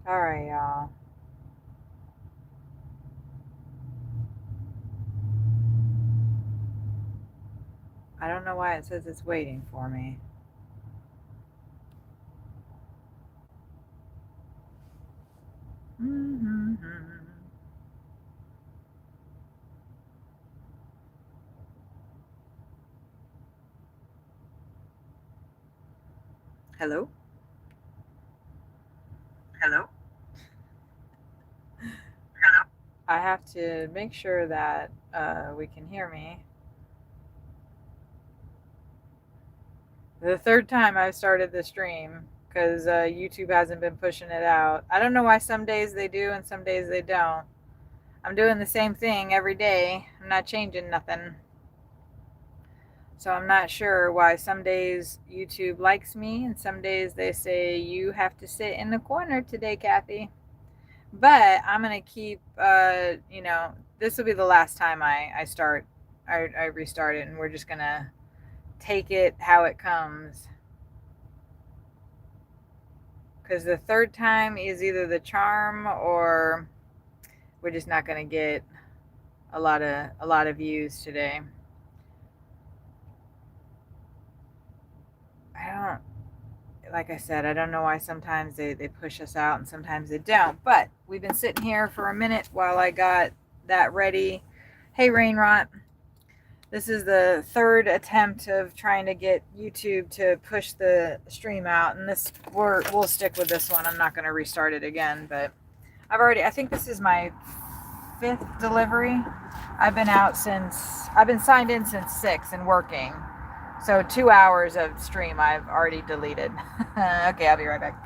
All right, y'all. I don't know why it says it's waiting for me. Mm-hmm. Hello? Hello? I have to make sure that we can hear me. The third time I've started the stream because YouTube hasn't been pushing it out. I don't know why some days they do and some days they don't. I'm doing the same thing every day. I'm not changing nothing. So I'm not sure why some days YouTube likes me and some days they say you have to sit in the corner today, Kathy. But I'm gonna keep, this will be the last time I restart it, and we're just gonna take it how it comes. Because the third time is either the charm or we're just not gonna get a lot of views today. I don't, like I said, I don't know why sometimes they push us out and sometimes they don't. But we've been sitting here for a minute while I got that ready. Hey, Rainrot. This is the third attempt of trying to get YouTube to push the stream out, and we'll stick with this one. I'm not going to restart it again, but I think this is my fifth delivery. I've been signed in since 6 and working. So 2 hours of stream I've already deleted. Okay, I'll be right back.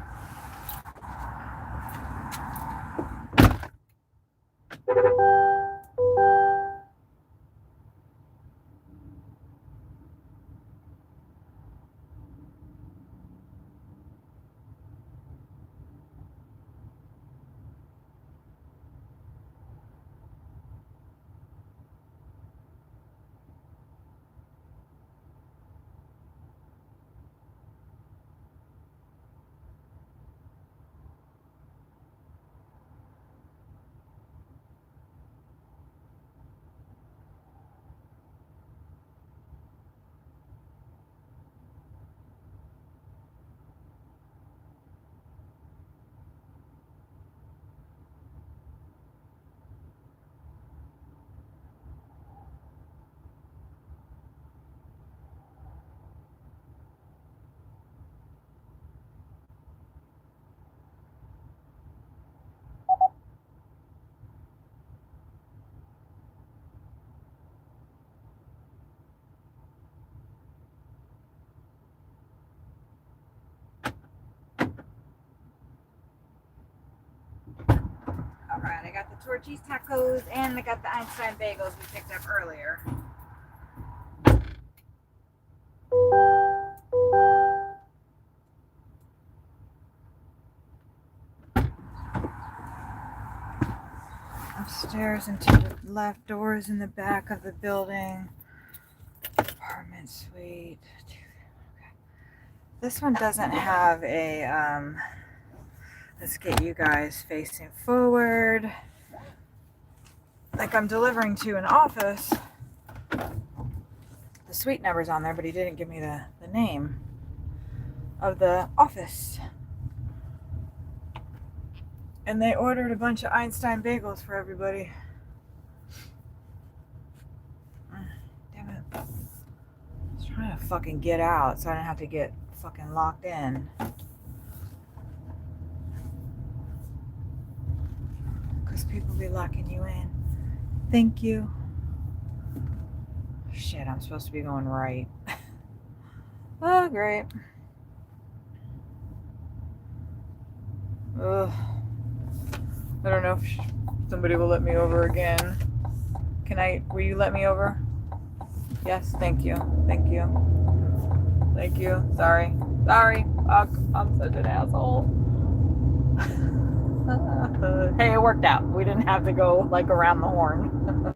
All right, I got the tortillas tacos and I got the Einstein bagels we picked up earlier. Upstairs and to the left, doors in the back of the building. Apartment suite. Okay. This one doesn't have a, let's get you guys facing forward. Like I'm delivering to an office. The suite number's on there, but he didn't give me the name of the office. And they ordered a bunch of Einstein bagels for everybody. Damn it. I was trying to fucking get out so I didn't have to get fucking locked in. Because people be locking you in. Thank you. Shit, I'm supposed to be going right. Oh, great. Ugh. I don't know if somebody will let me over again. Will you let me over? Yes, thank you. Thank you. Thank you. Sorry. Fuck, I'm such an asshole. Hey, it worked out. We didn't have to go like around the horn.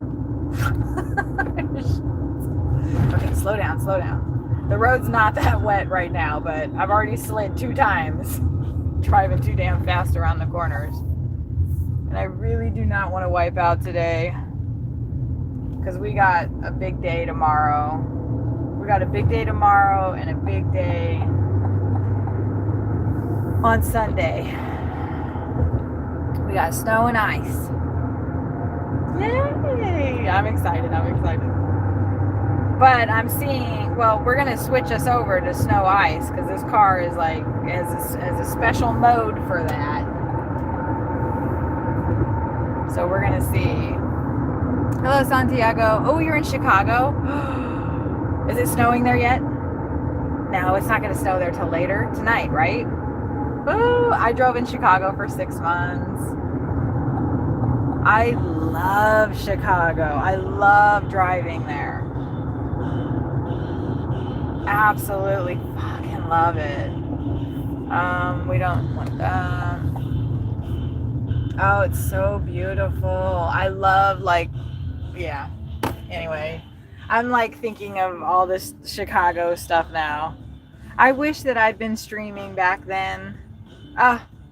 Okay, slow down. The road's not that wet right now, but I've already slid 2 times. driving too damn fast around the corners. And I really do not want to wipe out today because we got a big day tomorrow. We got a big day tomorrow and a big day on Sunday. We got snow and ice. Yay! I'm excited. But I'm seeing, well, we're going to switch us over to snow ice because this car is like, has a special mode for that. So we're going to see. Hello, Santiago. Oh, you're in Chicago? Is it snowing there yet? No, it's not going to snow there till later tonight, right? Oh, I drove in Chicago for 6 months. I love Chicago. I love driving there. Absolutely fucking love it. We don't want that. Oh, it's so beautiful. I love, like, yeah. Anyway, I'm like thinking of all this Chicago stuff now. I wish that I'd been streaming back then.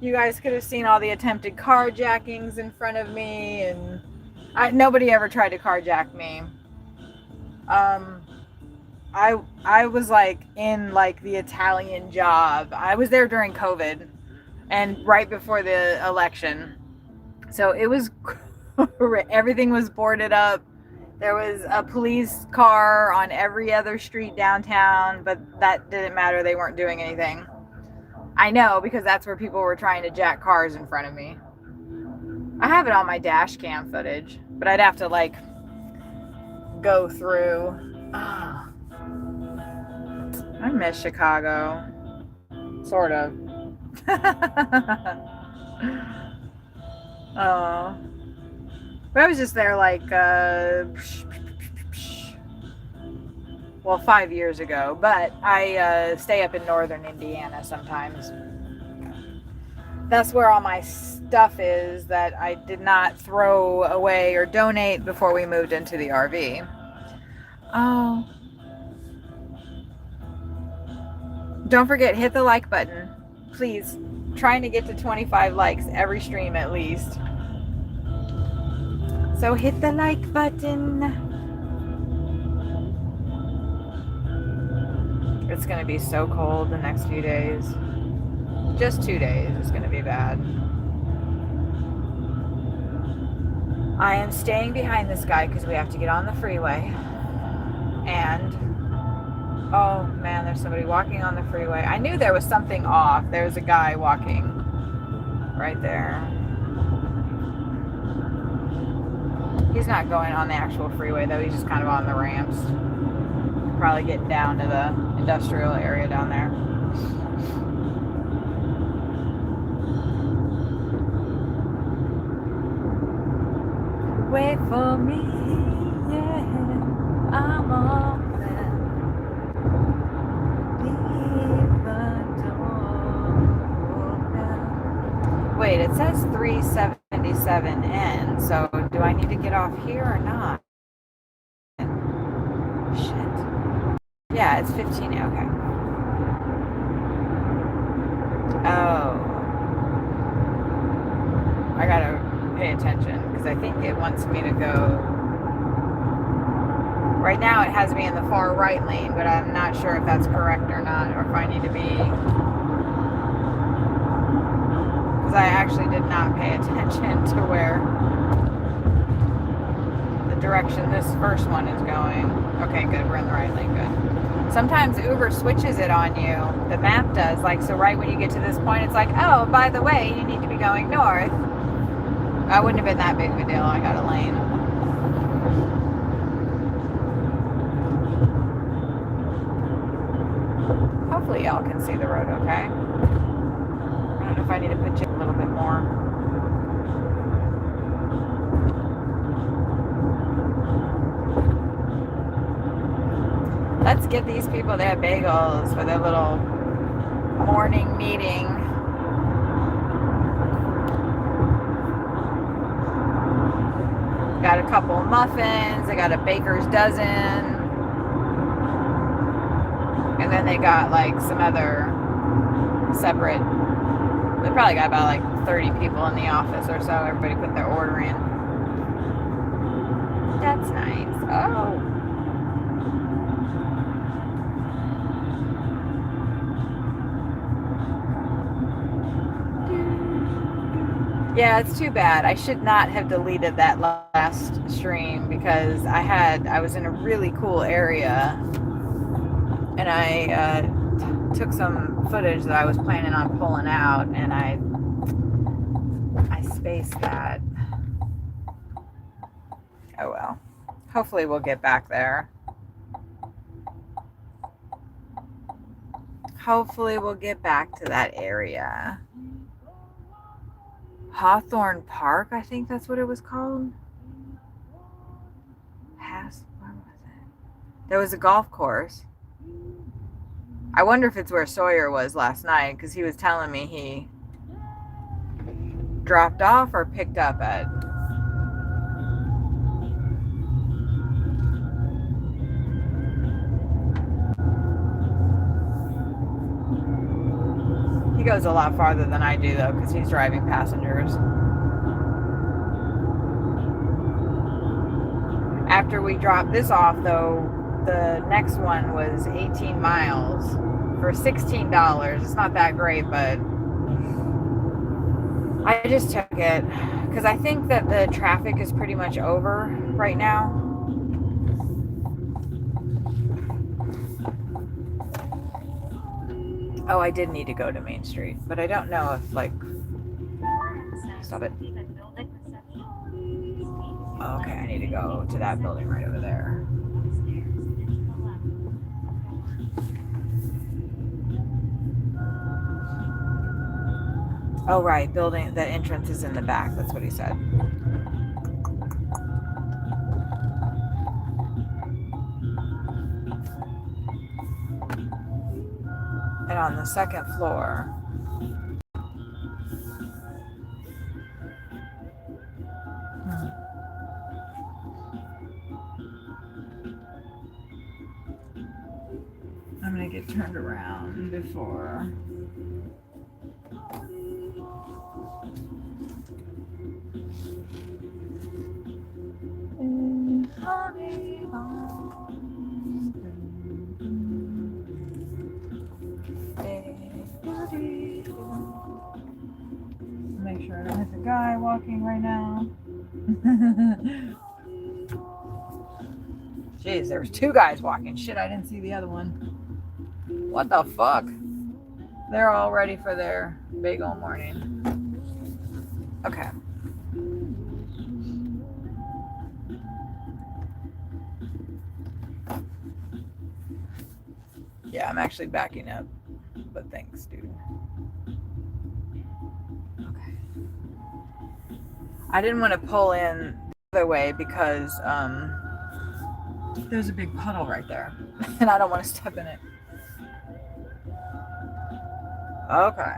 You guys could have seen all the attempted carjackings in front of me, and nobody ever tried to carjack me. I was like in like the Italian job. I was there during COVID and right before the election. So it was, everything was boarded up. There was a police car on every other street downtown, but that didn't matter. They weren't doing anything. I know, because that's where people were trying to jack cars in front of me. I have it on my dash cam footage, but I'd have to like go through. I miss Chicago. Sort of. Oh. But I was just there like, 5 years ago. But I stay up in northern Indiana sometimes. That's where all my stuff is that I did not throw away or donate before we moved into the RV. Oh. Don't forget, hit the like button. Please. Trying to get to 25 likes every stream at least. So hit the like button. It's going to be so cold the next few days. Just 2 days is going to be bad. I am staying behind this guy because we have to get on the freeway. And, oh man, there's somebody walking on the freeway. I knew there was something off. There's a guy walking right there. He's not going on the actual freeway though. He's just kind of on the ramps. Probably getting down to the industrial area down there. Wait for me, yeah, I'm on there. Leave the door. Wait, it says 377N, so do I need to get off here or not? Shit. Yeah, it's 15, okay. Oh. I gotta pay attention because I think it wants me to go. Right now it has me in the far right lane, but I'm not sure if that's correct or not, or if I need to be, because I actually did not pay attention to where the direction this first one is going. Okay, good, we're in the right lane, good. Sometimes Uber switches it on you, the map does, like, so right when you get to this point it's like, oh, by the way, you need to be going north. I wouldn't have been that big of a deal. I got a lane. Hopefully y'all can see the road okay. I don't know if I need to put you a little bit more. Let's get these people their bagels for their little morning meeting. Got a couple muffins, they got a baker's dozen, and then they got like some other separate They probably got about like 30 people in the office or so. Everybody put their order in. That's nice. Oh. Yeah, it's too bad. I should not have deleted that last stream because I was in a really cool area, and I took some footage that I was planning on pulling out, and I spaced that. Oh well. Hopefully we'll get back there. Hopefully we'll get back to that area. Hawthorne Park, I think that's what it was called. Where was it? There was a golf course. I wonder if it's where Sawyer was last night, because he was telling me he dropped off or picked up at. He goes a lot farther than I do, though, because he's driving passengers. After we dropped this off, though, the next one was 18 miles for $16. It's not that great, but I just took it because I think that the traffic is pretty much over right now. Oh, I did need to go to Main Street, but I don't know if, like... Stop it. Okay, I need to go to that building right over there. Oh, right, building, the entrance is in the back. That's what he said. And on the second floor, I'm gonna get turned around before. Make sure I don't hit the guy walking right now. Jeez, there was two guys walking. Shit, I didn't see the other one. What the fuck? They're all ready for their big old morning. Okay. Yeah, I'm actually backing up. But thanks, dude. Okay. I didn't want to pull in the other way because there's a big puddle right there. And I don't want to step in it. Okay.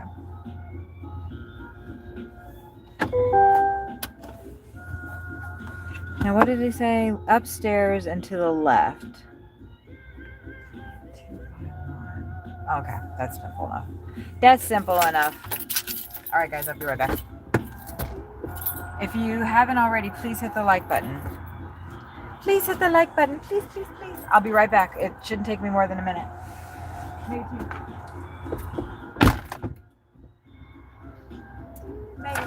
Now, what did he say? Upstairs and to the left. 251. Okay, that's simple enough. That's simple enough. All right, guys, I'll be right back. If you haven't already, please hit the like button. Please hit the like button. Please, please, please. I'll be right back. It shouldn't take me more than a minute. Maybe two. Maybe two.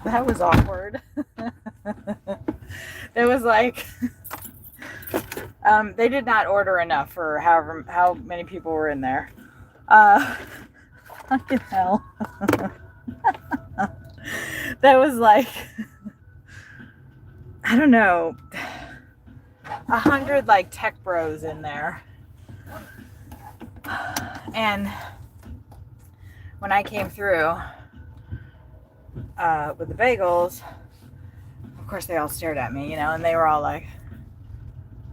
That was awkward. It was like they did not order enough for how many people were in there. Fucking hell. That was like, I don't know, 100 like tech bros in there. And when I came through with the bagels, of course they all stared at me, and they were all like,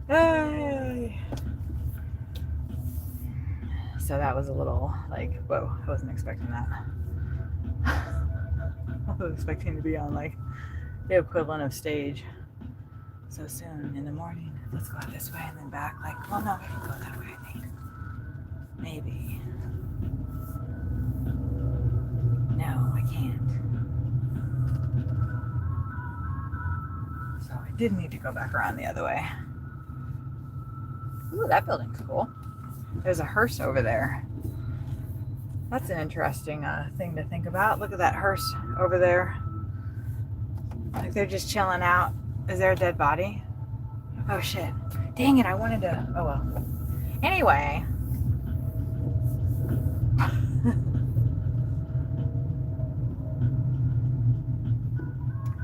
hey. So that was a little like, whoa, I wasn't expecting that. I was expecting to be on like the equivalent of stage so soon in the morning. Let's go out this way and then back. Like, well, no, we can go that way, I think. Maybe. No, I can't. So I did need to go back around the other way. Ooh, that building's cool. There's a hearse over there. That's an interesting thing to think about. Look at that hearse over there. Like they're just chilling out. Is there a dead body? Oh shit. Dang it, I wanted to. Oh well. Anyway.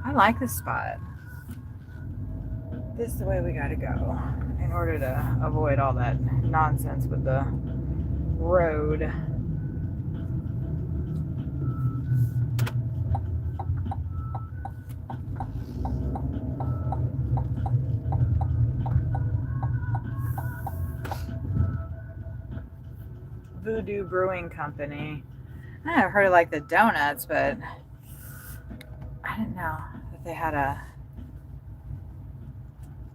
I like this spot. This is the way we gotta go in order to avoid all that nonsense with the road. Voodoo Brewing Company. I've heard of like the donuts, but I didn't know that they had a.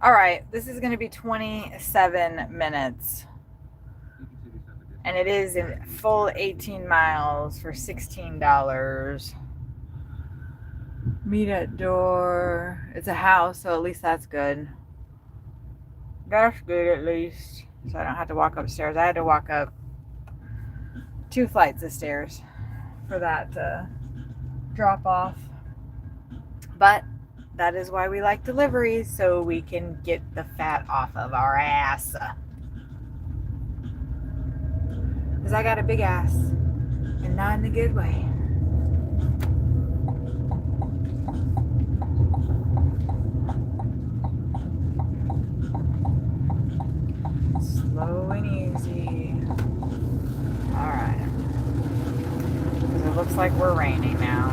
All right, this is going to be 27 minutes. And it is in full 18 miles for $16. Meet at door. It's a house, so at least that's good. That's good at least. So I don't have to walk upstairs. I had to walk up 2 flights of stairs for that drop off. But that is why we like deliveries, so we can get the fat off of our ass. Because I got a big ass, and not in a good way. Slow and easy. Alright. Because it looks like we're raining now.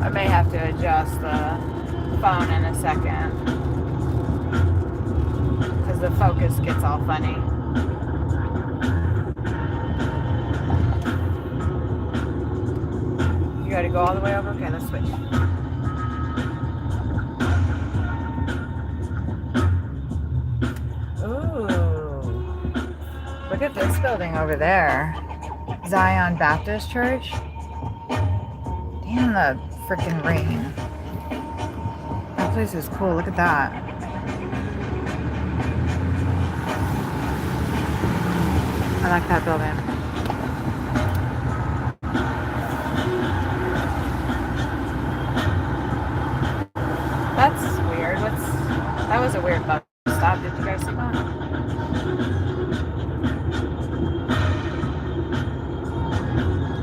I may have to adjust the phone in a second because the focus gets all funny. You gotta go all the way over? Okay, let's switch. Ooh. Look at this building over there. Zion Baptist Church. Damn the freaking rain. That place is cool. Look at that. I like that building. That's weird. That was a weird bus stop. Did you guys see that?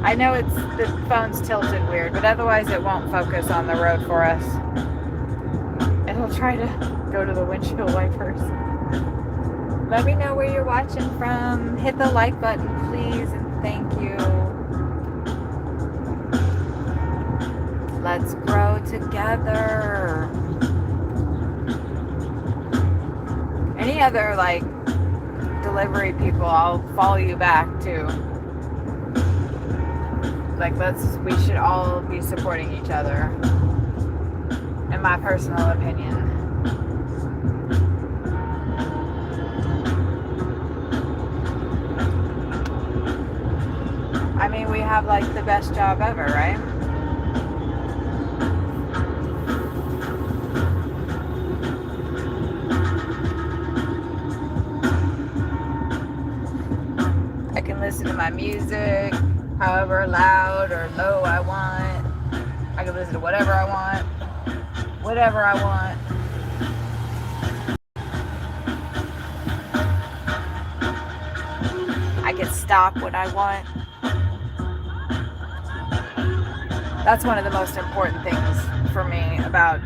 I know the phone's tilted weird, but otherwise it won't focus on the road for us. It'll try to go to the windshield wipers. Let me know where you're watching from. Hit the like button, please, and thank you. Let's grow together. Any other like delivery people, I'll follow you back too. Like we should all be supporting each other, in my personal opinion. I mean, we have like the best job ever, right? I can listen to my music however loud or low I want. I can listen to whatever I want, whatever I want. I can stop when I want. That's one of the most important things for me about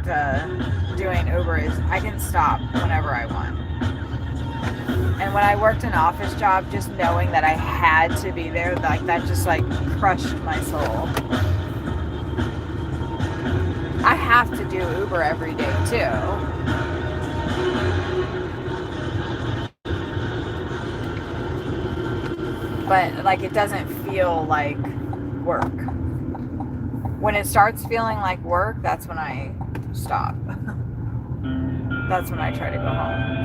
doing Uber is I can stop whenever I want. And when I worked an office job, just knowing that I had to be there, like that just like crushed my soul. I have to do Uber every day too. But like it doesn't feel like work. When it starts feeling like work, that's when I stop. That's when I try to go home.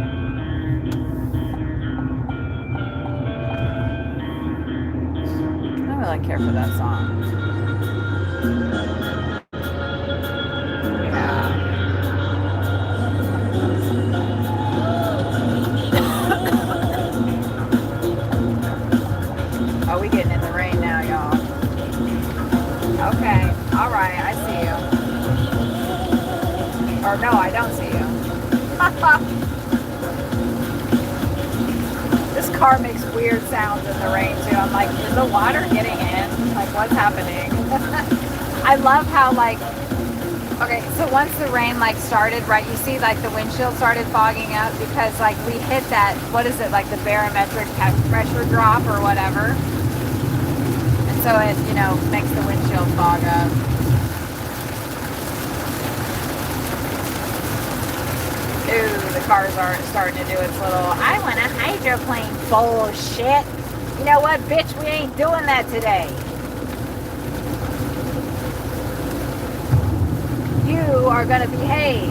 I don't really care for that song. Yeah. Oh, we getting in the rain now, y'all. Okay. All right. I see you. Or no, I don't see you. This car makes weird sounds in the rain too. I'm like, is the water getting in? Like, what's happening? I love how like, okay, so once the rain like started, right, you see like the windshield started fogging up because like we hit that, what is it, like the barometric pressure drop or whatever. And so it, you know, makes the windshield fog up. Ooh, the cars are starting to do its little, I want a hydroplane bullshit. You know what, bitch, we ain't doing that today. You are gonna behave.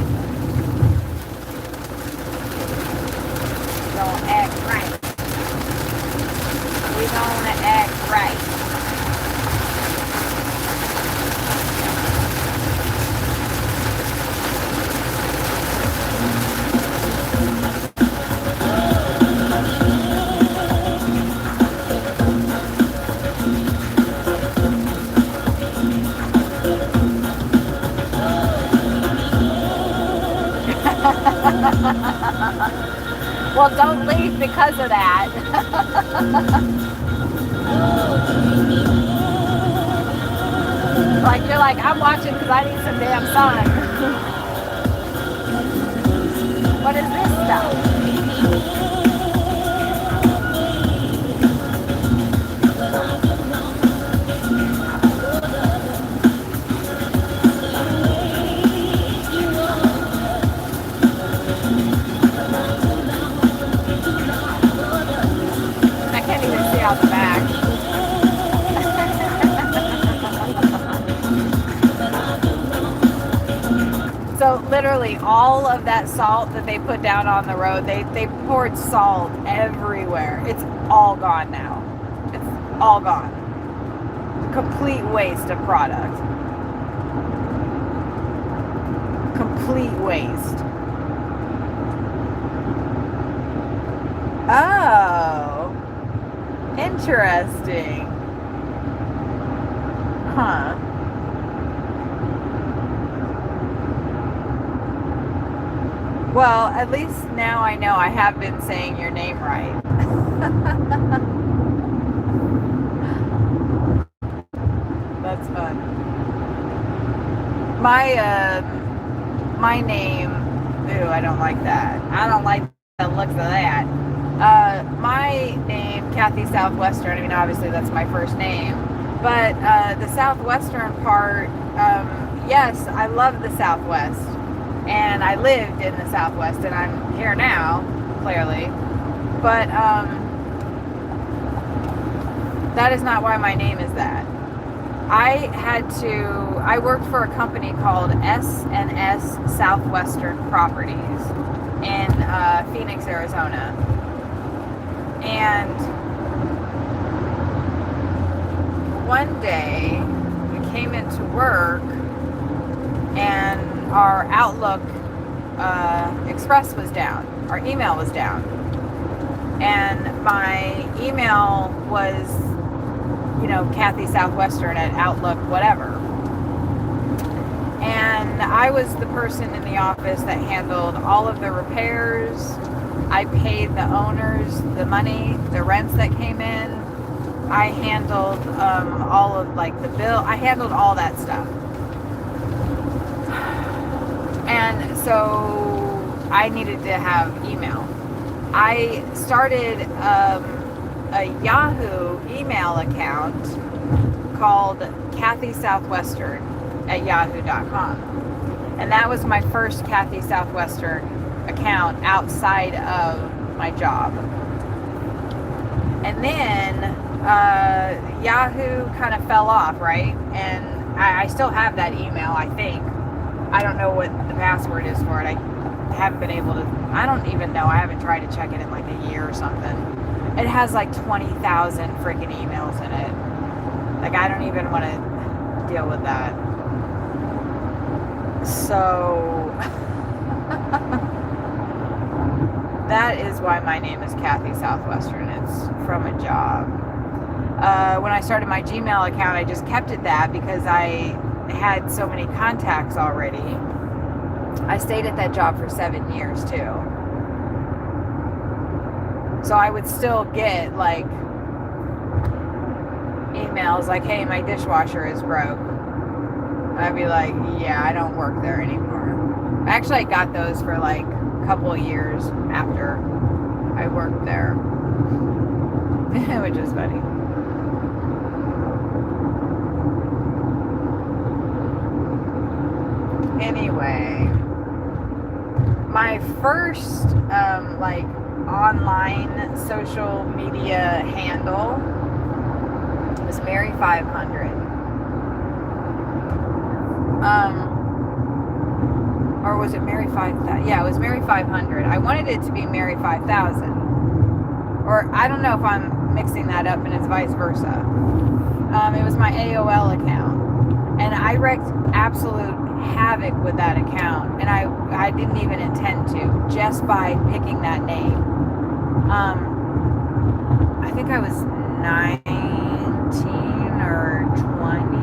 Don't act right. We gonna act right. Well, don't leave because of that. Like, you're like, I'm watching because I need some damn sun. What is this stuff? Out the back. So literally all of that salt that they put down on the road, they poured salt everywhere. It's all gone now. It's all gone. complete waste of product. Complete waste. Oh, interesting. Huh. Well, at least now I know I have been saying your name right. That's fun. My name, ooh, I don't like that. I don't like the looks of that. My name, Cathysouthwestern, I mean, obviously that's my first name, but the Southwestern part, yes, I love the Southwest, and I lived in the Southwest, and I'm here now, clearly, but that is not why my name is that. I worked for a company called S&S Southwestern Properties in Phoenix, Arizona. And one day we came into work and our Outlook Express was down. Our email was down. And my email was, Kathy Southwestern at Outlook, whatever. And I was the person in the office that handled all of the repairs. I paid the owners the money, the rents that came in. I handled all of the bill. I handled all that stuff. And so I needed to have email. I started a Yahoo email account called Cathysouthwestern at yahoo.com. And that was my first Kathy Southwestern account outside of my job. And then Yahoo kind of fell off, right? And I still have that email, I think. I don't know what the password is for it. I haven't been able to, I don't even know. I haven't tried to check it in a year or something. It has 20,000 freaking emails in it. I don't even want to deal with that. So that is why my name is Kathy Southwestern. It's from a job. When I started my Gmail account, I just kept it that because I had so many contacts already. I stayed at that job for 7 years too. So I would still get emails hey, my dishwasher is broke. I'd be yeah, I don't work there anymore. Actually, I got those for a couple of years after I worked there, which is funny. Anyway, my first online social media handle was Mary 500. Or was it Mary 5000? Yeah, it was Mary 500. I wanted it to be Mary 5000. Or I don't know if I'm mixing that up and it's vice versa. It was my AOL account. And I wreaked absolute havoc with that account. And I didn't even intend to, just by picking that name. I think I was 19 or 20.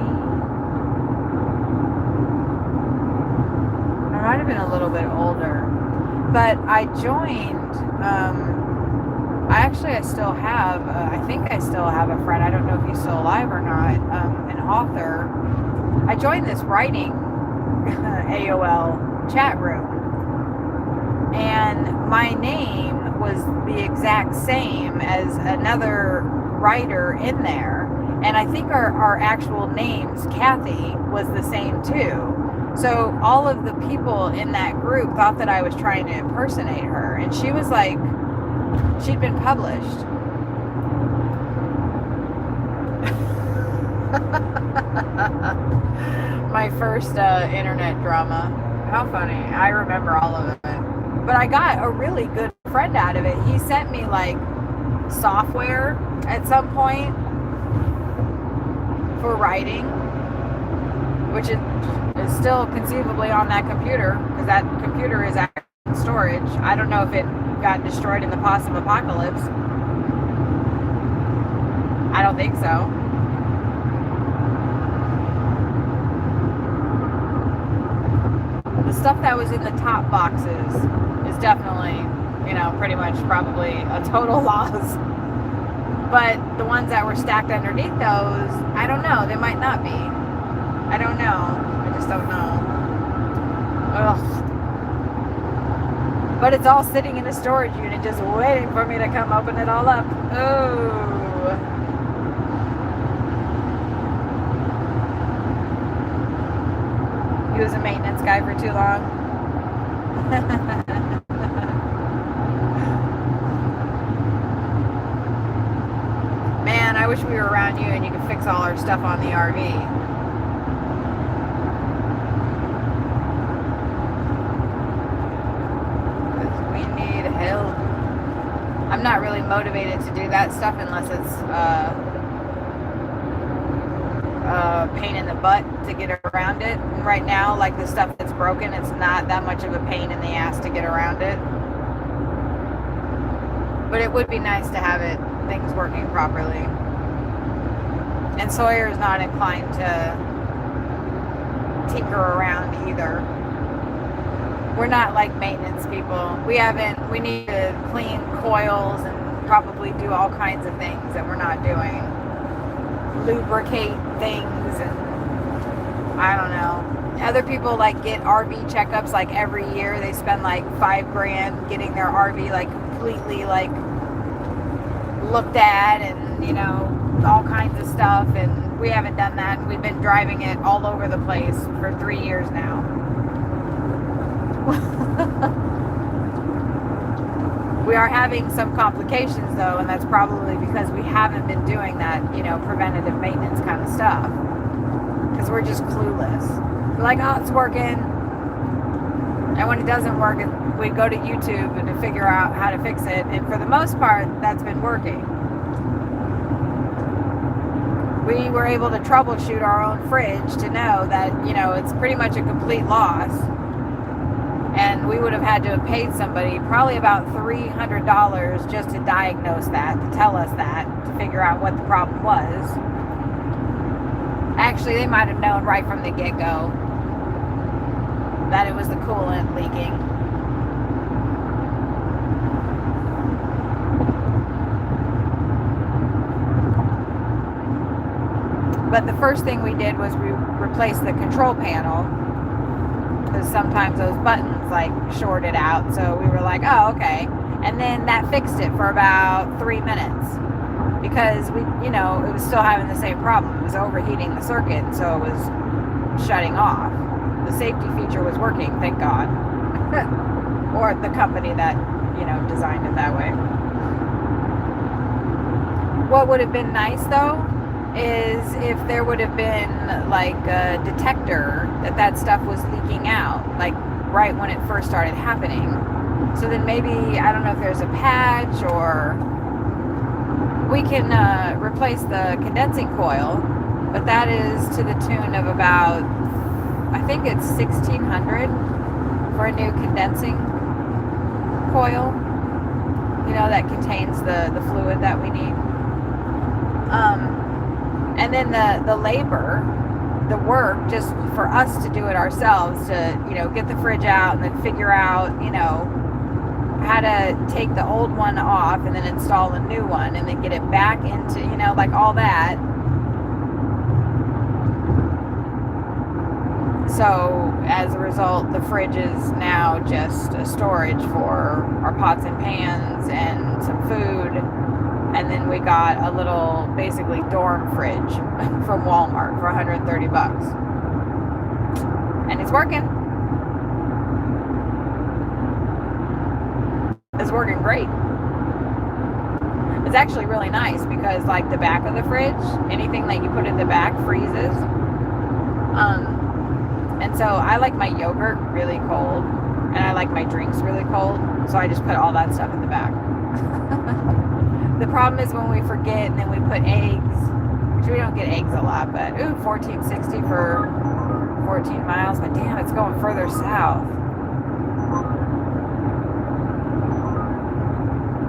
I might have been a little bit older. But I joined, I still have, I think I still have a friend, I don't know if he's still alive or not, an author. I joined this writing AOL chat room. And my name was the exact same as another writer in there. And I think our actual names, Kathy, was the same too. So all of the people in that group thought that I was trying to impersonate her. And she was she'd been published. My first internet drama. How funny. I remember all of it. But I got a really good friend out of it. He sent me software at some point for writing, which is still conceivably on that computer, because that computer is actually in storage. I don't know if it got destroyed in the possum apocalypse. I don't think so. The stuff that was in the top boxes is definitely, pretty much probably a total loss. But the ones that were stacked underneath those, I don't know. They might not be. I don't know. I just don't know. Ugh. But it's all sitting in a storage unit just waiting for me to come open it all up. Oh. He was a maintenance guy for too long. Man, I wish we were around you and you could fix all our stuff on the RV. Because we need help. I'm not really motivated to do that stuff unless it's pain in the butt to get around it. And right now, like the stuff that's broken, it's not that much of a pain in the ass to get around it. But it would be nice to have things working properly. And Sawyer's not inclined to tinker around either. We're not like maintenance people. We need to clean coils and probably do all kinds of things that we're not doing. Lubricate things, and I don't know. Other people like get RV checkups like every year. They spend like $5,000 getting their RV like completely like looked at, and all kinds of stuff. And we haven't done that. And we've been driving it all over the place for 3 years now. We are having some complications though, and that's probably because we haven't been doing that, preventative maintenance kind of stuff. Because we're just clueless. We're like, oh, it's working. And when it doesn't work, we go to YouTube and to figure out how to fix it. And for the most part, that's been working. We were able to troubleshoot our own fridge to know that, it's pretty much a complete loss. And we would have had to have paid somebody probably about $300 just to diagnose that, to tell us that, to figure out what the problem was. Actually, they might have known right from the get-go that it was the coolant leaking. But the first thing we did was we replaced the control panel, because sometimes those buttons like shorted out. So we were like, oh, okay. And then that fixed it for about 3 minutes, because it was still having the same problem. It was overheating the circuit, so it was shutting off. The safety feature was working, thank God. Or the company that, designed it that way. What would have been nice though is if there would have been like a detector that stuff was leaking out, like right when it first started happening. So then maybe, I don't know if there's a patch, or we can replace the condensing coil, but that is to the tune of about, I think it's $1,600 for a new condensing coil, that contains the fluid that we need. And then the labor, the work, just for us to do it ourselves, to, get the fridge out and then figure out, how to take the old one off and then install a new one and then get it back into, like all that. So as a result, the fridge is now just a storage for our pots and pans and some food. And then we got a little, basically, dorm fridge from Walmart for $130. And it's working. It's working great. It's actually really nice because, like, the back of the fridge, anything that you put in the back freezes. And so I like my yogurt really cold, and I like my drinks really cold. So I just put all that stuff in the back. The problem is when we forget and then we put eggs, which we don't don't get eggs a lot, but ooh, $14.60 for 14 miles. But damn, it's going further south.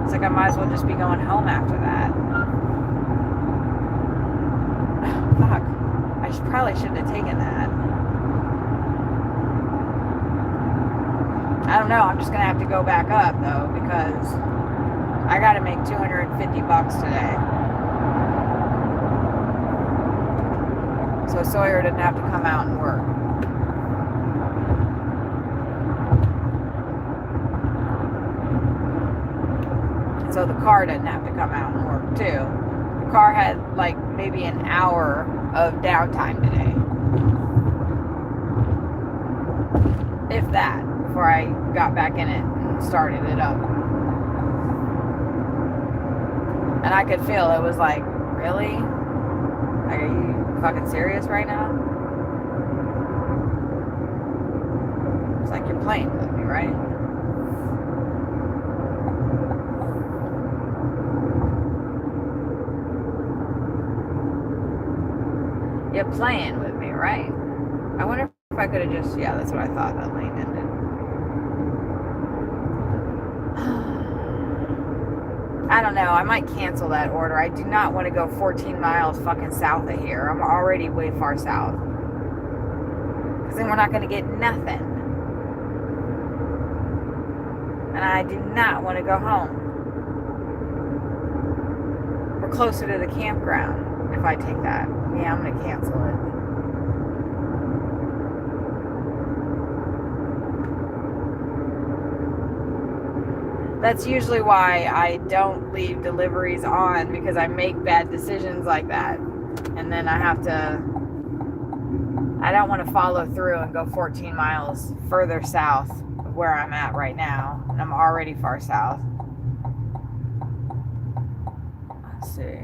It's like I might as well just be going home after that. Fuck. Probably shouldn't have taken that. I don't know. I'm just going to have to go back up, though, because I got to make $250 today. So Sawyer didn't have to come out and work. So the car didn't have to come out and work, too. The car had, like, maybe an hour of downtime today. If that, before I got back in it and started it up. And I could feel it was like, really? Like, are you fucking serious right now? It's like you're playing with me, right? You're playing with me, right? I wonder if I could have just... Yeah, that's what I thought that lane ended. I don't know. I might cancel that order. I do not want to go 14 miles fucking south of here. I'm already way far south. Because then we're not going to get nothing. And I do not want to go home. We're closer to the campground if I take that. Yeah, I'm going to cancel it. That's usually why I don't leave deliveries on, because I make bad decisions like that. And then I don't want to follow through and go 14 miles further south of where I'm at right now. And I'm already far south. Let's see.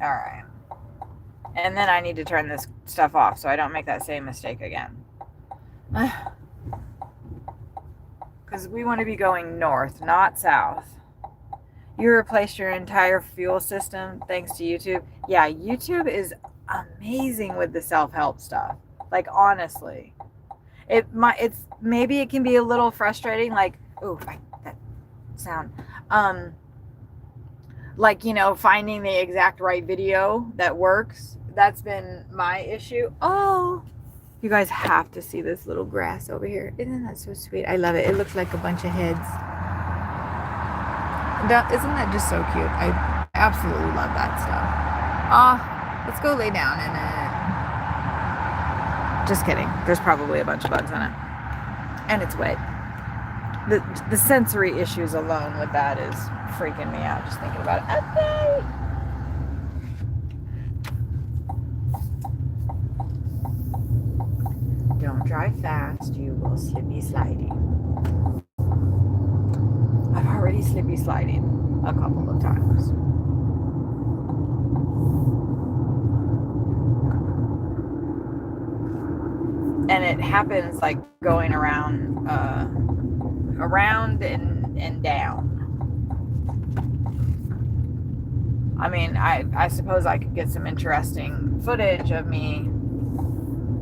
All right. And then I need to turn this stuff off so I don't make that same mistake again. Because we want to be going north, not south. You replaced your entire fuel system thanks to YouTube. Yeah, YouTube is amazing with the self-help stuff. Like, honestly. Maybe it can be a little frustrating, like, that sound. Like, finding the exact right video that works. That's been my issue. Oh, you guys have to see this little grass over here. Isn't that so sweet? I love it. It looks like a bunch of heads. Isn't that just so cute? I absolutely love that stuff. Let's go lay down in it. Just kidding. There's probably a bunch of bugs on it. And it's wet. The sensory issues alone with that is freaking me out just thinking about it. Okay. Don't drive fast. You will slippy sliding. I've already slippy sliding a couple of times. And it happens like going around and down. I mean, I suppose I could get some interesting footage of me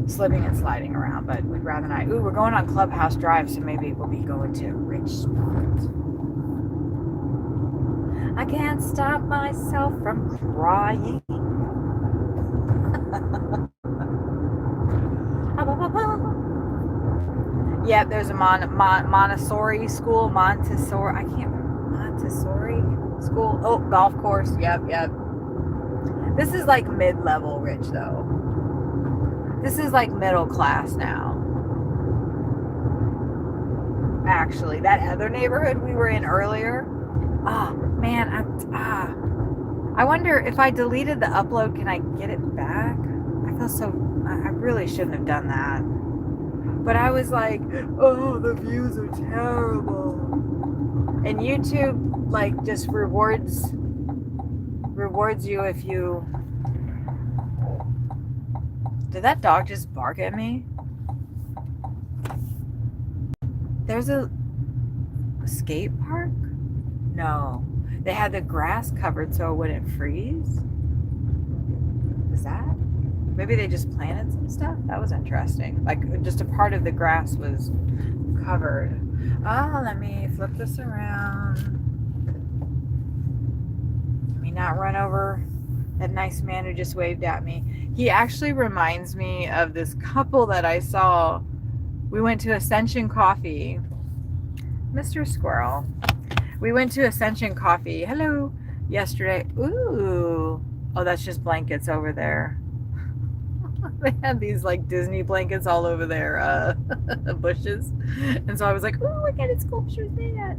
slipping and sliding around, but we'd rather not. Ooh, we're going on Clubhouse Drive, so maybe we'll be going to a rich spot. I can't stop myself from crying. Yeah, there's a Montessori school. Montessori school. Oh, golf course. Yep. This is like mid-level rich, though. This is like middle class now. Actually, that other neighborhood we were in earlier. Man, I wonder if I deleted the upload, can I get it back? I really shouldn't have done that. But I was like, oh, the views are terrible. And YouTube like just rewards you if you. Did that dog just bark at me? There's a skate park? No. They had the grass covered so it wouldn't freeze. Is that? Maybe they just planted some stuff? That was interesting. Like just a part of the grass was covered. Oh, let me flip this around. Let me not run over that nice man who just waved at me. He actually reminds me of this couple that I saw. We went to Ascension Coffee. Mr. Squirrel. We went to Ascension Coffee. Hello. Yesterday. Ooh. Oh, that's just blankets over there. They had these like Disney blankets all over their bushes. And so I was like, oh, what kind of sculpture is that?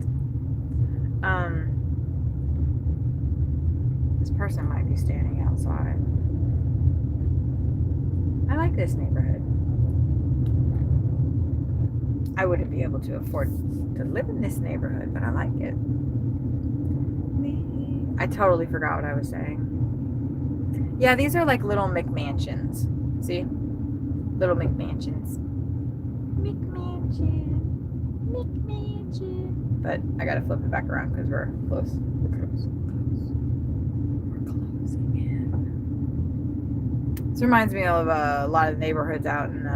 This person might be standing outside. I like this neighborhood. I wouldn't be able to afford to live in this neighborhood, but I like it. I totally forgot what I was saying. Yeah, these are like little McMansions. See? Little McMansions. McMansion. But I gotta flip it back around because we're close. We're closing in. This reminds me of a lot of neighborhoods out in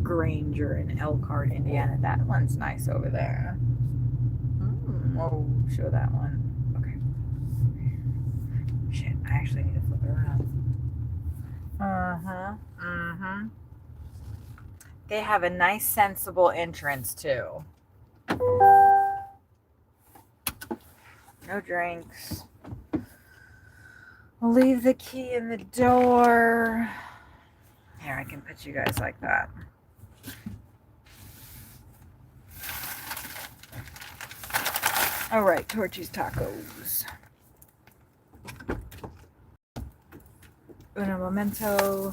Granger and Elkhart, Indiana. That one's nice over there. Oh, show that one. Okay. Shit, I actually need to flip it around. They have a nice, sensible entrance too. No drinks. We'll leave the key in the door. Here, I can put you guys like that. All right, Torchy's Tacos. Uno momento.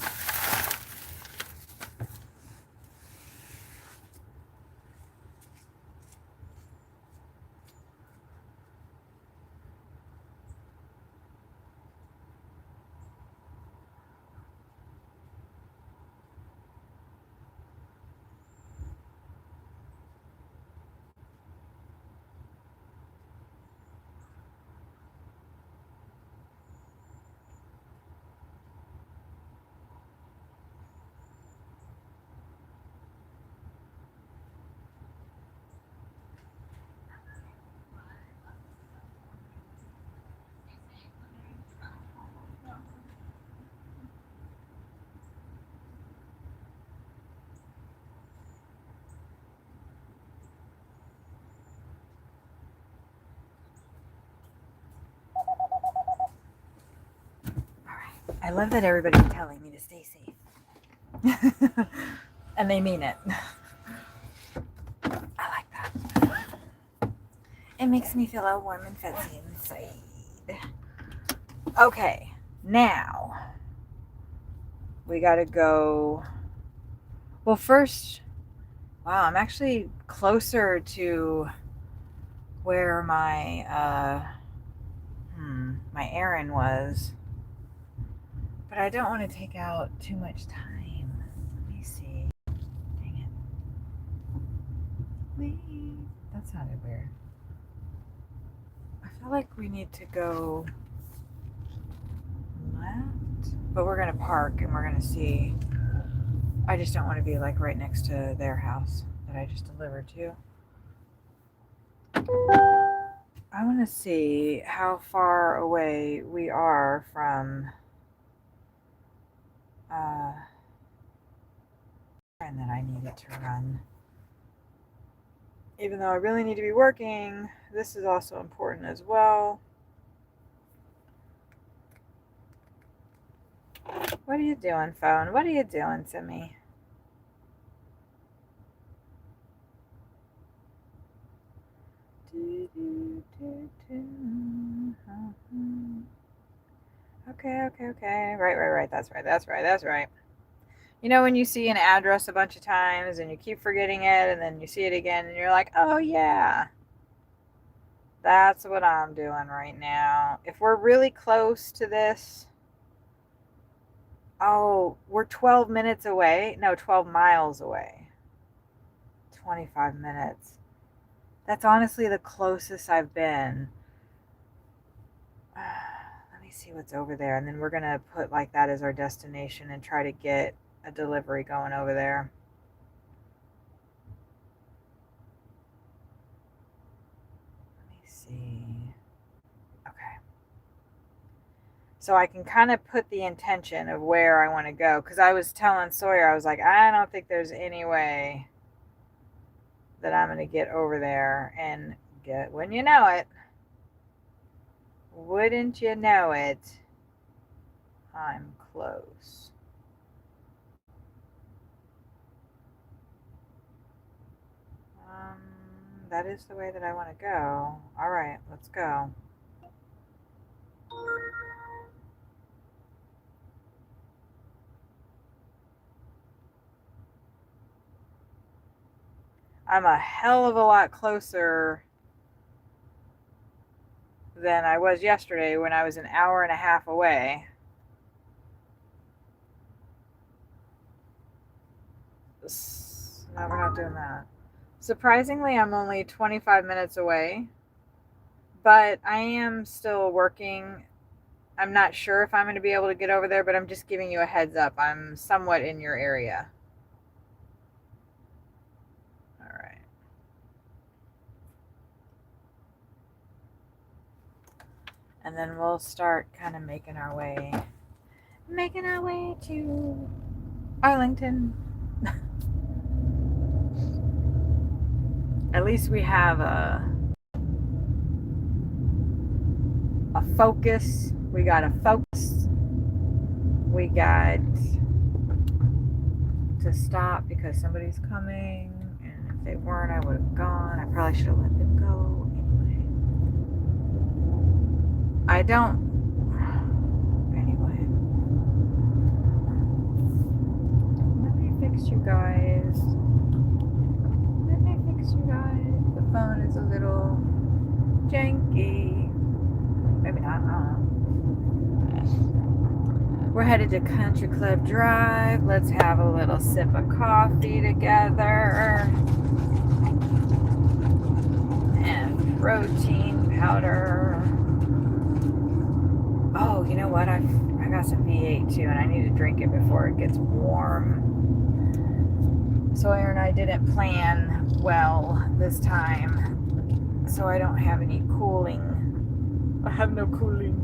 I love that everybody's telling me to stay safe. And they mean it. I like that. It makes me feel all warm and fuzzy inside. Okay, now we gotta go. Well, first, wow, I'm actually closer to where my my errand was. But I don't want to take out too much time. Let me see. Dang it. That sounded weird. I feel like we need to go left. But we're going to park and we're going to see. I just don't want to be like right next to their house that I just delivered to. I want to see how far away we are from and that I needed to run. Even though I really need to be working, this is also important as well. What are you doing, phone? What are you doing to me? Okay. Right. That's right. You know, when you see an address a bunch of times and you keep forgetting it and then you see it again and you're like, oh yeah, that's what I'm doing right now. If we're really close to this, oh, we're 12 minutes away. No, 12 miles away. 25 minutes. That's honestly the closest I've been. Let me see what's over there. And then we're going to put like that as our destination and try to get a delivery going over there. Let me see. Okay. So I can kind of put the intention of where I want to go. Because I was telling Sawyer, I was like, I don't think there's any way that I'm going to get over there and get, when you know it, wouldn't you know it, I'm close. That is the way that I want to go. All right, let's go. I'm a hell of a lot closer than I was yesterday when I was an hour and a half away. No, we're not doing that. Surprisingly, I'm only 25 minutes away, but I am still working. I'm not sure if I'm going to be able to get over there, but I'm just giving you a heads up. I'm somewhat in your area. All right. And then we'll start kind of making our way to Arlington. At least we have a focus. We got a focus. We got to stop because somebody's coming, and if they weren't, I would have gone. I probably should have let them go anyway. I don't. Anyway, let me fix you guys. You guys, the phone is a little janky. Maybe not. I don't know. We're headed to Country Club Drive. Let's have a little sip of coffee together. And protein powder. Oh, you know what? I got some V8 too, and I need to drink it before it gets warm. Sawyer and I didn't plan well this time, so I don't have any cooling. I have no cooling.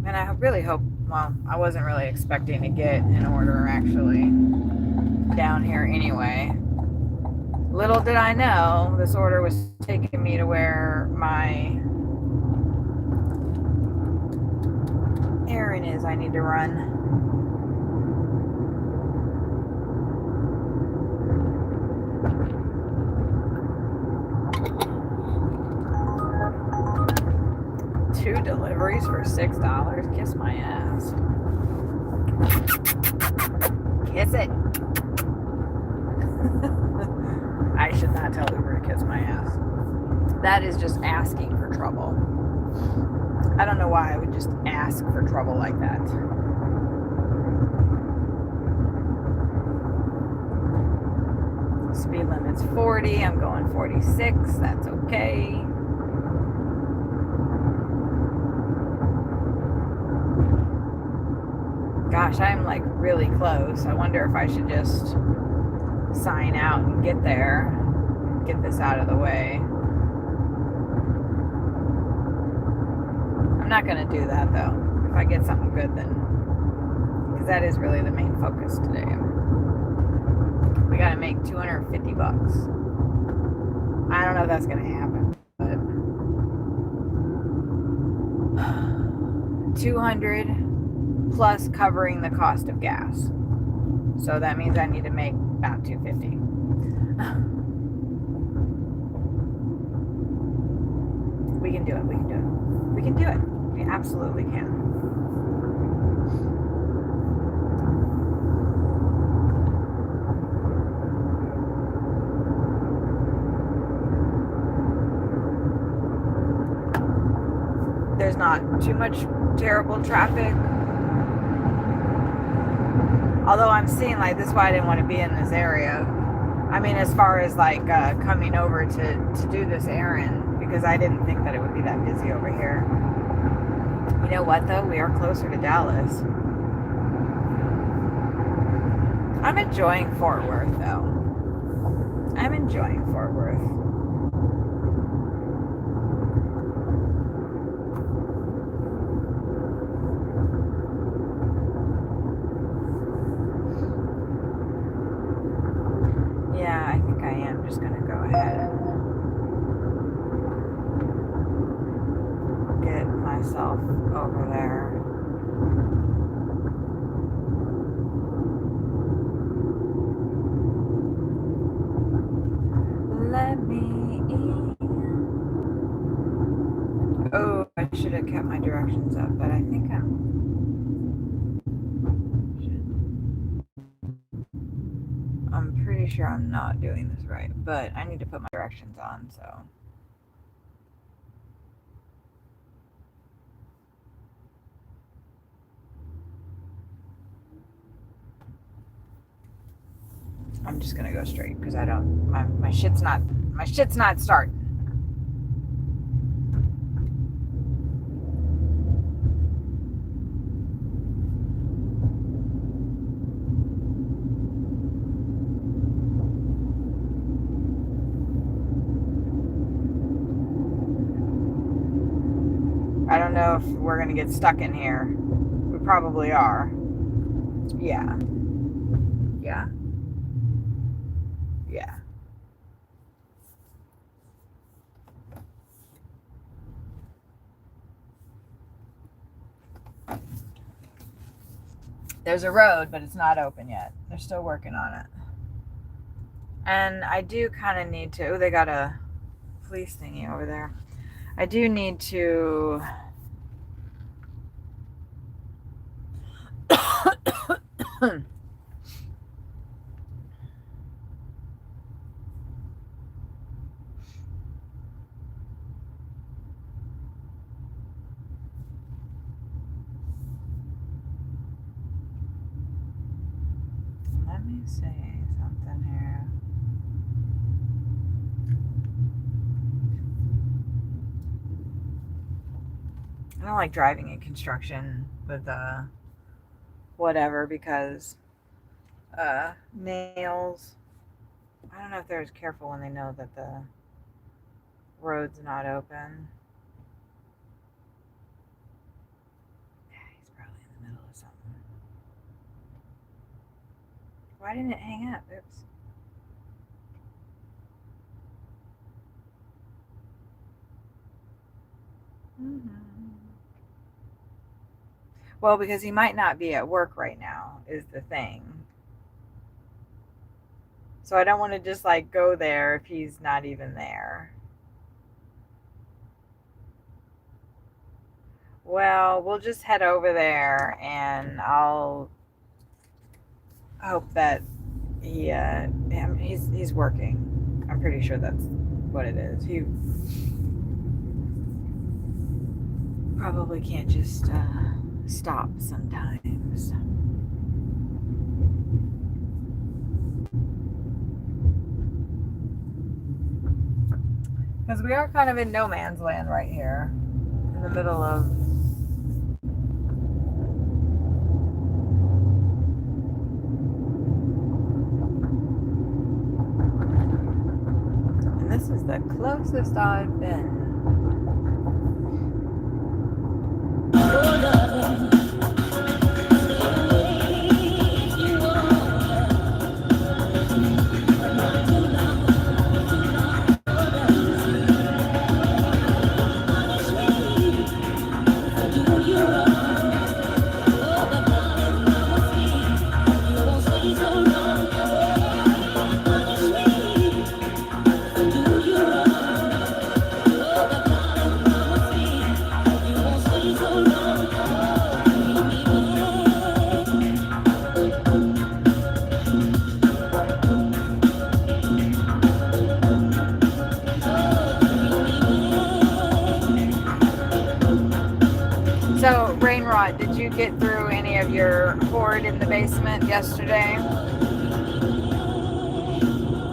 And I really hope, well, I wasn't really expecting to get an order actually down here anyway. Little did I know this order was taking me to where my errand is I need to run. Two deliveries for $6. Kiss my ass. Kiss it. I should not tell Uber to kiss my ass. That is just asking for trouble. I don't know why I would just ask for trouble like that. Speed limit's 40. I'm going 46. That's okay. Gosh, I'm like really close. I wonder if I should just sign out and get there. Get this out of the way. I'm not going to do that though. If I get something good, then. Because that is really the main focus today. We got to make 250 bucks. I don't know if that's going to happen, but 200 plus covering the cost of gas. So that means I need to make about 250. We can do it. We can do it. We can do it. We absolutely can. there's not too much terrible traffic. Although I'm seeing, like, this is why I didn't want to be in this area. I mean, as far as, like, coming over to do this errand, because I didn't think that it would be that busy over here. You know what, though? We are closer to Dallas. I'm enjoying Fort Worth, though. I'm enjoying Fort Worth. Yeah, I think I am just going to go ahead and get myself over there. Let me in. Oh, I should have kept my directions up, but I think I'm pretty sure I'm not doing this right, but I need to put my directions on, so. I'm just gonna go straight because I don't, my shit's not starting. I don't know if we're gonna get stuck in here. We probably are. Yeah. Yeah. Yeah. There's a road, but it's not open yet. They're still working on it. And I do kind of need to... Oh, they got a police thingy over there. I do need to... Let me say something here. I don't like driving in construction with whatever because nails. I don't know if they're as careful when they know that the road's not open. Yeah, he's probably in the middle of something. Why didn't it hang up? Oops. Well, because he might not be at work right now is the thing. So I don't want to just like go there if he's not even there. Well, we'll just head over there and I'll hope that he's working. I'm pretty sure that's what it is. He probably can't just stop sometimes. Because we are kind of in no man's land right here, in the middle of and this is the closest I've been. thought, did you get through any of your hoard in the basement yesterday?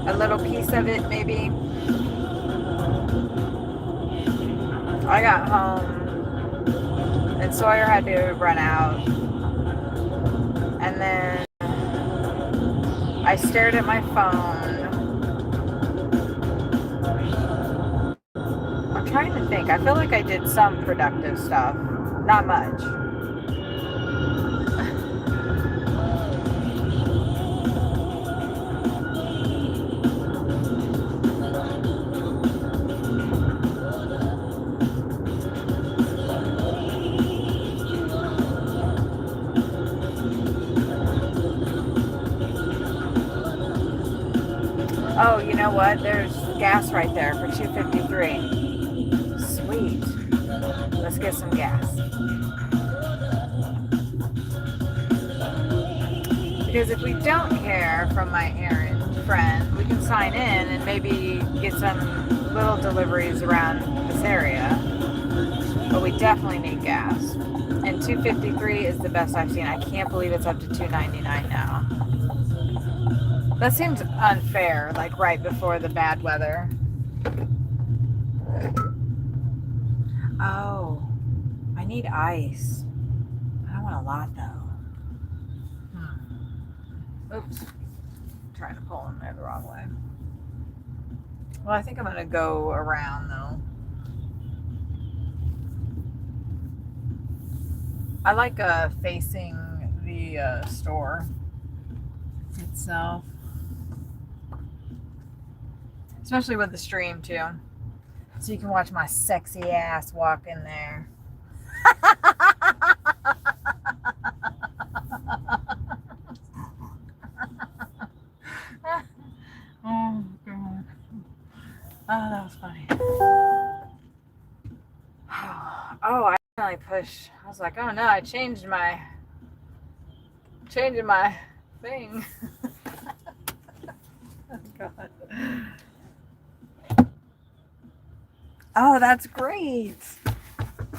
A little piece of it, maybe? I got home and Sawyer had to run out. And then I stared at my phone. I'm trying to think. I feel like I did some productive stuff. Not much. Oh, you know what? There's gas right there for $2.53. Sweet. Let's get some gas. Because if we don't hear from my errand friend, we can sign in and maybe get some little deliveries around this area. But we definitely need gas. And $2.53 is the best I've seen. I can't believe it's up to $2.99 now. That seems unfair, like right before the bad weather. Oh, I need ice. I don't want a lot though. Oops. I'm trying to pull in there the wrong way. Well, I think I'm going to go around though. I like facing the store itself. Especially with the stream too. So you can watch my sexy ass walk in there. Oh, God. Oh, that was funny. Oh, I finally pushed. I was like, oh no, I changing my thing. Oh, God. Oh, that's great.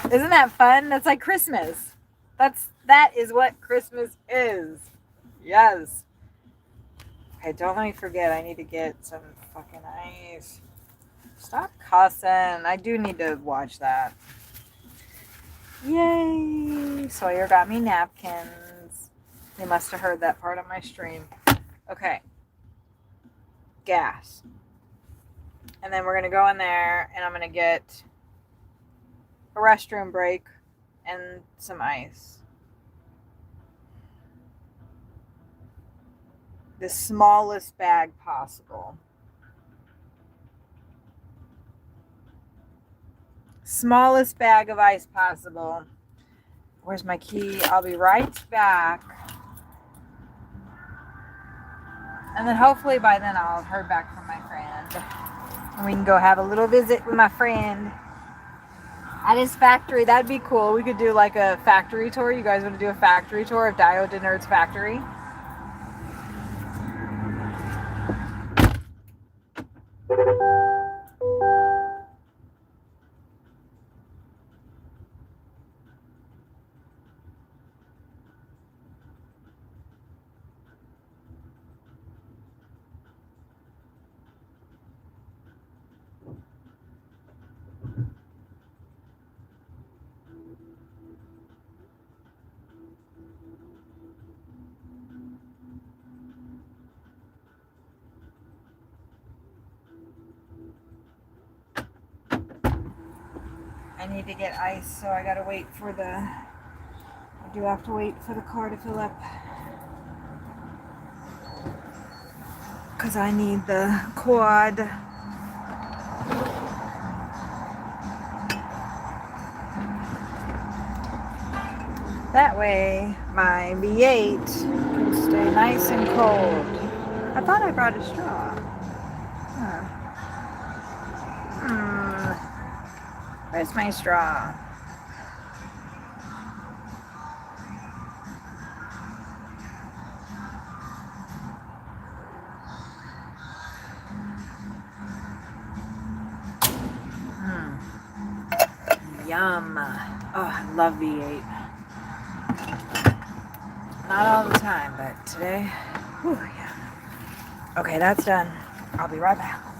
Isn't that fun? That's like Christmas. That is what Christmas is. Yes. Okay, don't let me forget. I need to get some fucking ice. Stop cussing. I do need to watch that. Yay. Sawyer got me napkins. They must have heard that part of my stream. Okay. Gas. And then we're going to go in there and I'm going to get a restroom break and some ice. The smallest bag possible. Smallest bag of ice possible. Where's my key? I'll be right back. And then hopefully by then I'll have heard back from my friend. And we can go have a little visit with my friend at his factory. That'd be cool. We could do like a factory tour. You guys want to do a factory tour of Dio de Nerd's factory? I need to get ice, so I gotta wait for I do have to wait for the car to fill up. Because I need the quad. That way, my V8 can stay nice and cold. I thought I brought a straw. Where's my straw? Yum. Oh, I love V8. Not all the time, but today, whew, yeah. Okay, that's done. I'll be right back.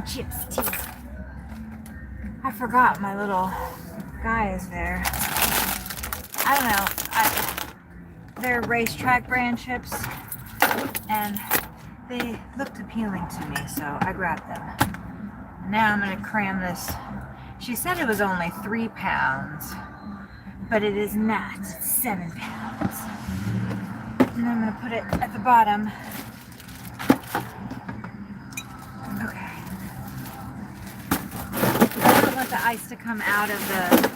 chips too. I forgot my little guy is there. I don't know. They're racetrack brand chips, and they looked appealing to me, so I grabbed them. Now I'm gonna cram this. She said it was only 3 pounds, but it is not. It's 7 pounds. And I'm gonna put it at the bottom. Okay. I don't want the ice to come out of the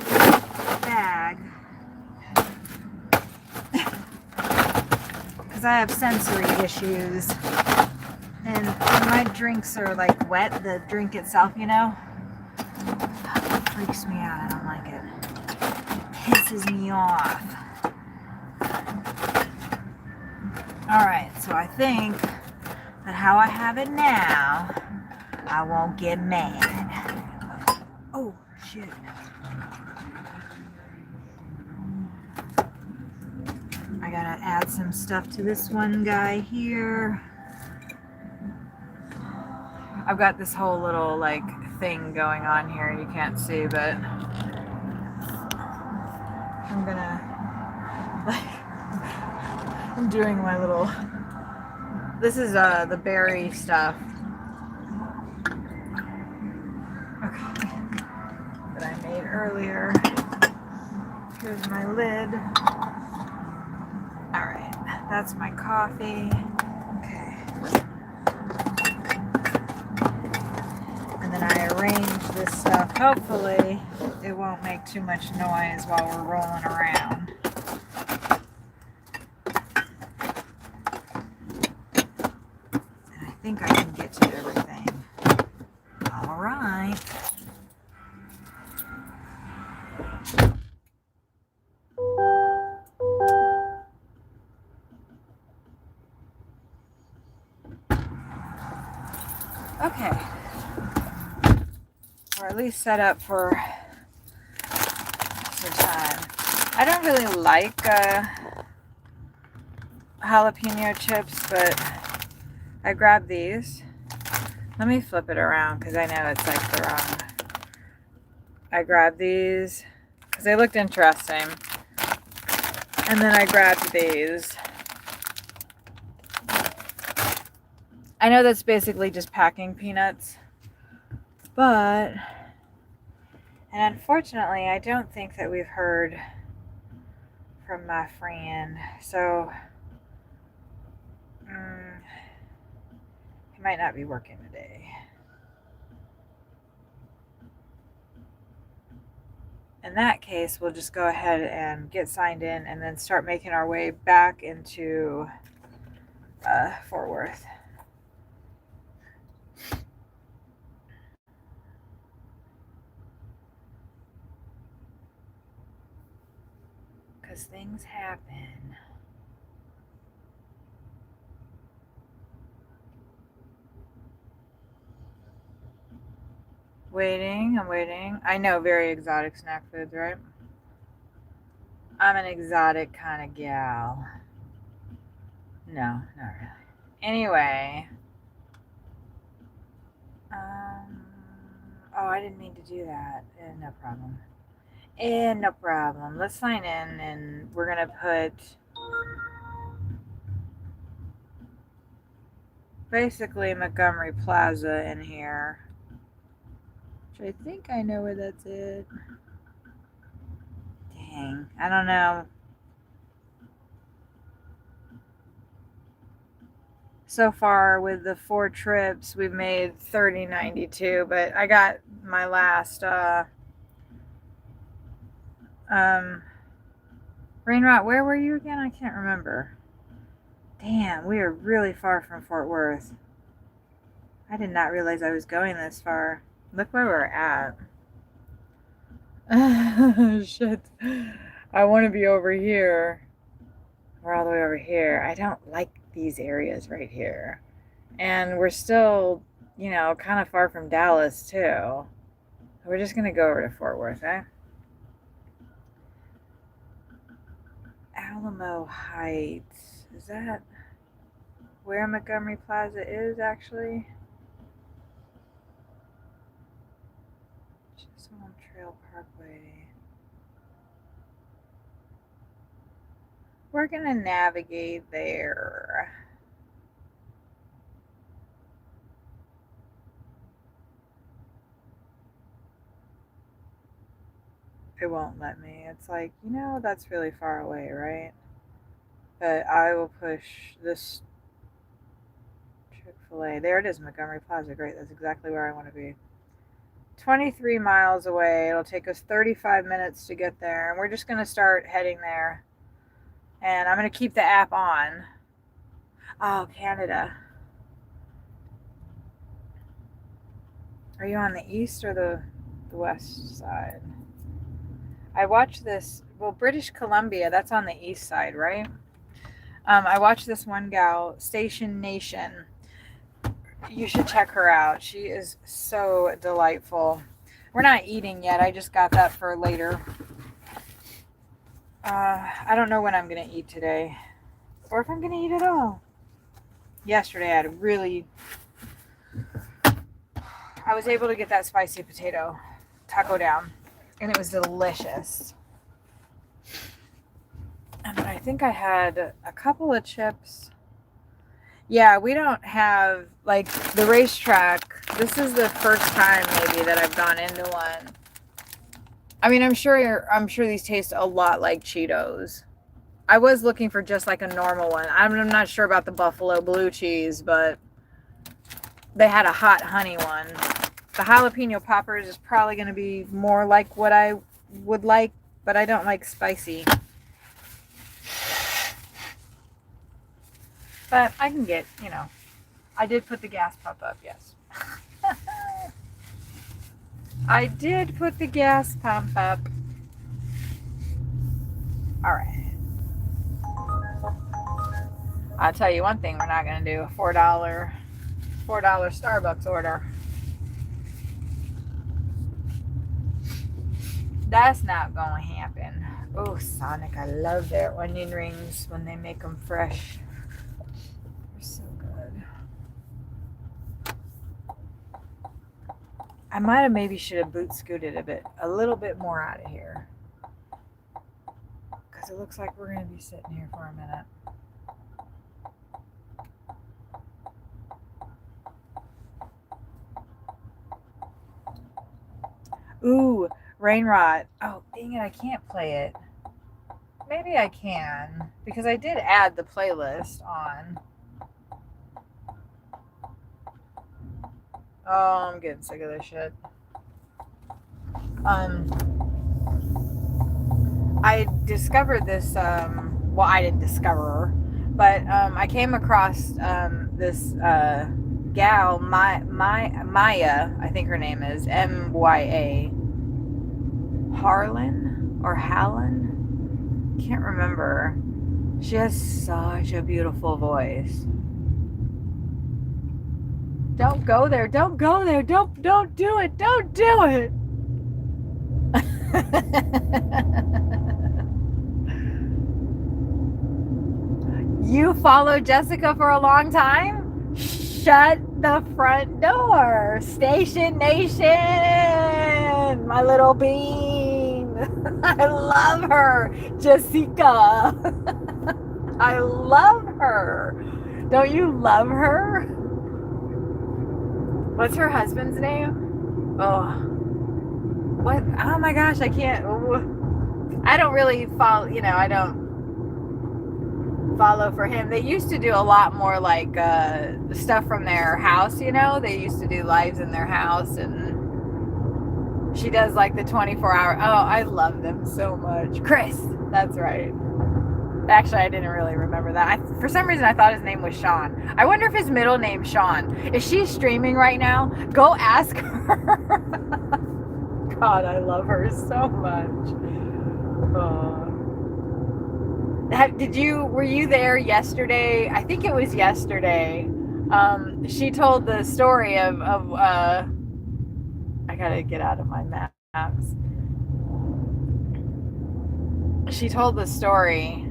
bag because I have sensory issues. And when my drinks are like wet, the drink itself, you know, it freaks me out. I don't like it. It pisses me off. Alright, so I think that how I have it now, I won't get mad. Oh, shit. I gotta add some stuff to this one guy here. I've got this whole little like thing going on here you can't see, but I'm gonna I'm doing my little, this is the berry stuff. Okay. That I made earlier. Here's my lid. Alright, that's my coffee. Okay. And then I arrange this stuff. Hopefully it won't make too much noise while we're rolling around. And I think I can get to everything. Alright. Okay. Or at least set up for some time. I don't really like jalapeno chips, but I grabbed these. Let me flip it around because I know it's like the wrong. I grabbed these because they looked interesting. And then I grabbed these. I know that's basically just packing peanuts, but, and unfortunately, I don't think that we've heard from my friend, so he might not be working today. In that case, we'll just go ahead and get signed in and then start making our way back into Fort Worth. Because things happen. Waiting, I'm waiting. I know, very exotic snack foods, right? I'm an exotic kind of gal. No, not really. Anyway. Oh, I didn't mean to do that. No problem. No problem. Let's sign in and we're going to put basically Montgomery Plaza in here. Which I think I know where that's at. Dang, I don't know. So far with the 4 trips, we've made $30.92, but I got my last Rainrot, where were you again? I can't remember. Damn, we are really far from Fort Worth. I did not realize I was going this far. Look where we're at. Shit. I want to be over here. We're all the way over here. I don't like these areas right here. And we're still, you know, kind of far from Dallas, too. We're just going to go over to Fort Worth, eh? Alamo Heights. Is that where Montgomery Plaza is, actually? Chisholm Trail Parkway. We're gonna navigate there. It won't let me. It's like, that's really far away, right? But I will push this Chick-fil-A. There it is, Montgomery Plaza. Great, that's exactly where I want to be. 23 miles away. It'll take us 35 minutes to get there. And we're just going to start heading there. And I'm going to keep the app on. Oh, Canada. Are you on the east or the west side? I watched this, British Columbia, that's on the east side, right? I watched this one gal, Station Nation. You should check her out. She is so delightful. We're not eating yet. I just got that for later. I don't know when I'm going to eat today. Or if I'm going to eat at all. Yesterday I was able to get that spicy potato taco down. And it was delicious. And then I think I had a couple of chips. Yeah, we don't have, like, the racetrack. This is the first time maybe that I've gone into one. I mean, I'm sure these taste a lot like Cheetos. I was looking for just like a normal one. I'm not sure about the buffalo blue cheese, but they had a hot honey one. The jalapeno poppers is probably going to be more like what I would like, but I don't like spicy. But I can get, I did put the gas pump up, yes. I did put the gas pump up. All right. I'll tell you one thing we're not going to do, a $4 Starbucks order. That's not going to happen. Oh, Sonic, I love their onion rings when they make them fresh. They're so good. I might have maybe should have boot scooted a little bit more out of here. Because it looks like we're going to be sitting here for a minute. Ooh, Rain Rot. Oh, dang it, I can't play it. Maybe I can, because I did add the playlist on. Oh, I'm getting sick of this shit. I discovered this, I didn't discover her, but I came across this gal, Maya, I think her name is, Mya. Harlan or Hallen? Can't remember. She has such a beautiful voice. Don't go there. Don't go there. Don't do it. Don't do it. You followed Jessica for a long time? Shut the front door. Station Nation. My little bean. I love her. Jessica. I love her. Don't you love her? What's her husband's name? Oh. What? Oh my gosh, I can't. I don't really follow, I don't follow for him. They used to do a lot more like stuff from their house, They used to do lives in their house, and she does like the 24-hour. Oh, I love them so much. Chris, that's right. Actually, I didn't really remember that. For some reason, I thought his name was Sean. I wonder if his middle name's Sean. Is she streaming right now? Go ask her. God, I love her so much. Were you there yesterday? I think it was yesterday. She told the story of I gotta get out of my maps. She told the story,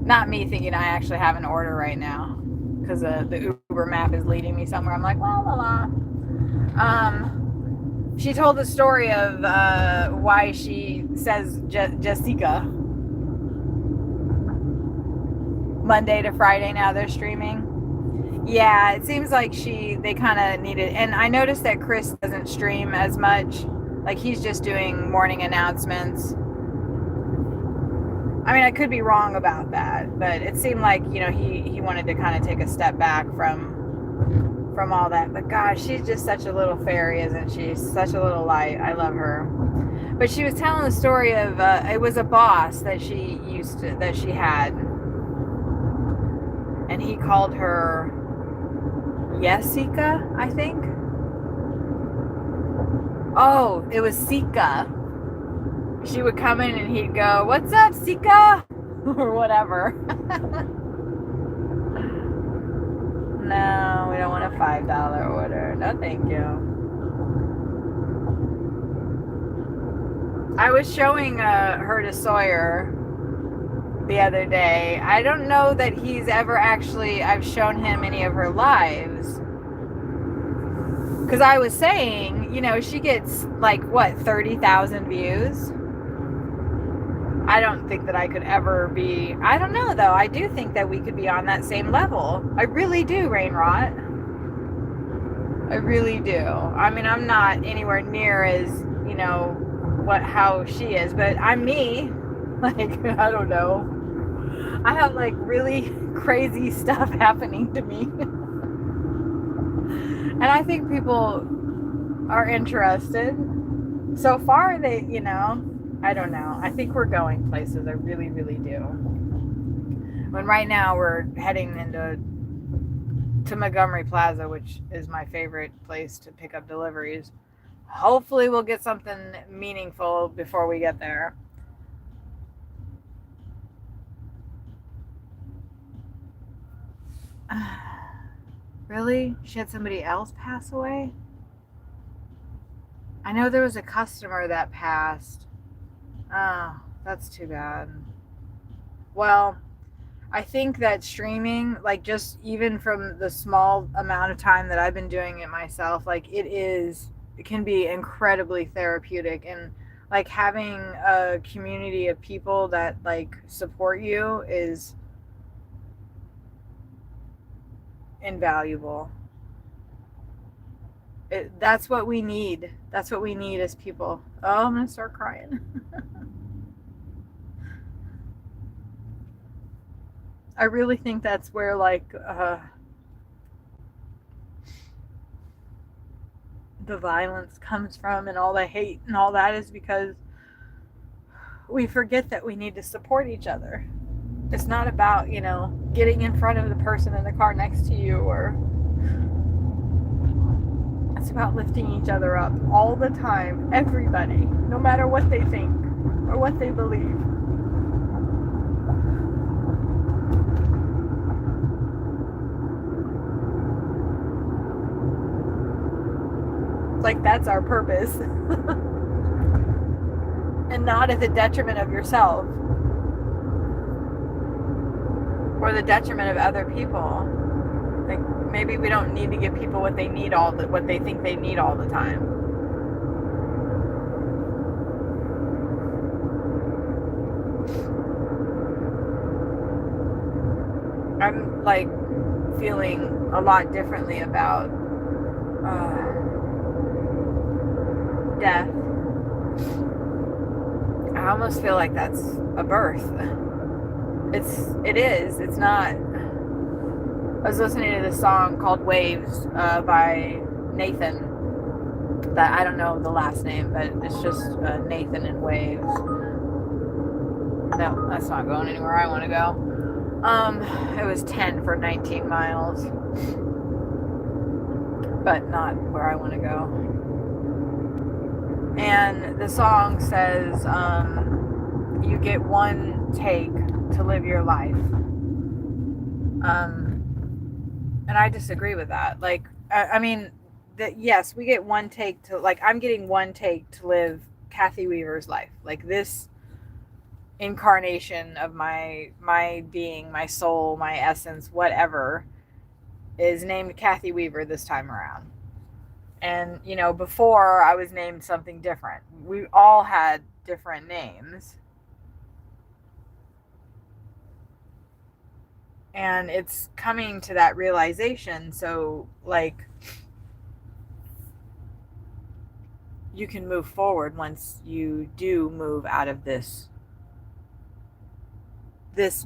not me thinking I actually have an order right now, because the Uber map is leading me somewhere. I'm like, la la la. She told the story of why she says Jessica. Monday to Friday now they're streaming. Yeah, it seems like they kind of need it. And I noticed that Chris doesn't stream as much. Like, he's just doing morning announcements. I mean, I could be wrong about that, but it seemed like, he wanted to kind of take a step back from all that. But gosh, she's just such a little fairy, isn't she? Such a little light. I love her. But she was telling the story of it was a boss that she had, and he called her Jessica, I think. Oh, it was Sika. She would come in and he'd go, "What's up, Sika?" or whatever. No, we don't want a $5 order. No, thank you. I was showing her to Sawyer the other day. I don't know that he's ever I've shown him any of her lives. Because I was saying, she gets like, what, 30,000 views? I don't think that I could ever be. I don't know, though. I do think that we could be on that same level. I really do, Rainrot. I really do. I mean, I'm not anywhere near as, how she is, but I'm me. Like, I don't know. I have, like, really crazy stuff happening to me. And I think people are interested. So far, they, I don't know. I think we're going places. I really, really do. When right now we're heading to Montgomery Plaza, which is my favorite place to pick up deliveries. Hopefully we'll get something meaningful before we get there. Really? She had somebody else pass away? I know there was a customer that passed. Oh, that's too bad. Well, I think that streaming, like, just even from the small amount of time that I've been doing it myself, like, it can be incredibly therapeutic. And, like, having a community of people that, like, support you is invaluable. That's what we need. That's what we need as people. Oh, I'm going to start crying. I really think that's where, like, the violence comes from, and all the hate and all that is because we forget that we need to support each other. It's not about, getting in front of the person in the car next to you, or it's about lifting each other up all the time, everybody, no matter what they think or what they believe. Like, that's our purpose. And not at the detriment of yourself or the detriment of other people. Like, maybe we don't need to give people what they need what they think they need all the time. I'm, like, feeling a lot differently about death. I almost feel like that's a birth. It is. It's not. I was listening to this song called Waves by Nathan. That I don't know the last name, but it's just Nathan and Waves. No, that's not going anywhere I want to go. It was 10 for 19 miles. But not where I want to go. And the song says, you get one take to live your life. And I disagree with that. Like, I mean, yes, we get one take to, like, I'm getting one take to live Kathy Weaver's life. Like, this incarnation of my being, my soul, my essence, whatever, is named Kathy Weaver this time around. And, before I was named something different. We all had different names. And it's coming to that realization. So, like, you can move forward once you do move out of this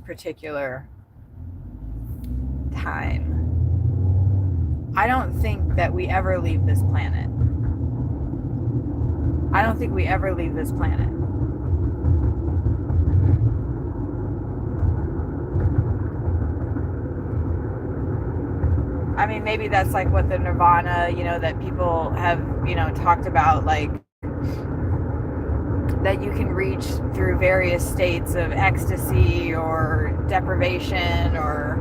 particular time. I don't think that we ever leave this planet. I don't think we ever leave this planet. I mean, maybe that's like what the nirvana, that people have, talked about, like that you can reach through various states of ecstasy or deprivation or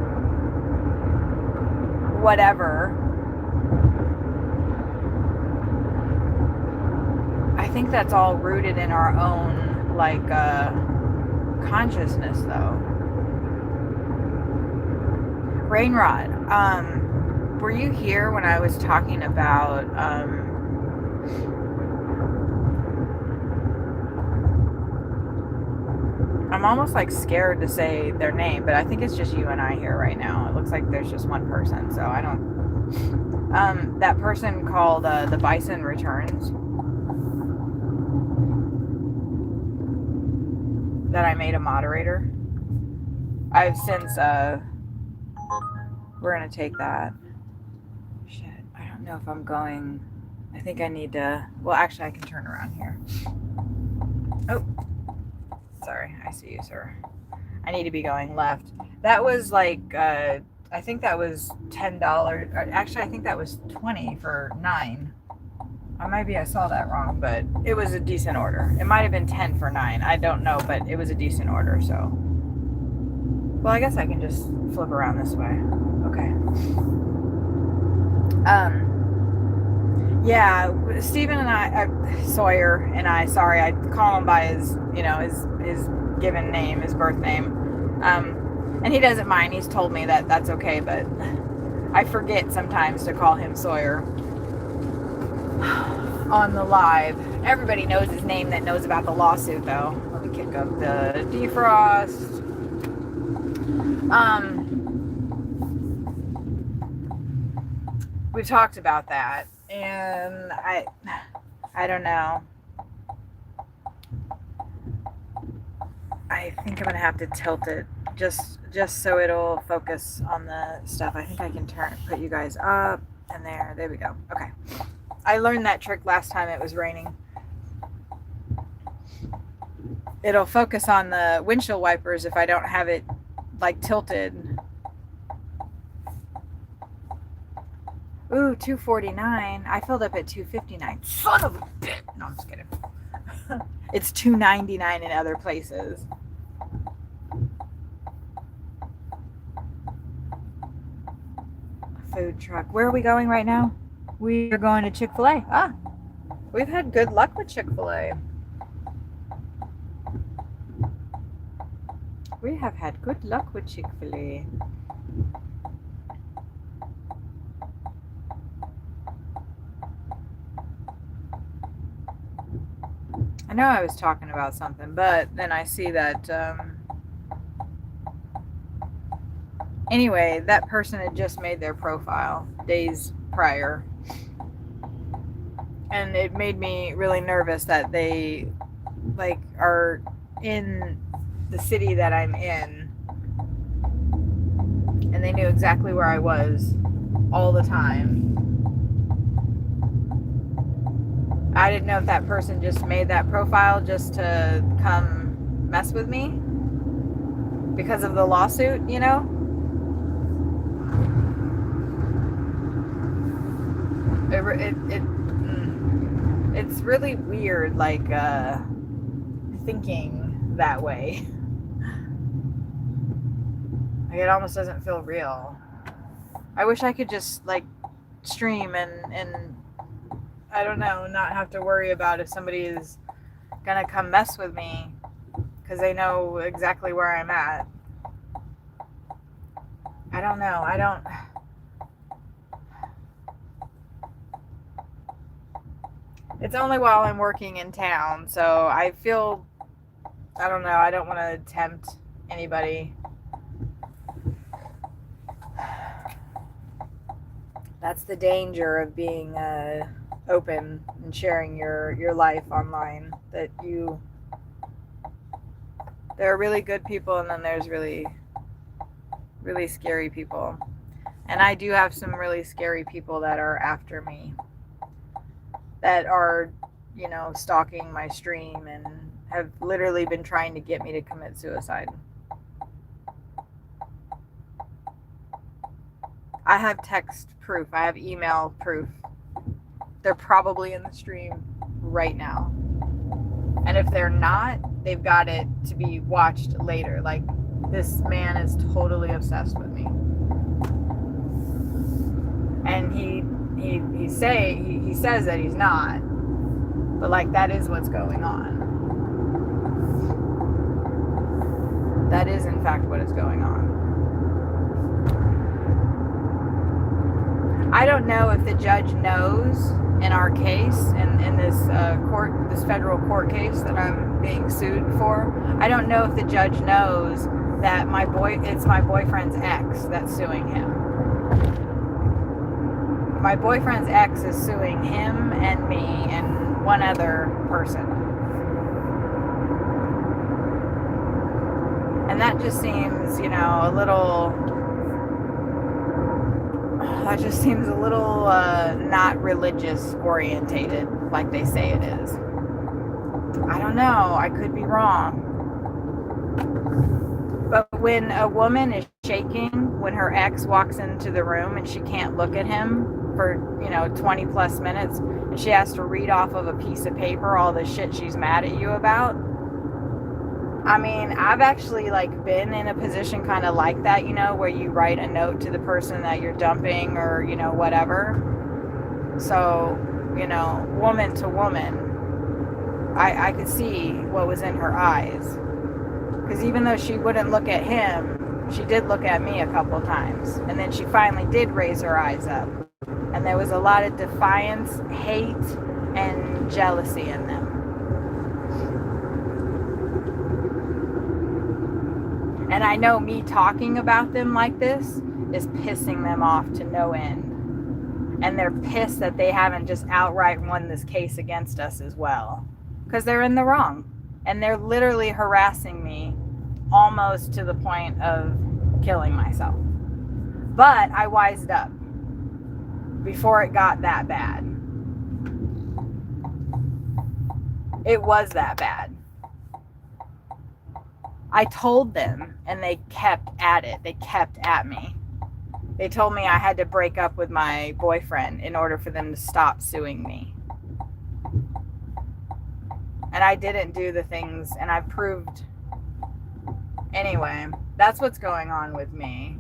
whatever. I think that's all rooted in our own, like, consciousness, though. Rainrod, were you here when I was talking about, I'm almost like scared to say their name, but I think it's just you and I here right now. It looks like there's just one person, so I don't. That person called the Bison Returns that I made a moderator. I've since, we're gonna take that. Shit, I don't know if I'm going. I think I need to. Well, actually, I can turn around here. Oh. Sorry, I see you, sir. I need to be going left. That was like, I think that was $10. Actually, I think that was 20 for 9. Maybe I saw that wrong, but it was a decent order. It might have been 10 for 9. I don't know, but it was a decent order, so. Well, I guess I can just flip around this way. Okay. Yeah, Stephen and I, Sawyer and I, sorry, I call him by his, his given name, his birth name. And he doesn't mind. He's told me that that's okay, but I forget sometimes to call him Sawyer on the live. Everybody knows his name that knows about the lawsuit, though. Let me kick up the defrost. We've talked about that. And I don't know. I think I'm gonna have to tilt it just so it'll focus on the stuff. I think I can put you guys up and there. There we go. Okay. I learned that trick last time it was raining. It'll focus on the windshield wipers if I don't have it like tilted. Ooh, 249. I filled up at 259. Son of a bitch. No, I'm just kidding. It's 299 in other places. Food truck. Where are we going right now? We are going to Chick-fil-A. Ah, we've had good luck with Chick-fil-A. We have had good luck with Chick-fil-A. I know I was talking about something, but then I see that, anyway, that person had just made their profile days prior. And it made me really nervous that they, like, are in the city that I'm in. And they knew exactly where I was all the time. I didn't know if that person just made that profile just to come mess with me because of the lawsuit, It's really weird, like, thinking that way. Like, it almost doesn't feel real. I wish I could just, like, stream and I don't know, not have to worry about if somebody is gonna come mess with me because they know exactly where I'm at. I don't know. It's only while I'm working in town, so I feel, I don't know, I don't want to tempt anybody. That's the danger of being open and sharing your life online, that there are really good people, and then there's really, really scary people. And I do have some really scary people that are after me, that are, stalking my stream and have literally been trying to get me to commit suicide. I have text proof, I have email proof. They're probably in the stream right now. And if they're not, they've got it to be watched later. Like, this man is totally obsessed with me. And he says that he's not. But like, that is what's going on. That is in fact what is going on. I don't know if the judge knows in our case, in this this federal court case that I'm being sued for. I don't know if the judge knows that it's my boyfriend's ex that's suing him. My boyfriend's ex is suing him and me and one other person. And that just seems, a little... That just seems a little not religious orientated, like they say it is. I don't know. I could be wrong. But when a woman is shaking, when her ex walks into the room and she can't look at him for, 20 plus minutes, and she has to read off of a piece of paper all the shit she's mad at you about. I mean, I've actually been in a position kind of like that, where you write a note to the person that you're dumping or, whatever. So, woman to woman, I could see what was in her eyes. Because even though she wouldn't look at him, she did look at me a couple times. And then she finally did raise her eyes up. And there was a lot of defiance, hate, and jealousy in them. And I know me talking about them like this is pissing them off to no end. And they're pissed that they haven't just outright won this case against us as well. Because they're in the wrong. And they're literally harassing me almost to the point of killing myself. But I wised up before it got that bad. It was that bad. I told them, and they kept at it. They kept at me. They told me I had to break up with my boyfriend in order for them to stop suing me. And I didn't do the things, and I proved... Anyway, that's what's going on with me.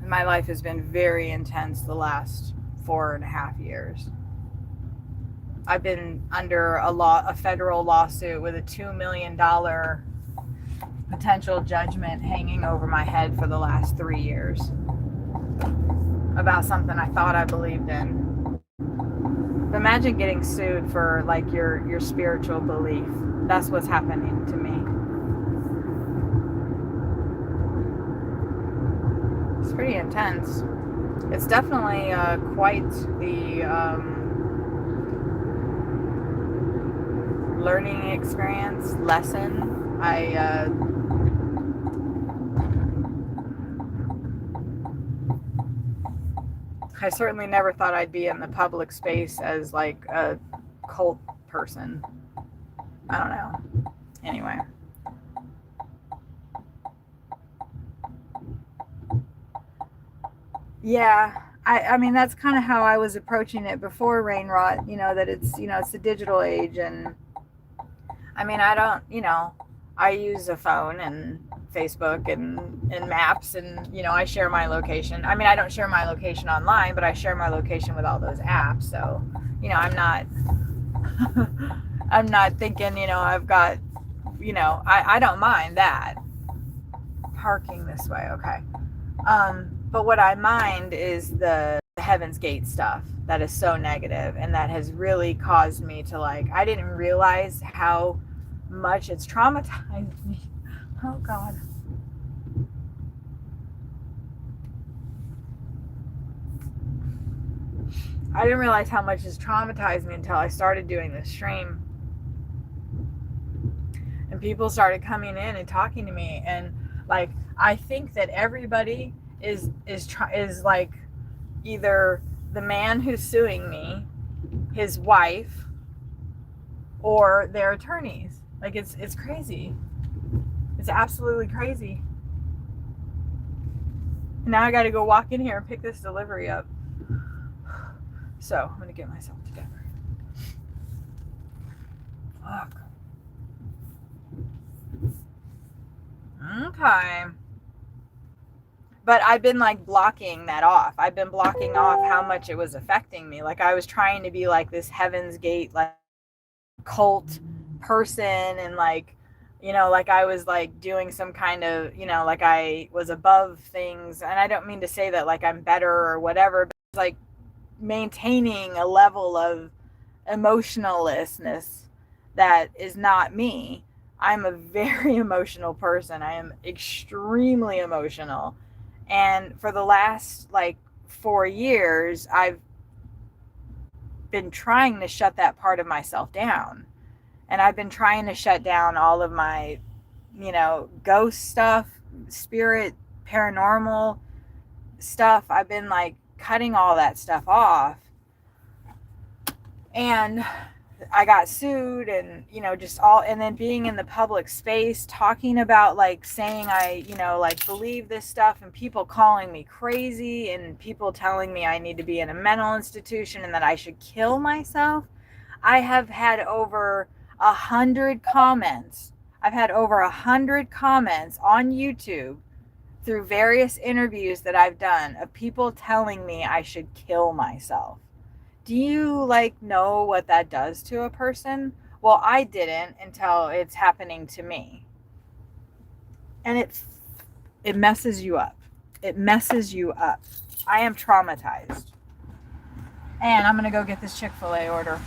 My life has been very intense the last 4.5 years. I've been under a federal lawsuit with a $2 million potential judgment hanging over my head for the last 3 years about something I thought I believed in. Imagine getting sued for your spiritual belief. That's what's happening to me. It's pretty intense. It's definitely quite the learning experience, lesson. I certainly never thought I'd be in the public space as a cult person. I don't know. Anyway. Yeah, I mean, that's kind of how I was approaching it before Rainrot, that it's, it's the digital age. And I mean, I don't, I use a phone and Facebook and maps, and, I share my location. I mean, I don't share my location online, but I share my location with all those apps. So, I'm not, I'm not thinking, I've got, I don't mind that. Parking this way. Okay. But what I mind is the Heaven's Gate stuff that is so negative, and that has really caused me to, like, I didn't realize how much it's traumatized me. Oh God. I didn't realize how much it's traumatized me until I started doing this stream. And people started coming in and talking to me, and like, I think that everybody is like either the man who's suing me, his wife, or their attorneys. Like, it's crazy. It's absolutely crazy. Now I got to go walk in here and pick this delivery up. So I'm gonna get myself together. Fuck. Okay. But I've been like blocking that off. I've been blocking off how much it was affecting me. Like, I was trying to be like this Heaven's Gate, like, cult person, and like, you know, like I was like doing some kind of, you know, like I was above things. And I don't mean to say that like I'm better or whatever, but it's like maintaining a level of emotionlessness that is not me. I'm a very emotional person. I am extremely emotional. And for the last like 4 years, I've been trying to shut that part of myself down. And I've been trying to shut down all of my, you know, ghost stuff, spirit, paranormal stuff. I've been like cutting all that stuff off. And I got sued, and, you know, just all, and then being in the public space, talking about, like, saying I, you know, like, believe this stuff, and people calling me crazy, and people telling me I need to be in a mental institution and that I should kill myself. I have had over 100 comments. I've had over 100 comments on YouTube through various interviews that I've done of people telling me I should kill myself. Do you like know what that does to a person? Well, I didn't until it's happening to me. And it messes you up. It messes you up. I am traumatized. And I'm going to go get this Chick-fil-A order.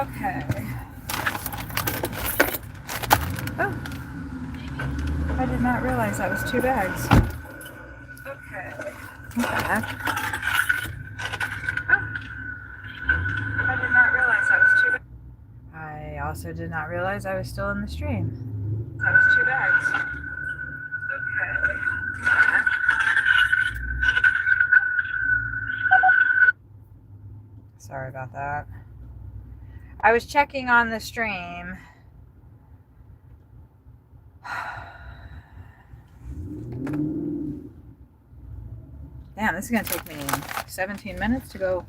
Okay. Oh, I did not realize that was 2 bags. Okay. What the heck? I did not realize that was 2 bags. I also did not realize I was still in the stream. That was 2 bags. Okay. Sorry about that. I was checking on the stream. Damn, this is going to take me 17 minutes to go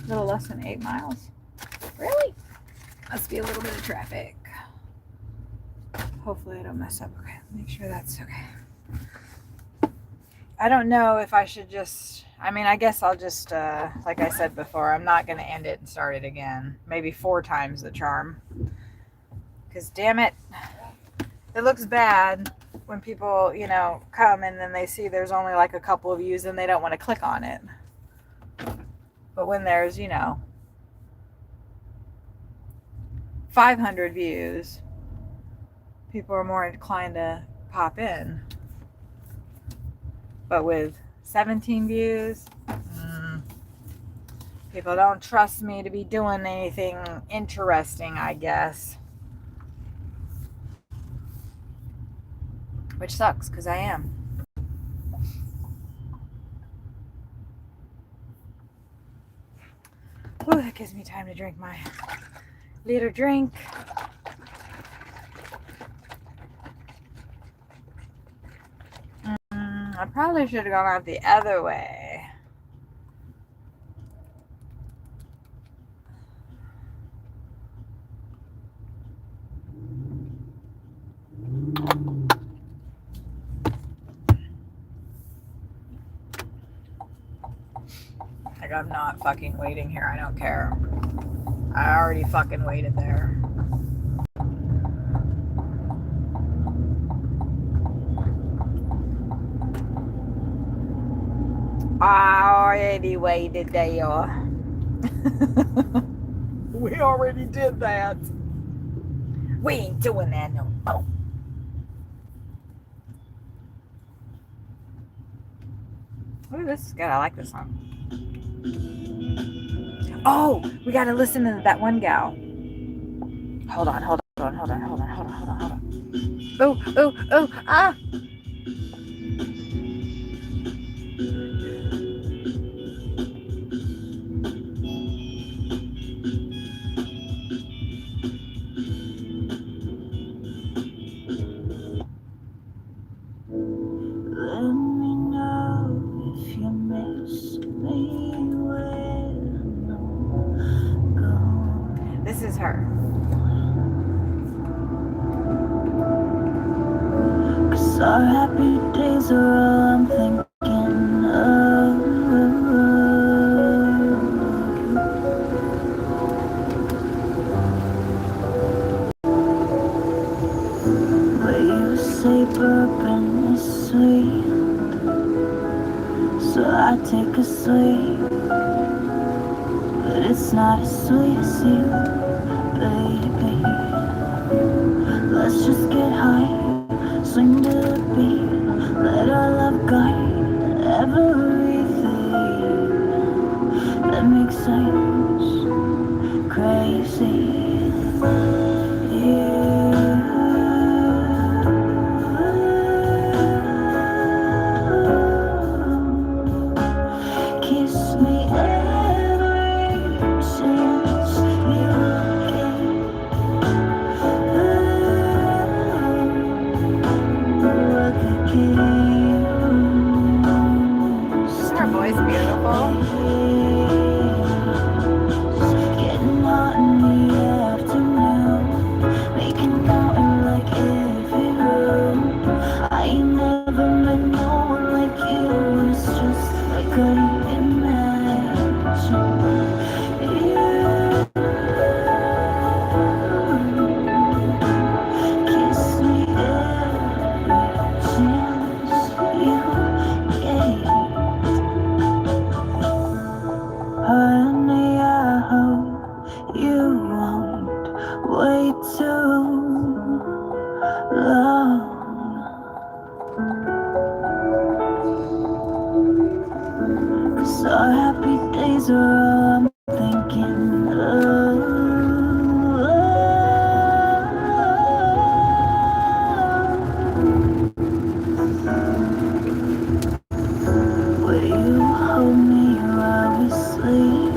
a little less than 8 miles. Really? Must be a little bit of traffic. Hopefully I don't mess up. Okay, make sure that's okay. I don't know if I should just... I mean, I guess I'll just, like I said before, I'm not going to end it and start it again. Maybe 4 times the charm. Because, damn it, it looks bad when people, you know, come and then they see there's only like a couple of views and they don't want to click on it. But when there's, you know, 500 views, people are more inclined to pop in. But with 17 views, people don't trust me to be doing anything interesting, I guess. Which sucks, because I am. Oh, that gives me time to drink my liter drink. I probably should have gone out the other way. Like, I'm not fucking waiting here. I don't care. I already fucking waited there. I already waited there. We already did that. We ain't doing that no more. Oh, this is good. I like this song. Oh, we gotta listen to that one gal. Hold on. Oh, ah! This is her. Cause our happy days are all I'm thinking of. Where you say bourbon is sweet, so I take a sweet, but it's not as sweet as you, baby. Let's just get high, swing to the beat, let our love guide everything that makes sense. Crazy, yeah. Kiss me every chance you get. Isn't her voice beautiful? Getting hot in the afternoon, making mountain like every room. I ain't never met no one like you. It's just like I imagine. Kiss me every chance you get. days where all I'm thinking will you hold me while we sleep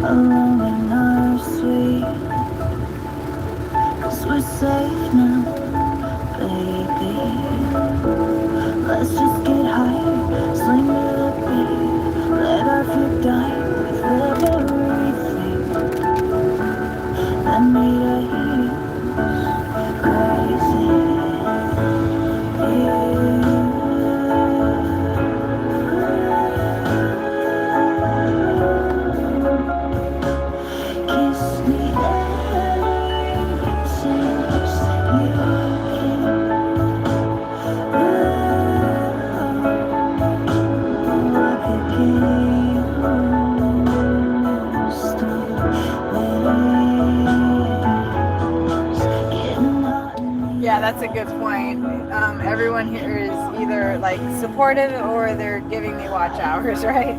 alone in our suite? 'Cause we're safe now, baby. Let's just get high, sling to the beat. Let our fear die with everything that made us crazy. Kiss me every chance you can. Yeah, that's a good point. Everyone here is either like supportive or they're giving me watch hours, right?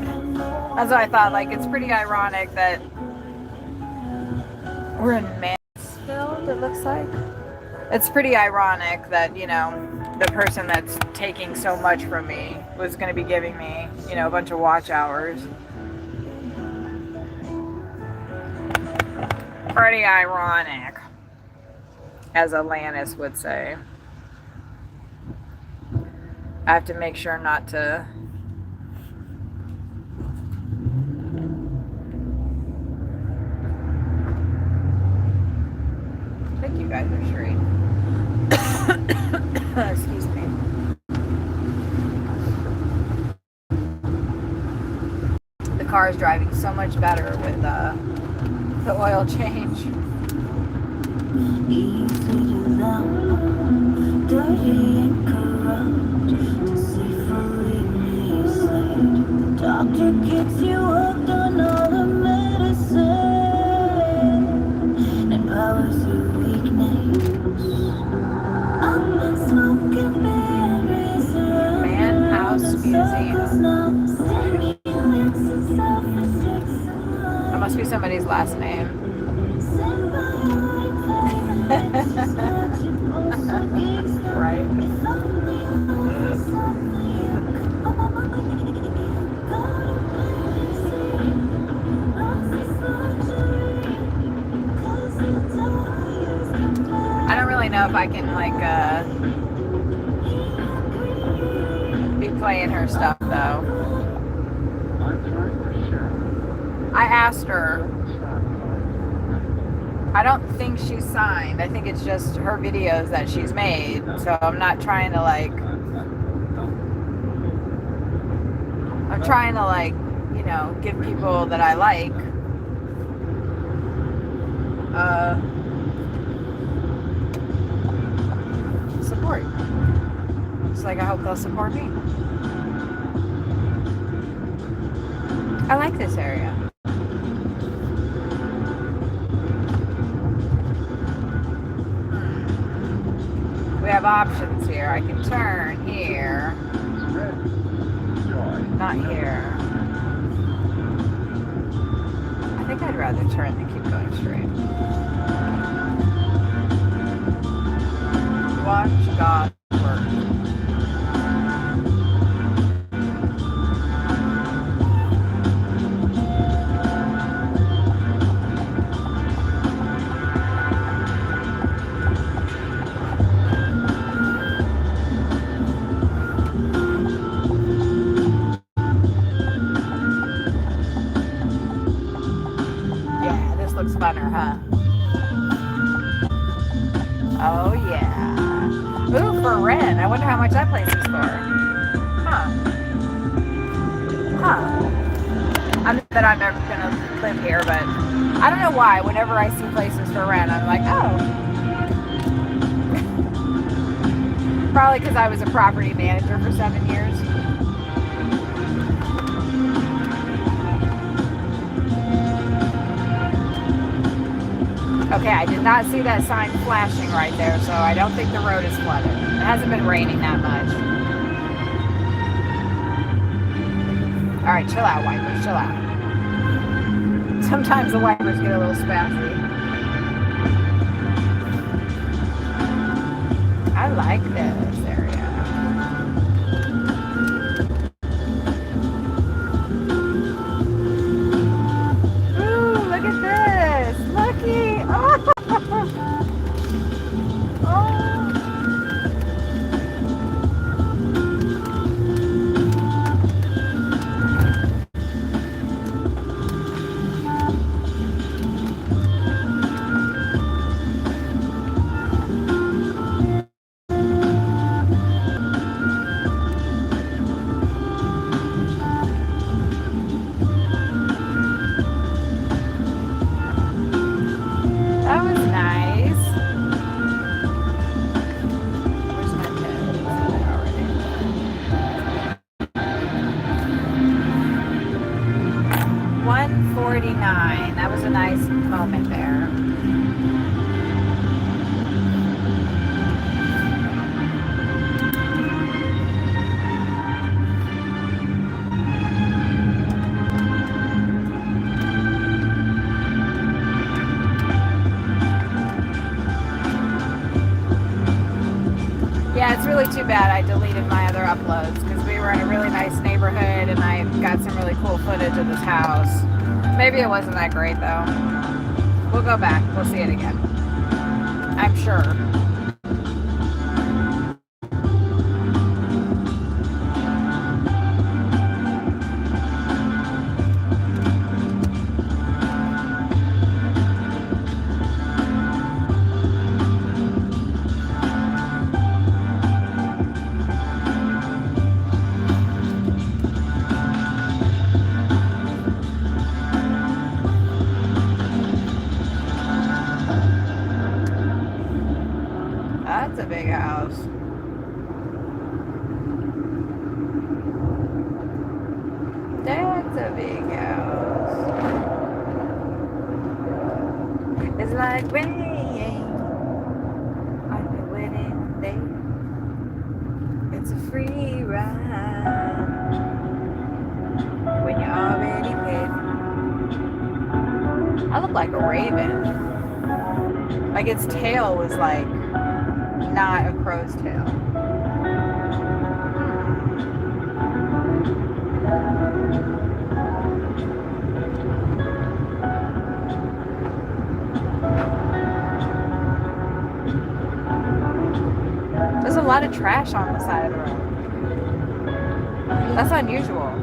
That's what I thought. Like, it's pretty ironic that we're in Mansfield, it looks like. It's pretty ironic that, the person that's taking so much from me was going to be giving me, a bunch of watch hours. Pretty ironic, as Alanis would say. I have to make sure not to I think you guys are straight. Excuse me. The car is driving so much better with the oil change. Easy to love, dirty and corrupt, deceitfully misled. The doctor gets you hooked on all the medicine, empowers your weakness. I've been smoking berries Man House Museum. That must be somebody's last name. Right. I don't really know if I can be playing her stuff though. I asked her. I don't think she's signed. I think it's just her videos that she's made. So I'm not trying to give people that I like support. It's like I hope they'll support me. I like this area. We have options here. I can turn here. Not here. I think I'd rather turn than keep going straight. Watch God work. Looks funner, huh? Oh yeah. Ooh, for rent. I wonder how much that place is for. I'm never gonna live here, but I don't know why. Whenever I see places for rent, I'm like, oh. Probably because I was a property manager for 7 years. Okay, I did not see that sign flashing right there, so I don't think the road is flooded. It hasn't been raining that much. Alright, right, chill out, wipers, chill out. Sometimes the wipers get a little spasty. I like this area. Ooh, look at this. Looky. Oh. Oh. That was nice. Where's my kids? Already. 149. That was a nice moment there. Yeah, it's really too bad I deleted my other uploads because we were in a really nice neighborhood and I got some really cool footage of this house. Maybe it wasn't that great though. We'll go back. We'll see it again. I'm sure. That's a big house. That's a big house. It's like rain on your wedding day. It's a free ride when you're already paid. I look like a raven. Like its tail was like not a crow's tail. There's a lot of trash on the side of the road. That's unusual.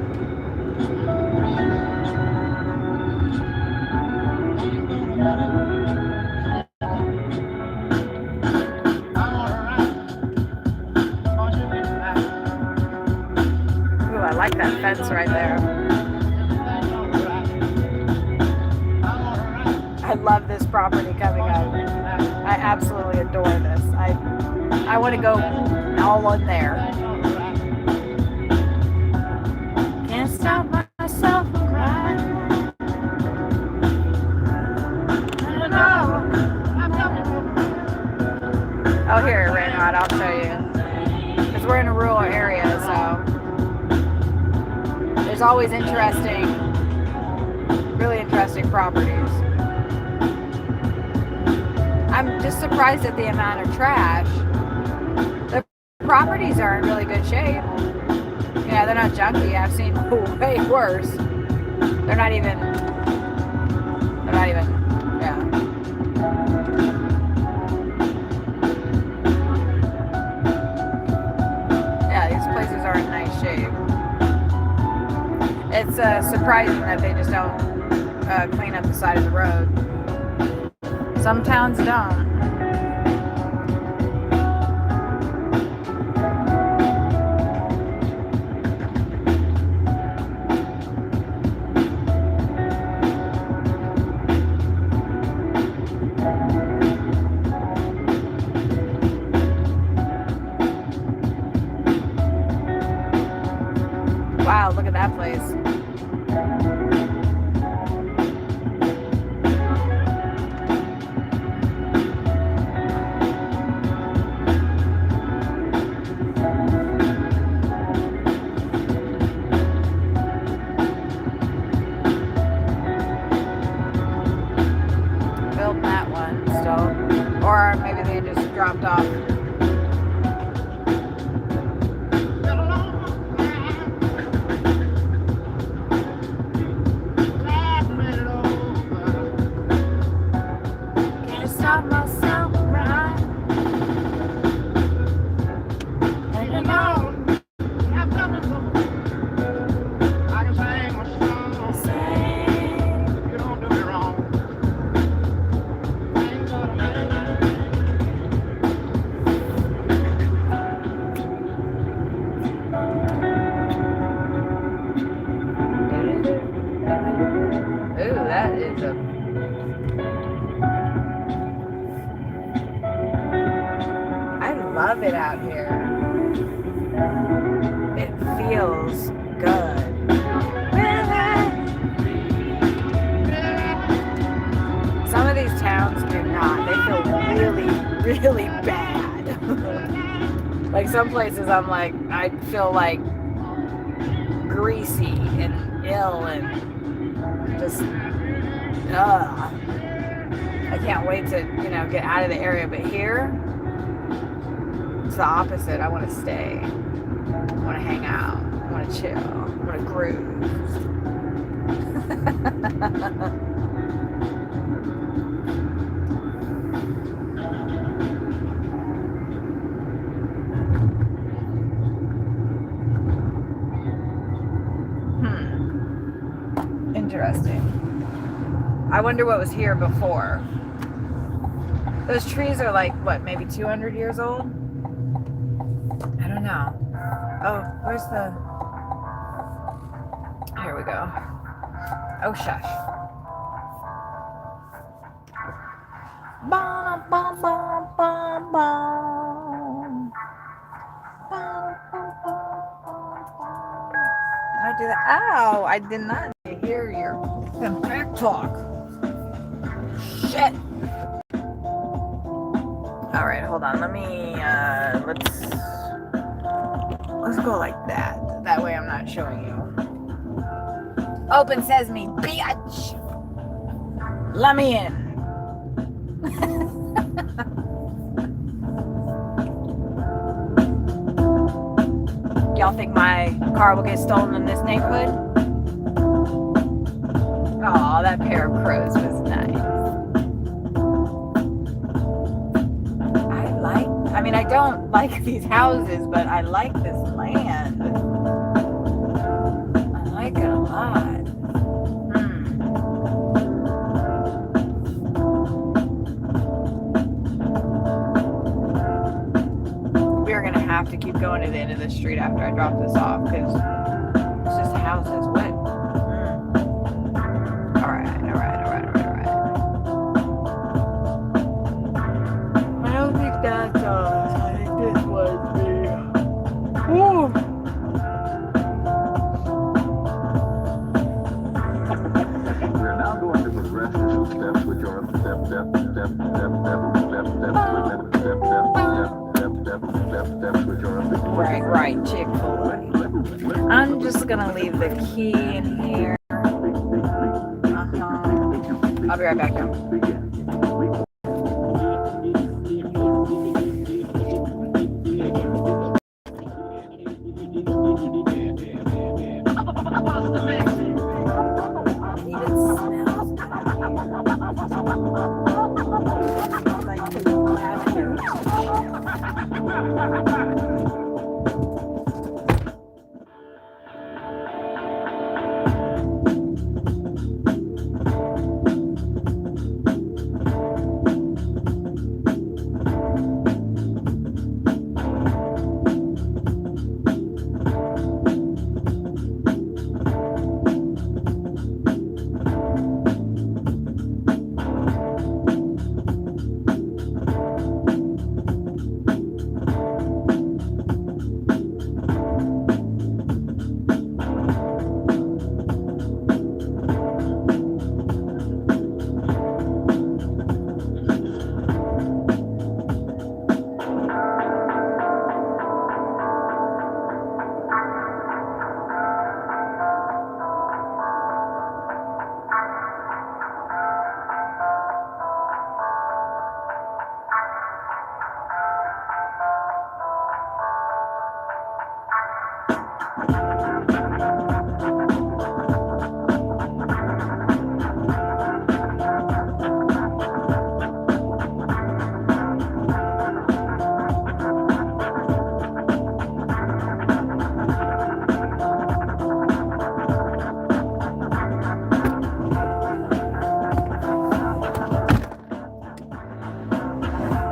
Ooh, I like that fence right there. I love this property coming up. I absolutely adore this. I want to go all in there. Can't stop myself from crying. Oh, here, Raynard, I'll show you. Because we're in a rural area, so there's always really interesting properties. I'm just surprised at the amount of trash. The properties are in really good shape. Yeah, they're not junky. I've seen way worse. They're not even, yeah. Yeah, these places are in nice shape. It's surprising that they just don't clean up the side of the road. Some towns don't. Wow, look at that place. really bad. Like some places I'm like, I feel like greasy and ill and just, I can't wait to, get out of the area. But here, it's the opposite. I want to stay. I want to hang out. I want to chill. I want to groove. Interesting. I wonder what was here before. Those trees are like, what, maybe 200 years old? I don't know. Oh, where's the... Here we go. Oh, shush. Bum, bum, bum, bum, bum. Did I do that? Ow! I did not hear your back talk. Shit. All right, hold on. Let me. Let's go like that. That way, I'm not showing you. Open sesame, bitch. Let me in. Y'all think my car will get stolen in this neighborhood? Oh, that pair of crows was nice. I don't like these houses, but I like this land. I like it a lot. We're gonna have to keep going to the end of the street after I drop this off because it's just houses. What? All right. I don't think that's us. I think this was me. Woo! We're now going to progress to steps which are Right, Chick-fil-A. I'm just gonna leave the key in here. I'll be right back now.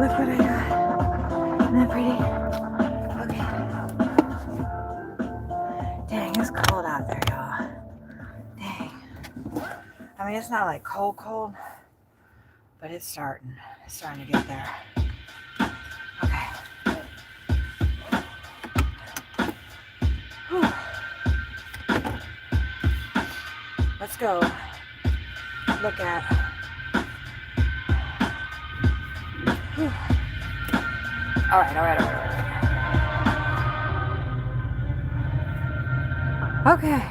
Look what I got. Isn't that pretty? Okay. Dang, it's cold out there, y'all. Dang. I mean, it's not like cold, but it's starting to get there. Okay. Whew. Let's go look at All right. Okay.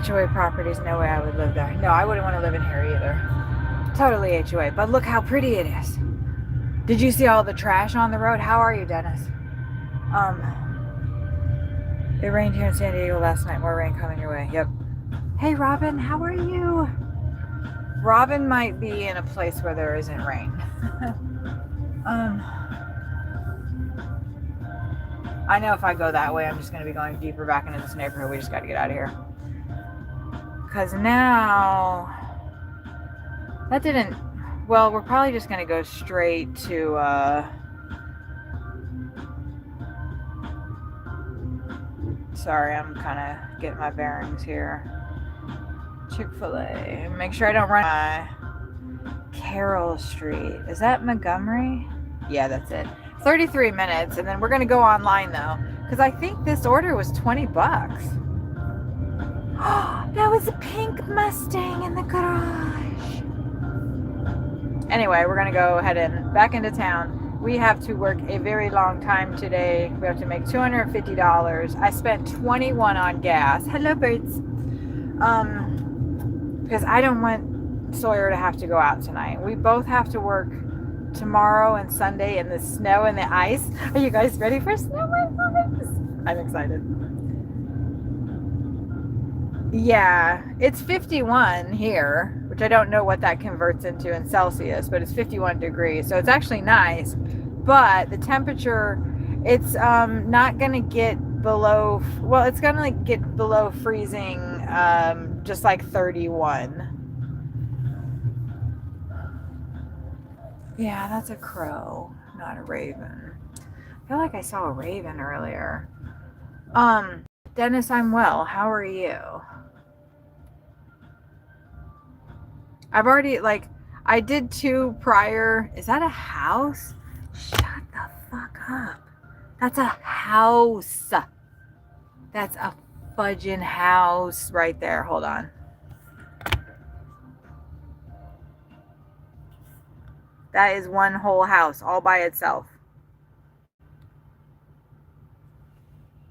HOA properties, no way I would live there. No, I wouldn't want to live in here either. Totally HOA, but look how pretty it is. Did you see all the trash on the road? How are you, Dennis? It rained here in San Diego last night. More rain coming your way. Yep. Hey, Robin, how are you? Robin might be in a place where there isn't rain. I know if I go that way, I'm just going to be going deeper back into this neighborhood. We just got to get out of here. Because now, that didn't, well, we're probably just going to go straight to, sorry, I'm kind of getting my bearings here. Chick-fil-A. Make sure I don't run by Carroll Street. Is that Montgomery? Yeah, that's it. 33 minutes, and then we're going to go online, though, because I think this order was $20. That was a pink Mustang in the garage. Anyway, we're going to go head back into town. We have to work a very long time today. We have to make $250. I spent $21 on gas. Hello, birds. Because I don't want Sawyer to have to go out tonight. We both have to work tomorrow and Sunday in the snow and the ice. Are you guys ready for snow and ice? I'm excited. Yeah, it's 51 here, which I don't know what that converts into in Celsius, but it's 51 degrees, so it's actually nice. But the temperature, it's not gonna get below, well, it's gonna get below freezing, just like 31. Yeah, that's a crow, not a raven. I feel like I saw a raven earlier. Dennis, I'm well. How are you? I've already, I did 2 prior. Is that a house? Shut the fuck up. That's a house. That's a fudging house right there. Hold on. That is one whole house all by itself.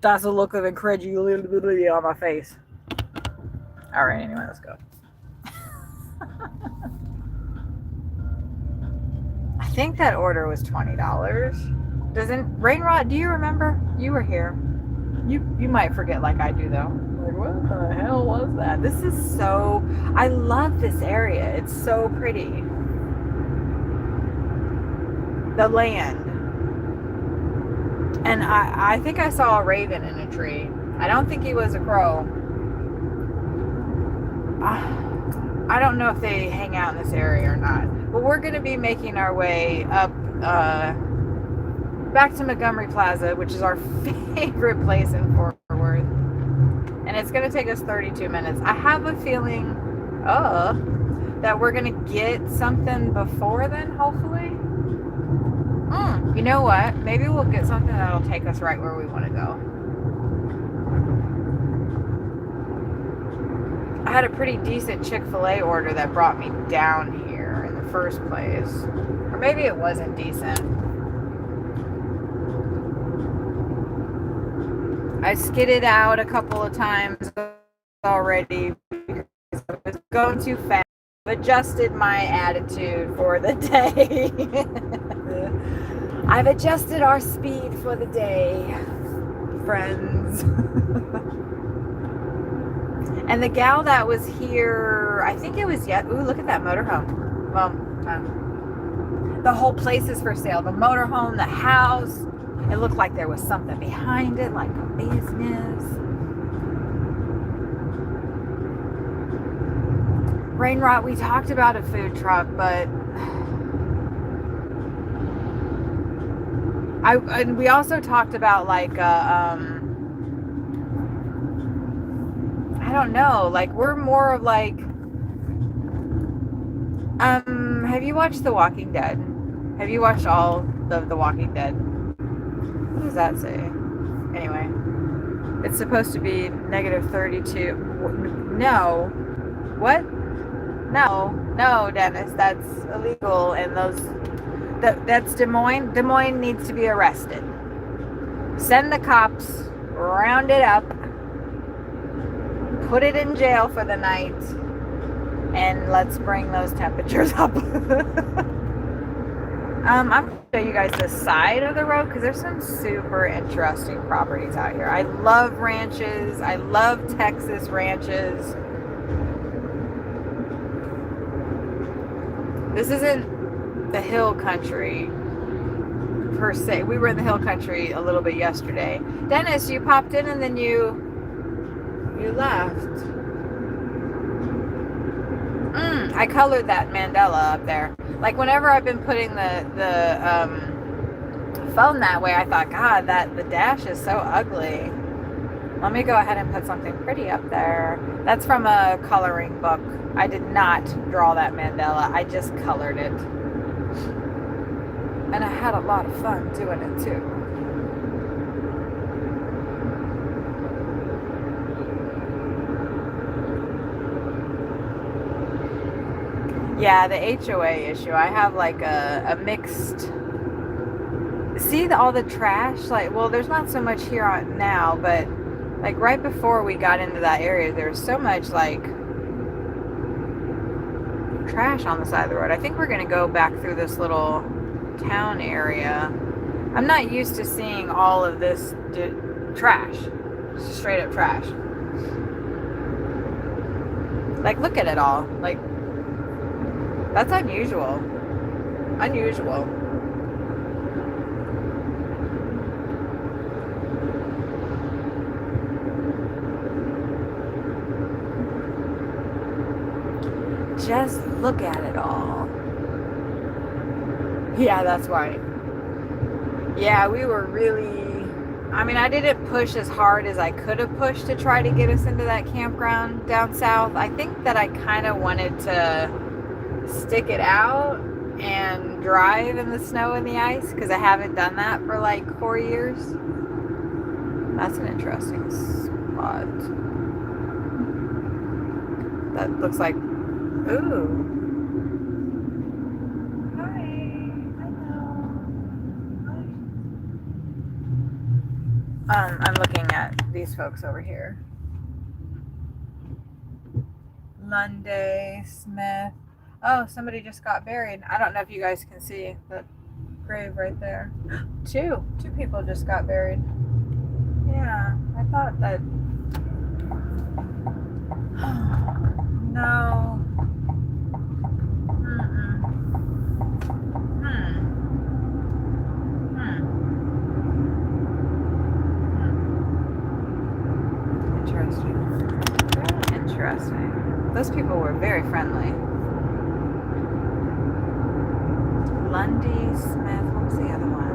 That's a look of incredulity on my face. All right, anyway, let's go. I think that order was $20. Doesn't Rainrot? Do you remember? You were here. You might forget like I do though. Like, what the hell was that? This is so. I love this area. It's so pretty. The land. And I think I saw a raven in a tree. I don't think he was a crow. I don't know if they hang out in this area or not. But we're going to be making our way up back to Montgomery Plaza, which is our favorite place in Fort Worth. And it's going to take us 32 minutes. I have a feeling that we're going to get something before then, hopefully. You know what? Maybe we'll get something that'll take us right where we want to go. I had a pretty decent Chick-fil-A order that brought me down here in the first place. Or maybe it wasn't decent. I skidded out a couple of times already because I was going too fast. I've adjusted my attitude for the day. I've adjusted our speed for the day, friends. And the gal that was here, I think it was ooh, look at that motorhome. Well, the whole place is for sale. The motorhome, the house. It looked like there was something behind it, like a business. Rainrot, we talked about a food truck, but and we also talked about I don't know, we're more of have you watched The Walking Dead? Have you watched all of The Walking Dead? What does that say? Anyway, it's supposed to be -32. No. What? No, Dennis, that's illegal, and That's Des Moines. Des Moines needs to be arrested. Send the cops, round it up, put it in jail for the night, and let's bring those temperatures up. I'm going to show you guys the side of the road because there's some super interesting properties out here. I love ranches. I love Texas ranches. This isn't the hill country per se. We were in the hill country a little bit yesterday. Dennis, you popped in and then you left. I colored that mandala up there. Like whenever I've been putting the phone that way, I thought, God, the dash is so ugly. Let me go ahead and put something pretty up there. That's from a coloring book. I did not draw that mandala. I just colored it. And I had a lot of fun doing it too. Yeah, the HOA issue. I have like a mixed... See all the trash? Like, well, there's not so much here on now, but like right before we got into that area, there was so much like trash on the side of the road. I think we're going to go back through this little town area. I'm not used to seeing all of this trash. Straight up trash. Like, look at it all. Like, that's unusual. Unusual. Just look at it all. Yeah, that's right. Yeah, we were really... I mean, I didn't push as hard as I could have pushed to try to get us into that campground down south. I think that I kind of wanted to stick it out and drive in the snow and the ice because I haven't done that for like 4 years. That's an interesting spot. That looks like... Ooh. Hi. Hello. Hi. I'm looking at these folks over here. Lunday, Smith. Oh, somebody just got buried. I don't know if you guys can see the grave right there. Two people just got buried. Yeah, I thought that... No. Interesting. Very interesting. Those people were very friendly. Lundy, Smith, what was the other one?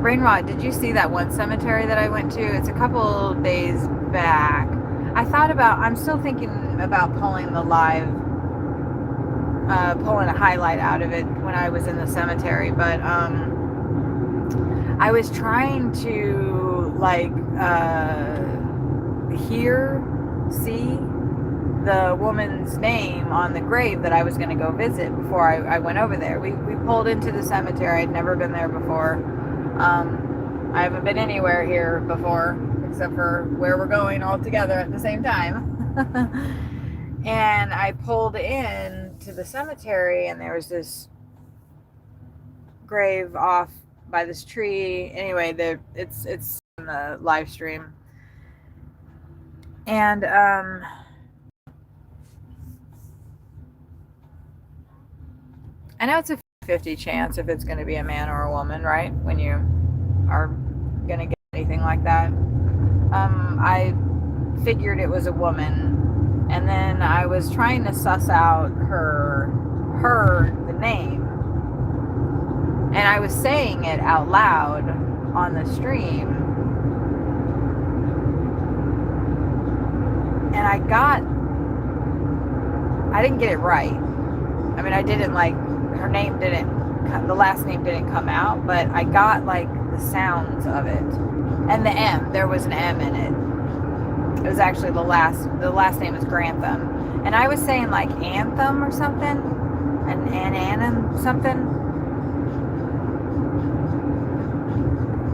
Rainrod, did you see that one cemetery that I went to? It's a couple days back. I'm still thinking about pulling the live, pulling a highlight out of it when I was in the cemetery, but I was trying to like see the woman's name on the grave that I was going to go visit before I went over there. We pulled into the cemetery. I'd never been there before. I haven't been anywhere here before except for where we're going all together at the same time. And I pulled in to the cemetery and there was this grave off by this tree. Anyway, it's in the live stream. And I know it's a 50 chance if it's going to be a man or a woman, right? When you are going to get anything like that. I figured it was a woman, and then I was trying to suss out the name, and I was saying it out loud on the stream, and I didn't get it right. I mean, I didn't like, the last name didn't come out, but I got like the sounds of it. And the M, there was an M in it. It was actually the last name is Grantham. And I was saying like Anthem or something. an something.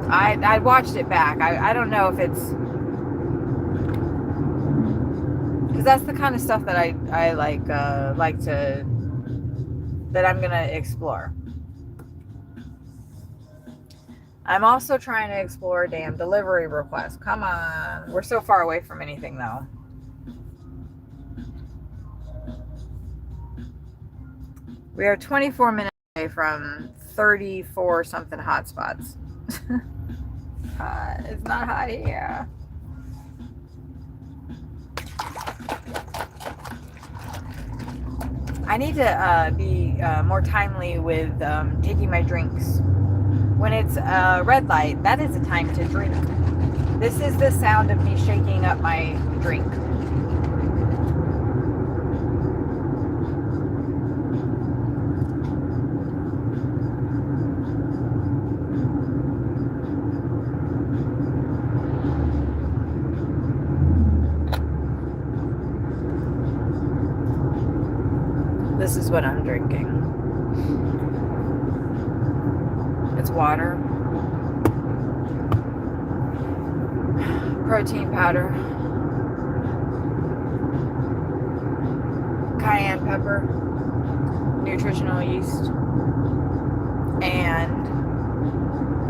I watched it back. I don't know if it's, because that's the kind of stuff that I like to, that I'm gonna explore. I'm also trying to explore damn delivery requests. Come on, we're so far away from anything though. We are 24 minutes away from 34 something hotspots. It's not hot here. I need to be more timely with taking my drinks. When it's a red light, that is a time to drink. This is the sound of me shaking up my drink. This is what I'm drinking. It's water, protein powder, cayenne pepper, nutritional yeast, and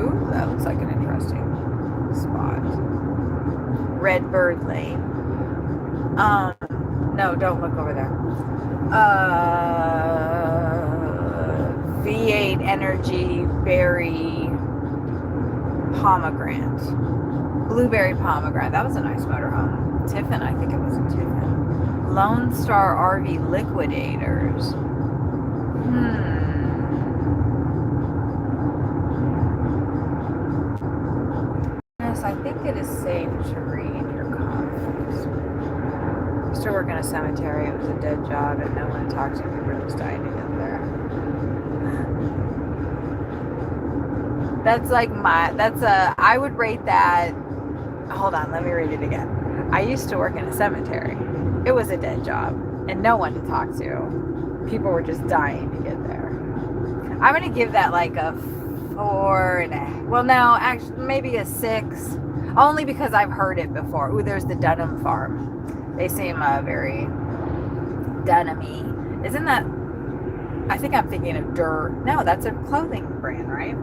ooh, that looks like an interesting spot. Redbird Lane. No, don't look over there. V8 Energy Berry Pomegranate. Blueberry Pomegranate. That was a nice motorhome. Tiffin, I think it was a Tiffin. Lone Star RV Liquidators. Yes, I think it is safe to read your comments. I used to work in a cemetery. It was a dead job and no one talked to me. People were just dying to get there. That's like I would rate that. Hold on, let me read it again. I used to work in a cemetery. It was a dead job and no one to talk to. People were just dying to get there. I'm going to give that like a 4.5. Well, no, actually, maybe a 6. Only because I've heard it before. Ooh, there's the Dunham Farm. They seem very Dunham-y. Isn't that... I think I'm thinking of Durr. No, that's a clothing brand, right?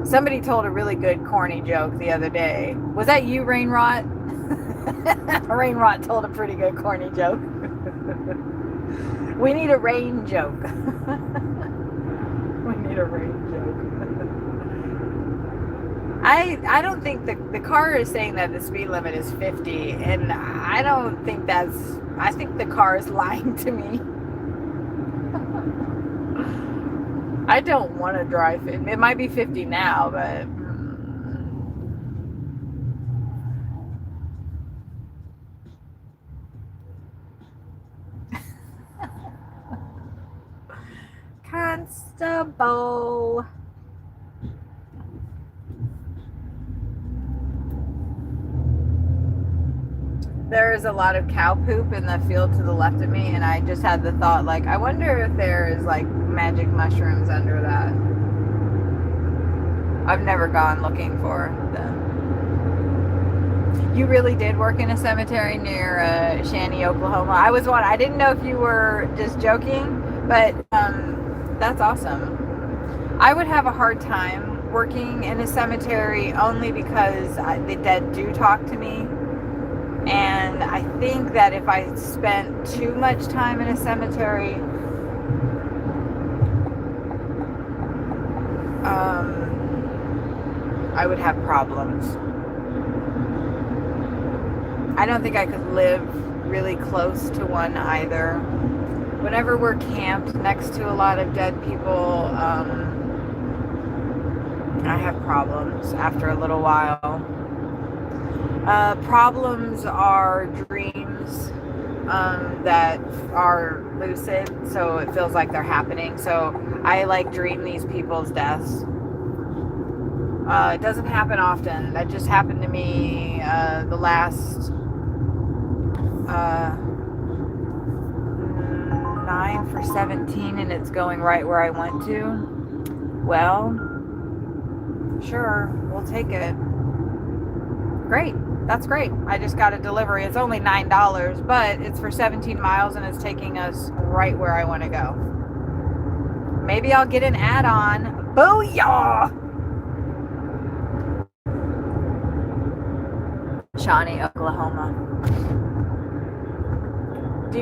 Somebody told a really good corny joke the other day. Was that you, Rainrot? Rainrot told a pretty good corny joke. We need a rain joke. We need a rain joke. I don't think the car is saying that the speed limit is 50, and I don't think that's... I think the car is lying to me. I don't want to drive it. It might be 50 now, but... Constable. There is a lot of cow poop in the field to the left of me, and I just had the thought, like, I wonder if there is like magic mushrooms under that. I've never gone looking for them. You really did work in a cemetery near Shanty, Oklahoma. I didn't know if you were just joking, but that's awesome. I would have a hard time working in a cemetery only because the dead do talk to me. And I think that if I spent too much time in a cemetery, I would have problems. I don't think I could live really close to one either. Whenever we're camped next to a lot of dead people, I have problems after a little while. Problems are dreams that are lucid, so it feels like they're happening. So I like dream these people's deaths. It doesn't happen often. That just happened to me the last 9 for 17 and it's going right where I want to, well, sure, we'll take it. Great. That's great. I just got a delivery. It's only $9, but it's for 17 miles and it's taking us right where I want to go. Maybe I'll get an add-on. Booyah! Shawnee, Oklahoma. Do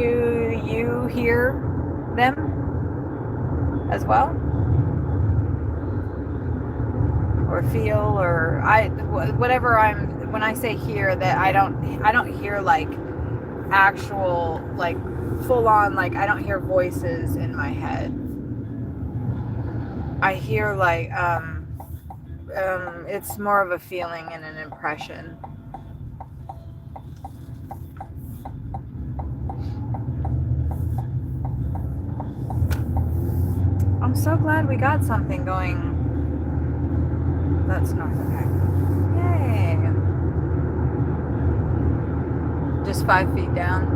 you hear them as well? Or feel, or whatever when I say hear, that I don't hear like actual, like full on, like I don't hear voices in my head. I hear like it's more of a feeling and an impression. I'm so glad we got something going. That's north, okay. Yay. Just 5 feet down.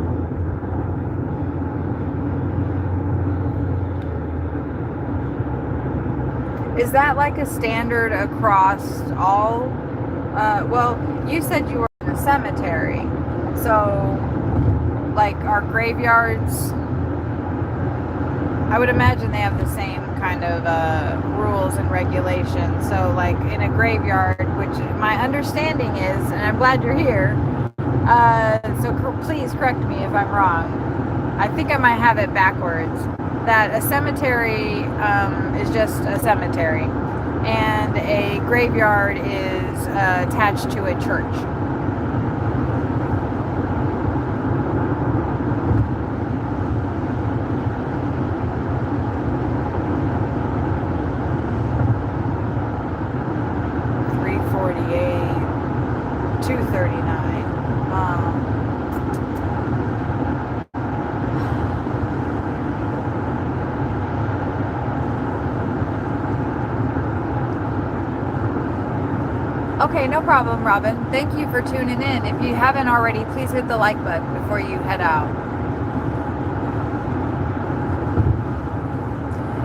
Is that like a standard across all? Well, you said you were in a cemetery. So, like, our graveyards, I would imagine they have the same kind of rules and regulations. So, like, in a graveyard, which my understanding is, and I'm glad you're here, so please correct me if I'm wrong. I think I might have it backwards. That a cemetery is just a cemetery, and a graveyard is attached to a church. Okay, no problem, Robin. Thank you for tuning in. If you haven't already, please hit the like button before you head out.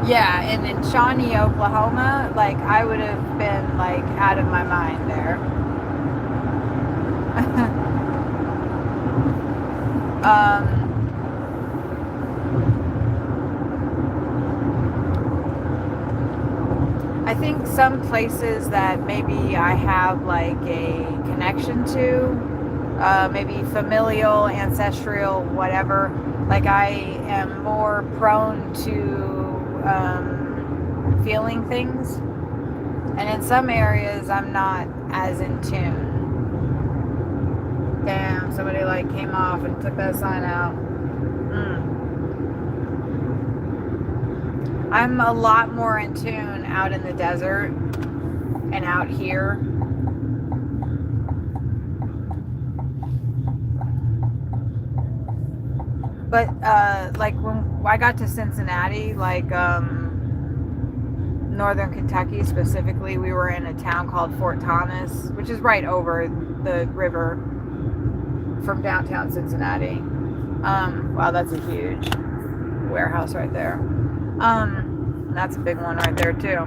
Yeah, and in Shawnee, Oklahoma, like, I would have been, like, out of my mind there. I think some places that maybe I have like a connection to, maybe familial, ancestral, whatever, like I am more prone to feeling things, and in some areas I'm not as in tune. Damn, somebody like came off and took that sign out. I'm a lot more in tune out in the desert and out here. But like when I got to Cincinnati, like northern Kentucky specifically, we were in a town called Fort Thomas, which is right over the river from downtown Cincinnati. Wow, that's a huge warehouse right there. That's a big one right there too.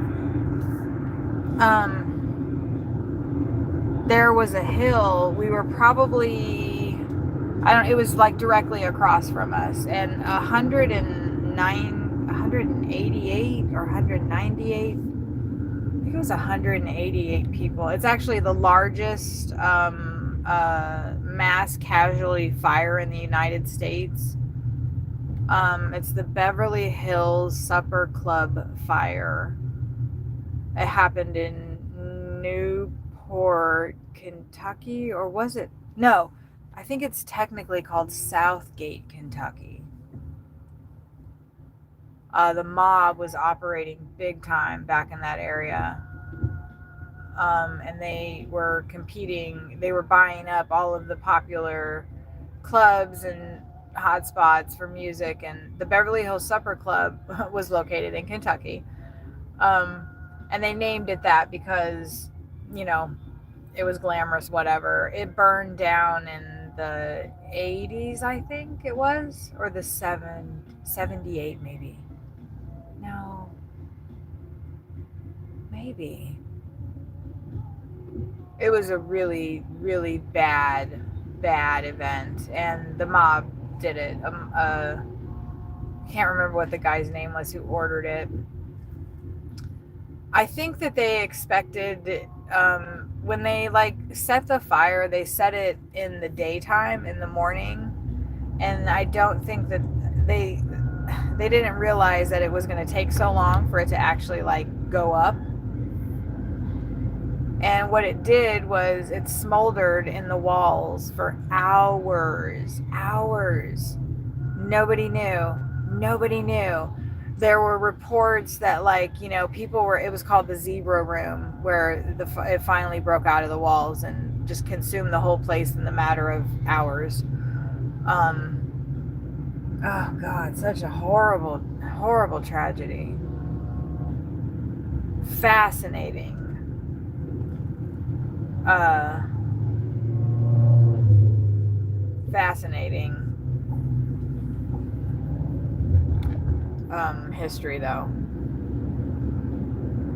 There was a hill. We were probably, it was like directly across from us, and 188 or 198. I think it was 188 people. It's actually the largest mass casualty fire in the United States. It's the Beverly Hills Supper Club fire. It happened in Newport, Kentucky, or was it? No, I think it's technically called Southgate, Kentucky. The mob was operating big time back in that area. And they were competing. They were buying up all of the popular clubs and hotspots for music, and the Beverly Hills Supper Club was located in Kentucky, and they named it that because, you know, it was glamorous, whatever. It burned down in the 80s, I think it was, or the 78 maybe. No, maybe. It was a really, really bad event, and the mob did it. Can't remember what the guy's name was who ordered it. I think that they expected, when they like set the fire, they set it in the daytime, in the morning, and I don't think that they they didn't realize that it was going to take so long for it to actually like go up. And what it did was it smoldered in the walls for hours. Nobody knew. There were reports that, like, people were, it was called the zebra room, where it finally broke out of the walls and just consumed the whole place in the matter of hours. Oh God, such a horrible tragedy. Fascinating. History though.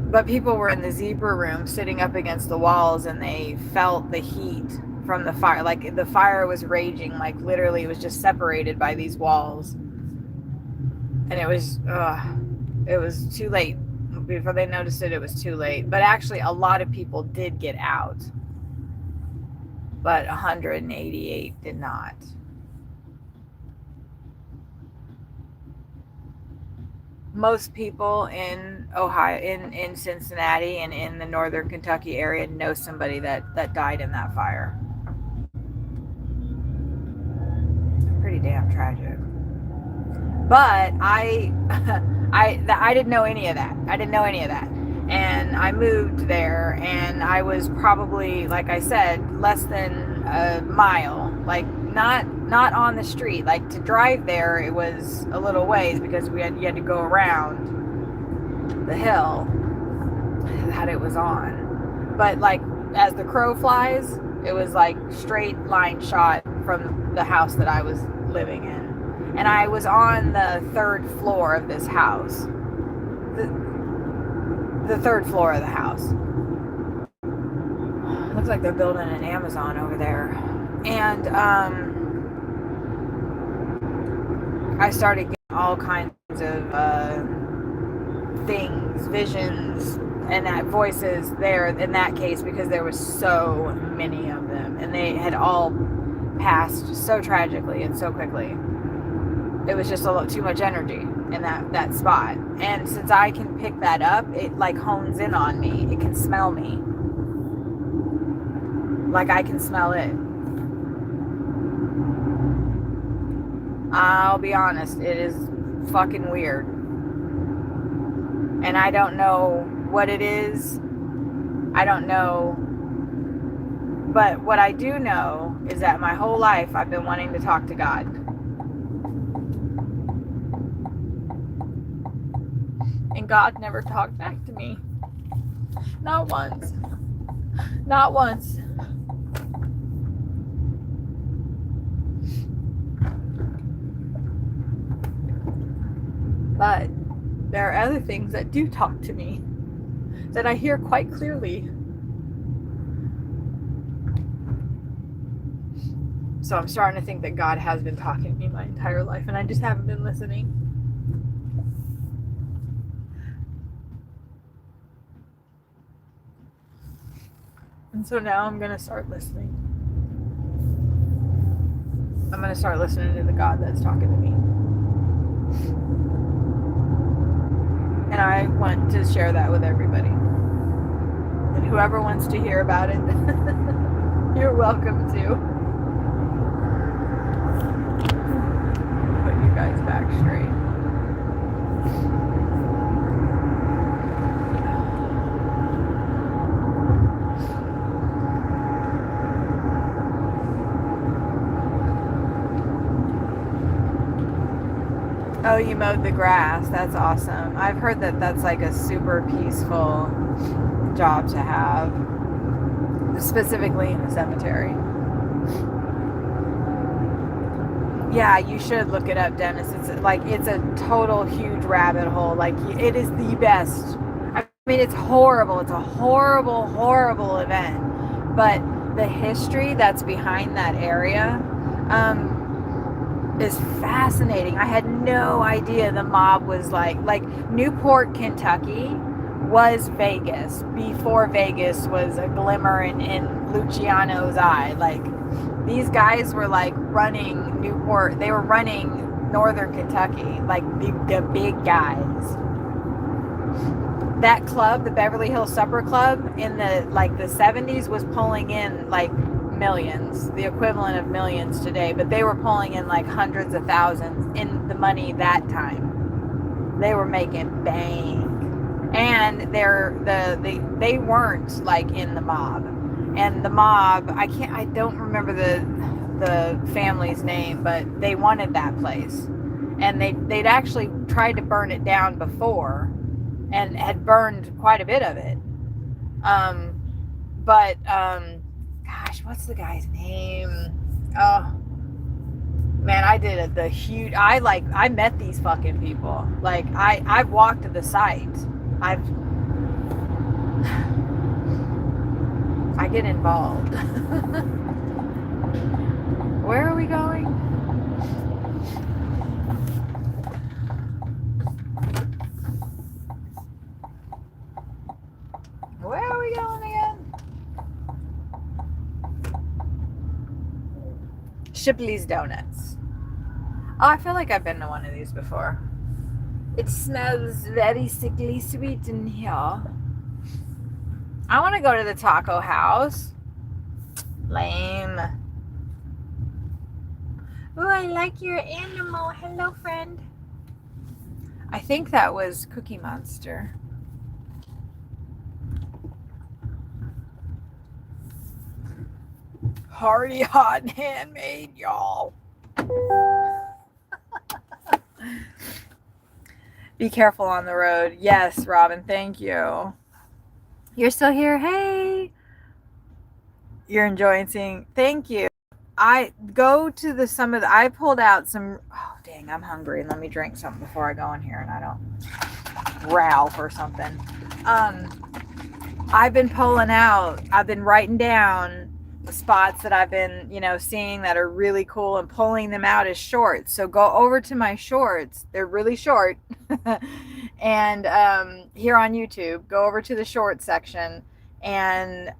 But people were in the zebra room sitting up against the walls, and they felt the heat from the fire. Like the fire was raging, like literally it was just separated by these walls. And it was too late. Before they noticed it, it was too late. But actually a lot of people did get out. But 188 did not. Most people in Ohio, in Cincinnati and in the northern Kentucky area know somebody that died in that fire. Pretty damn tragic. But I didn't know any of that. And I moved there, and I was probably, like I said, less than a mile, like not on the street. Like to drive there, it was a little ways because you had to go around the hill that it was on. But like as the crow flies, it was like straight line shot from the house that I was living in. And I was on the third floor of this house. The third floor of the house. Looks like they're building an Amazon over there. And I started getting all kinds of things, visions, and voices there in that case, because there was so many of them, and they had all passed so tragically and so quickly. It was just a little too much energy in that spot. And since I can pick that up, it like hones in on me. It can smell me. Like I can smell it. I'll be honest, it is fucking weird. And I don't know what it is. I don't know. But what I do know is that my whole life I've been wanting to talk to God. And God never talked back to me. Not once. Not once. But there are other things that do talk to me, that I hear quite clearly. So I'm starting to think that God has been talking to me my entire life, and I just haven't been listening. And so now I'm going to start listening. I'm going to start listening to the God that's talking to me. And I want to share that with everybody. And whoever wants to hear about it, you're welcome to. Put you guys back straight. Oh, you mowed the grass. That's awesome. I've heard that that's like a super peaceful job to have, specifically in the cemetery. Yeah, you should look it up, Dennis. It's a total huge rabbit hole. Like, it is the best. I mean, it's horrible. It's a horrible, horrible event. But the history that's behind that area is fascinating. I had no idea the mob was like Newport, Kentucky was Vegas before Vegas was a glimmer in Luciano's eye. Like, these guys were like running Newport. They were running Northern Kentucky, like the big guys. That club, the Beverly Hills Supper Club, in the 70s was pulling in like millions, the equivalent of millions today, but they were pulling in like hundreds of thousands in the money that time. They were making bank. And they weren't like in the mob. And the mob, I don't remember the family's name, but they wanted that place. And they'd actually tried to burn it down before and had burned quite a bit of it. Gosh, what's the guy's name? Oh man, I did it. I met these fucking people. Like, I've walked to the site. I get involved. Where are we going? Where are we going again? Shipley's Donuts. Oh, I feel like I've been to one of these before. It smells very sickly sweet in here. I want to go to the taco house. Lame. Oh, I like your animal. Hello, friend. I think that was Cookie Monster. Hearty, hot, and handmade, y'all. Be careful on the road. Yes, Robin, thank you. You're still here? Hey. You're enjoying seeing. Thank you. I go to I pulled out some. Oh, dang, I'm hungry. Let me drink something before I go in here and I don't Ralph or something. I've been writing down spots that I've been, seeing that are really cool and pulling them out as shorts. So go over to my shorts. They're really short. And here on YouTube, go over to the short section, and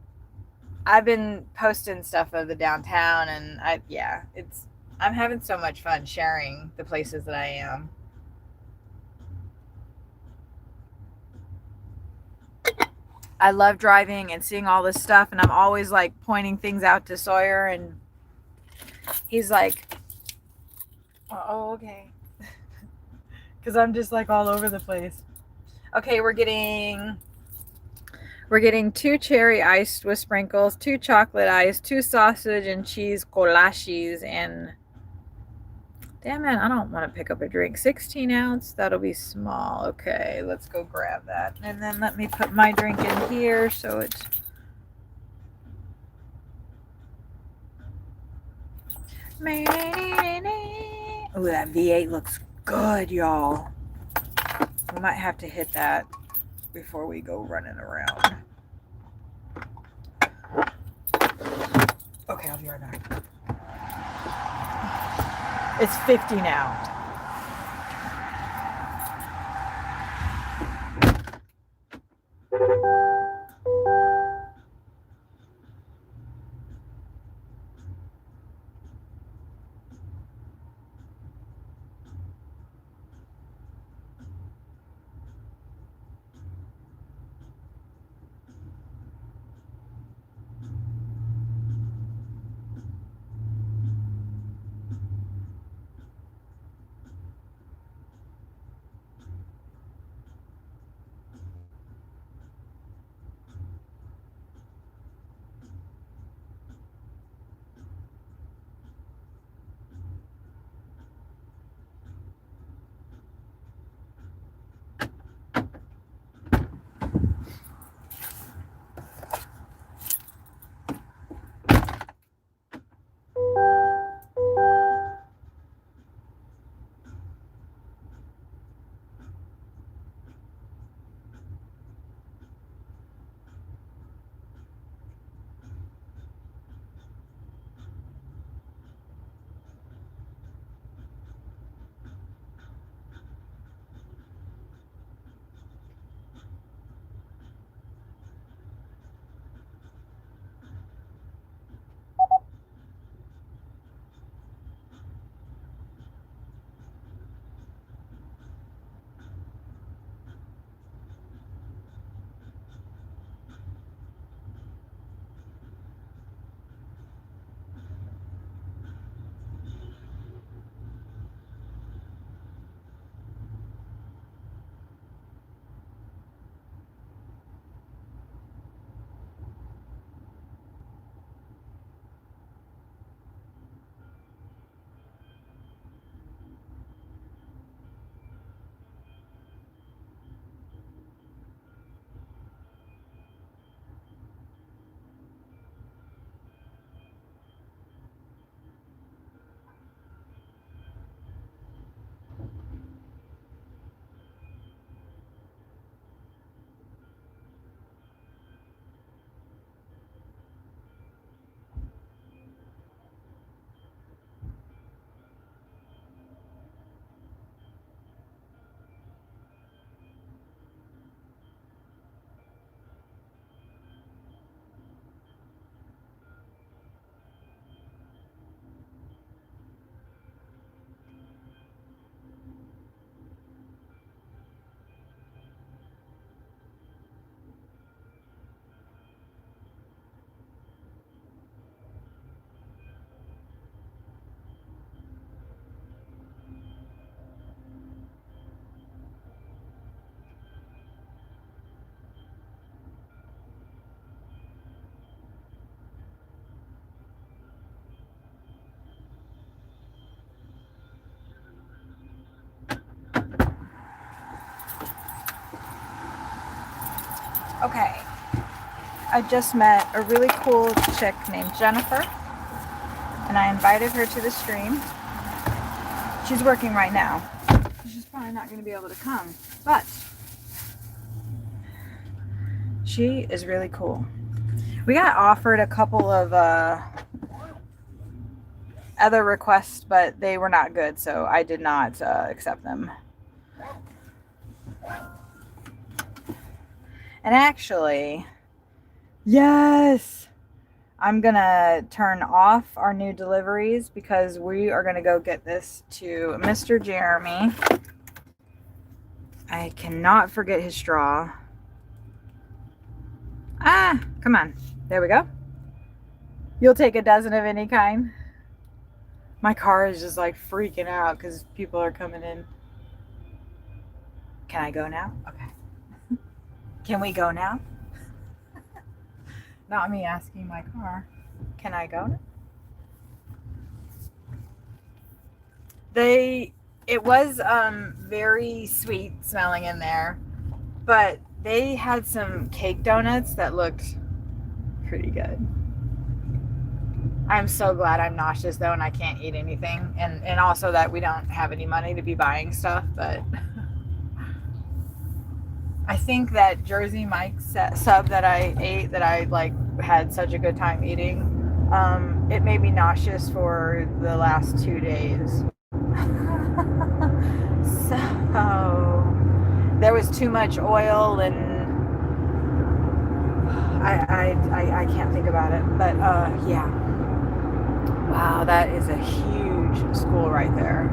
I've been posting stuff of the downtown, and I'm having so much fun sharing the places that I am. I love driving and seeing all this stuff, and I'm always like pointing things out to Sawyer, and he's like, oh, okay. Because I'm just like all over the place. Okay, we're getting 2 cherry iced with sprinkles, 2 chocolate iced, 2 sausage and cheese kolaches, and damn it, I don't want to pick up a drink. 16 ounce, that'll be small. Okay, let's go grab that. And then let me put my drink in here so it's... Oh, that V8 looks good, y'all. We might have to hit that before we go running around. Okay, I'll be right back. It's 50 now. Okay, I just met a really cool chick named Jennifer, and I invited her to the stream. She's working right now. She's probably not going to be able to come, but she is really cool. We got offered a couple of other requests, but they were not good, so I did not accept them. And actually, yes, I'm gonna turn off our new deliveries because we are gonna go get this to Mr. Jeremy. I cannot forget his straw. Ah, come on. There we go. You'll take a dozen of any kind. My car is just like freaking out because people are coming in. Can I go now? Okay. Can we go now? Not me asking my car. Can I go now? It was very sweet smelling in there, but they had some cake donuts that looked pretty good. I'm so glad I'm nauseous though and I can't eat anything, and also that we don't have any money to be buying stuff, but I think that Jersey Mike's sub that I ate, that I like had such a good time eating, it made me nauseous for the last 2 days. So there was too much oil, and I can't think about it, but yeah. Wow, that is a huge school right there.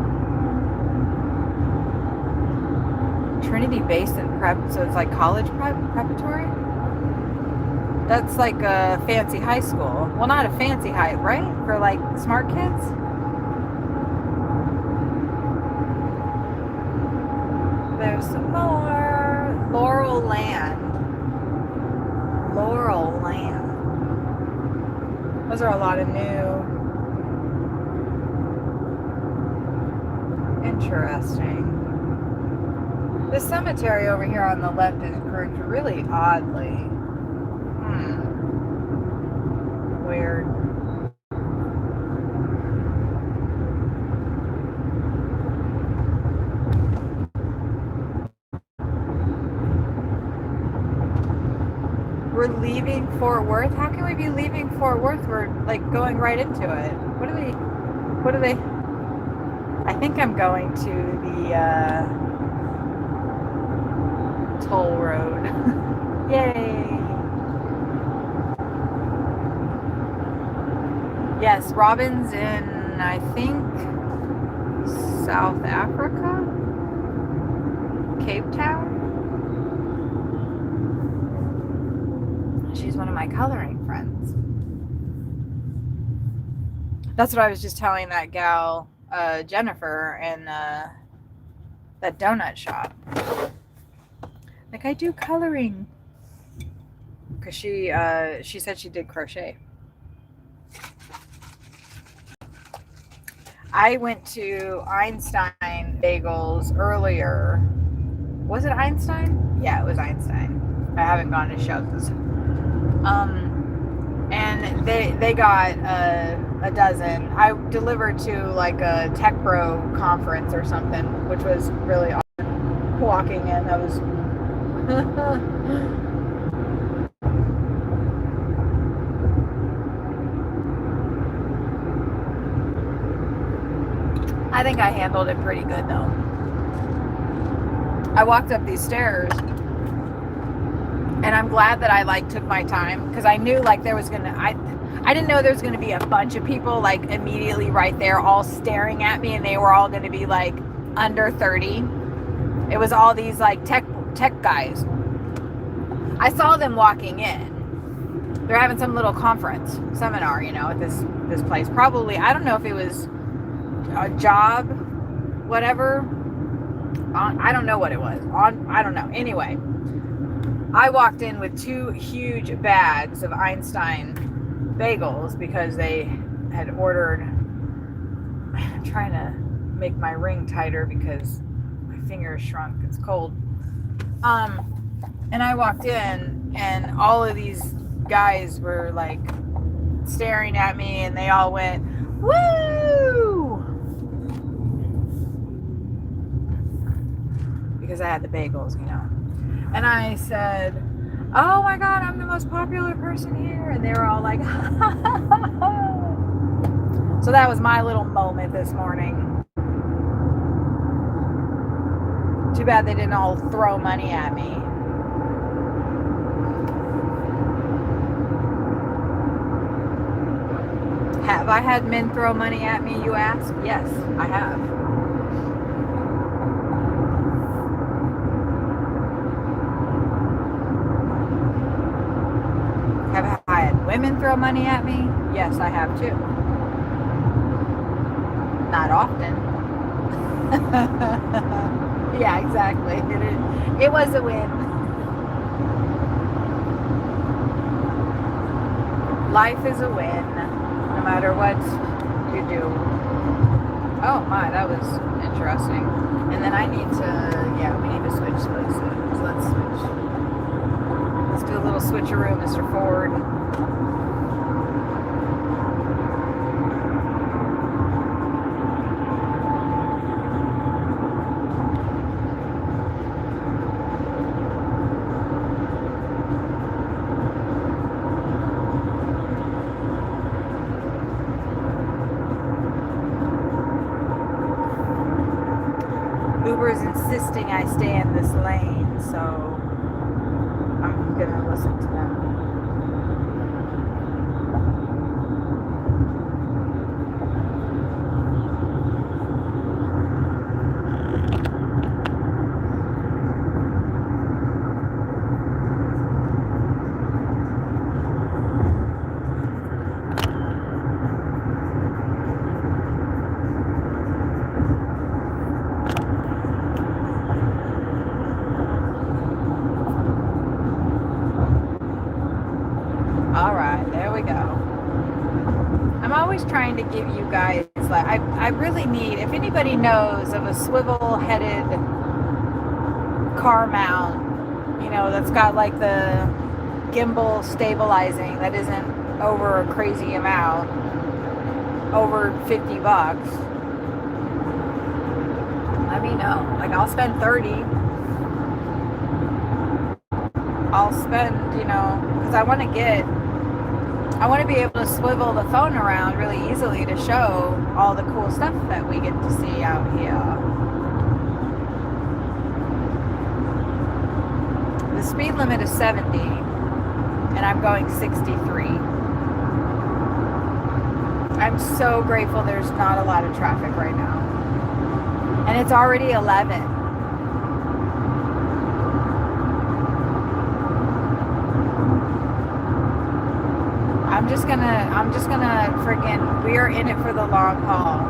Trinity Basin Prep, so it's like college preparatory. That's like a fancy high school. Well, not a fancy high, right? For like smart kids. There's some more. Laurel Land. Those are a lot of new. Interesting. The cemetery over here on the left is grouped really oddly. Weird. We're leaving Fort Worth? How can we be leaving Fort Worth? We're like going right into it. What are they? I think I'm going to the toll road. Yay! Yes, Robin's in, I think, South Africa? Cape Town? She's one of my coloring friends. That's what I was just telling that gal, Jennifer, in that donut shop. Like, I do coloring. Because she said she did crochet. I went to Einstein Bagels earlier. Was it Einstein? Yeah, it was Einstein. I haven't gone to Shows. And they got a dozen. I delivered to like a Tech Bro conference or something, which was really awesome. Walking in, that was I think I handled it pretty good though. I walked up these stairs, and I'm glad that I like took my time, because I knew like there was gonna, I didn't know there was gonna be a bunch of people like immediately right there all staring at me, and they were all gonna be like under 30. It was all these like tech guys. I saw them walking in. They're having some little conference, seminar, at this place. Probably, I don't know if it was a job, whatever. I don't know what it was. I don't know. Anyway, I walked in with 2 huge bags of Einstein bagels because they had ordered. I'm trying to make my ring tighter because my finger is shrunk. It's cold. And I walked in, and all of these guys were like staring at me, and they all went, "Woo!" because I had the bagels, you know. And I said, "Oh my God, I'm the most popular person here," and they were all like, So that was my little moment this morning. Too bad they didn't all throw money at me. Have I had men throw money at me, you ask? Yes, I have. Have I had women throw money at me? Yes, I have too. Not often. Yeah, exactly. It was a win. Life is a win, no matter what you do. Oh my, that was interesting. And then we need to switch places. Let's switch. Let's do a little switcheroo, Mr. Ford. Uber's insisting I stay in this lane, so I'm gonna listen to them. Trying to give you guys, like, I really need, if anybody knows of a swivel-headed car mount, you know, that's got like the gimbal stabilizing that isn't over a crazy amount, over $50, let me know. Like, I'll spend 30. I'll spend, you know, because I want to be able to swivel the phone around really easily to show all the cool stuff that we get to see out here. The speed limit is 70, and I'm going 63. I'm so grateful there's not a lot of traffic right now. And it's already 11. I'm just gonna freaking, we are in it for the long haul.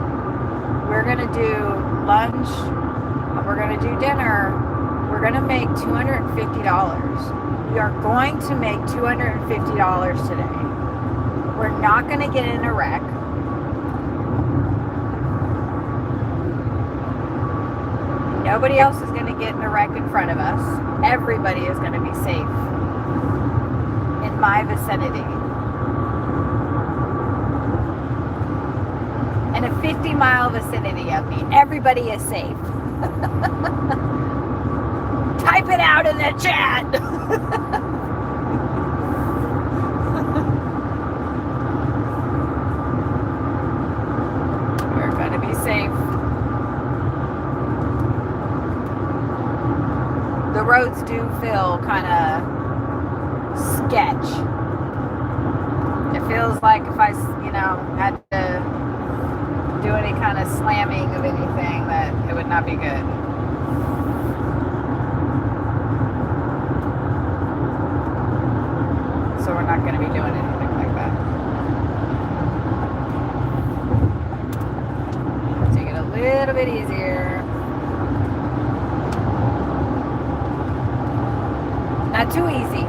We're gonna do lunch, we're gonna do dinner, we're gonna make $250. We are going to make $250 today. We're not gonna get in a wreck. Nobody else is gonna get in a wreck in front of us. Everybody is gonna be safe in my vicinity. In a 50-mile vicinity of me, everybody is safe. Type it out in the chat. We're gonna be safe. The roads do feel kind of sketch. It feels like if I, had to do any kind of slamming of anything, that it would not be good. So we're not going to be doing anything like that. Take it a little bit easier. Not too easy.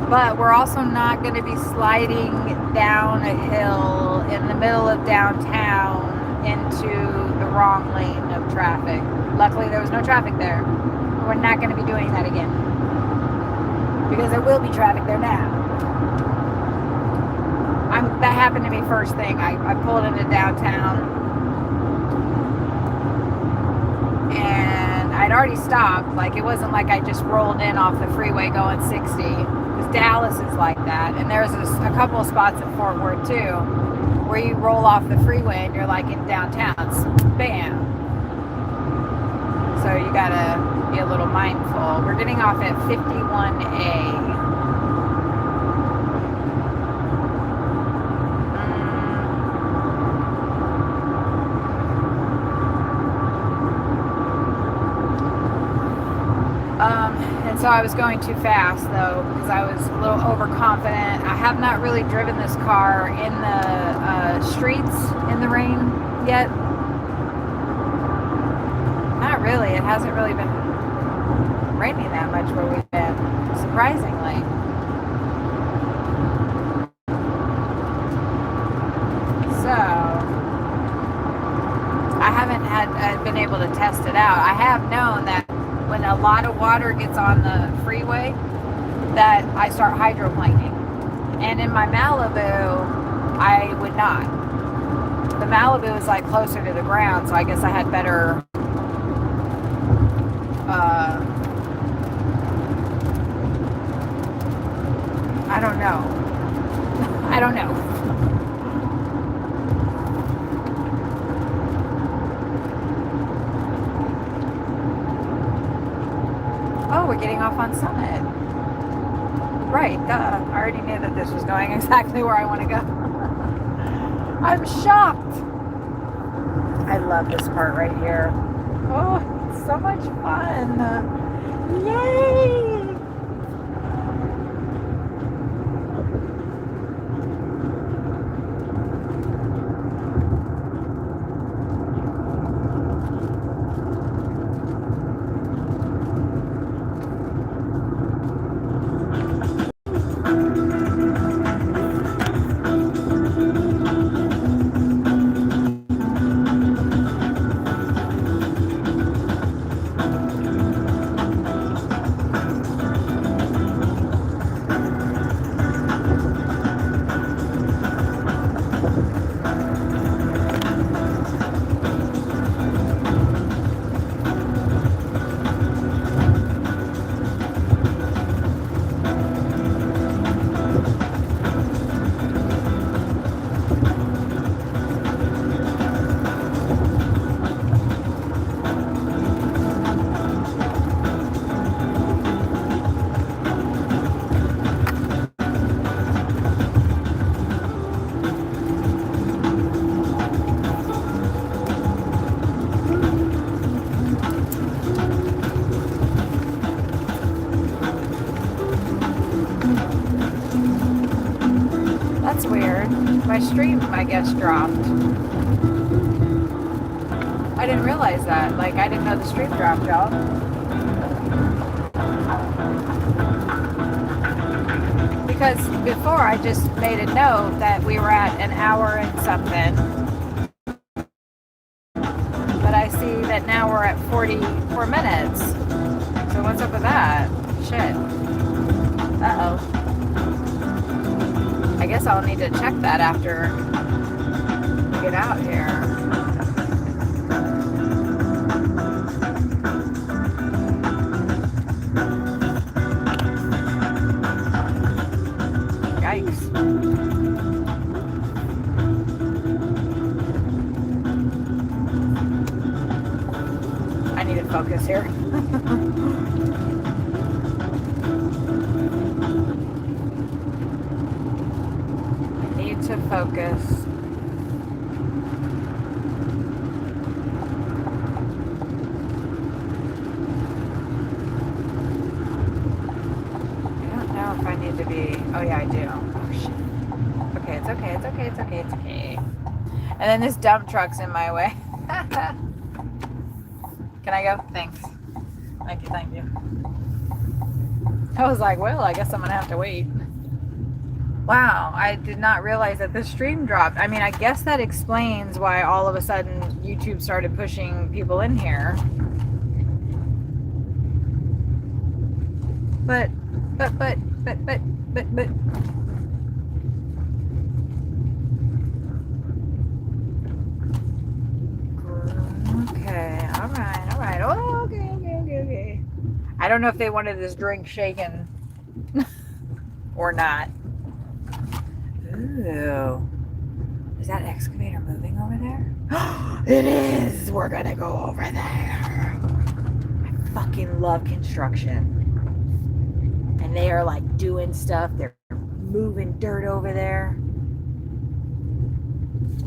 But we're also not going to be sliding down a hill in the middle of downtown into the wrong lane of traffic. Luckily, there was no traffic there. We're not going to be doing that again. Because there will be traffic there now. That happened to me first thing. I pulled into downtown. And I'd already stopped. Like, it wasn't like I just rolled in off the freeway going 60. Because Dallas is like that. And there's a couple of spots in Fort Worth, too, where you roll off the freeway and you're like in downtown. Bam. So you gotta be a little mindful. We're getting off at 51A. And so I was going too fast though, because I was a little overconfident. I have not really driven this car in the streets in the rain yet. Not really. It hasn't really been raining that much where we've been, surprisingly. So I haven't been able to test it out. I have known that when a lot of water gets on the freeway, that I start hydroplaning. And in my Malibu, I would not. The Malibu is like closer to the ground, so I guess I had better I don't know. I don't know. Oh, we're getting off on Summit. Right, duh. I already knew that this was going exactly where I want to go. I'm shocked. I love this part right here. Oh, it's so much fun. Yay! That's weird. My stream, I guess, dropped. I didn't realize that. Like, I didn't know the stream dropped, y'all. Because before I just made a note that we were at an hour and something. But I see that now we're at 44 minutes. So what's up with that? Shit. Uh-oh. I guess I'll need to check that after we get out here. Yikes. I need to focus here. To focus. I don't know if I need to be. Oh yeah, I do. Oh shit. Okay, it's okay. It's okay. It's okay. It's okay. And then this dump truck's in my way. Can I go? Thanks. Thank you. Thank you. I was like, well, I guess I'm gonna have to wait. Wow, I did not realize that the stream dropped. I mean, I guess that explains why all of a sudden YouTube started pushing people in here. But. Okay, all right. Oh, okay. I don't know if they wanted this drink shaken or not. Ooh. Is that excavator moving over there? It is! We're gonna go over there. I fucking love construction. And they are like doing stuff. They're moving dirt over there.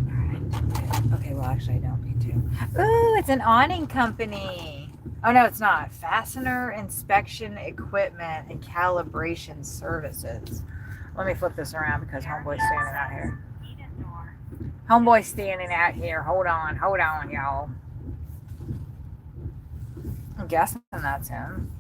Alright. Okay, well, actually, I don't need to. Ooh, it's an awning company. Oh, no, it's not. Fastener Inspection Equipment and Calibration Services. Let me flip this around because Homeboy's standing out here. Homeboy's standing out here. Hold on, y'all. I'm guessing that's him.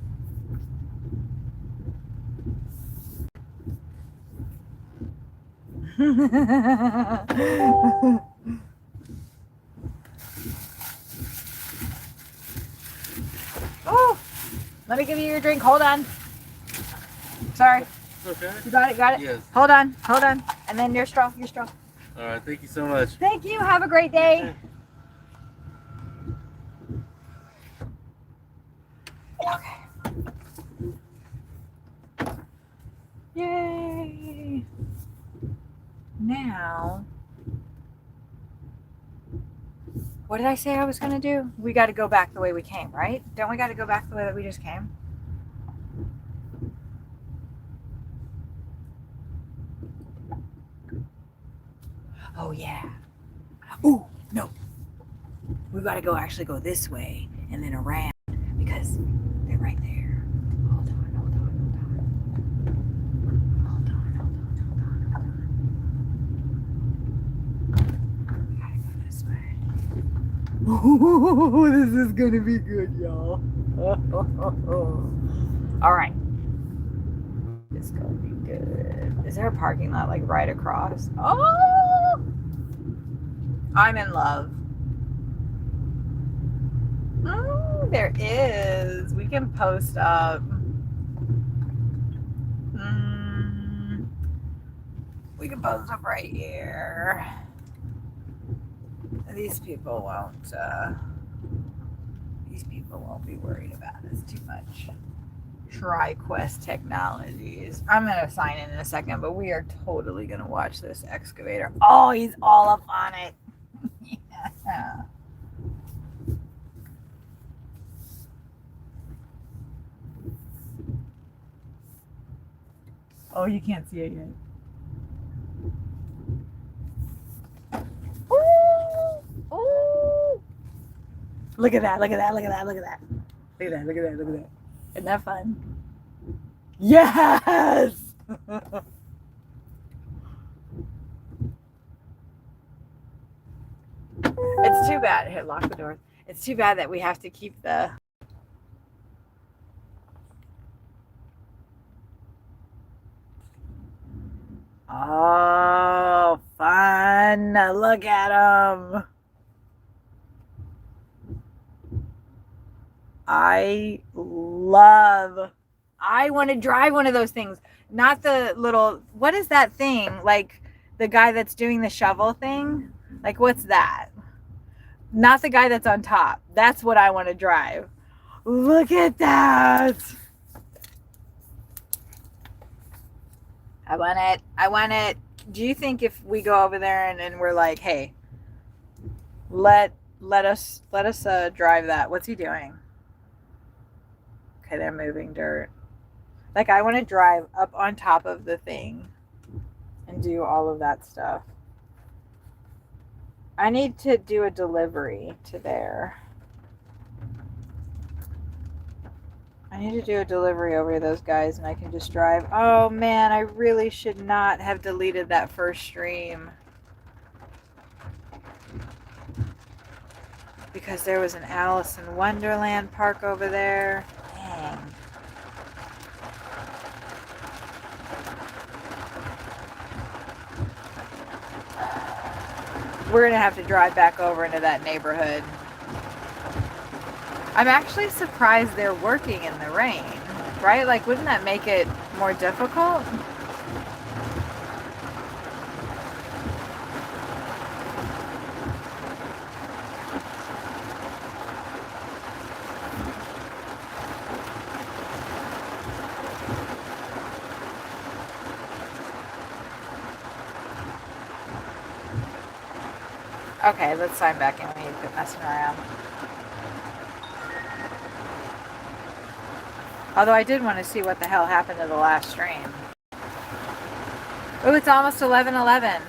Oh, let me give you your drink. Hold on. Sorry. Okay. You got it? Yes. Hold on. And then your straw. All right. Thank you so much. Thank you. Have a great day. Okay. Yay. Now, what did I say I was going to do? We got to go back the way we came, right? Don't we got to go back the way that we just came? Oh, yeah. Ooh, no. We got to actually go this way and then around because they're right there. Hold on. We got to go this way. Oh, this is going to be good, y'all. All right. It's going to be good. Is there a parking lot like right across? Oh! I'm in love. Oh, there is. We can post up. We can post up right here. These people won't be worried about us too much. TriQuest Technologies. I'm going to sign in a second, but we are totally going to watch this excavator. Oh, he's all up on it. Yeah. Oh, you can't see it yet. Ooh, ooh. Look at that. Isn't that fun? Yes! It's too bad. Here, lock the door. It's too bad that we have to keep the... Oh, fun. Look at them. I want to drive one of those things. Not the little, what is that thing? Like the guy that's doing the shovel thing? Like, what's that? Not the guy that's on top. That's what I want to drive. Look at that. I want it. Do you think if we go over there and we're like, hey, let us drive that? What's he doing? Okay, they're moving dirt. Like, I want to drive up on top of the thing and do all of that stuff. I need to do a delivery to there. I need to do a delivery over to those guys and I can just drive. Oh man, I really should not have deleted that first stream. Because there was an Alice in Wonderland park over there. Dang. We're going to have to drive back over into that neighborhood. I'm actually surprised they're working in the rain Right? Like, wouldn't that make it more difficult? Okay, let's sign back in. We need to quit messing around. Although I did want to see what the hell happened to the last stream. Oh, it's almost 11:11.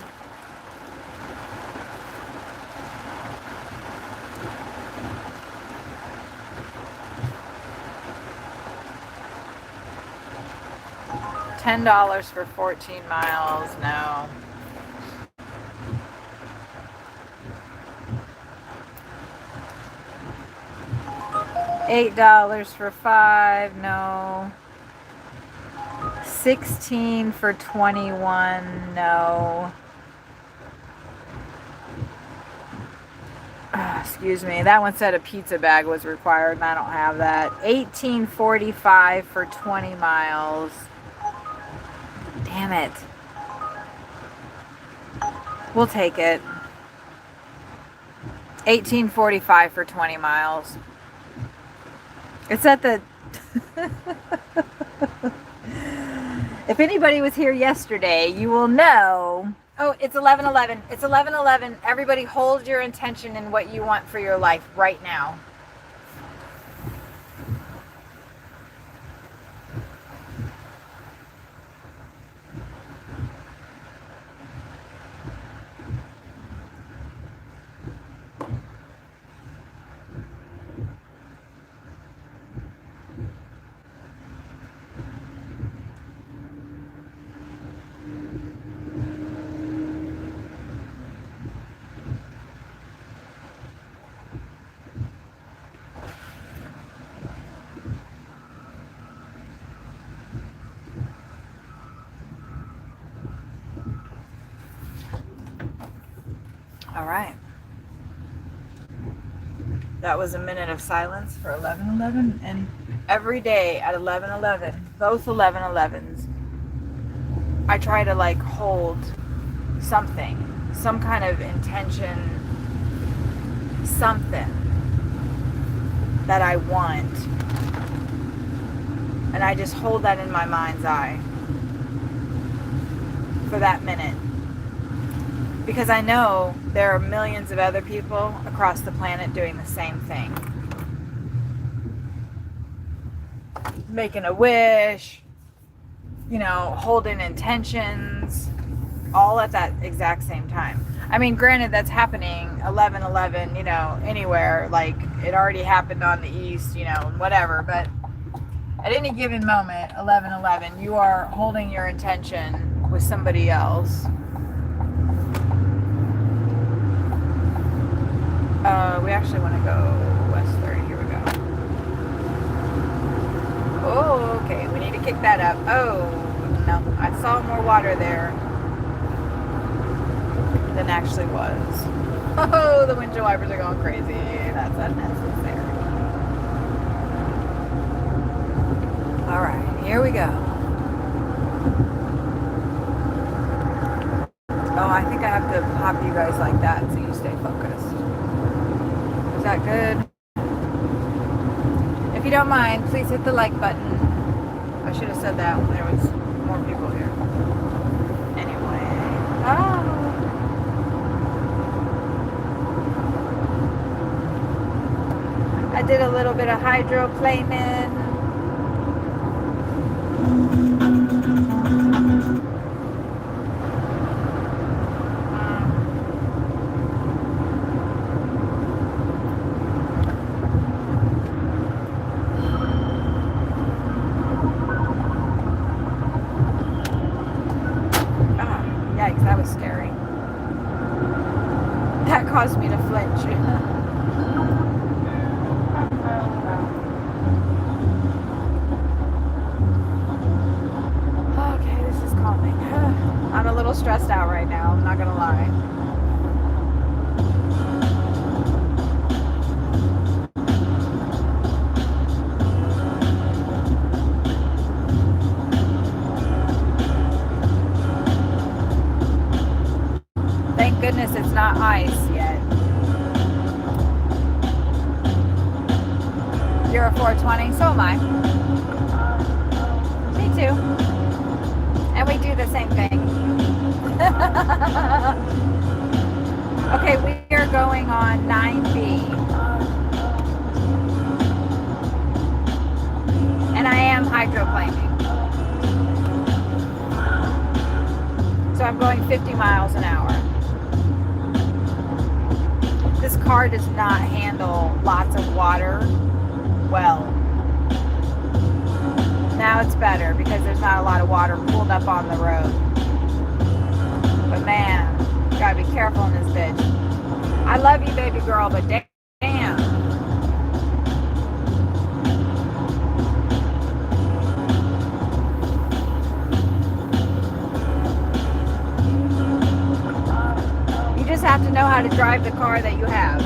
$10 for 14 miles. No. $8 for 5. No. 16 for 21. No. Excuse me. That one said a pizza bag was required, and I don't have that. $18.45 for 20 miles. Damn it. We'll take it. $18.45 for 20 miles. It's at the... If anybody was here yesterday, you will know... Oh, it's 11:11. It's 11:11. Everybody hold your intention in what you want for your life right now. All right. That was a minute of silence for 11:11, and every day at 11:11, both 11:11s, I try to like hold something, some kind of intention, something that I want, and I just hold that in my mind's eye for that minute. Because I know there are millions of other people across the planet doing the same thing. Making a wish, you know, holding intentions, all at that exact same time. I mean, granted, that's happening 11:11, you know, anywhere. Like, it already happened on the east, you know, whatever. But at any given moment, 11:11, you are holding your intention with somebody else. We actually want to go west 30. Here we go. Oh, okay. We need to kick that up. Oh, no. I saw more water there than actually was. Oh, the windshield wipers are going crazy. That's unnecessary. All right. Here we go. Oh, I think I have to pop you guys like that so you stay focused. Is that good? If you don't mind, please hit the like button. I should have said that when there was more people here. Anyway. I did a little bit of hydroplaning. That was scary. That caused me to flinch. Okay, this is calming. I'm a little stressed out right now, I'm not gonna lie. not ice yet. You're a 420, so am I. Me too. And we do the same thing. Okay, we are going on 9B. And I am hydroplaning. So I'm going 50 miles an hour. This car does not handle lots of water well. Now it's better because there's not a lot of water pulled up on the road. But man, you gotta be careful in this bitch. I love you, baby girl, but damn. You just have to know how to drive the car that you have.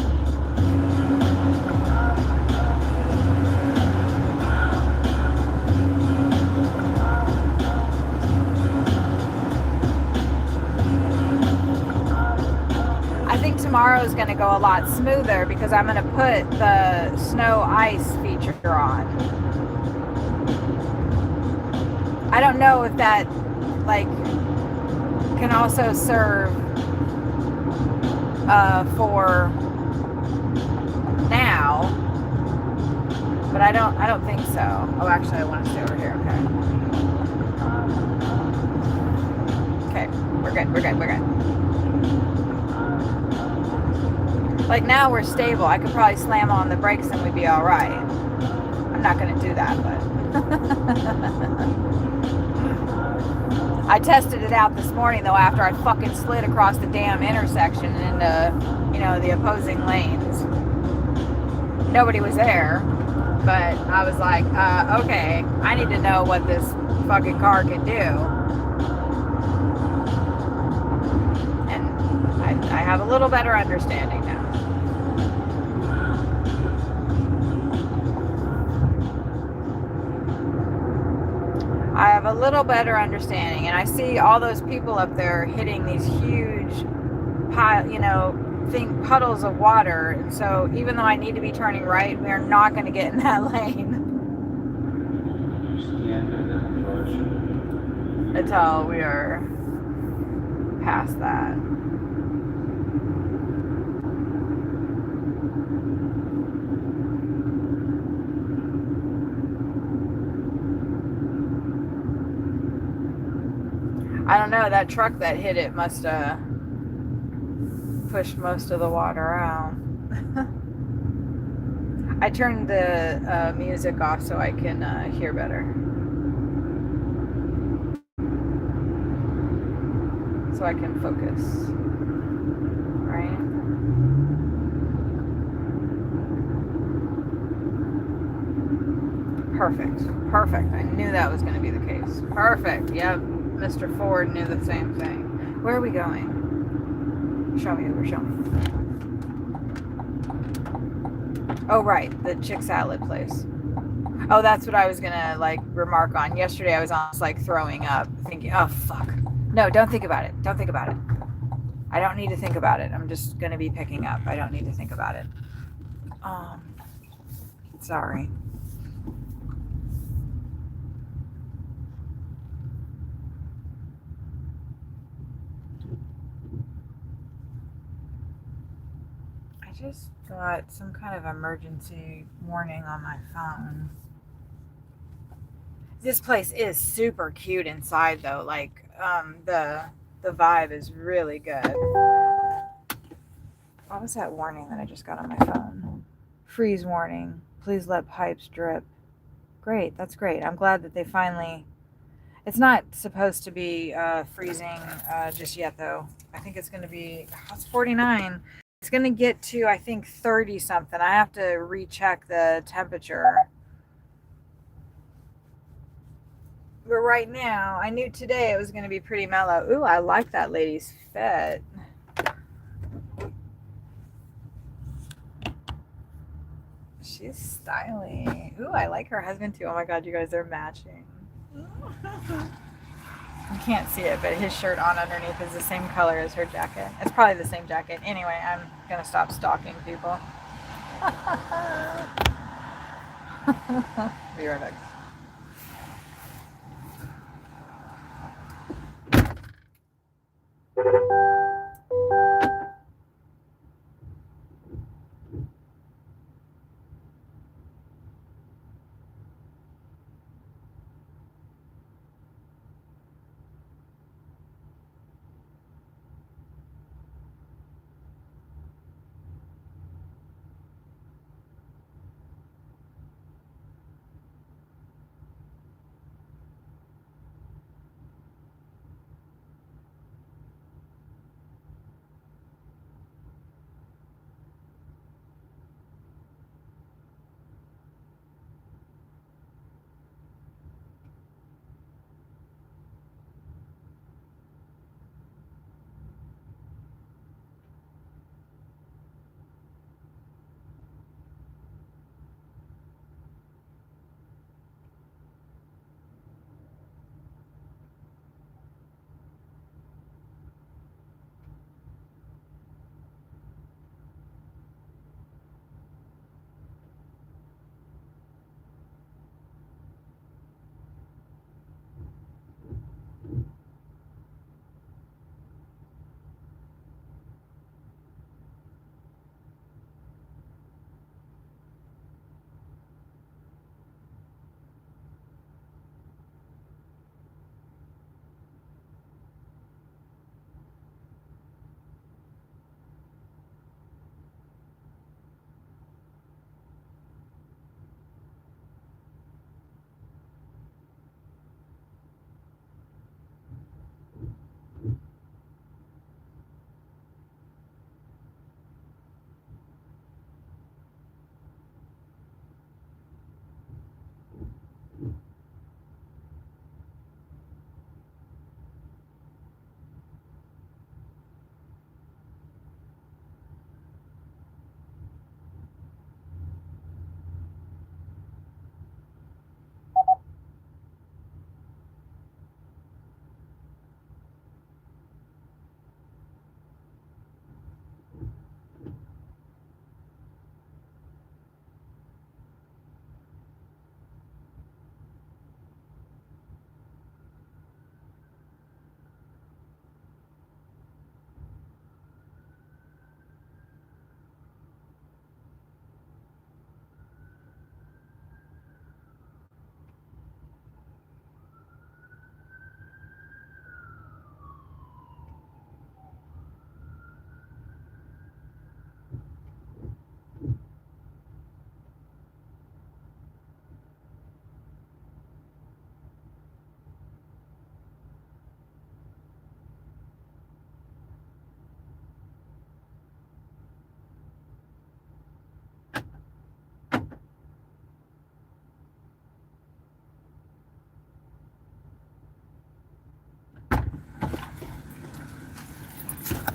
I think tomorrow is going to go a lot smoother because I'm going to put the snow ice feature on. I don't know if that like can also serve for now, but I don't think so. Oh, actually, I want to stay over here. Okay, we're good. Like now we're stable. I could probably slam on the brakes and we'd be all right. I'm not going to do that, but I tested it out this morning though after I fucking slid across the damn intersection into, the opposing lanes. Nobody was there, but I was like, okay, I need to know what this fucking car can do. And I have a little better understanding now. I have a little better understanding, and I see all those people up there hitting these huge puddles of water. And so even though I need to be turning right, we are not going to get in that lane until we are past that. I don't know, that truck that hit it must have pushed most of the water out. I turned the music off so I can hear better. So I can focus. Right? Perfect. I knew that was going to be the case. Perfect. Yep. Mr. Ford knew the same thing. Where are we going? Show me. Oh, right. The Chick Salad place. Oh, that's what I was going to, remark on. Yesterday I was almost, throwing up. Thinking, oh, fuck. No, don't think about it. I don't need to think about it. I'm just going to be picking up. I don't need to think about it. Sorry. I just got some kind of emergency warning on my phone. This place is super cute inside though. The vibe is really good. What was that warning that I just got on my phone? Freeze warning. Please let pipes drip. Great, that's great. I'm glad that they finally... It's not supposed to be freezing just yet though. I think it's going to be... it's 49. It's going to get to, I think, 30 something. I have to recheck the temperature. But right now, I knew today it was going to be pretty mellow. Ooh, I like that lady's fit. She's styling. Ooh, I like her husband too. Oh my god, you guys are matching. You can't see it, but his shirt on underneath is the same color as her jacket. It's probably the same jacket. Anyway, I'm gonna stop stalking people. Be right back.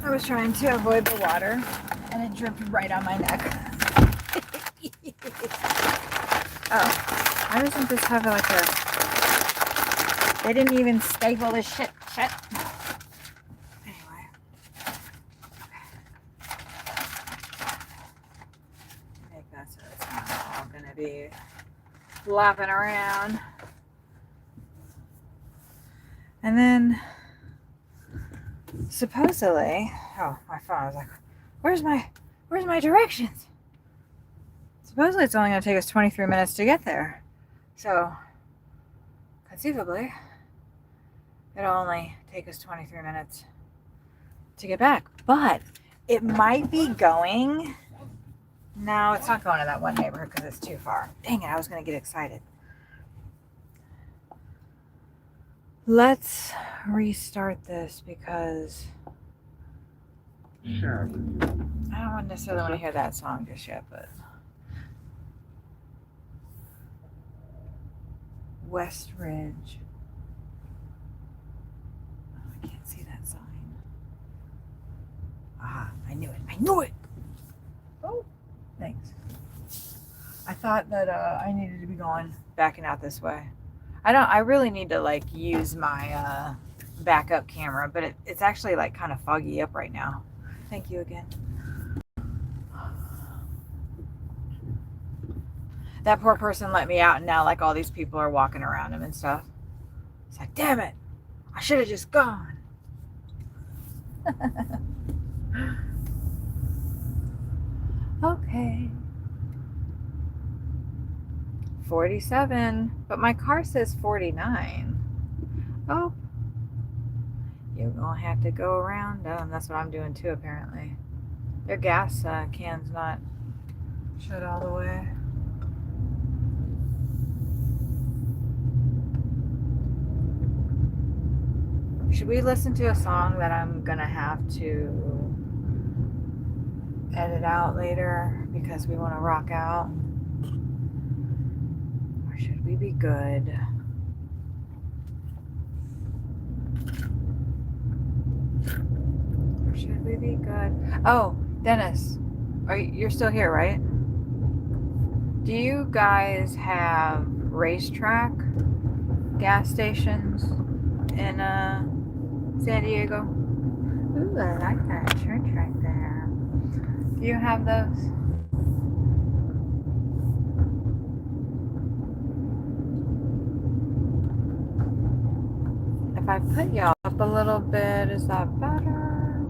I was trying to avoid the water and it dripped right on my neck. Oh, why doesn't this have like a... They didn't even staple this shit. Anyway. Make that so it's not all gonna be flopping around. And then supposedly, oh, my phone, I was like, where's my directions? Supposedly it's only going to take us 23 minutes to get there. So, conceivably, it'll only take us 23 minutes to get back. But it might be going... No, it's not going to that one neighborhood because it's too far. Dang it, I was going to get excited. Let's restart this because I don't necessarily want to hear that song just yet, but West Ridge. Oh, I can't see that sign. Ah, I knew it. Oh, thanks. I thought that I needed to be backing out this way. I really need to like use my backup camera, but it's actually like kind of foggy up right now. Thank you again. That poor person let me out, and now like all these people are walking around him and stuff. It's like, damn it, I should have just gone. Okay. 47, but my car says 49. Oh, you're gonna have to go around them. That's what I'm doing too, apparently. Their gas can's not shut all the way. Should we listen to a song that I'm gonna have to edit out later because we want to rock out? Or should we be good? Or should we be good? Oh, Dennis, you're still here, right? Do you guys have racetrack gas stations in San Diego? Ooh, I like that church right there. Do you have those? If I put y'all up a little bit, is that better?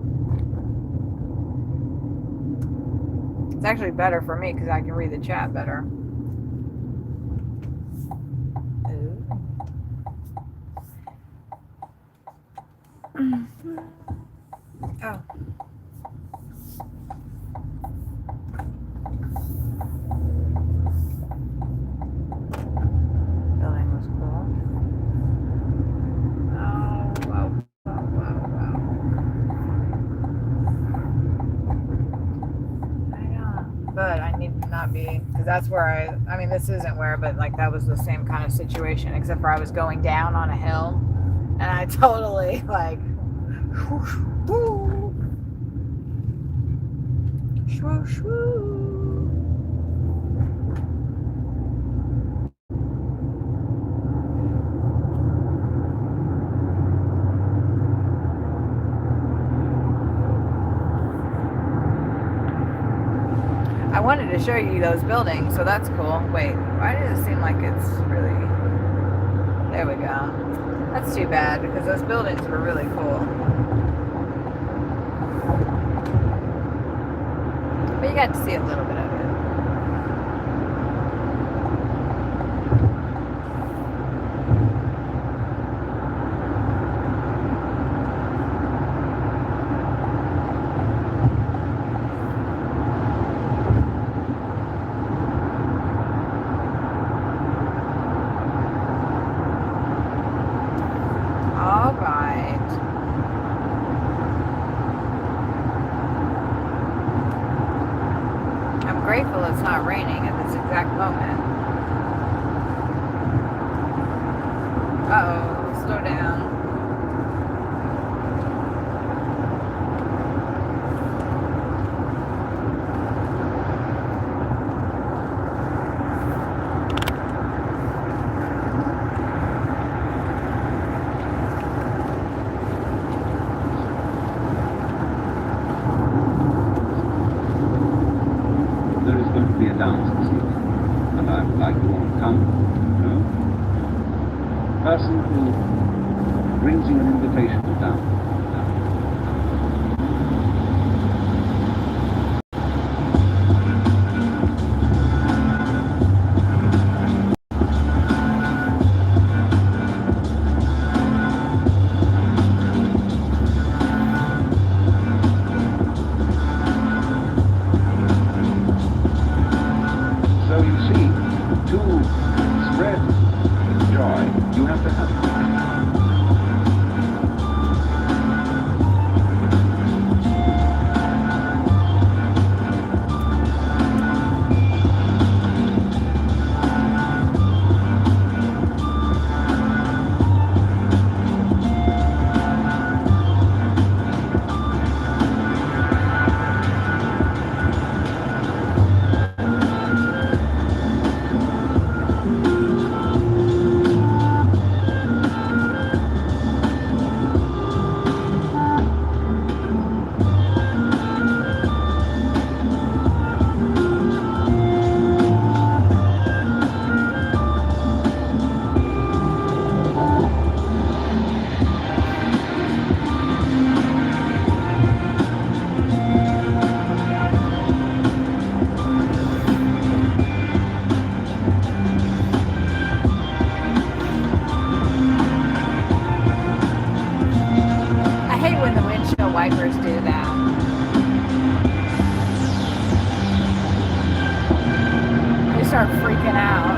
It's actually better for me because I can read the chat better. Oh. Building was cool. Oh, wow. I know. But I need to not be, because that's where I mean, this isn't where, but like that was the same kind of situation, except for I was going down on a hill, and I totally like, whoo, shoo, shoo. I wanted to show you those buildings, so that's cool. Wait, why does it seem like it's really... There we go. That's too bad, because those buildings were really cool. But you got to see a little bit of it. Grateful it's not raining at this exact moment. Uh-oh, slow down. Person who brings you an invitation to dance. So you see, to spread joy, you have to have it. drivers do that. They start freaking out.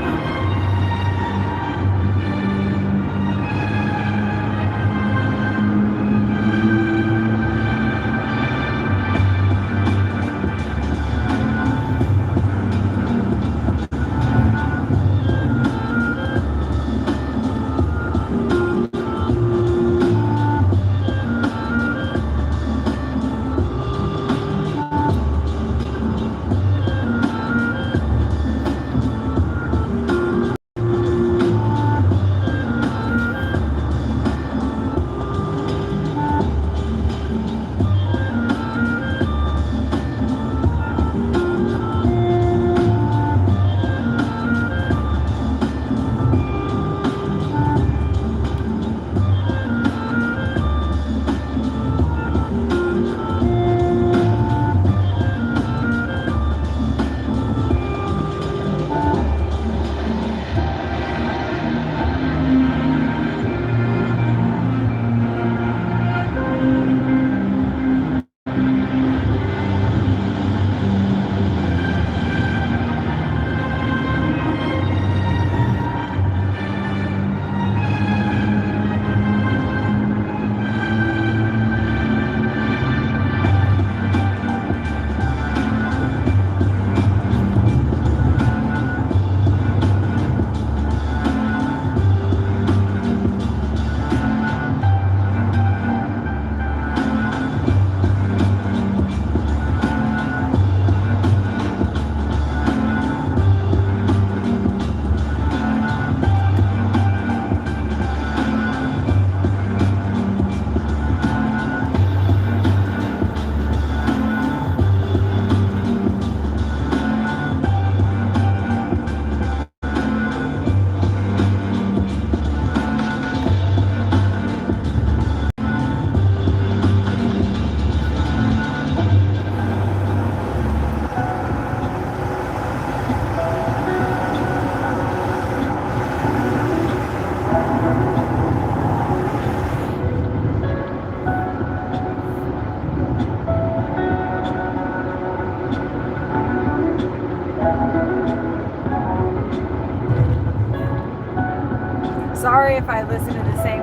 Sorry if I listen to the same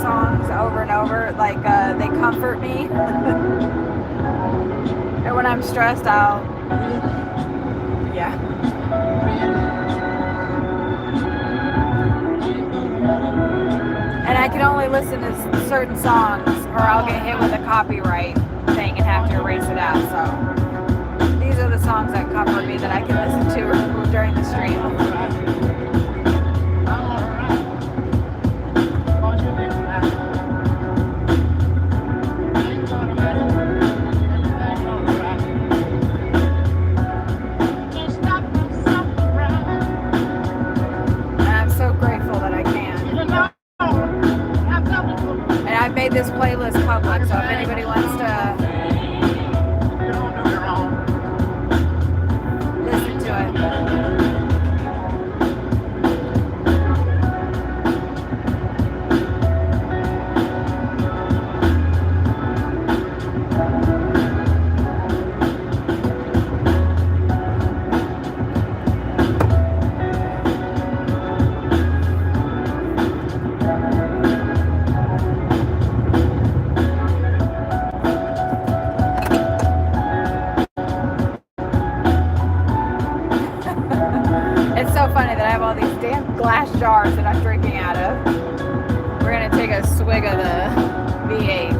songs over and over. Like they comfort me, and when I'm stressed, yeah. And I can only listen to certain songs, or I'll get hit with a copyright thing and have to erase it out. So these are the songs that comfort me that I can listen to during the stream. Made this playlist public, so if anybody wants to listen to it. It's so funny that I have all these damn glass jars that I'm drinking out of. We're gonna take a swig of the V8.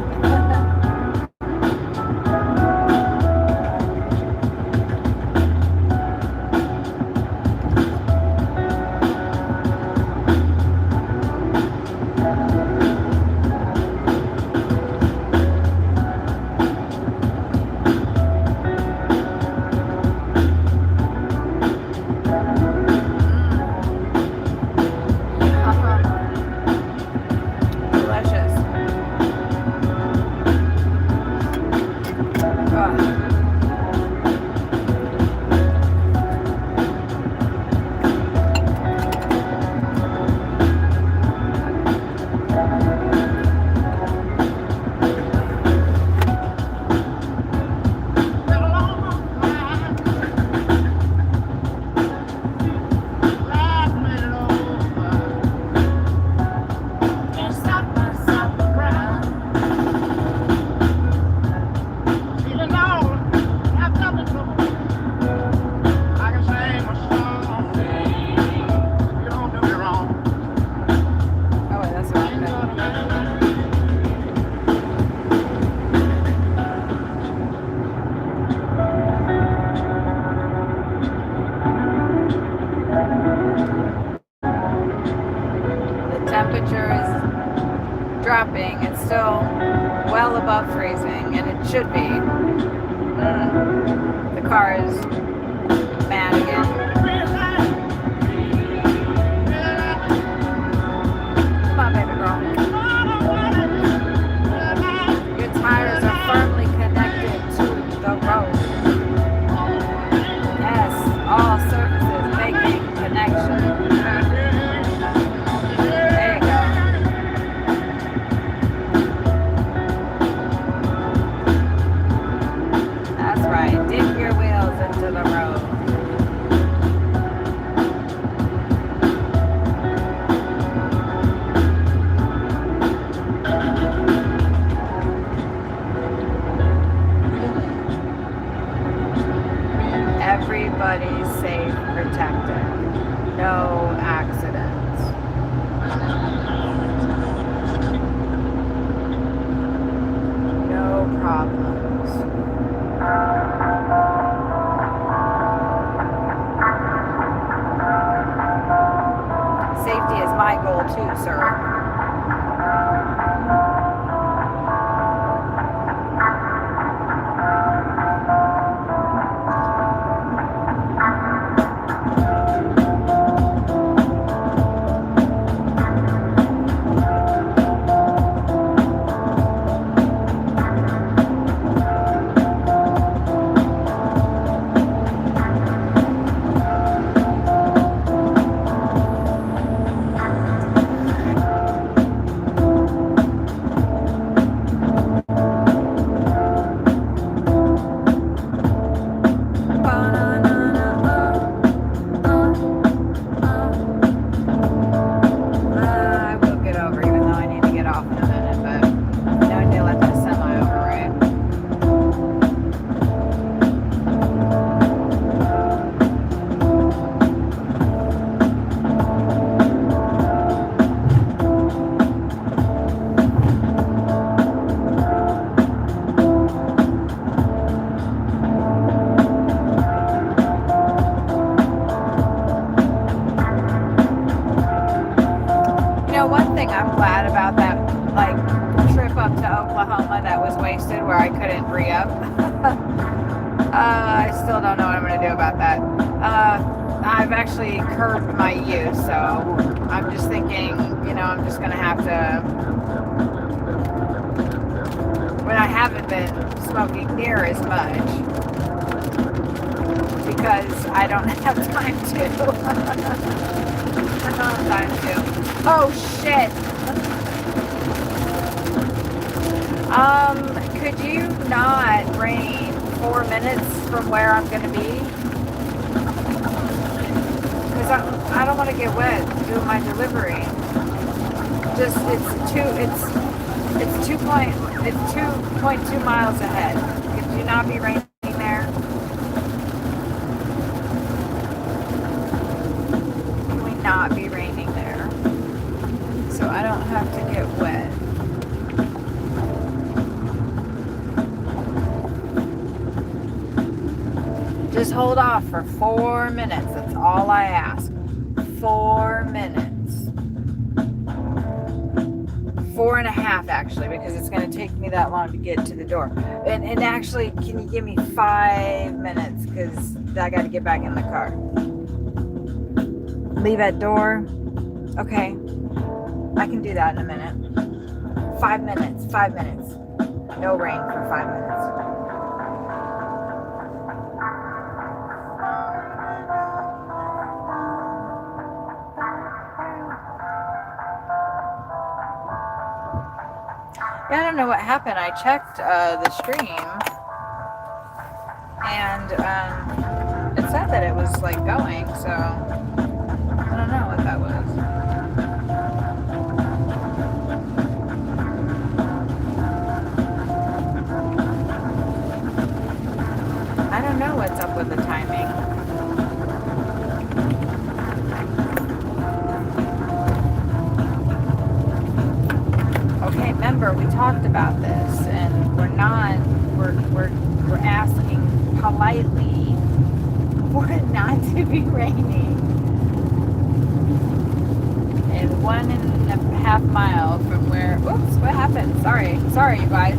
Delicious. temperature is dropping. It's still well above freezing, and it should be. The car is mad again. Come on, baby girl. Your tires are firmly connected to the road. Yes, all surfaces making connection. There you go. That's right. Dip your wheels into the road. Everybody's safe, protected. No accidents. No problems. Safety is my goal too, sir. I will get over, even though I need to get off in a minute, but no need to let the semi override. You know, one thing I'm glad about that, like, trip up to Oklahoma that was wasted where I couldn't re-up. I still don't know what I'm going to do about that. I've actually curbed my use, so I'm just thinking, you know, I'm just going to have to, when I haven't been smoking near as much, because I don't have time to. I don't have time to. Oh, shit. Could you not rain 4 minutes from where I'm going to be? Because I don't want to get wet doing my delivery. Just, it's 2.2 miles ahead. Could you not be raining there? Can we not be raining there? So I don't have to get wet. Just hold off for 4 minutes. That's all I ask. 4 minutes. 4.5 actually, because it's going to take me that long to get to the door. And actually, can you give me 5 minutes? Because I got to get back in the car. Leave at door. Okay. I can do that in a minute. 5 minutes. 5 minutes. No rain for 5 minutes. Yeah, I don't know what happened. I checked the stream, and it said that it was like going, so I don't know what that was. I don't know what's up with the timing. Okay, remember we talked about this, and we're asking politely for it not to be raining. And 1.5 miles from where. Oops, what happened? Sorry, you guys.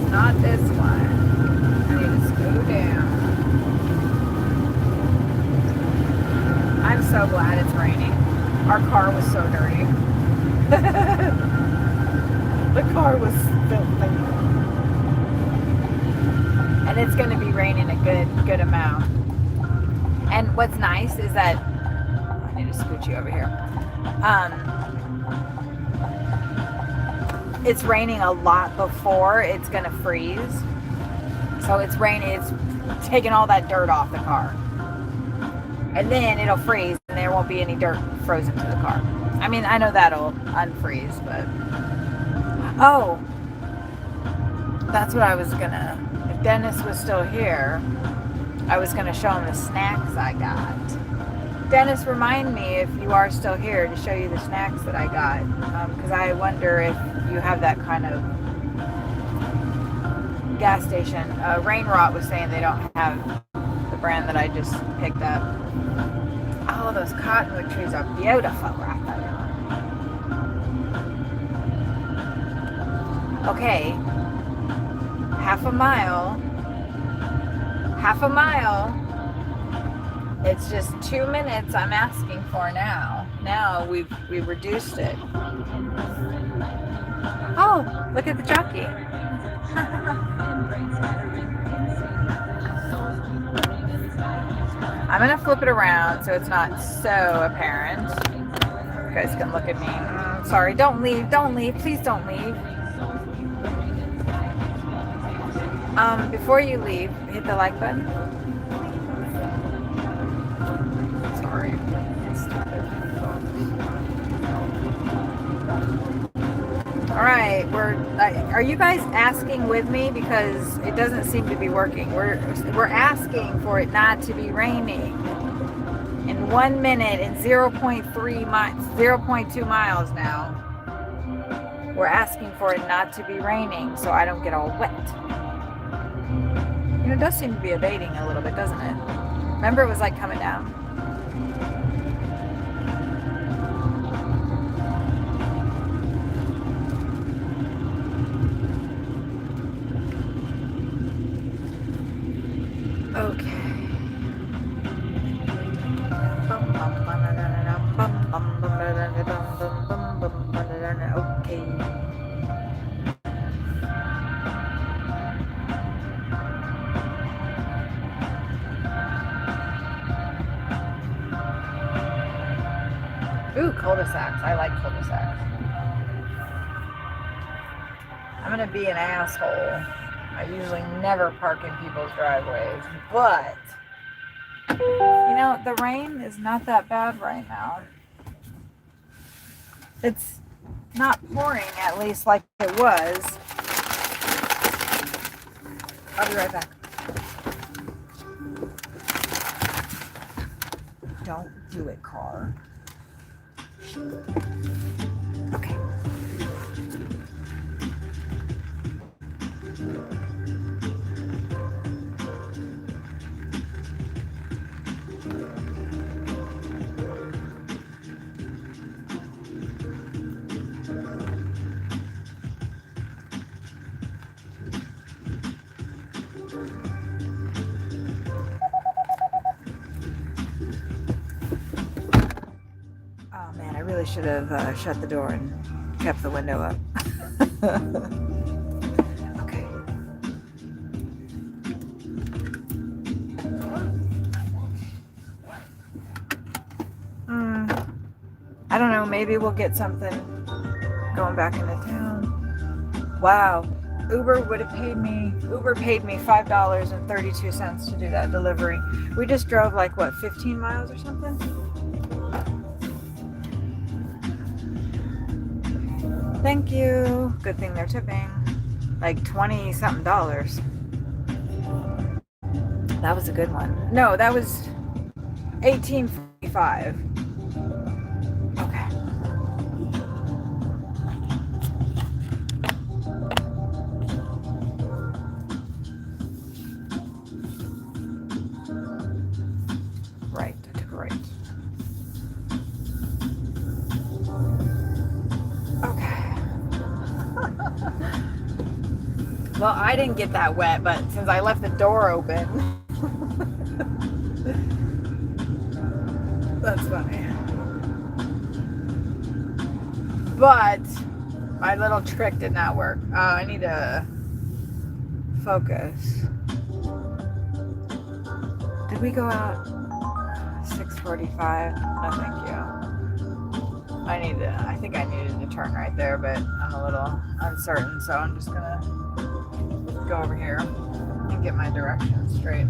Not this one. I need to slow down. I'm so glad it's raining. Our car was so dirty. The car was filthy. And it's going to be raining a good amount. And what's nice is that I need to scoot you over here. It's raining a lot before it's gonna freeze. So it's raining, it's taking all that dirt off the car. And then it'll freeze and there won't be any dirt frozen to the car. I mean, I know that'll unfreeze, but... Oh! That's what I was gonna... If Dennis was still here, I was gonna show him the snacks I got. Dennis, remind me if you are still here to show you the snacks that I got. Because I wonder if you have that kind of gas station. Rainrot was saying they don't have the brand that I just picked up. Oh, those cottonwood trees are beautiful right there. Okay. Half a mile. It's just 2 minutes I'm asking for now. Now we've reduced it. Oh, look at the jockey. I'm gonna flip it around so it's not so apparent. You guys can look at me. Sorry, don't leave, please don't leave. Before you leave, hit the like button. Sorry. All right, are you guys asking with me? Because it doesn't seem to be working. We're asking for it not to be raining. In 1 minute and 0.2 miles now, we're asking for it not to be raining so I don't get all wet. You know, it does seem to be abating a little bit, doesn't it? Remember, it was like coming down. Okay. Okay. Ooh, cul-de-sacs. I like cul-de-sacs. I'm gonna be an asshole. I usually never park in people's driveways, but you know, the rain is not that bad right now. It's not pouring, at least like it was. I'll be right back. Don't do it, car. Okay. Oh man, I really should have shut the door and kept the window up. Okay. I don't know, maybe we'll get something going back into town. Wow. Uber paid me $5.32 to do that delivery. We just drove like, what, 15 miles or something? Thank you. Good thing they're tipping. Like 20 something dollars. That was a good one. No, that was $18.45 6:45. Okay. Right, I took a right. Okay. Well, I didn't get that wet, but since I left the door open, that's funny. But my little trick did not work. Oh, I need to focus. Did we go out 6:45? No, thank you. I think I needed to turn right there, but I'm a little uncertain, so I'm just gonna go over here and get my directions straight.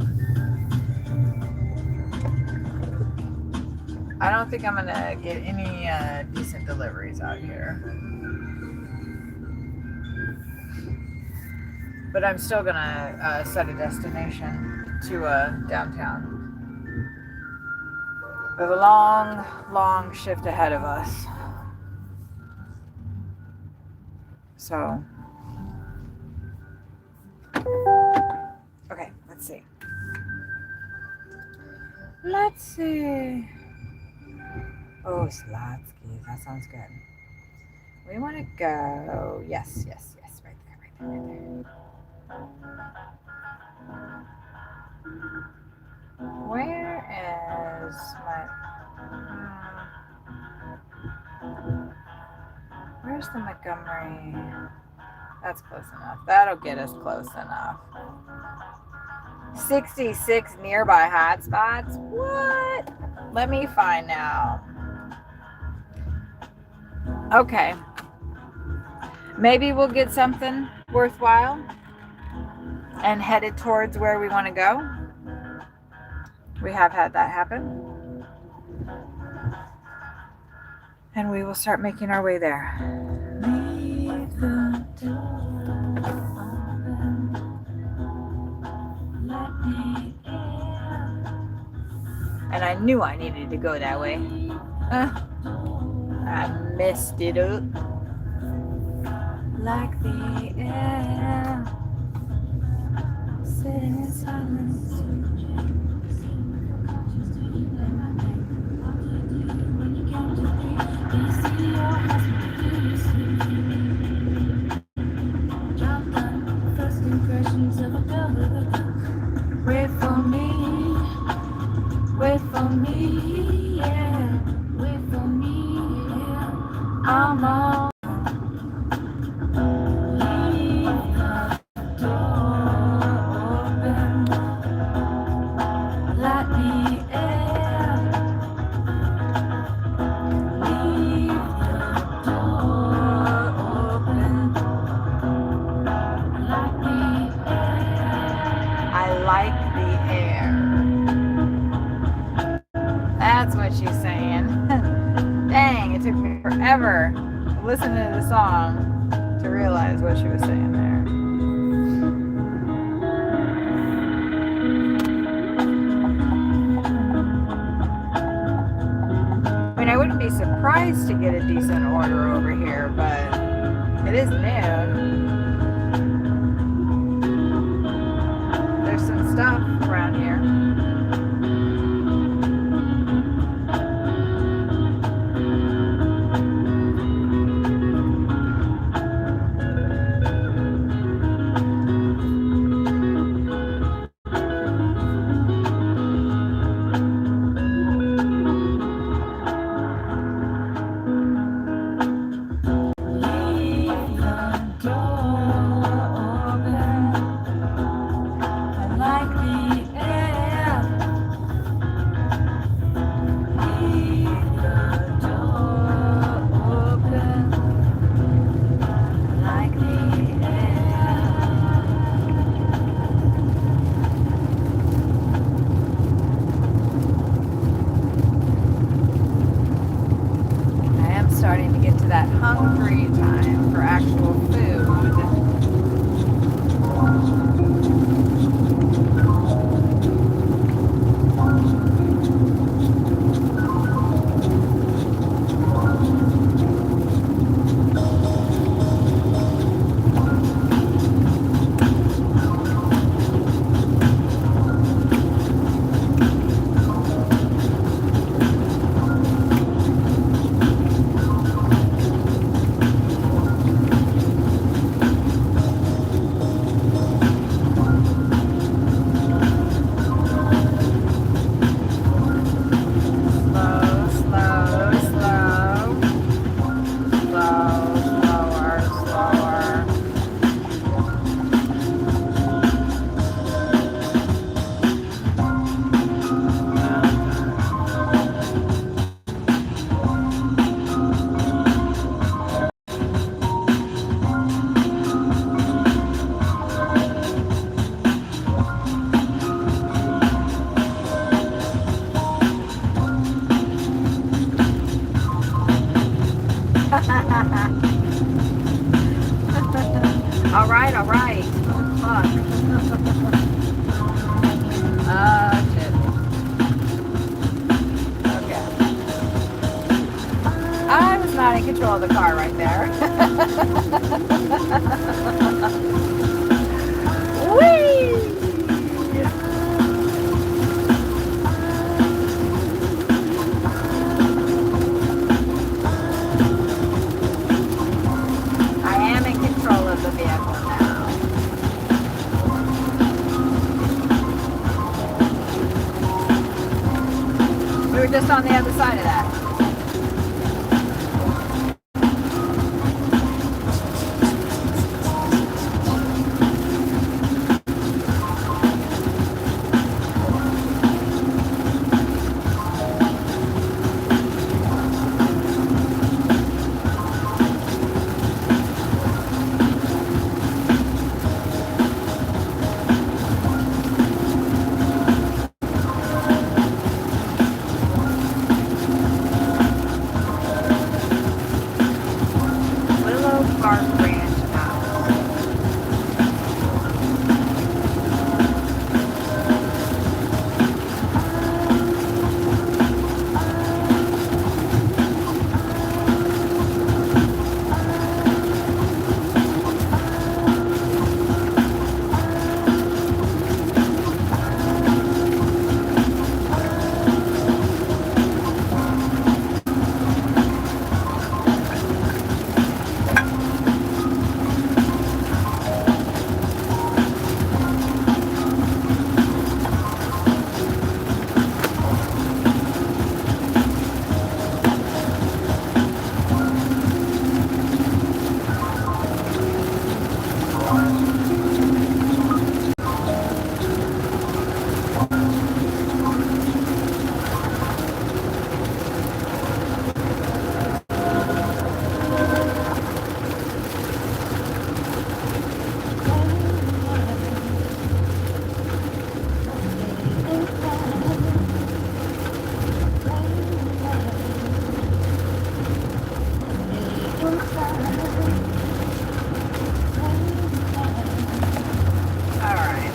I don't think I'm gonna get any decent deliveries out here, but I'm still gonna set a destination to downtown. We have a long, long shift ahead of us, so okay, let's see. Oh, Slotsky, that sounds good. We want to go, yes, right there. Where is where's the Montgomery? That's close enough. That'll get us close enough. 66 nearby hotspots? What? Let me find out. Okay. Maybe we'll get something worthwhile and headed towards where we want to go. We have had that happen. And we will start making our way there. Leave the door open. Let me in. And I knew I needed to go that way. I messed it up. Like the air. Sitting in silence. When you count to three, you see your husband, you see. Jot down first impressions of a girl with a look. Wait for me, yeah. Wait for me, yeah. I'm on. Forever listening to the song to realize what she was saying there. I mean, I wouldn't be surprised to get a decent order over here, but it is noon. There's some stuff around here. Starting to get to that hungry time for actual food. All right, all right. Fuck. Shit. Okay. I was not in control of the car right there. Whee! I am in control of the vehicle now. We were just on the other side of that. Willow Park Ranch House. All right.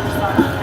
Just on a minute.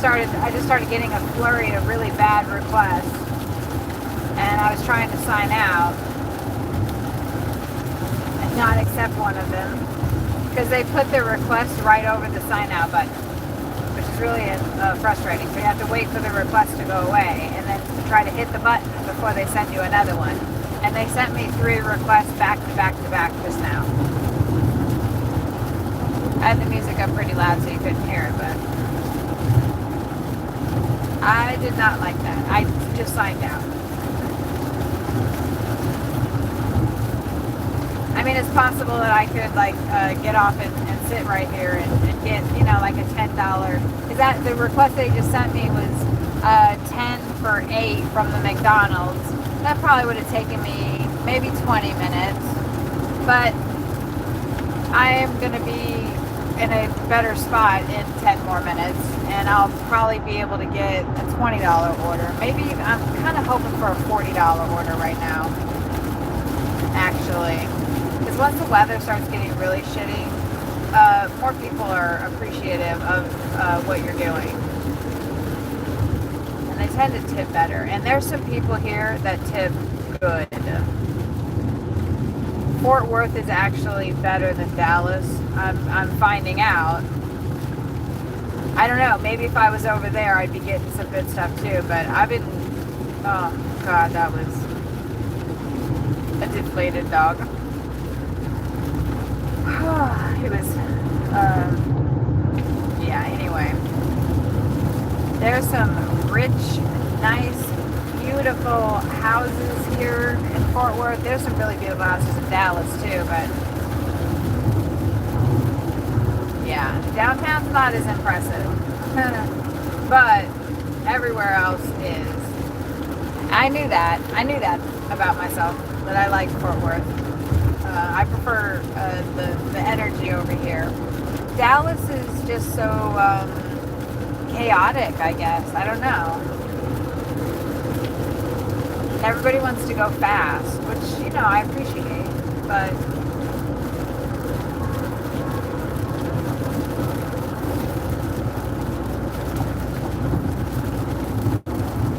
I just started getting a flurry of really bad requests, and I was trying to sign out and not accept one of them because they put the request right over the sign out button, which is really frustrating. So you have to wait for the request to go away and then try to hit the button before they send you another one. And they sent me 3 requests back to back to back just now. I had the music up pretty loud so you couldn't hear it, but I did not like that. I just signed out. I mean, it's possible that I could get off and sit right here and get, like a $10. Because that the request they just sent me was 10 for 8 from the McDonald's. That probably would have taken me maybe 20 minutes. But I am going to be in a better spot in 10 more minutes, and I'll probably be able to get a $20 order. Maybe I'm kind of hoping for a $40 order right now, actually, because once the weather starts getting really shitty, more people are appreciative of what you're doing, and they tend to tip better. And there's some people here that tip good. Fort Worth is actually better than Dallas. I'm finding out. I don't know. Maybe if I was over there, I'd be getting some good stuff too. But I've been. Oh God, that was a deflated dog. It was. Yeah. Anyway, there's some rich, nice, beautiful houses here in Fort Worth. There's some really beautiful houses in Dallas too, but yeah, downtown's not as impressive. But everywhere else is. I knew that about myself, that I liked Fort Worth. I prefer the energy over here. Dallas is just so chaotic, I guess. I don't know. Everybody wants to go fast, which, I appreciate, but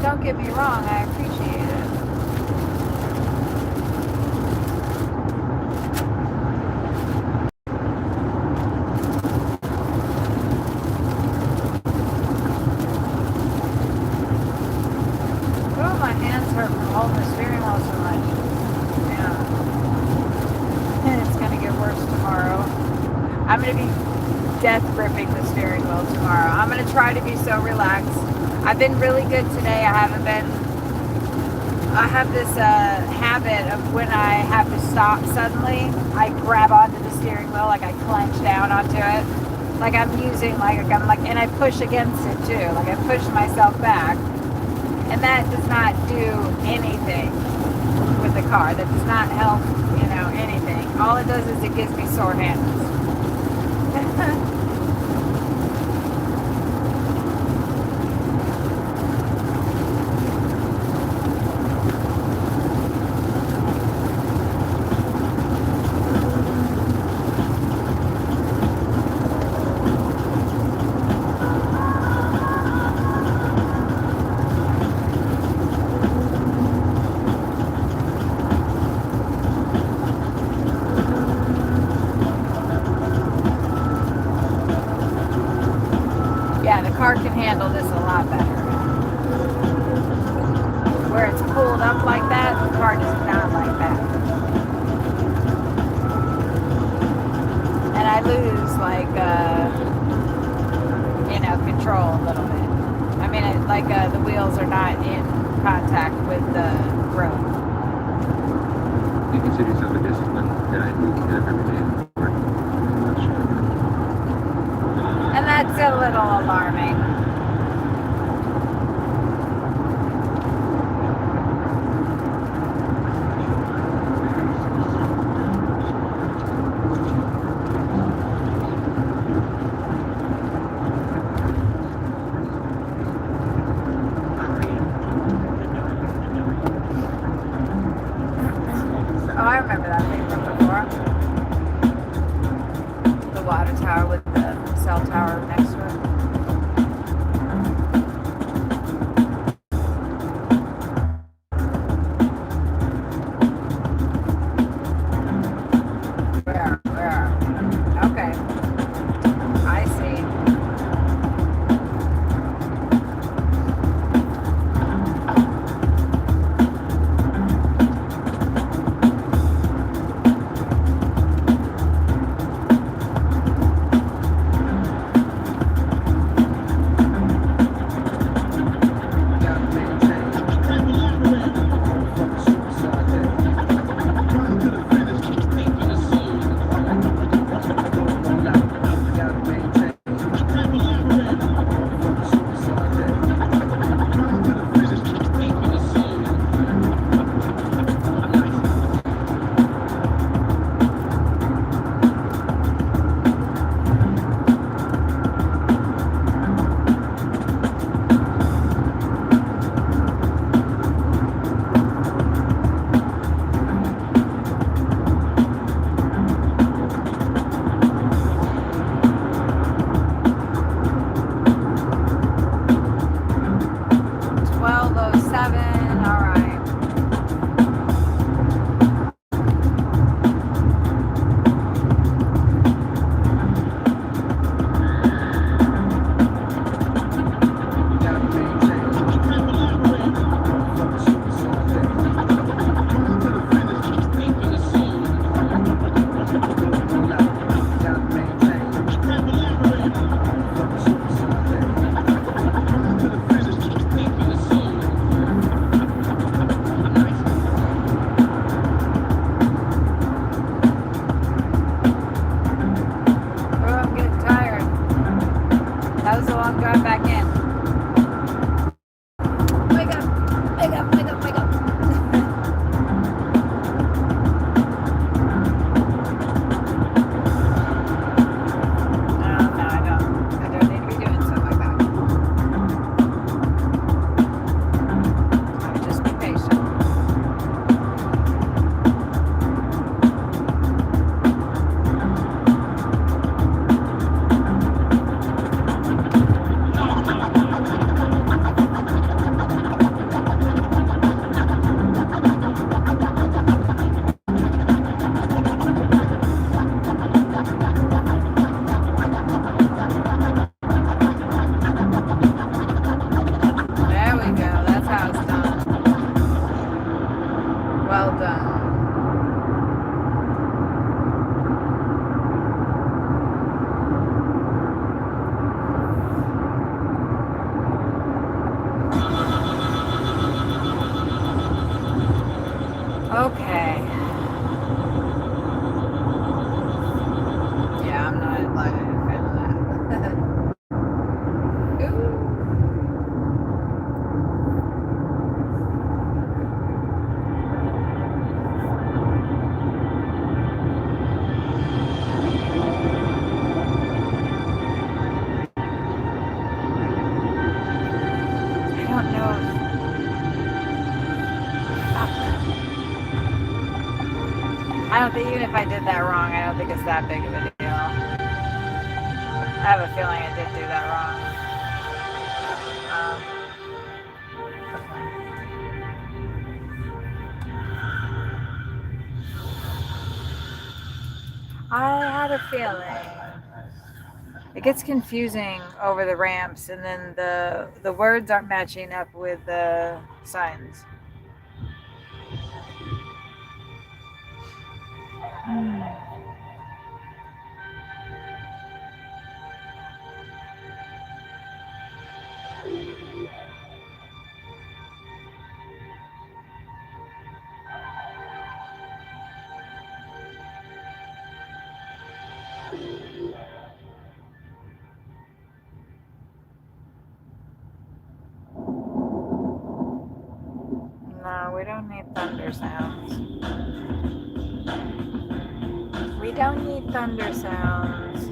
don't get me wrong, I appreciate it. Oh, my hands hurt from holding the steering wheel so much. Yeah. And it's going to get worse tomorrow. I'm going to be death gripping the steering wheel tomorrow. I'm going to try to be so relaxed. I've been really good today. I haven't been I have this habit of when I have to stop suddenly, I grab onto the steering wheel, like I clench down onto it. Like I'm using, and I push against it too. Like I push myself back. And that does not do anything with the car. That does not help, anything. All it does is it gives me sore hands. Yeah, the car can handle this a lot better. Where it's pulled up like that, the car does not like that. And I lose control a little bit. I mean, the wheels are not in contact with the road. You consider yourself a disciplined guy who get up every day and work. And that's a little alarming. Oh, I remember that thing from before. The water tower with the cell tower next to it. Where? Okay. I see. I don't think, even if I did that wrong, I don't think it's that big of a deal. I have a feeling I did do that wrong. I had a feeling. It gets confusing over the ramps, and then the words aren't matching up with the signs. No, we don't need thunder sounds. We don't need thunder sounds.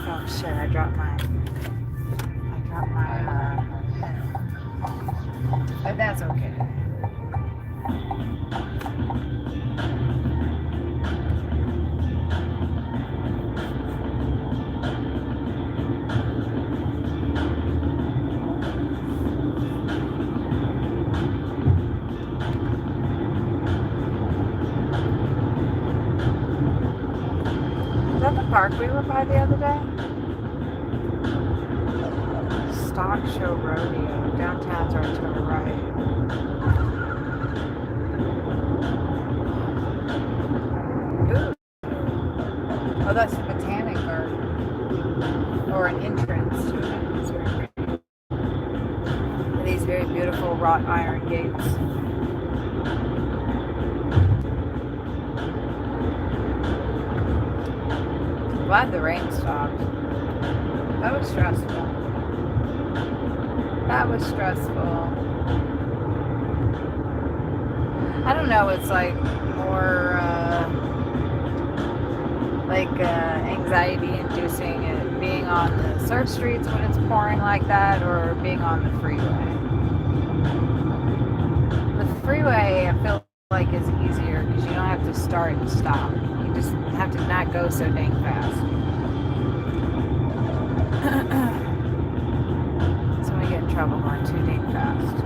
Oh shit, I dropped my but that's okay. Is that the park we were by the other day? Stock Show Rodeo. Downtown's right to the right. Ooh. Oh, that's the Botanic Garden. Or an entrance to it. It's very pretty. These very beautiful wrought iron gates. Glad the rain stopped. That was stressful. That was stressful. I don't know, it's like more anxiety inducing it being on the surf streets when it's pouring like that, or being on the freeway. The freeway, I feel like, is easier because you don't have to start and stop. You just have to not go so dang fast. So I get in trouble going too dang fast.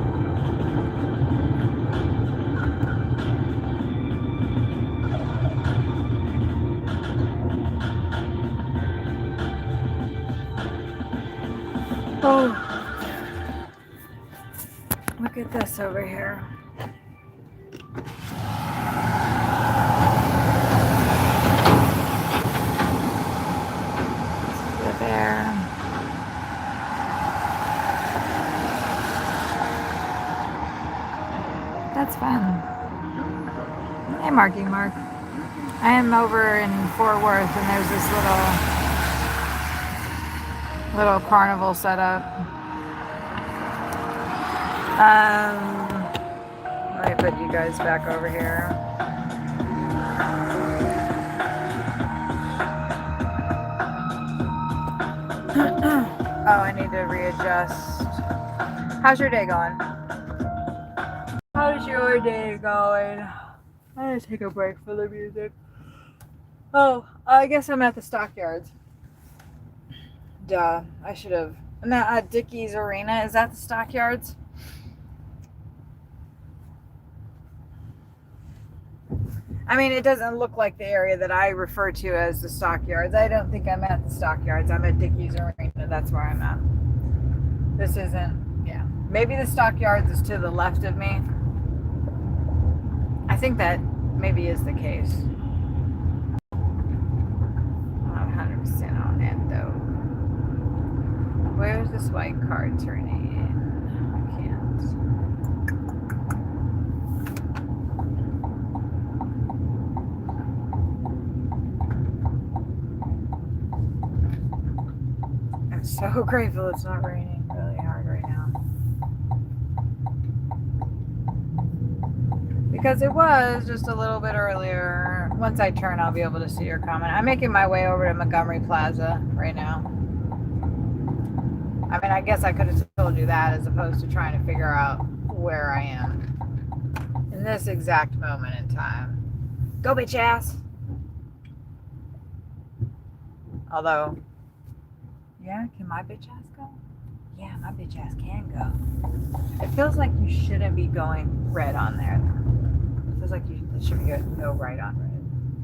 Oh, look at this over here. Over there. That's fun. Hey, Marky Mark. I am over in Fort Worth, and there's this little carnival set up. Let me put you guys back over here. Oh, I need to readjust. How's your day going? How's your day going? I'm gonna take a break for the music. Oh, I guess I'm at the stockyards. Duh, I should have No, Dickey's Arena. Is that the Stockyards? I mean, it doesn't look like the area that I refer to as the Stockyards. I don't think I'm at the Stockyards. I'm at Dickey's Arena. That's where I'm at. This isn't, yeah. Maybe the Stockyards is to the left of me. I think that maybe is the case. I'm not 100% on it though. Where's this white car turning? I can't. I'm so grateful it's not raining really hard right now. Because it was just a little bit earlier. Once I turn, I'll be able to see your comment. I'm making my way over to Montgomery Plaza right now. I mean, I guess I could have told you that as opposed to trying to figure out where I am in this exact moment in time. Go, bitch ass! Although, yeah, can my bitch ass go? Yeah, my bitch ass can go. It feels like you shouldn't be going red on there. It feels like you should be go right on red.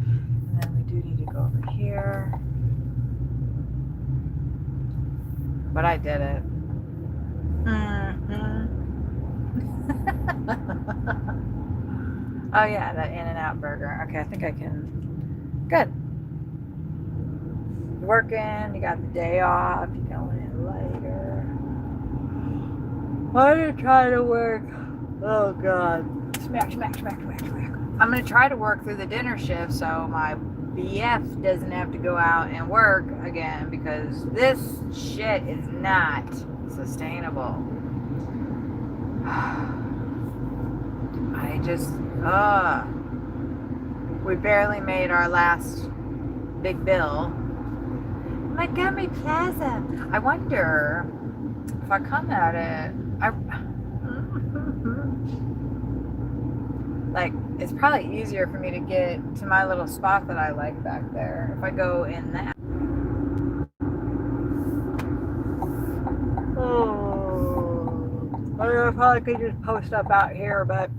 And then we do need to go over here. But I did it. Oh yeah, that In-N-Out burger. Okay, I think I can. Good. You're working, you got the day off, you're going in later. Why are you trying to work? Oh God. Smack, smack, smack, smack, smack. I'm gonna try to work through the dinner shift so my BF doesn't have to go out and work again because this shit is not sustainable. I just, we barely made our last big bill. Montgomery Plaza. I wonder if I come at it, like, it's probably easier for me to get to my little spot that I like back there if I go in that. Oh, I probably could just post up out here, but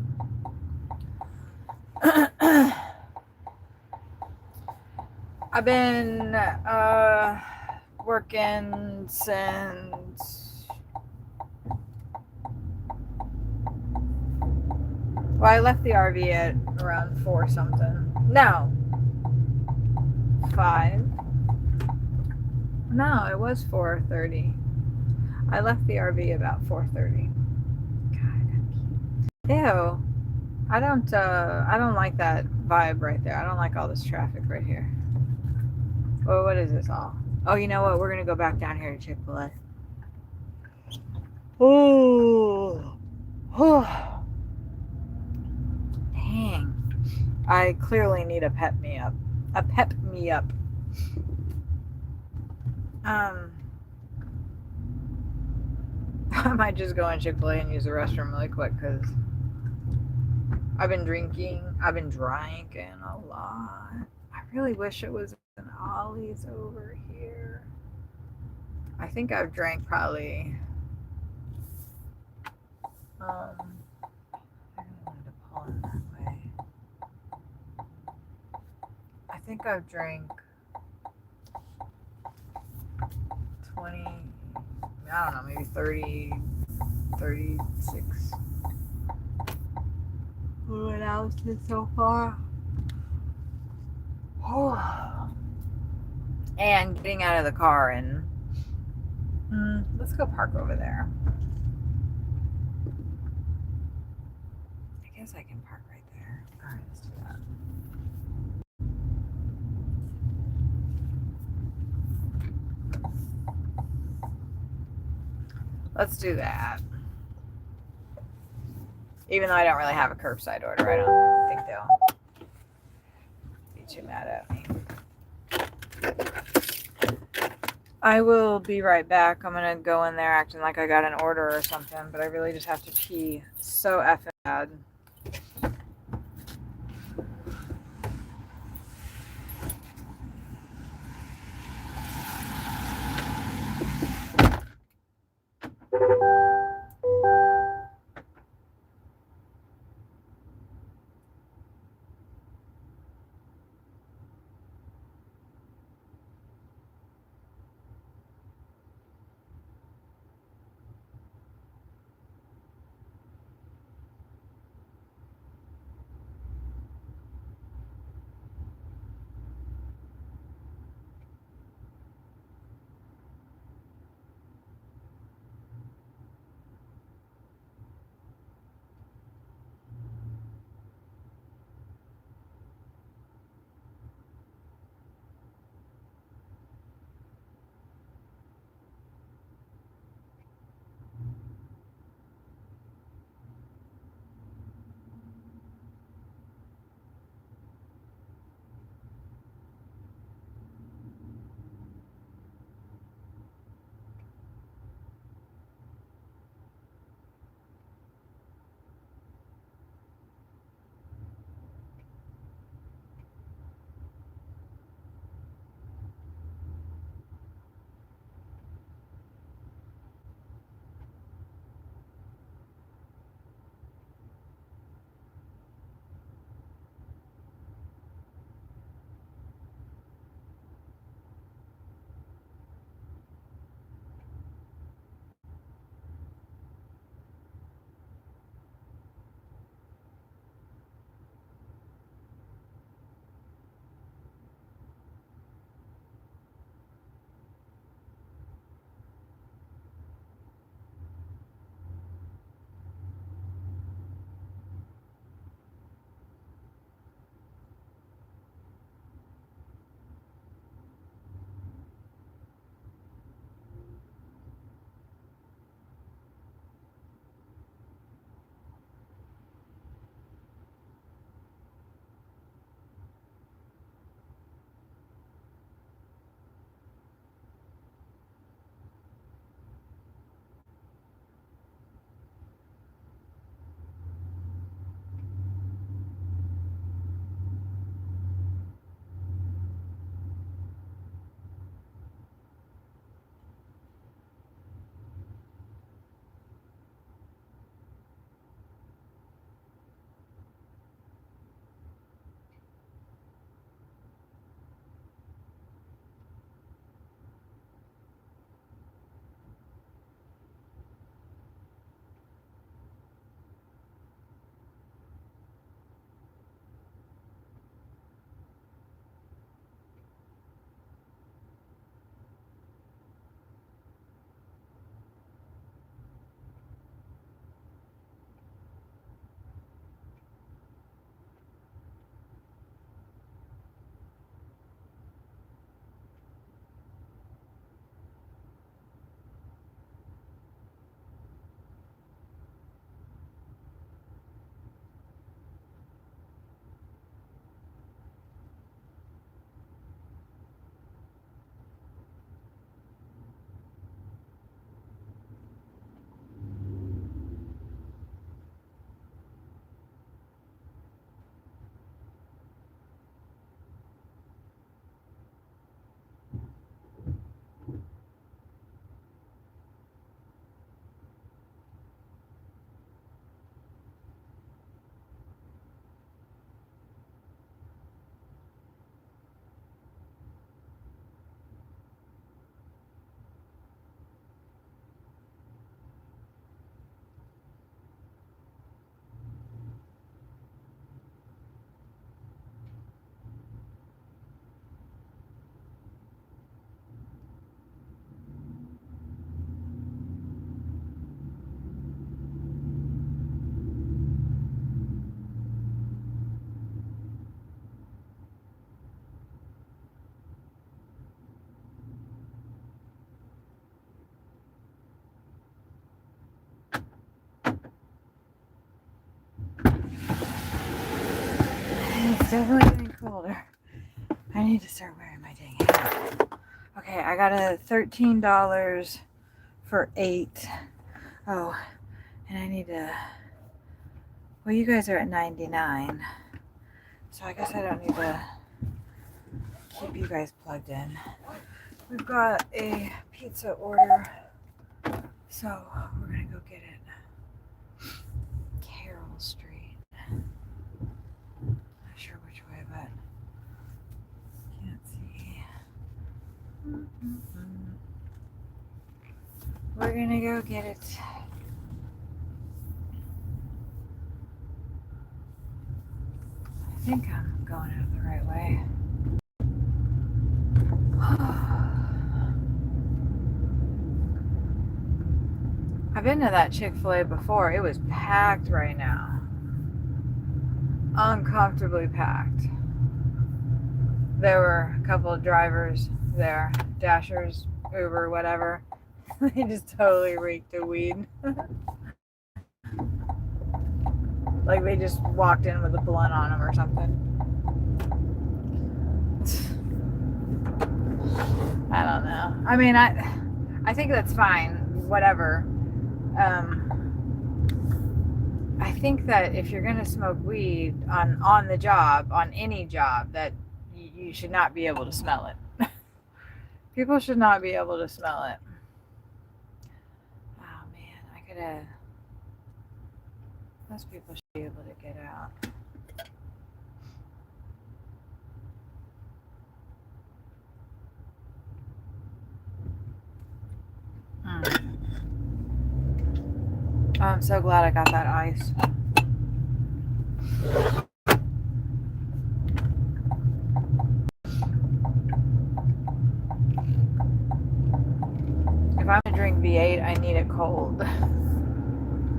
I've been working since, well, I left the RV at around 4 something. No, 5. No, it was 4:30. I left the RV about 4:30. God, ew. I don't like that vibe right there. I don't like all this traffic right here. Well, what is this all? Oh, you know what? We're gonna go back down here to Chick-fil-A. Oh, dang. I clearly need a pep me up. A pep me up. I might just go in Chick-fil-A and use the restroom really quick because I've been drinking a lot. I really wish it was an Ollie's over here. I think I've drank probably I don't want to pull in that way. I think I've drank 20, I don't know, maybe 30, 36 fluid ounces so far. Oh. And getting out of the car and let's go park over there. I guess I can park right there. All right, let's do that. Let's do that. Even though I don't really have a curbside order, I don't think they'll be too mad at me. I will be right back. I'm gonna go in there acting like I got an order or something, but I really just have to pee so effing bad. definitely getting colder. I need to start wearing my dang hat. Okay, I got a $13 for 8. Oh, and I need to. Well, you guys are at 99, so I guess I don't need to keep you guys plugged in. We've got a pizza order, so we're gonna go get it. Carroll Street. Not sure which way, but can't see. We're gonna go get it. I think I'm going out the right way. I've been to that Chick-fil-A before. It was packed right now. Uncomfortably packed. There were a couple of drivers there, Dashers, Uber, whatever. They just totally reeked of weed. Like they just walked in with a blunt on them or something. I don't know. I mean, I think that's fine. Whatever. I think that if you're gonna smoke weed on the job, on any job, that you should not be able to smell it. People should not be able to smell it. Oh man, I could have. Most people should be able to get out. Oh, I'm so glad I got that ice. If I'm gonna drink V8, I need it cold.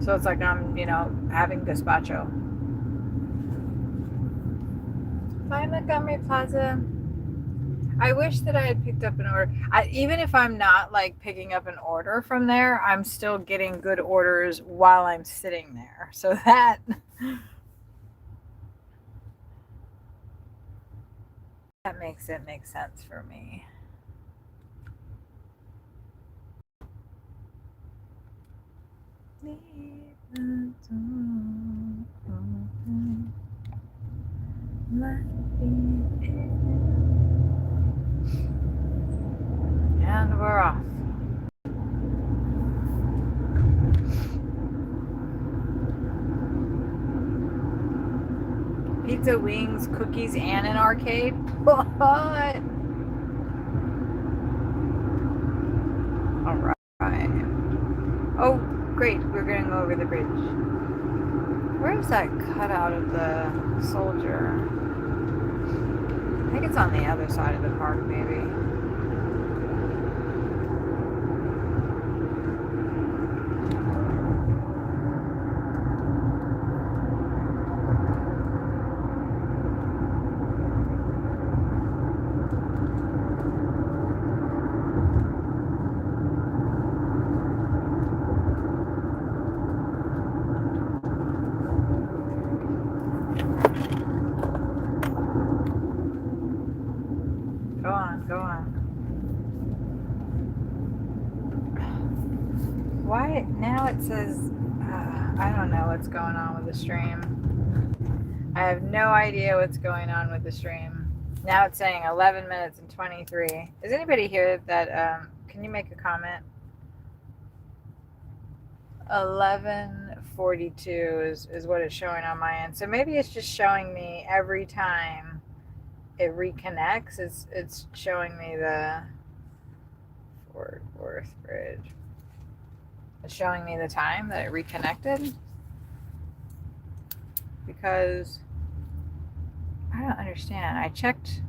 So it's like I'm, having gazpacho. Bye, Montgomery Plaza. I wish that I had picked up an order. Even if I'm not like picking up an order from there, I'm still getting good orders while I'm sitting there. So that makes it make sense for me. And we're off. Pizza, wings, cookies, and an arcade? What? Alright. Oh, great. We're going over the bridge. Where is that cutout of the soldier? I think it's on the other side of the park, maybe. Go on. Why? Now it says, I don't know what's going on with the stream. I have no idea what's going on with the stream. Now it's saying 11 minutes and 23. Is anybody here that, can you make a comment? 11:42 is what it's showing on my end. So maybe it's just showing me every time it reconnects. It's showing me the Fort Worth Bridge. It's showing me the time that it reconnected, because I don't understand. I checked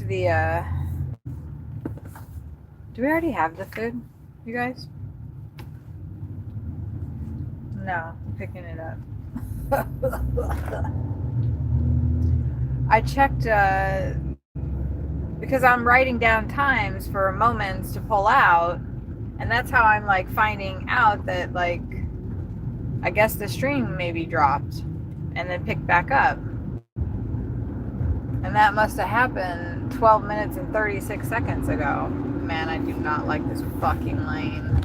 the do we already have the food, you guys? No, I'm picking it up. I checked because I'm writing down times for moments to pull out, and that's how I'm like finding out that, like, I guess the stream maybe dropped. and then pick back up. And that must have happened 12 minutes and 36 seconds ago. Man, I do not like this fucking lane.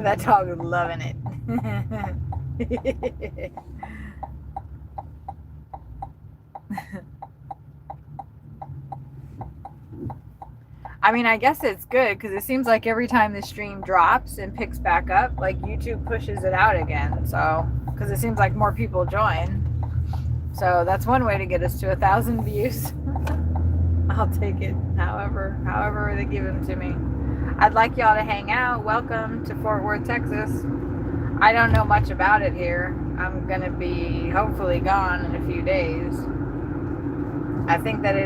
That dog is loving it. I mean, I guess it's good because it seems like every time the stream drops and picks back up, like YouTube pushes it out again. So, because it seems like more people join. So that's one way to get us to 1,000 views. I'll take it however they give them to me. I'd like y'all to hang out. Welcome to Fort Worth, Texas. I don't know much about it here. I'm going to be hopefully gone in a few days. I think that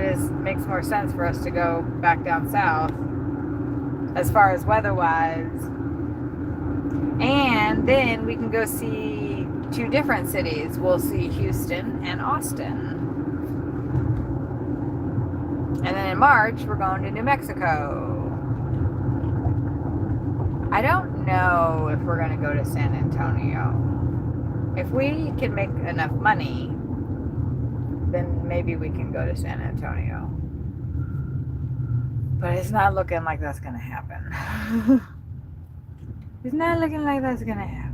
makes more sense for us to go back down south as far as weather-wise. And then we can go see 2 different cities. We'll see Houston and Austin. And then in March, we're going to New Mexico. I don't know if we're going to go to San Antonio. If we can make enough money, then maybe we can go to San Antonio. But it's not looking like that's going to happen. It's not looking like that's going to happen.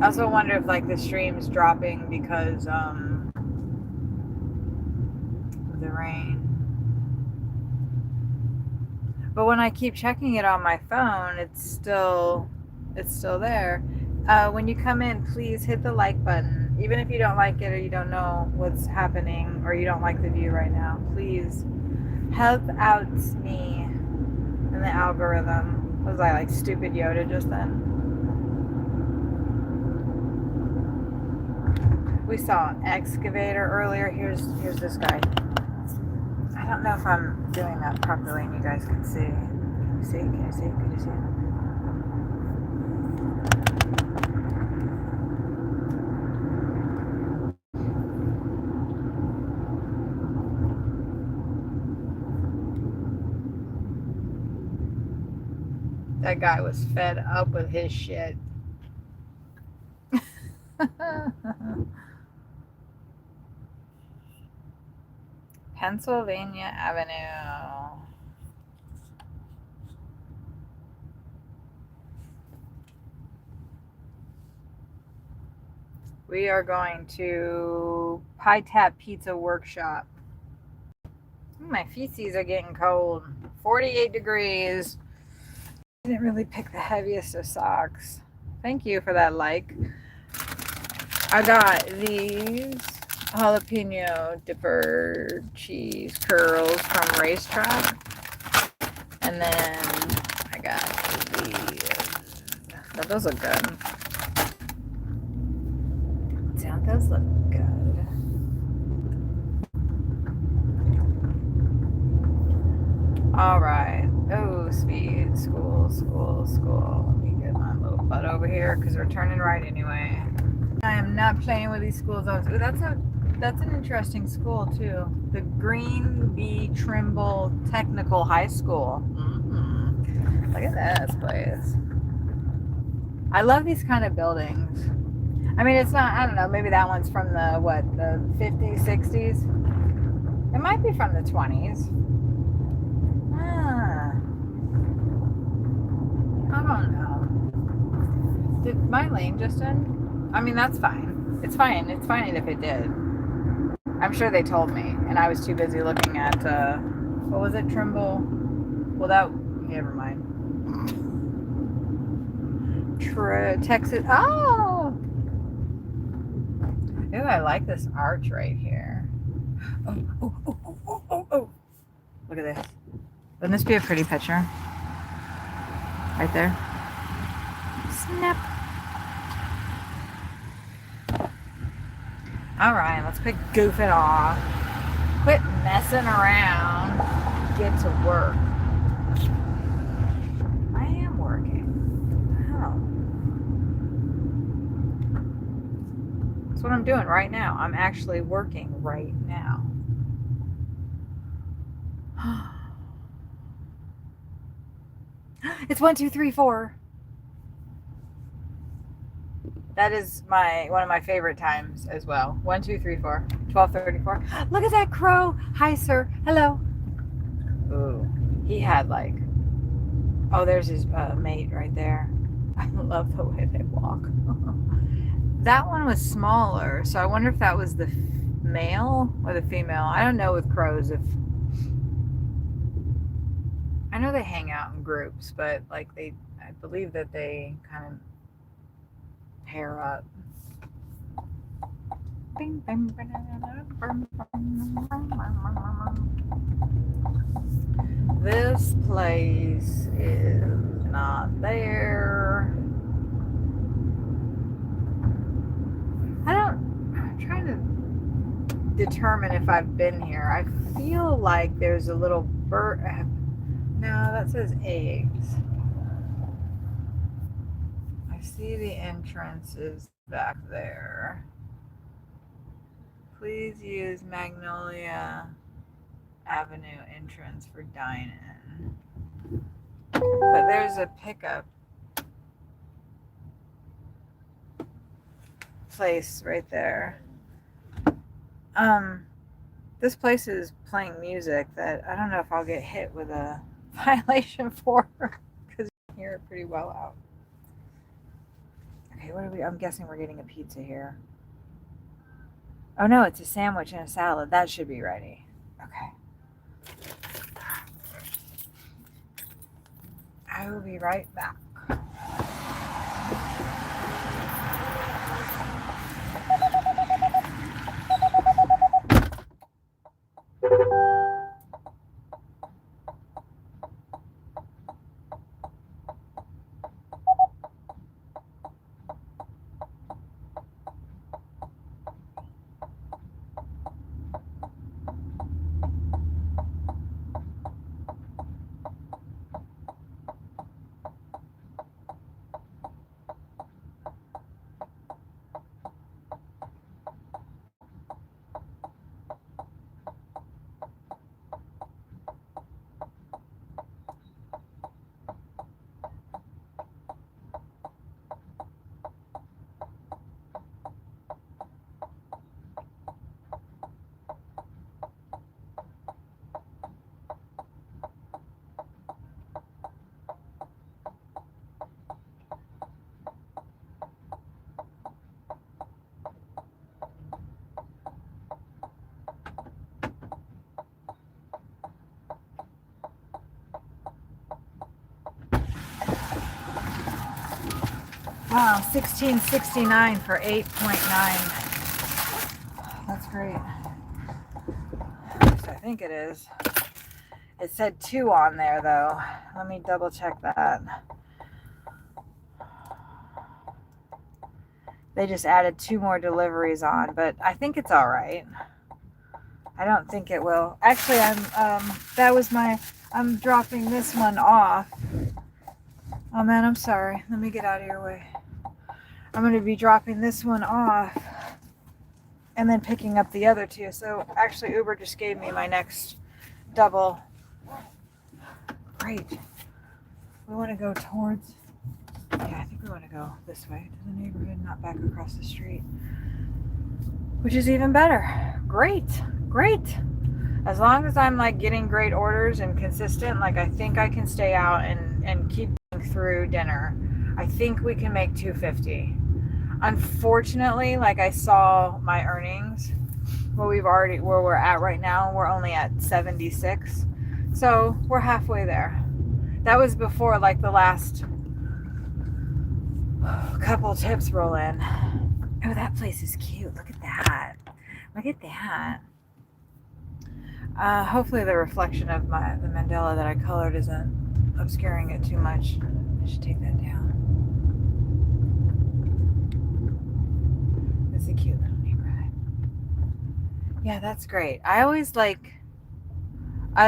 I also wonder if like the stream's dropping because of the rain. But when I keep checking it on my phone, it's still there. When you come in, please hit the like button. Even if you don't like it or you don't know what's happening or you don't like the view right now, please help out me in the algorithm. Was I like stupid Yoda just then? We saw an excavator earlier. Here's this guy. I don't know if I'm doing that properly and you guys can see. Can you see? Can you see? Can you see? That guy was fed up with his shit. Pennsylvania Avenue. We are going to Pie Tap Pizza Workshop. My feetsies are getting cold. 48 degrees. I didn't really pick the heaviest of socks. Thank you for that like. I got these jalapeno dipper cheese curls from Racetrack. And then I got these. Oh, those look good. Don't those look good? All right. Oh, speed. School. Let me get my little butt over here because we're turning right anyway. I am not playing with these school zones. Ooh, that's an interesting school too. The Green Bee Trimble Technical High School. Mm-hmm. Look at this place. I love these kind of buildings. I mean, it's not, I don't know, maybe that one's from the 50s, 60s? It might be from the 20s. I don't know. Did my lane just end? I mean, that's fine. It's fine. It's fine if it did. I'm sure they told me, and I was too busy looking at, what was it, Trimble? Well, never mind. Texas, oh! Ooh, I like this arch right here. Oh. Look at this. Wouldn't this be a pretty picture? Right there. Snap. Alright, let's quit goofing off. Quit messing around. Get to work. I am working. Oh. That's what I'm doing right now. I'm actually working right now. It's 1, 2, 3, 4. That is one of my favorite times as well. 1, 2, 3, 4. 12:34. Look at that crow. Hi, sir. Hello. Ooh, he had like. Oh, there's his mate right there. I love the way they walk. That one was smaller, so I wonder if that was the male or the female. I don't know with crows if. I know they hang out in groups, but like I believe that they kind of pair up. This place is not there. I'm trying to determine if I've been here. I feel like there's a little bird. No, that says eggs. I see the entrance is back there. Please use Magnolia Avenue entrance for dine-in. But there's a pickup place right there. This place is playing music that I don't know if I'll get hit with a violation for because you can hear it pretty well out. Okay, I'm guessing we're getting a pizza here. Oh no, it's a sandwich and a salad. That should be ready. Okay. I will be right back. Wow, $16.69 for 8.9. That's great. I think it is. It said 2 on there though. Let me double check that. They just added 2 more deliveries on, but I think it's all right. I don't think it will. Actually, I'm dropping this one off. Oh man, I'm sorry. Let me get out of your way. I'm going to be dropping this one off and then picking up the other 2. So actually Uber just gave me my next double. Great. We want to go towards, I think we want to go this way to the neighborhood, not back across the street, which is even better. Great. As long as I'm like getting great orders and consistent, like I think I can stay out and keep through dinner. I think we can make $250. Unfortunately, like I saw my earnings, where we're at right now, we're only at 76. So we're halfway there. That was before like the last couple tips roll in. Oh, that place is cute. Look at that. Hopefully the reflection of the mandala that I colored isn't obscuring it too much. I should take that down. It's a cute little neighborhood. Yeah, that's great. I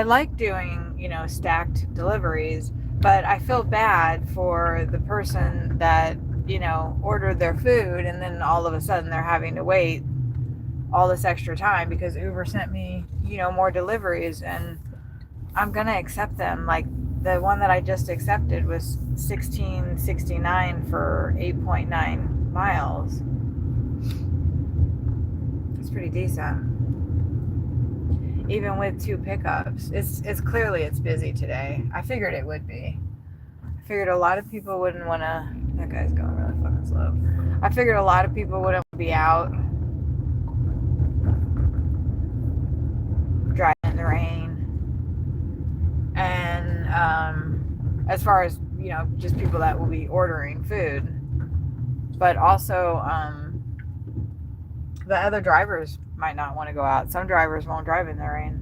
like doing, stacked deliveries, but I feel bad for the person that, ordered their food and then all of a sudden they're having to wait all this extra time because Uber sent me, more deliveries, and I'm going to accept them. Like the one that I just accepted was $16.69 for 8.9 miles. It's pretty decent. Even with 2 pickups. It's clearly it's busy today. I figured it would be. I figured a lot of people wouldn't want to. That guy's going really fucking slow. I figured a lot of people wouldn't be out driving in the rain. And as far as, just people that will be ordering food. But also, the other drivers might not want to go out. Some drivers won't drive in the rain.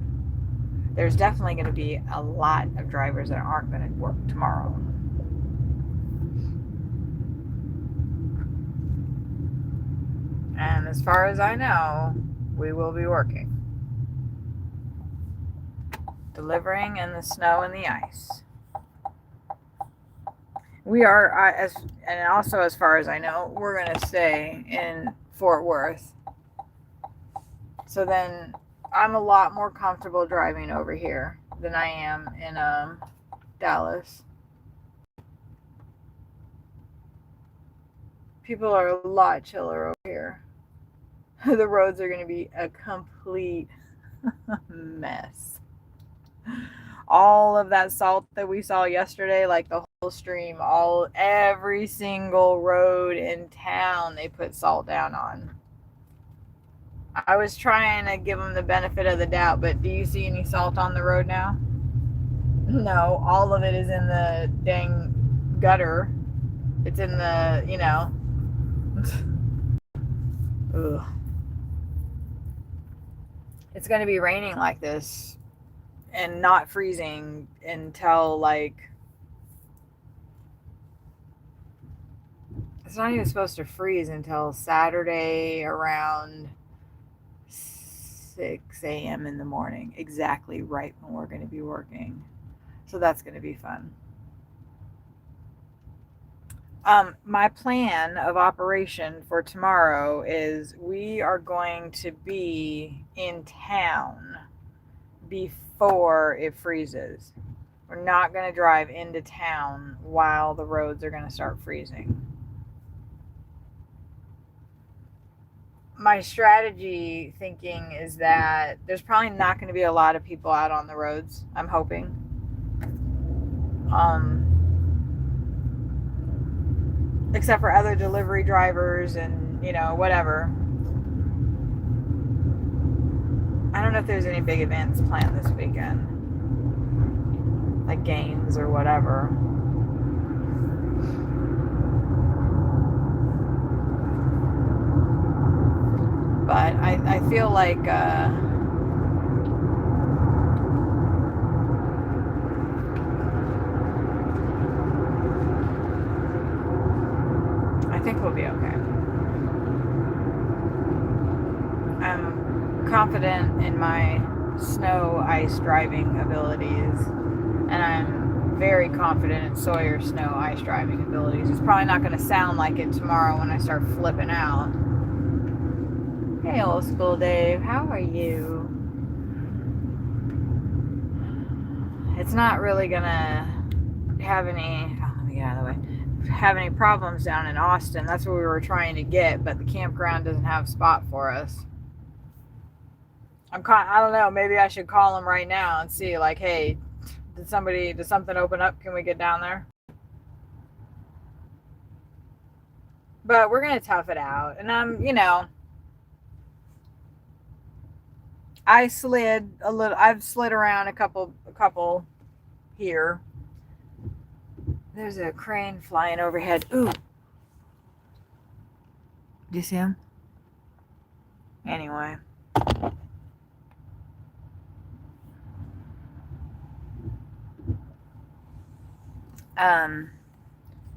There's definitely going to be a lot of drivers that aren't going to work tomorrow. And as far as I know, we will be working. Delivering in the snow and the ice. We are, and also as far as I know, we're going to stay in Fort Worth. So then I'm a lot more comfortable driving over here than I am in Dallas. People are a lot chiller over here. The roads are going to be a complete mess. All of that salt that we saw yesterday, like the whole stream, every single road in town, they put salt down on. I was trying to give them the benefit of the doubt, but do you see any salt on the road now? No, all of it is in the dang gutter. It's in the, Ugh. It's going to be raining like this and not freezing until it's not even supposed to freeze until Saturday around 6 a.m. in the morning, exactly right when we're going to be working. So that's going to be fun. My plan of operation for tomorrow is we are going to be in town before it freezes. We're not going to drive into town while the roads are going to start freezing. My strategy thinking is that there's probably not going to be a lot of people out on the roads, I'm hoping. Except for other delivery drivers and, whatever. I don't know if there's any big events planned this weekend. Like games or whatever. But I feel like I think we'll be okay. I'm confident in my snow ice driving abilities, and I'm very confident in Sawyer's snow ice driving abilities. It's probably not going to sound like it tomorrow when I start flipping out. Hey, old school Dave, how are you? It's not really gonna have any. Oh, let me get out of the way. Have any problems down in Austin? That's where we were trying to get, but the campground doesn't have a spot for us. I don't know. Maybe I should call them right now and see, like, hey, did something open up? Can we get down there? But we're gonna tough it out, and I slid a little. I've slid around a couple here. There's a crane flying overhead. Ooh. Do you see him? Anyway.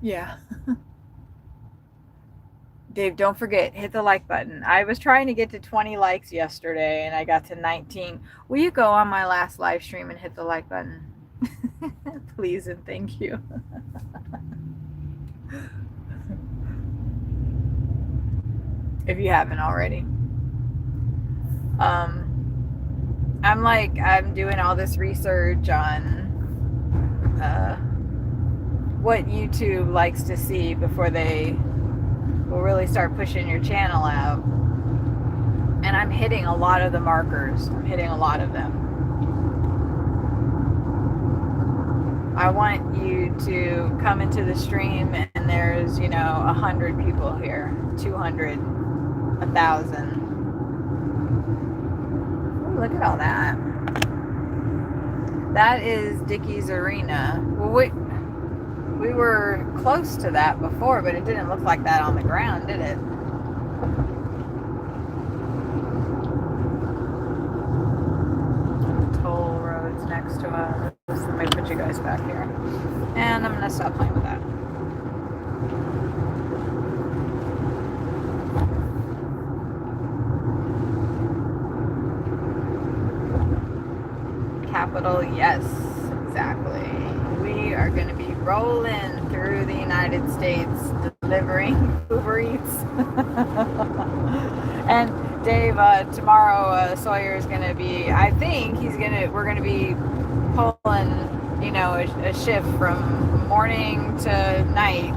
Yeah. Dave, don't forget, hit the like button. I was trying to get to 20 likes yesterday and I got to 19. Will you go on my last live stream and hit the like button? Please and thank you. If you haven't already. I'm doing all this research on what YouTube likes to see before they will really start pushing your channel out. And I'm hitting a lot of the markers. I'm hitting a lot of them. I want you to come into the stream and there's, 100 people here, 200, 1,000. Ooh, look at all that. That is Dickie's Arena. Well, we were close to that before, but it didn't look like that on the ground, did it? Toll roads next to us. Let me put you guys back here. And I'm going to stop playing with that. Capital, yes, exactly. We are going to be rolling through the United States delivering Uber Eats. And Dave, tomorrow Sawyer is going to be, I think we're going to be pulling, a shift from morning to night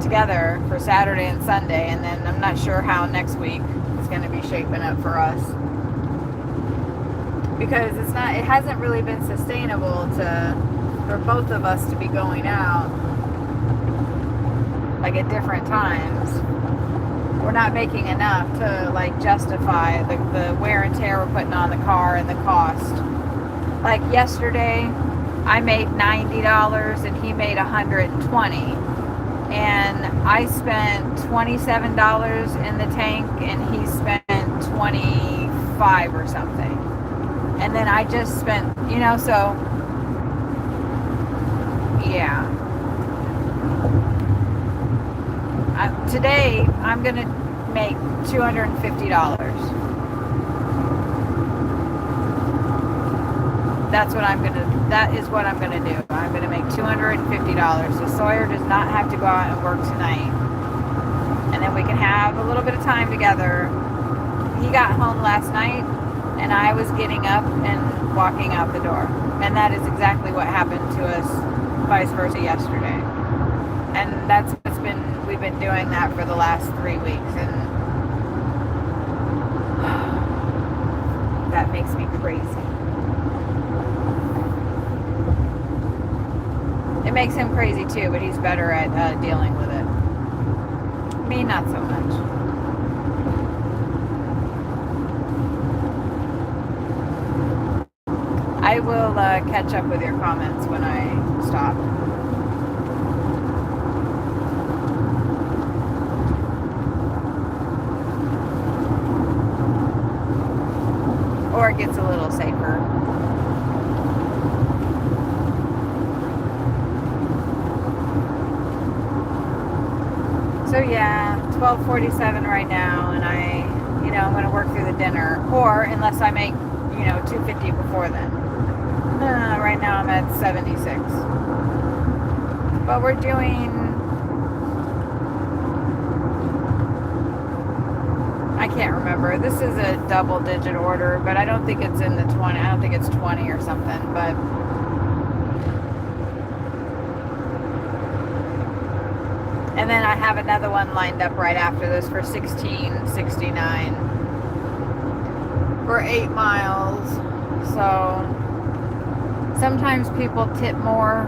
together for Saturday and Sunday. And then I'm not sure how next week is going to be shaping up for us. Because it hasn't really been sustainable for both of us to be going out like at different times. We're not making enough to like justify the wear and tear we're putting on the car and the cost. Like yesterday, I made $90 and he made $120, and I spent $27 in the tank and he spent $25 or something. And then I just spent, so, yeah. Today, I'm going to make $250. That is what I'm going to do. I'm going to make $250. So Sawyer does not have to go out and work tonight. And then we can have a little bit of time together. He got home last night. And I was getting up and walking out the door. And that is exactly what happened to us vice versa yesterday. And we've been doing that for the last 3 weeks. And that makes me crazy. It makes him crazy too, but he's better at dealing with it. Me, not so much. I will catch up with your comments when I stop. Or it gets a little safer. So yeah, 12:47 right now, and I'm going to work through the dinner. Or unless I make, $250 before then. Right now I'm at 76. But we're doing, I can't remember. This is a double digit order, but I don't think it's in the 20. I don't think it's 20 or something, but and then I have another one lined up right after this for $16.69 for 8 miles. So sometimes people tip more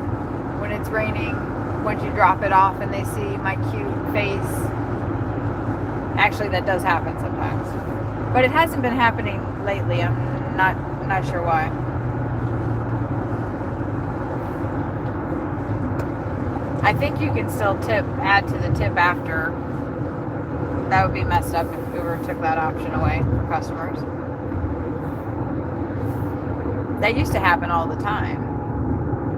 when it's raining, once you drop it off and they see my cute face. Actually, that does happen sometimes. But it hasn't been happening lately. I'm not sure why. I think you can still add to the tip after. That would be messed up if Uber took that option away for customers. That used to happen all the time.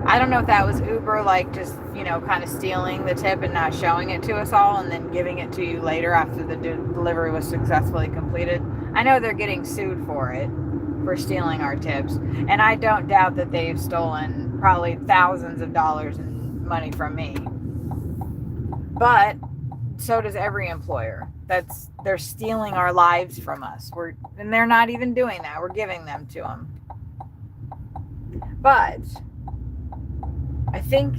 I don't know if that was Uber, like just, you know, kind of stealing the tip and not showing it to us all and then giving it to you later after the delivery was successfully completed. I know they're getting sued for it, for stealing our tips. And I don't doubt that they've stolen probably thousands of dollars in money from me. But so does every employer. They're stealing our lives from us. And they're not even doing that. We're giving them to them. But I think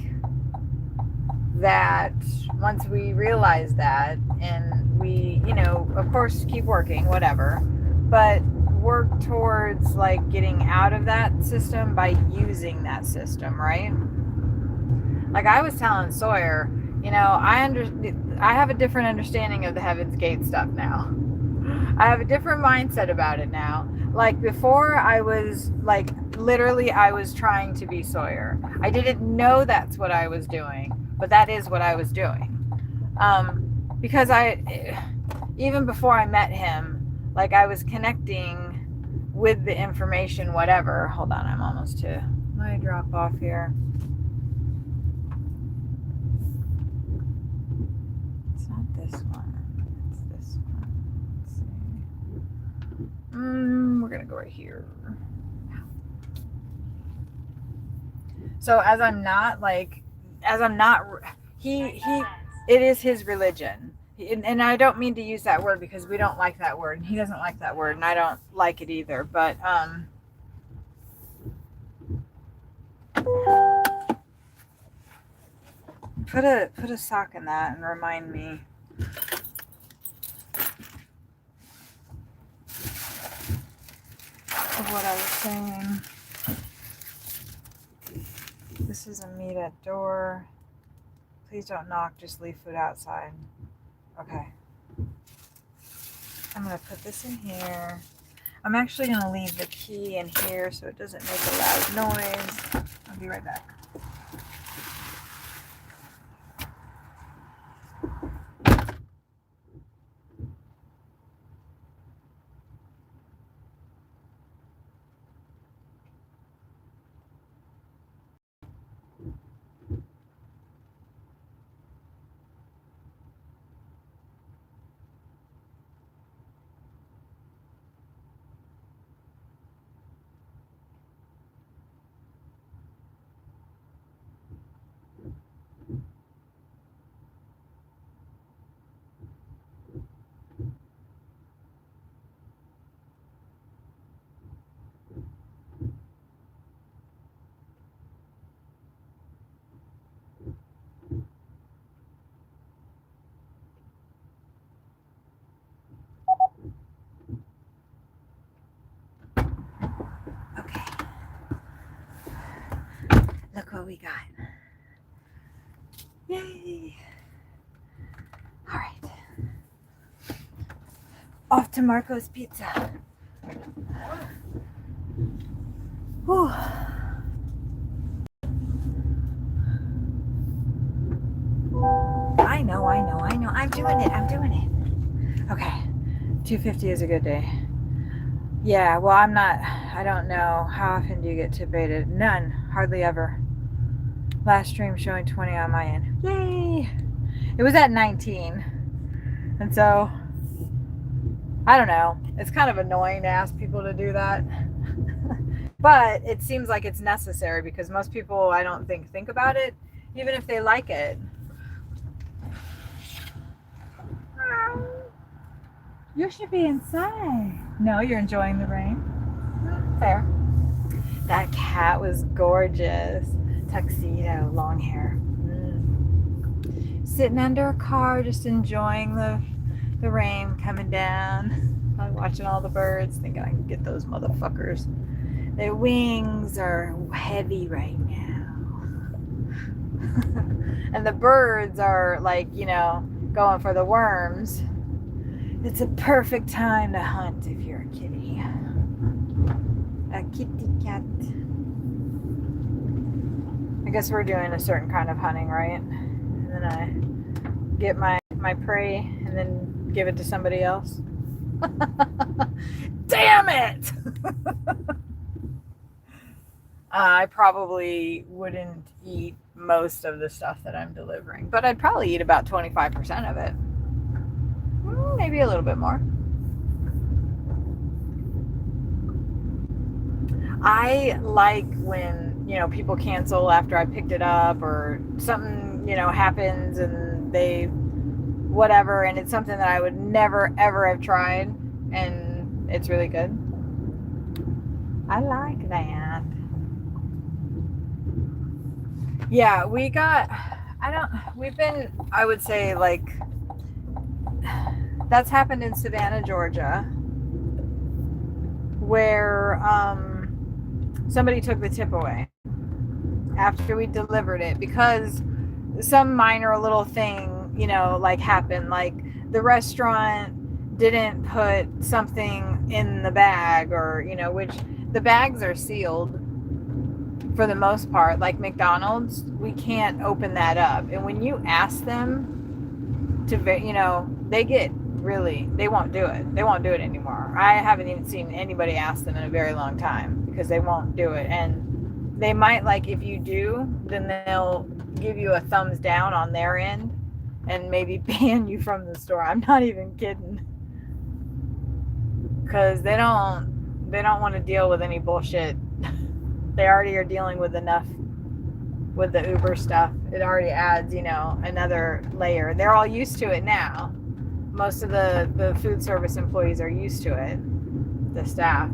that once we realize that, and we, you know, of course keep working, whatever, but work towards like getting out of that system by using that system, right? Like I was telling Sawyer, you know, I have a different understanding of the Heaven's Gate stuff now. I have a different mindset about it now. Like before, I was like, literally, I was trying to be Sawyer. I didn't know that's what I was doing, but that is what I was doing. Because even before I met him, like I was connecting with the information, whatever. Hold on, I'm almost to my drop off here. It's not this one. It's this one. Let's see. We're gonna go right here. So it is his religion. And I don't mean to use that word because we don't like that word. And he doesn't like that word and I don't like it either. But put a sock in that and remind me. Of what I was saying. This is a meet at door. Please don't knock, just leave food outside. Okay. I'm gonna put this in here. I'm actually gonna leave the key in here so it doesn't make a loud noise. I'll be right back. Look what we got. Yay. All right. Off to Marco's Pizza. Whew. I know. I'm doing it. Okay. 250 is a good day. Yeah, well, I don't know. How often do you get tipated? None. Hardly ever. Last stream showing 20 on my end. Yay! It was at 19. And so, I don't know. It's kind of annoying to ask people to do that. But it seems like it's necessary because most people, I don't think about it, even if they like it. You should be inside. No, you're enjoying the rain. Fair. That cat was gorgeous. Tuxedo, long hair. Sitting under a car, just enjoying the rain coming down. I'm watching all the birds, thinking I can get those motherfuckers. Their wings are heavy right now. And the birds are like, you know, going for the worms. It's a perfect time to hunt if you're a kitty. A kitty cat. I guess we're doing a certain kind of hunting, right? And then I get my prey and then give it to somebody else. Damn it! I probably wouldn't eat most of the stuff that I'm delivering, but I'd probably eat about 25% of it. Maybe a little bit more. I like when, people cancel after I picked it up, or something, happens and they whatever, and it's something that I would never ever have tried, and it's really good. I like that. Yeah, we've been, I would say, like, that's happened in Savannah, Georgia, where somebody took the tip away after we delivered it because some minor little thing, like happened. Like the restaurant didn't put something in the bag, or, which the bags are sealed for the most part. Like McDonald's, we can't open that up. And when you ask them to, they won't do it. They won't do it anymore. I haven't even seen anybody ask them in a very long time because they won't do it. And they might, like, if you do, then they'll give you a thumbs down on their end and maybe ban you from the store. I'm not even kidding. Because they don't want to deal with any bullshit. They already are dealing with enough with the Uber stuff. It already adds, another layer. They're all used to it now. Most of the food service employees are used to it, the staff.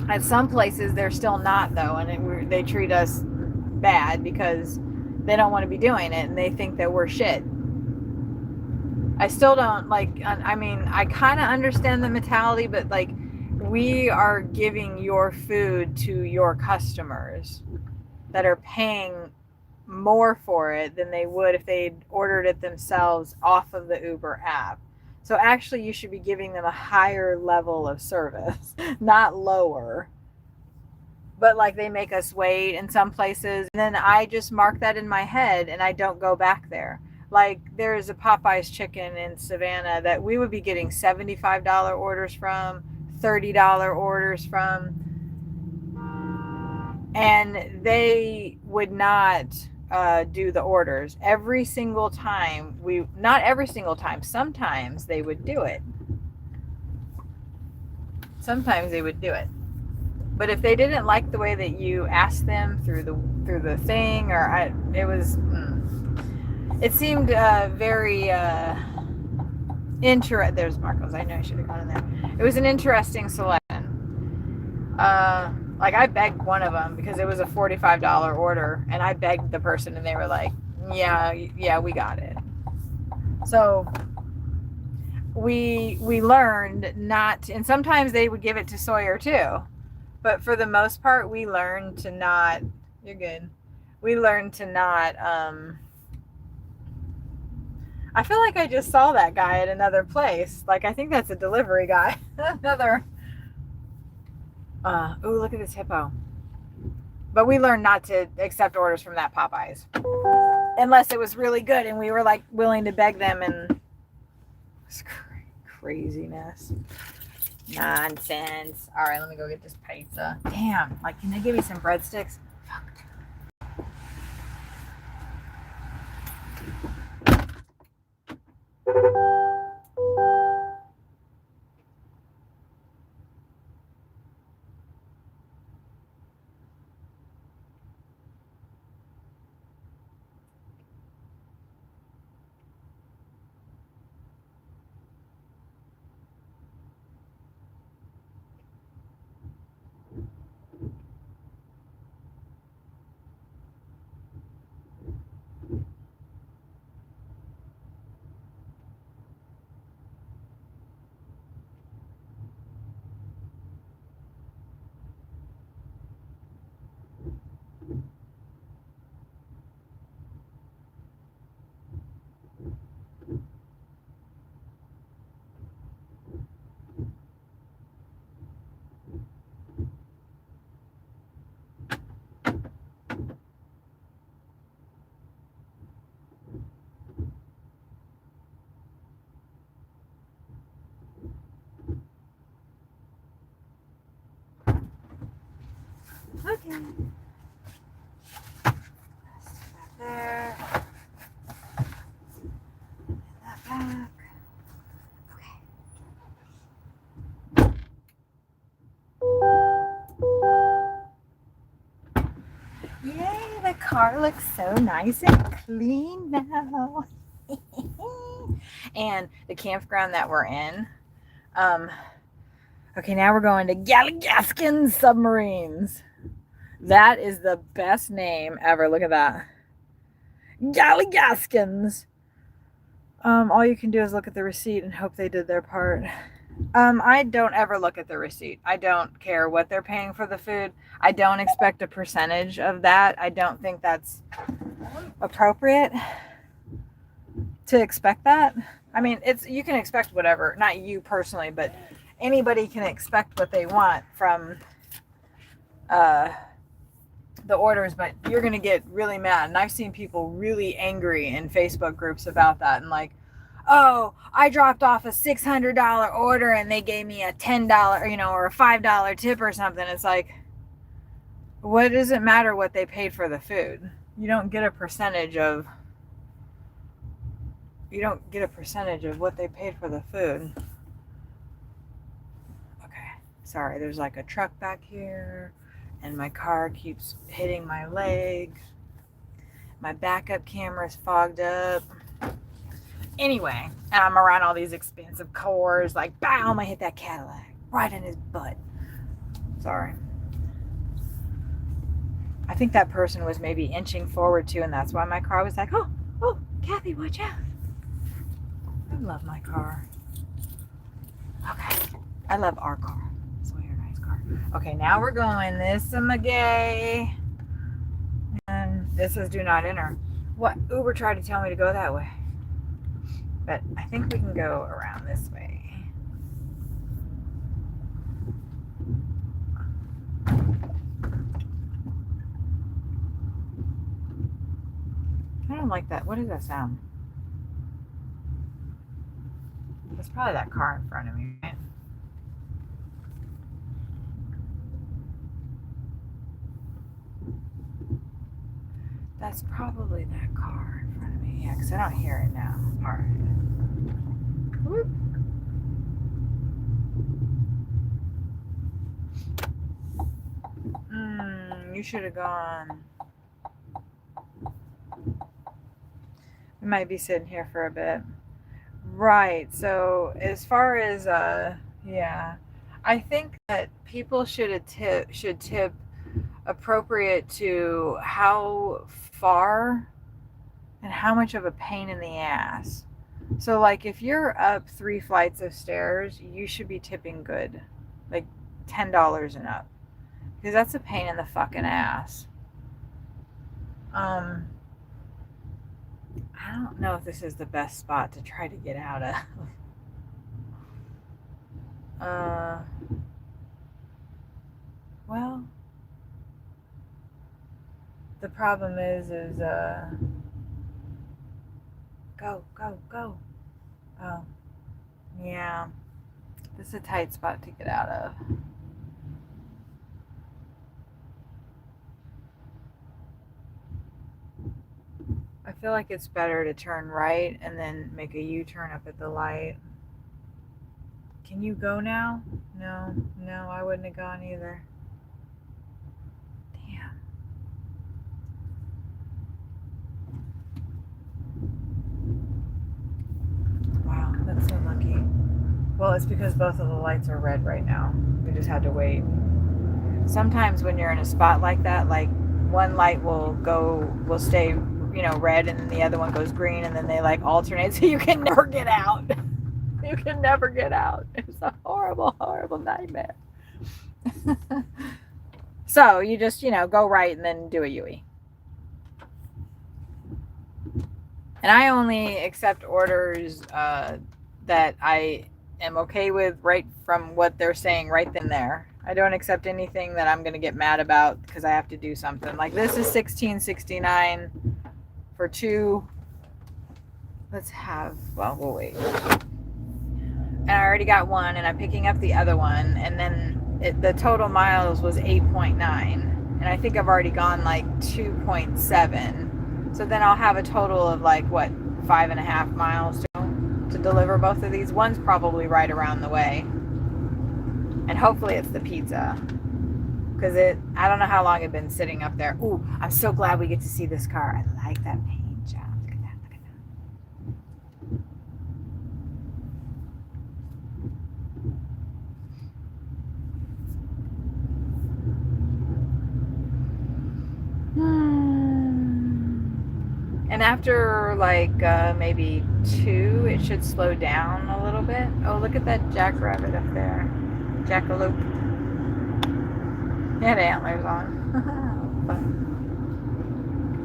At some places, they're still not, though, and they treat us bad because they don't want to be doing it, and they think that we're shit. I still don't, like, I mean, I kind of understand the mentality, but, like, we are giving your food to your customers that are paying more for it than they would if they'd ordered it themselves off of the Uber app. So actually, you should be giving them a higher level of service, not lower. But, like, they make us wait in some places, and then I just mark that in my head and I don't go back there. Like, there's a Popeyes chicken in Savannah that we would be getting $75 orders from, $30 orders from, and they would not do the orders every single time. Not every single time. Sometimes they would do it. But if they didn't like the way that you asked them through the thing, it seemed very interesting. There's Marcos. I know I should have gone in there. It was an interesting selection. Like, I begged one of them because it was a $45 order, and I begged the person, and they were like, yeah, we got it. So we learned not, and sometimes they would give it to Sawyer too, but for the most part, we learned to not. You're good. We learned to not. I feel like I just saw that guy at another place. Like, I think that's a delivery guy. Another. Ooh, look at this hippo. But we learned not to accept orders from that Popeyes unless it was really good and we were, like, willing to beg them, and it's craziness. Nonsense. All right, let me go get this pizza. Damn, like, can they give me some breadsticks? Fuck. Okay. car looks so nice and clean now. And the campground that we're in, okay, now we're going to Galligaskin Submarines. That is the best name ever. Look at that. Galligaskins. All you can do is look at the receipt and hope they did their part. I don't ever look at the receipt. I don't care what they're paying for the food. I don't expect a percentage of that. I don't think that's appropriate to expect that. I mean, you can expect whatever, not you personally, but anybody can expect what they want from the orders, but you're going to get really mad. And I've seen people really angry in Facebook groups about that. And like, oh, I dropped off a $600 order and they gave me a $10, or a $5 tip or something. It's like, what does it matter what they paid for the food? You don't get a percentage of what they paid for the food. Okay, sorry, there's like a truck back here and my car keeps hitting my leg. My backup camera's fogged up. Anyway, and I'm around all these expensive cars, like, bam, I hit that Cadillac right in his butt. Sorry. I think that person was maybe inching forward too, and that's why my car was like, oh, Kathy, watch out. I love my car. Okay. I love our car. It's a very nice car. Okay, now we're going this Magay. And this is do not enter. What? Uber tried to tell me to go that way. But I think we can go around this way. I don't like that. What does that sound? It's probably that car in front of me, right? That's probably that car in front of me. Yeah, because I don't hear it now. All right. Whoop. You should have gone. We might be sitting here for a bit. Right. So as far as yeah, I think that people should tip appropriate to how far and how much of a pain in the ass. So like if you're up 3 flights of stairs, you should be tipping good, like $10 and up, because that's a pain in the fucking ass. I don't know if this is the best spot to try to get out of. Well, the problem is go. Oh, yeah. This is a tight spot to get out of. I feel like it's better to turn right and then make a U-turn up at the light. Can you go now? No, I wouldn't have gone either. Damn. Wow, that's so lucky. Well, it's because both of the lights are red right now. We just had to wait. Sometimes when you're in a spot like that, like one light will stay, red, and then the other one goes green, and then they like alternate, so you can never get out. You can never get out. It's a horrible, horrible nightmare. So you just, go right and then do a U-turn. And I only accept orders that I am okay with right from what they're saying right then and there. I don't accept anything that I'm going to get mad about because I have to do something. Like this is $16.69 for 2. We'll wait. And I already got one, and I'm picking up the other one, and then the total miles was 8.9, and I think I've already gone like 2.7. So then I'll have a total of like 5.5 miles to deliver both of these. One's probably right around the way, and hopefully it's the pizza. because I don't know how long it had been sitting up there. Ooh, I'm so glad we get to see this car. I like that paint job. Look at that, look at that. And after like maybe 2, it should slow down a little bit. Oh, look at that jackrabbit up there. Jackalope. He had antlers on.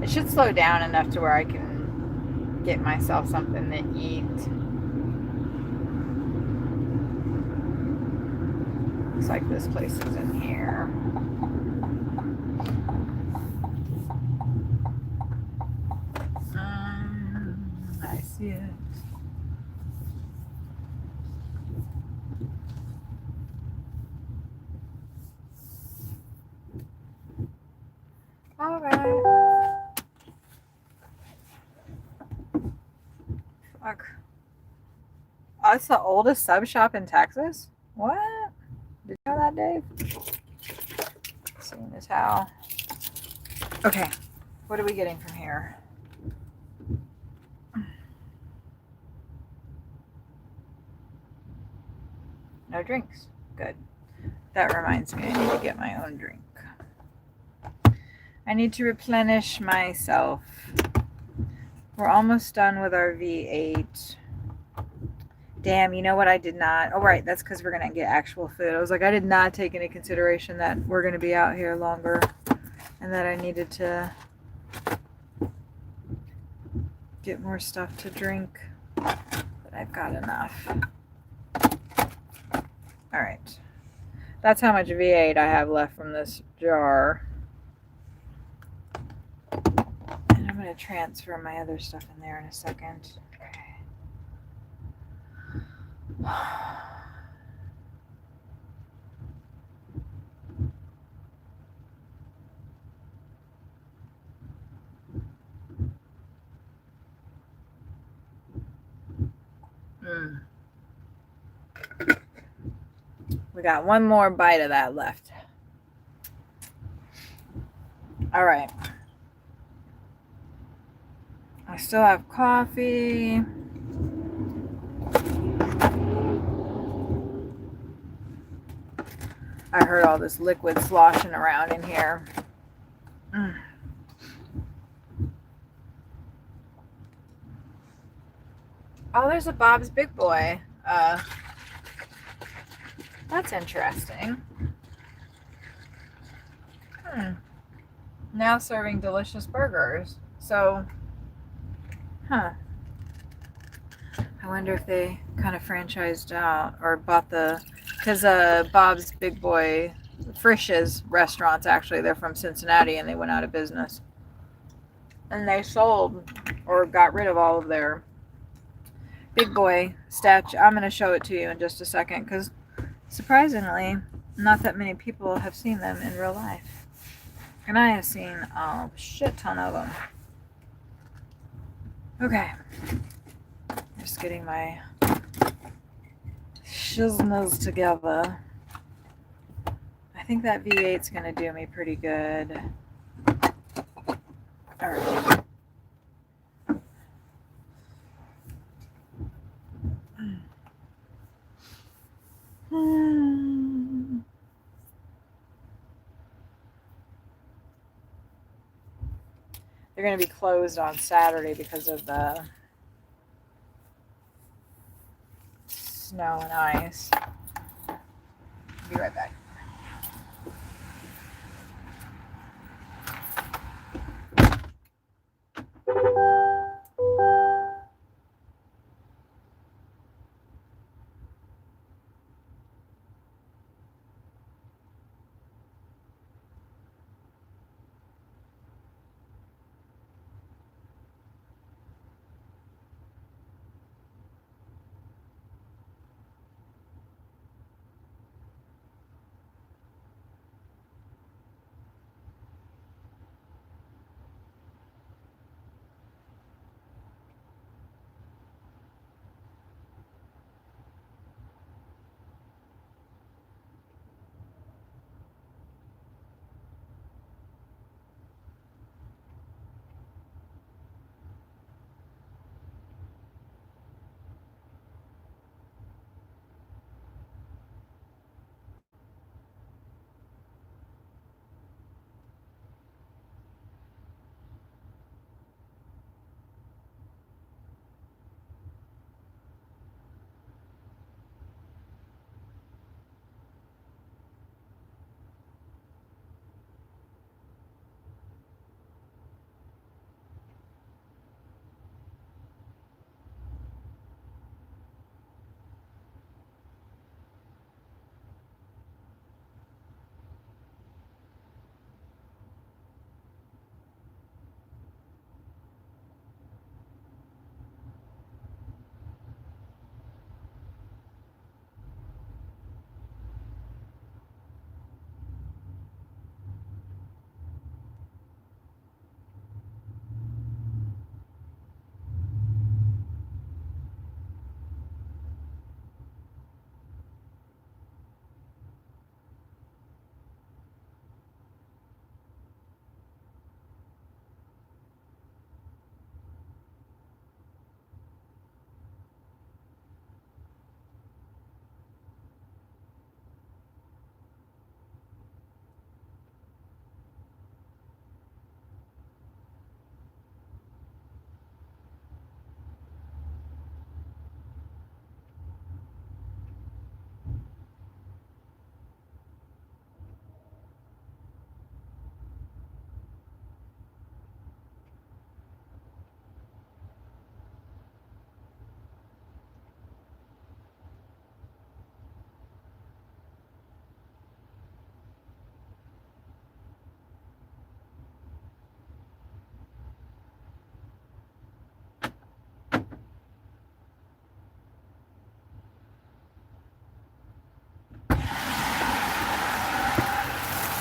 But it should slow down enough to where I can get myself something to eat. Looks like this place is in here. I see it. All right. Fuck. Oh, it's the oldest sub shop in Texas? What? Did you know that, Dave? Seeing as how. Okay. What are we getting from here? No drinks. Good. That reminds me, I need to get my own drink. I need to replenish myself. We're almost done with our V8. Damn, you know what I did not? Oh, right, that's because we're going to get actual food. I was like, I did not take into consideration that we're going to be out here longer and that I needed to get more stuff to drink. But I've got enough. All right. That's how much V8 I have left from this jar. And I'm going to transfer my other stuff in there in a second. Okay. We got one more bite of that left. All right. I still have coffee. I heard all this liquid sloshing around in here. Oh, there's a Bob's Big Boy. That's interesting. Now serving delicious burgers. So, I wonder if they kind of franchised out or bought because Bob's Big Boy, Frisch's restaurants, actually, they're from Cincinnati and they went out of business. And they sold or got rid of all of their Big Boy statue. I'm going to show it to you in just a second because surprisingly, not that many people have seen them in real life. And I have seen a shit ton of them. Okay. Just getting my shizners together. I think that V8's going to do me pretty good. All right. They're going to be closed on Saturday because of the snow and ice. Be right back.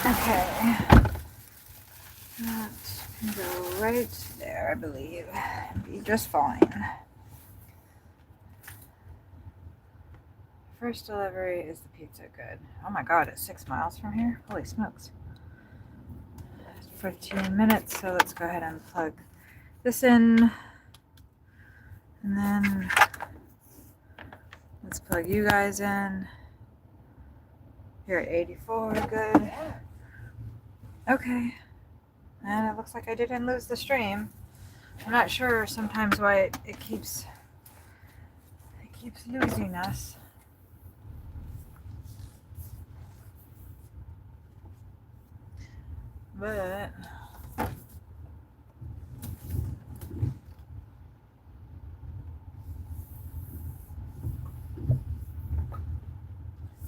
Okay. That can go right there, I believe. Be just fine. First delivery is the pizza good. Oh my god, it's 6 miles from here? Holy smokes. 15 minutes, so let's go ahead and plug this in. And then let's plug you guys in. You're at 84, good. Okay. And it looks like I didn't lose the stream. I'm not sure sometimes why it keeps losing us. But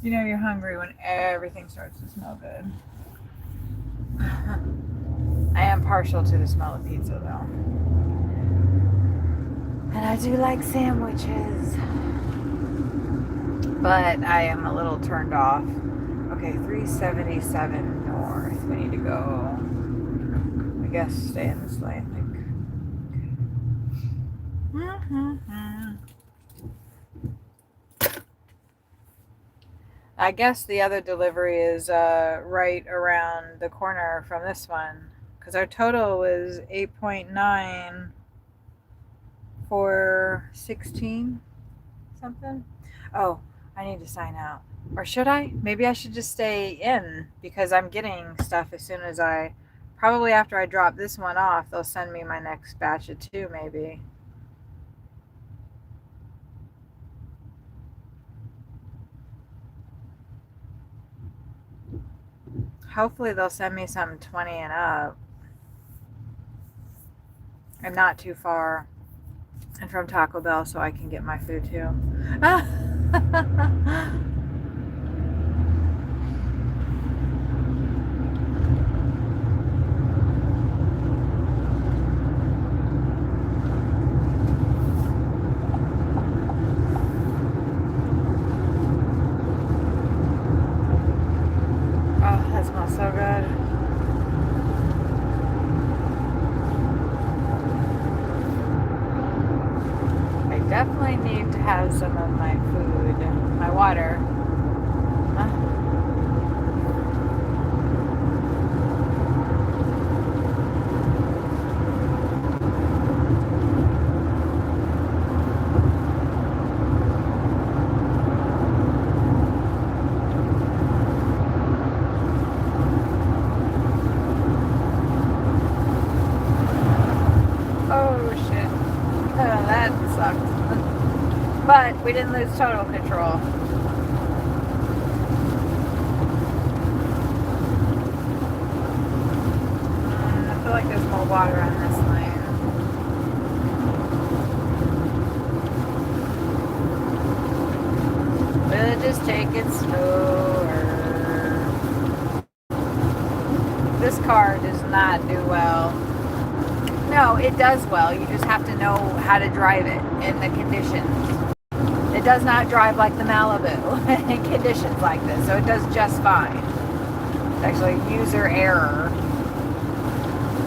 you know you're hungry when everything starts to smell good. I am partial to the smell of pizza though. And I do like sandwiches. But I am a little turned off. Okay, 377 north. We need to go, I guess, stay in this lane. I guess the other delivery is right around the corner from this one. Because our total was 8.9 for 16 something. Oh, I need to sign out. Or should I? Maybe I should just stay in because I'm getting stuff as soon as probably after I drop this one off, they'll send me my next batch of 2 maybe. Hopefully they'll send me something 20 and up. And not too far. And from Taco Bell so I can get my food too. Oh, that smells so good. I definitely need to have some of my food, my water. Oh shit. Oh, that sucks. But we didn't lose total control. I feel like there's more water on this lane. We'll just take it slower. This car does not do well. No, it does well. You just have to know how to drive it in the conditions. It does not drive like the Malibu in conditions like this, so it does just fine. It's actually user error.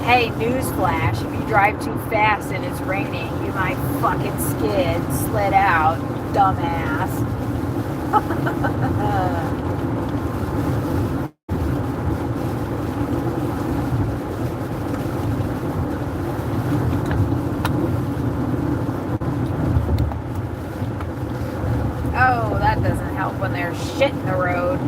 Hey, newsflash, if you drive too fast and it's raining, you might fucking slid out, dumbass. Oh, that doesn't help when there's shit in the road.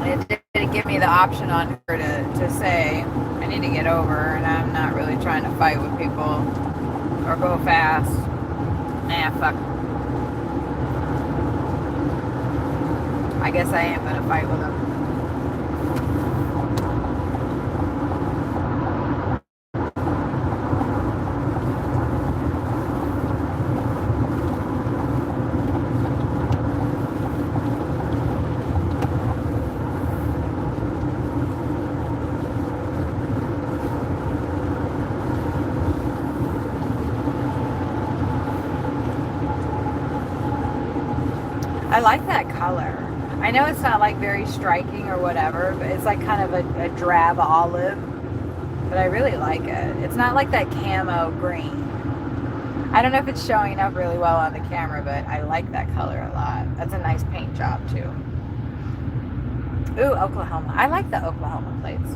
It didn't give me the option on her to say, I need to get over, and I'm not really trying to fight with people or go fast. Nah, fuck. I guess I am gonna fight with them. I like that color. I know it's not like very striking or whatever, but it's like kind of a drab olive. But I really like it. It's not like that camo green. I don't know if it's showing up really well on the camera, but I like that color a lot. That's a nice paint job too. Ooh, Oklahoma. I like the Oklahoma plates.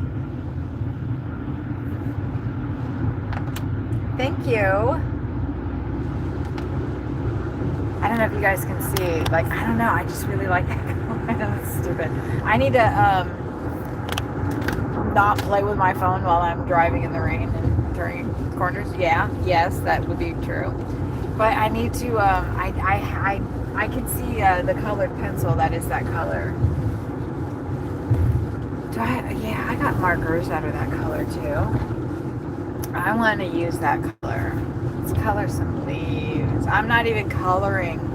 Thank you. I don't know if you guys can see. Like, I don't know. I just really like that color. I know it's stupid. I need to not play with my phone while I'm driving in the rain and turning corners. Yeah, yes, that would be true. But I need to. I can see the colored pencil that is that color. Yeah, I got markers that are that color too. I want to use that color. Let's color some leaves. I'm not even coloring.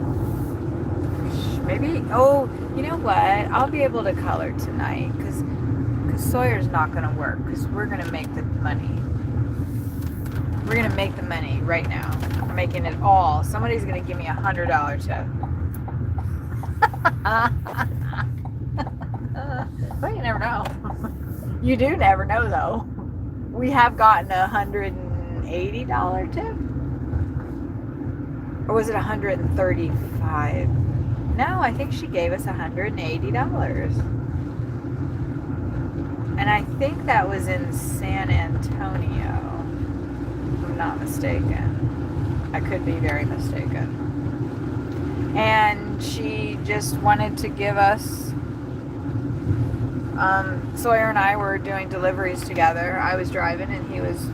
Maybe, oh, you know what? I'll be able to color tonight because Sawyer's not going to work because we're going to make the money. We're going to make the money right now. We're making it all. Somebody's going to give me $100 tip. Well, you never know. You do never know, though. We have gotten $180 tip. Or was it $135? No, I think she gave us $180. And I think that was in San Antonio, if I'm not mistaken. I could be very mistaken. And she just wanted to give us, Sawyer and I were doing deliveries together. I was driving and he was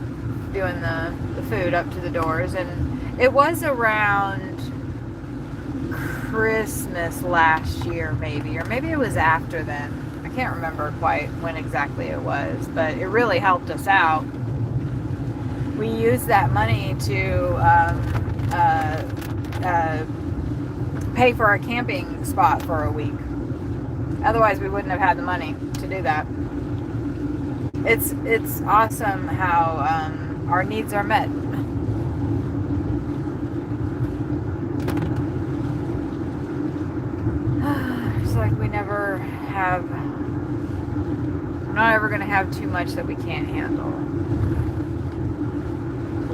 doing the food up to the doors. And it was around Christmas last year, maybe, or maybe it was after then. I can't remember quite when exactly it was, but it really helped us out. We used that money to pay for our camping spot for a week. Otherwise, we wouldn't have had the money to do that. It's awesome how our needs are met. It's like we never have. We're not ever going to have too much that we can't handle.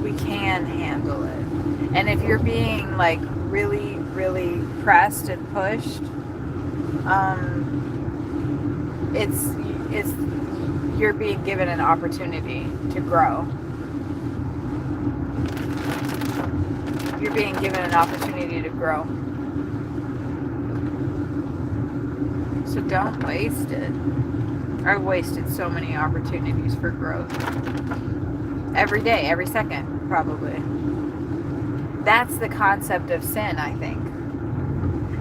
We can handle it. And if you're being like really, really pressed and pushed, it's you're being given an opportunity to grow. You're being given an opportunity to grow. So don't waste it. I've wasted so many opportunities for growth. Every day, every second, probably. That's the concept of sin, I think.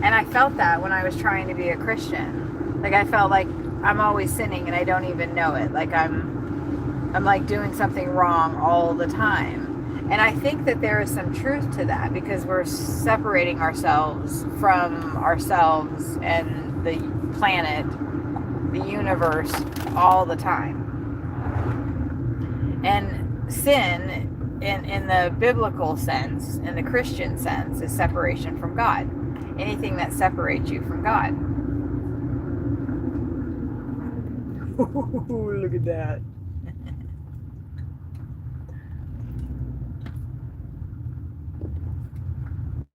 And I felt that when I was trying to be a Christian. Like I felt like I'm always sinning and I don't even know it. Like I'm like doing something wrong all the time. And I think that there is some truth to that because we're separating ourselves from ourselves and the planet, the universe, all the time. And sin, in the biblical sense, in the Christian sense, is separation from God. Anything that separates you from God. Look at that.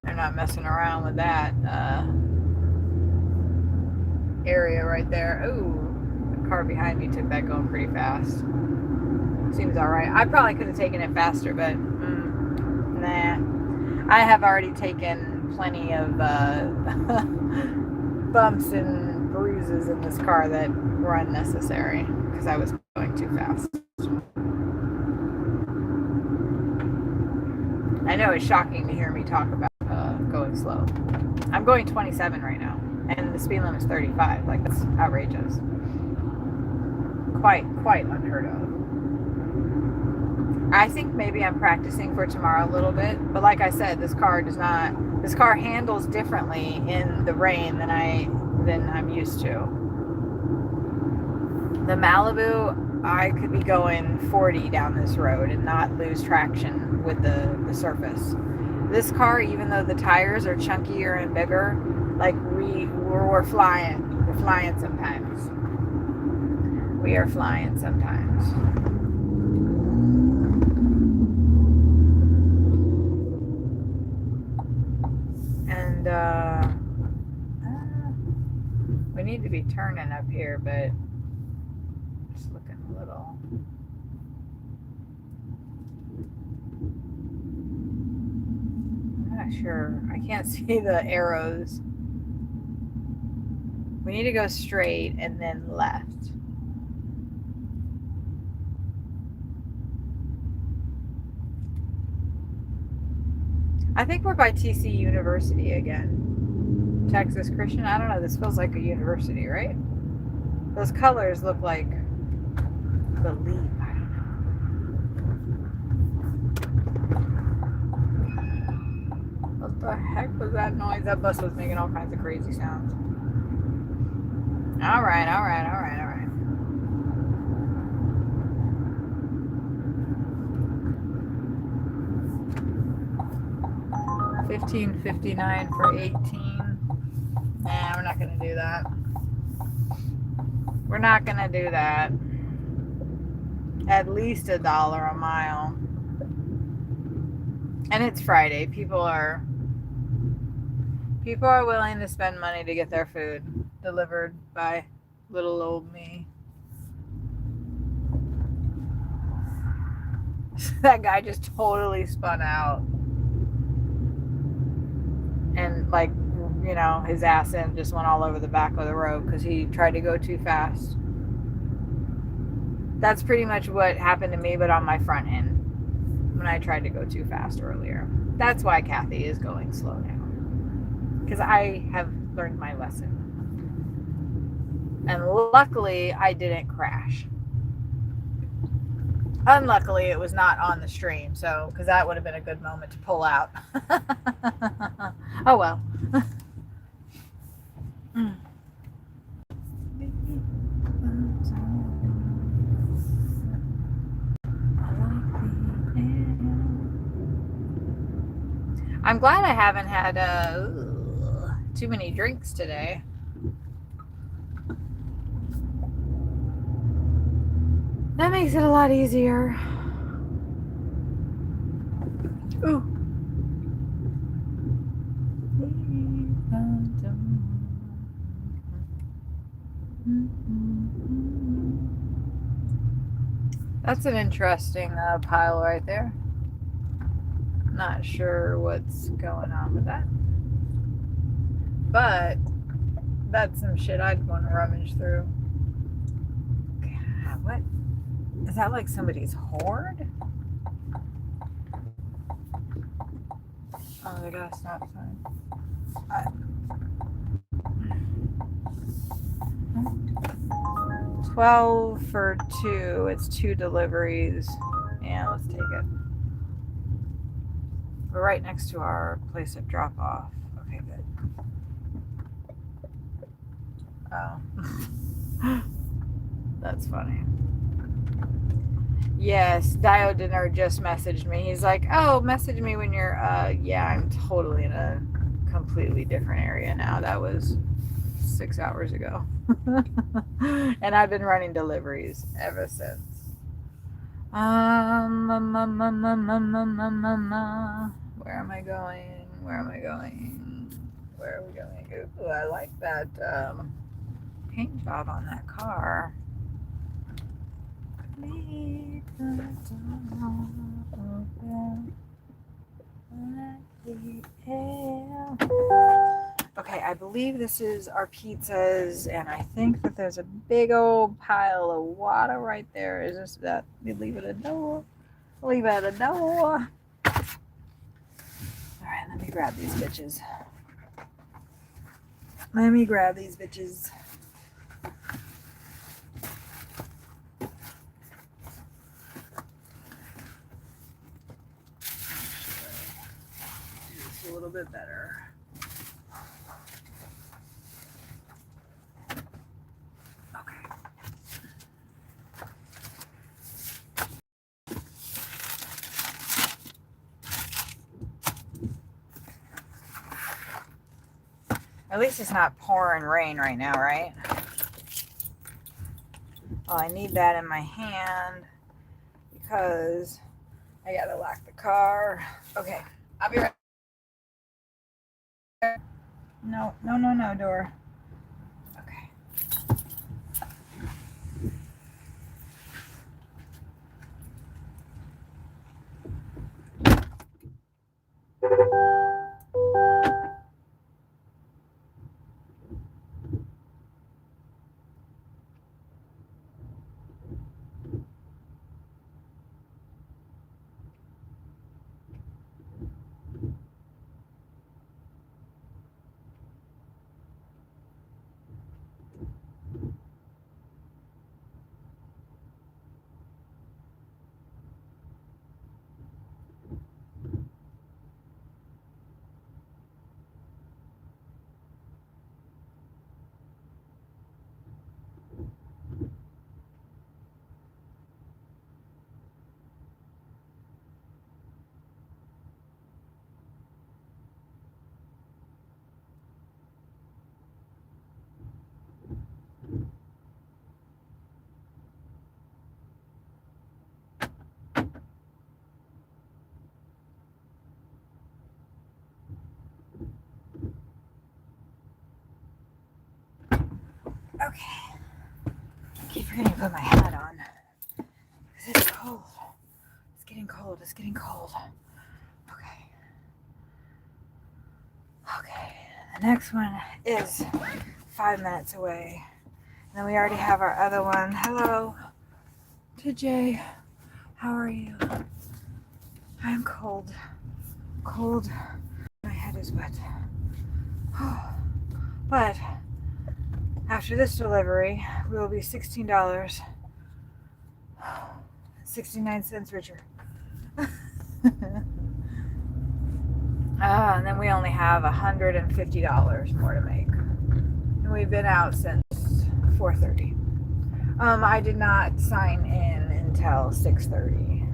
They're not messing around with that area right there. Ooh, the car behind me took that going pretty fast. Seems alright. I probably could have taken it faster, but nah. I have already taken plenty of bumps and bruises in this car that were unnecessary because I was going too fast. I know it's shocking to hear me talk about going slow. I'm going 27 right now, and the speed limit is 35. Like, that's outrageous. Quite unheard of. I think maybe I'm practicing for tomorrow a little bit, but like I said, this car handles differently in the rain than I'm used to. The Malibu, I could be going 40 down this road and not lose traction with the surface. This car, even though the tires are chunkier and bigger, Like we're flying. We're flying sometimes. We are flying sometimes. And we need to be turning up here, but it's looking a little. I'm not sure. I can't see the arrows. We need to go straight and then left. I think we're by TC University again. Texas Christian. I don't know. This feels like a university, right? Those colors look like the leaf. I don't know. What the heck was that noise? That bus was making all kinds of crazy sounds. All right. 15.59 for 18. Nah, we're not gonna do that. We're not gonna do that. At least $1 a mile. And it's Friday. People are willing to spend money to get their food delivered by little old me. That guy just totally spun out. And like, you know, his ass end just went all over the back of the road because he tried to go too fast. That's pretty much what happened to me, but on my front end when I tried to go too fast earlier. That's why Kathy is going slow now, because I have learned my lesson. And luckily, I didn't crash. Unluckily, it was not on the stream, so because that would have been a good moment to pull out. Oh well. I'm glad I haven't had too many drinks today. That makes it a lot easier. Ooh. That's an interesting pile right there. Not sure what's going on with that. But that's some shit I'd want to rummage through. God, what? Is that like somebody's hoard? Oh, they got a stop sign. 12 for 2. It's 2 deliveries. Yeah, let's take it. We're right next to our place of drop off. Okay, good. Oh. That's funny. Yes, Diodiner just messaged me. He's like, oh, message me when you're, yeah, I'm totally in a completely different area now. That was 6 hours ago. And I've been running deliveries ever since. Where am I going? Where are we going? Ooh, I like that paint job on that car. Okay, I believe this is our pizzas, and I think that there's a big old pile of water right there. Is this that? We leave it at the door. Leave it at the door. All right, let me grab these bitches. A little bit better. Okay. At least it's not pouring rain right now, right? Well, I need that in my hand because I gotta lock the car. Okay, I'll be right back. No, door. Okay. Okay. I keep forgetting to put my hat on. Because it's cold. It's getting cold. It's getting cold. Okay. Okay. The next one is 5 minutes away. And then we already have our other one. Hello. TJ. How are you? I'm cold. Cold. My head is wet. But after this delivery, we will be $16. 69 cents richer. And then we only have $150 more to make. And we've been out since 4:30. I did not sign in until 6:30.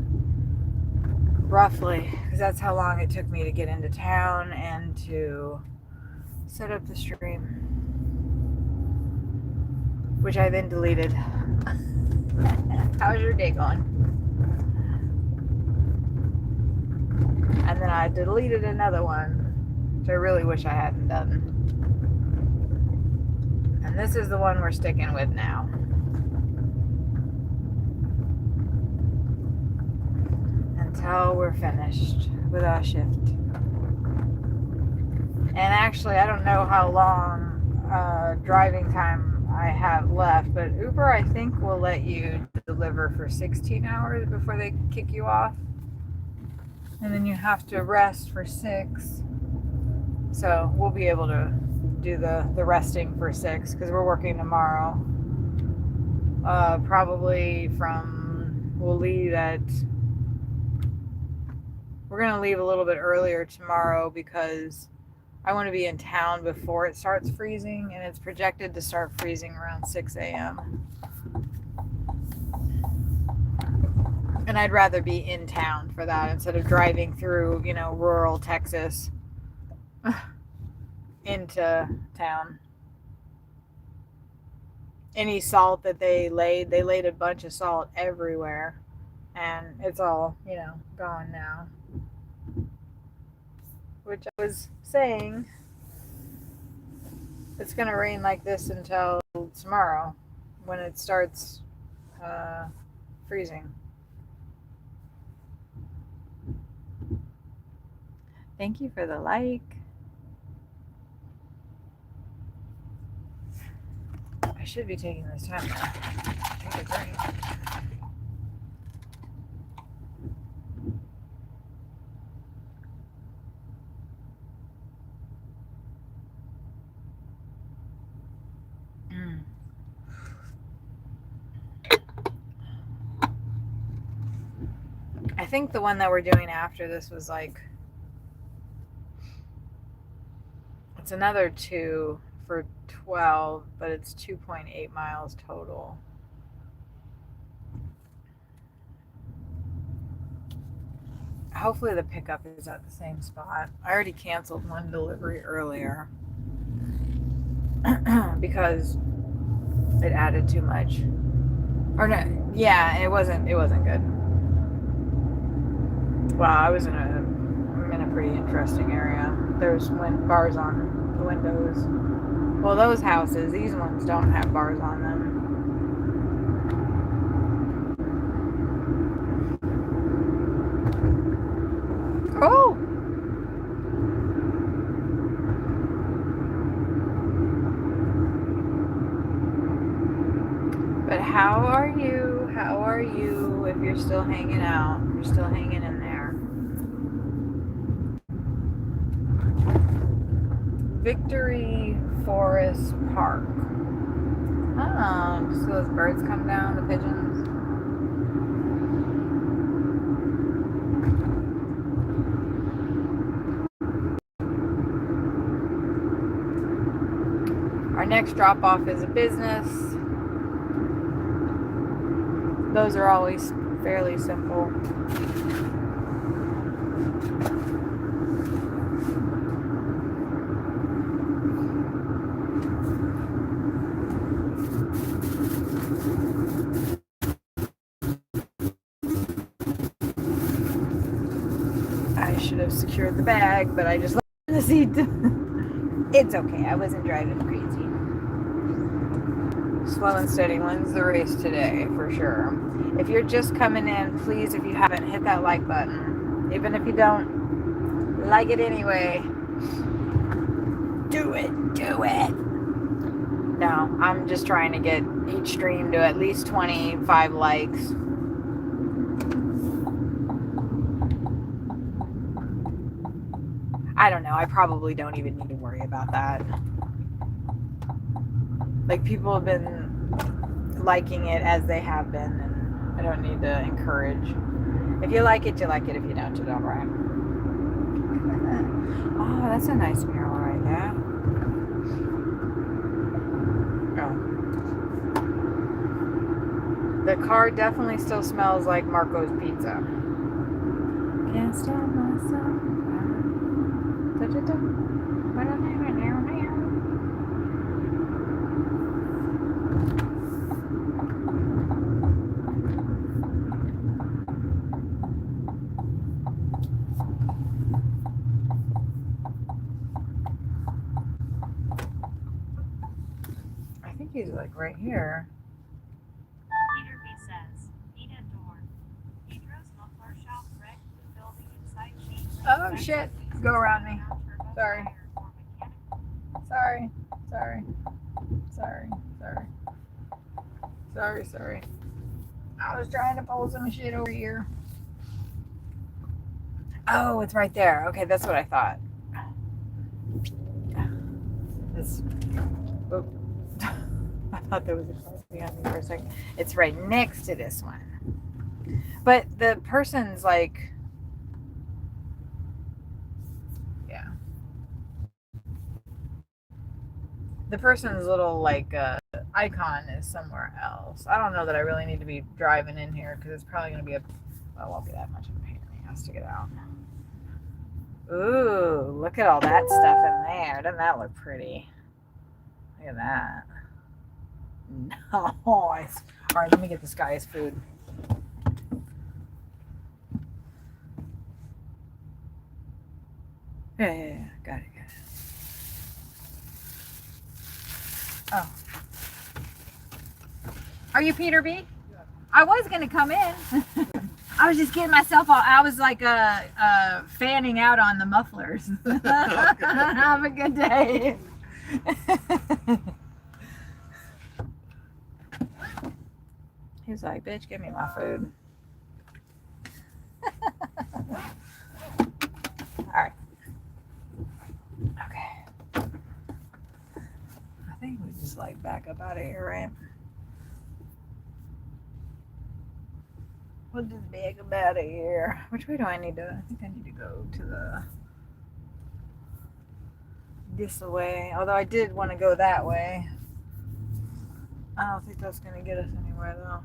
Roughly, because that's how long it took me to get into town and to set up the stream, which I then deleted. How's your day going? And then I deleted another one, which I really wish I hadn't done. And this is the one we're sticking with now. Until we're finished with our shift. And actually, I don't know how long driving time I have left, but Uber, I think, will let you deliver for 16 hours before they kick you off. And then you have to rest for 6. So we'll be able to do the resting for 6 because we're working tomorrow. Probably we'll leave we're going to leave a little bit earlier tomorrow because I want to be in town before it starts freezing, and it's projected to start freezing around 6 a.m. And I'd rather be in town for that instead of driving through, rural Texas into town. Any salt that they laid a bunch of salt everywhere, and it's all, gone now. Which I was saying, it's going to rain like this until tomorrow when it starts freezing. Thank you for the like. I should be taking this time to take a break. I think the one that we're doing after this was it's another 2 for 12, but it's 2.8 miles total. Hopefully the pickup is at the same spot. I already canceled one delivery earlier. because it added too much. Or no, yeah, it wasn't good. Wow, I'm in a pretty interesting area. There's bars on the windows. Well, those houses, these ones don't have bars on them. Oh! But how are you? How are you if you're still hanging out? You're still hanging in there. Victory Forest Park. Oh, just so those birds come down, the pigeons. Our next drop off is a business. Those are always fairly simple. I should have secured the bag, but I just left it in the seat. It's okay, I wasn't driving crazy. Slow and steady wins the race today, for sure. If you're just coming in, please, if you haven't, hit that like button. Even if you don't like it anyway, do it. No, I'm just trying to get each stream to at least 25 likes. I don't know. I probably don't even need to worry about that. Like, people have been liking it as they have been, and I don't need to encourage. If you like it, you like it. If you don't, you don't, right? Oh, that's a nice mural right there. Oh. The car definitely still smells like Marco's Pizza. Can't stop myself. I think he's like right here. Peter B says, need a door. Pedro's muffler shop red building inside sheet. Oh shit. Go around me. Sorry. Sorry. I was trying to pull some shit over here. Oh, it's right there. Okay, that's what I thought. Oh. I thought there was a car behind me for a second. It's right next to this one. But the person's like, yeah. The person's little like icon is somewhere else. I don't know that I really need to be driving in here because it's probably going to be it won't be that much of a pain in the ass to get out. Ooh, look at all that stuff in there. Doesn't that look pretty? Look at that. Nice. All right, let me get this guy his food. Yeah. Got it. Oh. Are you Peter B? Yeah. I was going to come in. I was just getting myself all, I was like fanning out on the mufflers. Have a good day. He's like, bitch, give me my food. All right. Okay. I think we just like back up out of here, right? We'll just back up out of here. Which way do I need to? I think I need to go to this way. Although I did want to go that way. I don't think that's going to get us anywhere though.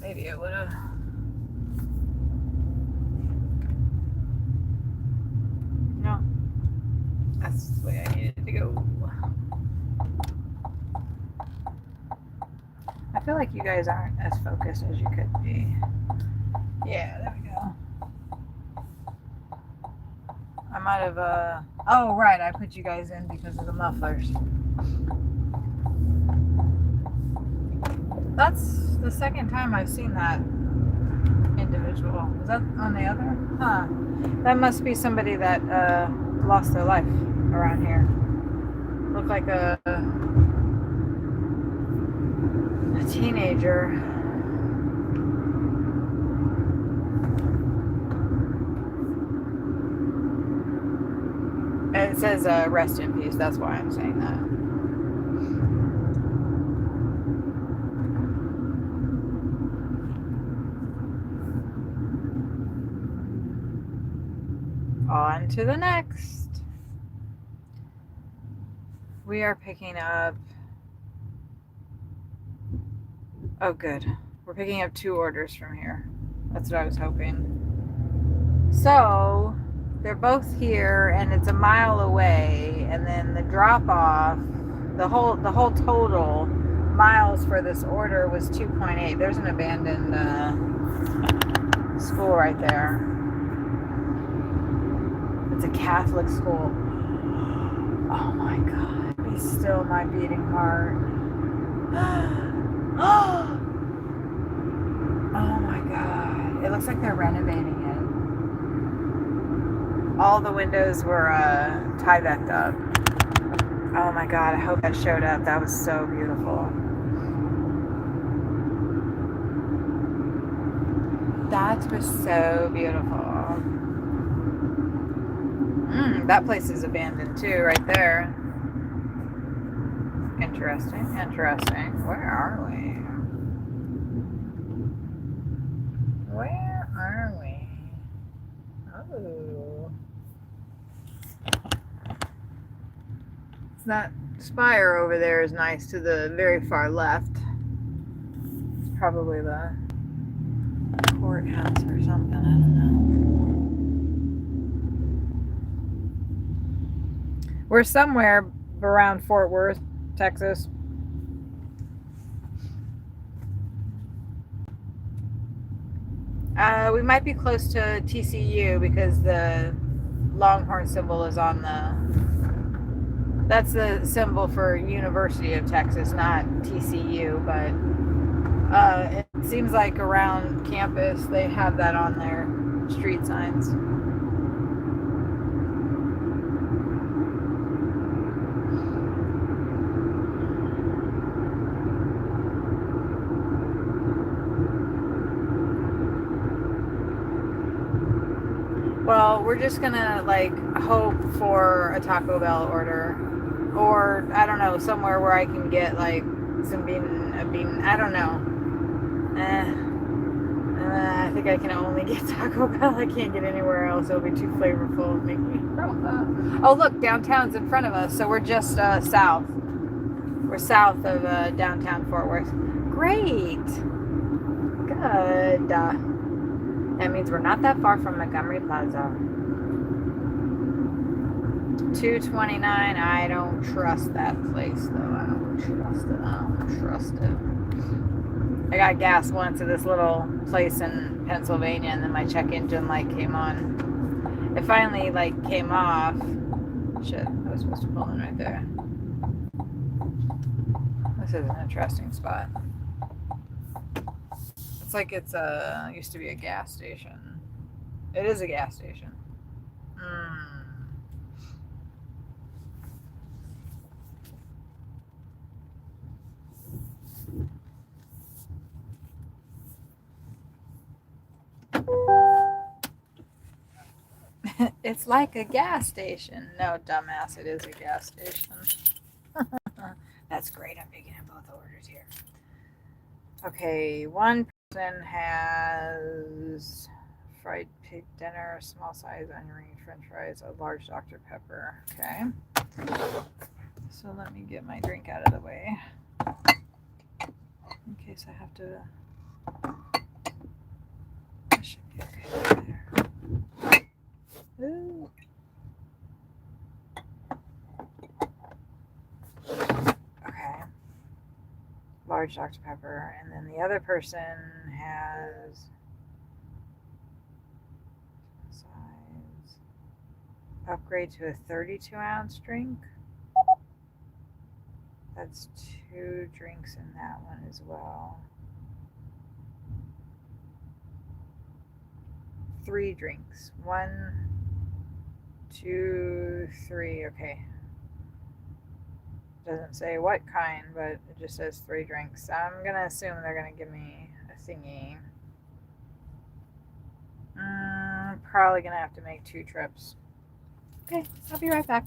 Maybe it would have. No. That's the way I need needed to go. I feel like you guys aren't as focused as you could be. Yeah, there we go. I might have, oh, right, I put you guys in because of the mufflers. That's the second time I've seen that individual. Was that on the other? Huh. That must be somebody that lost their life around here. Looked like a teenager. And it says rest in peace. That's why I'm saying that. On to the next. We are picking up. Oh, good. We're picking up 2 orders from here. That's what I was hoping. So they're both here, and it's a mile away. And then the drop off, the whole total miles for this order was 2.8. There's an abandoned school right there. It's a Catholic school. Oh my God. Be still my beating heart. Oh my God. It looks like they're renovating it. All the windows were tie-backed up. Oh my God. I hope that showed up. That was so beautiful. That was so beautiful. That place is abandoned too, right there. Interesting. Where are we? Oh. That spire over there is nice to the very far left. It's probably the courthouse or something. I don't know. We're somewhere around Fort Worth, Texas. We might be close to TCU because the Longhorn symbol is on that's the symbol for University of Texas, not TCU, but it seems like around campus they have that on their street signs. Well, we're just gonna hope for a Taco Bell order, or I don't know, somewhere where I can get some bean. I don't know. I think I can only get Taco Bell. I can't get anywhere else. It'll be too flavorful. Make me throw up. Oh, look, downtown's in front of us, so we're just south. We're south of downtown Fort Worth. Great. Good. That means we're not that far from Montgomery Plaza. 229. I don't trust that place, though. I don't trust it. I got gas once at this little place in Pennsylvania, and then my check engine light came on. It finally came off. Shit, I was supposed to pull in right there. This is an interesting spot. It's like it's used to be a gas station. It is a gas station. It's like a gas station. No, dumbass, it is a gas station. That's great. I'm picking up both orders here. Okay, one person has fried pig dinner, small size onion ring, french fries, a large Dr. Pepper. Okay. So let me get my drink out of the way in case I have to. I should be okay there. Ooh. large Dr. Pepper, and then the other person has size upgrade to a 32-ounce drink. That's 2 drinks in that one as well. 3 drinks. 1, 2, 3. Okay. Doesn't say what kind, but it just says 3 drinks. I'm gonna assume they're gonna give me a thingy. Probably gonna have to make 2 trips. Okay, I'll be right back.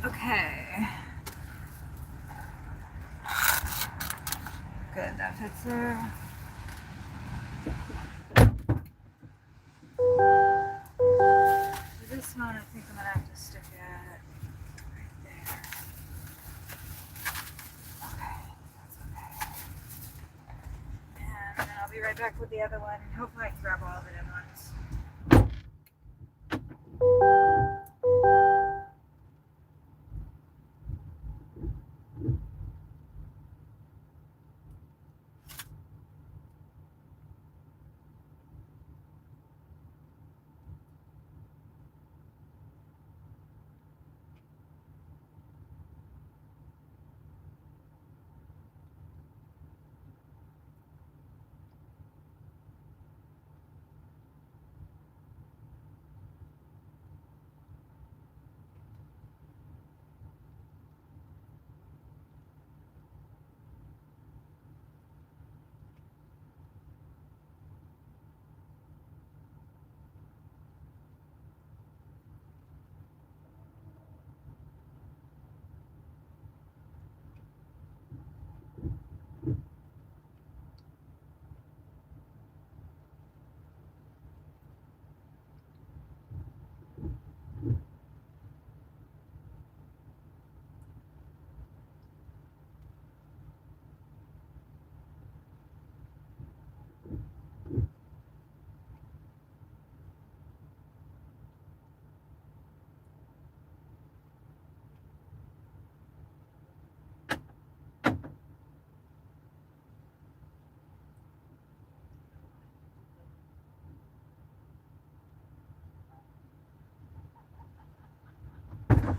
Okay. Good, that fits there. For this one, I think I'm gonna have to stick it right there. Okay, that's okay. And then I'll be right back with the other one. Hopefully I can grab all of it at once.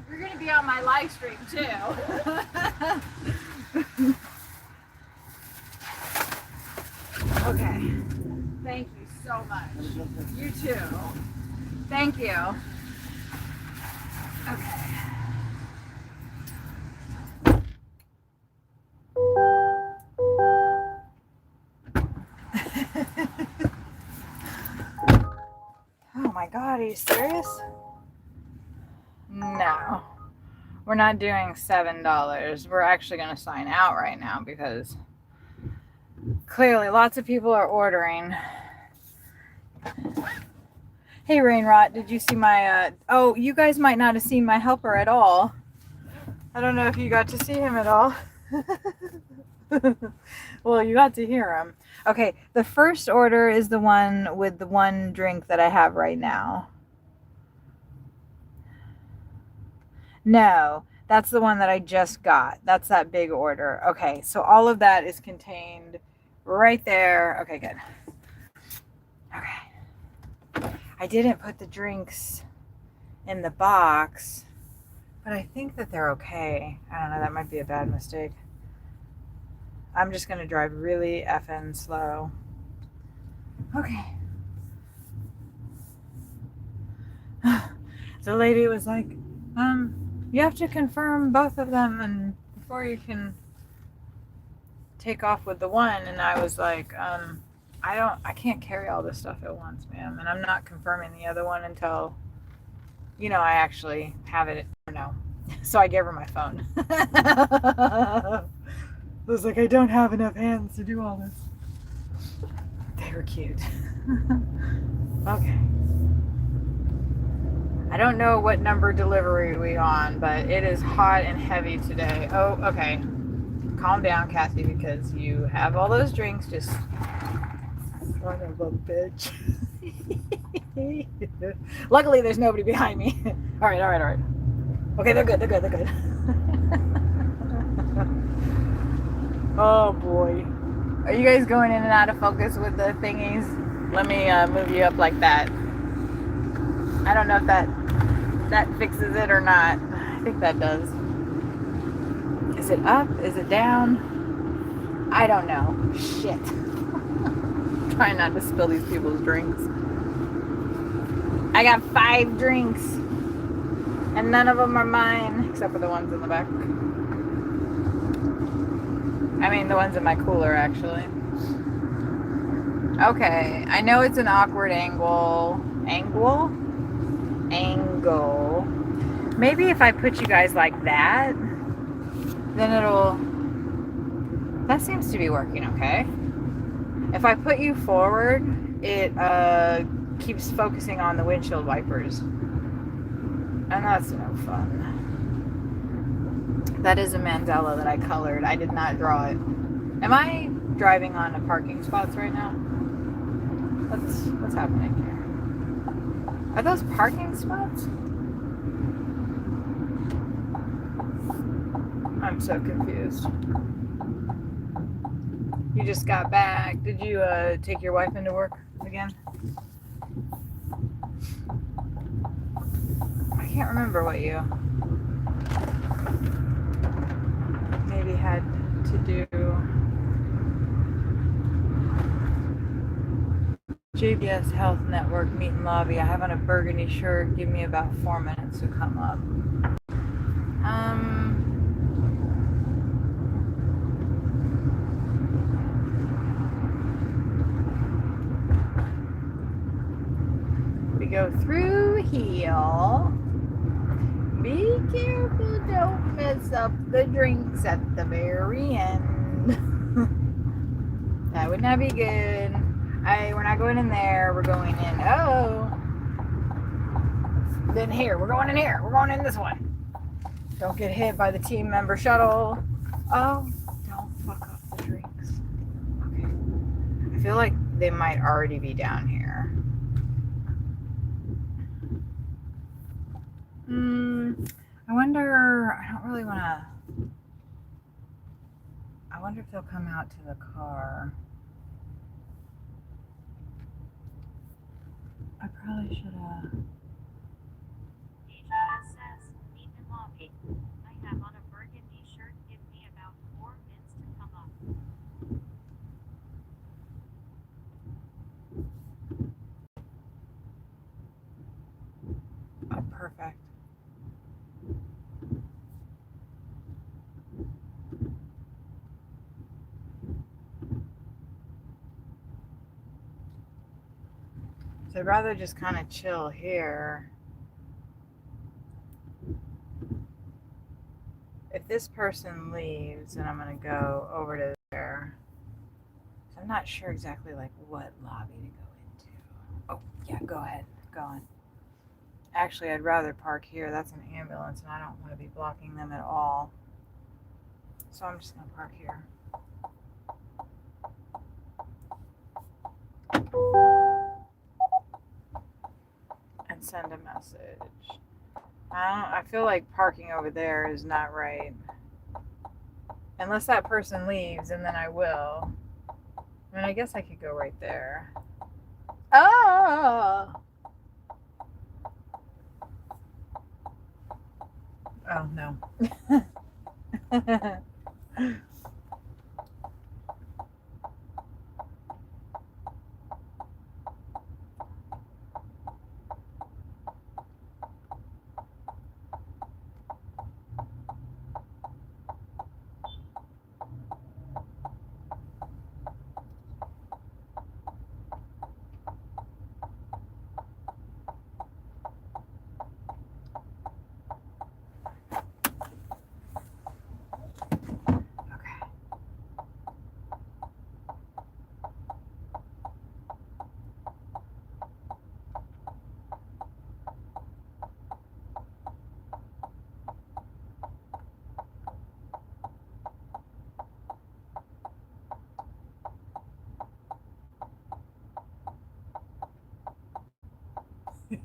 You're gonna be on my live stream too. Okay. Thank you so much. You too. Thank you. Okay. God, are you serious? No. We're not doing $7. We're actually going to sign out right now because clearly lots of people are ordering. Hey, Rainrot, did you see my, oh, you guys might not have seen my helper at all. I don't know if you got to see him at all. Well, you got to hear him. Okay, the first order is the one with the one drink that I have right now. No, that's the one that I just got. That's that big order. Okay, so all of that is contained right there. Okay, good. Okay. I didn't put the drinks in the box, but I think that they're okay. I don't know, that might be a bad mistake. I'm just gonna drive really effing slow. Okay. The lady was like, you have to confirm both of them and before you can take off with the one. And I was like, I can't carry all this stuff at once, ma'am. And I'm not confirming the other one until, I actually have it. No. So I gave her my phone. I was like, I don't have enough hands to do all this. They were cute. Okay. I don't know what number delivery we on, but it is hot and heavy today. Oh, okay. Calm down, Kathy, because you have all those drinks. Just son of a bitch. Luckily, there's nobody behind me. All right. Okay, they're good. Oh boy. Are you guys going in and out of focus with the thingies? Let me move you up like that. I don't know if that fixes it or not. I think that does. Is it up? Is it down? I don't know. Shit. Trying not to spill these people's drinks. I got 5 drinks. And none of them are mine, except for the ones in the back. I mean, the ones in my cooler, actually. Okay, I know it's an awkward angle. Angle? Maybe if I put you guys like that, then that seems to be working okay. If I put you forward, it keeps focusing on the windshield wipers. And that's no fun. That is a mandala that I colored. I did not draw it. Am I driving on the parking spots right now? What's happening here? Are those parking spots? I'm so confused. You just got back. Did you take your wife into work again? I can't remember what you maybe had to do. JBS Health Network meet and lobby. I have on a burgundy shirt. Give me about 4 minutes to come up. We go through here. Be careful, don't mess up the drinks at the very end. That would not be good. We're not going in there. We're going in. Oh. Then here. We're going in here. We're going in this one. Don't get hit by the team member shuttle. Oh, don't fuck up the drinks. Okay. I feel like they might already be down here. I wonder, I don't really want to, I wonder if they'll come out to the car. I probably should have. Asia says, meet in lobby. I have on a burgundy shirt. Give me about 4 minutes to come up. Oh, perfect. So I'd rather just kind of chill here. If this person leaves, then I'm going to go over to there. So I'm not sure exactly like what lobby to go into. Oh, yeah, go ahead. Go on. Actually, I'd rather park here. That's an ambulance, and I don't want to be blocking them at all. So I'm just going to park here. And send a message. I feel like parking over there is not right. Unless that person leaves, and then I will. I mean, I guess I could go right there. Oh! Oh, no.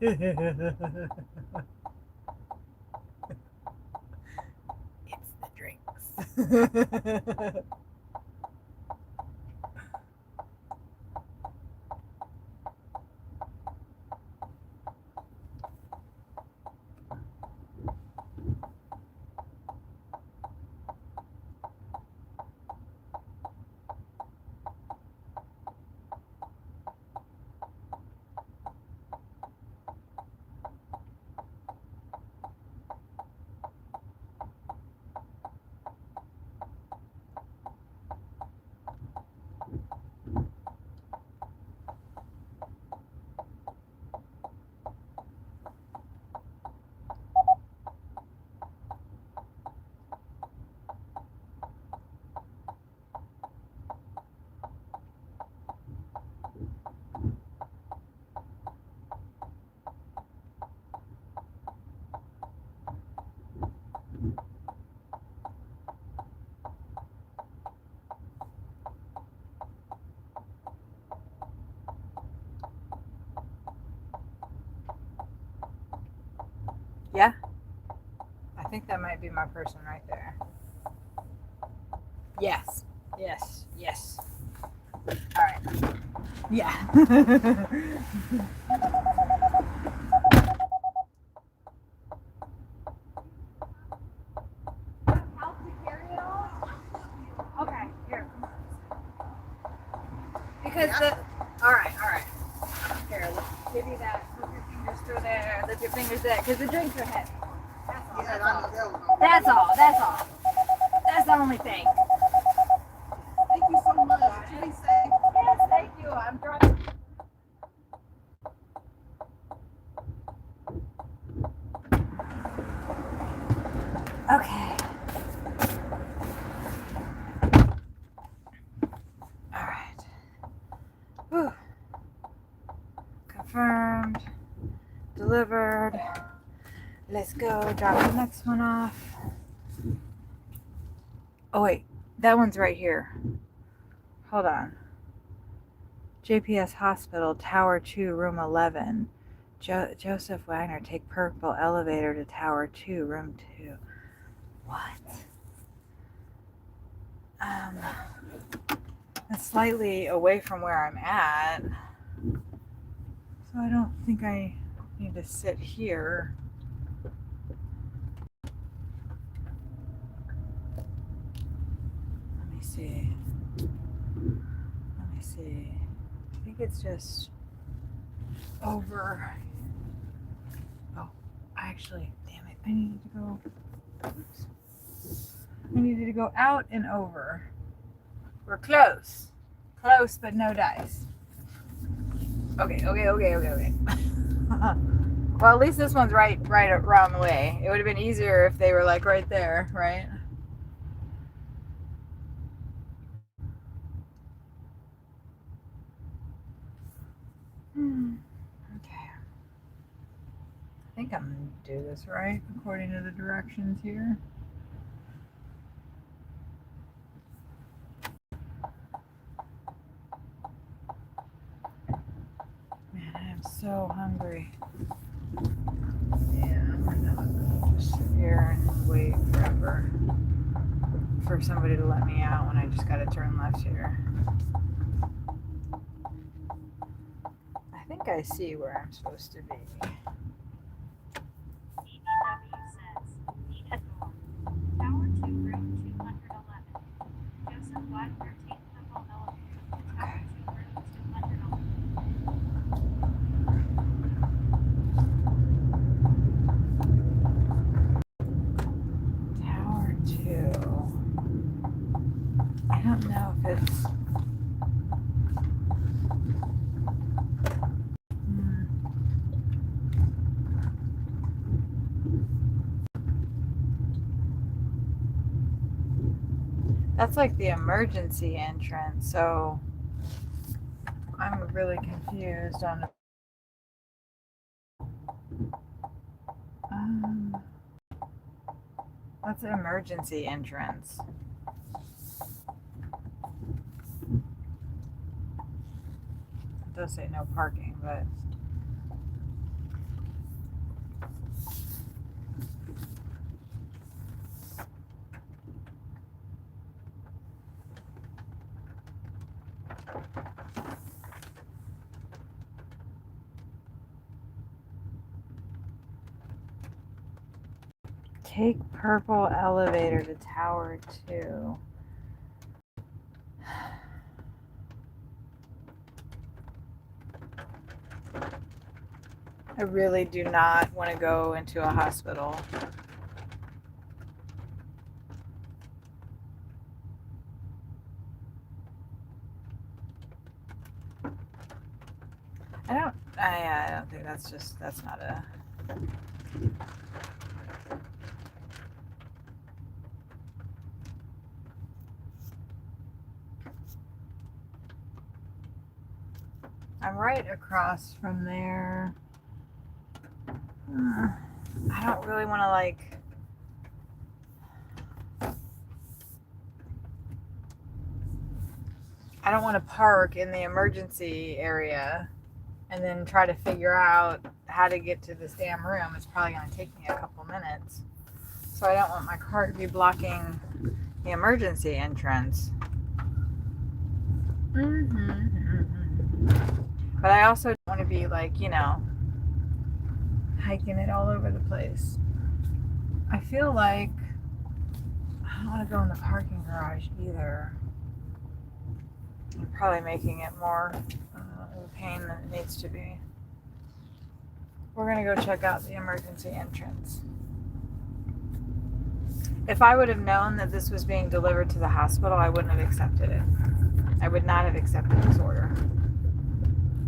It's the drinks. Yeah, I think that might be my person right there. Yes, yes, yes. All right. Yeah. Help to carry it all? Okay, here. Because the. All right. Here, give me that. Put your fingers through there. Lift your fingers there, because the drinks are heavy. That's all. That's the only thing. Thank you so much. Be safe. Yes, thank you. I'm driving. Okay. All right. Whew. Confirmed. Delivered. Let's go drop the next one off. Oh wait, that one's right here. Hold on. JPS Hospital, Tower 2, Room 11. Joseph Wagner, take purple elevator to Tower 2, Room 2. What? That's slightly away from where I'm at. So I don't think I need to sit here. Let me see. I think it's just over. Oh, actually, damn it. I needed to go. Oops. I needed to go out and over. We're close. Close, but no dice. Okay. Well, at least this one's right around the way. It would have been easier if they were like right there, right? Okay. I think I'm gonna do this right according to the directions here. Man, I am so hungry. Yeah, I'm not gonna just sit here and wait forever for somebody to let me out when I just gotta turn left here. I think I see where I'm supposed to be. EBW says, need a door. Tower 2, room 211. Joseph White, 13th level elevator. Tower 2, room 211. Tower 2. I don't know if it's. That's like the emergency entrance, so I'm really confused on. That's the emergency entrance. It does say no parking, but. Take purple elevator to Tower 2. I really do not want to go into a hospital. I don't think that's not a. I'm right across from there. I don't really want to like. I don't want to park in the emergency area and then try to figure out how to get to this damn room. It's probably going to take me a couple minutes. So I don't want my car to be blocking the emergency entrance. But I also don't want to be like, hiking it all over the place. I feel like I don't want to go in the parking garage either. I'm probably making it more of a pain than it needs to be. We're going to go check out the emergency entrance. If I would have known that this was being delivered to the hospital, I wouldn't have accepted it. I would not have accepted this order.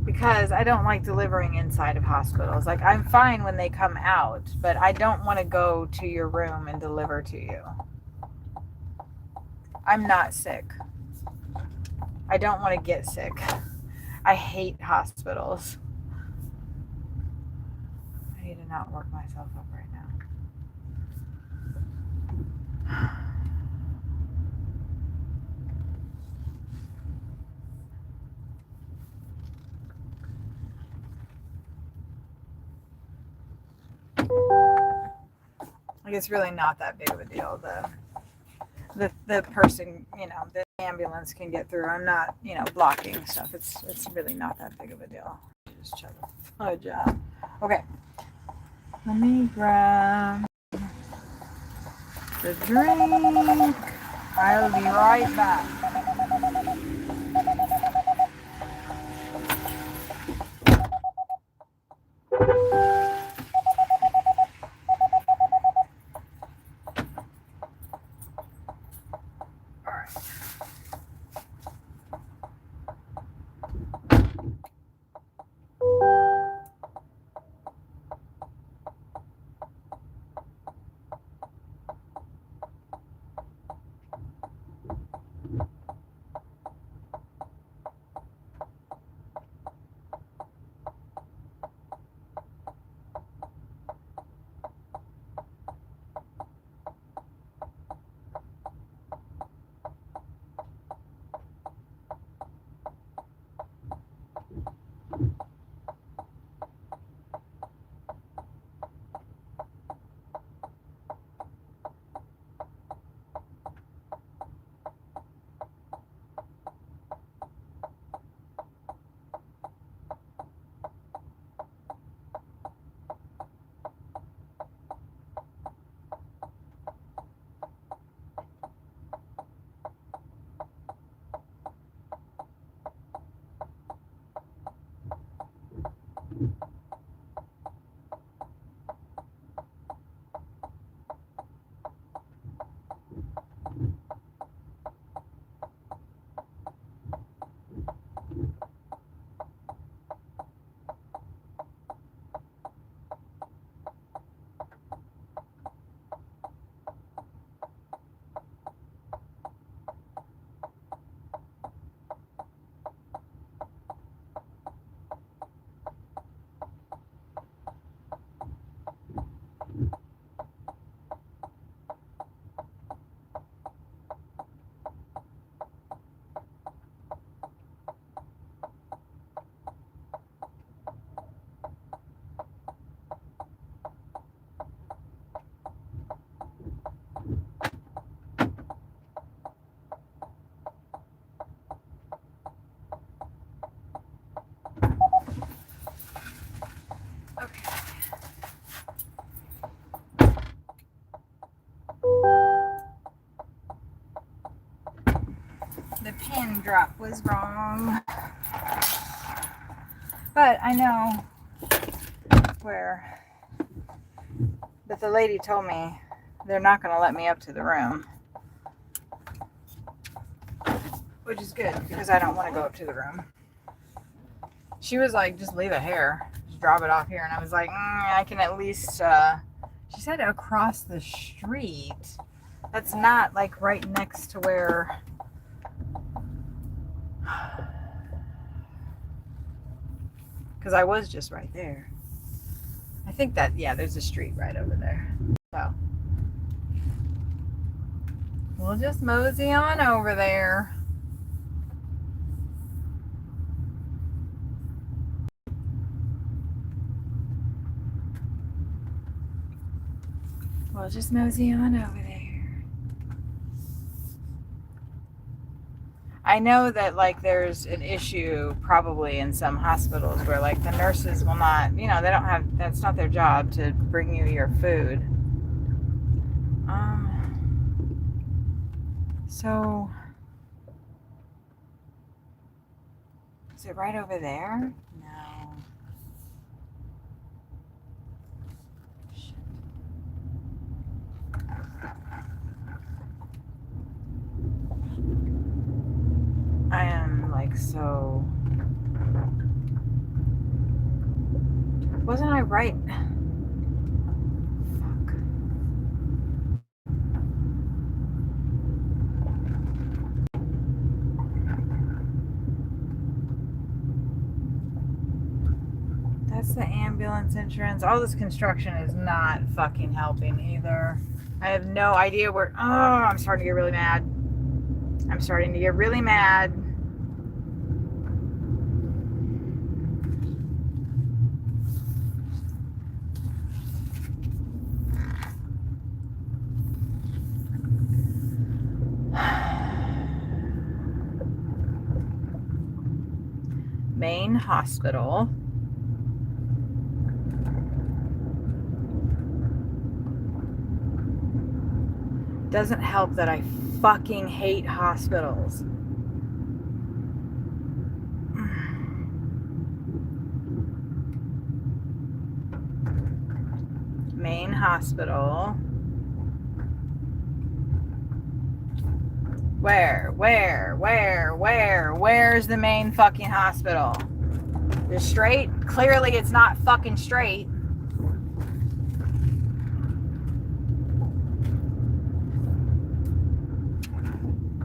Because I don't like delivering inside of hospitals. Like, I'm fine when they come out, but I don't want to go to your room and deliver to you. I'm not sick. I don't want to get sick. I hate hospitals. I need to not work myself up right now. Like, it's really not that big of a deal. The person, the ambulance can get through. I'm not, blocking stuff. It's really not that big of a deal. Just check the fudge out. Okay. Let me grab the drink. I'll be right back. drop was wrong. But I know where. But the lady told me they're not going to let me up to the room. Which is good because I don't want to go up to the room. She was like, just leave it here. Just drop it off here. And I was like, I can at least, she said across the street. That's not like right next to where, because I was just right there. I think that, yeah, there's a street right over there. So, we'll just mosey on over there. We'll just mosey on over there. I know that like there's an issue probably in some hospitals where like the nurses will not, they don't have, that's not their job to bring you your food. So is it right over there? No. Shit. I am like so. Wasn't I right? Fuck. That's the ambulance insurance. All this construction is not fucking helping either. I have no idea where. Oh, I'm starting to get really mad. I'm starting to get really mad. Main hospital. Doesn't help that I fucking hate hospitals. Main hospital. Where's the main fucking hospital? Just straight? Clearly it's not fucking straight.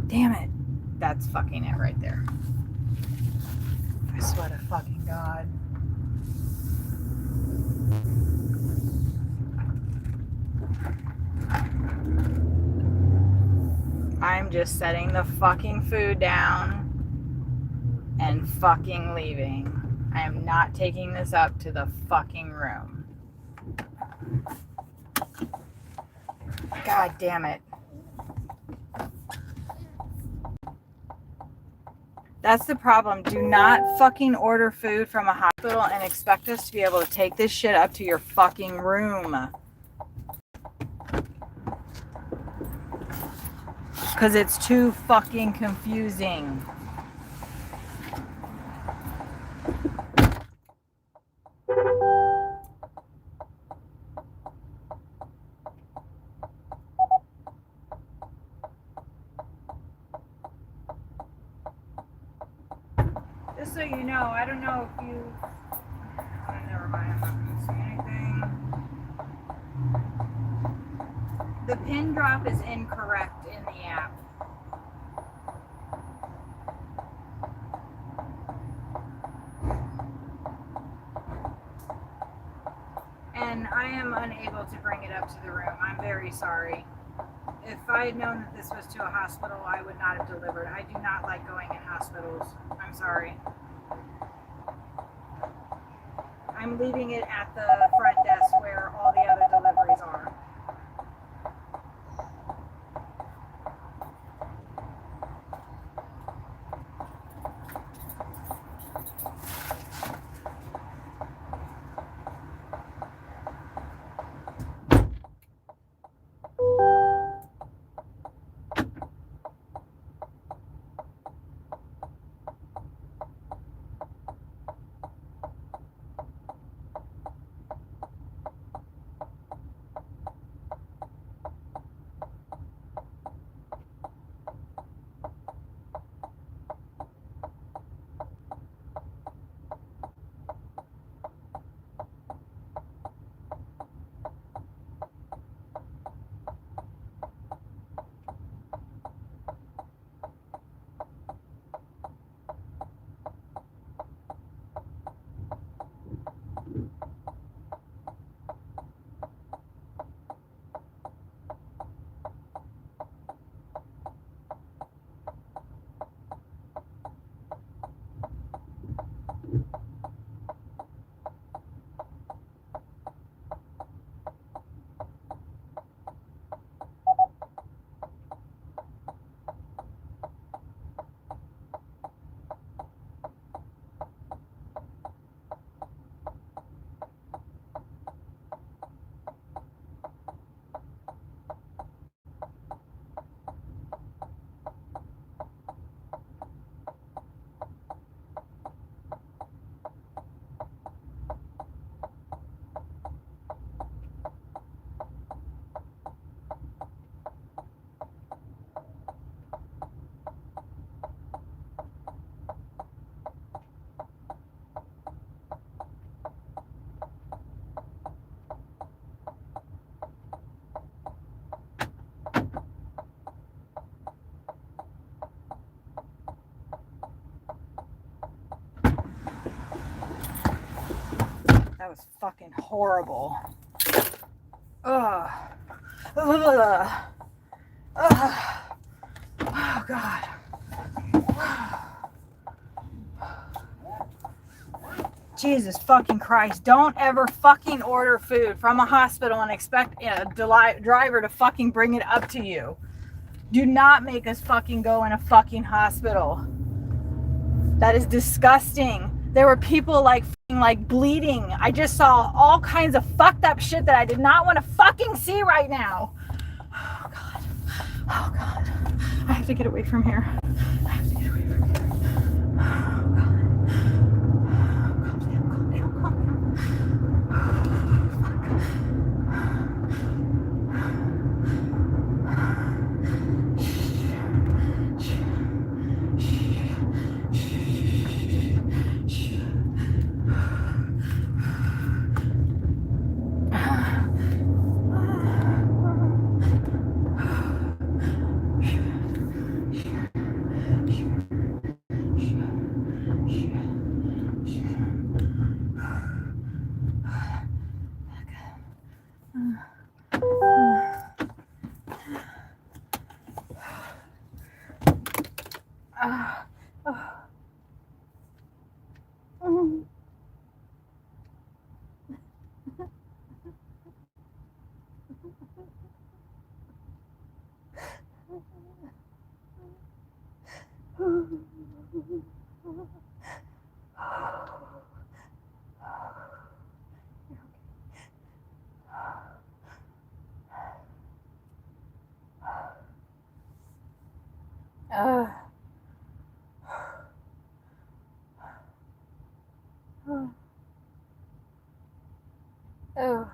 Damn it. That's fucking it right there. I swear to fucking God. I'm just setting the fucking food down and fucking leaving. I am not taking this up to the fucking room. God damn it. That's the problem. Do not fucking order food from a hospital and expect us to be able to take this shit up to your fucking room. Because it's too fucking confusing. Just so you know, I don't know if you... Oh, never mind, I'm not going to say anything. The pin drop is incorrect in the app. And I am unable to bring it up to the room. I'm very sorry. If I had known that this was to a hospital, I would not have delivered. I do not like going in hospitals. I'm sorry. I'm leaving it at the front desk where all the other deliveries are. That was fucking horrible. Ugh. Ugh. Ugh. Oh, God. Jesus fucking Christ. Don't ever fucking order food from a hospital and expect a driver to fucking bring it up to you. Do not make us fucking go in a fucking hospital. That is disgusting. There were people like bleeding. I just saw all kinds of fucked up shit that I did not want to fucking see right now. Oh, God. Oh, God. I have to get away from here. I have to get away from here. Oh, God. Calm down, calm down, calm Oh, oh,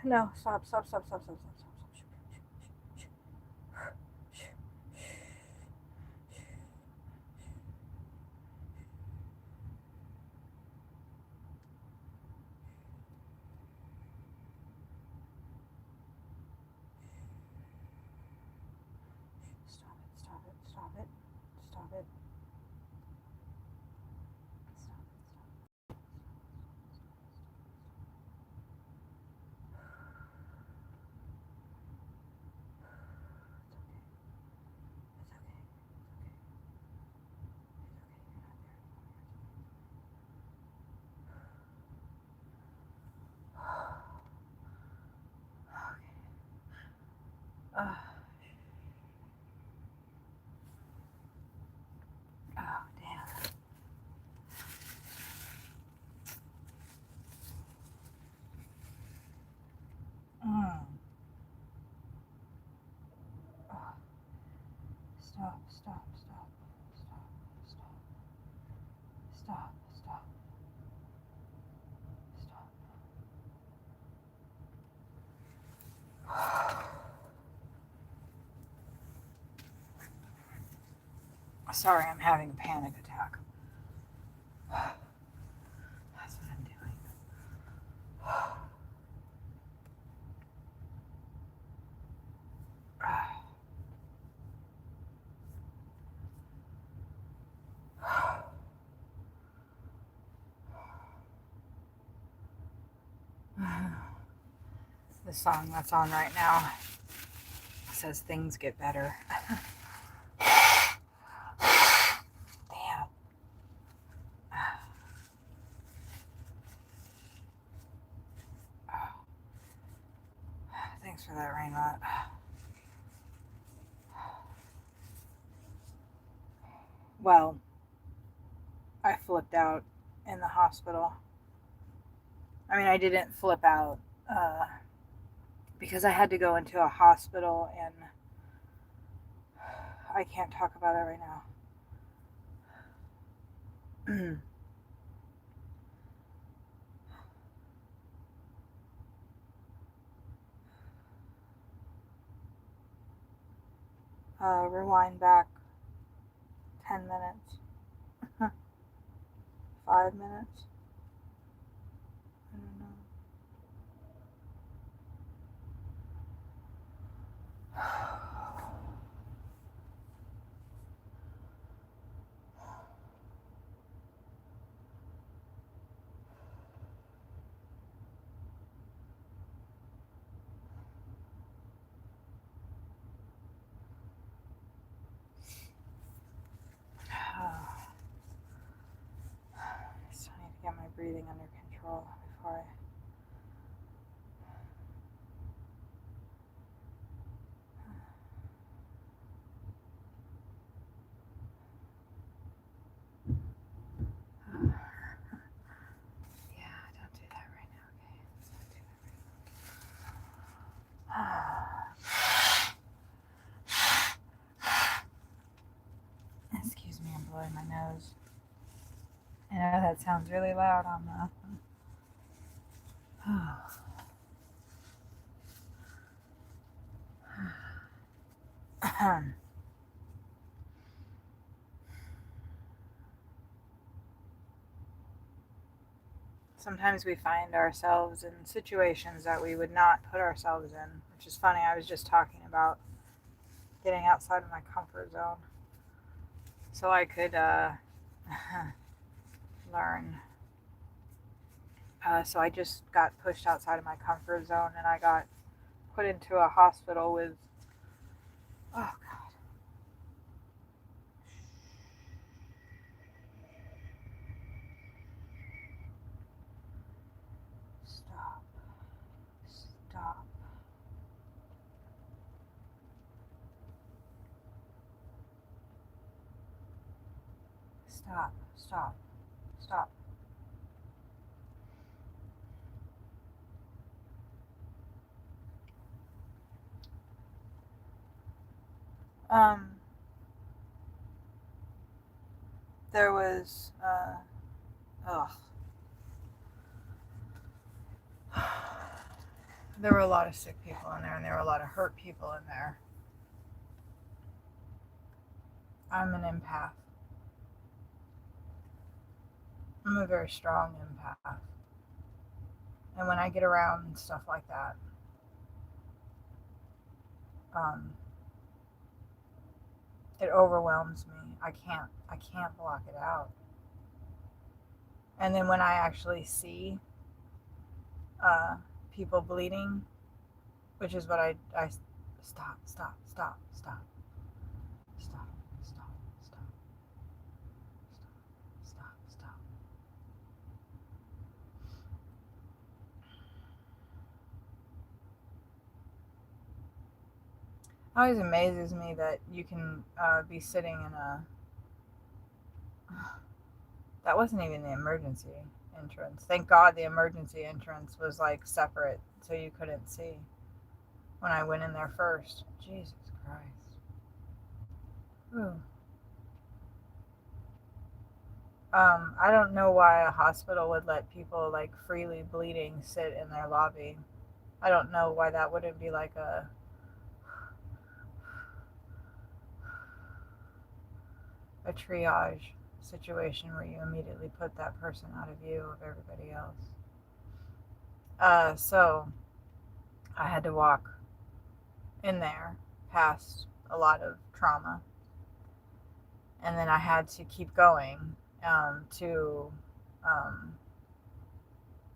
no, stop. Stop it. Oh, damn. Stop. Sorry, I'm having a panic attack. That's what I'm doing. The song that's on right now says things get better. Damn. Thanks for that, Rainbot. Well, I flipped out in the hospital. I mean, I didn't flip out because I had to go into a hospital and I can't talk about it right now. Rewind back 10 minutes. 5 minutes. I don't know. breathing under control before yeah, don't do that right now, okay? Don't do that right now. Excuse me, I'm blowing my nose. I know that sounds really loud on the. Sometimes we find ourselves in situations that we would not put ourselves in, which is funny. I was just talking about getting outside of my comfort zone so I could learn. So I just got pushed outside of my comfort zone and I got put into a hospital with, oh God. Stop. Stop. Stop. Stop. Stop. There was, there were a lot of sick people in there and there were a lot of hurt people in there. I'm an empath. I'm a very strong empath. And when I get around stuff like that, it overwhelms me. I can't block it out. And then when I actually see people bleeding, which is what I stop, stop, stop, stop, stop, stop, stop, stop, stop. It always amazes me that you can be sitting in a. That wasn't even the emergency entrance. Thank God the emergency entrance was like separate so you couldn't see when I went in there first. Jesus Christ. Ooh. I don't know why a hospital would let people like freely bleeding sit in their lobby. I don't know why that wouldn't be like a triage situation where you immediately put that person out of view of everybody else. So I had to walk in there past a lot of trauma. And then I had to keep going to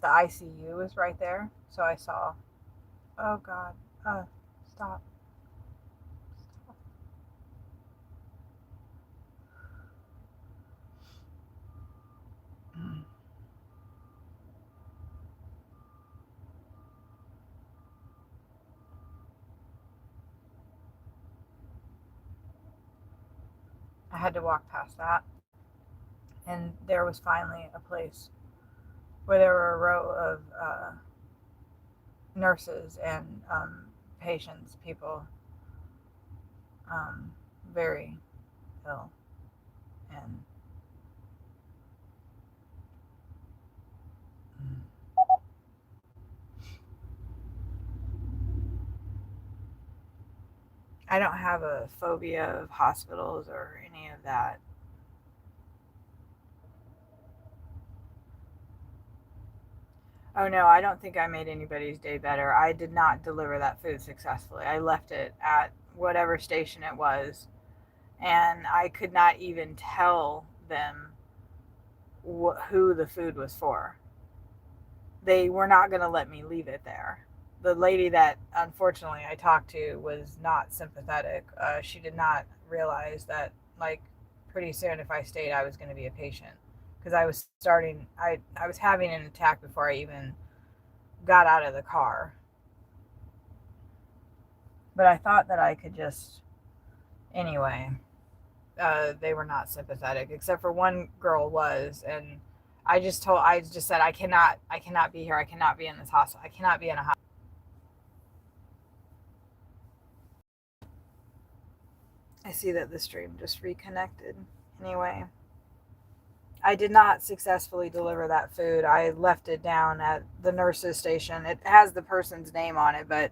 the ICU was right there. So I saw, oh God, stop. I had to walk past that. And there was finally a place where there were a row of nurses and patients, people very ill. And I don't have a phobia of hospitals or any of that. Oh no, I don't think I made anybody's day better. I did not deliver that food successfully. I left it at whatever station it was, and I could not even tell them who the food was for. They were not going to let me leave it there. The lady that unfortunately I talked to was not sympathetic. She did not realize that, like, pretty soon if I stayed, I was going to be a patient. because I was I was having an attack before I even got out of the car. But I thought that I could just, anyway, they were not sympathetic, except for one girl was, and I just said, I cannot be here. I cannot be in this hospital. I cannot be in a hospital. I see that the stream just reconnected. Anyway, I did not successfully deliver that food. I left it down at the nurse's station. It has the person's name on it, but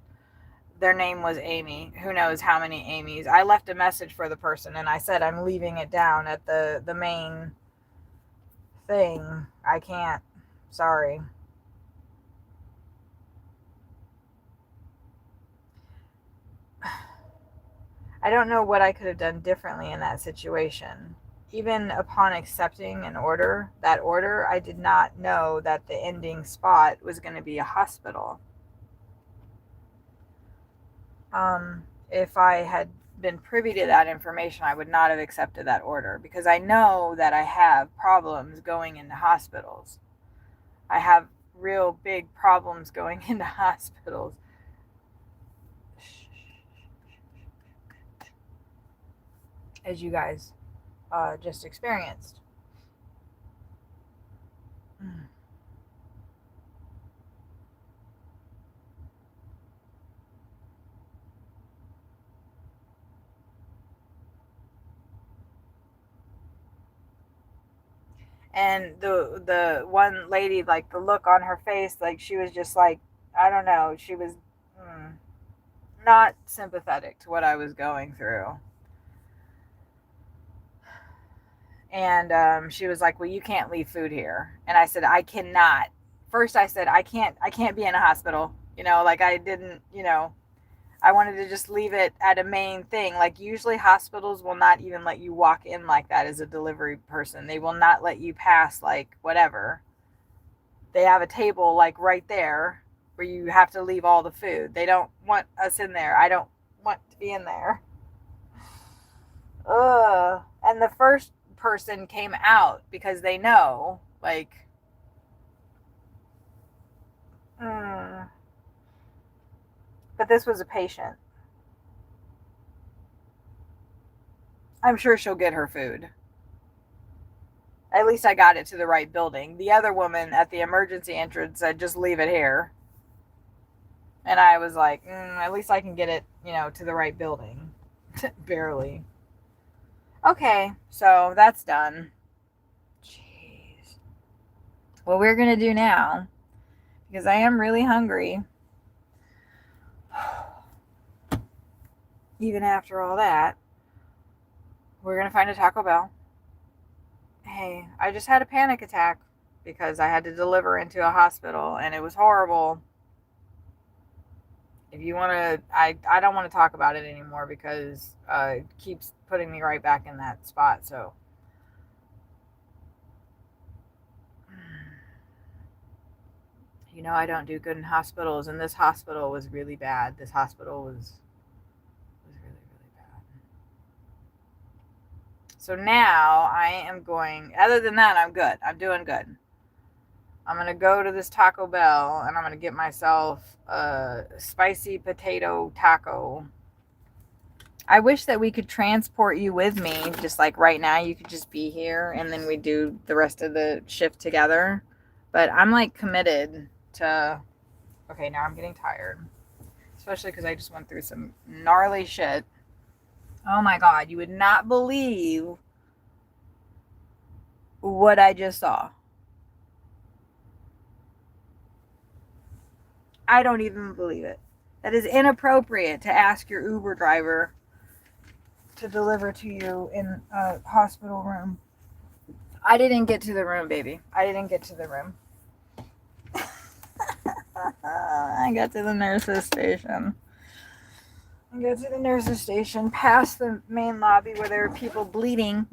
their name was Amy. Who knows how many Amy's. I left a message for the person, and I said I'm leaving it down at the main thing. I can't. Sorry. I don't know what I could have done differently in that situation. Even upon accepting that order, I did not know that the ending spot was going to be a hospital. If I had been privy to that information, I would not have accepted that order, because I know that I have problems going into hospitals. I have real big problems going into hospitals. As you guys just experienced. And the one lady, like the look on her face, like she was just like, I don't know, she was not sympathetic to what I was going through. And she was like, well, you can't leave food here. And I said, I cannot. First I said, I can't be in a hospital. Like I didn't, I wanted to just leave it at a main thing. Like usually hospitals will not even let you walk in like that as a delivery person. They will not let you pass like whatever. They have a table like right there where you have to leave all the food. They don't want us in there. I don't want to be in there. Ugh. And the first person came out because they know, like, but this was a patient. I'm sure she'll get her food. At least I got it to the right building. The other woman at the emergency entrance said, just leave it here. And I was like, at least I can get it, to the right building. Barely. Okay, so that's done. Jeez. What we're going to do now, because I am really hungry, even after all that, we're going to find a Taco Bell. Hey, I just had a panic attack because I had to deliver into a hospital and it was horrible. If you want to, I don't want to talk about it anymore because it keeps putting me right back in that spot. So, I don't do good in hospitals, and this hospital was really bad. This hospital was really, really bad. So now I am going, other than that, I'm good. I'm doing good. I'm going to go to this Taco Bell and I'm going to get myself a spicy potato taco. I wish that we could transport you with me, just like right now. You could just be here and then we do the rest of the shift together. But I'm like committed to, okay, now I'm getting tired. Especially because I just went through some gnarly shit. Oh my God, you would not believe what I just saw. I don't even believe it. That is inappropriate to ask your Uber driver to deliver to you in a hospital room. I didn't get to the room, baby. I didn't get to the room. I got to the nurse's station. Past the main lobby where there were people bleeding.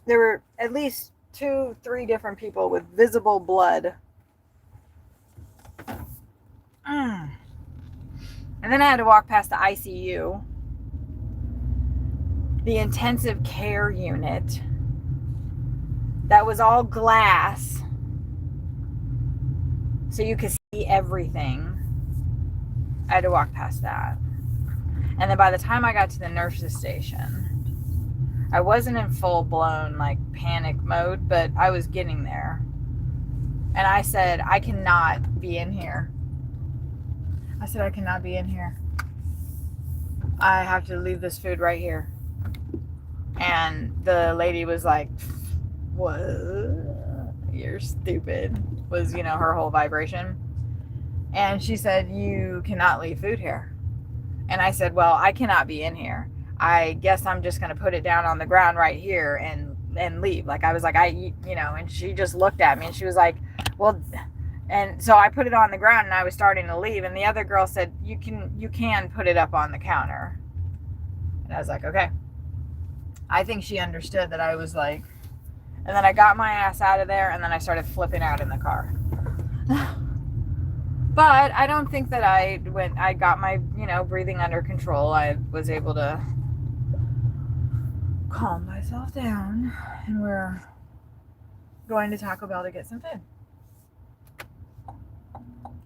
There were at least 2-3 different people with visible blood. And then I had to walk past the ICU. the intensive care unit that was all glass, so you could see everything. I had to walk past that. And then by the time I got to the nurse's station, I wasn't in full blown like panic mode, but I was getting there. And I said, I cannot be in here. I said, I cannot be in here. I have to leave this food right here. And the lady was like, what? You're stupid, was, her whole vibration. And she said, you cannot leave food here. And I said, well, I cannot be in here. I guess I'm just going to put it down on the ground right here and leave. Like, I was like, and she just looked at me and she was like, well, and so I put it on the ground and I was starting to leave. And the other girl said, you can put it up on the counter. And I was like, okay. I think she understood that I was like, and then I got my ass out of there and then I started flipping out in the car. But I don't think that I got my, breathing under control. I was able to calm myself down, and we're going to Taco Bell to get some food.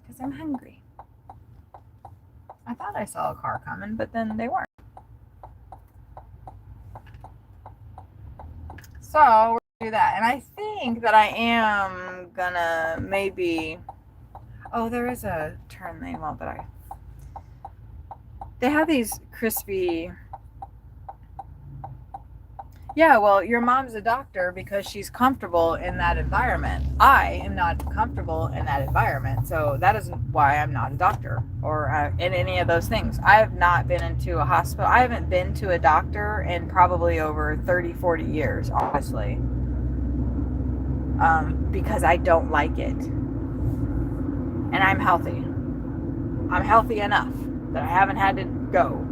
Because I'm hungry. I thought I saw a car coming, but then they weren't. So we're going to do that. And I think that I am gonna maybe... Oh, there is a turn lane. Well, but they have these crispy... Yeah, well, your mom's a doctor because she's comfortable in that environment. I am not comfortable in that environment. So that is why I'm not a doctor or in any of those things. I have not been into a hospital. I haven't been to a doctor in probably over 30, 40 years, honestly. Because I don't like it. And I'm healthy. I'm healthy enough that I haven't had to go.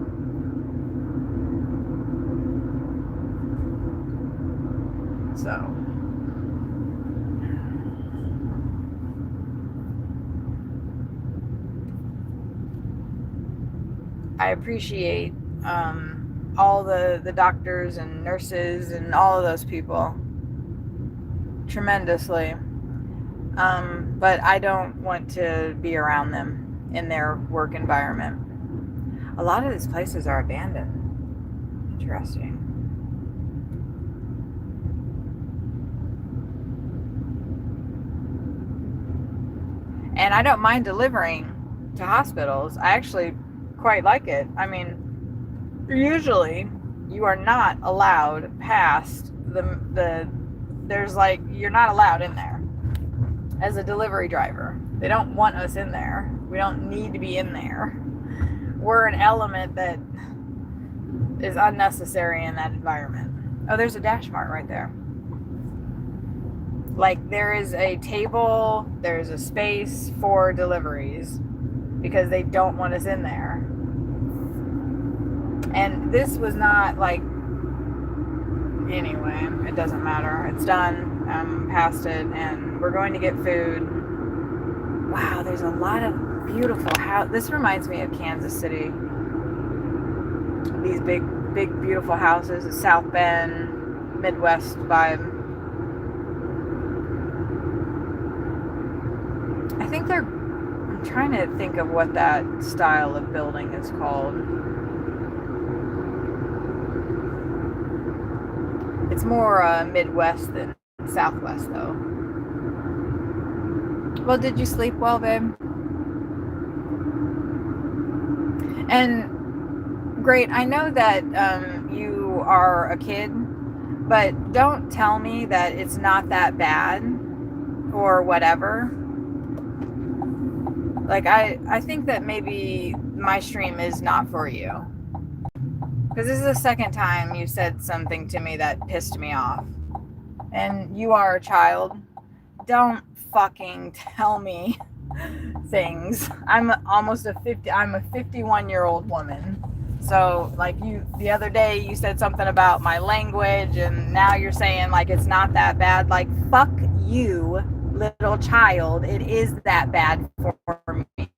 So, I appreciate all the doctors and nurses and all of those people tremendously. But I don't want to be around them in their work environment. A lot of these places are abandoned. Interesting. And I don't mind delivering to hospitals. I actually quite like it. I mean, usually you are not allowed past there's like, you're not allowed in there as a delivery driver. They don't want us in there. We don't need to be in there. We're an element that is unnecessary in that environment. Oh, there's a Dash Mart right there. Like, there is a table, there's a space for deliveries because they don't want us in there. And this was not like, anyway, it doesn't matter. It's done. I'm past it, and we're going to get food. Wow, there's a lot of beautiful houses. This reminds me of Kansas City. These big, beautiful houses, a South Bend, Midwest vibe. I think I'm trying to think of what that style of building is called. It's more Midwest than Southwest, though. Well, did you sleep well, babe? And great, I know that you are a kid, but don't tell me that it's not that bad or whatever. Like, I think that maybe my stream is not for you. Because this is the second time you said something to me that pissed me off. And you are a child. Don't fucking tell me things. I'm a 51-year-old woman. So, like, the other day you said something about my language, and now you're saying, like, it's not that bad. Like, fuck you, little child. It is that bad for me.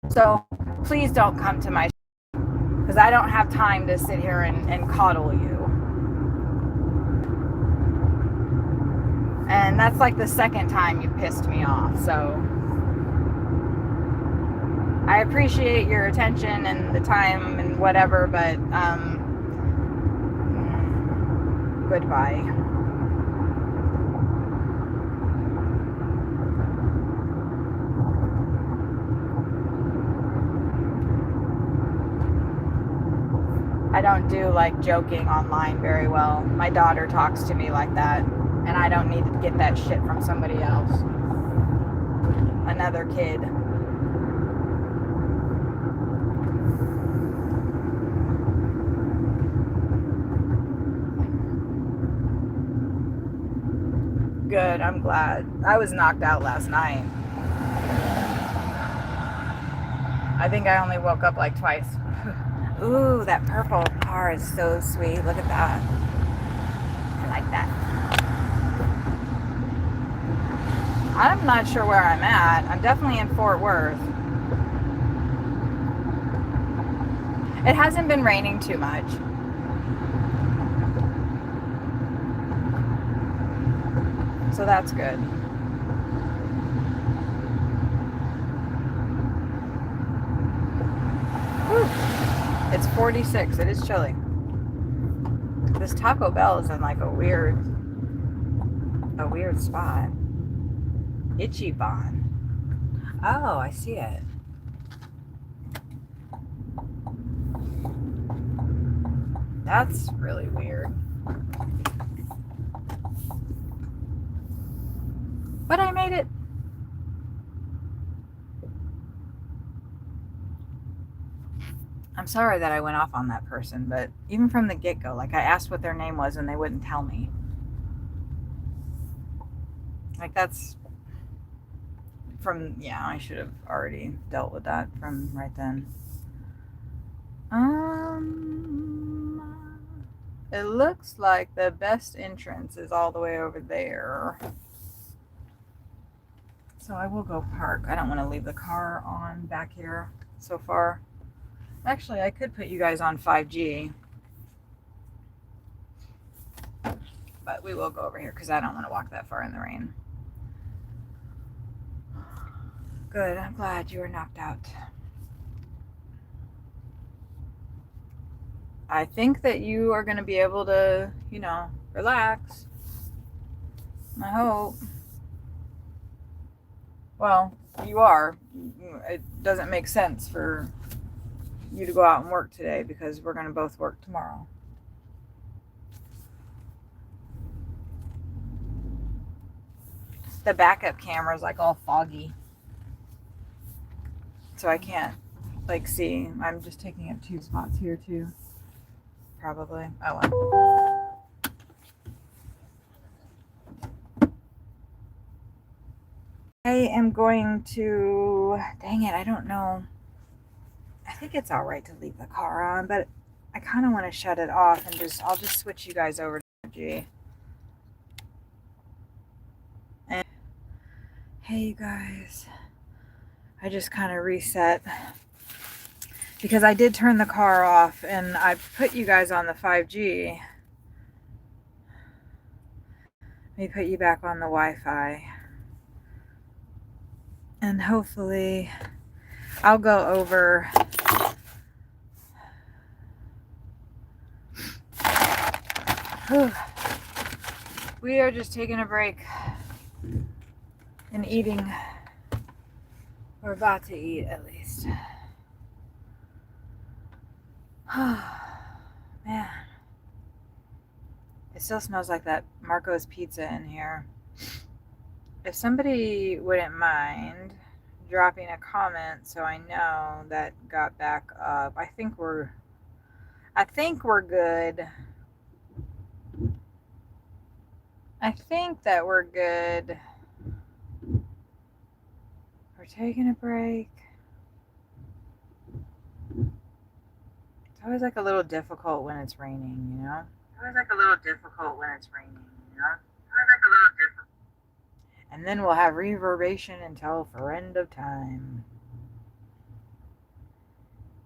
So please don't come to my show, Because I don't have time to sit here and coddle you. And that's like the second time you pissed me off. So I appreciate your attention and the time and whatever, but goodbye. I don't do like joking online very well. My daughter talks to me like that, and I don't need to get that shit from somebody else. Another kid. Good, I'm glad. I was knocked out last night. I think I only woke up like twice. Ooh, that purple car is so sweet. Look at that. I like that. I'm not sure where I'm at. I'm definitely in Fort Worth. It hasn't been raining too much. So that's good. Whew. It's 46. It is chilly. This Taco Bell is in like a weird spot. Itchy Bon. Oh, I see it. That's really weird. But I made it. I'm sorry that I went off on that person, but even from the get-go, like I asked what their name was and they wouldn't tell me. Like that's from, yeah, I should have already dealt with that from right then. It looks like the best entrance is all the way over there. So I will go park. I don't want to leave the car on back here so far. Actually, I could put you guys on 5G. But we will go over here because I don't want to walk that far in the rain. Good, I'm glad you were knocked out. I think that you are going to be able to, you know, relax. I hope. Well, you are. It doesn't make sense for you to go out and work today because we're going to both work tomorrow. The backup camera is like all foggy. So I can't like see. I'm just taking up 2 spots here too. Probably. Oh well. I am going to, dang it, I don't know. I think it's all right to leave the car on, but I kind of want to shut it off and I'll just switch you guys over to G. And hey, you guys, I just kind of reset because I did turn the car off and I put you guys on the 5G. Let me put you back on the Wi-Fi. And hopefully I'll go over we are just taking a break and eating. We're about to eat at least. Man. It still smells like that Marco's pizza in here. If somebody wouldn't mind dropping a comment so I know that got back up. I think we're good. I think that we're good. We're taking a break. It's always like a little difficult when it's raining, you know? And then we'll have reverberation until for end of time.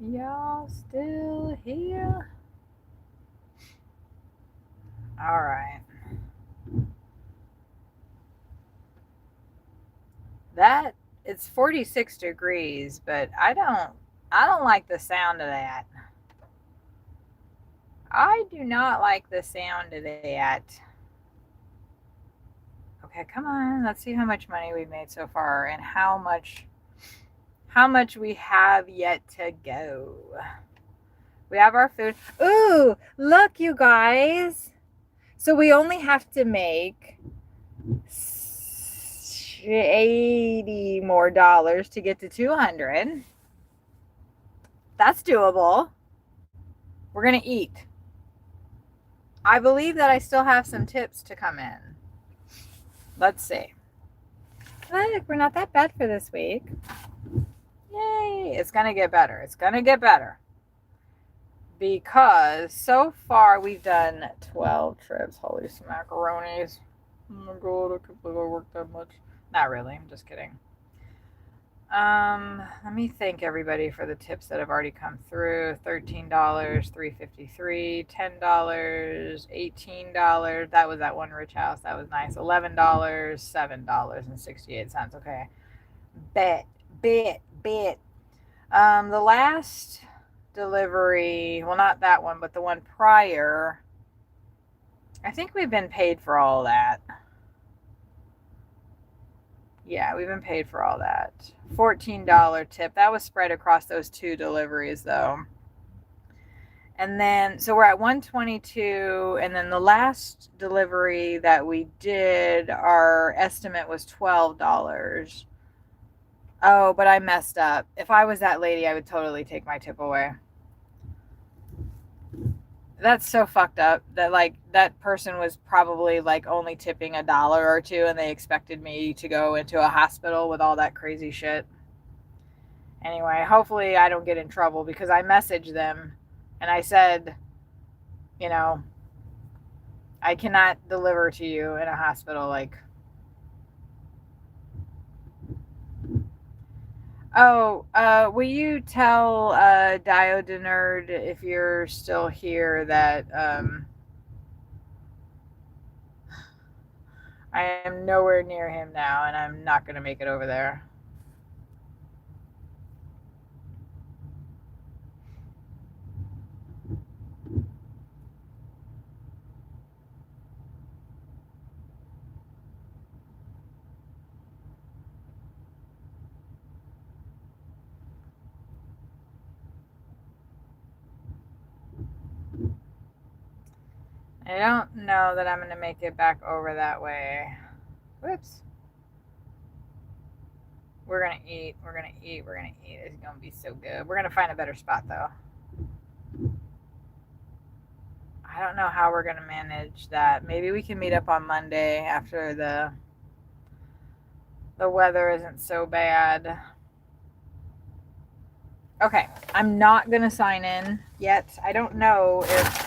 Y'all still here? All right. That it's 46 degrees, but I don't like the sound of that. I do not like the sound of that. Okay, come on. Let's see how much money we've made so far and how much we have yet to go. We have our food. Ooh, look, you guys. So we only have to make $80 more to get to 200. That's doable. We're going to eat. I believe that I still have some tips to come in. Let's see. Look, we're not that bad for this week. Yay. It's going to get better. It's going to get better. Because so far we've done 12 trips. Holy smackaroonies. Oh my god, I can't believe I worked that much. Not really, I'm just kidding. Let me thank everybody for the tips that have already come through. $13, $3.53, $10, $18. That was that one rich house. That was nice. $11, $7.68. Okay. Bet. The last delivery, well, not that one, but the one prior, I think we've been paid for all that. Yeah, we've been paid for all that. $14 tip. That was spread across those 2 deliveries, though. And then, so we're at 122. And then the last delivery that we did, our estimate was $12. Oh, but I messed up. If I was that lady, I would totally take my tip away. That's so fucked up that like that person was probably like only tipping $1 or $2 and they expected me to go into a hospital with all that crazy shit. Anyway, hopefully I don't get in trouble because I messaged them and I said, you know, I cannot deliver to you in a hospital. Like, oh, will you tell Diodinerd if you're still here that I am nowhere near him now and I'm not going to make it over there. I don't know that I'm going to make it back over that way. Whoops. We're going to eat. We're going to eat. We're going to eat. It's going to be so good. We're going to find a better spot, though. I don't know how we're going to manage that. Maybe we can meet up on Monday after the weather isn't so bad. Okay. I'm not going to sign in yet. I don't know if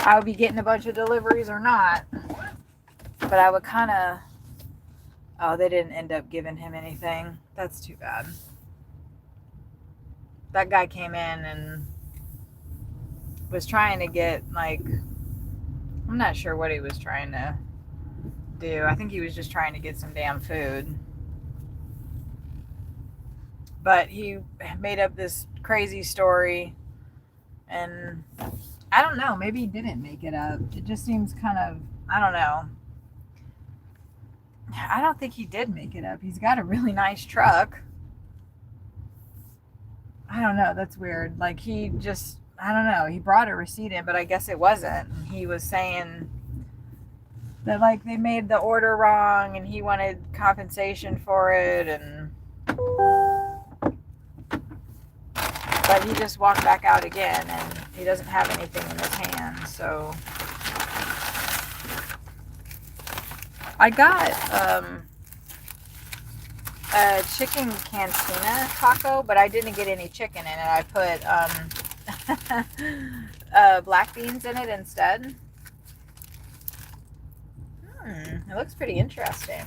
I'll be getting a bunch of deliveries or not, but I would kind of, oh, they didn't end up giving him anything. That's too bad. That guy came in and was trying to get, like, I'm not sure what he was trying to do. I think he was just trying to get some damn food. But he made up this crazy story and I don't know. Maybe he didn't make it up. It just seems kind of, I don't know. I don't think he did make it up. He's got a really nice truck. I don't know. That's weird. Like he just, I don't know. He brought a receipt in, but I guess it wasn't. He was saying that like they made the order wrong and he wanted compensation for it and but he just walked back out again and he doesn't have anything in his hand. So I got a chicken cantina taco, but I didn't get any chicken in it. I put black beans in it instead. It looks pretty interesting.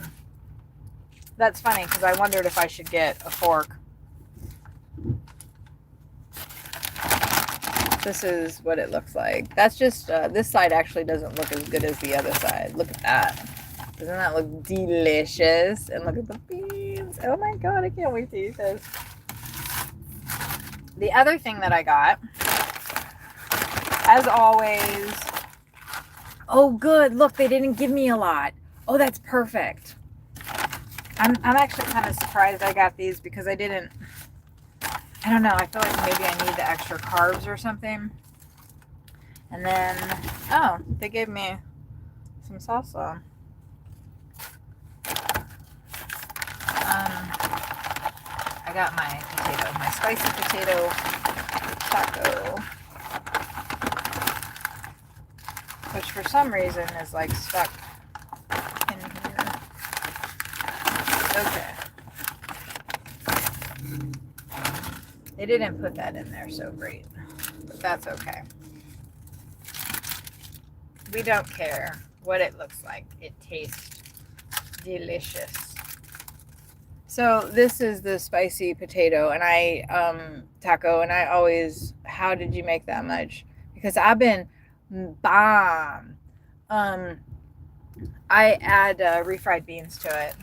That's funny because I wondered if I should get a fork. This is what it looks like. That's just, this side actually doesn't look as good as the other side. Look at that. Doesn't that look delicious? And look at the beans. Oh my God, I can't wait to eat this. The other thing that I got, as always, oh good, look, they didn't give me a lot. Oh, that's perfect. I'm actually kind of surprised I got these because I don't know, I feel like maybe I need the extra carbs or something. And then, oh, they gave me some salsa. I got my spicy potato taco, which for some reason is like stuck in here. Okay. They didn't put that in there so great, but that's okay. We don't care what it looks like. It tastes delicious. So this is the spicy potato and taco, and I always, how did you make that much? Because I've been bomb. I add refried beans to it.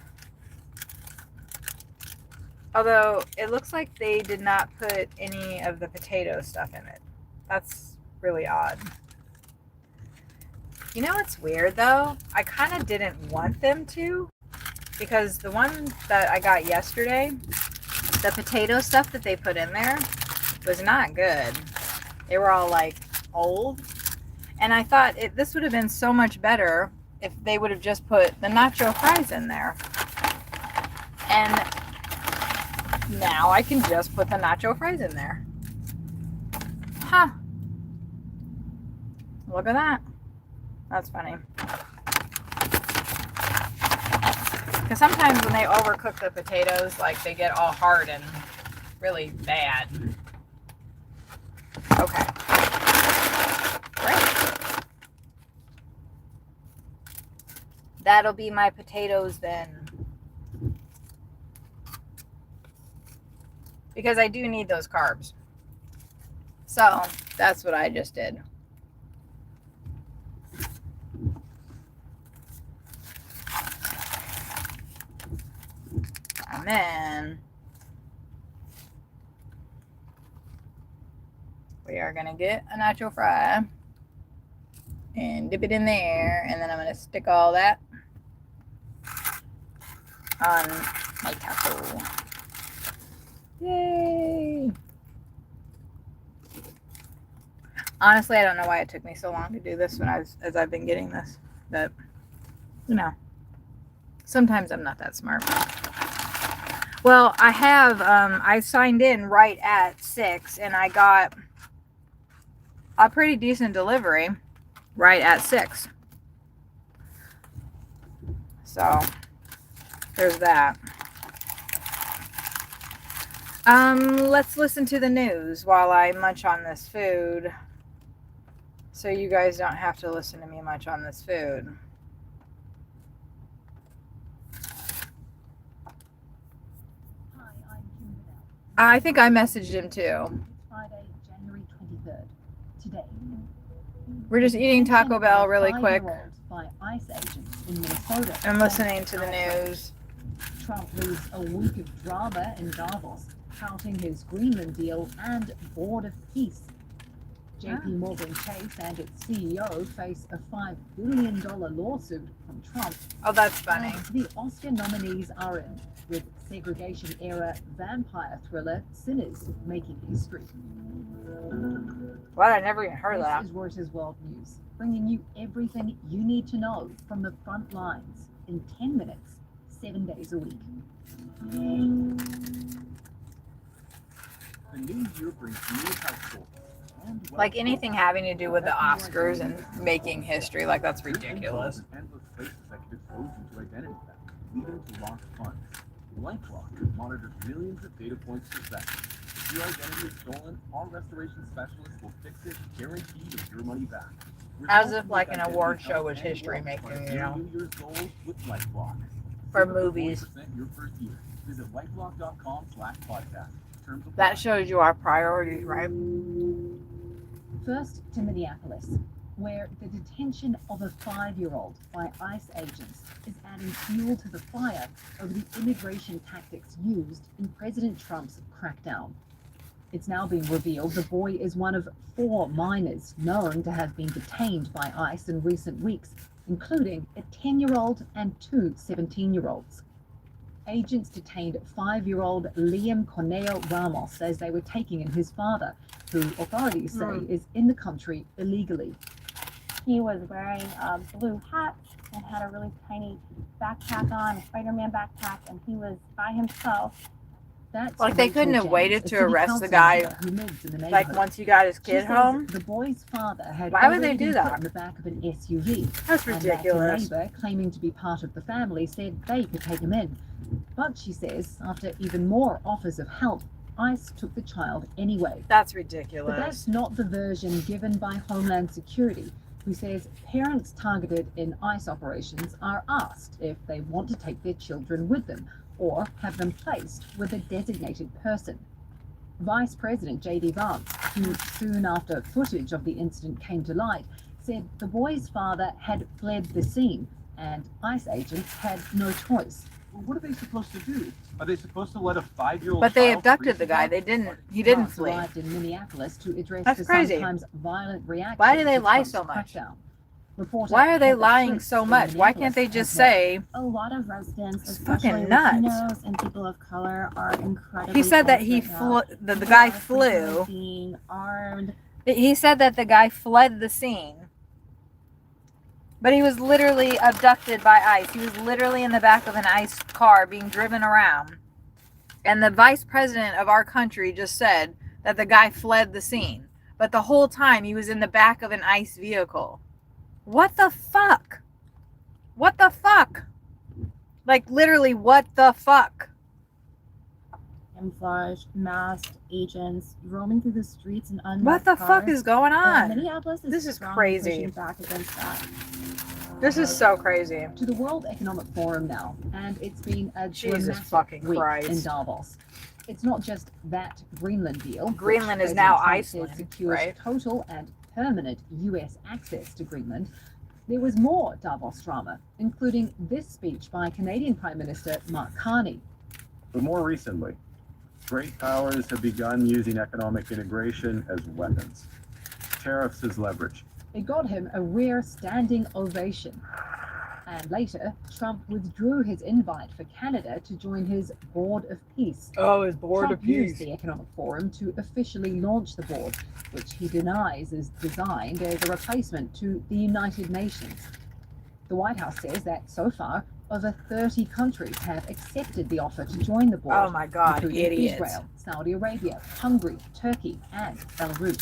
Although it looks like they did not put any of the potato stuff in it. That's really odd. You know what's weird though? I kind of didn't want them to, because the one that I got yesterday, the potato stuff that they put in there was not good. They were all like old. And I thought this would have been so much better if they would have just put the nacho fries in there. And now I can just put the nacho fries in there. Huh. Look at that. That's funny. Because sometimes when they overcook the potatoes, like they get all hard and really bad. Okay. Great. That'll be my potatoes then. Because I do need those carbs. So that's what I just did. And then we are going to get a nacho fry and dip it in there. And then I'm going to stick all that on my taco. Yay! Honestly, I don't know why it took me so long to do this as I've been getting this, but you know, sometimes I'm not that smart. Well, I have, I signed in right at 6 and I got a pretty decent delivery right at 6. So, there's that. Let's listen to the news while I munch on this food. So you guys don't have to listen to me much on this food. I think I messaged him too. Friday, January 23rd. Today. We're just eating Taco Bell really quick. By ICE agents in Minnesota. I'm listening to the news. Trump leads a week of drama in Davos, touting his Greenland deal and border peace. JP Morgan Chase and its CEO face a $5 billion lawsuit from Trump. Oh, that's funny. And the Oscar nominees are in, with segregation-era vampire thriller Sinners making history. What? I never even heard that. This is Reuters World News, bringing you everything you need to know from the front lines in 10 minutes, 7 days a week. The new year brings new households. Like anything having to do with the Oscars and making history, like that's ridiculous. Endless place executives goes into identity theft, leading to lost funds. LifeLock monitors millions of data points per second. If your identity is stolen, our restoration specialist will fix it, guaranteed your money back. As if like an award show was history making, you know, New Year's goals with LifeLock. for movies. Your first year. Visit lifelock.com/podcast. That shows you our priorities, right? First to Minneapolis, where the detention of a 5-year-old by ICE agents is adding fuel to the fire over the immigration tactics used in President Trump's crackdown. It's now been revealed the boy is one of 4 minors known to have been detained by ICE in recent weeks, including a 10-year-old and 2 17-year-olds. Agents detained 5-year-old Liam Corneo Ramos as they were taking in his father, who authorities say is in the country illegally. He was wearing a blue hat and had a really tiny backpack on, a Spider-Man backpack, and he was by himself. That's Like, they Rachel couldn't have James, waited a to city arrest the council guy, member who lives in the like, neighborhood. once he got his She kid says home. the boy's father had Why would they already do been that? put in the back of an SUV. That's And ridiculous. that a neighbor claiming to be part of the family said they could take him in. But she says, after even more offers of help, ICE took the child anyway. That's But ridiculous. that's not the version given by Homeland Security, who says parents targeted in ICE operations are asked if they want to take their children with them or have them placed with a designated person. Vice President J.D. Vance, who soon after footage of the incident came to light, said the boy's father had fled the scene and ICE agents had no choice. Well, what are they supposed to do? Are they supposed to let a 5-year-old But they child abducted freeze the to guy. death? They didn't. He didn't Vance flee. arrived in Minneapolis to address That's the crazy. sometimes violent reaction Why do they to lie Trump's so much? crackdown. Reporter Why are they Heather lying Fritz so in much? Why can't they Minneapolis just has more. say? A lot of residents, It's especially fucking nuts. Latinos and people of color, are incredibly He said that tense he right now. flew. The People guy are frequently flew. being armed. He said that the guy fled the scene, but he was literally abducted by ICE. He was literally in the back of an ICE car being driven around. And the vice president of our country just said that the guy fled the scene, but the whole time he was in the back of an ICE vehicle. What the fuck? What the fuck? Like, literally, what the fuck? Camouflaged, masked agents roaming through the streets in unmarked What the fuck cars. is going on? Minneapolis is This is strongly crazy. pushing back against that. This is so crazy. To the World Economic Forum now, and it's been a Jesus dramatic fucking week Christ. in Davos. It's not just that Greenland deal. Greenland which is now President Trump said Iceland, secures right? total and permanent U.S. access to Greenland. There was more Davos drama, including this speech by Canadian Prime Minister Mark Carney. But more recently, great powers have begun using economic integration as weapons. Tariffs as leverage. It got him a rare standing ovation. And later, Trump withdrew his invite for Canada to join his Board of Peace. Oh, his Board Trump used the Economic Forum to officially launch the board, which he denies is designed as a replacement to the United Nations. The White House says that so far, over 30 countries have accepted the offer to join the board. Oh my God, including idiots. Israel, Saudi Arabia, Hungary, Turkey, and Belarus.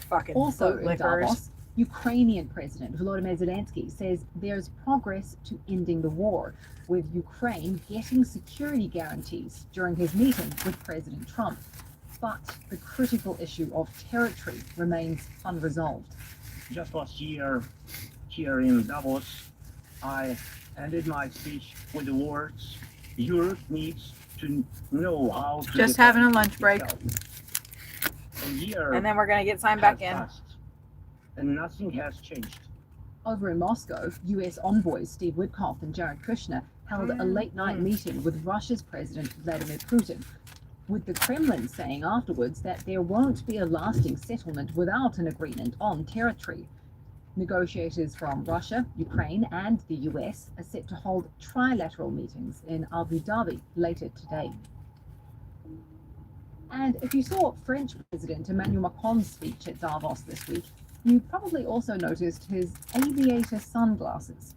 Fucking Also in bootlickers. Davos, Ukrainian President Volodymyr Zelensky says there's progress to ending the war, with Ukraine getting security guarantees during his meeting with President Trump. But the critical issue of territory remains unresolved. Just last year, here in Davos, I ended my speech with the words, Europe needs to know how to Just defend having a lunch break. itself. A year And then we're going to get signed back has in. passed, and nothing has changed. Over in Moscow, U.S. envoys Steve Witkoff and Jared Kushner held a late-night meeting with Russia's President Vladimir Putin, with the Kremlin saying afterwards that there won't be a lasting settlement without an agreement on territory. Negotiators from Russia, Ukraine, and the US are set to hold trilateral meetings in Abu Dhabi later today. And if you saw French President Emmanuel Macron's speech at Davos this week, you probably also noticed his aviator sunglasses.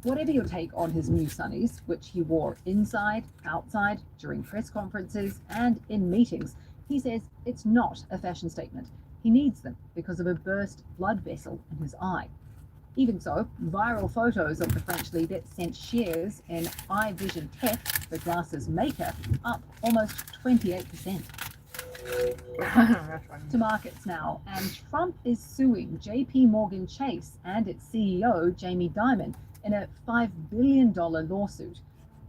Whatever your take on his new sunnies, which he wore inside, outside, during press conferences, and in meetings, he says it's not a fashion statement. He needs them because of a burst blood vessel in his eye. Even so, viral photos of the French leader sent shares in eye vision tech, the glasses maker, up almost 28%. To markets now, and Trump is suing JP Morgan Chase and its CEO, Jamie Dimon, in a $5 billion lawsuit.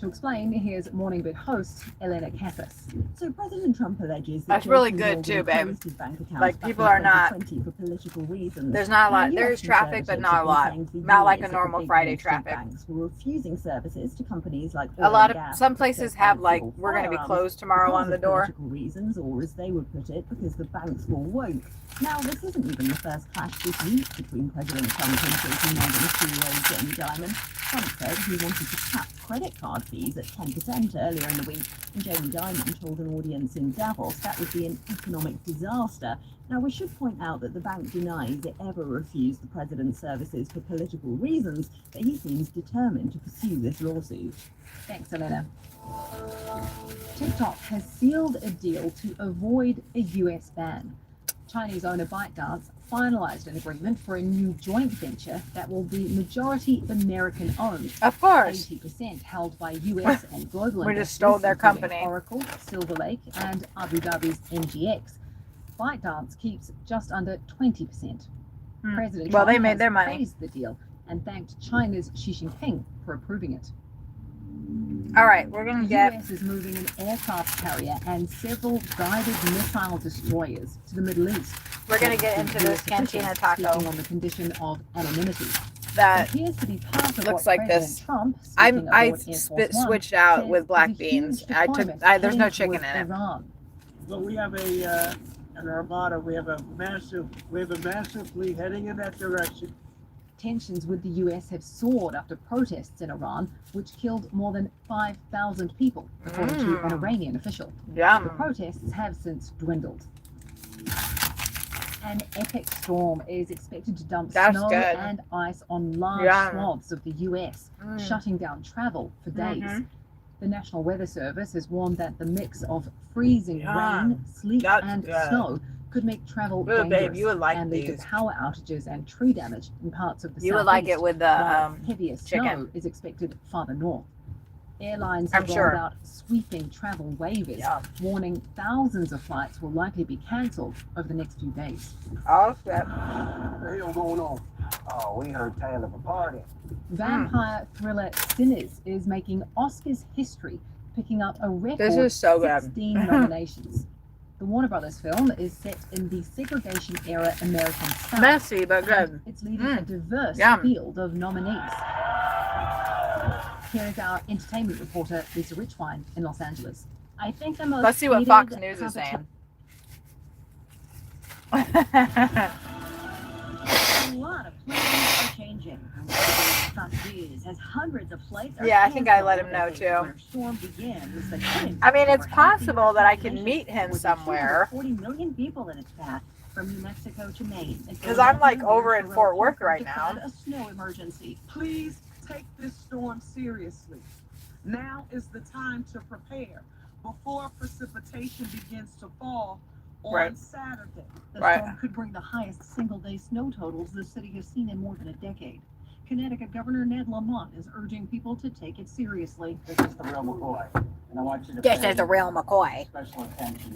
To explain, here's Morning Bit host Elena Cathys. So President Trump alleges that That's really JP good Morgan too, babe. closed his bank accounts Like, back people in are not- 2020 for political reasons. There's not a lot. Now, There is US traffic, but conservatives not a have been lot. saying for Not like a years that normal the big Friday Wall Street traffic. banks were refusing services to companies like A oil lot and of gas some to places protect have banks like or we're going to be firearms closed tomorrow because on the of door. political reasons, or as they would put it, because the banks were woke. Now, this isn't even the first clash this week between President Trump and JP Morgan CEO Jamie Dimon. Trump said he wanted to cap credit card fees at 10% earlier in the week, and Jamie Dimon told an audience in Davos that would be an economic disaster. Now, we should point out that the bank denies it ever refused the president's services for political reasons, but he seems determined to pursue this lawsuit. Thanks, Elena. TikTok has sealed a deal to avoid a US ban. Chinese owner ByteDance finalized an agreement for a new joint venture that will be majority American owned. Of course. 80% held by US and global We investors, just stole their including company. Oracle, Silver Lake, and Abu Dhabi's MGX. ByteDance keeps just under 20%. President Well, Trump they made has their money. praised the deal and thanked China's Xi Jinping for approving it. All right, we're going The to get US is moving an aircraft carrier and several guided missile destroyers to the Middle East. we're going to get into US this officials cantina speaking taco on the condition of anonymity. that Appears to be part of looks what like President this. Trump, I speaking aboard Air Force One, switched out says with is black a beans. huge There's no deployment chicken in heading it. towards Iran. Well, we have an armada. We have a massive fleet heading in that direction. Tensions with the US have soared after protests in Iran, which killed more than 5,000 people, according to an Iranian official. The Yum. protests have since dwindled. An epic storm is expected to dump That's snow good. and ice on large Yum. swaths of the US, shutting down travel for days. The National Weather Service has warned that the mix of freezing Yum. rain, sleet, That's and good. snow could make travel Ooh, dangerous babe, you would like and lead to these. power outages and tree damage in parts of the You would like southeast, it with the while heavier chicken. snow is expected farther north. Airlines I'm have sure. rolled out sweeping travel waivers, Yum. warning thousands of flights will likely be cancelled over the next few days. Oh, shit. What the hell going on? Oh, we heard tale of a party. Vampire thriller Sinners is making Oscars history, picking up a record This is so good. 16 nominations. The Warner Brothers film is set in the segregation-era American South. Messy, but good. And it's leading a diverse Yum. field of nominees. Here is our entertainment reporter, Lisa Richwine, in Los Angeles. I think the most Let's see what hated Fox News is competition- saying. A lot of plans are changing. Fox News has hundreds of flights. are Yeah, I think I let canceled him know, as the too. winter storm begins. The couldn't I mean, it's for half the possible US that I can population, meet him with somewhere. 40 million people in its path from New Mexico to Maine. Because I'm, like, over in Fort Worth right now. A snow emergency. Please take this storm seriously. Now is the time to prepare before precipitation begins to fall on Right. Saturday. The Right. storm could bring the highest single-day snow totals the city has seen in more than a decade. Connecticut Governor Ned Lamont is urging people to take it seriously. This is the real McCoy, and I want you to This pay is the real McCoy. special attention.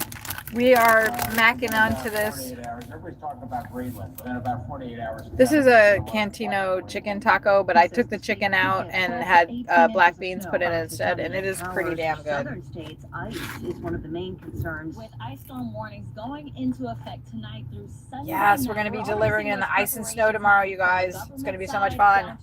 We are Uh, macking in onto about this. 48 hours. Everybody's talking about Greenland, but in about 48 hours. This is a Cantino chicken taco, but I took the chicken out and had black beans put in it instead, and it is pretty damn good. Southern states, ice is one of the main concerns. With ice storm warnings going into effect tonight through Sunday. Yes, we're going to be delivering in the ice and snow tomorrow, you guys. It's going to be so much fun.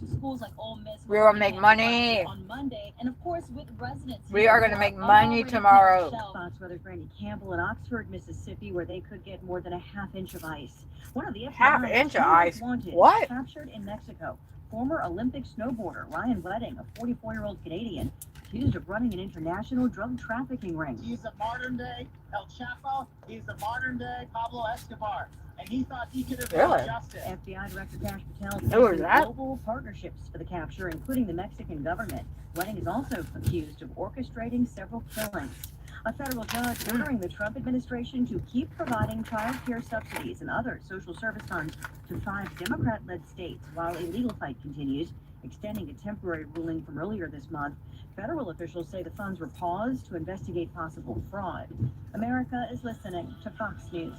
We're going to make money. On Monday, and of course with residents. We are going to make money tomorrow. Fox Weather's Brandy Campbell in Oxford, Mississippi, where they could get more than a half-inch of ice. One of the Half FBI's inch of most ice? wanted, What? captured in Mexico. Former Olympic snowboarder Ryan Wedding, a 44-year-old Canadian, accused of running an international drug trafficking ring. He's a modern-day El Chapo. He's a modern-day Pablo Escobar, and he thought he could have Really? justice. FBI Director Cash Patel Who was says that? global partnerships for the capture, including the Mexican government. Wedding is also accused of orchestrating several killings. A federal judge ordering the Trump administration to keep providing child care subsidies and other social service funds to 5 Democrat-led states while a legal fight continues, extending a temporary ruling from earlier this month. Federal officials say the funds were paused to investigate possible fraud. America is listening to Fox News.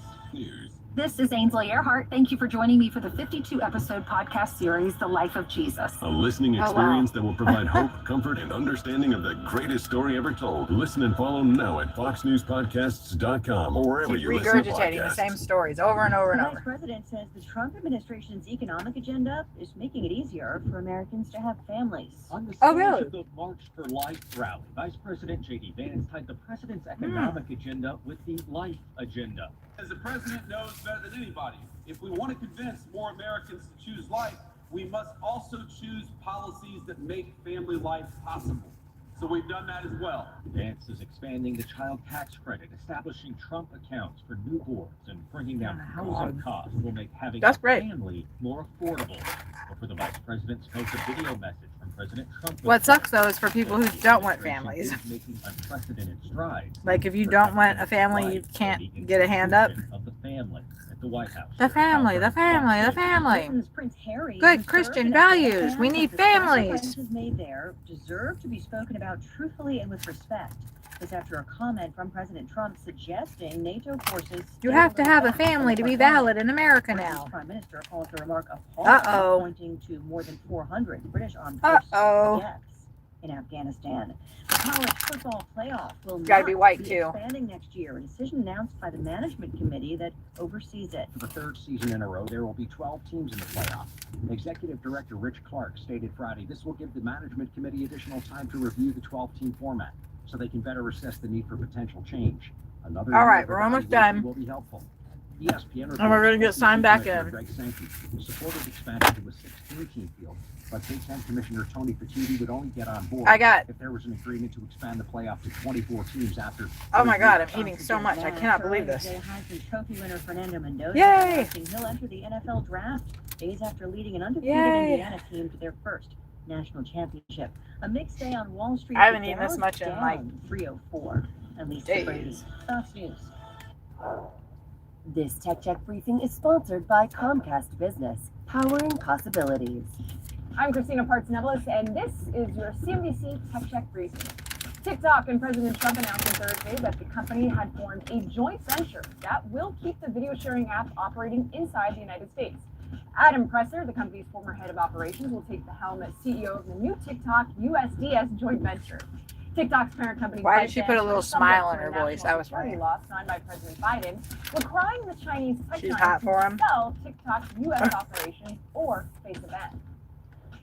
This is Ainsley Earhart. Thank you for joining me for the 52-episode podcast series, The Life of Jesus. A listening experience that will provide hope, comfort, and understanding of the greatest story ever told. Listen and follow now at foxnewspodcasts.com or wherever you listen to Regurgitating the podcasts. same stories over and over and The Vice over. President says the Trump administration's economic agenda is making it easier for Americans to have families. On the Oh, stage really? of the March for Life rally, Vice President J.D. Vance tied the president's economic agenda with the life agenda. As the president knows better than anybody, if we want to convince more Americans to choose life, we must also choose policies that make family life possible. So we've done that as well. Vance is expanding the child tax credit, establishing Trump accounts for newborns, and bringing down housing costs will make having That's a great. family more affordable. But for the vice president spoke a video message from President Trump. What sucks though is for people who don't want families. Making unprecedented strides. Like if you don't want a family, you can't get a hand up. Of the family at the White House. The family, the family, the family. Britain's Prince Harry, Good who Christian served in values. Afghanistan, We need says the families. sacrifices made there deserve to be spoken about truthfully and with respect. This after a comment from President Trump suggesting NATO forces. You have to have a family to be valid in America now. Prime Minister calls the remark appalling, Uh-oh. pointing to more than 400 British armed forces Uh-oh. deaths in Afghanistan. The college football playoff will Gotta be white, be too. expanding next year. A decision announced by the management committee that oversees it. For the third season in a row, there will be 12 teams in the playoff. Executive Director Rich Clark stated Friday this will give the management committee additional time to review the 12-team format so they can better assess the need for potential change. Another All year right, of we're almost evaluation done. Will be helpful. ESPN And we're gonna get signed back Commissioner in. Greg Sankey supported expansion to a 16-team field, but Big Ten Commissioner Tony Fertitta would only get on board I got- if there was an agreement to expand the playoff to 24 teams after. Oh my God, I'm Sponsored eating so by much. I Mass cannot believe this. Today Heisman Trophy winner Fernando Mendoza Yay! announcing he'll enter the NFL draft days after leading an undefeated Yay! Indiana team to their first national championship. A mixed day on Wall Street. I haven't the eaten this Dow's much in, like, down 304. At least days. Brady. Fox News. This Tech Check briefing is sponsored by Comcast Business, powering possibilities. I'm Christina Parts-Nevelis, and this is your CNBC Tech Check briefing. TikTok and President Trump announced on Thursday that the company had formed a joint venture that will keep the video sharing app operating inside the United States. Adam Presser, the company's former head of operations, will take the helm as CEO of the new TikTok USDS joint venture. TikTok's parent company. Why did she put a little ByteDance, smile subject in to her a voice? national That was security funny. law signed by President Biden, requiring the Chinese tech She's giant hot for him. to sell TikTok's U.S. operations or face a ban.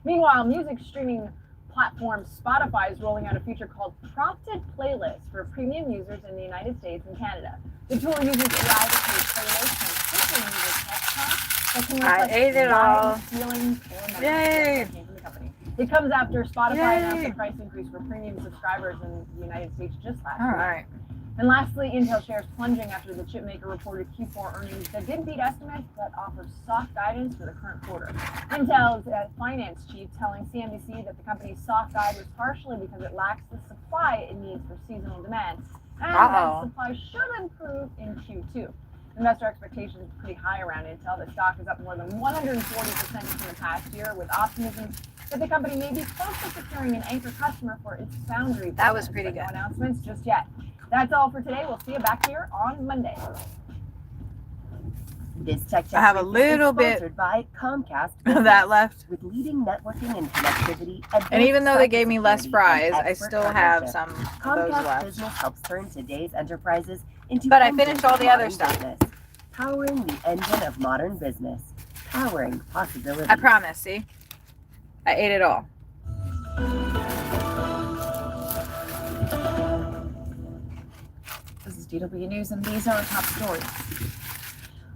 Meanwhile, music streaming platform Spotify is rolling out a feature called Prompted Playlists for premium users in the United States and Canada. The tool uses AI to create playlists and quickly uses text prompts that can I reflect ate it all. vibes, feelings, or memories Yay! that came from the company. It comes after Spotify announced Yay! a price increase for premium subscribers in the United States just last All week. right. And lastly, Intel shares plunging after the chipmaker reported Q4 earnings that did beat estimates but offered soft guidance for the current quarter. Intel's finance chief telling CNBC that the company's soft guide was partially because it lacks the supply it needs for seasonal demand, and that supply should improve in Q2. Investor expectations are pretty high around Intel. The stock is up more than 140% in the past year, with optimism that the company may be close to securing an anchor customer for its foundry. That was business, pretty but no good. announcements just yet. That's all for today. We'll see you back here on Monday. This Tech Check I have a briefing is little bit sponsored by Comcast of Business, that left. with leading networking and connectivity. And even though they gave me less cybersecurity, fries, and I expert still have partnership. some of those Comcast left. Business helps turn today's enterprises into But I engines finished all of the other modern stuff. business, powering the engine of modern business, powering possibilities. I promise, see? I ate it all. This is DW News, and these are our top stories.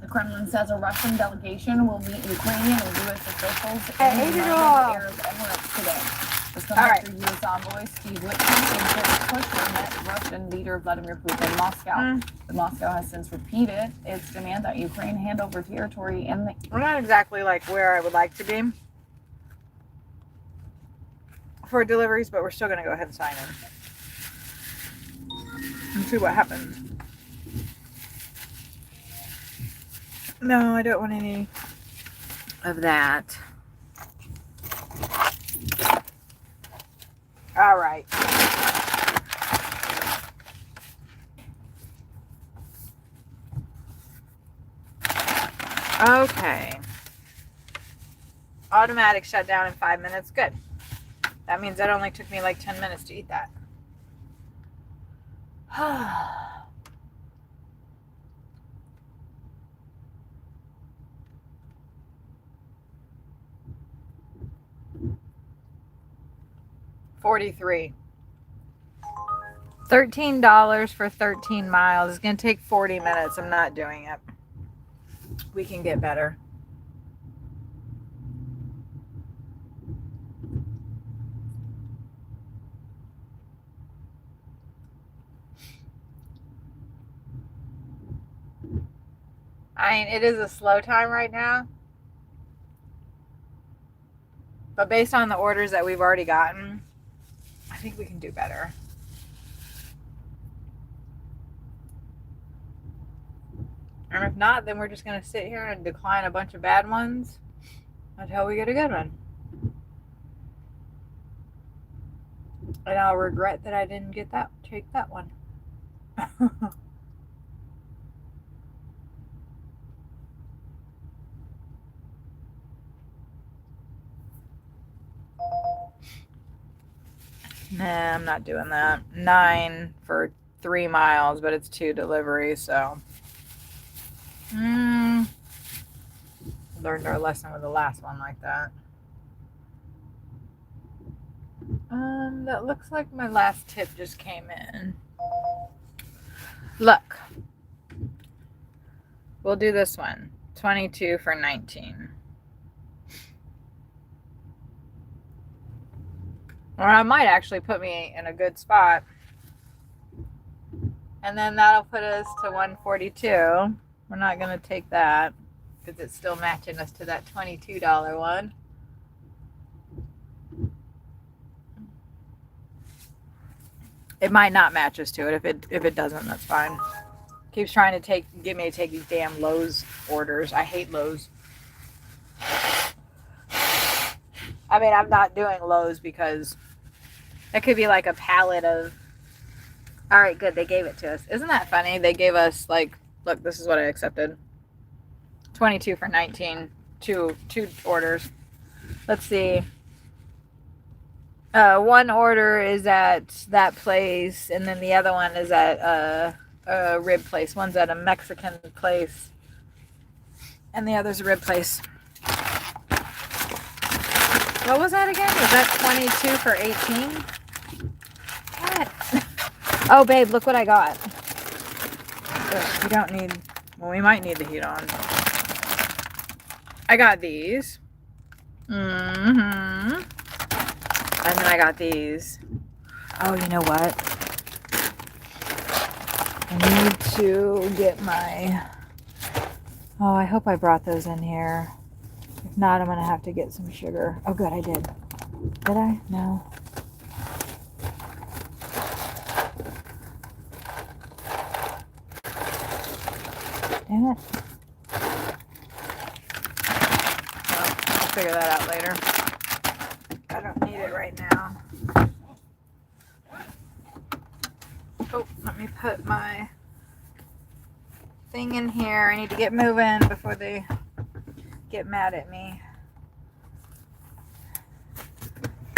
The Kremlin says a Russian delegation will meet Ukrainian and U.S. officials I in ate the it United all. Arab Emirates today. This comes All right. after U.S. envoy Steve Witkoff and Jared Kushner met Russian leader Vladimir Putin in Moscow. But Moscow has since repeated its demand that Ukraine hand over territory in the We're not exactly like where I would like to be for deliveries, but we're still going to go ahead and sign in and see what happens. No, I don't want any of that. All right. Okay. Automatic shutdown in 5 minutes. Good. That means that only took me like 10 minutes to eat that. $43. $13 for 13 miles. It's going to take 40 minutes. I'm not doing it. We can get better. I mean, it is a slow time right now. But based on the orders that we've already gotten, I think we can do better. And if not, then we're just going to sit here and decline a bunch of bad ones until we get a good one. And I'll regret that I didn't take that one. Nah, I'm not doing that. 9 for 3 miles, but it's 2 deliveries, so. Learned our lesson with the last one like that. That looks like my last tip just came in. Look. We'll do this one. 22 for 19. Or I might actually put me in a good spot. And then that'll put us to 142. We're not going to take that because it's still matching us to that $22 one. It might not match us to it. If it doesn't, that's fine. Keeps trying to get me to take these damn Lowe's orders. I hate Lowe's. I mean, I'm not doing Lowe's because it could be like a pallet of. All right, good. They gave it to us. Isn't that funny? They gave us like, look, this is what I accepted. 22 for 19. Two orders. Let's see. One order is at that place, and then the other one is at a rib place. One's at a Mexican place, and the other's a rib place. What was that again? Was that 22 for 18? What? Oh, babe, look what I got. We don't need... Well, we might need the heat on. I got these. And then I got these. Oh, you know what? I need to get my... Oh, I hope I brought those in here. If not, I'm going to have to get some sugar. Oh, good, I did. Did I? No. Damn it. Well, I'll figure that out later. I don't need it right now. Oh, let me put my thing in here. I need to get moving before they get mad at me.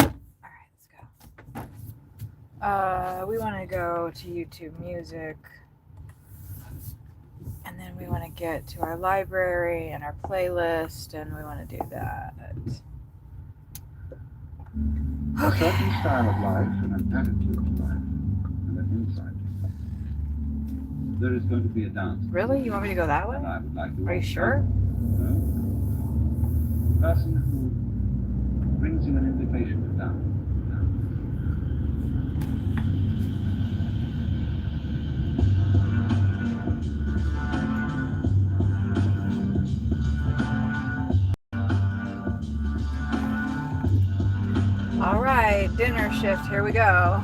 Alright, let's go. We want to go to YouTube Music. And then we want to get to our library and our playlist, and we want to do that. A certain style of life and an attitude of life and an insight. There is going to be a dance. Really? You want me to go that way? And I would like to. Are you sure? No. The person who brings in an invitation to dance. All right, dinner shift. Here we go.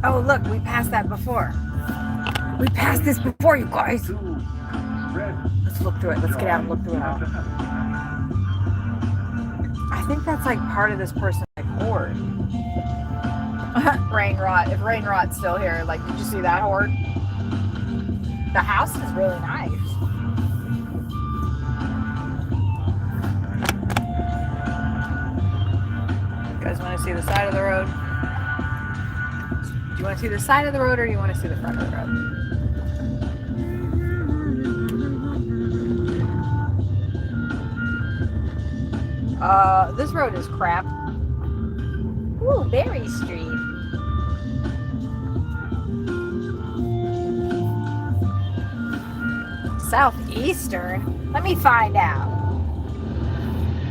Oh, look, we passed that before. We passed this before, you guys. Let's look through it. Let's get out and look through it all. I think that's like part of this person's like hoard. Rain Rot. If Rain Rot's still here, like, did you see that hoard? The house is really nice. the side of the road? Do you want to see the side of the road or do you want to see the front of the road? This road is crap. Ooh, Berry Street. Southeastern? Let me find out.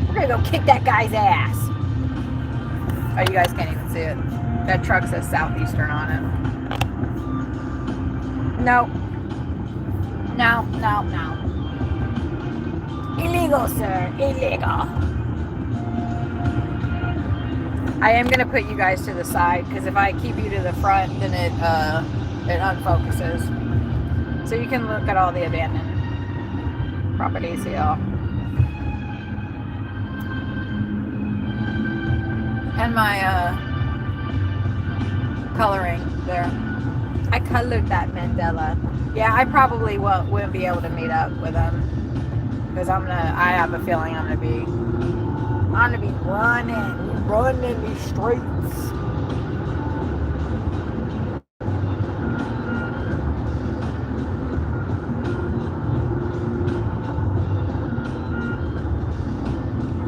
We're gonna go kick that guy's ass. Oh, you guys can't even see it. That truck says Southeastern on it. No. No, no, no. Illegal, sir. Illegal. I am gonna put you guys to the side because if I keep you to the front, then it unfocuses. So you can look at all the abandoned properties here. And my coloring there. I colored that Mandela. Yeah, I probably wouldn't be able to meet up with him because I have a feeling I'm gonna be running these streets.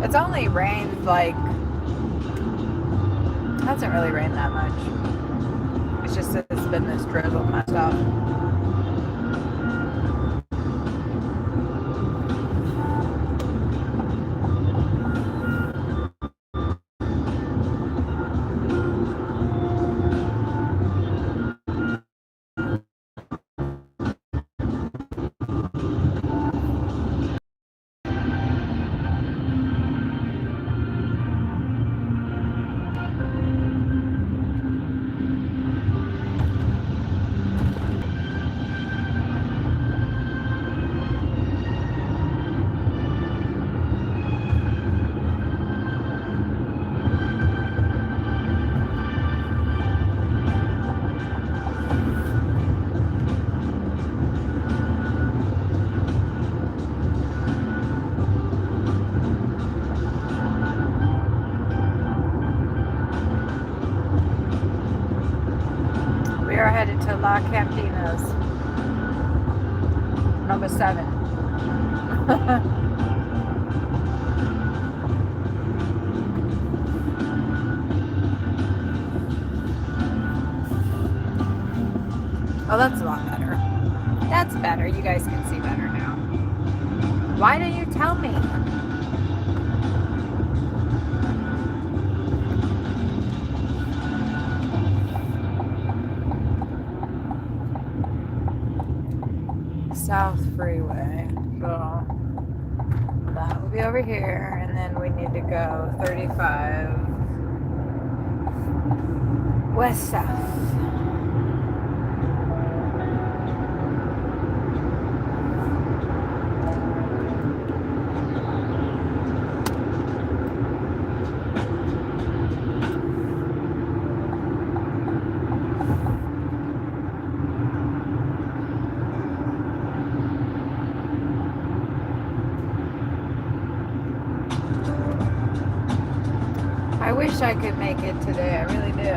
It's only rained like, it hasn't really rained that much. It's just that it's been this drizzle kind of stuff. We are headed to La Campinas, number 7. Oh, that's a lot better. That's better. You guys can see better now. Why don't you tell me? South Freeway. So that will be over here, and then we need to go 35 west south. I wish I could make it today, I really do.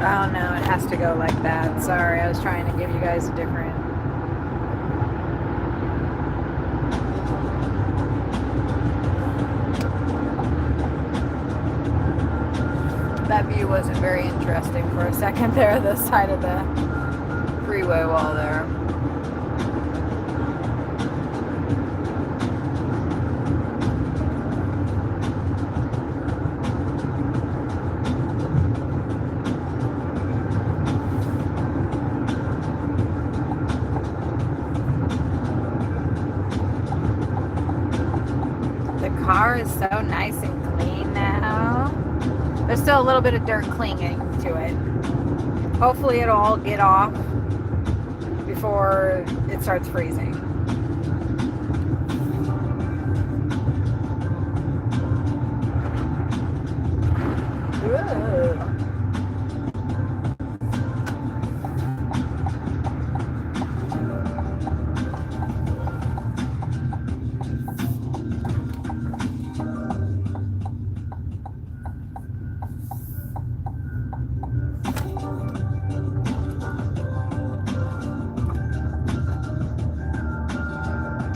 Oh no, it has to go like that. Sorry, I was trying to give you guys a different. That view wasn't very interesting for a second there, the side of the freeway wall there. car is so nice and clean now. There's still a little bit of dirt clinging to it. Hopefully it'll all get off before it starts freezing. Ooh.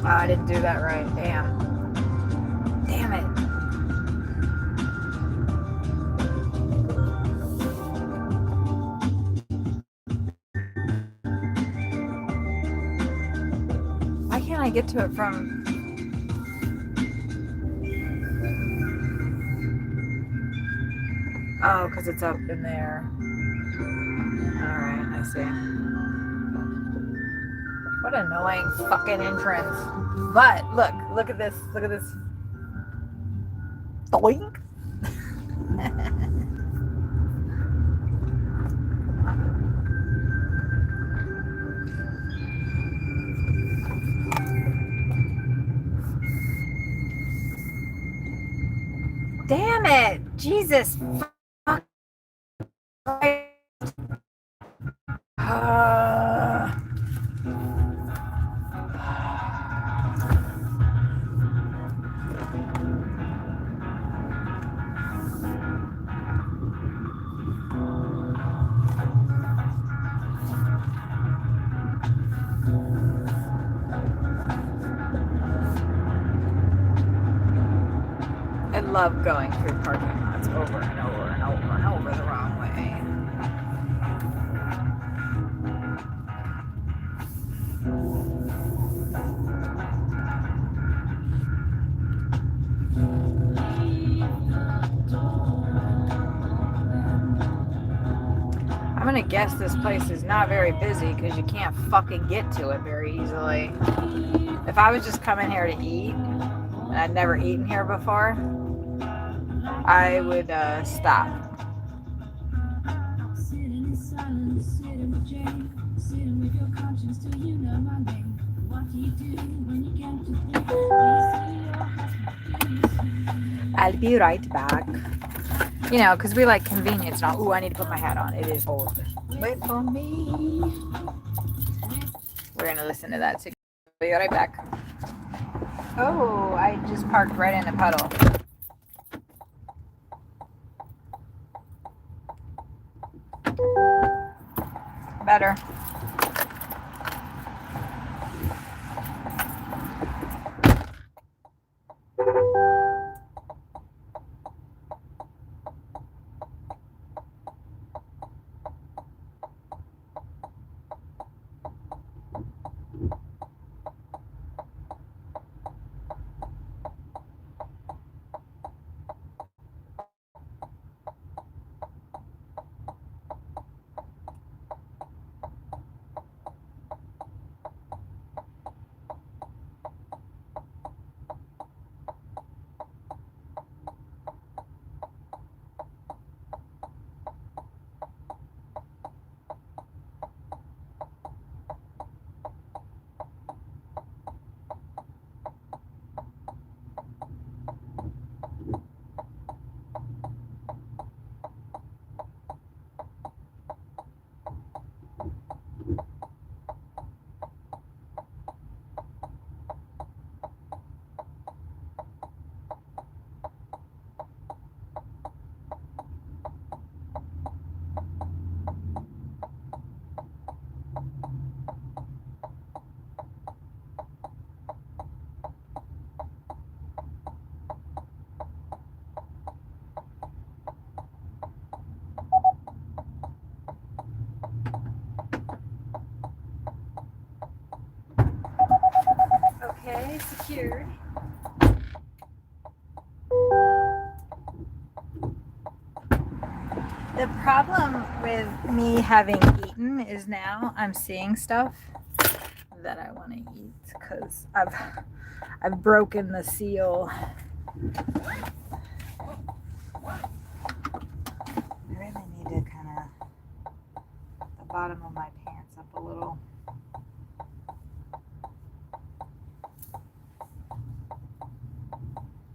Oh, I didn't do that right. Damn. Damn it. Why can't I get to it from... Oh, because it's up in there. Alright, I see. What an annoying fucking entrance. But, look at this. Look at this. Doink. Damn it! Jesus fuck. I love going through parking lots over and over and over and over the wrong way. I'm gonna guess this place is not very busy because you can't fucking get to it very easily. If I was just coming here to eat, and I'd never eaten here before, I would stop. I'll be right back. You know, because we like convenience now. Ooh, I need to put my hat on. It is cold. Wait for me. We're going to listen to that together. Be right back. Oh, I just parked right in a puddle. Better. Okay, secured. The problem with me having eaten is now I'm seeing stuff that I want to eat because I've broken the seal really need to kind of the bottom of my pants up a little.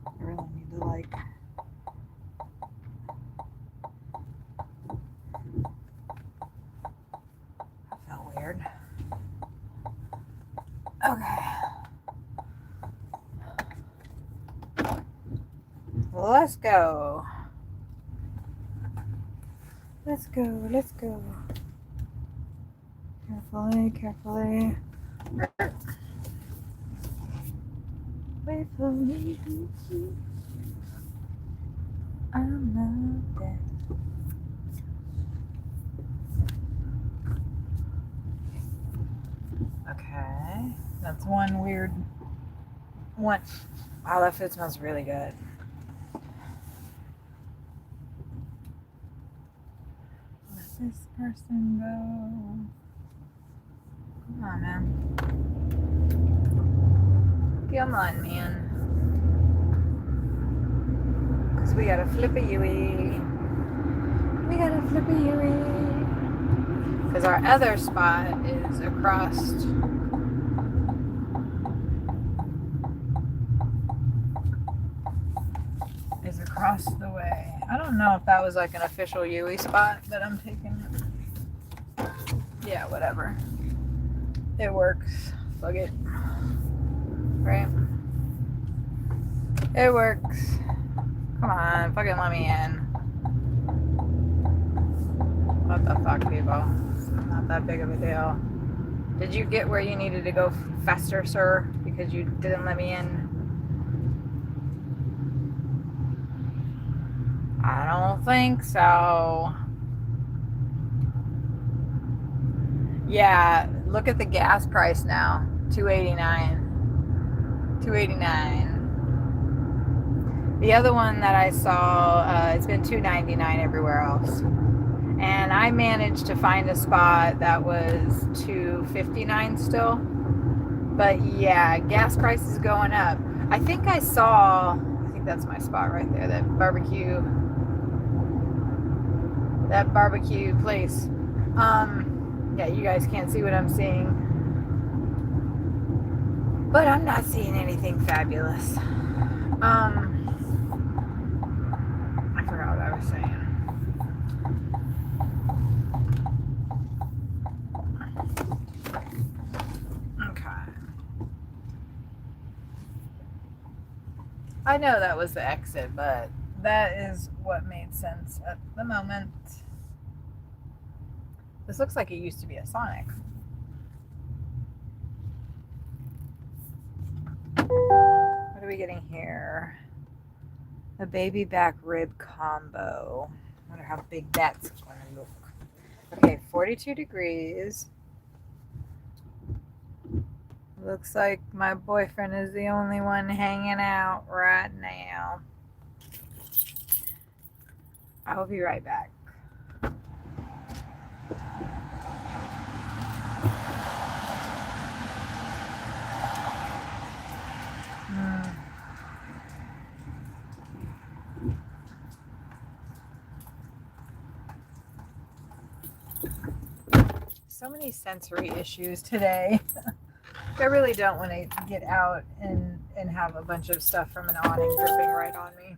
I really need to like that felt weird. Okay. Let's go. Let's go. Let's go. Carefully, carefully. Wait for me. I'm not dead. Okay. That's one weird one. Wow, that food smells really good. Let this person go. Come on, man. Come on, man. Because we got a flip-a-yui. We got a flip-a-yui. Because our other spot is across. Across the way. I don't know if that was like an official Yui spot that I'm taking. Yeah, whatever. It works. Fuck it. Right? It works. Come on, fucking let me in. What the fuck, people? It's not that big of a deal. Did you get where you needed to go faster, sir? Because you didn't let me in? I don't think so. Yeah, look at the gas price now. $2.89. $2.89. The other one that I saw, it's been $2.99 everywhere else. And I managed to find a spot that was $2.59 still. But yeah, gas prices going up. I think that's my spot right there, that barbecue place. Yeah, you guys can't see what I'm seeing, but I'm not seeing anything fabulous. I forgot what I was saying. Okay. I know that was the exit, but that is what made sense at the moment. This looks like it used to be a Sonic. What are we getting here? A baby back rib combo. I wonder how big that's going to look. Okay, 42 degrees. Looks like my boyfriend is the only one hanging out right now. I'll be right back. So many sensory issues today. I really don't want to get out and have a bunch of stuff from an awning dripping right on me.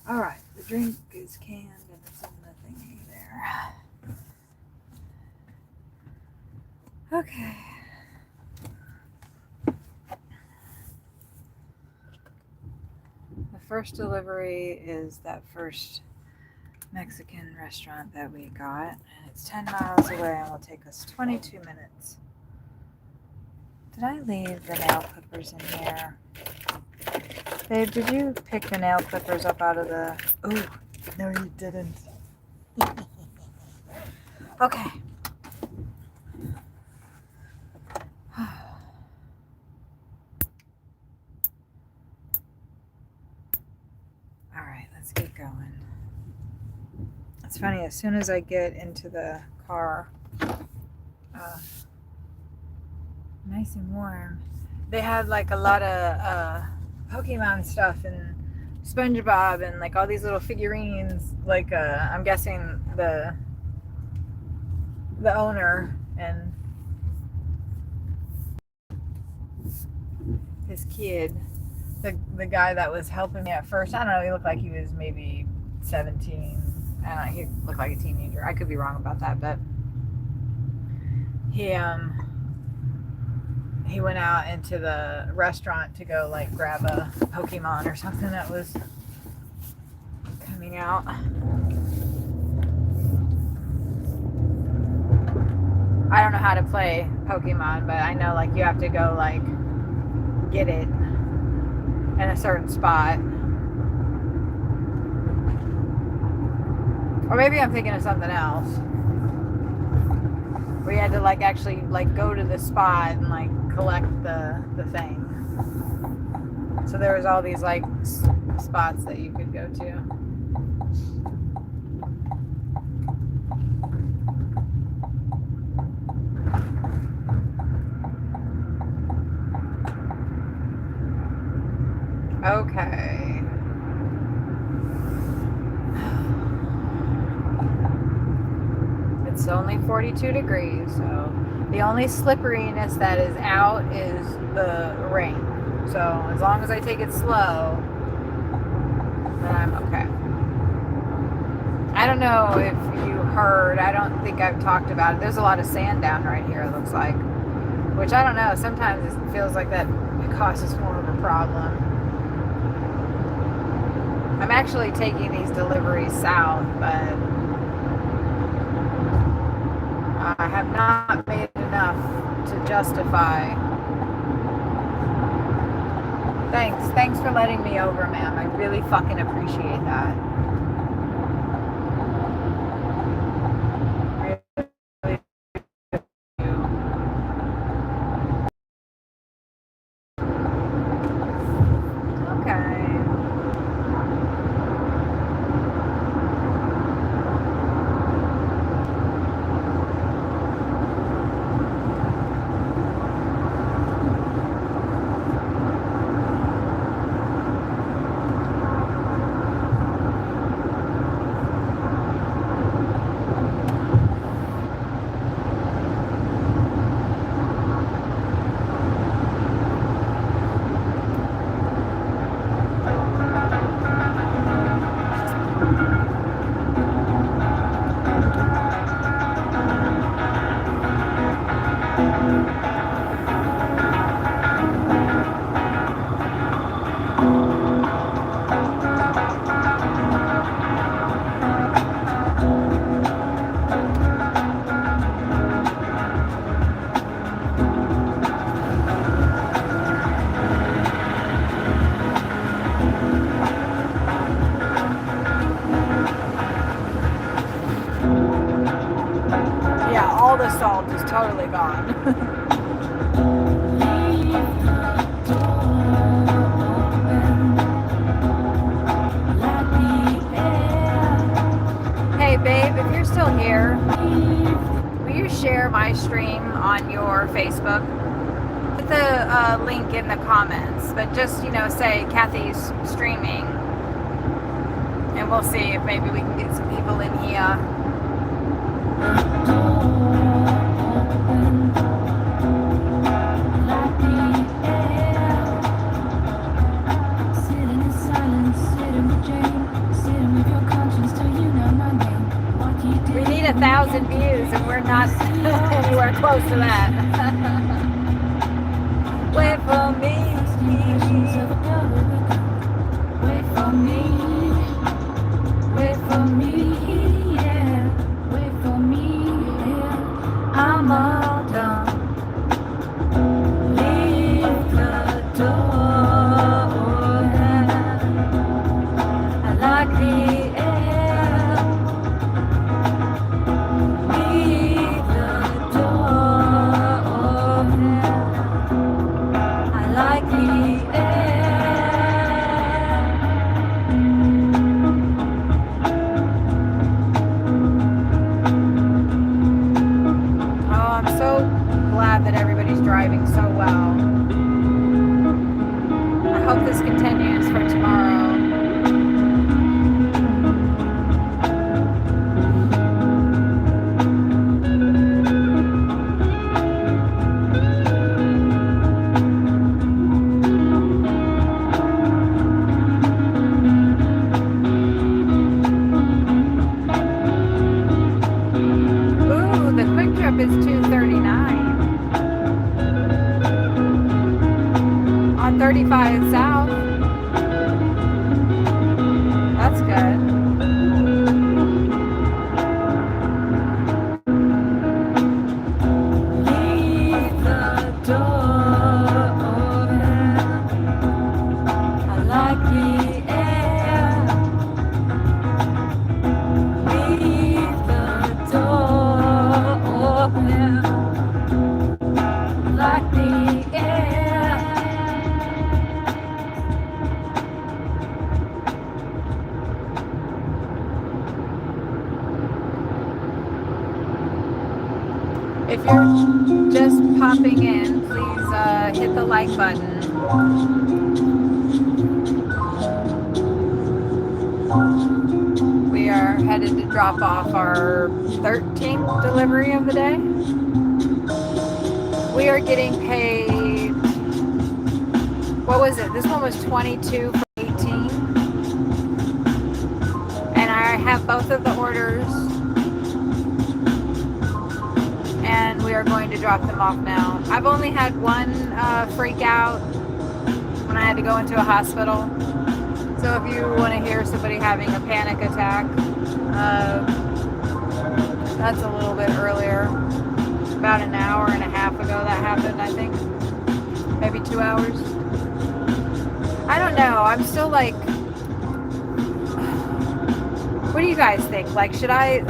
Alright, the drink is canned and it's in the thingy there. Okay. The first delivery is that first Mexican restaurant that we got, and it's 10 miles away and will take us 22 minutes. Did I leave the nail clippers in here? Babe, did you pick the nail clippers up out of the... Oh, no you didn't. Okay. Alright, let's get going. It's funny, as soon as I get into the car, nice and warm, they had like a lot of Pokemon stuff and SpongeBob and like all these little figurines, like I'm guessing the owner and his kid, the guy that was helping me at first, I don't know, he looked like he was maybe 17. I don't know, he looked like a teenager. I could be wrong about that, but he went out into the restaurant to go like grab a Pokemon or something that was coming out. I don't know how to play Pokemon, but I know like you have to go like get it in a certain spot. Or maybe I'm thinking of something else. We had to like actually like go to the spot and like collect the thing. So there was all these like spots that you could go to. Okay. It's only 42 degrees, so the only slipperiness that is out is the rain. So as long as I take it slow, then I'm okay. I don't know if you heard, I don't think I've talked about it. There's a lot of sand down right here, it looks like. Which I don't know, sometimes it feels like that it causes more of a problem. I'm actually taking these deliveries south, but I have not made enough to justify. Thanks for letting me over, ma'am. I really fucking appreciate that. All the salt is totally gone. Hey babe, if you're still here, will you share my stream on your Facebook? Put the link in the comments, but just, you know, say Kathy's streaming, and we'll see if maybe we can get some people in here. 1,000 views, and we're not anywhere close to that. Wait for me. Wait for me. Wait for me, yeah. Wait for me, yeah. I'm all done. Leave the door open. I like the air. Leave the door open. I like the air. Oh, I'm so glad that everybody's driving so well. I hope this continues for tomorrow. Ooh, the quick trip is $2.39 on 35 South. That's good. Leave the door open. I like the air. Leave the door open. Like the air. If you're just popping in, please hit the like button. We are headed to drop off our 13th delivery of the day. We are getting paid, what was it? This one was $22 for 18. And I have both of the orders. And we are going to drop them off now. I've only had one freak out when I had to go into a hospital. So if you want to hear somebody having a panic attack, that's a little bit earlier. About an hour and a half ago that happened, I think. Maybe 2 hours. I don't know. I'm still like, what do you guys think? Like, should I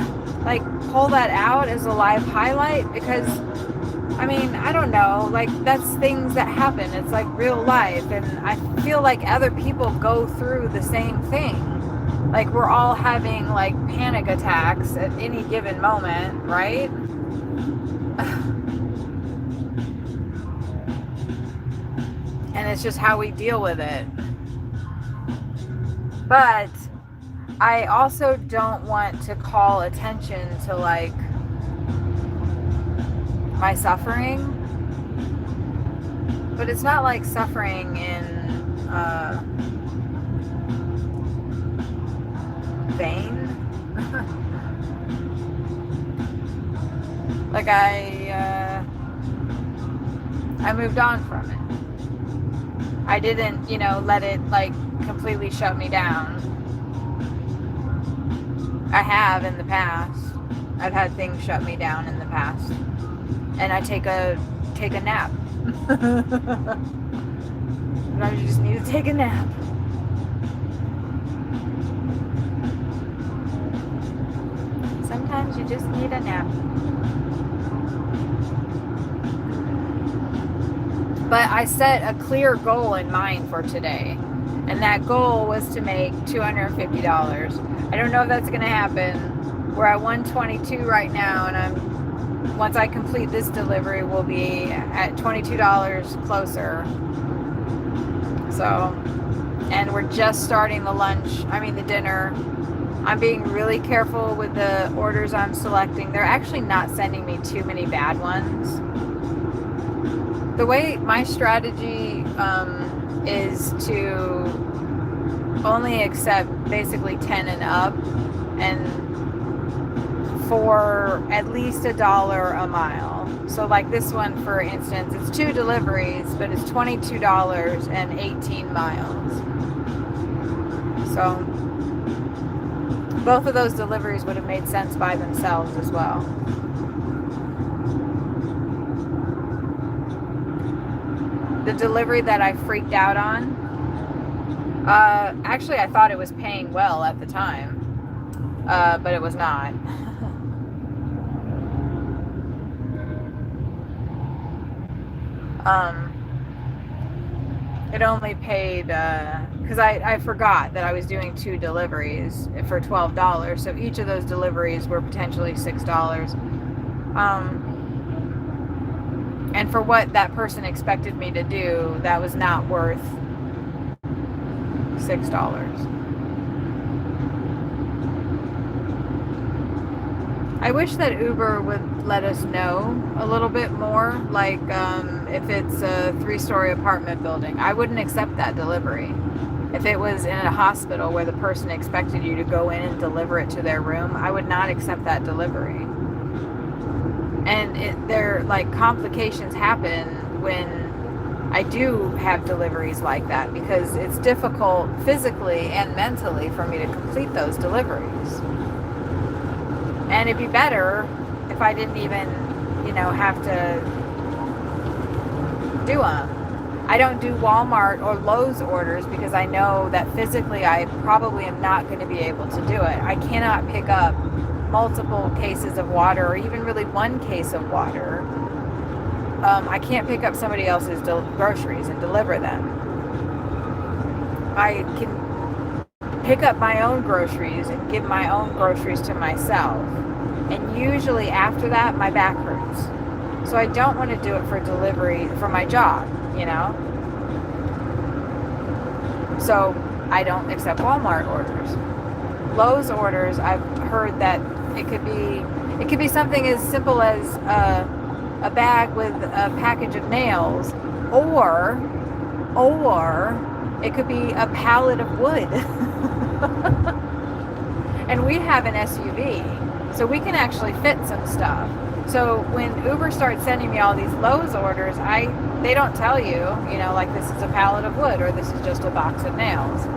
like pull that out as a live highlight? Because I mean, I don't know, like that's things that happen. It's like real life, and I feel like other people go through the same thing. Like we're all having like panic attacks at any given moment, right? And it's just how we deal with it. But I also don't want to call attention to like my suffering, but it's not like suffering in vain. Like I moved on from it. I didn't, let it like completely shut me down. I have in the past. I've had things shut me down in the past. And I take a nap. Sometimes you just need to take a nap. Sometimes you just need a nap. But I set a clear goal in mind for today. And that goal was to make $250. I don't know if that's going to happen. We're at 122 right now, and once I complete this delivery, we'll be at $22 closer. So, and we're just starting the dinner. I'm being really careful with the orders I'm selecting. They're actually not sending me too many bad ones. The way my strategy is to only accept basically 10 and up, and for at least $1 a mile. So like this one, for instance, it's 2 deliveries, but it's $22 and 18 miles. So both of those deliveries would have made sense by themselves as well. The delivery that I freaked out on, actually I thought it was paying well at the time, but it was not. It only paid, because I forgot that I was doing 2 deliveries for $12, so each of those deliveries were potentially $6. And for what that person expected me to do, that was not worth $6. I wish that Uber would let us know a little bit more, like if it's a 3-story apartment building. I wouldn't accept that delivery. If it was in a hospital where the person expected you to go in and deliver it to their room, I would not accept that delivery. And complications happen when I do have deliveries like that, because it's difficult physically and mentally for me to complete those deliveries. And it'd be better if I didn't even, have to do them. I don't do Walmart or Lowe's orders because I know that physically I probably am not going to be able to do it. I cannot pick up multiple cases of water, or even really 1 case of water. I can't pick up somebody else's groceries and deliver them. I can pick up my own groceries and give my own groceries to myself. And usually after that, my back hurts. So I don't want to do it for delivery for my job, So I don't accept Walmart orders. Lowe's orders, I've heard that it could be something as simple as a bag with a package of nails, or it could be a pallet of wood. And we have an SUV, so we can actually fit some stuff. So when Uber starts sending me all these Lowe's orders, they don't tell you, like this is a pallet of wood or this is just a box of nails.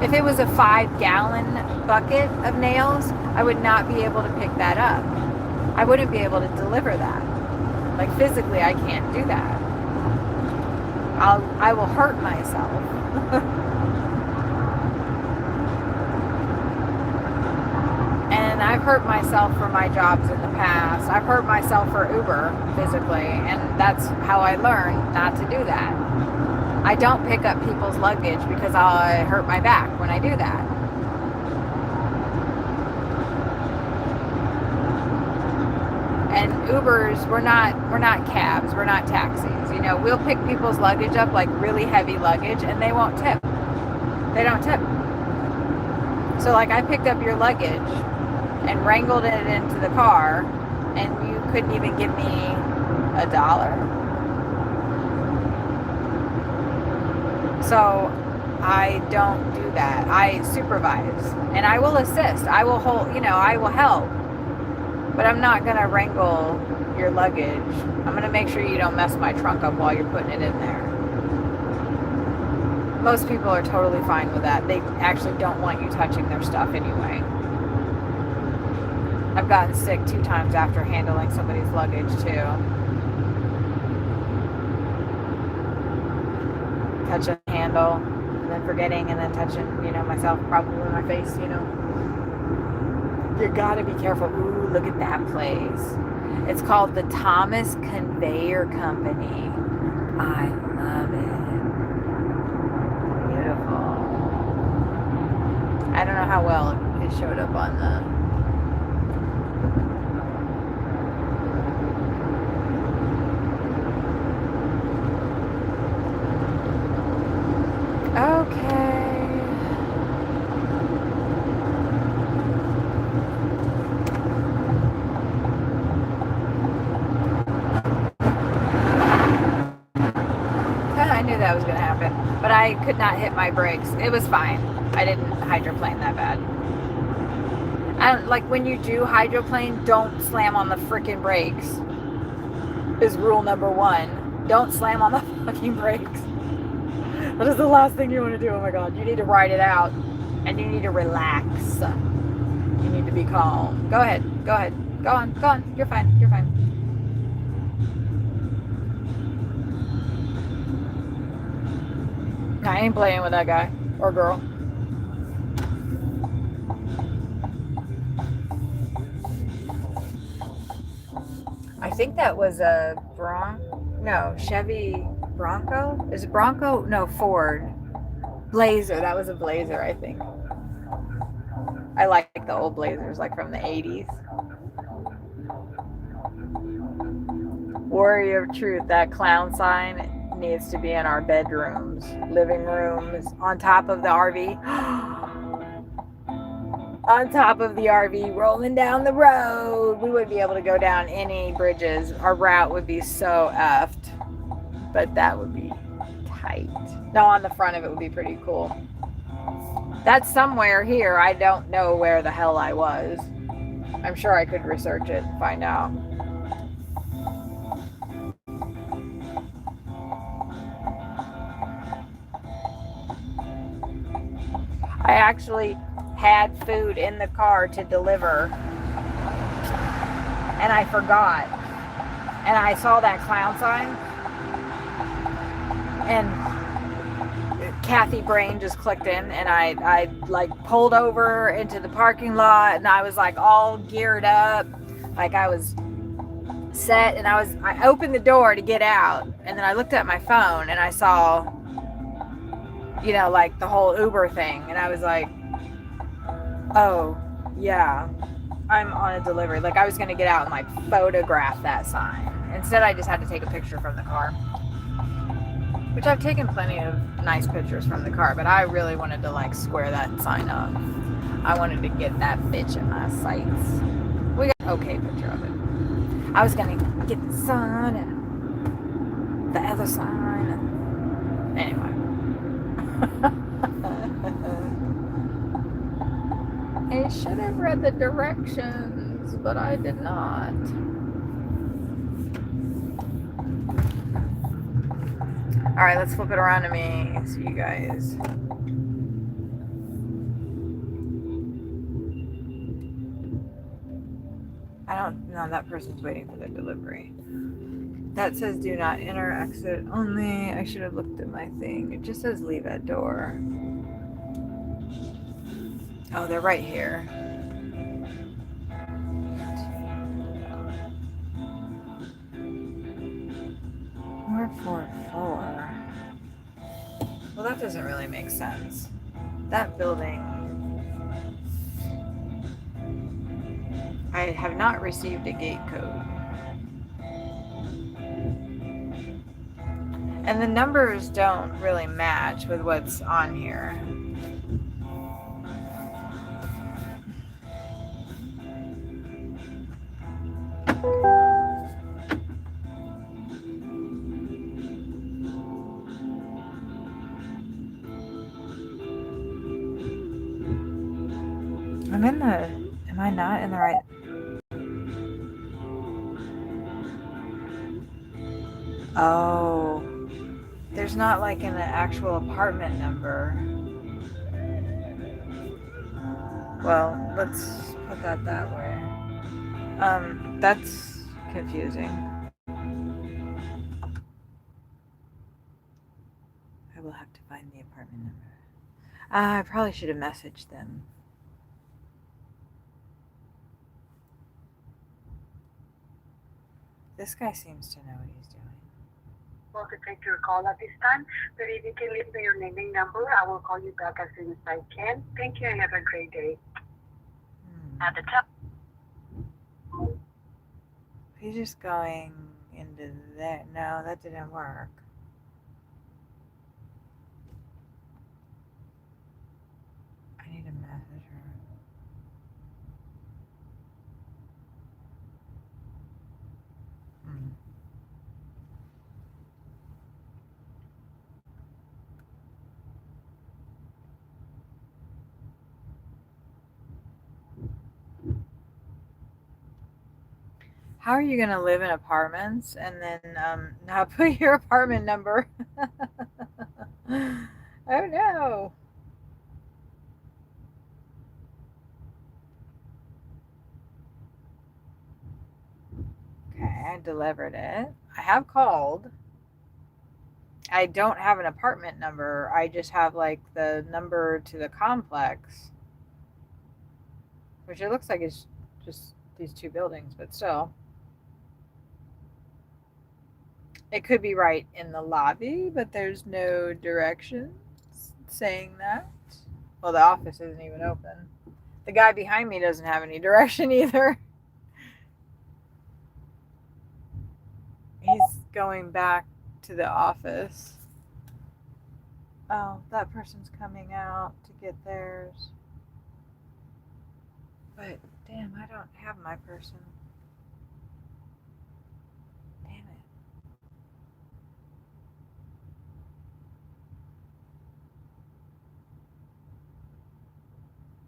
If it was a 5-gallon bucket of nails, I would not be able to pick that up. I wouldn't be able to deliver that. Like physically, I can't do that. I will hurt myself. And I've hurt myself for my jobs in the past. I've hurt myself for Uber physically, and that's how I learned not to do that. I don't pick up people's luggage because I hurt my back when I do that. And Ubers, we're not cabs, we're not taxis. We'll pick people's luggage up, like really heavy luggage, and they won't tip. They don't tip. So like I picked up your luggage and wrangled it into the car, and you couldn't even give me $1. So I don't do that. I supervise, and I will assist. I will I will help, but I'm not going to wrangle your luggage. I'm going to make sure you don't mess my trunk up while you're putting it in there. Most people are totally fine with that. They actually don't want you touching their stuff anyway. I've gotten sick 2 times after handling somebody's luggage too. Touching the handle, and then forgetting, and then touching, myself, probably my face, You gotta be careful. Ooh, look at that place. It's called the Thomas Conveyor Company. I love it. Beautiful. I don't know how well it showed up on the... That was going to happen, but I could not hit my brakes. It was fine. I didn't hydroplane that bad. And like when you do hydroplane, don't slam on the freaking brakes. Is rule number 1. Don't slam on the fucking brakes. That is the last thing you want to do. Oh my god. You need to ride it out. And you need to relax. You need to be calm. Go ahead. Go ahead. Go on. Go on. You're fine. You're fine. I ain't playing with that guy or girl. I think that was a Chevy Bronco? Is it Bronco? No, Ford. Blazer. That was a Blazer, I think. I like the old Blazers, like from the 80s. Warrior of Truth, that clown sign needs to be in our bedrooms, living rooms, on top of the RV. On top of the RV, rolling down the road. We wouldn't be able to go down any bridges. Our route would be so effed. But that would be tight. No, on the front of it would be pretty cool. That's somewhere here. I don't know where the hell I was. I'm sure I could research it and find out. I actually had food in the car to deliver and I forgot. And I saw that clown sign and Kathy brain just clicked in and I like pulled over into the parking lot and I was like all geared up. Like I was set and I opened the door to get out and then I looked at my phone and I saw, you know, like the whole Uber thing and I was like, oh yeah, I'm on a delivery. Like I was gonna get out and like photograph that sign. Instead I just had to take a picture from the car, which I've taken plenty of nice pictures from the car, but I really wanted to like square that sign up. I wanted to get that bitch in my sights. We got an okay picture of it. I was gonna get the sun and the other sign. And anyway. I should have read the directions, but I did not. Alright, let's flip it around to me. See you guys. I don't know, that person's waiting for the delivery. That says do not enter, exit only. I should have looked at my thing. It just says leave at door. Oh, they're right here. We're 4-4. Well, that doesn't really make sense. That building... I have not received a gate code. And the numbers don't really match with what's on here. Am I not in the right? Oh, there's not like an actual apartment number. Well, let's put that way. That's confusing. I will have to find the apartment number. I probably should have messaged them. This guy seems to know what he's doing. To take your call at this time, but if you can leave me your name and number, I will call you back as soon as I can. Thank you and have a great day. At the top. He's just going into there. No, that didn't work. I need to message her. How are you going to live in apartments and then not put your apartment number? Oh no. Okay, I delivered it. I have called. I don't have an apartment number. I just have like the number to the complex, which it looks like it's just these two buildings, but still. It could be right in the lobby, but there's no directions saying that. Well, the office isn't even open. The guy behind me doesn't have any direction either. He's going back to the office. Oh, that person's coming out to get theirs. But, damn, I don't have my person. Damn it.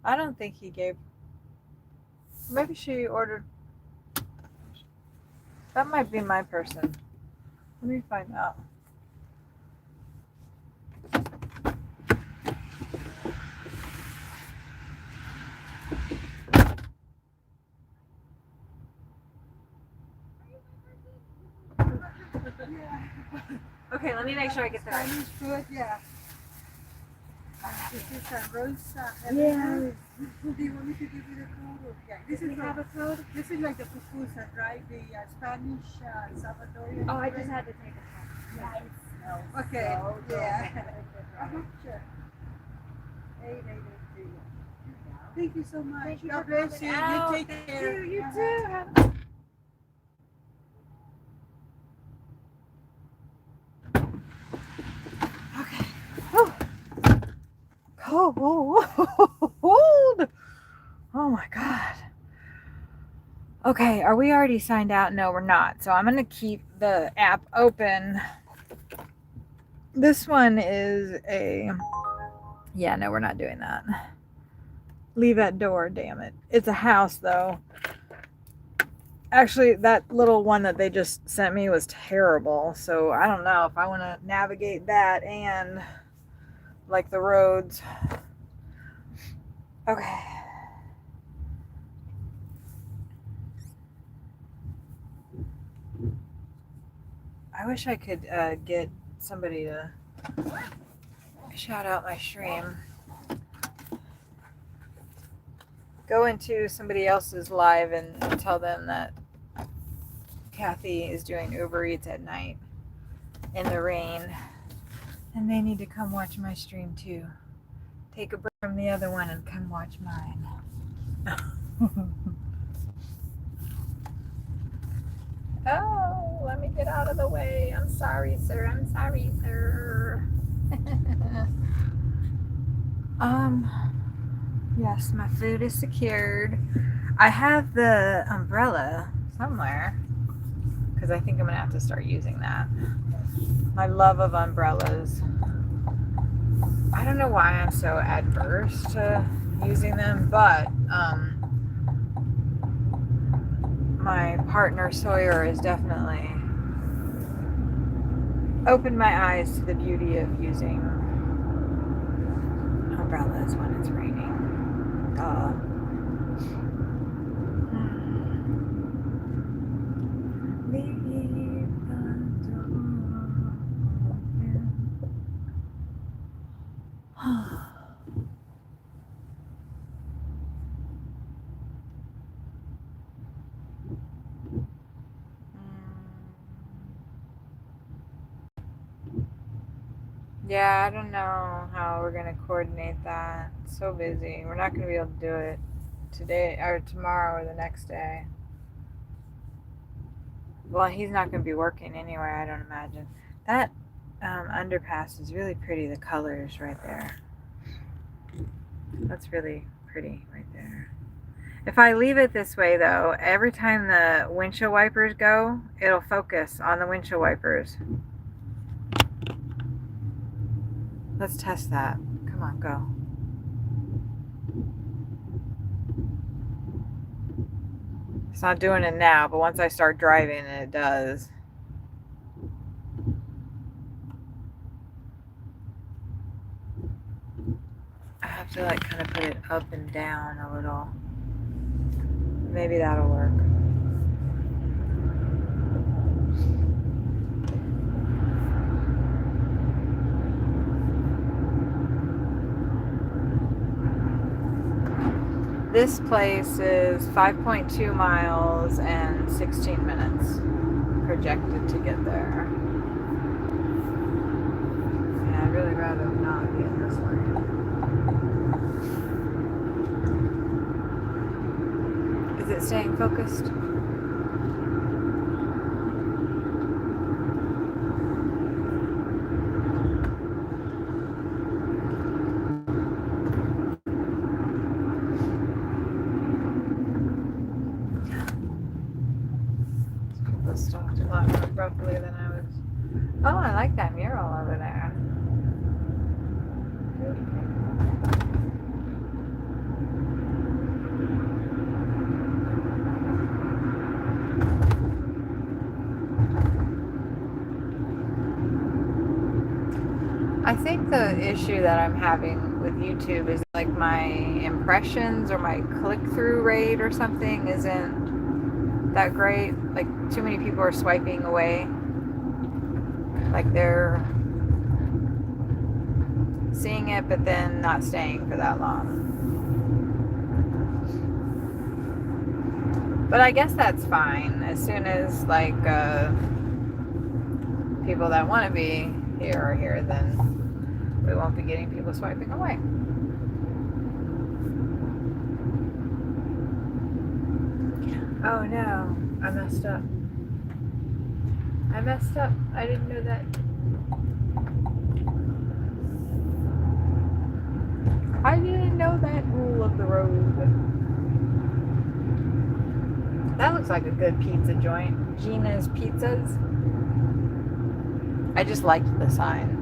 I don't think he gave... Maybe she ordered... That might be my person. Let me find out. Okay, let me make sure I get the right. Spanish food, yeah. This is a rosa. Yeah. Do you want me to give you the code? Or, yeah. This is have a code. This is like the pupusas, right? The Spanish Salvadorian. Oh, I just had to take a photo. Yeah. Okay. Yeah. Sure. 8883. Thank you so much. Thank you God for bless you. coming out. You take Thank care. you. You too. Cold. Oh my god. Okay, are we already signed out? No, we're not. So I'm going to keep the app open. This one is a... Yeah, no, we're not doing that. Leave that door, damn it. It's a house, though. Actually, that little one that they just sent me was terrible. So I don't know if I want to navigate that and like the roads. Okay. I wish I could get somebody to shout out my stream. Go into somebody else's live and tell them that Kathy is doing Uber Eats at night in the rain. And they need to come watch my stream too. Take a break from the other one and come watch mine. Oh, let me get out of the way. I'm sorry, sir. I'm sorry, sir. Yes, my food is secured. I have the umbrella somewhere because I think I'm gonna have to start using that. My love of umbrellas. I don't know why I'm so adverse to using them, but my partner Sawyer has definitely opened my eyes to the beauty of using umbrellas when it's raining. Yeah, I don't know how we're gonna coordinate that. It's so busy. We're not gonna be able to do it today or tomorrow or the next day. Well, he's not gonna be working anyway, I don't imagine. That underpass is really pretty. The colors right there. That's really pretty right there. If I leave it this way though, every time the windshield wipers go, it'll focus on the windshield wipers. Let's test that. Come on, go. It's not doing it now, but once I start driving, it does. I have to like kind of put it up and down a little. Maybe that'll work. This place is 5.2 miles and 16 minutes projected to get there. Yeah, I'd really rather not be in this lane. Is it staying focused? This stopped a lot more abruptly than I was. Oh, I like that mural over there. I think the issue that I'm having with YouTube is like my impressions or my click-through rate or something isn't that great. Like too many people are swiping away. Like they're seeing it but then not staying for that long. But I guess that's fine. As soon as like people that want to be here are here, then we won't be getting people swiping away. Oh no, I messed up. I messed up. I didn't know that. I didn't know that rule of the road. That looks like a good pizza joint. Gina's Pizzas. I just liked the sign.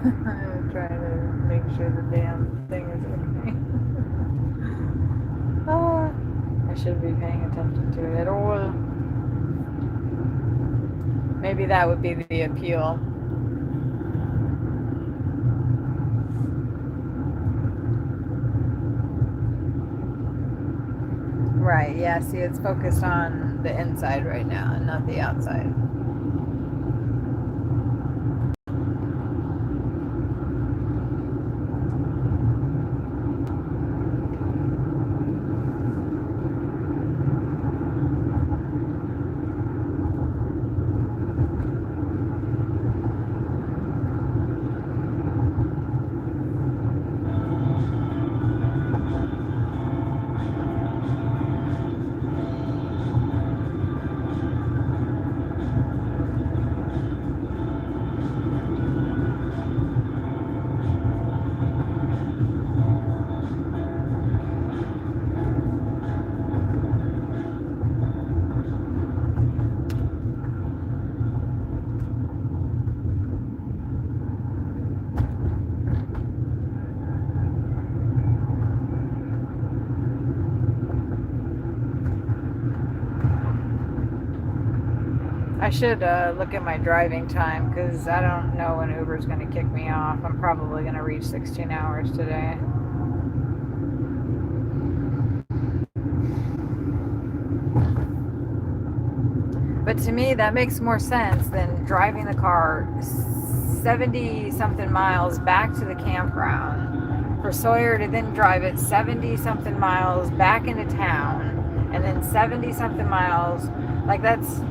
I'm trying to make sure the damn thing is okay. Oh, I shouldn't be paying attention to it at all. Maybe that would be the appeal. Right, yeah, see, it's focused on the inside right now and not the outside. I should look at my driving time because I don't know when Uber's going to kick me off. I'm probably going to reach 16 hours today. But to me, that makes more sense than driving the car 70 something miles back to the campground for Sawyer to then drive it 70 something miles back into town and then 70 something miles. Like that's...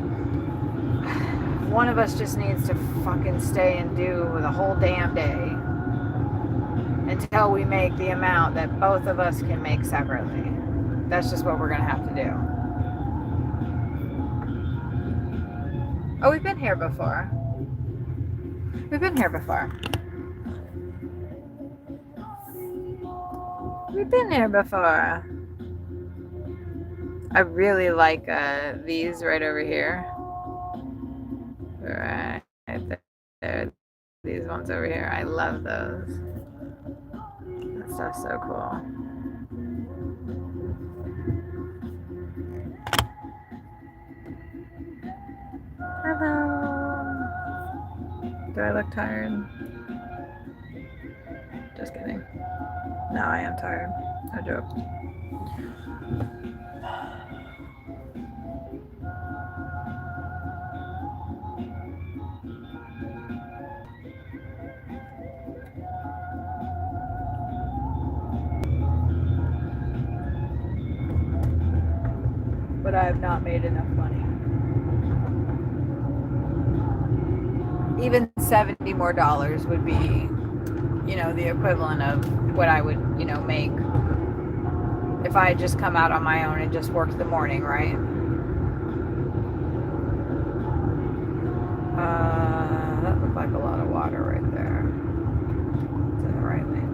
One of us just needs to fucking stay and do the whole damn day until we make the amount that both of us can make separately. That's just what we're gonna have to do. Oh, we've been here before. We've been here before. We've been here before. I really like these right over here. Right there. These ones over here. I love those. That stuff's so cool. Hello. Do I look tired? Just kidding. No, I am tired. No joke. But I have not made enough money. Even $70 more would be, the equivalent of what I would, make if I had just come out on my own and just worked the morning, right? That looked like a lot of water right there. It's in the right lane.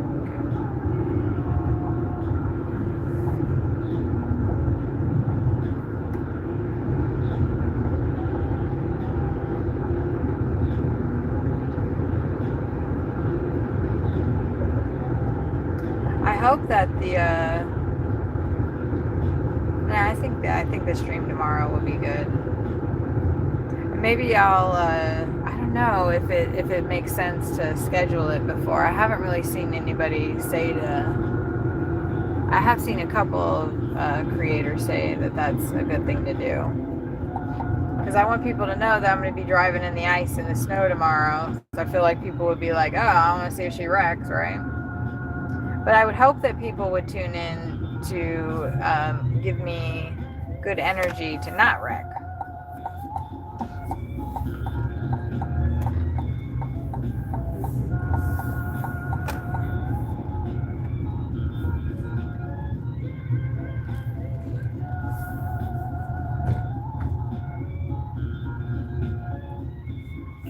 I hope that I think the stream tomorrow will be good. Maybe I'll I don't know if it makes sense to schedule it before. I haven't really seen anybody say to. I have seen a couple of creators say that that's a good thing to do. Because I want people to know that I'm going to be driving in the ice and the snow tomorrow. So I feel like people would be like, oh, I want to see if she wrecks, right? But I would hope that people would tune in to give me good energy to not wreck.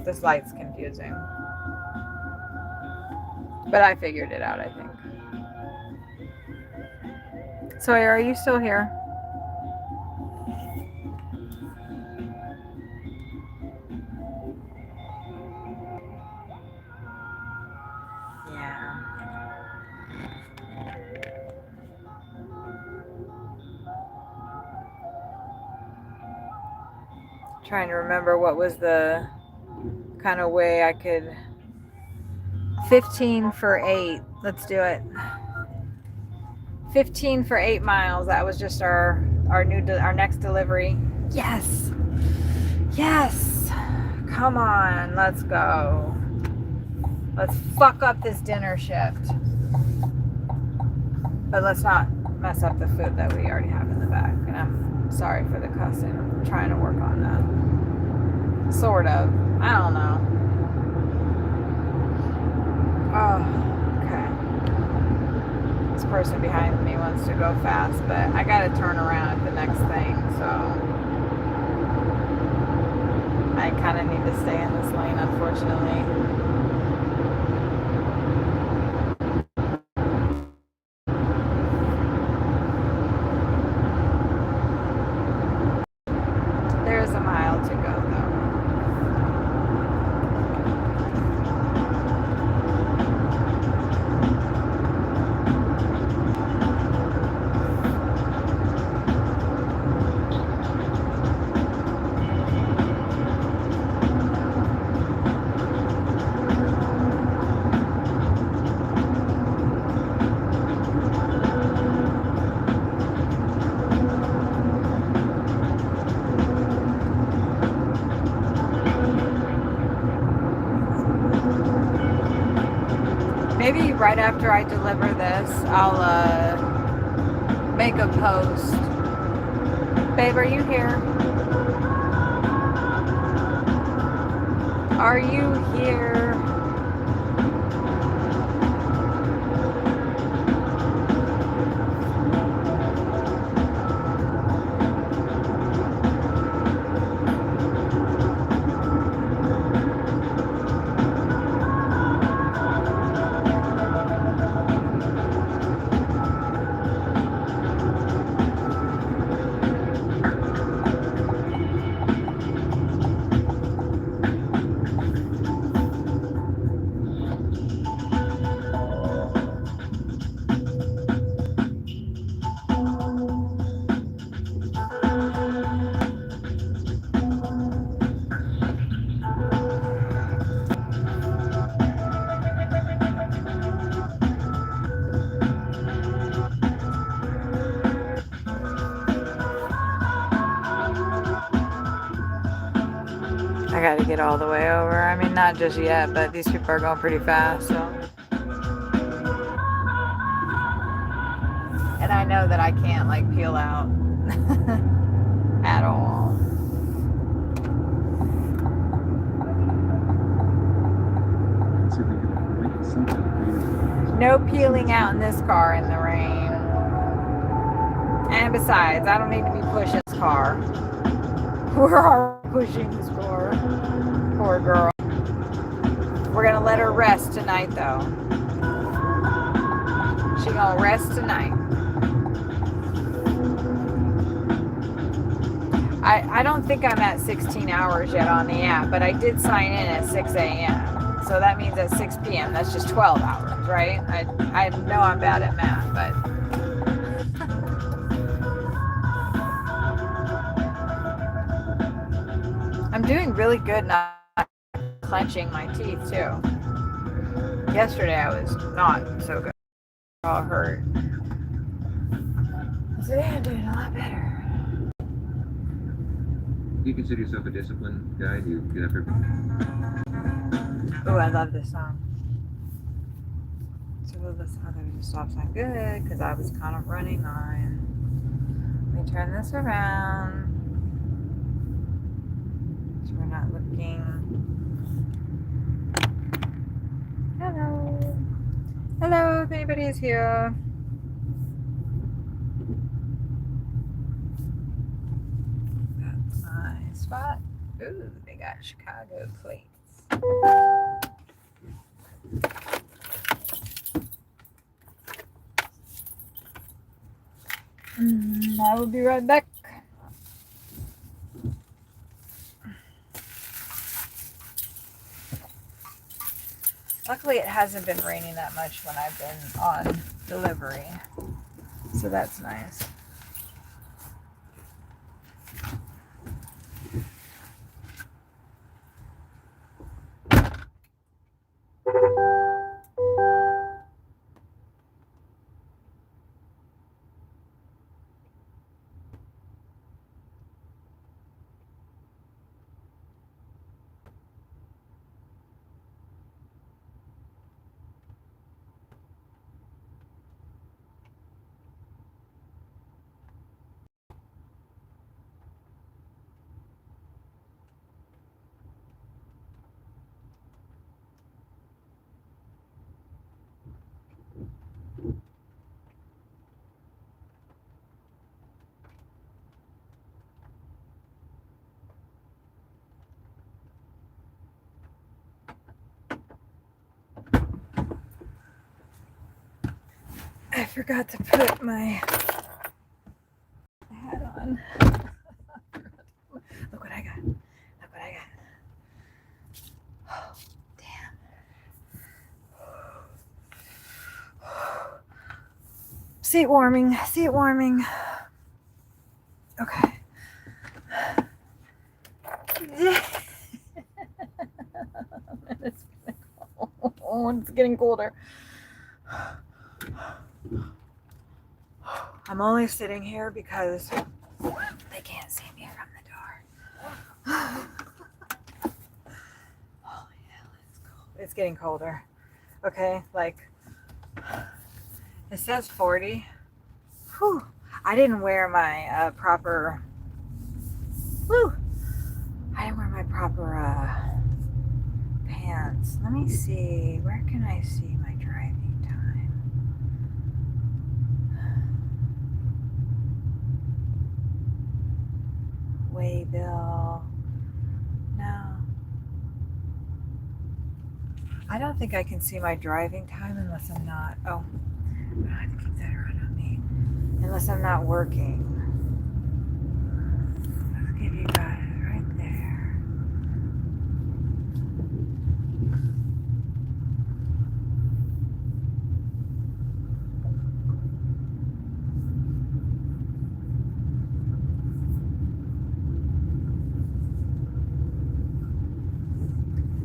This light's confusing. But I figured it out, I think. Sawyer, are you still here? Yeah. Trying to remember what was the kind of way I could. 15 for 8. Let's do it. 15 for 8 miles. That was just our next delivery. Yes. Yes. Come on, let's go. Let's fuck up this dinner shift. But let's not mess up the food that we already have in the back. And I'm sorry for the cussing. I'm trying to work on that. Sort of. I don't know. Oh, okay. This person behind me wants to go fast, but I gotta turn around at the next thing, so I kind of need to stay in this lane, unfortunately. There's a mile to go, though. Maybe right after I deliver this, I'll make a post. Babe, are you here? Are you here? I gotta get all the way over. I mean, not just yet, but these people are going pretty fast, so. And I know that I can't, like, peel out at all. Let's see if we can make something creative. No peeling out in this car in the rain. And besides, I don't need to be pushing this car. We're already pushing this car. Poor girl. We're gonna let her rest tonight, though. She gonna rest tonight. I don't think I'm at 16 hours yet on the app, but I did sign in at 6 a.m. So that means at 6 p.m. That's just 12 hours, right? I know I'm bad at math, but I'm doing really good not clenching my teeth too. Yesterday I was not so good. All hurt. Today I'm doing a lot better. Do you consider yourself a disciplined guy? Do you get up every... Oh, I love this song. So this other stop sign good because I was kind of running on. Let me turn this around. So we're not looking. Hello. Hello, if anybody is here. That's my spot. Ooh, they got Chicago plates. I will be right back. Luckily, it hasn't been raining that much when I've been on delivery, so that's nice. I forgot to put my hat on. Look what I got. Look what I got. Oh, damn. Seat warming. Seat warming. Okay. It's getting colder. I'm only sitting here because they can't see me from the door. Holy hell, it's cold. It's getting colder. Okay, like, it says 40. Whew. I didn't wear my proper, I didn't wear my proper pants. Let me see, where can I see my driving time? Waybill. No. I don't think I can see my driving time unless I'm not. Oh, I have to keep that around on me. Unless I'm not working. Let's give you guys right there.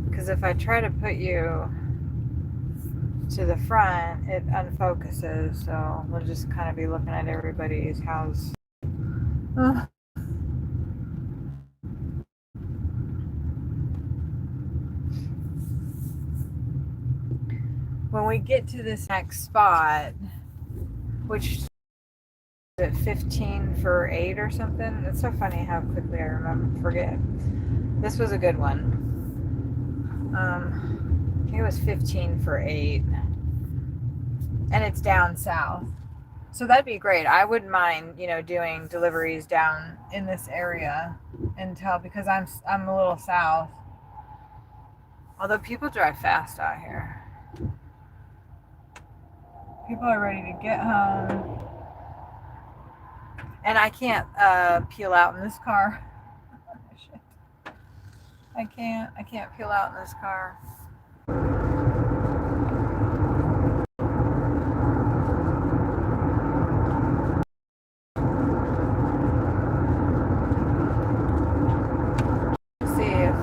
Because if I try to put you to the front, it unfocuses, so we'll just kind of be looking at everybody's house. when we get to this next spot, which is at 15 for 8 or something. It's so funny how quickly I forget. This was a good one. I think it was 15 for 8. And it's down south. So that'd be great. I wouldn't mind, doing deliveries down in this area because I'm a little south. Although people drive fast out here. People are ready to get home. And I can't peel out in this car. Shit. I can't peel out in this car. See if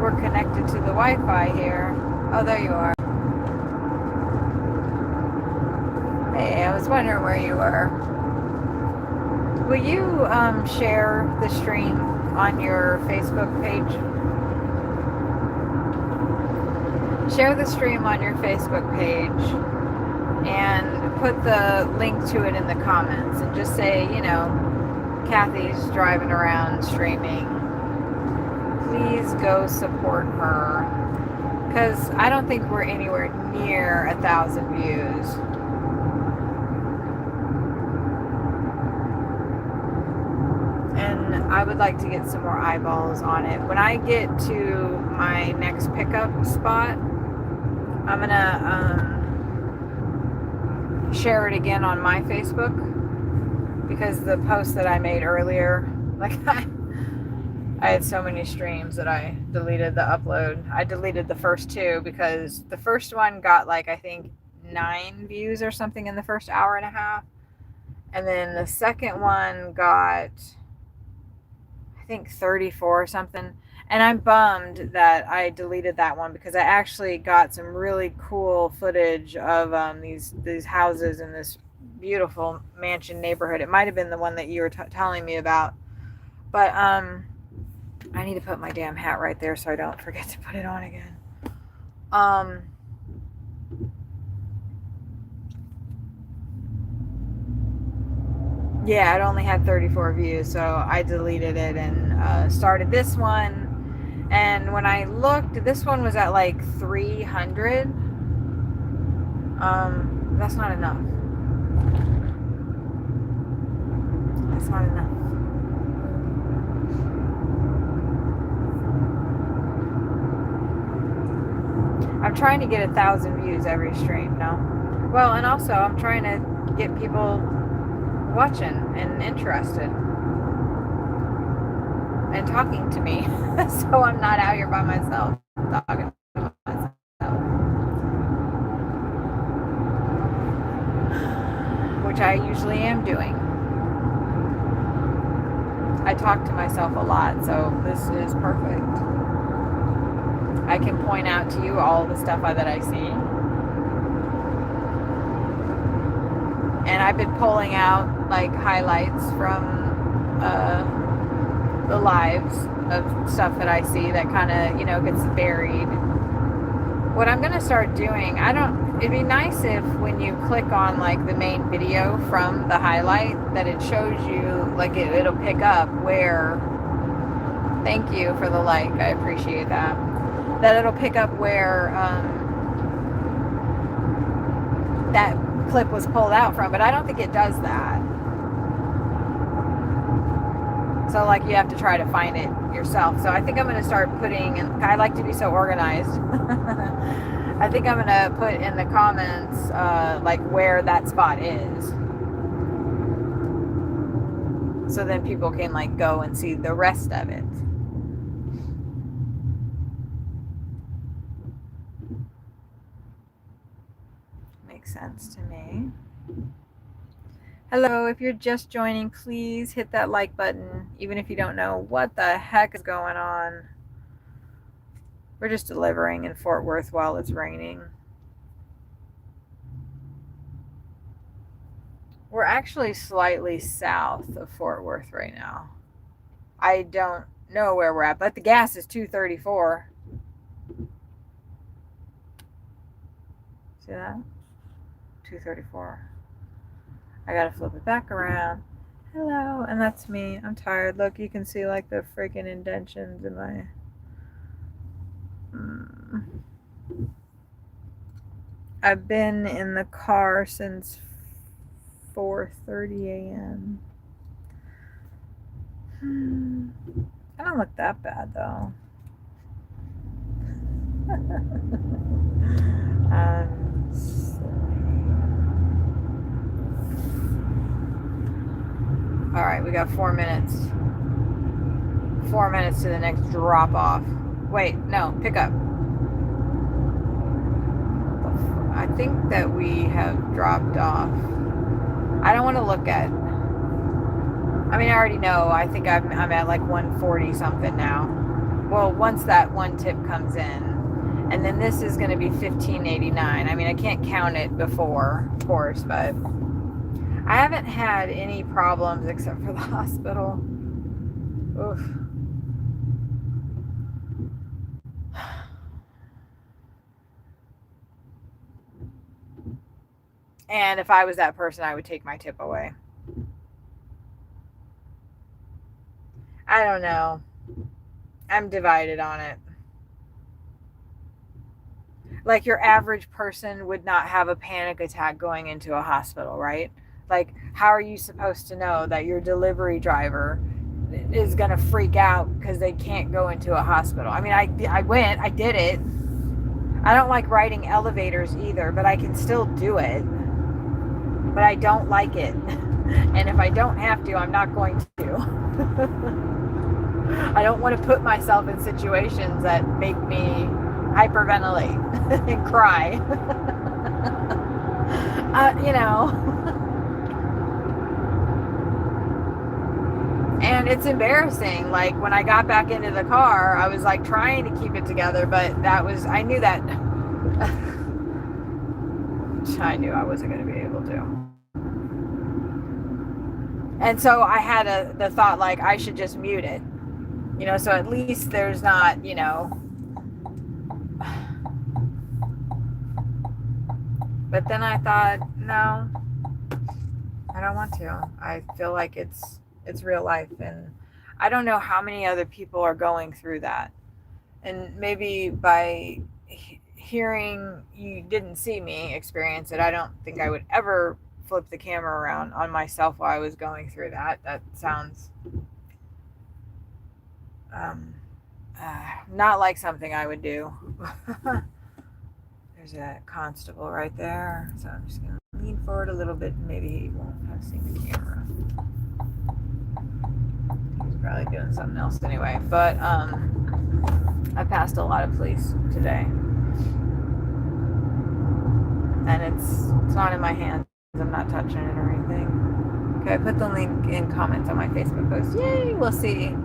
we're connected to the Wi-Fi here. Oh, there you are. Hey, I was wondering where you were. Will you share the stream on your Facebook page? Share the stream on your Facebook page and put the link to it in the comments and just say, Kathy's driving around streaming. Please go support her. Because I don't think we're anywhere near 1,000 views. And I would like to get some more eyeballs on it. When I get to my next pickup spot, I'm gonna share it again on my Facebook, because the post that I made earlier, I had so many streams that I deleted the upload. I deleted the first 2 because the first one got I think 9 views or something in the first hour and a half, and then the second one got I think 34 or something. And I'm bummed that I deleted that one because I actually got some really cool footage of these houses in this beautiful mansion neighborhood. It might have been the one that you were telling me about. But I need to put my damn hat right there so I don't forget to put it on again. Yeah, it only had 34 views, so I deleted it and started this one. And when I looked, this one was at 300. That's not enough. That's not enough. I'm trying to get 1,000 views every stream now. Well, and also I'm trying to get people watching and interested and talking to me, so I'm not out here by myself talking to myself, which I usually am doing. I talk to myself a lot, so this is perfect. I can point out to you all the stuff that I see. And I've been pulling out highlights from the lives of stuff that I see that kind of, gets buried. What I'm going to start doing, it'd be nice if when you click on the main video from the highlight, that it shows you, it'll pick up where, thank you for the like, I appreciate that. That it'll pick up where that clip was pulled out from, but I don't think it does that. So you have to try to find it yourself. So I think I'm going to start putting, and I like to be so organized. I think I'm going to put in the comments where that spot is. So then people can go and see the rest of it. Makes sense to me. Hello, if you're just joining, please hit that like button, even if you don't know what the heck is going on. We're just delivering in Fort Worth while it's raining. We're actually slightly south of Fort Worth right now. I don't know where we're at, but the gas is $2.34. See that? 234. I gotta flip it back around. Hello, and that's me. I'm tired. Look, you can see like the freaking indentions in my. I've been in the car since 4:30 a.m. I don't look that bad though. All right, we got 4 minutes. 4 minutes to the next drop off. Wait, no, pick up. I think that we have dropped off. I don't want to look at. I mean, I already know. I think I'm at like 140 something now. Well, once that one tip comes in, and then this is going to be 1589. I mean, I can't count it before, of course, but I haven't had any problems except for the hospital. Oof. And if I was that person, I would take my tip away. I don't know. I'm divided on it. Like your average person would not have a panic attack going into a hospital, right? Like, how are you supposed to know that your delivery driver is going to freak out because they can't go into a hospital? I mean, I did it. I don't like riding elevators either, but I can still do it. But I don't like it. And if I don't have to, I'm not going to. I don't want to put myself in situations that make me hyperventilate and cry. You know. And it's embarrassing. Like when I got back into the car, I was like trying to keep it together, but I knew that I knew I wasn't going to be able to. And so I had the thought like I should just mute it. You know, so at least there's not, you know. But then I thought, no, I don't want to. I feel like it's real life, and I don't know how many other people are going through that. And maybe by hearing you didn't see me experience it, I don't think I would ever flip the camera around on myself while I was going through that. That sounds not like something I would do. There's a constable right there, so I'm just gonna lean forward a little bit and maybe he won't have seen the camera. He's probably doing something else anyway, but I passed a lot of police today, and it's not in my hands. I'm not touching it or anything. Okay, I put the link in comments on my Facebook post. Yay, we'll see.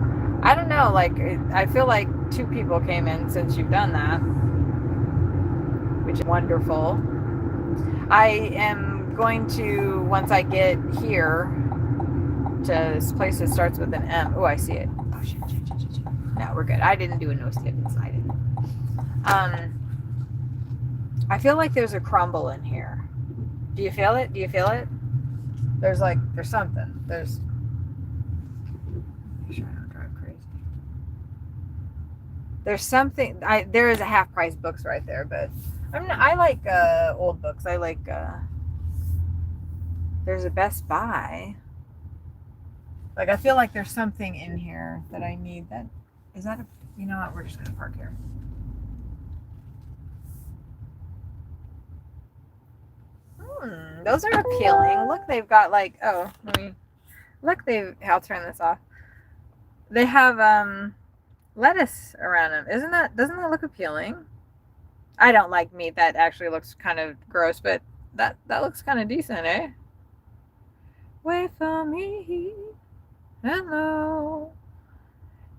I don't know, like, I feel like 2 people came in since you've done that, which is wonderful. I am going to, once I get here to this place that starts with an M. Oh, I see it. Oh, shit. No, we're good. I didn't do a no slip inside it. I feel like there's a crumble in here. Do you feel it? Do you feel it? There's something. Make sure I don't drive crazy. There's something. There is a half price books right there, but I like old books. I like. There's a Best Buy. Like I feel like there's something in here that I need. That is that. You know what? We're just gonna park here. Those are appealing. Look, they've got like. Oh, look. I'll turn this off. They have lettuce around them. Doesn't that look appealing? I don't like meat. That actually looks kind of gross, but that looks kind of decent, eh? Wait for me. Hello.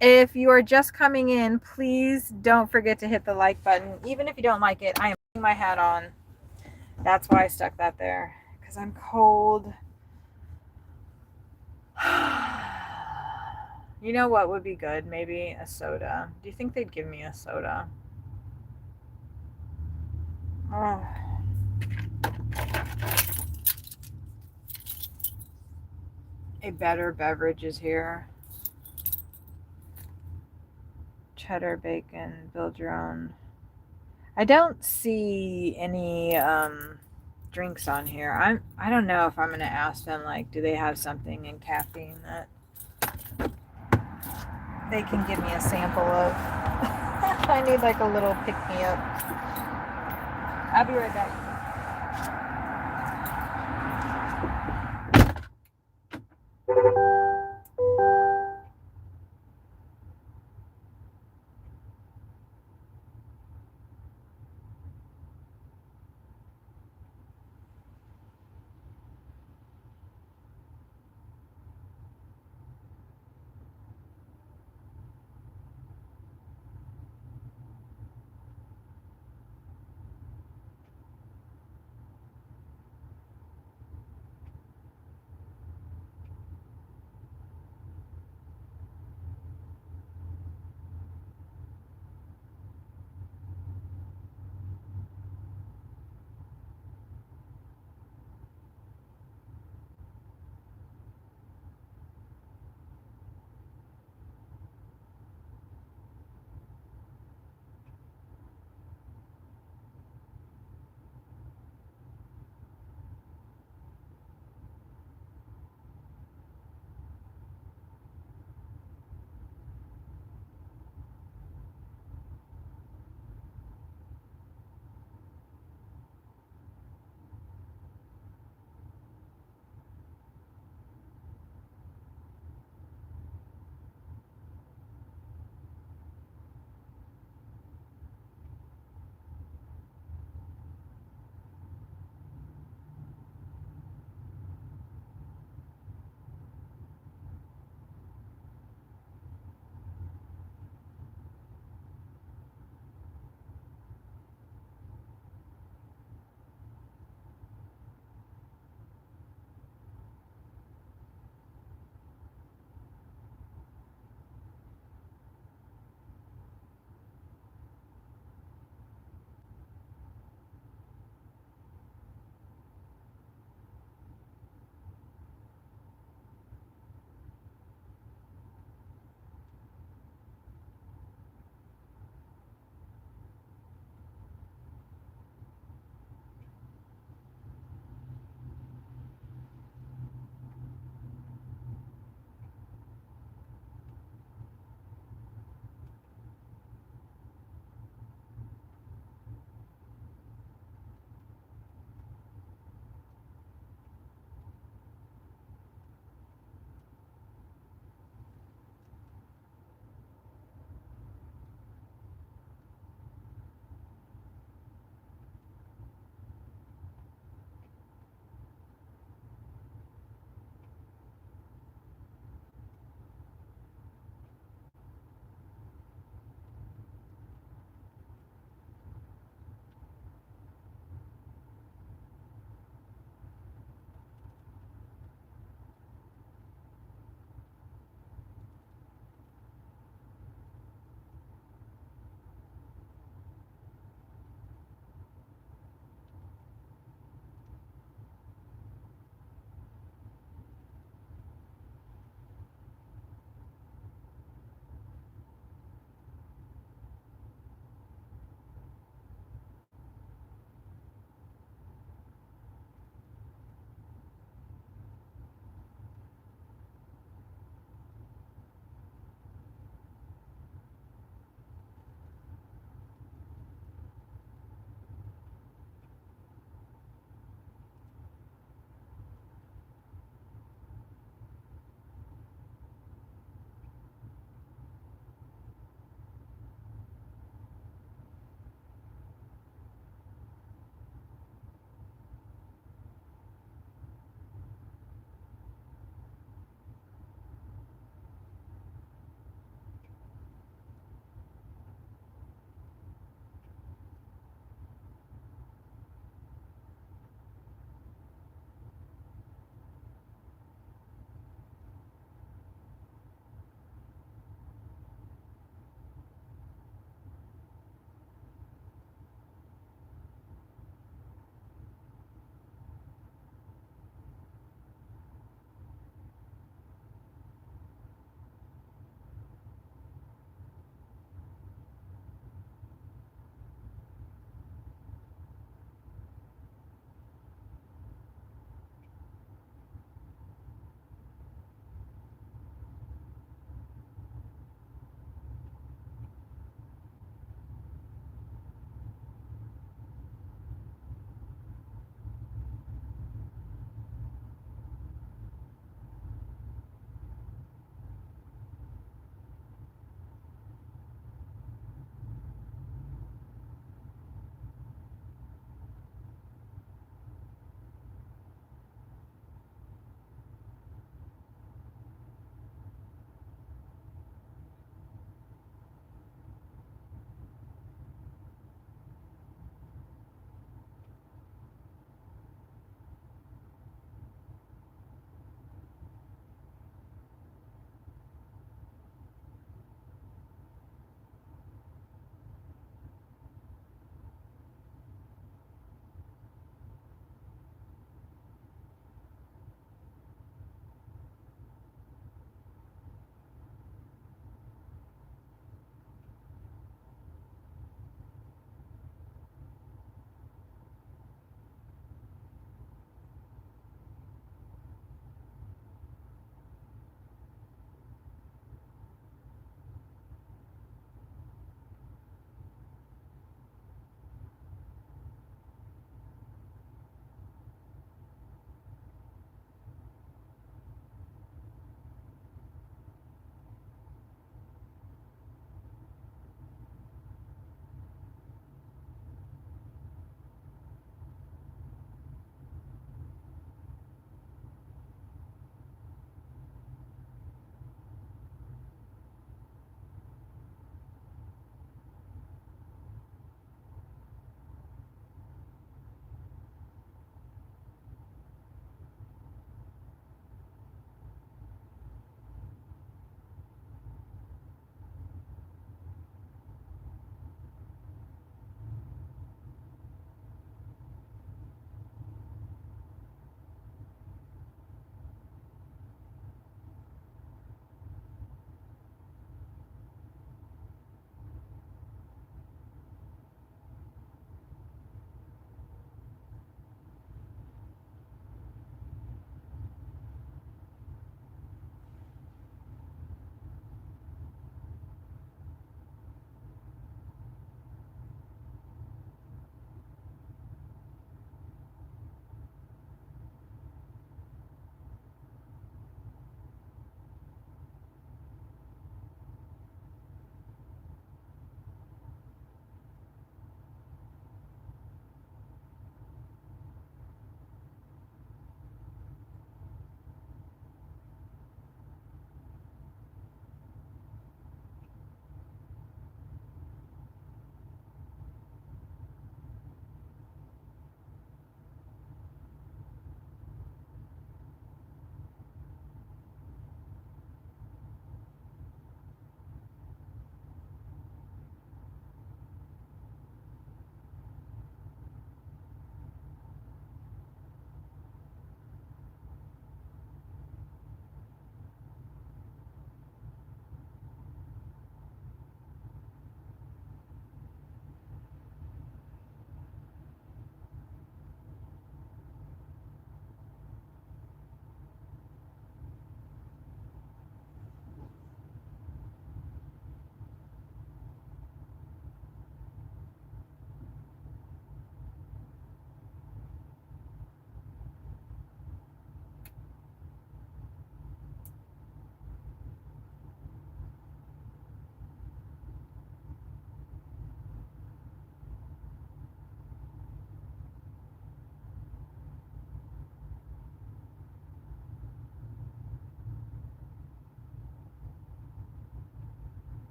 If you are just coming in, please don't forget to hit the like button. Even if you don't like it, I am putting my hat on. That's why I stuck that there, because I'm cold. You know what would be good? Maybe a soda. Do you think they'd give me a soda? Oh, a better beverage is here. Cheddar bacon, build your own. I don't see any drinks on here. I don't know if I'm gonna ask them, like, do they have something in caffeine that they can give me a sample of. I need like a little pick me up. I'll be right back.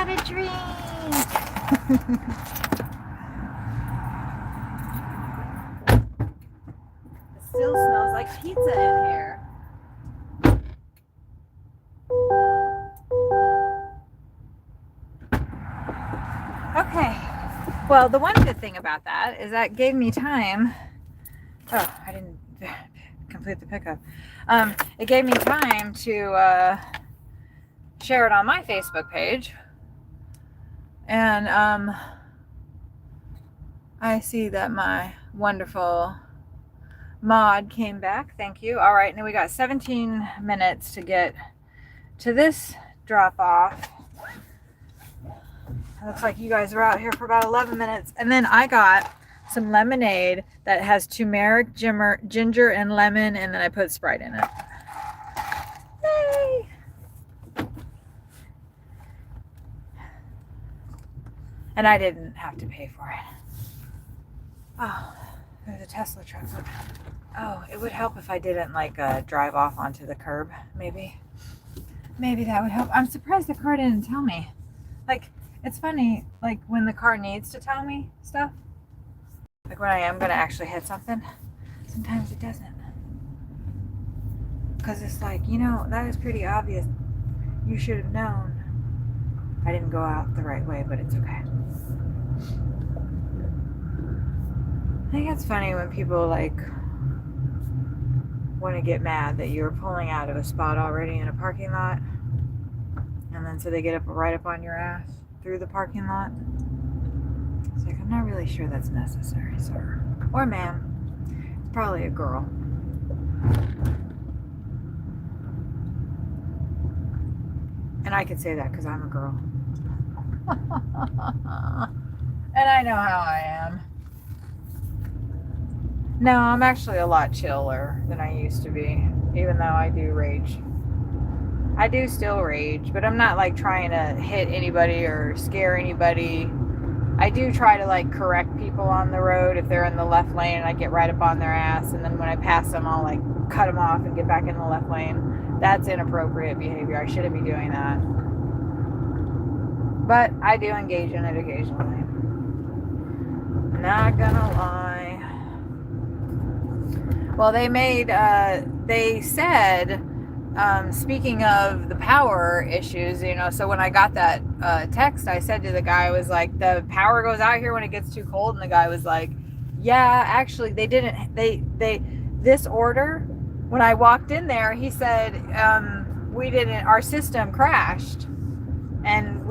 had a dream. It still smells like pizza in here. Okay. Well, the one good thing about that is that gave me time. Oh, I didn't complete the pickup. It gave me time to share it on my Facebook page. And I see that my wonderful mod came back. Thank you. All right, now we got 17 minutes to get to this drop off. It looks like you guys are out here for about 11 minutes. And then I got some lemonade that has turmeric, ginger, and lemon, and then I put Sprite in it. Yay! And I didn't have to pay for it. Oh, there's a Tesla truck. Oh, it would help if I didn't like drive off onto the curb, maybe. Maybe that would help. I'm surprised the car didn't tell me. Like, it's funny, like when the car needs to tell me stuff, like when I am going to actually hit something, sometimes it doesn't. Because it's like, you know, that is pretty obvious. You should have known. I didn't go out the right way, but it's okay. I think it's funny when people like want to get mad that you were pulling out of a spot already in a parking lot, and then so they get up right up on your ass through the parking lot. It's like, I'm not really sure that's necessary, sir. Or ma'am. It's probably a girl. And I could say that because I'm a girl. And I know how I am. No, I'm actually a lot chiller than I used to be, even though I do rage. I do still rage, but I'm not like trying to hit anybody or scare anybody. I do try to like correct people on the road if they're in the left lane and I get right up on their ass, and then when I pass them I'll like cut them off and get back in the left lane. That's inappropriate behavior. I shouldn't be doing that. But I do engage in it occasionally. Not gonna lie. Well, they said, speaking of the power issues, you know, so when I got that text, I said to the guy, I was like, the power goes out here when it gets too cold. And the guy was like, yeah, actually, this order, when I walked in there, he said, our system crashed and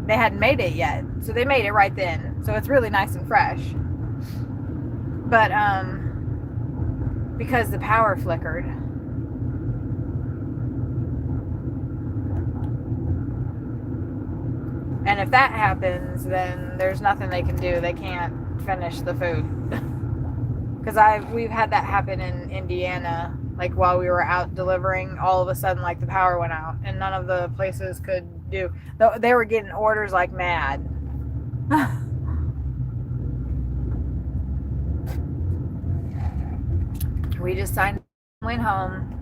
they hadn't made it yet. So they made it right then. So it's really nice and fresh. But, because the power flickered. And if that happens, then there's nothing they can do. They can't finish the food. Because we've had that happen in Indiana, like while we were out delivering, all of a sudden like the power went out and none of the places could do. They were getting orders like mad. We just signed, went home.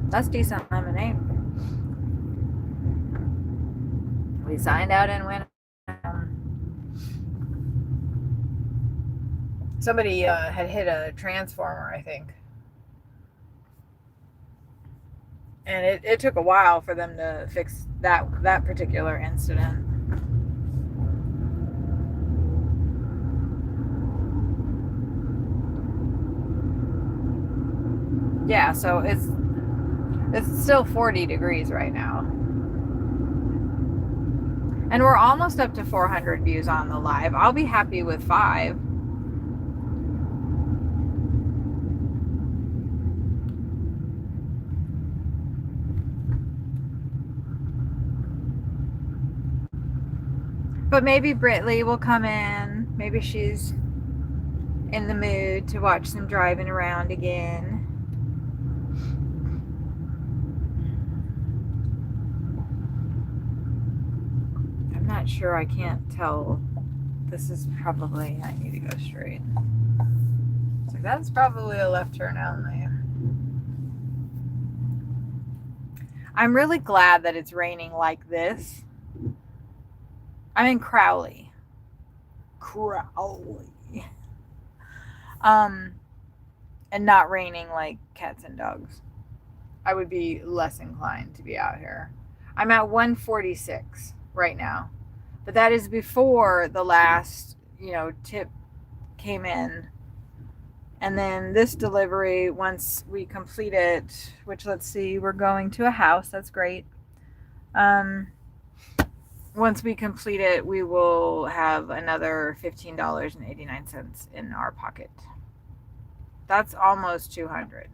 That's decent lemonade. We signed out and went home. Somebody had hit a transformer, I think. And it took a while for them to fix that particular incident. Yeah, so it's still 40 degrees right now. And we're almost up to 400 views on the live. I'll be happy with 5. But maybe Britley will come in. Maybe she's in the mood to watch some driving around again. I'm not sure. I can't tell. This is probably, I need to go straight. So that's probably a left turn only. I'm really glad that it's raining like this. I'm in Crowley. And not raining like cats and dogs. I would be less inclined to be out here. I'm at 146 right now, but that is before the last, tip came in. And then this delivery, once we complete it, which let's see, we're going to a house. That's great. Once we complete it, we will have another $15.89 in our pocket. That's almost 200.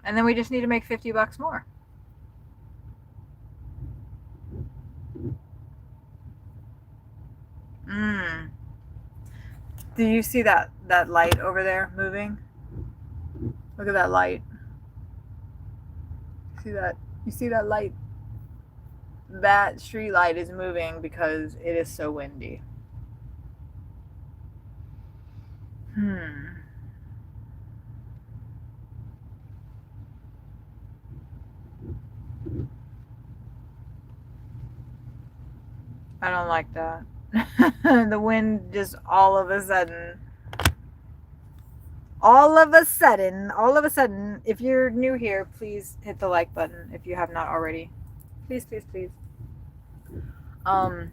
And then we just need to make $50 more. Do you see that light over there moving? Look at that light. See that? You see that light? That street light is moving because it is so windy. I don't like that. The wind just all of a sudden, if you're new here, please hit the like button if you have not already. Please, please, please. Or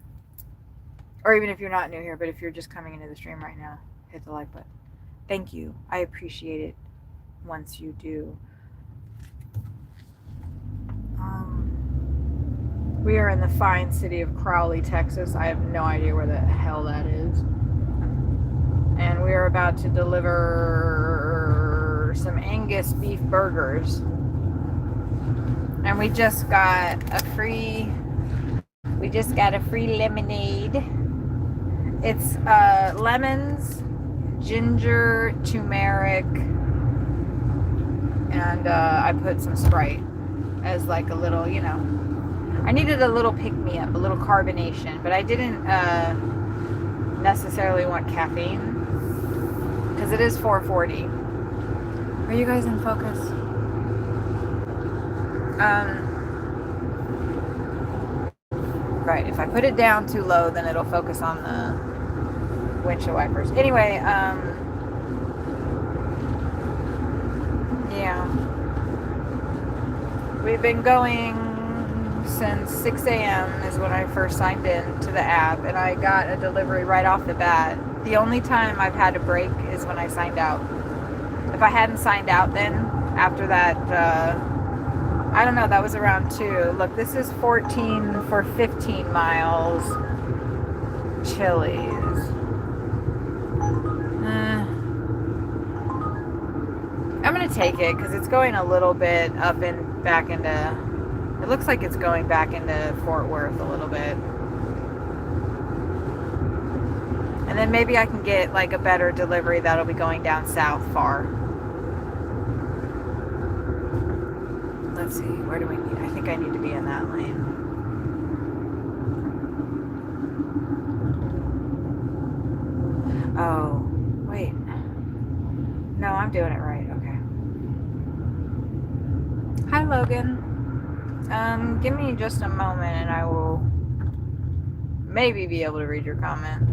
even if you're not new here, but if you're just coming into the stream right now, hit the like button. Thank you. I appreciate it once you do. We are in the fine city of Crowley, Texas. I have no idea where the hell that is. And we are about to deliver some Angus beef burgers. And we just got a free lemonade. It's lemons, ginger, turmeric, and I put some Sprite as like a little, I needed a little pick-me-up, a little carbonation, but I didn't necessarily want caffeine because it is 4:40. Are you guys in focus? Right, if I put it down too low, then it'll focus on the windshield wipers. Anyway, yeah. We've been going since 6 a.m. is when I first signed in to the app, and I got a delivery right off the bat. The only time I've had a break is when I signed out. If I hadn't signed out then, after that, I don't know, that was around 2. Look, this is 14 for 15 miles. Chili's. I'm going to take it because it's going a little bit up and back into... It looks like it's going back into Fort Worth a little bit. And then maybe I can get like a better delivery that'll be going down south far. Let's see, where do we need? I think I need to be in that lane. Oh, wait. No, I'm doing it right. Okay. Hi, Logan. Give me just a moment and I will maybe be able to read your comment.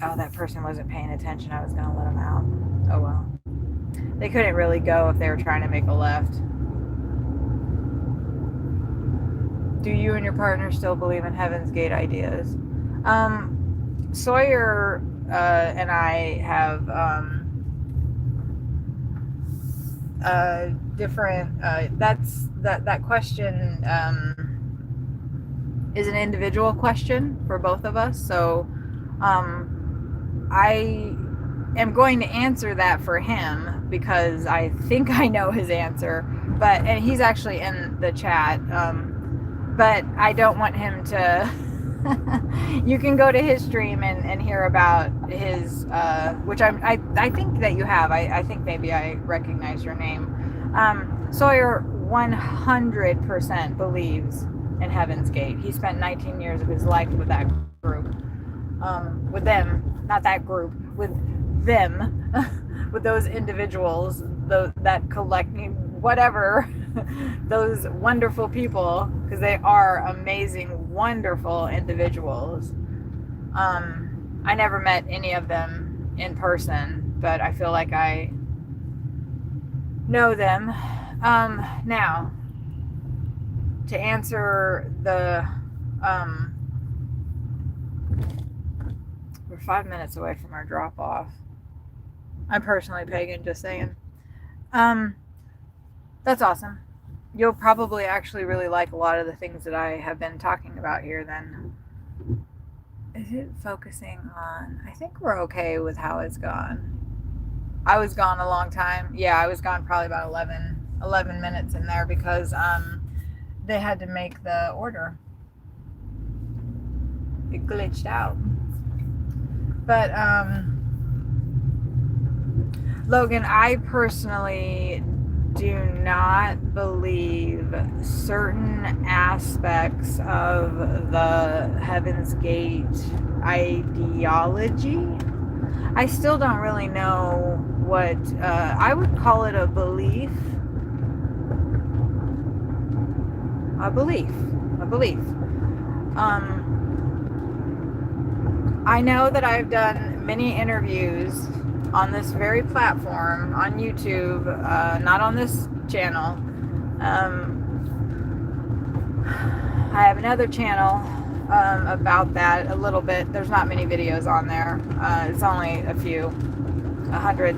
Oh, that person wasn't paying attention. I was going to let them out. Oh, well. They couldn't really go if they were trying to make a left. Do you and your partner still believe in Heaven's Gate ideas? Sawyer and I have different. That question is an individual question for both of us. So I am going to answer that for him because I think I know his answer. And he's actually in the chat. But I don't want him to. You can go to his stream and hear about his, which I think that you have. I think maybe I recognize your name. Sawyer 100% believes in Heaven's Gate. He spent 19 years of his life with that group. With them, not that group, with them, with those individuals, that whatever, those wonderful people, because they are amazing, wonderful individuals. I never met any of them in person, but I feel like I know them. Now, to answer the, we're 5 minutes away from our drop off. I'm personally pagan, just saying. That's awesome. You'll probably actually really like a lot of the things that I have been talking about here then. Is it focusing on? I think we're okay with how it's gone. I was gone a long time. Yeah, I was gone probably about 11 minutes in there because they had to make the order. It glitched out. But Logan, I personally do not believe certain aspects of the Heaven's Gate ideology. I still don't really know what I would call it a belief. A belief. I know that I've done many interviews on this very platform, on YouTube, not on this channel. I have another channel about that a little bit. There's not many videos on there. It's only a few, 100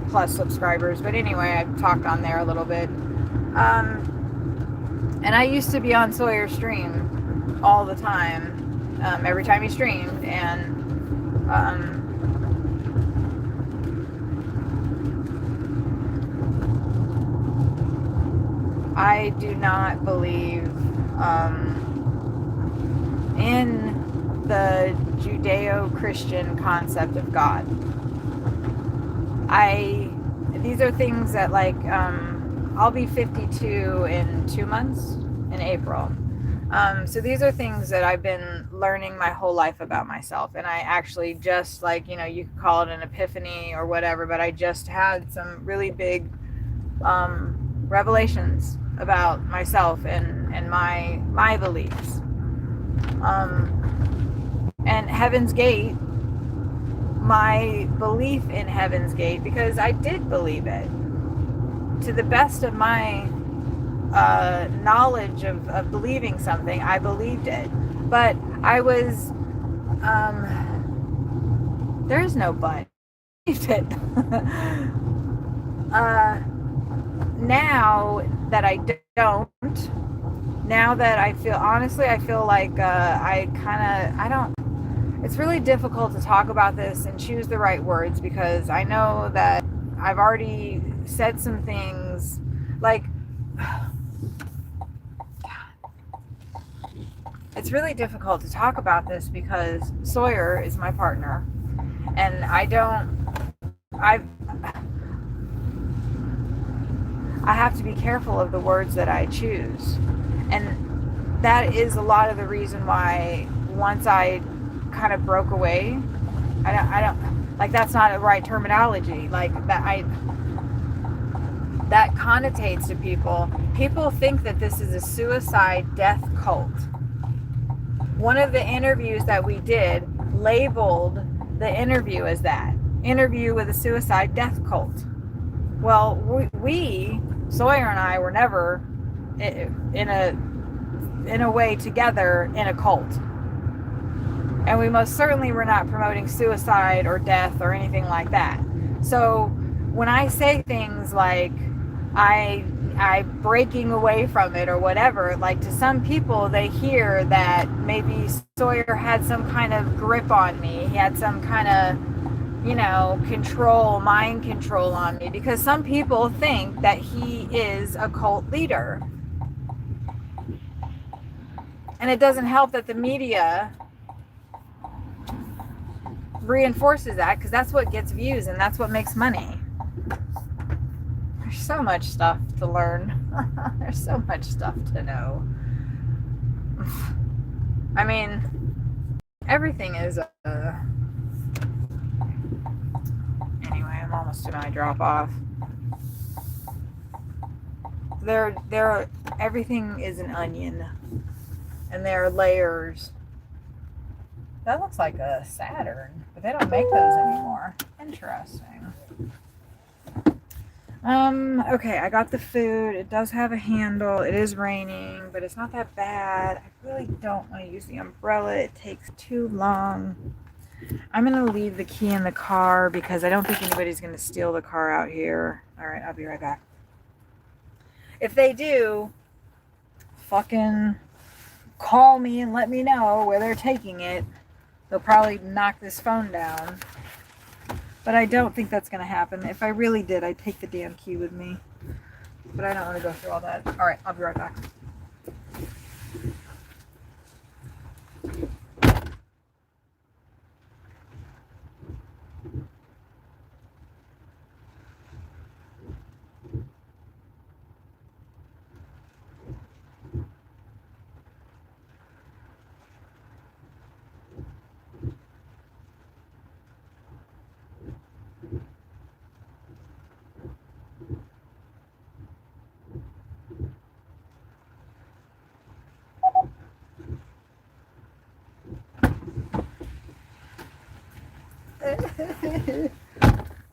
plus subscribers. But anyway, I've talked on there a little bit. And I used to be on Sawyer's stream all the time, every time he streamed. And I do not believe in the Judeo-Christian concept of God. These are things that, like, I'll be 52 in 2 months, in April. So these are things that I've been learning my whole life about myself. And I actually just, like, you could call it an epiphany or whatever, but I just had some really big revelations about myself and my beliefs. And Heaven's Gate, my belief in Heaven's Gate, because I did believe it to the best of my knowledge of believing something. I believed it, but I was there's no but. It. Now that I don't, now that I feel, honestly, I feel like it's really difficult to talk about this and choose the right words, because I know that I've already said some things, like, it's really difficult to talk about this because Sawyer is my partner, and I have to be careful of the words that I choose. And that is a lot of the reason why once I kind of broke away, I don't like, that's not a right terminology, like that that connotates to people. People think that this is a suicide death cult. One of the interviews that we did labeled the interview as that. Interview with a suicide death cult. Well, we Sawyer and I were never in a way together in a cult. And we most certainly were not promoting suicide or death or anything like that. So when I say things like I breaking away from it or whatever, like, to some people, they hear that maybe Sawyer had some kind of grip on me. He had some kind of, mind control on me, because some people think that he is a cult leader. And it doesn't help that the media reinforces that, because that's what gets views and that's what makes money. There's so much stuff to learn. There's so much stuff to know. I mean, everything is anyway, I'm almost to my drop off. Everything is an onion, and there are layers. That looks like a Saturn, but they don't make those anymore. Interesting. Okay, I got the food. It does have a handle. It is raining, but it's not that bad. I really don't want to use the umbrella. It takes too long. I'm going to leave the key in the car because I don't think anybody's going to steal the car out here. All right, I'll be right back. If they do, fucking call me and let me know where they're taking it. They'll probably knock this phone down. But I don't think that's going to happen. If I really did, I'd take the damn key with me. But I don't want to go through all that. All right, I'll be right back.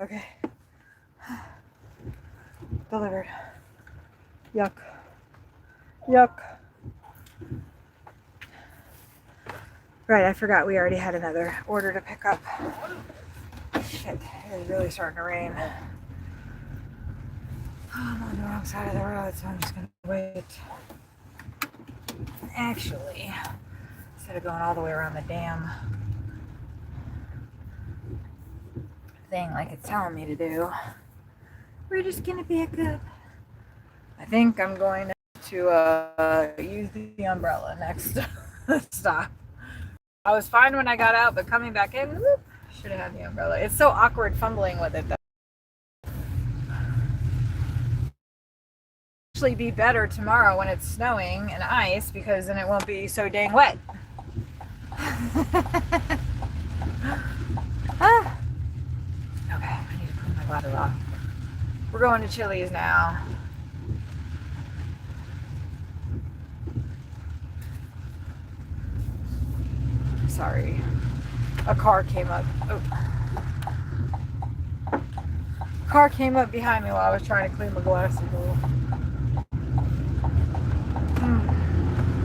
Okay. Delivered. Yuck. Yuck. Right, I forgot we already had another order to pick up. Shit, it is really starting to rain. I'm on the wrong side of the road, so I'm just gonna wait. Actually, instead of going all the way around the damn thing like it's telling me to do, we're just gonna pick up. I think I'm going to use the umbrella next stop. I was fine when I got out, but coming back in, whoop, should have had the umbrella. It's so awkward fumbling with it, though. Actually be better tomorrow when it's snowing and ice, because then it won't be so dang wet. Ah. Okay, I need to put my bladder off. We're going to Chili's now. Sorry. A car came up. Oh. Car came up behind me while I was trying to clean my glasses.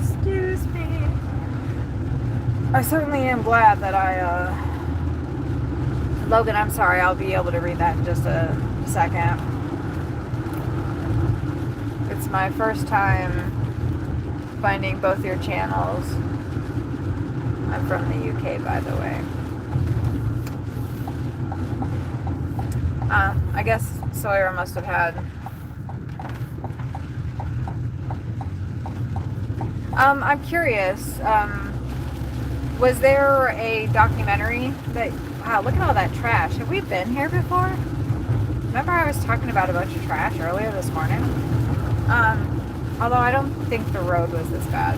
Excuse me. I certainly am glad that Logan, I'm sorry, I'll be able to read that in just a second. It's my first time finding both your channels. I'm from the UK, by the way. I guess Sawyer must have had... I'm curious, was there a documentary that... Wow, look at all that trash. Have we been here before? Remember I was talking about a bunch of trash earlier this morning? Although I don't think the road was this bad.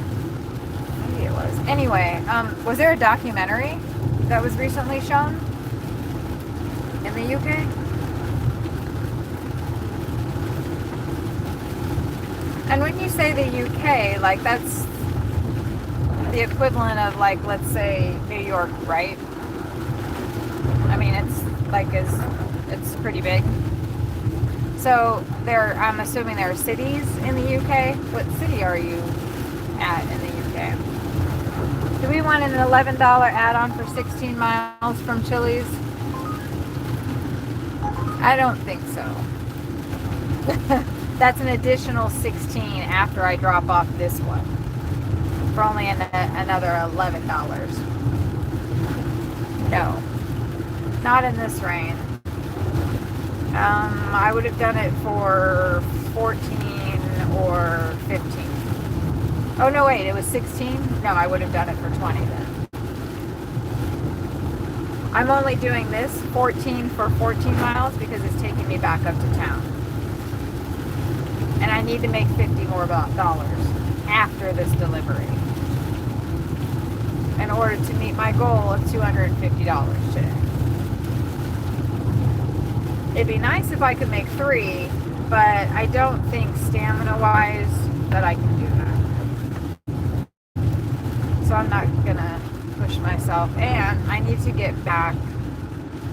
Maybe it was. Anyway, was there a documentary that was recently shown in the UK? And when you say the UK, like that's the equivalent of, like, let's say New York, right? I mean, it's like it's pretty big. So I'm assuming there are cities in the UK. What city are you at in the UK? Do we want an $11 add-on for 16 miles from Chili's? I don't think so. That's an additional 16 after I drop off this one for only another $11. No, not in this rain. I would have done it for 14 or 15. Oh no, wait, it was 16? No, I would have done it for 20 then. I'm only doing this 14 for 14 miles because it's taking me back up to town. And I need to make $50 more after this delivery in order to meet my goal of $250 today. It'd be nice if I could make 3 but I don't think stamina-wise that I can do that. So I'm not gonna push myself. And I need to get back.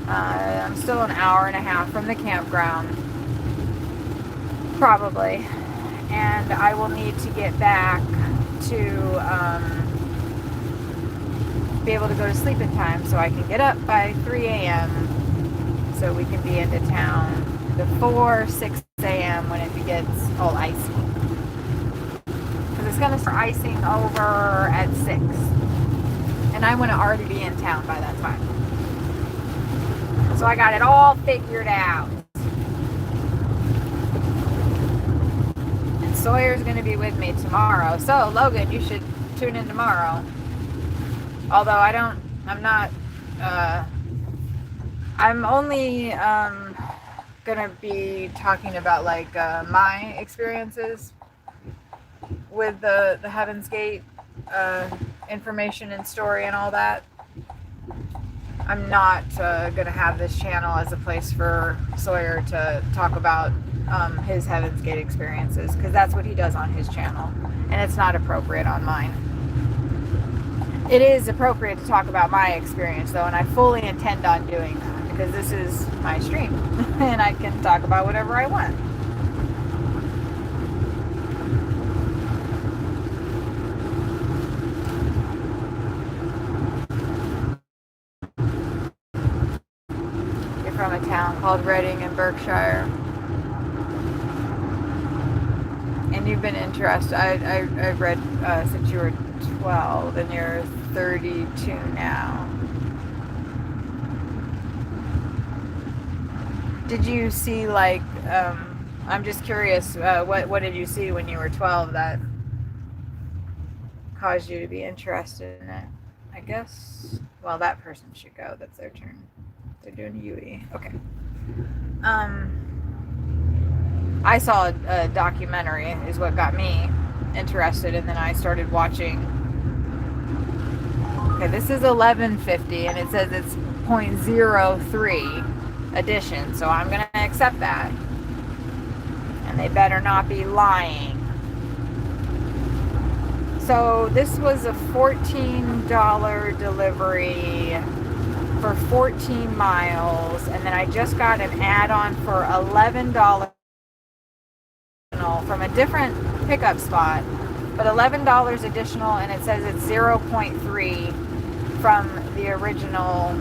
I'm still an hour and a half from the campground, probably. And I will need to get back to be able to go to sleep in time so I can get up by 3 a.m. so we can be into town before 6 a.m. when it gets all icy. Because it's going to start icing over at 6. And I want to already be in town by that time. So I got it all figured out. And Sawyer's going to be with me tomorrow. So, Logan, you should tune in tomorrow. Although I'm only gonna be talking about like my experiences with the Heaven's Gate information and story and all that. I'm not gonna have this channel as a place for Sawyer to talk about his Heaven's Gate experiences, because that's what he does on his channel, and it's not appropriate on mine. It is appropriate to talk about my experience, though, and I fully intend on doing that, because this is my stream, and I can talk about whatever I want. You're from a town called Reading in Berkshire, and you've been interested. I've read since you were 12, and you're 32 now. Did you see, like, I'm just curious, what did you see when you were 12 that caused you to be interested in it? I guess, well, that person should go. That's their turn. They're doing UE. Okay. I saw a documentary is what got me interested, and then I started watching. Okay, this is 1150, and it says it's 0.03 edition, so I'm gonna accept that. And they better not be lying. So this was a $14 delivery for 14 miles, and then I just got an add-on for $11 from a different pickup spot, but $11 additional, and it says it's 0.3 from the original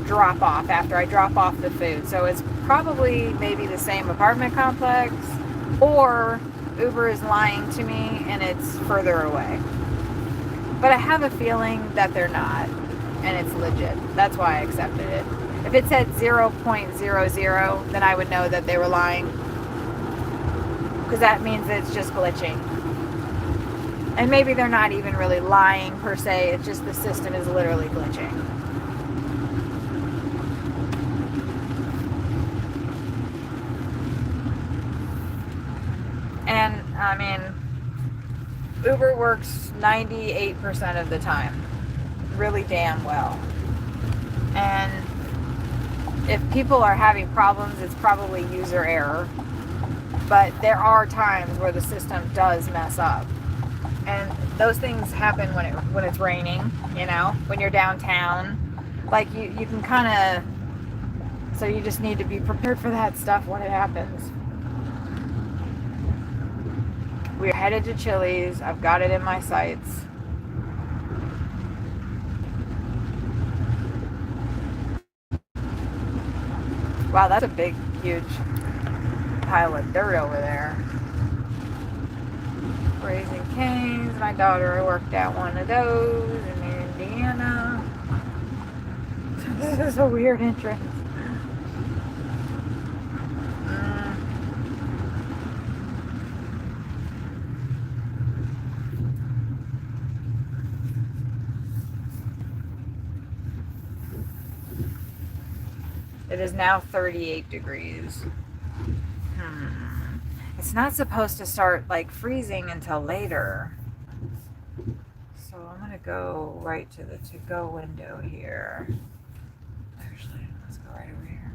drop off after I drop off the food. So it's probably maybe the same apartment complex, or Uber is lying to me and it's further away. But I have a feeling that they're not, and it's legit. That's why I accepted it. If it said 0.00, then I would know that they were lying, because that means that it's just glitching. And maybe they're not even really lying per se, it's just the system is literally glitching. And I mean, Uber works 98% of the time really damn well. And if people are having problems, it's probably user error. But there are times where the system does mess up. And those things happen when it's raining, you know, when you're downtown. Like you can kind of, so you just need to be prepared for that stuff when it happens. We're headed to Chili's. I've got it in my sights. Wow, that's a big, huge pile of dirt over there. Raising Cane's. My daughter worked at one of those in Indiana. This is a weird entrance. It is now 38 degrees. It's not supposed to start like freezing until later. So I'm gonna go right to the to-go window here. Actually, let's go right over here.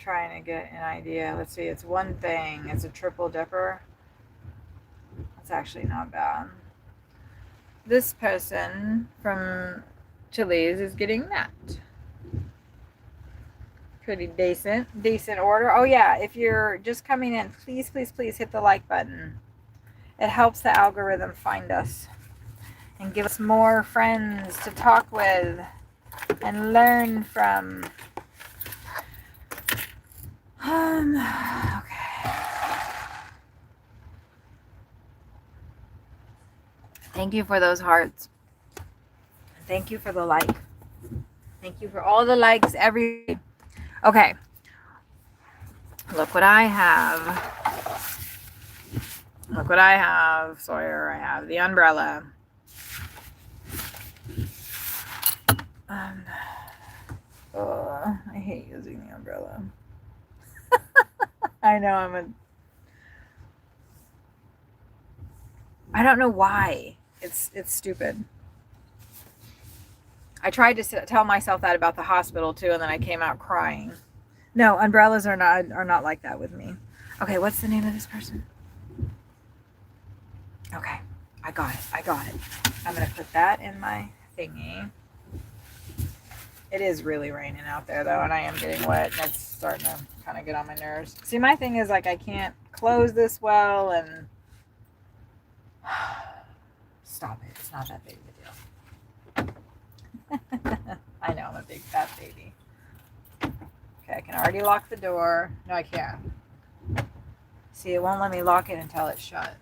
trying to get an idea. Let's see, it's one thing. It's a triple dipper. That's actually not bad. This person from Chili's is getting that. Pretty decent order. Oh yeah, if you're just coming in, please hit the like button. It helps the algorithm find us and give us more friends to talk with and learn from. Okay. Thank you for those hearts. Thank you for the like. Thank you for all the likes every. Okay. Look what I have. Look what I have, Sawyer. I have the umbrella. I hate using the umbrella. I know I don't know why. It's stupid. I tried to tell myself that about the hospital too, and then I came out crying. No, umbrellas are not like that with me. Okay, what's the name of this person? Okay, I got it. I'm gonna put that in my thingy. It is really raining out there though, and I am getting wet, and it's starting to kind of get on my nerves. See, my thing is like I can't close this well, and stop it. It's not that big of a deal. I know I'm a big fat baby. Okay, I can already lock the door. No, I can't. See, it won't let me lock it until it's shut.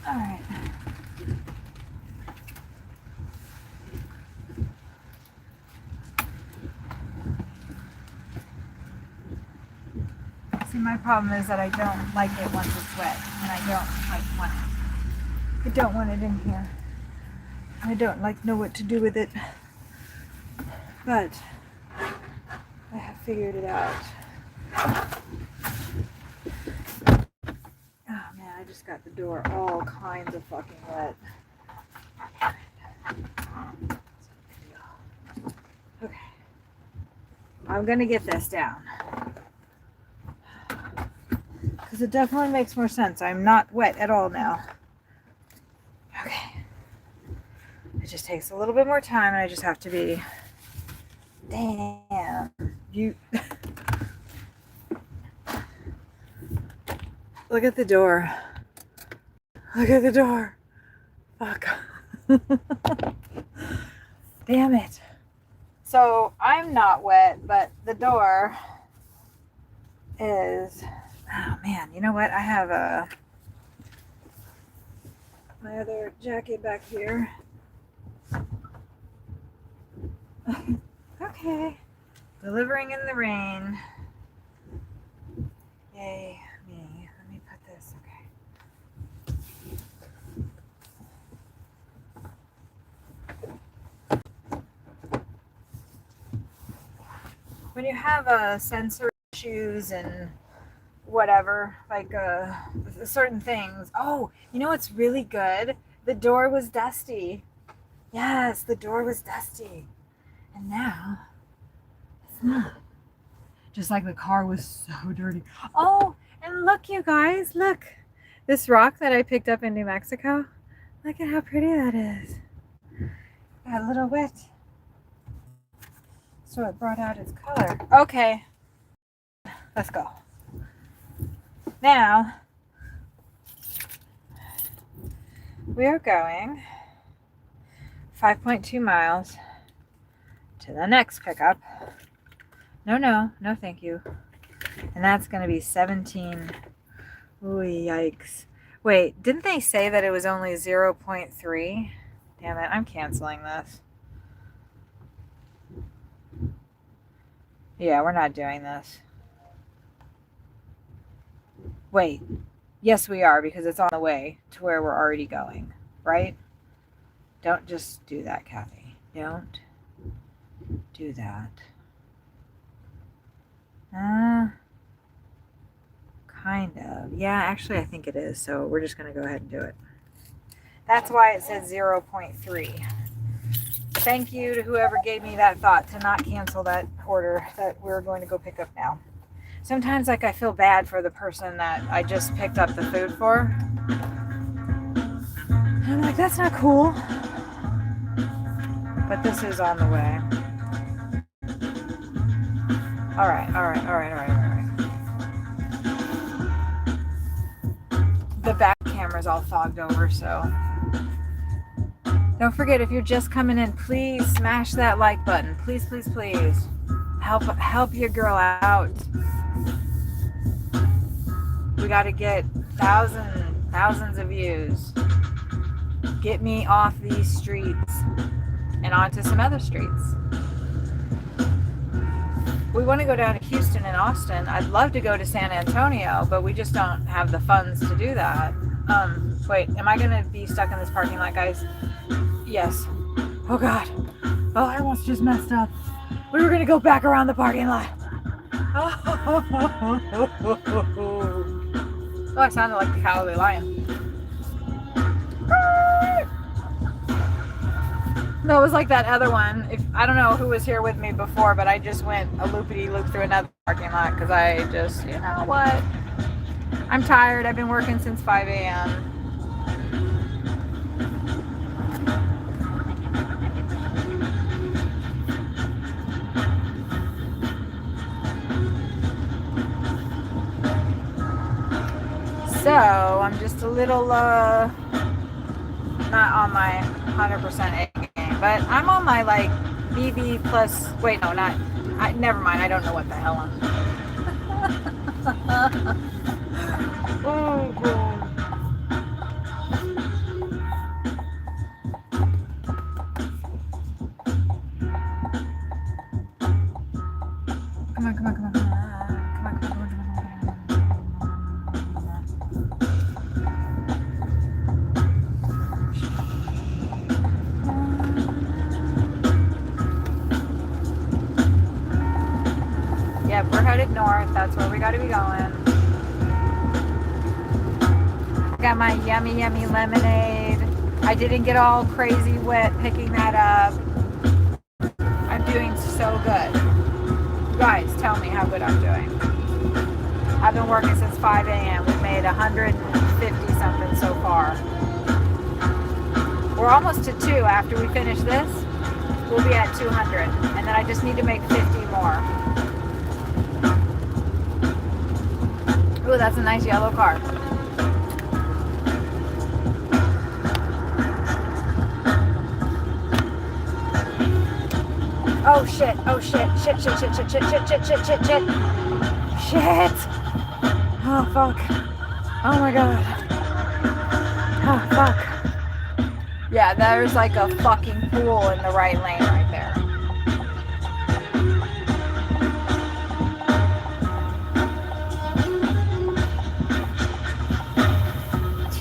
Alright. See, my problem is that I don't like it once it's wet, and I don't want it in here. I don't know what to do with it, but I have figured it out. Oh man, I just got the door all kinds of fucking wet. Okay. I'm gonna get this down. Because it definitely makes more sense. I'm not wet at all now. Okay. It just takes a little bit more time, and I just have to be... Damn. You... Look at the door. Look at the door. Fuck. Damn it. So I'm not wet, but the door is... Oh man, you know what? I have my other jacket back here. Okay. Delivering in the rain. Yay, me. Let me put this, okay. When you have sensory issues and whatever, like certain things. Oh, you know what's really good? The door was dusty. Yes, the door was dusty. And now it's not. Just like the car was so dirty. Oh, and look, you guys, look. This rock that I picked up in New Mexico. Look at how pretty that is. Got a little wet. So it brought out its color. Okay. Let's go. Now, we are going 5.2 miles to the next pickup. No, thank you. And that's going to be 17. Ooh, yikes. Wait, didn't they say that it was only 0.3? Damn it, I'm canceling this. Yeah, we're not doing this. Wait. Yes, we are, because it's on the way to where we're already going, right? Don't just do that, Kathy. Don't do that. Kind of. Yeah, actually, I think it is. So we're just going to go ahead and do it. That's why it says 0.3. Thank you to whoever gave me that thought to not cancel that order that we're going to go pick up now. Sometimes, like, I feel bad for the person that I just picked up the food for. And I'm like, that's not cool. But this is on the way. All right. The back camera's all fogged over, so don't forget, if you're just coming in, please smash that like button. Please. Help your girl out. We got to get thousands of views. Get me off these streets and onto some other streets. We want to go down to Houston and Austin. I'd love to go to San Antonio, but we just don't have the funds to do that. Wait, am I going to be stuck in this parking lot, guys? Yes. Oh, God. Oh, I almost just messed up. We were going to go back around the parking lot. Oh, I sounded like the Cowardly Lion. No, it was like that other one. I don't know who was here with me before, but I just went a loopity-loop through another parking lot because I just, you know what? I'm tired. I've been working since 5 a.m. So I'm just a little not on my 100% A game, but I'm on my like BB plus. Wait, no, not. Never mind. I don't know what the hell I'm. Oh God. Come on. Yep, we're headed north. That's where we got to be going. Got my yummy lemonade. I didn't get all crazy wet picking that up. I'm doing so good. You guys, tell me how good I'm doing. I've been working since 5 a.m. We've made 150 something so far. We're almost to 2. After we finish this, we'll be at 200. And then I just need to make 50 more. Ooh, that's a nice yellow car. Oh shit. Shit. Oh fuck. Oh my god. Oh fuck. Yeah, there's like a fucking pool in the right lane right there.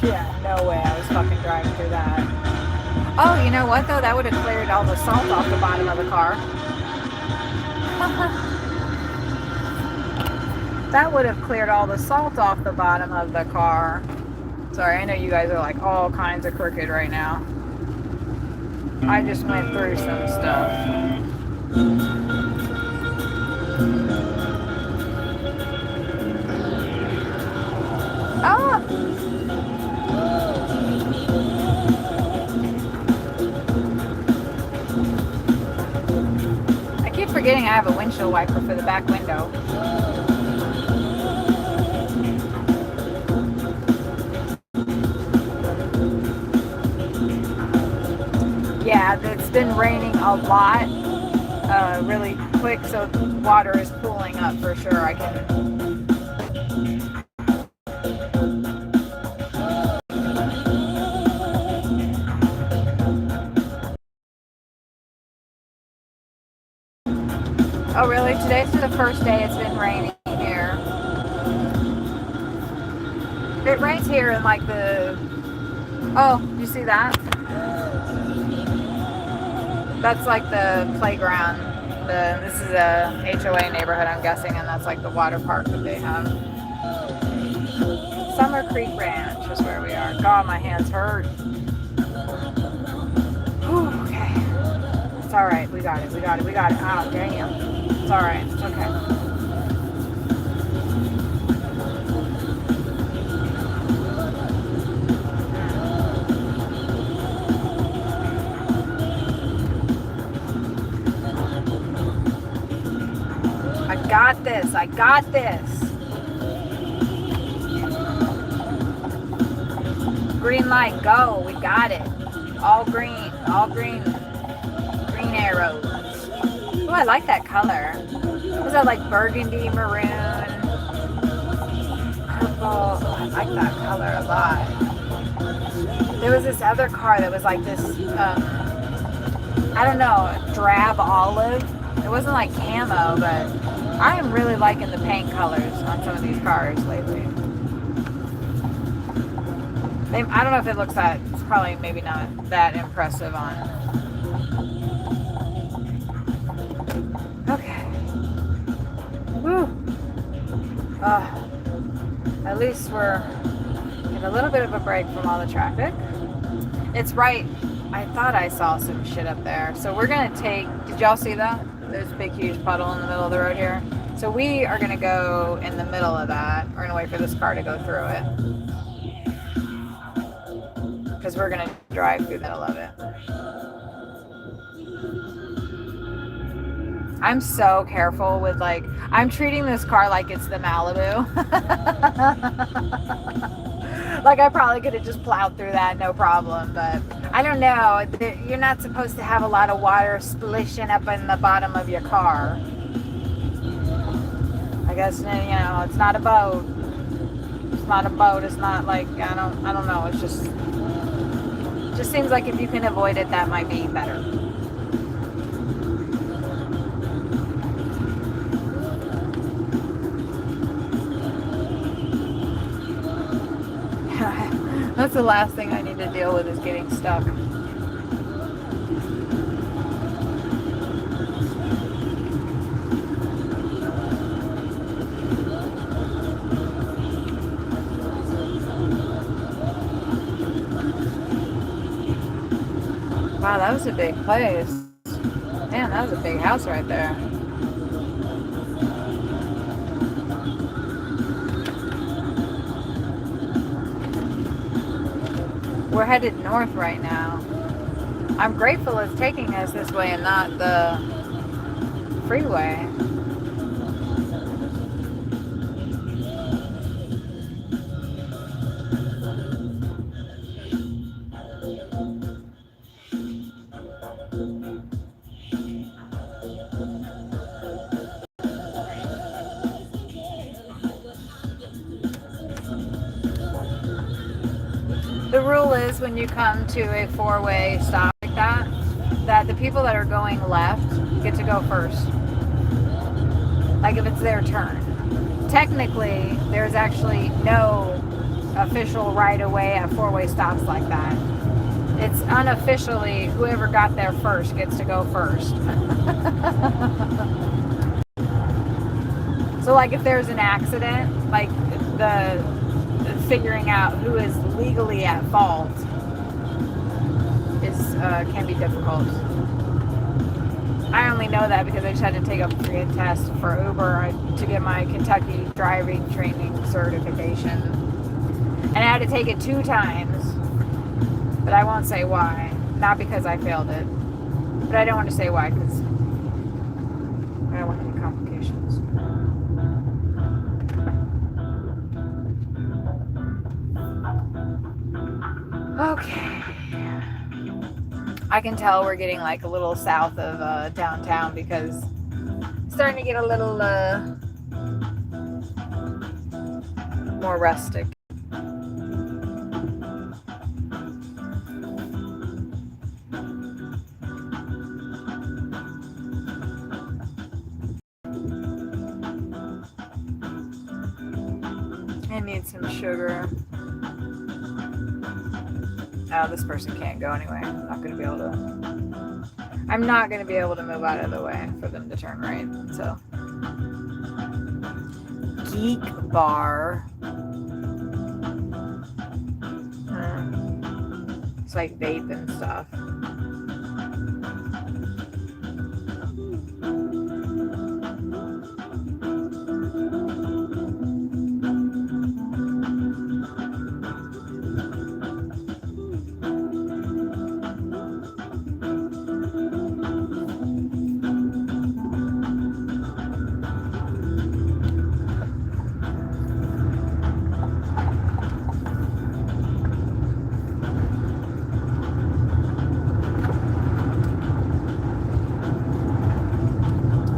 Yeah, no way I was fucking driving through that. Oh, you know what though? That would have cleared all the salt off the bottom of the car. That would have cleared all the salt off the bottom of the car. Sorry, I know you guys are like all kinds of crooked right now. I just went through some stuff. Ah! I keep forgetting I have a windshield wiper for the back window. Yeah, it's been raining a lot, really quick, so water is pooling up for sure. I can. Oh, really? Today's the first day it's been raining here. It rains here in like the. Oh, you see that? That's like the playground. This is a HOA neighborhood, I'm guessing, and that's like the water park that they have. Summer Creek Ranch is where we are. God, my hands hurt. Whew, okay. It's all right. We got it. We got it. We got it. Oh, damn. It's all right. It's okay. I got this. I got this. Green light, go. We got it. All green. All green. Green arrows. Oh, I like that color. Was that like burgundy, maroon, purple? Oh, I like that color a lot. There was this other car that was like this, I don't know, drab olive. It wasn't like camo, but I am really liking the paint colors on some of these cars lately. I don't know if it looks that, it's probably maybe not that impressive on. Okay. Woo. At least we're getting a little bit of a break from all the traffic. It's right. I thought I saw some shit up there. So we're going to take, did y'all see that? There's a big, huge puddle in the middle of the road here. So we are going to go in the middle of that. We're going to wait for this car to go through it. Because we're going to drive through the middle of it. I'm so careful with like, I'm treating this car like it's the Malibu. Like I probably could have just plowed through that, no problem. But I don't know, you're not supposed to have a lot of water splishing up in the bottom of your car. I guess, you know, it's not a boat. It's not a boat. It's not like, I don't know. It's just seems like if you can avoid it, that might be better. That's the last thing I need to deal with is getting stuck. Wow, that was a big place. Man, that was a big house right there. We're headed north right now. I'm grateful it's taking us this way and not the freeway. The rule is when you come to a four-way stop like that the people that are going left get to go first. Like if it's their turn. Technically, there's actually no official right of way at four-way stops like that. It's unofficially whoever got there first gets to go first. So like if there's an accident, like the figuring out who is legally at fault is can be difficult. I only know that because I just had to take a freaking test for Uber to get my Kentucky driving training certification. And I had to take it 2 times. But I won't say why. Not because I failed it. But I don't want to say why because I don't want any complications. Okay. I can tell we're getting like a little south of downtown because it's starting to get a little more rustic. I need some sugar. Oh, this person can't go anyway. I'm not going to be able to move out of the way for them to turn right. So, Geek Bar. It's like vape and stuff.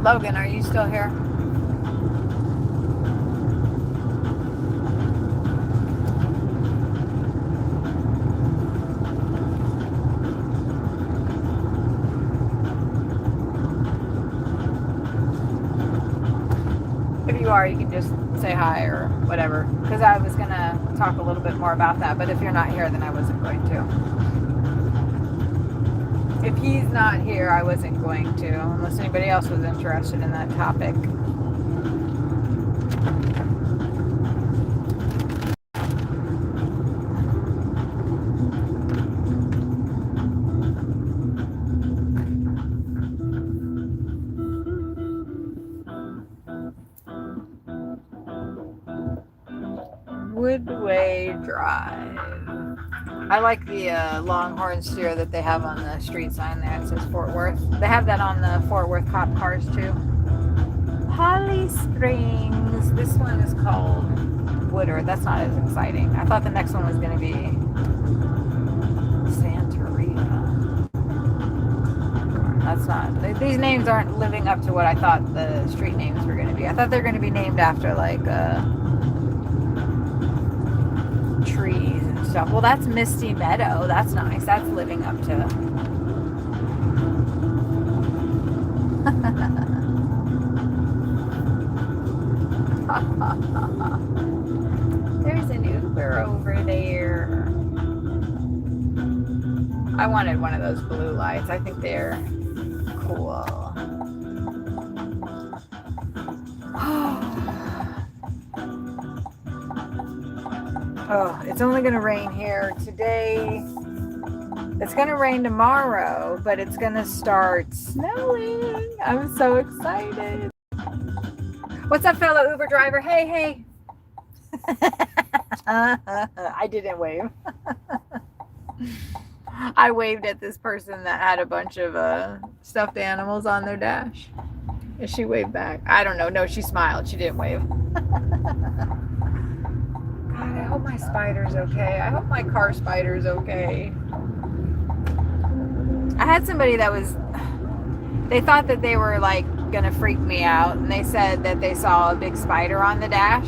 Logan, are you still here? If you are, you can just say hi or whatever. Because I was going to talk a little bit more about that. But if you're not here, then I wasn't going to. If he's not here, I wasn't going to, unless anybody else was interested in that topic. Woodway Drive. I like the Longhorn steer that they have on the street sign there. It says Fort Worth. They have that on the Fort Worth cop cars too. Holly Springs. This one is called Woodard. That's not as exciting. I thought the next one was going to be Santa Rita. That's not. These names aren't living up to what I thought the street names were going to be. I thought they were going to be named after like trees and stuff. Well, that's Misty Meadow. That's nice. That's living up to. There's an Uber over there. I wanted one of those blue lights. I think they're cool. Oh, it's only going to rain here today. It's going to rain tomorrow, but it's going to start snowing. I'm so excited. What's up, fellow Uber driver? Hey, hey. I didn't wave. I waved at this person that had a bunch of stuffed animals on their dash. And she waved back. I don't know. No, she smiled. She didn't wave. God, I hope my spider's okay. I hope my car spider's okay. I had somebody that was, they thought that they were like gonna freak me out, and they said that they saw a big spider on the dash,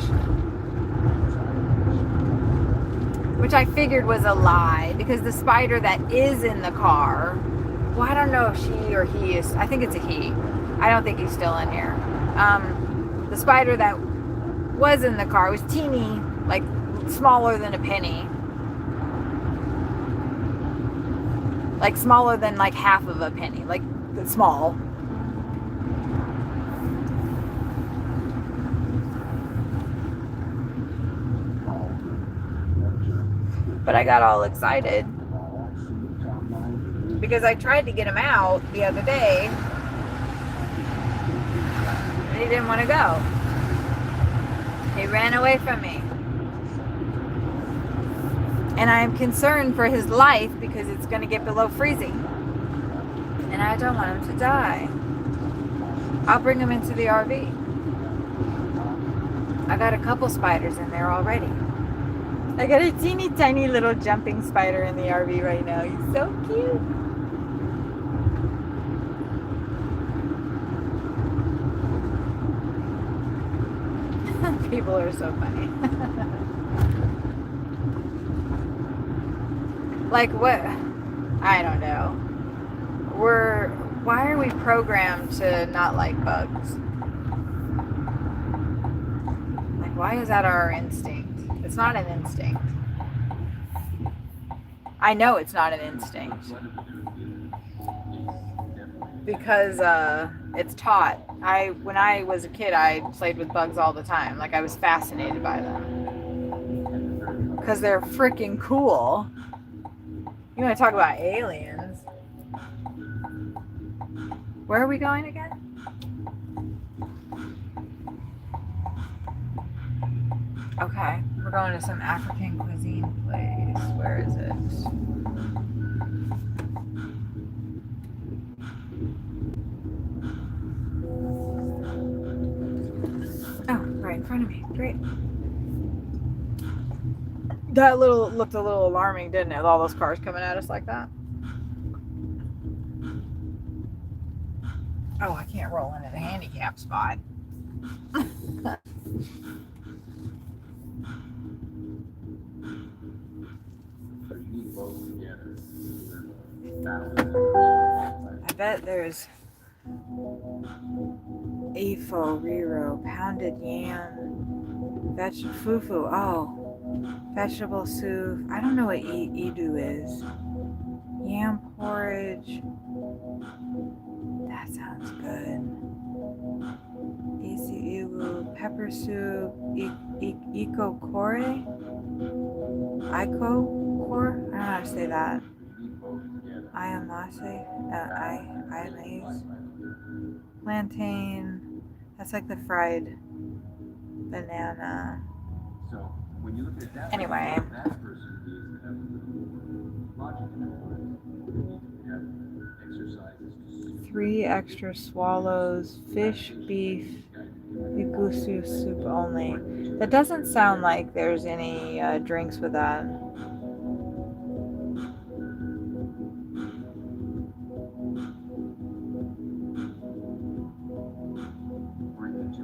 which I figured was a lie, because the spider that is in the car, well, I don't know if she or he is, I think it's a he. I don't think he's still in here. The spider that was in the car was teeny, like smaller than a penny. Like smaller than like half of a penny. Like small. But I got all excited because I tried to get him out the other day and he didn't want to go. He ran away from me. And I am concerned for his life because it's going to get below freezing. And I don't want him to die. I'll bring him into the RV. I got a couple spiders in there already. I got a teeny tiny little jumping spider in the RV right now. He's so cute. People are so funny. Like what? I don't know. Why are we programmed to not like bugs? Like why is that our instinct? It's not an instinct. I know it's not an instinct. Because it's taught. When I was a kid, I played with bugs all the time. Like I was fascinated by them. Because they're freaking cool. You want to talk about aliens? Where are we going again? Okay, we're going to some African cuisine place. Where is it? Oh, right in front of me. Great. That looked a little alarming, didn't it? With all those cars coming at us like that. Oh, I can't roll into the handicap spot. I bet there's Efo, Riro, pounded yam, fufu. Oh, vegetable soup. I don't know what edu is. Yam porridge. That sounds good. Isi iwu, pepper soup, iko kore? Iko core? I don't know how to say that. Ayamase? Ayamase? Plantain. That's like the fried banana. So when you look at it that Anyway. way, that person needs to have a little more logic in their mind. They need to have exercises to 3 extra swallows, fish, beef, igusu soup only. That doesn't sound like there's any drinks with that.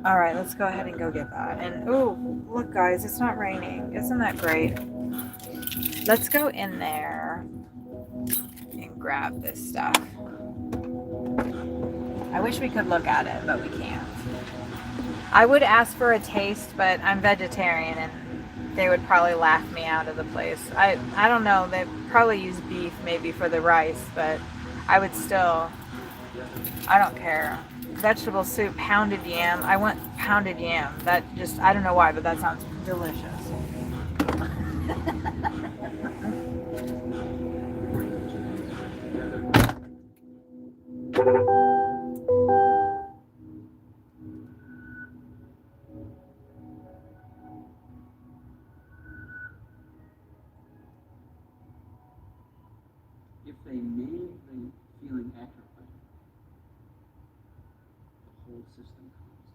All right, let's go ahead and go get that. And oh, look guys, it's not raining. Isn't that great? Let's go in there and grab this stuff. I wish we could look at it, but we can't. I would ask for a taste, but I'm vegetarian and they would probably laugh me out of the place. I don't know, they probably use beef maybe for the rice, but I would still, I don't care. Vegetable soup, pounded yam. I want pounded yam. That just, I don't know why, but that sounds delicious. if they name the feeling accurately, the whole system calms down.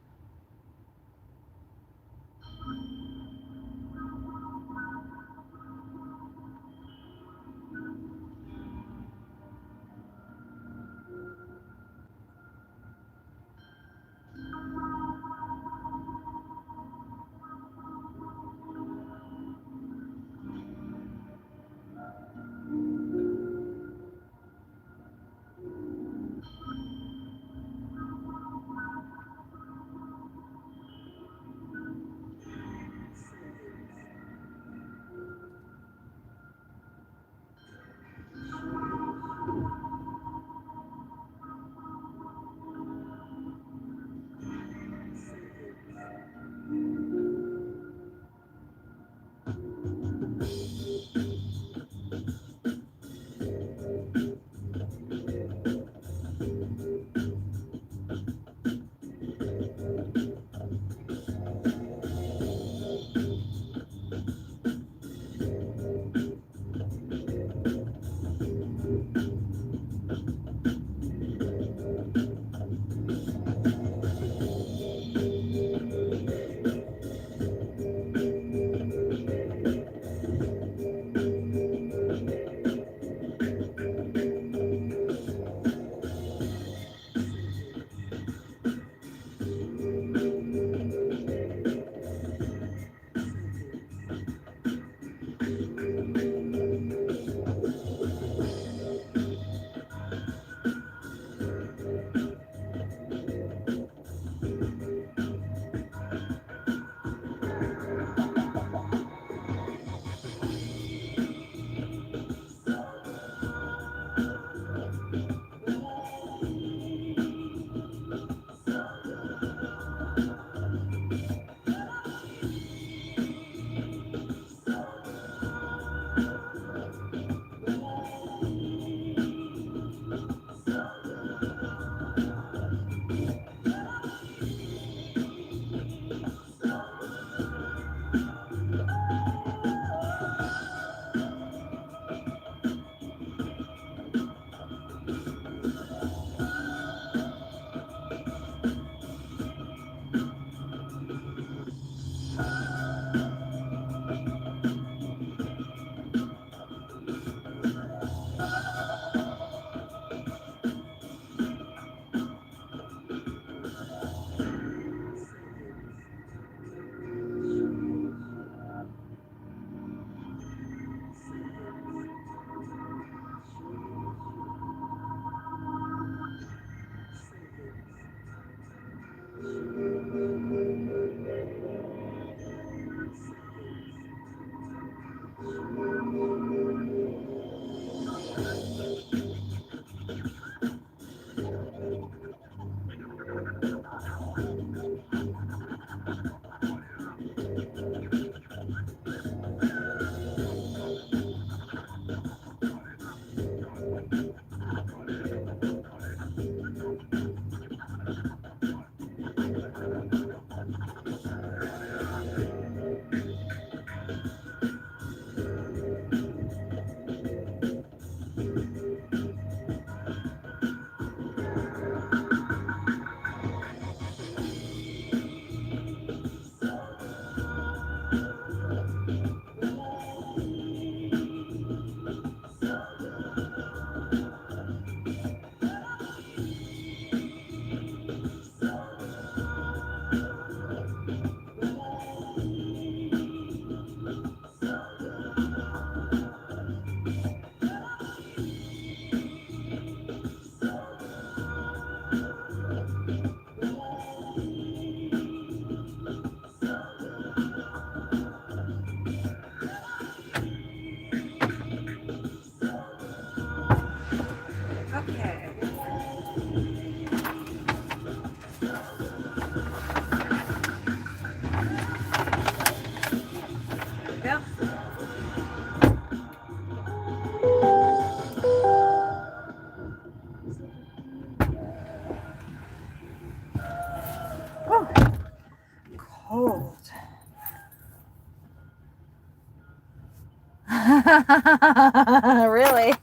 Really?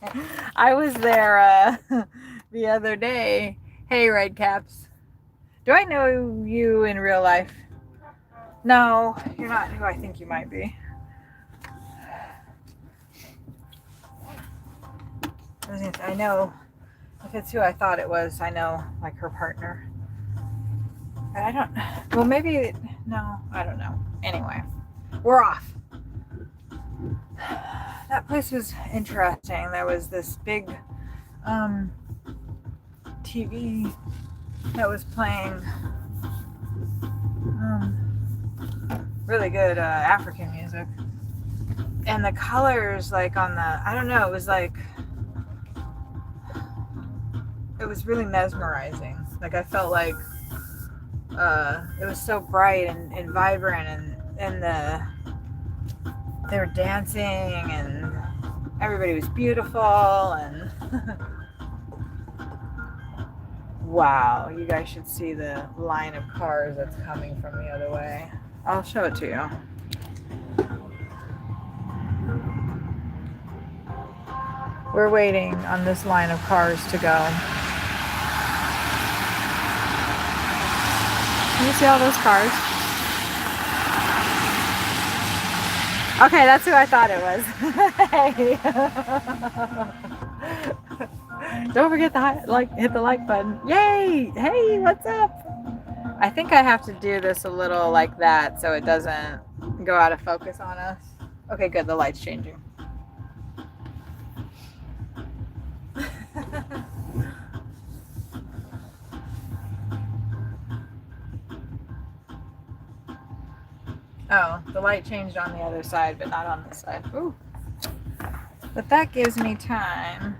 I was there the other day. Hey, Red Caps. Do I know you in real life? No, you're not who I think you might be. I know if it's who I thought it was, I know like her partner. But I don't, well, maybe, no, I don't know. Anyway, we're off. That place was interesting. There was this big TV that was playing really good African music. And the colors, like on the, I don't know, it was like, it was really mesmerizing. Like I felt like it was so bright and vibrant, and they were dancing and everybody was beautiful and wow, you guys should see the line of cars that's coming from the other way. I'll show it to you. We're waiting on this line of cars to go. Can you see all those cars? Okay, that's who I thought it was. Hey. Don't forget to hit the like button. Yay! Hey, what's up? I think I have to do this a little like that so it doesn't go out of focus on us. Okay, good. The light's changing. Oh, the light changed on the other side, but not on this side. Ooh. But that gives me time.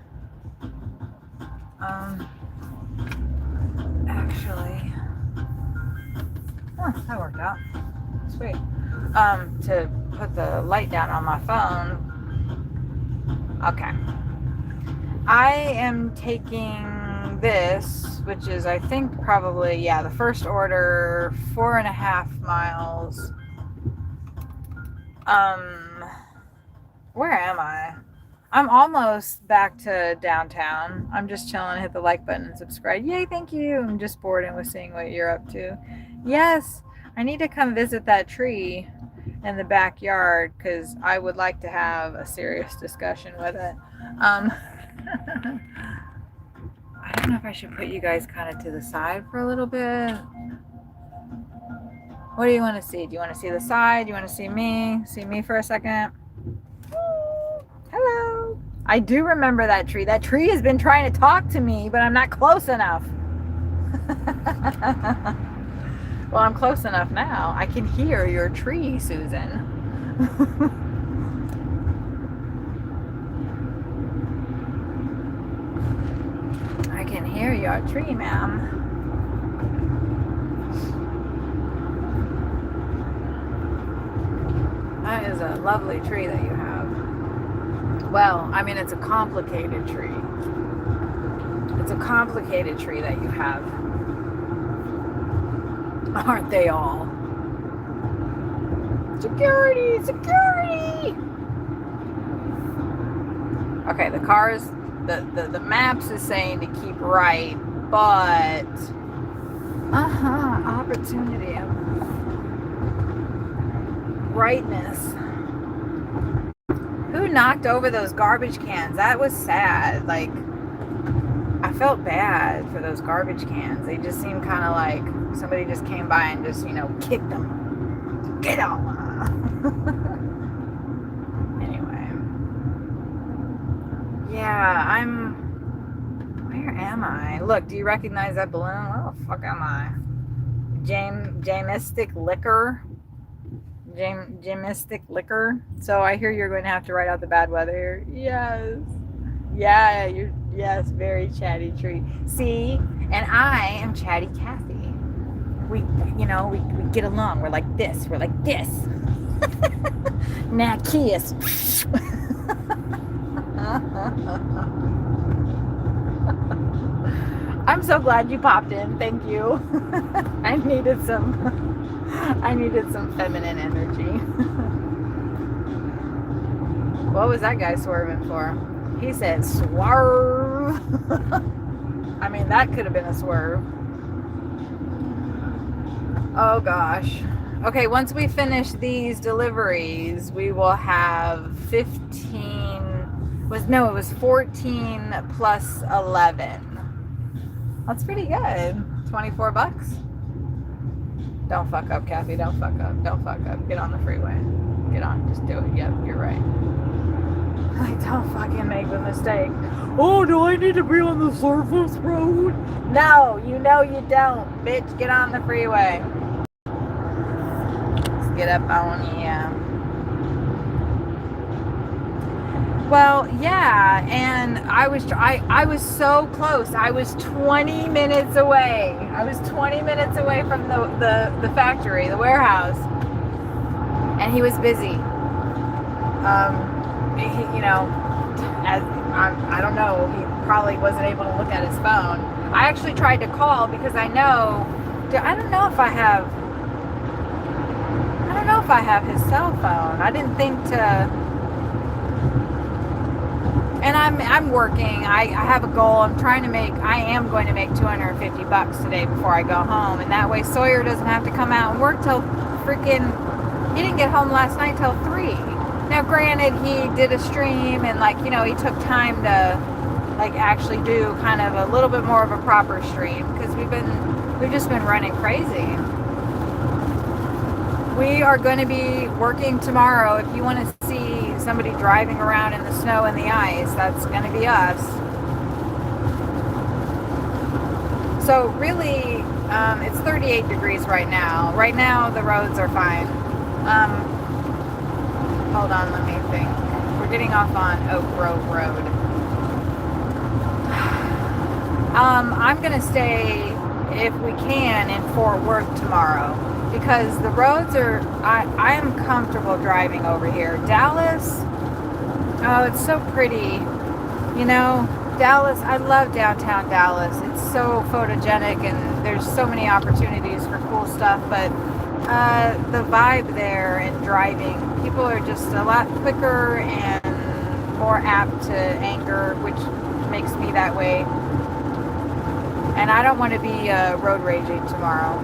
Actually, that worked out. Sweet. To put the light down on my phone. Okay. I am taking this, which is, I think, probably, yeah, the first order, 4.5 miles. Where am I? I'm almost back to downtown. I'm just chilling. Hit the like button and subscribe. Yay, thank you. I'm just bored and was seeing what you're up to. Yes, I need to come visit that tree in the backyard because I would like to have a serious discussion with it. I don't know if I should put you guys kind of to the side for a little bit. What do you want to see? Do you want to see the side? Do you want to see me? See me for a second? Hello. I do remember that tree. That tree has been trying to talk to me, but I'm not close enough. Well, I'm close enough now. I can hear your tree, Susan. I can hear your tree, ma'am. That is a lovely tree that you have. Well, I mean, it's a complicated tree. It's a complicated tree that you have. Aren't they all? Security! Security! Okay, the cars, the maps is saying to keep right, but opportunity. Rightness. Who knocked over those garbage cans? That was sad. Like, I felt bad for those garbage cans. They just seemed kind of like somebody just came by and just, kicked them. Get out. Anyway. Yeah, where am I? Look, do you recognize that balloon? Where the fuck am I? Jamistic liquor. Jamistic liquor. So I hear you're going to have to write out the bad weather. Yes. Yeah, yes, very chatty tree. See, and I am chatty Kathy. We get along. We're like this. We're like this. Now kiss. I'm so glad you popped in. Thank you. I needed some feminine energy. What was that guy swerving for? He said swerve. I mean, that could have been a swerve. Oh gosh. Okay, once we finish these deliveries, we will have it was 14 plus 11. That's pretty good. 24 bucks. Don't fuck up, Kathy. Don't fuck up. Don't fuck up. Get on the freeway. Get on. Just do it. Yep, you're right. Like, don't fucking make the mistake. Oh, do I need to be on the surface road? No, you know you don't. Bitch, get on the freeway. Let's get up on you. Well, yeah, and I was so close. I was 20 minutes away. I was 20 minutes away from the factory, the warehouse. And he was busy. I don't know, he probably wasn't able to look at his phone. I actually tried to call because I don't know if I have his cell phone. I didn't think to. And I'm working. I have a goal. I am going to make 250 bucks today before I go home, and that way Sawyer doesn't have to come out and work till freaking. He didn't get home last night till 3. Now, granted, he did a stream and he took time to actually do kind of a little bit more of a proper stream because we've just been running crazy. We are going to be working tomorrow. If you want to see somebody driving around in the snow and the ice, that's going to be us. So really, it's 38 degrees right now. Right now, the roads are fine. Hold on, let me think. We're getting off on Oak Grove Road. I'm going to stay, if we can, in Fort Worth tomorrow. Because the roads I am comfortable driving over here. Dallas, oh, it's so pretty. Dallas, I love downtown Dallas. It's so photogenic and there's so many opportunities for cool stuff. But the vibe there and driving, people are just a lot quicker and more apt to anger, which makes me that way. And I don't want to be road raging tomorrow.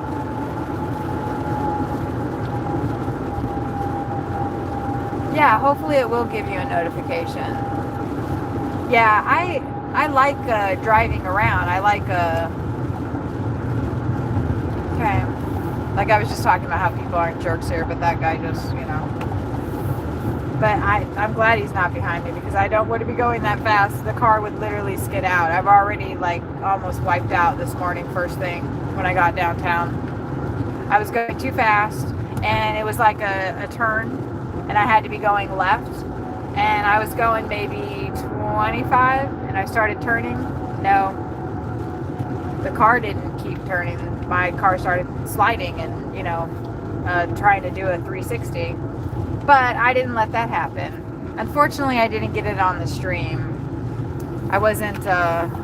Yeah, hopefully it will give you a notification. Yeah, I like driving around. I like okay. Like I was just talking about how people aren't jerks here, but that guy just, But I'm glad he's not behind me because I don't want to be going that fast. The car would literally skid out. I've already almost wiped out this morning first thing when I got downtown. I was going too fast and it was like a turn and I had to be going left and I was going maybe 25 and I started turning. No, the car didn't keep turning. My car started sliding and, trying to do a 360. But I didn't let that happen. Unfortunately, I didn't get it on the stream. I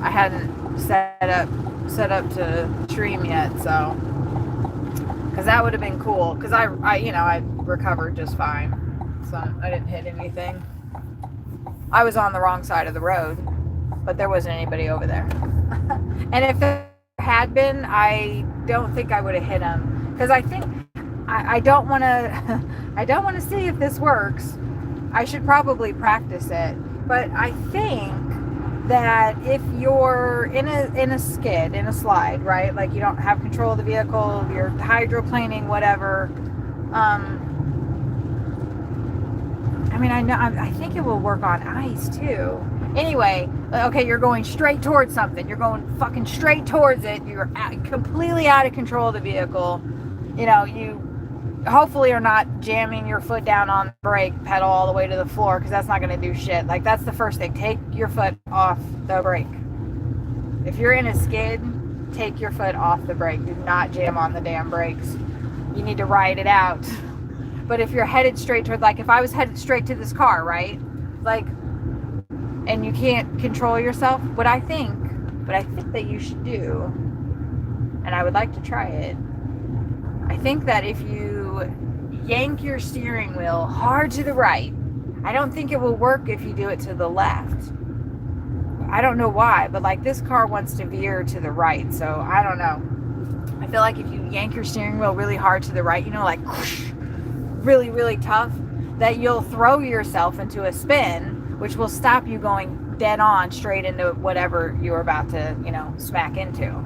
hadn't set up to stream yet, so. Because that would have been cool. Because I recovered just fine. So I didn't hit anything. I was on the wrong side of the road, but there wasn't anybody over there. And if there had been, I don't think I would have hit him. Because I think I don't want to see if this works. I should probably practice it. But I think that if you're in a skid, in a slide, right? Like you don't have control of the vehicle, you're hydroplaning, whatever. I think it will work on ice too. Anyway, okay, you're going straight towards something. You're going fucking straight towards it. You're completely out of control of the vehicle. You hopefully are not jamming your foot down on the brake pedal all the way to the floor because that's not going to do shit. Like that's the first thing. Take your foot off the brake. If you're in a skid, take your foot off the brake. Do not jam on the damn brakes. You need to ride it out. But if you're headed straight toward, if I was headed straight to this car, right? And you can't control yourself, what I think that you should do, and I would like to try it, I think that if you yank your steering wheel hard to the right, I don't think it will work if you do it to the left. I don't know why, but like this car wants to veer to the right, so I don't know. I feel like if you yank your steering wheel really hard to the right, you know, like whoosh, really, really tough, that you'll throw yourself into a spin, which will stop you going dead on straight into whatever you're about to, you know, smack into.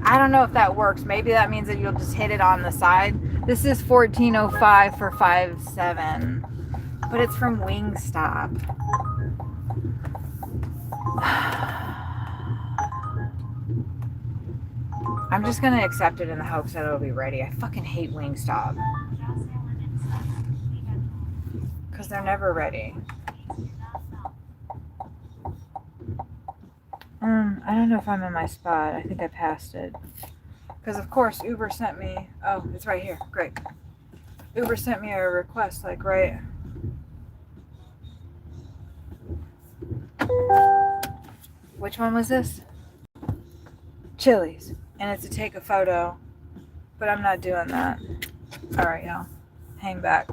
I don't know if that works. Maybe that means that you'll just hit it on the side. This is 1405 for 5.7, but it's from Wingstop. I'm just gonna accept it in the hopes that it'll be ready. I fucking hate Wingstop because they're never ready. I don't know if I'm in my spot. I think I passed it. Because of course Uber sent me, oh, it's right here, great. Uber sent me a request, like, right. Which one was this? Chili's. And it's to take a photo, but I'm not doing that. All right, y'all, hang back.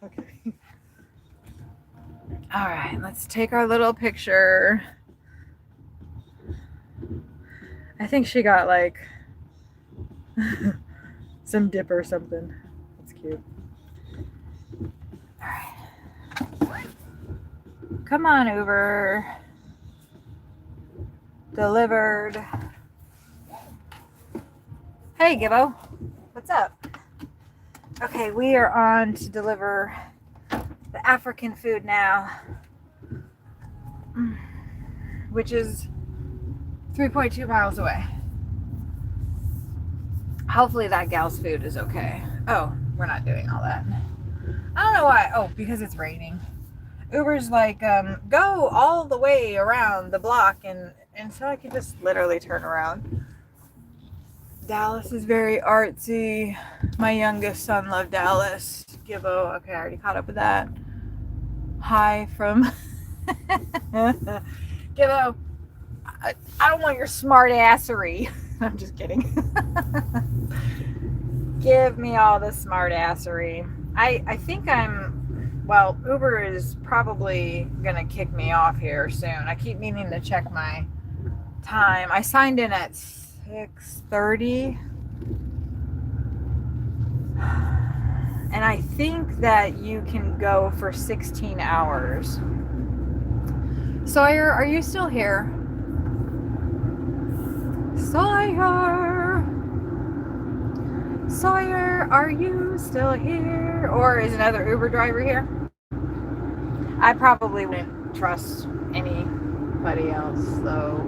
Okay. All right, let's take our little picture. I think she got like some dip or something. That's cute. All right. Come on, Uber. Delivered. Hey, Gibbo. What's up? Okay, we are on to deliver the African food now, which is 3.2 miles away. Hopefully that gal's food is okay. Oh, we're not doing all that. I don't know why. Oh, because it's raining. Uber's like, go all the way around the block, and so I can just literally turn around. Dallas is very artsy. My youngest son loved Dallas. Gibbo. Okay, I already caught up with that. Hi from Gibbo. I don't want your smart assery. I'm just kidding. Give me all the smart assery. I think well, Uber is probably gonna kick me off here soon. I keep meaning to check my time. I signed in at 6:30. And I think that you can go for 16 hours. Sawyer, are you still here? Sawyer! Sawyer, are you still here? Or is another Uber driver here? I probably wouldn't trust anybody else, though.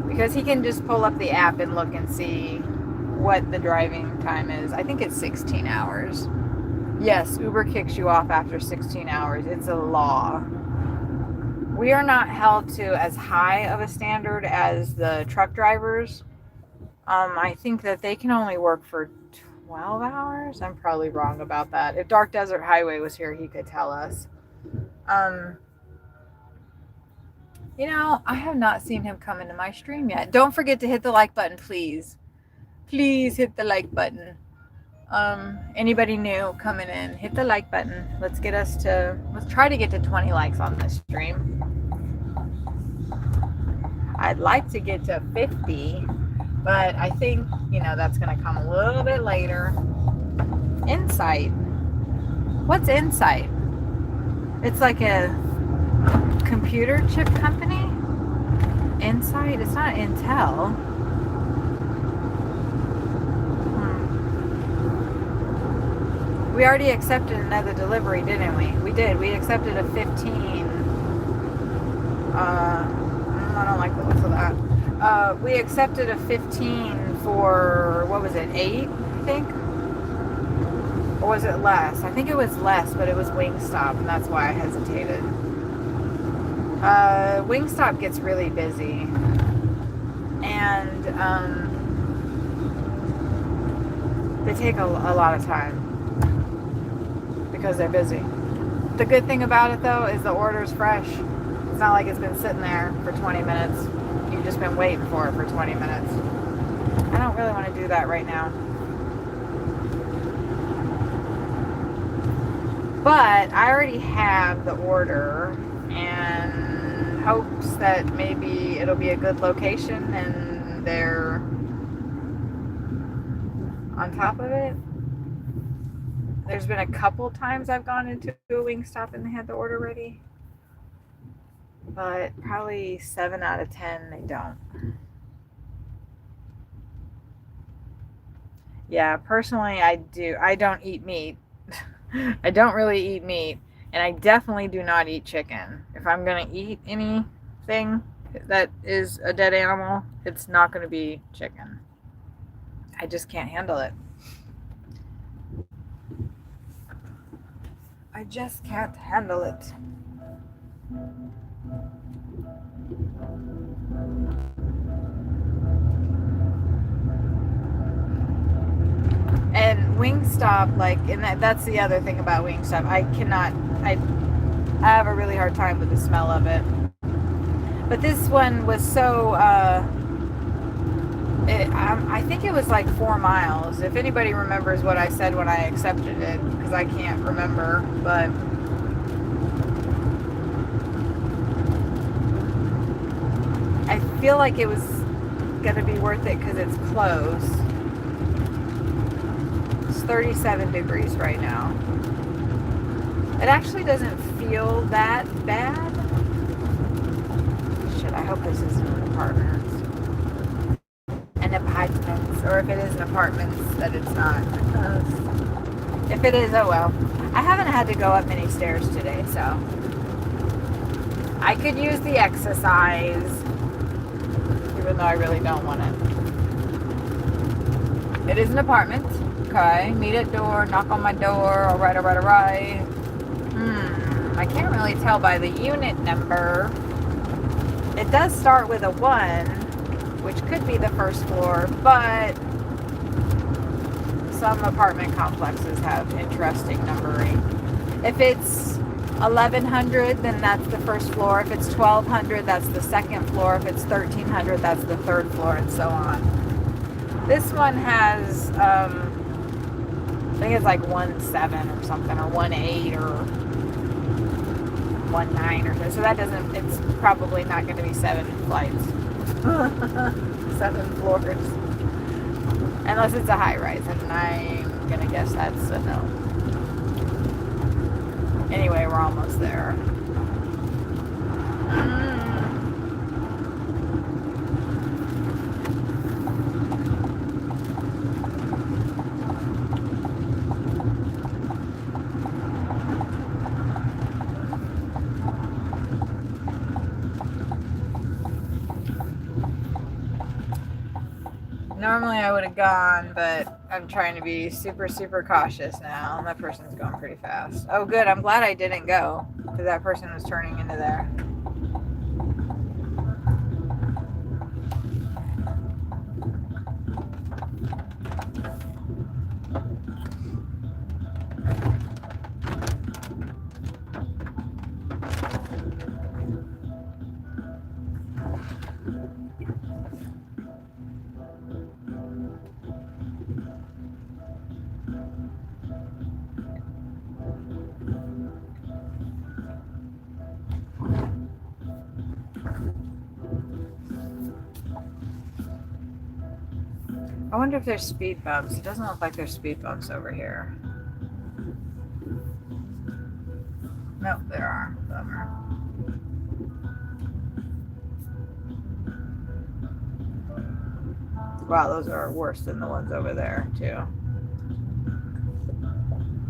Because he can just pull up the app and look and see what the driving time is. I think it's 16 hours. Yes, Uber kicks you off after 16 hours. It's a law. We are not held to as high of a standard as the truck drivers. I think that they can only work for 12 hours. I'm probably wrong about that. If Dark Desert Highway was here, he could tell us. You know, I have not seen him come into my stream yet. Don't forget to hit the like button, please. Please hit the like button. Anybody new coming in, hit the like button. Let's try to get to 20 likes on this stream. I'd like to get to 50, but I think, you know, that's going to come a little bit later. Insight. What's Insight? It's like a computer chip company? Insight? It's not Intel. We already accepted another delivery, didn't we? We did. We accepted a 15. I don't like the looks of that. We accepted a 15 for, what was it, 8, I think? Or was it less? I think it was less, but it was Wingstop, and that's why I hesitated. Wingstop gets really busy. And and they take a lot of time because they're busy. The good thing about it though is the order's fresh. It's not like it's been sitting there for 20 minutes. You've just been waiting for it for 20 minutes. I don't really want to do that right now. But I already have the order and hopes that maybe it'll be a good location and they're on top of it. There's been a couple times I've gone into a Wingstop and they had the order ready. But probably 7 out of 10 they don't. Yeah, personally I don't eat meat. I don't really eat meat, and I definitely do not eat chicken. If I'm gonna eat anything that is a dead animal, it's not gonna be chicken. I just can't handle it. I just can't handle it. And Wingstop, like, and that's the other thing about Wingstop. I have a really hard time with the smell of it. But this one was so, I think it was like 4 miles. If anybody remembers what I said when I accepted it, because I can't remember, but I feel like it was going to be worth it because it's close. It's 37 degrees right now. It actually doesn't feel that bad. Shit, I hope this isn't an apartment. Or if it is an apartment, that it's not. If it is, oh well. I haven't had to go up many stairs today, so I could use the exercise, even though I really don't want it. It is an apartment. Okay, meet at door, knock on my door, alright. I can't really tell by the unit number. It does start with a 1, which could be the first floor, but some apartment complexes have interesting numbering. If it's 1100, then that's the first floor. If it's 1200, that's the second floor. If it's 1300, that's the third floor, and so on. This one has, I think it's like 1.7 or something, or 1.8 or 1.9 or so. So that doesn't, it's probably not going to be 7 flights. 7 floors. Unless it's a high rise, and I'm going to guess that's a no. Anyway, we're almost there. Normally I would have gone, but I'm trying to be super, super cautious now. And that person's going pretty fast. Oh, good. I'm glad I didn't go, because that person was turning into there. I wonder if there's speed bumps. It doesn't look like there's speed bumps over here. Nope, there are. Bummer. Wow, those are worse than the ones over there, too.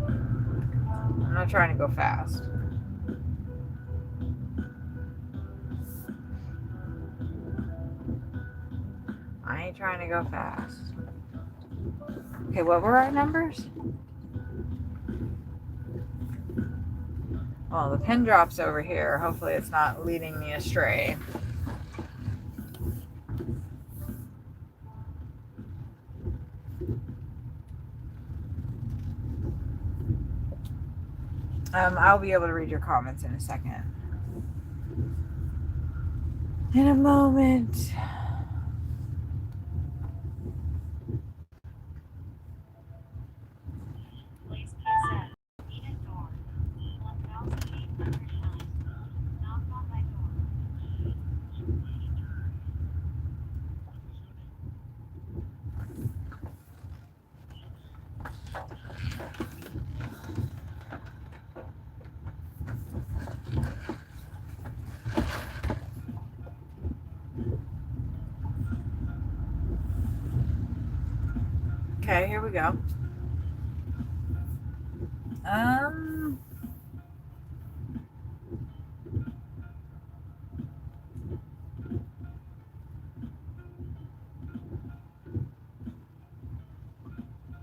I'm not trying to go fast. I ain't trying to go fast. Okay, what were our numbers? Well, the pin drop's over here. Hopefully it's not leading me astray. I'll be able to read your comments in a second. In a moment. Place cassette. Needed door. 1,809. Knock on my door. Okay, here we go.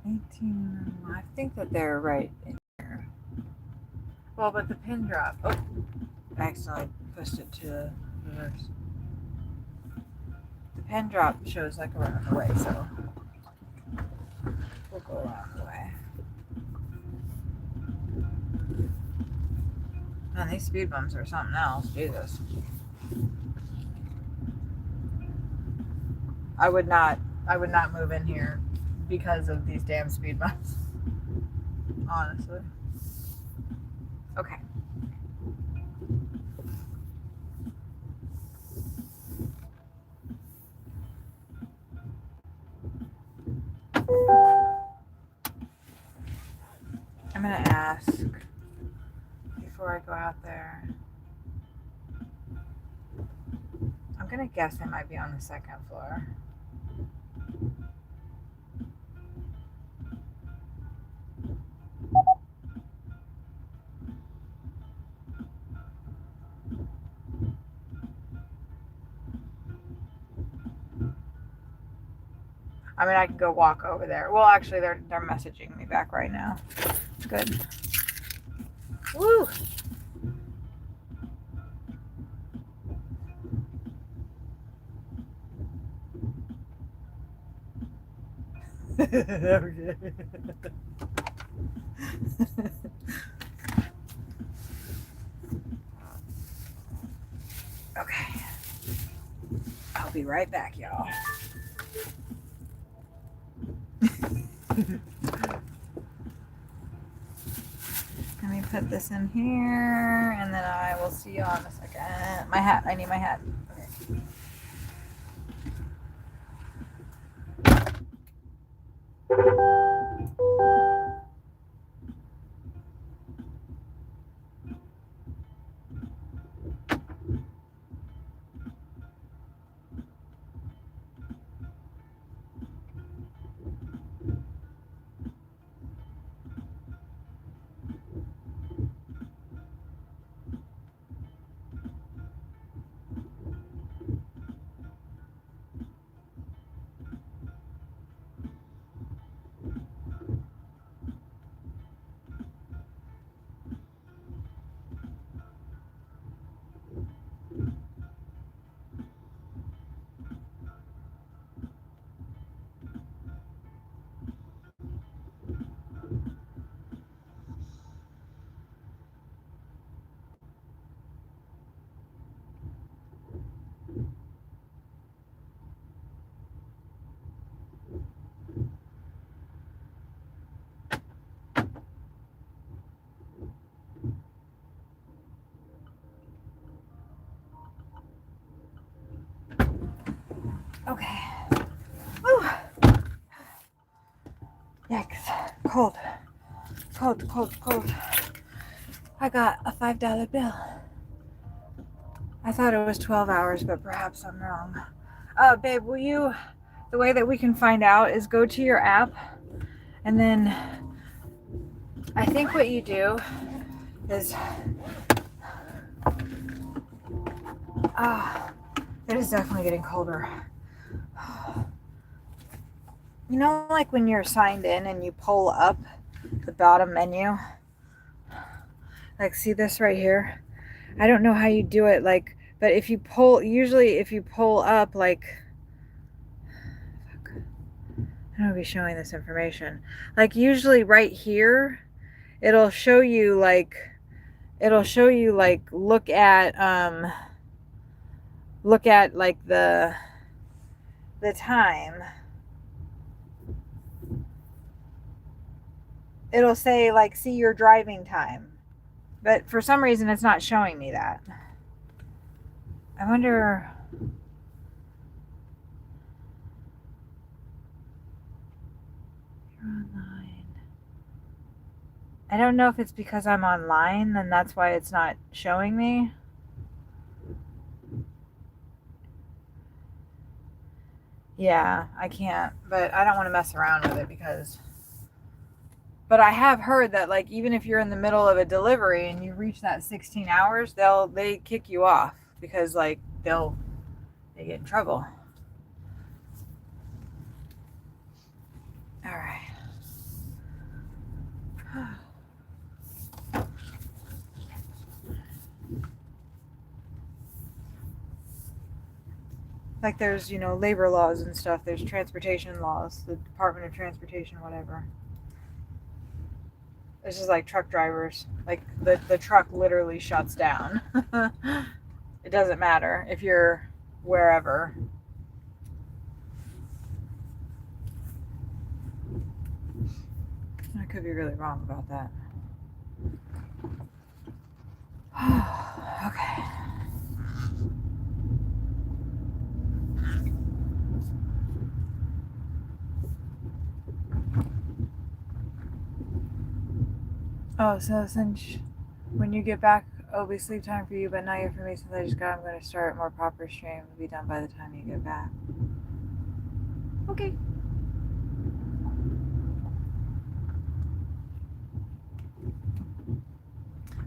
18. I think that they're right in here. Well, but the pin drop. Oh, I accidentally pushed it to reverse. The pin drop shows like around the way, so we'll go around the way. Man, these speed bumps are something else. Jesus. I would not move in here because of these damn speed bumps. Honestly. Okay. I'm gonna ask before I go out there. I'm gonna guess I might be on the second floor. I mean, I can go walk over there. Well, actually, they're messaging me back right now. Good. Woo! Okay. I'll be right back, y'all. Let me put this in here, and then I will see you on a second. My hat. I need my hat. Okay. Okay. Whew. Yikes. Cold. Cold, cold, cold. I got a $5 bill. I thought it was 12 hours, but perhaps I'm wrong. Babe, will you, the way that we can find out is go to your app, and then I think what you do is, it is definitely getting colder. You know, like when you're signed in and you pull up the bottom menu, like see this right here? I don't know how you do it, like, but if you pull, usually if you pull up, like, fuck, I don't be showing this information. Like usually right here, it'll show you like it'll show you like look at like the time. It'll say like see your driving time, but for some reason it's not showing me that. I wonder. You're online. I don't know if it's because I'm online, then that's why it's not showing me. Yeah, I can't, but I don't want to mess around with it because. But I have heard that like even if you're in the middle of a delivery and you reach that 16 hours, they kick you off because like they get in trouble. All right. Like there's, labor laws and stuff. There's transportation laws, the Department of Transportation, whatever. This is like truck drivers. Like the truck literally shuts down. It doesn't matter if you're wherever. I could be really wrong about that. Okay. Oh, so since when you get back, it'll be sleep time for you, but not yet for me since I just got. I'm going to start a more proper stream. It'll be done by the time you get back. Okay.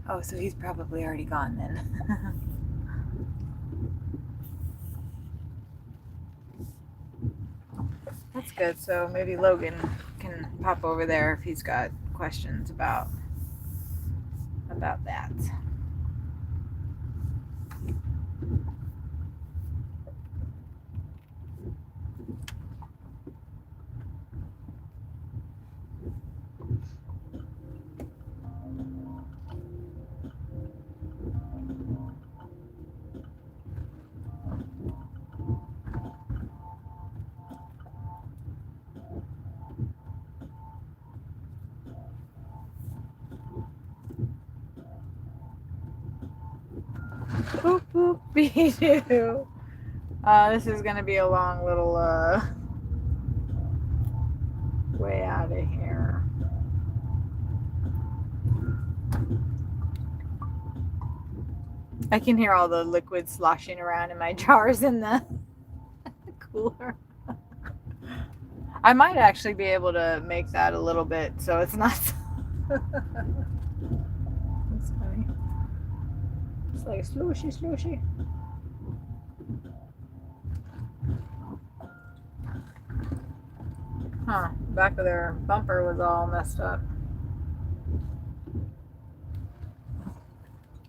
Oh, so he's probably already gone then. That's good. So maybe Logan can pop over there if he's got questions about that. Boop boop be do. This is gonna be a long little way out of here. I can hear all the liquid sloshing around in my jars in the cooler. I might actually be able to make that a little bit so it's not. That's funny. It's like slooshy. Huh, back of their bumper was all messed up.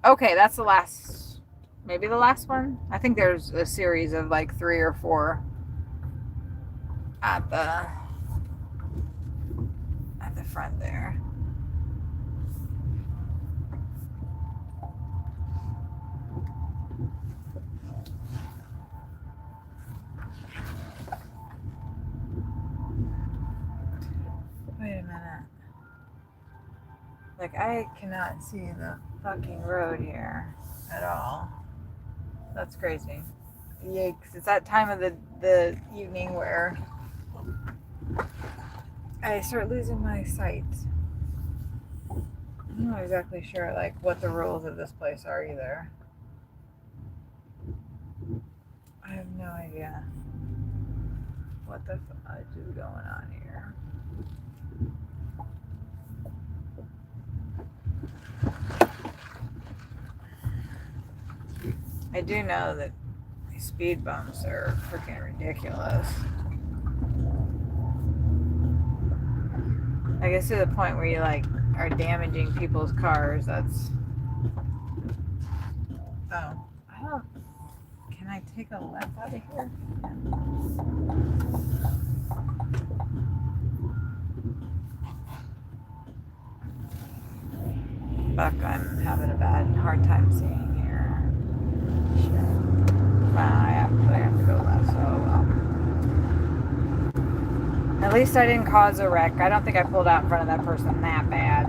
Okay, that's the last, maybe the last one. I think there's a series of like 3 or 4 at the front there. Wait a minute. Like, I cannot see the fucking road here at all. That's crazy. Yikes. It's that time of the evening where I start losing my sight. I'm not exactly sure, like, what the rules of this place are either. I have no idea what the fudge is going on here. I do know that these speed bumps are freaking ridiculous. I guess to the point where you like are damaging people's cars. That's. Oh, I don't. Can I take a left out of here? buck I'm having a hard time seeing here. Shit. Wow, I actually have to go left, so at least I didn't cause a wreck. I don't think I pulled out in front of that person that bad.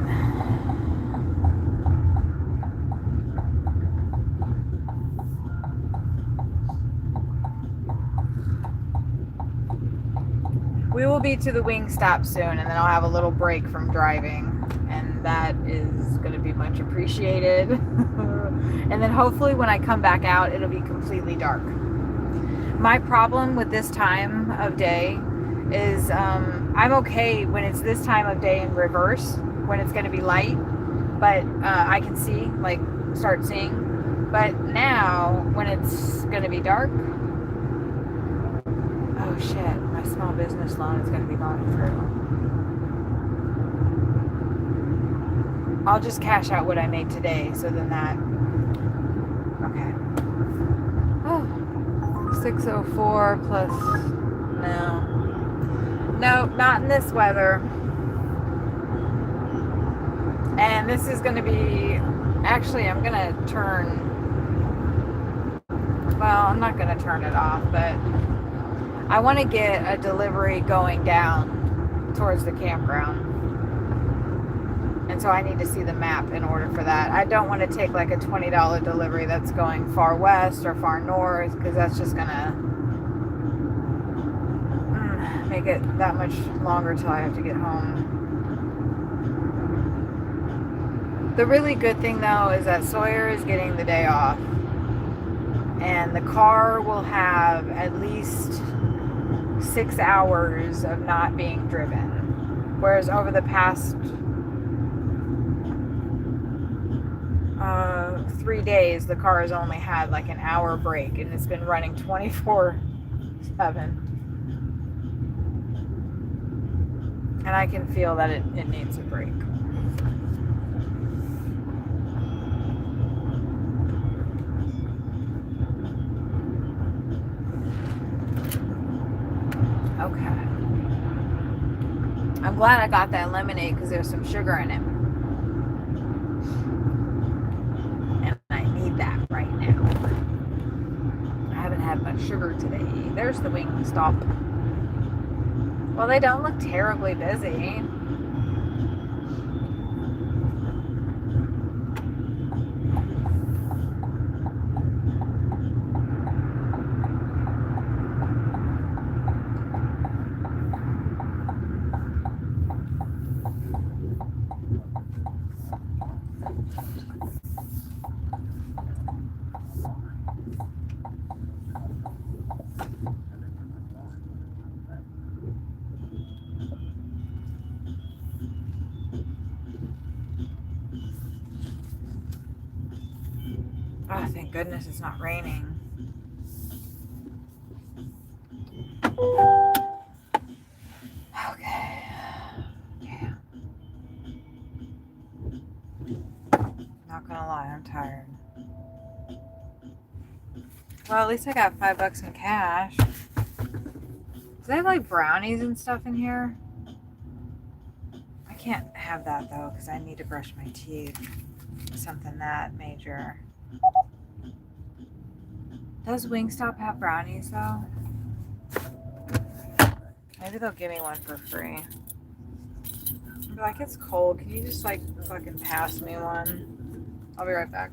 We will be to the wing stop soon, and then I'll have a little break from driving, and that is going to be much appreciated. And then hopefully when I come back out, it'll be completely dark. My problem with this time of day is I'm okay when it's this time of day in reverse, when it's going to be light, but I can see, like, start seeing. But now, when it's going to be dark, oh shit, my small business loan is going to be going through. I'll just cash out what I made today, so then that, okay. Oh, 604 plus, no, not in this weather. And this is going to be, actually I'm going to turn, well, I'm not going to turn it off, but I want to get a delivery going down towards the campground. And so I need to see the map in order for that. I don't want to take like a $20 delivery that's going far west or far north, because that's just going to make it that much longer till I have to get home. The really good thing though is that Sawyer is getting the day off. And the car will have at least 6 hours of not being driven. Whereas over the past 3 days, the car has only had like an hour break, and it's been running 24/7. And I can feel that it needs a break. Okay. I'm glad I got that lemonade because there's some sugar in it. And I need that right now. I haven't had much sugar today. There's the wing stop. Well, they don't look terribly busy. Oh, thank goodness it's not raining. Okay. Yeah. Not gonna lie, I'm tired. Well, at least I got $5 in cash. Do they have like brownies and stuff in here? I can't have that though, because I need to brush my teeth. Something that major. Does Wingstop have brownies though? Maybe they'll give me one for free. I'll be like, it's cold. Can you just like fucking pass me one? I'll be right back.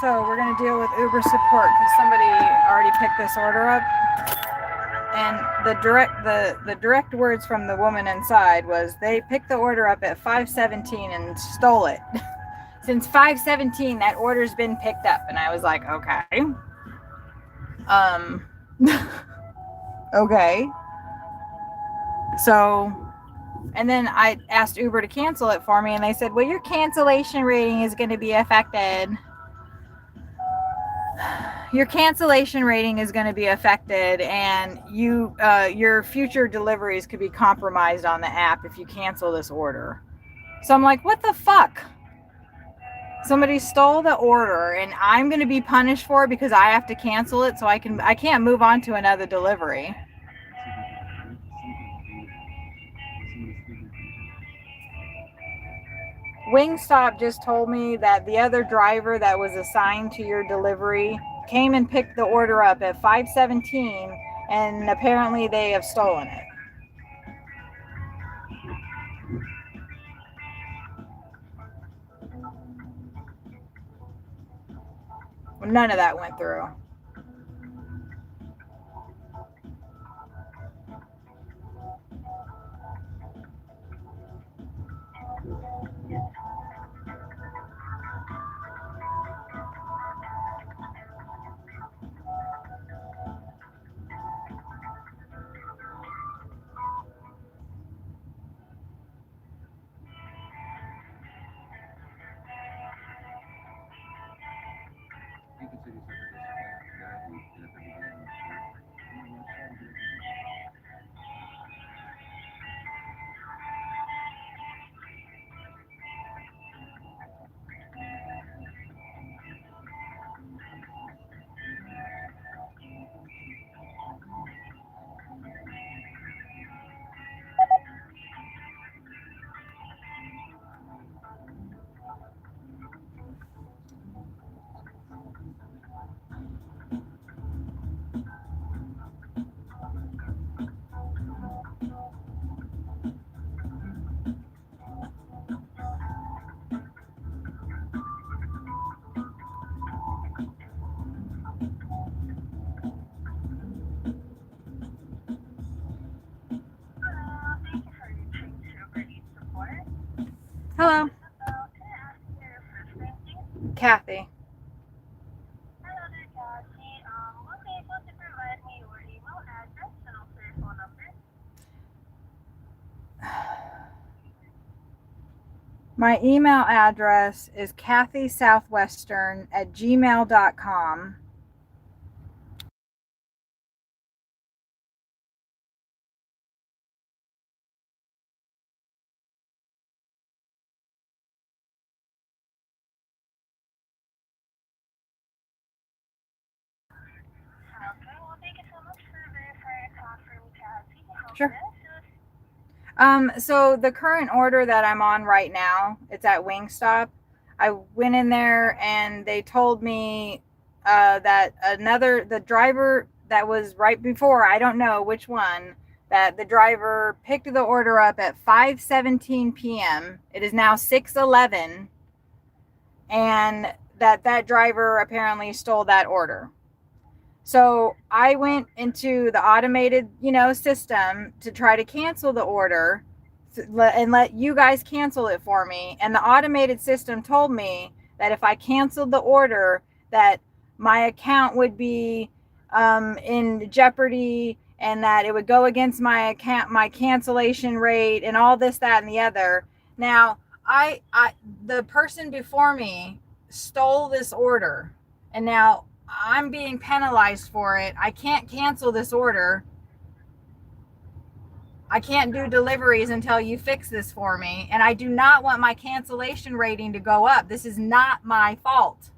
So we're gonna deal with Uber support because somebody already picked this order up, and the direct words from the woman inside was they picked the order up at 5:17 and stole it. Since 5:17, that order's been picked up, and I was like, okay, okay. So, and then I asked Uber to cancel it for me, and they said, well, your cancellation rating is going to be affected. Your cancellation rating is going to be affected, and your future deliveries could be compromised on the app if you cancel this order. So I'm like, what the fuck? Somebody stole the order, and I'm going to be punished for it because I have to cancel it, so I can't move on to another delivery. Wingstop just told me that the other driver that was assigned to your delivery came and picked the order up at 5:17, and apparently they have stolen it. None of that went through. Hello. Kathy. My email address is Cathysouthwestern@gmail.com. Sure. So the current order that I'm on right now, it's at Wingstop. I went in there and they told me that the driver that was right before, I don't know which one, that the driver picked the order up at 5:17 p.m. It is now 6:11, and that driver apparently stole that order. So I went into the automated, system to try to cancel the order and let you guys cancel it for me. And the automated system told me that if I canceled the order, that my account would be in jeopardy, and that it would go against my account, my cancellation rate, and all this, that, and the other. Now, the person before me stole this order, and now I'm being penalized for it. I can't cancel this order. I can't do deliveries until you fix this for me. And I do not want my cancellation rating to go up. This is not my fault.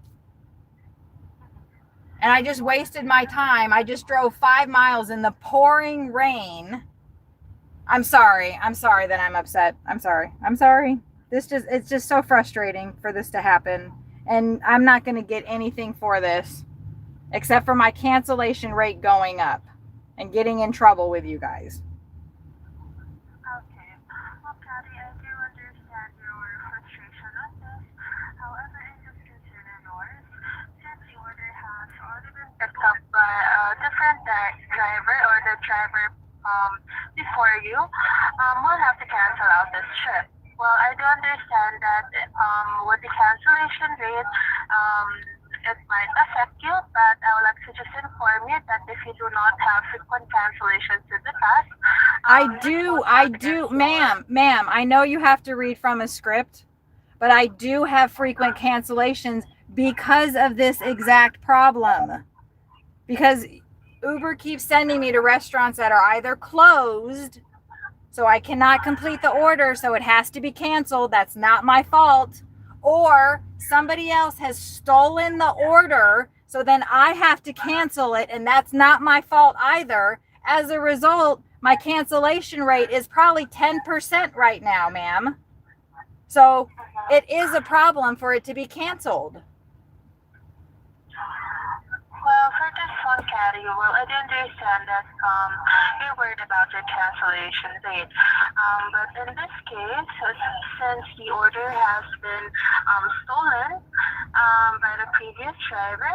And I just wasted my time. I just drove 5 miles in the pouring rain. I'm sorry. I'm sorry that I'm upset. I'm sorry. It's just so frustrating for this to happen. And I'm not going to get anything for this except for my cancellation rate going up and getting in trouble with you guys. Okay. Well, Patty, I do understand your frustration on this. However, it is concern of yours. Since the order has already been picked up by a different driver or the driver before you, we'll have to cancel out this trip. Well, I do understand that with the cancellation rate, it might affect you, but I would like to just inform you that if you do not have frequent cancellations in the past, I do, ma'am, I know you have to read from a script, but I do have frequent cancellations because of this exact problem. Because Uber keeps sending me to restaurants that are either closed, so I cannot complete the order, so it has to be canceled. That's not my fault. Or somebody else has stolen the order, so then I have to cancel it, and that's not my fault either. As a result, my cancellation rate is probably 10% right now, ma'am. So it is a problem for it to be canceled. Well, for this one, Caddy, well, I do understand that you're worried about your cancellation rate. But in this case, since the order has been stolen by the previous driver,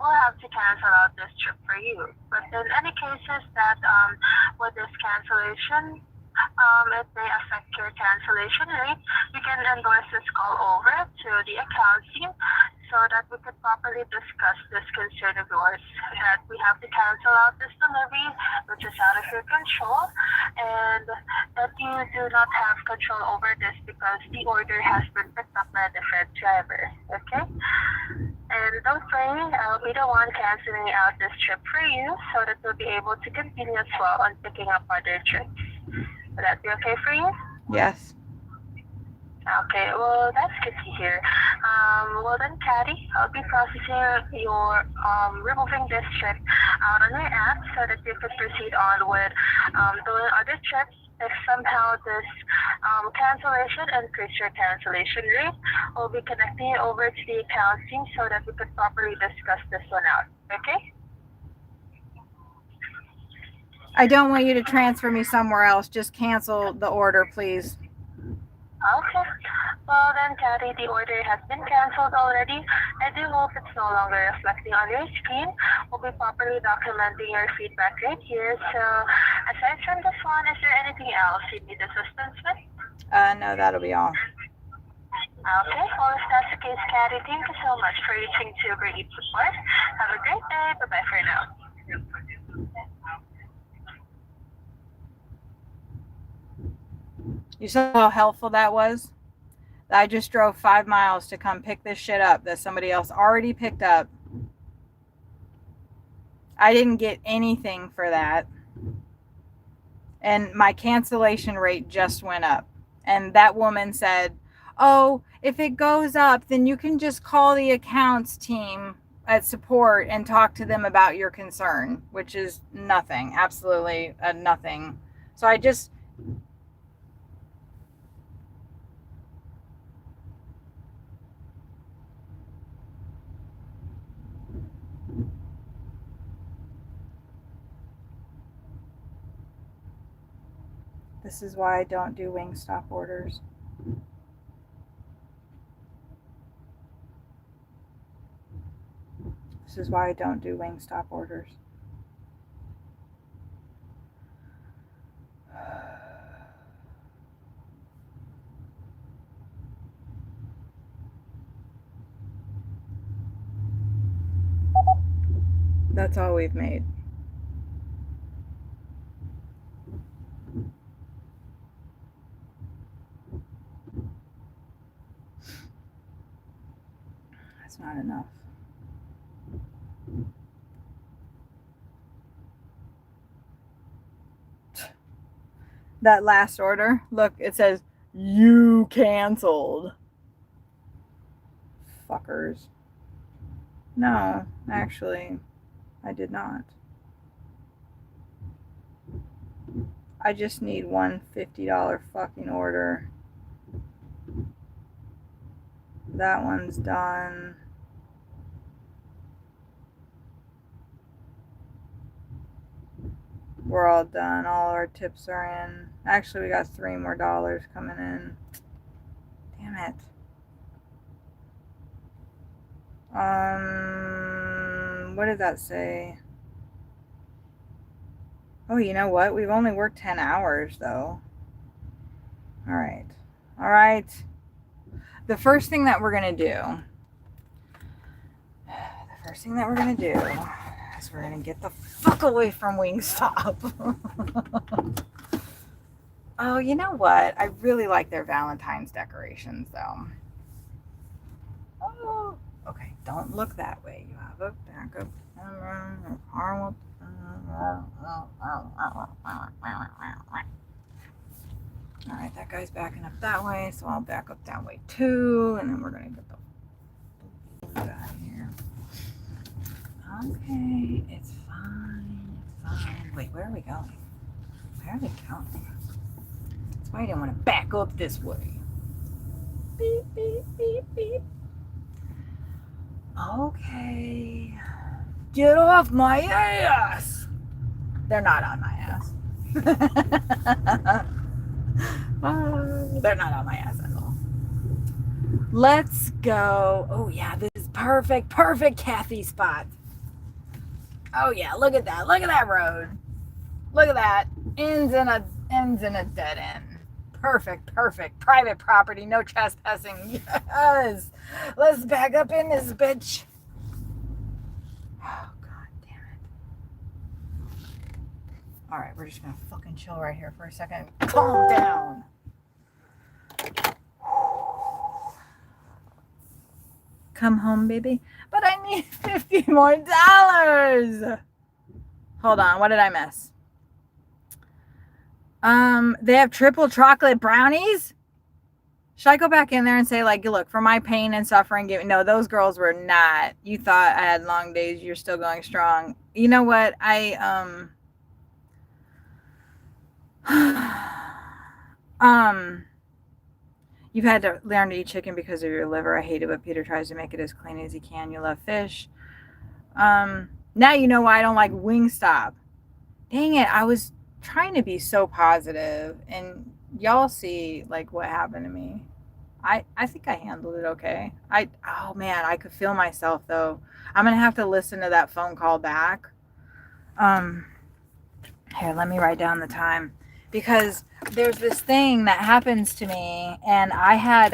we'll have to cancel out this trip for you. But in any cases that with this cancellation, if they affect your cancellation rate, you can endorse this call over to the account team so that we could properly discuss this concern of yours, that we have to cancel out this delivery, which is out of your control, and that you do not have control over this because the order has been picked up by a different driver, okay? And don't worry, I'll be the one canceling out this trip for you so that you'll be able to continue as well on picking up other trips. Would that be okay for you? Yes. Okay, well, that's good to hear. Well then, Caddy, I'll be processing your removing this trip out on your app so that you could proceed on with doing other trips. If somehow this cancellation increase your cancellation rate, we'll be connecting you over to the account team so that we could properly discuss this one out. Okay? I don't want you to transfer me somewhere else. Just cancel the order, please. Okay. Well then, Caddy, the order has been canceled already. I do hope it's no longer reflecting on your screen. We'll be properly documenting your feedback right here. So, aside from this one, is there anything else you need assistance with? No, that'll be all. Okay. Well, if that's the case, Caddy, thank you so much for reaching to Uber Eats Support. Have a great day. Bye-bye for now. You saw how helpful that was? I just drove 5 miles to come pick this shit up that somebody else already picked up. I didn't get anything for that. And my cancellation rate just went up. And that woman said, oh, if it goes up, then you can just call the accounts team at support and talk to them about your concern, which is nothing, absolutely nothing. So I just, this is why I don't do Wingstop orders. This is why I don't do Wingstop orders. That's all we've made. That's not enough. That last order, look, it says, you canceled. Fuckers. No, actually, I did not. I just need one $50 fucking order. That one's done. We're all done. All our tips are in. Actually, we got $3 more coming in. Damn it. What did that say? Oh, you know what? We've only worked 10 hours, though. All right. All right. The first thing that we're going to do is we're going to get the fuck away from Wingstop. Oh, you know what? I really like their Valentine's decorations, though. Oh, okay. Don't look that way. You have a backup camera. All right, that guy's backing up that way, so I'll back up that way too, and then we're gonna get the guy here. Okay, it's fine. It's fine. Wait, where are we going? Where are we going? That's why I didn't want to back up this way. Beep, beep, beep, beep. Okay. Get off my ass! They're not on my ass. They're not on my ass at all. Let's go. Oh yeah, this is perfect. Perfect Kathy spot. Oh yeah, look at that. Look at that road. Look at that. Ends in a dead end. Perfect, perfect. Private property, no trespassing. Yes. Let's back up in this bitch. Oh god damn it. Alright, we're just gonna fucking chill right here for a second. Calm down. Come home, baby. But I need $50 more. Hold on, what did I miss? They have triple chocolate brownies? Should I go back in there and say, like, look, for my pain and suffering, no, those girls were not. You thought I had long days, you're still going strong. You know what? You've had to learn to eat chicken because of your liver. I hate it, but Peter tries to make it as clean as he can. You love fish. Now you know why I don't like Wingstop. Dang it, I was trying to be so positive, and y'all see, like, what happened to me. I think I handled it okay. Oh man, I could feel myself, though. I'm going to have to listen to that phone call back. Here, let me write down the time. Because there's this thing that happens to me, and I had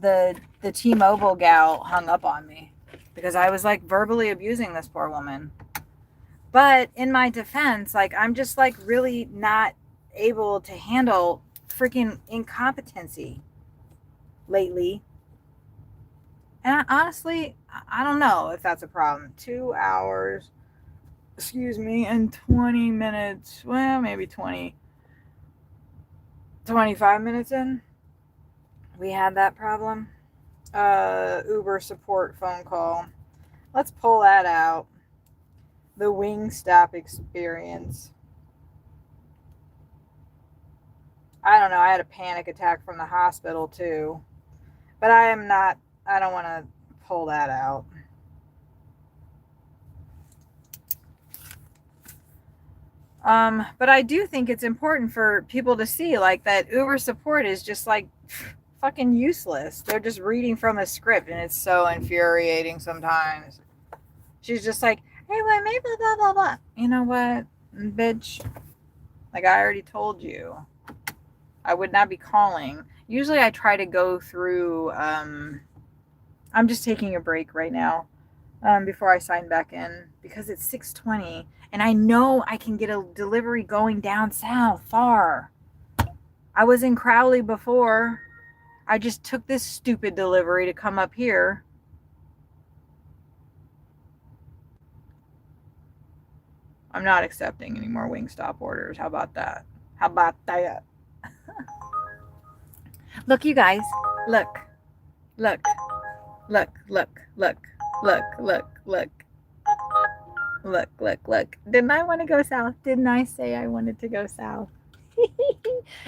the T-Mobile gal hung up on me because I was like verbally abusing this poor woman. But in my defense, like, I'm just like really not able to handle freaking incompetency lately. And honestly, I don't know if that's a problem. 2 hours, and 20 minutes, well, maybe 25 minutes in, we had that problem. Uber support phone call. Let's pull that out. The Wingstop experience. I don't know. I had a panic attack from the hospital too. But I don't want to pull that out. But I do think it's important for people to see like that Uber support is just like fucking useless. They're just reading from a script and it's so infuriating sometimes. She's just like, hey, well, maybe blah, blah, blah. You know what, bitch? Like I already told you. I would not be calling. Usually I try to go through, I'm just taking a break right now before I sign back in because it's 6:20 and I know I can get a delivery going down south far. I was in Crowley before. I just took this stupid delivery to come up here. I'm not accepting any more Wingstop orders. How about that? How about that? Look, you guys. Look. Look. Look, look, look, look, look, look. Look, look, look. Didn't I want to go south? Didn't I say I wanted to go south?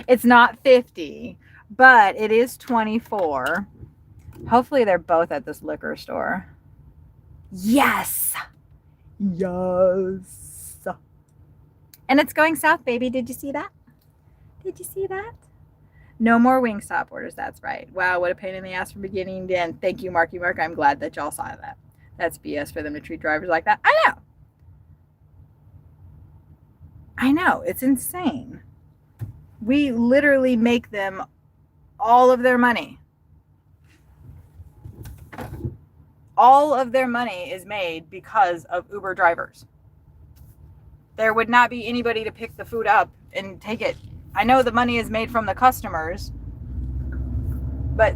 It's not 50, but it is 24. Hopefully they're both at this liquor store. Yes. Yes. And it's going south, baby. Did you see that? Did you see that? No more Wingstop orders. That's right. Wow, what a pain in the ass from beginning to end. Thank you, Marky Mark. I'm glad that y'all saw that. That's BS for them to treat drivers like that. I know. I know. It's insane. We literally make them all of their money. All of their money is made because of Uber drivers. There would not be anybody to pick the food up and take it. I know the money is made from the customers, but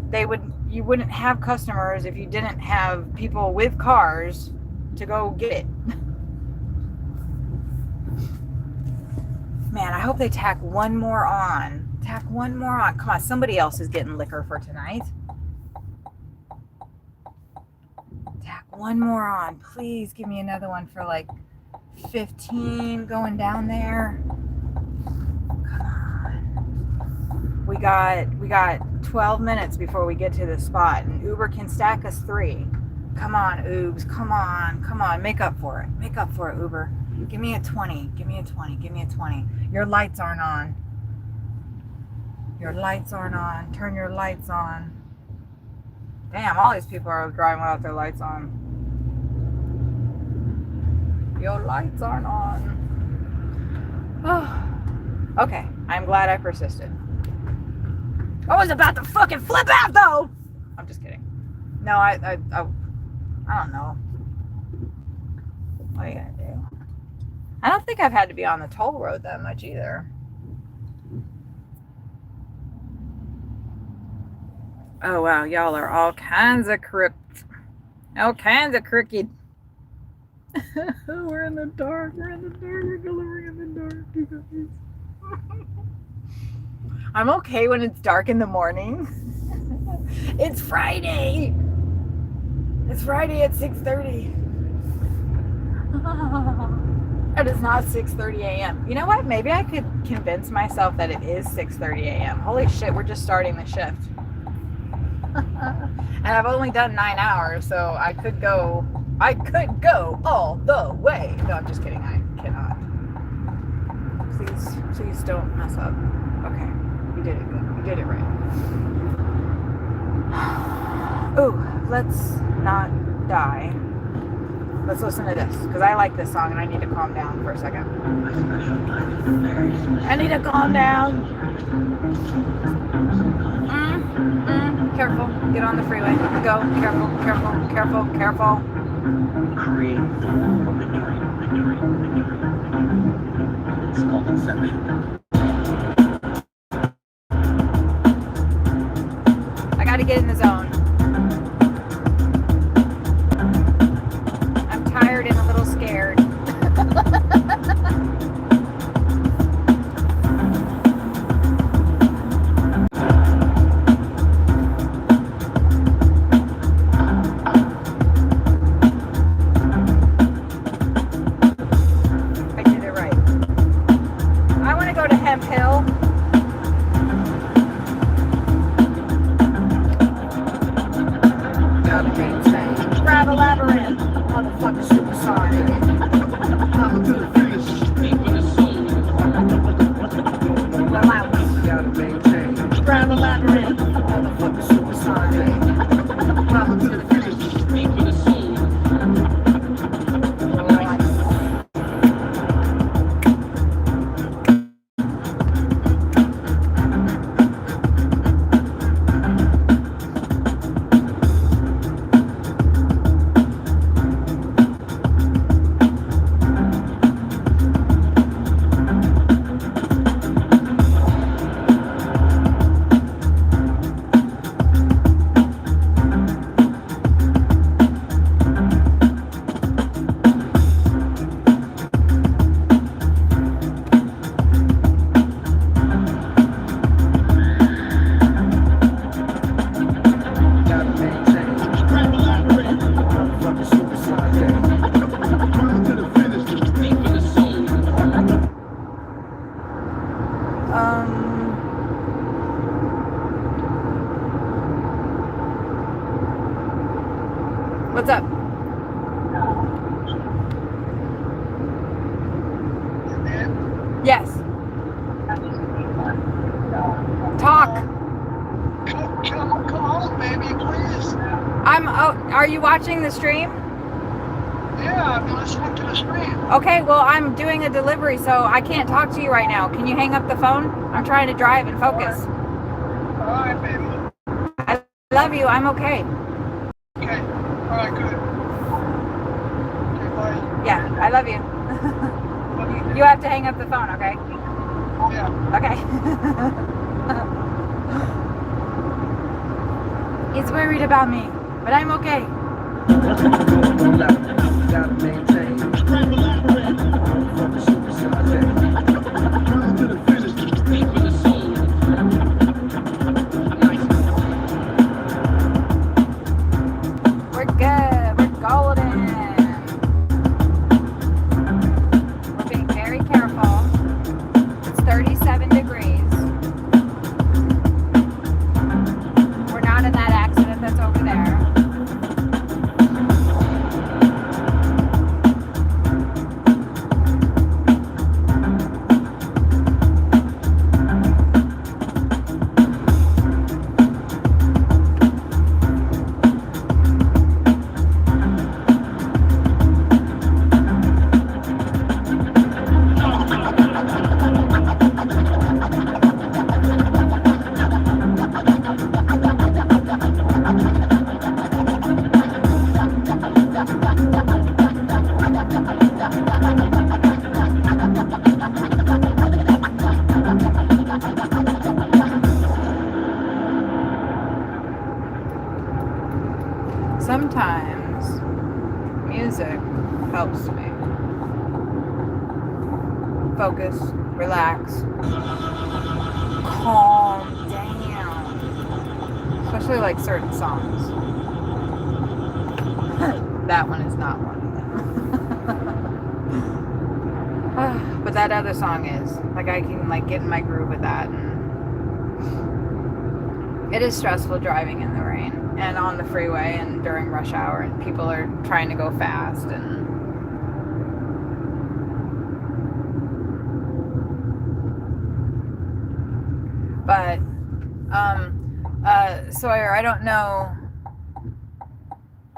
you wouldn't have customers if you didn't have people with cars to go get it. Man, I hope they tack one more on. Tack one more on. Come on, somebody else is getting liquor for tonight. Tack one more on. Please give me another one for like 15 going down there. Come on. We got 12 minutes before we get to the spot, and Uber can stack us 3. Come on, Oobs. Come on. Make up for it. Make up for it, Uber. Give me a 20. Give me a 20. Give me a 20. Your lights aren't on. Your lights aren't on. Turn your lights on. Damn, all these people are driving without their lights on. Your lights aren't on. Oh. Okay, I'm glad I persisted. I was about to fucking flip out though. I'm just kidding. No, I don't know. What are you gonna do? I don't think I've had to be on the toll road that much either. Oh wow, y'all are all kinds of crooked. All kinds of crooked. We're in the dark. We're in the dark. We're delivering in the dark, you guys. I'm okay when it's dark in the morning. It's Friday. It's Friday at 6:30. It is not 6:30 a.m. You know what? Maybe I could convince myself that it is 6:30 a.m. Holy shit, we're just starting the shift. And I've only done 9 hours, so I could go all the way. No, I'm just kidding. I cannot. Please don't mess up. Okay, you did it good. You did it right. Ooh, let's not die. Let's listen to this, because I like this song and I need to calm down for a second. I need to calm down. Careful. Get on the freeway. Go. Careful, careful, careful, careful. Create the wall of victory. It's called Inception. I gotta get in the zone. I'm tired and a little scared. I did it right. I want to go to Hemp Hill. a labyrinth, motherfucking supersonic. Coming to the finish, deep in the soul. Well, I gotta maintain. Grab a labyrinth, motherfucking supersonic. Coming to the finish, deep in the soul. What's up? Yes. Talk. Come home, baby, please. Are you watching the stream? Yeah, I'm listening to the stream. Okay, well, I'm doing a delivery, so I can't talk to you right now. Can you hang up the phone? I'm trying to drive and focus. All right, baby. I love you. I'm okay. Okay. All right, good. Okay, bye. Yeah, I love you. You have to hang up the phone, okay? Yeah. Okay. He's worried about me, but I'm okay. Gotta maintain. To the finish, deep in the soul. We're good. We're golden. We're being very careful. It's 37 degrees. We're not in that accident that's over there. Sometimes music helps me focus, relax, calm down, especially like certain songs. That one is not one of them. But that other song is. Like, I can like get in my groove with that. And it is stressful driving in the rain and on the freeway and during rush hour, and people are trying to go fast. And but Sawyer, I don't know.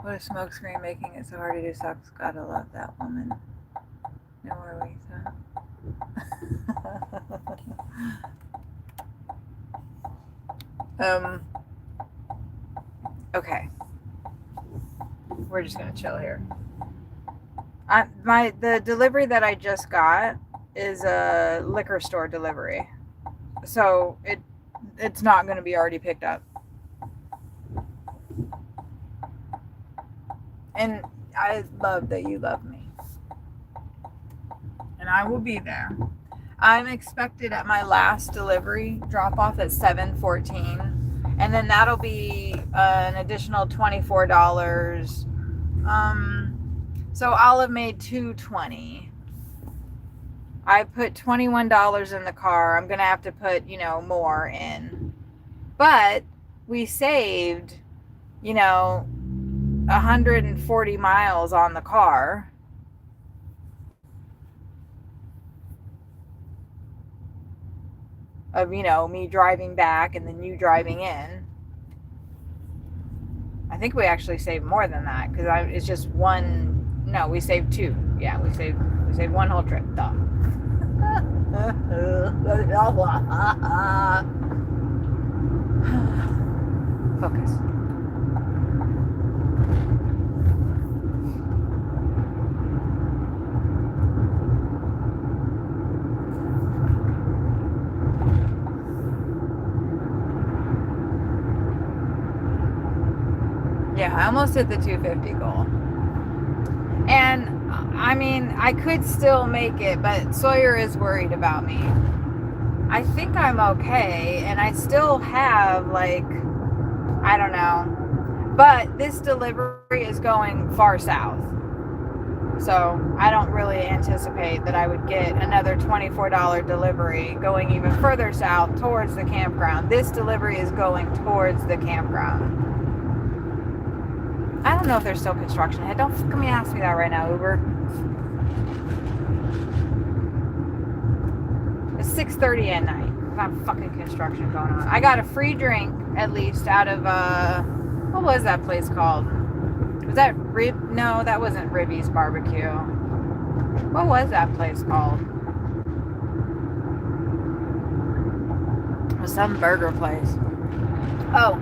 What is smokescreen making it so hard to do sucks? Gotta love that woman. No worries, huh? Okay. We're just gonna chill here. The delivery that I just got is a liquor store delivery, so it's not gonna be already picked up. And I love that you love me, and I will be there. I'm expected at my last delivery drop off at 7:14, and then that'll be an additional $24. So I'll have made $220. I put $21 in the car. I'm gonna have to put, more in, but we saved, 140 miles on the car. Of, me driving back and then you driving in. I think we actually saved more than that because it's just one. No, we saved two. Yeah, we saved one whole trip. Duh. Focus. Yeah, I almost hit the 250 goal. And I mean, I could still make it, but Sawyer is worried about me. I think I'm okay, and I still have, like, I don't know. But this delivery is going far south. So I don't really anticipate that I would get another $24 delivery going even further south towards the campground. This delivery is going towards the campground. I don't know if there's still construction ahead. Don't fucking ask me that right now, Uber. It's 6:30 at night. There's not fucking construction going on. I got a free drink, at least, out of, what was that place called? Was that No, that wasn't Ribby's Barbecue. What was that place called? It was some burger place. Oh.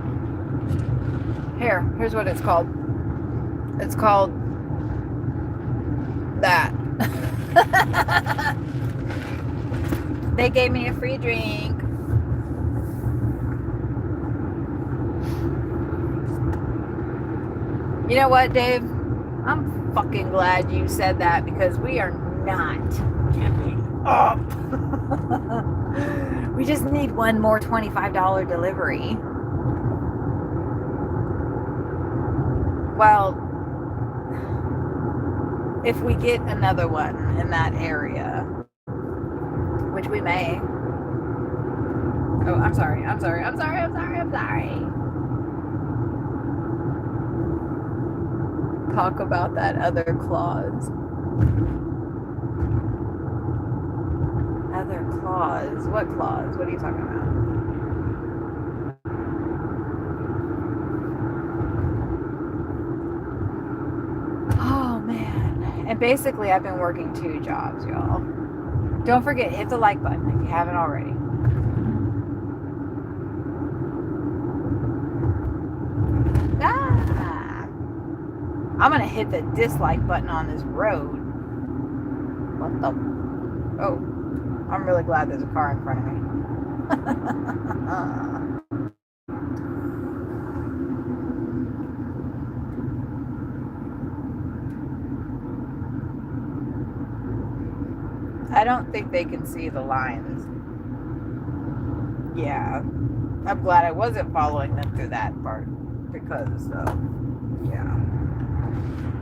Here's what it's called. It's called that. They gave me a free drink. You know what, Dave? I'm fucking glad you said that because we are not giving up. We just need one more $25 delivery. Well, if we get another one in that area, which we may. Oh, I'm sorry. Talk about that other clause. Other clause? What clause? What are you talking about? Oh, man. And basically, I've been working 2 jobs, y'all. Don't forget, hit the like button if you haven't already. I'm gonna hit the dislike button on this road. What the? Oh, I'm really glad there's a car in front of me. I don't think they can see the lines. Yeah, I'm glad I wasn't following them through that part because, yeah.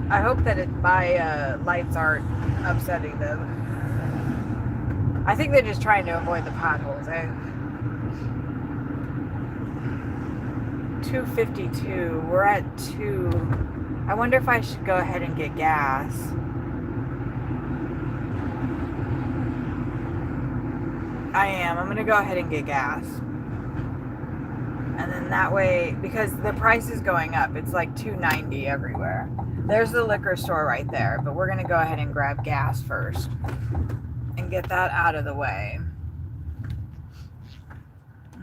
I hope that my lights aren't upsetting them. I think they're just trying to avoid the potholes. 252. We're at 2. I wonder if I should go ahead and get gas. I am. I'm going to go ahead and get gas. And then that way, because the price is going up, it's like $2.90 everywhere. There's the liquor store right there, but we're going to go ahead and grab gas first and get that out of the way.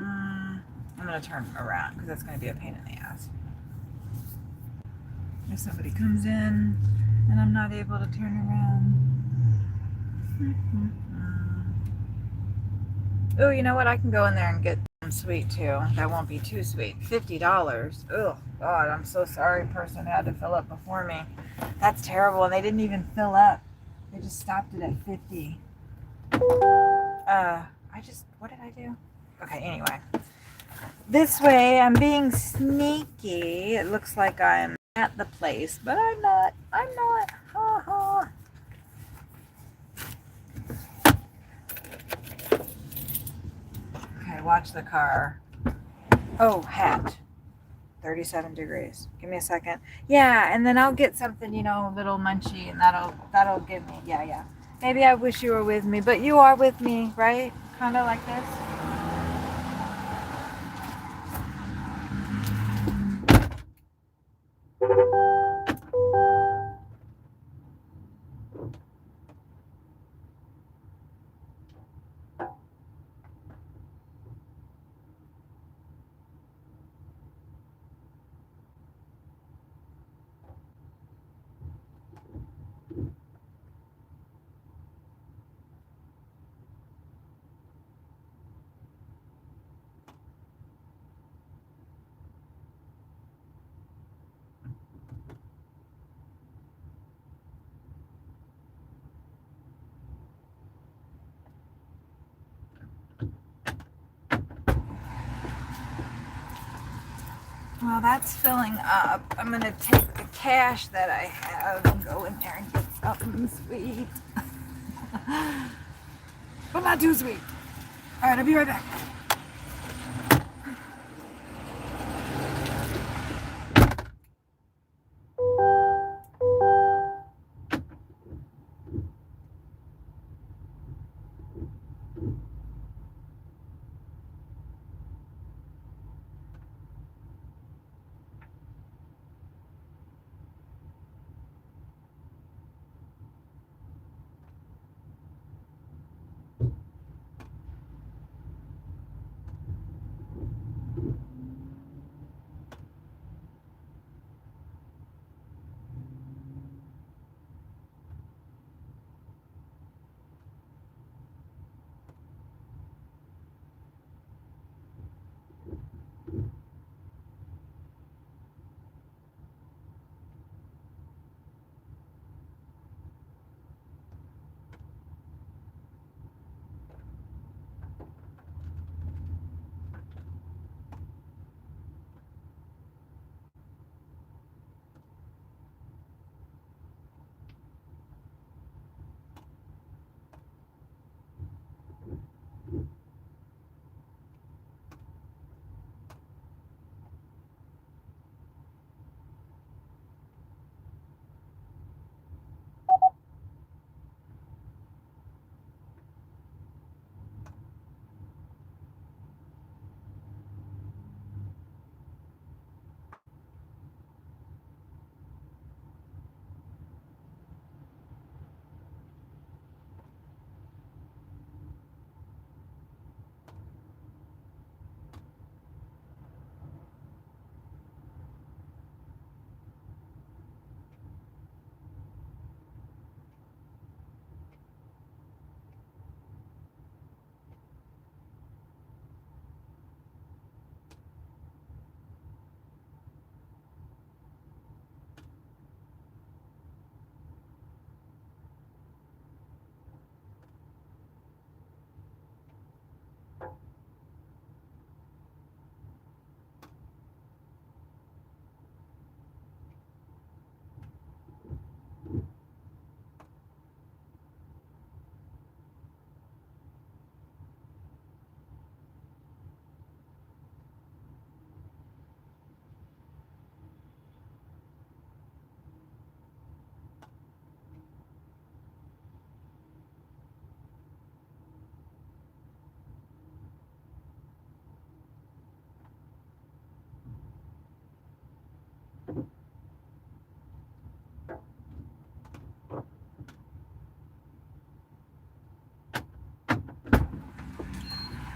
I'm going to turn around because that's going to be a pain in the ass. If somebody comes in and I'm not able to turn around. Oh, you know what? I can go in there and get some sweet too. That won't be too sweet. $50. Oh, God, I'm so sorry. Person had to fill up before me. That's terrible. And they didn't even fill up. They just stopped it at 50. What did I do? Okay, anyway. This way, I'm being sneaky. It looks like I'm at the place, but I'm not. Ha ha. Okay, watch the car. Oh, hat. 37 degrees. Give me a second. Yeah, and then I'll get something, a little munchy, and that'll give me, yeah. Maybe I wish you were with me, but you are with me, right? Kind of like this. Well, that's filling up. I'm going to take the cash that I have and go in there and get something sweet. But not too sweet. All right, I'll be right back.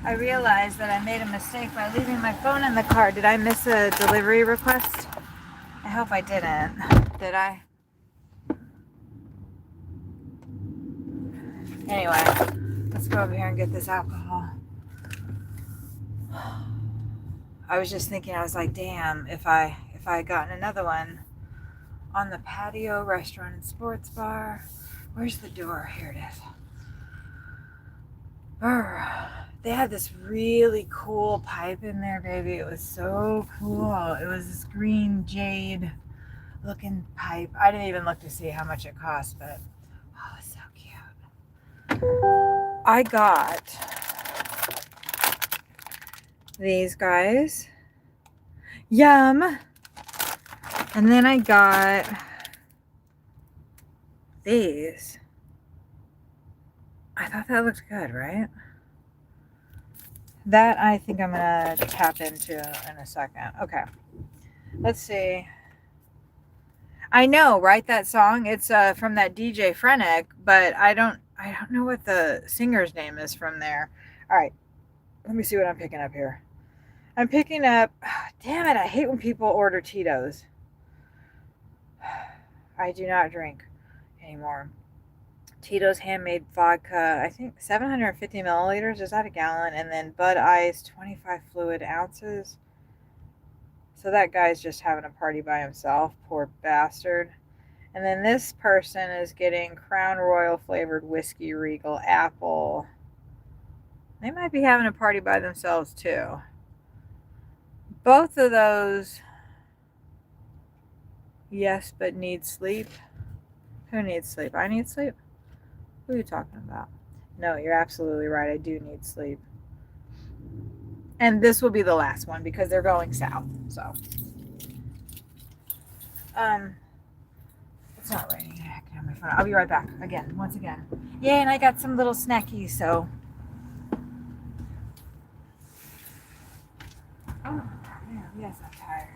I realized that I made a mistake by leaving my phone in the car. Did I miss a delivery request? I hope I didn't. Did I? Anyway, let's go over here and get this alcohol. I was just thinking, I was like, damn, if I had gotten another one on the patio restaurant and sports bar. Where's the door? Here it is. They had this really cool pipe in there, baby. It was so cool. It was this green jade looking pipe. I didn't even look to see how much it cost, but oh, it's so cute. I got these guys. Yum. And then I got these. I thought that looked good, right? That I think I'm gonna tap into in a second. Okay. Let's see. I know, right? That song. It's from that DJ Frenek, but I don't know what the singer's name is from there. All right. Let me see what I'm picking up here. I'm picking up, damn it, I hate when people order Tito's. I do not drink anymore. Tito's handmade vodka, I think 750 milliliters, is that a gallon? And then Bud Ice, 25 fluid ounces. So that guy's just having a party by himself, poor bastard. And then this person is getting Crown Royal flavored whiskey Regal apple. They might be having a party by themselves too. Both of those, yes, but need sleep. Who needs sleep? I need sleep? Who are you talking about? No, you're absolutely right. I do need sleep. And this will be the last one because they're going south. So, it's not raining. I can have my phone. I'll be right back again, once again. Yeah, and I got some little snackies, so. Oh, yeah, yes, I'm tired.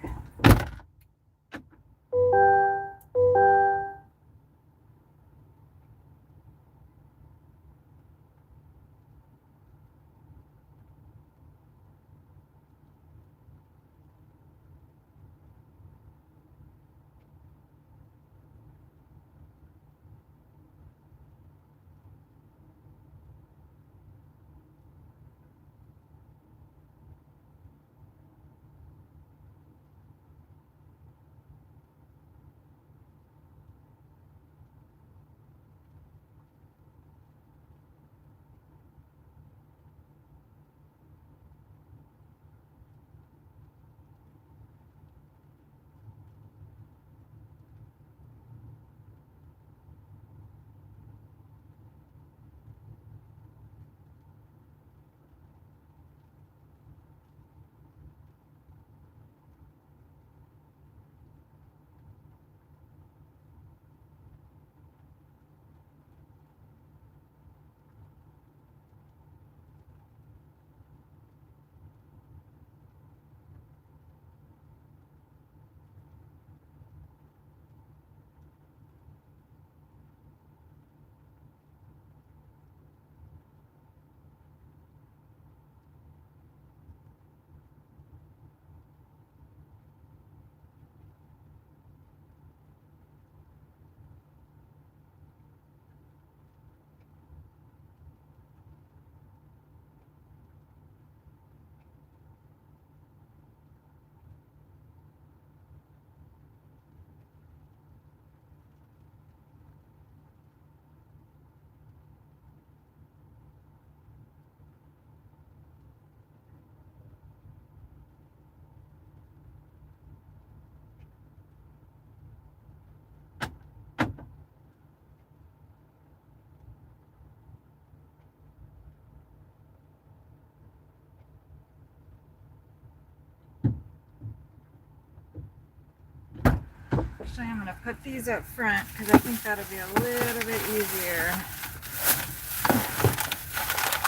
Actually, I'm going to put these up front because I think that'll be a little bit easier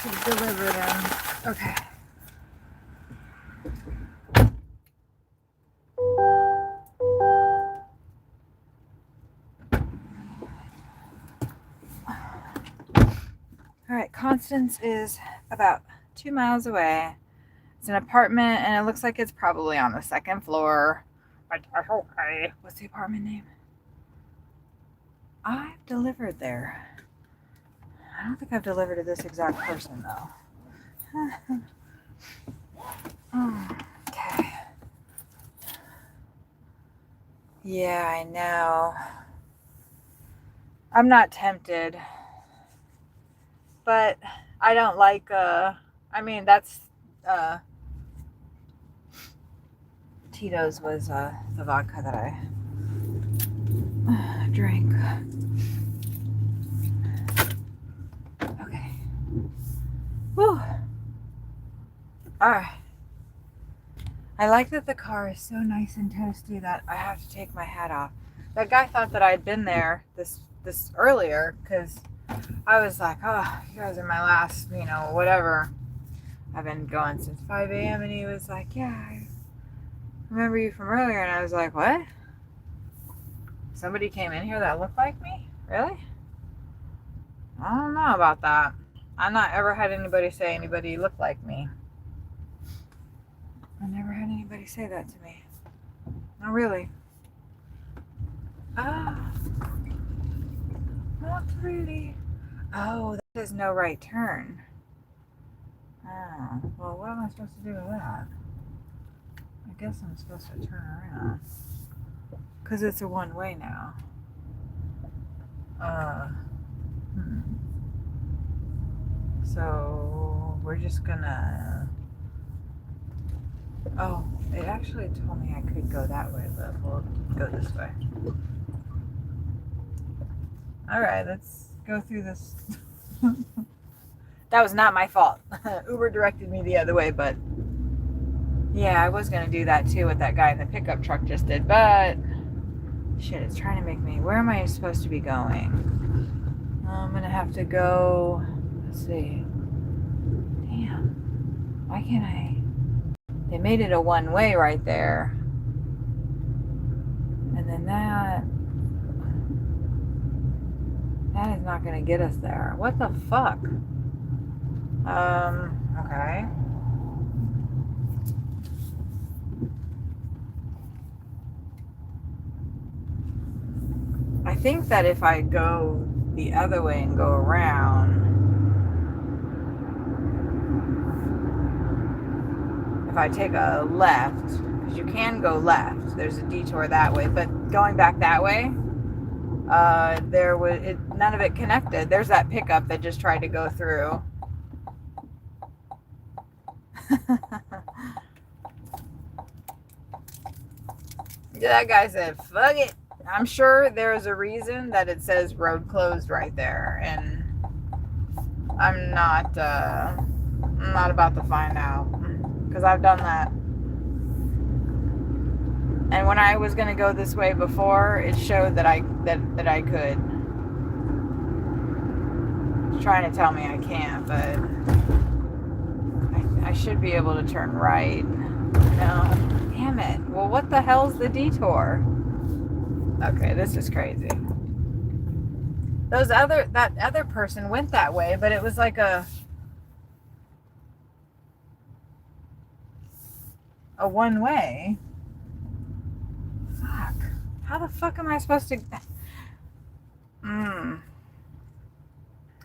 to deliver them. Okay. All right, Constance is about 2 miles away. It's an apartment, and it looks like it's probably on the second floor. But that's okay. What's the apartment name? I've delivered there. I don't think I've delivered to this exact person, though. Okay. Yeah, I know. I'm not tempted. But I don't like, I mean, that's, Tito's was, the vodka that I drank. Okay. Whew. Alright. I like that the car is so nice and toasty that I have to take my hat off. That guy thought that I had been there this earlier because I was like, oh, you guys are my last, whatever. I've been going since 5 a.m. and he was like, yeah, I remember you from earlier. And I was like, what? Somebody came in here that looked like me? Really? I don't know about that. I've not ever had anybody say anybody looked like me. I never had anybody say that to me. No, really. Ah, not really. Oh, that is no right turn. Oh, well, what am I supposed to do with that? I guess I'm supposed to turn around. Because it's a one-way now. So, we're just gonna... Oh, it actually told me I could go that way, but we'll go this way. Alright, let's go through this. That was not my fault. Uber directed me the other way, but yeah, I was gonna do that too, what that guy in the pickup truck just did, but shit, it's trying to make me... Where am I supposed to be going? I'm gonna have to go... Let's see. Damn. Why can't I... They made it a one-way right there. And then that is not gonna get us there. What the fuck? Okay. I think that if I go the other way and go around, if I take a left, because you can go left, there's a detour that way, but going back that way, none of it connected. There's that pickup that just tried to go through. That guy said, fuck it. I'm sure there's a reason that it says road closed right there, and I'm not about to find out, because I've done that. And when I was gonna go this way before, it showed that I could. It's trying to tell me I can't, but I should be able to turn right. No, damn it. Well, what the hell's the detour? Okay, this is crazy. That other person went that way, but it was like a one-way. Fuck. How the fuck am I supposed to...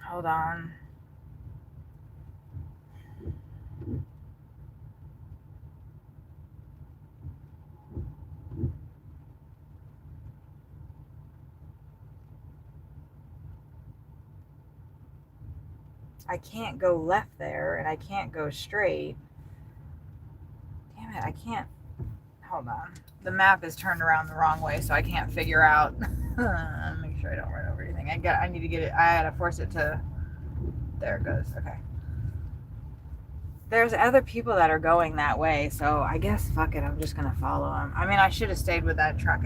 Hold on. I can't go left there, and I can't go straight. Damn it, I can't... Hold on. The map is turned around the wrong way, so I can't figure out. Make sure I don't run over anything. I need to get it. I gotta force it to... There it goes. Okay. There's other people that are going that way, so I guess, fuck it, I'm just gonna follow them. I mean, I should have stayed with that truck,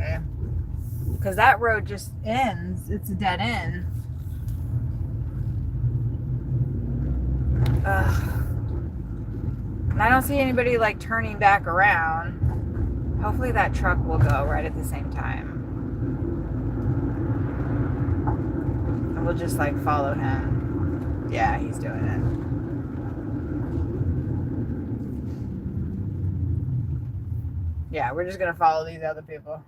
because that road just ends. It's a dead end. And I don't see anybody like turning back around. Hopefully that truck will go right at the same time. And we'll just like follow him. Yeah, he's doing it. Yeah, we're just gonna follow these other people.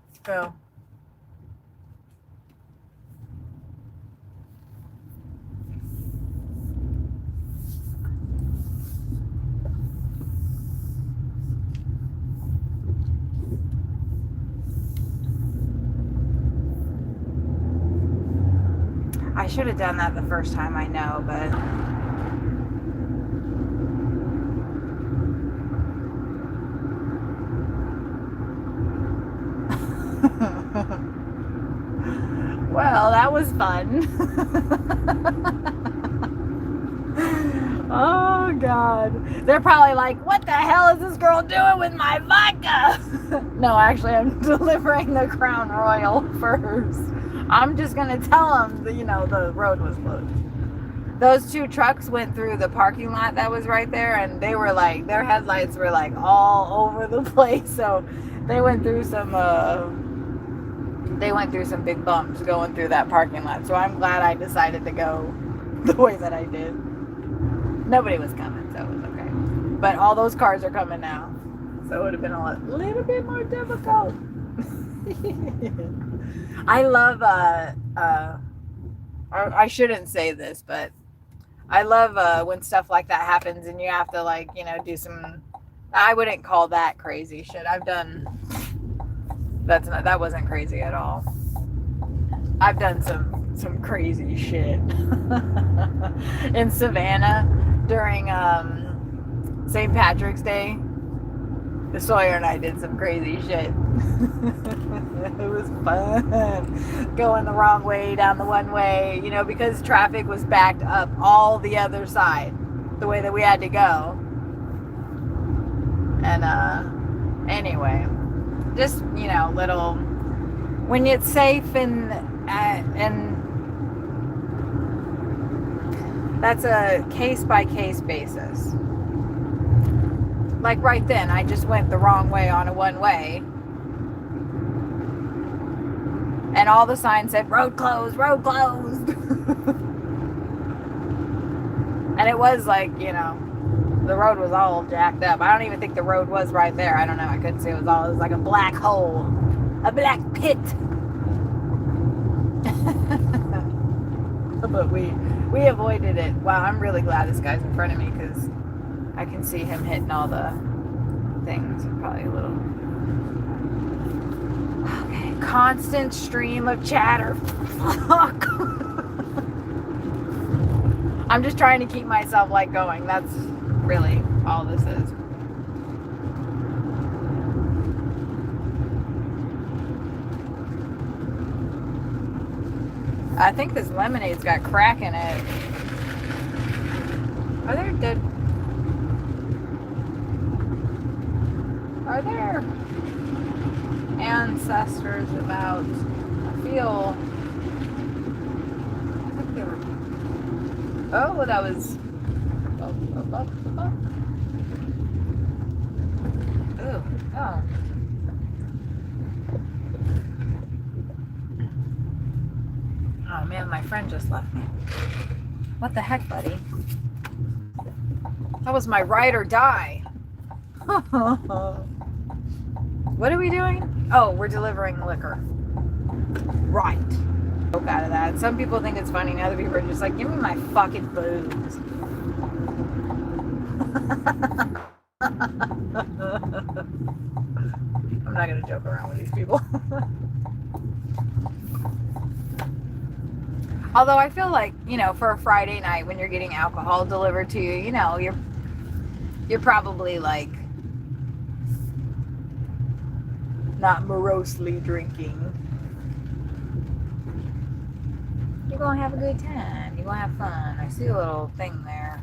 Let's go. I should have done that the first time, I know, but well, well, that was fun. Oh God. They're probably like, what the hell is this girl doing with my vodka? No, actually, I'm delivering the Crown Royal first. I'm just gonna tell them that, the road was closed. Those two trucks went through the parking lot that was right there, and they were like, their headlights were like all over the place. So they went through some big bumps going through that parking lot. So I'm glad I decided to go the way that I did. Nobody was coming, so it was okay. But all those cars are coming now, so it would have been a little bit more difficult. I love I shouldn't say this, but I love when stuff like that happens and you have to do some, I wouldn't call that crazy shit. That wasn't crazy at all. I've done some crazy shit in Savannah during St. Patrick's Day. The Sawyer and I did some crazy shit. It was fun going the wrong way down the one way, because traffic was backed up all the other side, the way that we had to go. And anyway, just little, when it's safe and that's a case-by-case basis. Like right then, I just went the wrong way on a one-way. And all the signs said, road closed, road closed. And it was the road was all jacked up. I don't even think the road was right there. I don't know. I couldn't see. It was like a black hole. A black pit. But we avoided it. Wow, I'm really glad this guy's in front of me because I can see him hitting all the things. Probably a little. Okay, constant stream of chatter. Fuck. I'm just trying to keep myself going. That's really all this is. I think this lemonade's got crack in it. Are there ancestors about? I feel. I think they were. Oh, well, that was. Oh. Oh man, my friend just left me. What the heck, buddy? That was my ride or die. What are we doing? Oh, we're delivering liquor. Right. Out of that. Some people think it's funny, and other people are just like, give me my fucking booze. I'm not gonna joke around with these people. Although I feel like, for a Friday night when you're getting alcohol delivered to you, you're probably not morosely drinking. You're gonna have a good time. You're gonna have fun. I see a little thing there.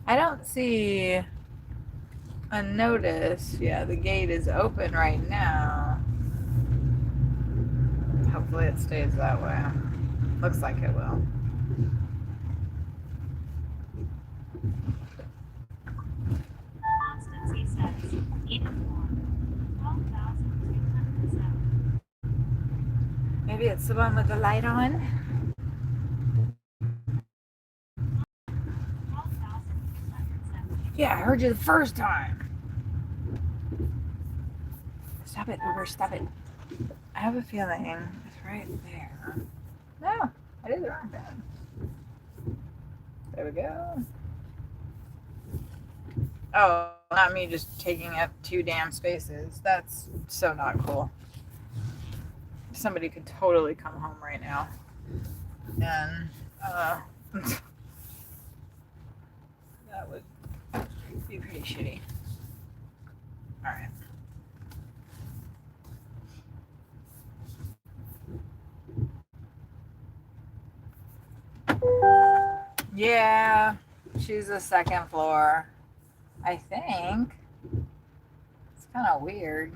I don't see a notice. Yeah, the gate is open right now. Hopefully it stays that way. Looks like it will. Constancy says, even more. 12,207. Maybe it's the one with the light on. Yeah, I heard you the first time. Stop it, Uber, stop it. I have a feeling it's right there. No, I did the wrong thing. There we go. Oh, not me just taking up 2 damn spaces. That's so not cool. Somebody could totally come home right now. And, that would be pretty shitty. Alright. Yeah, she's the second floor, I think. It's kind of weird.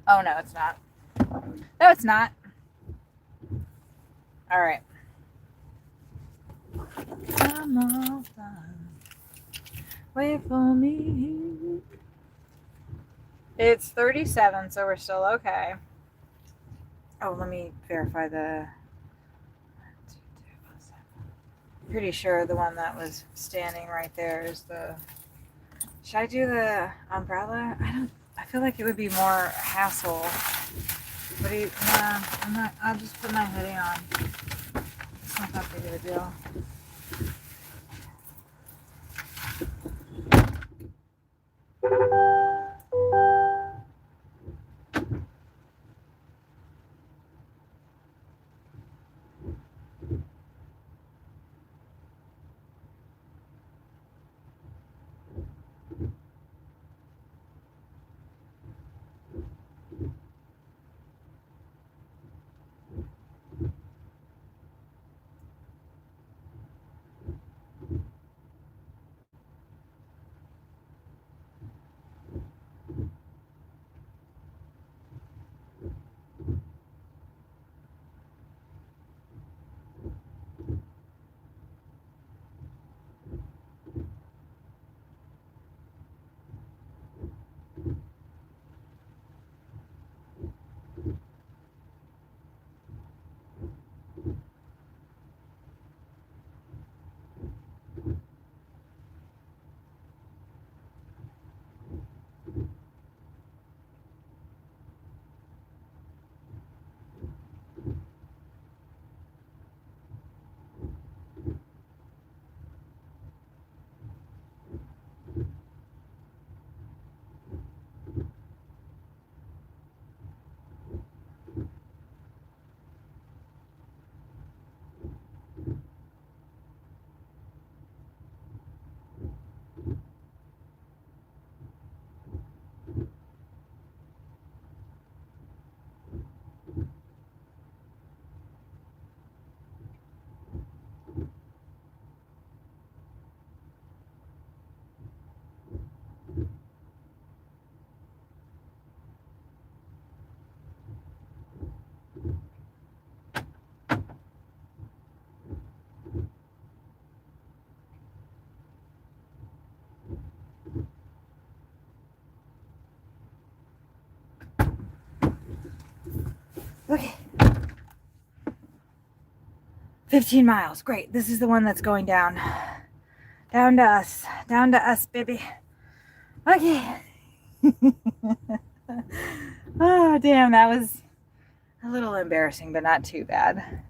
Oh, no, it's not. No, it's not. All right. I'm all done. Wait for me. It's 37, so we're still okay. Oh, let me verify the... Pretty sure the one that was standing right there is the... Should I do the umbrella? I feel like it would be more hassle. What do you... Nah, I'm not... I'll just put my hoodie on. It's not that big of a deal. Okay. 15 miles. Great. This is the one that's going down. Down to us. Down to us, baby. Okay. Oh, damn. That was a little embarrassing, but not too bad.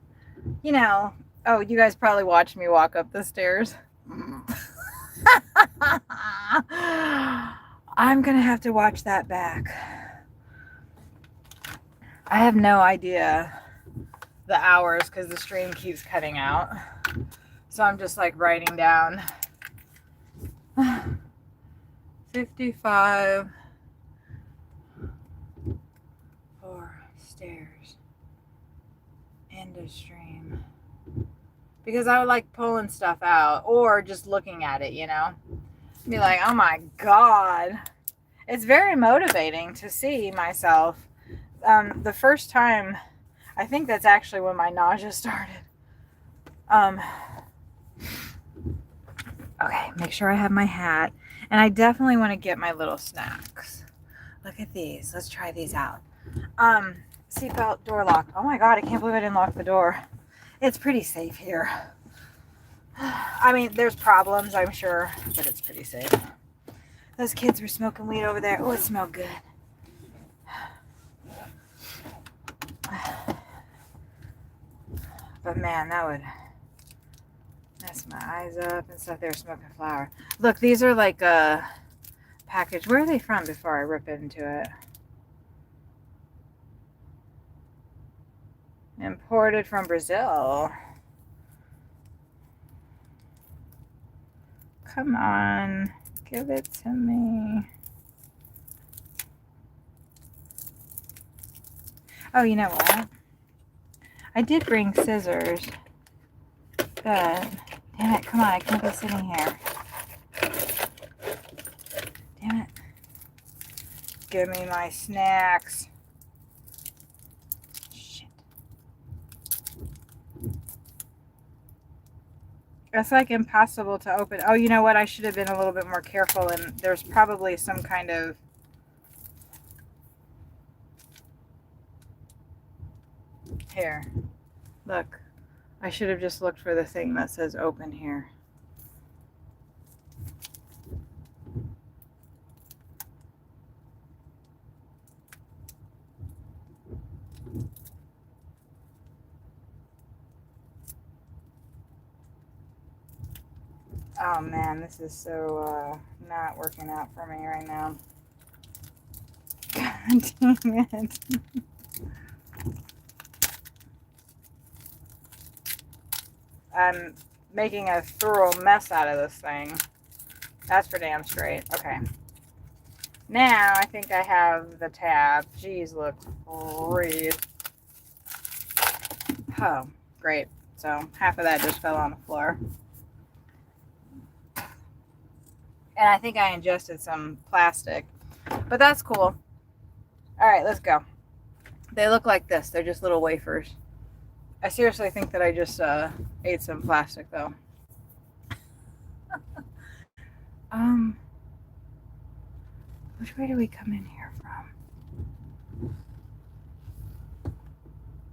You know, oh, you guys probably watched me walk up the stairs. I'm going to have to watch that back. I have no idea the hours because the stream keeps cutting out. So I'm just like writing down 55 for stairs. End of stream. Because I would like pulling stuff out or just looking at it, you know? Be like, oh my God. It's very motivating to see myself. The first time, I think that's actually when my nausea started. Okay, make sure I have my hat. And I definitely want to get my little snacks. Look at these. Let's try these out. Seatbelt, door locked. Oh my God, I can't believe I didn't lock the door. It's pretty safe here. I mean, there's problems, I'm sure, but it's pretty safe. Those kids were smoking weed over there. Oh, it smelled good. But man, that would mess my eyes up and stuff. They were smoking flower. Look, these are like a package. Where are they from before I rip into it? Imported from Brazil. Come on, give it to me. Oh, you know what? I did bring scissors. Good. Damn it, come on, I can't be sitting here. Damn it. Give me my snacks. Shit. It's like impossible to open. Oh, you know what? I should have been a little bit more careful, and there's probably some kind of... Here. Look. I should have just looked for the thing that says open here. Oh man, this is so not working out for me right now. God dang it. I'm making a thorough mess out of this thing. That's for damn straight. Okay. Now I think I have the tab. Jeez, look great. Oh, great. So half of that just fell on the floor. And I think I ingested some plastic. But that's cool. Alright, let's go. They look like this. They're just little wafers. I seriously think that I just ate some plastic, though. Which way do we come in here from?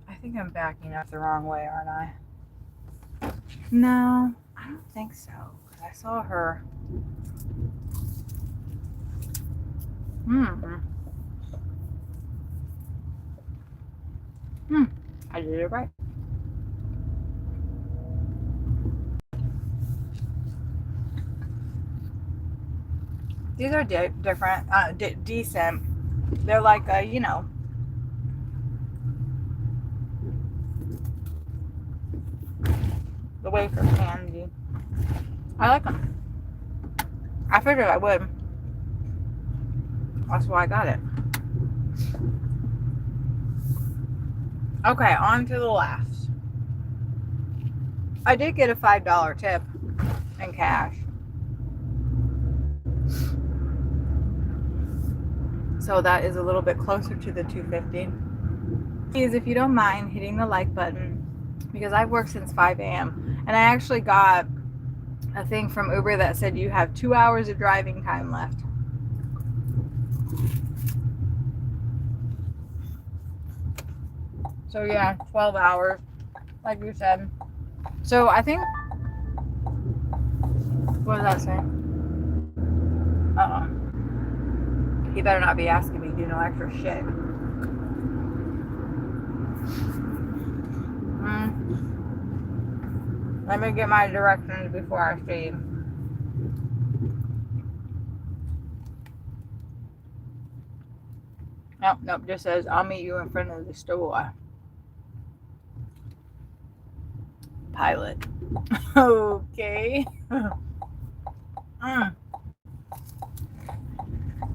I think I'm backing up the wrong way, aren't I? No, I don't think so. Because I saw her. I did it right. These are different, decent. They're like, you know, the wafer candy. I like them. I figured I would. That's why I got it. Okay, on to the last. I did get a $5 tip in cash. So that is a little bit closer to the $2.50. Please, if you don't mind hitting the like button, because I've worked since 5 a.m. and I actually got a thing from Uber that said you have 2 hours of driving time left. So yeah, 12 hours, like you said. So I think, what does that say? Uh-oh. He better not be asking me to do no extra shit. Let me get my directions before I feed. Nope, just says, I'll meet you in front of the store. Pilot. Okay.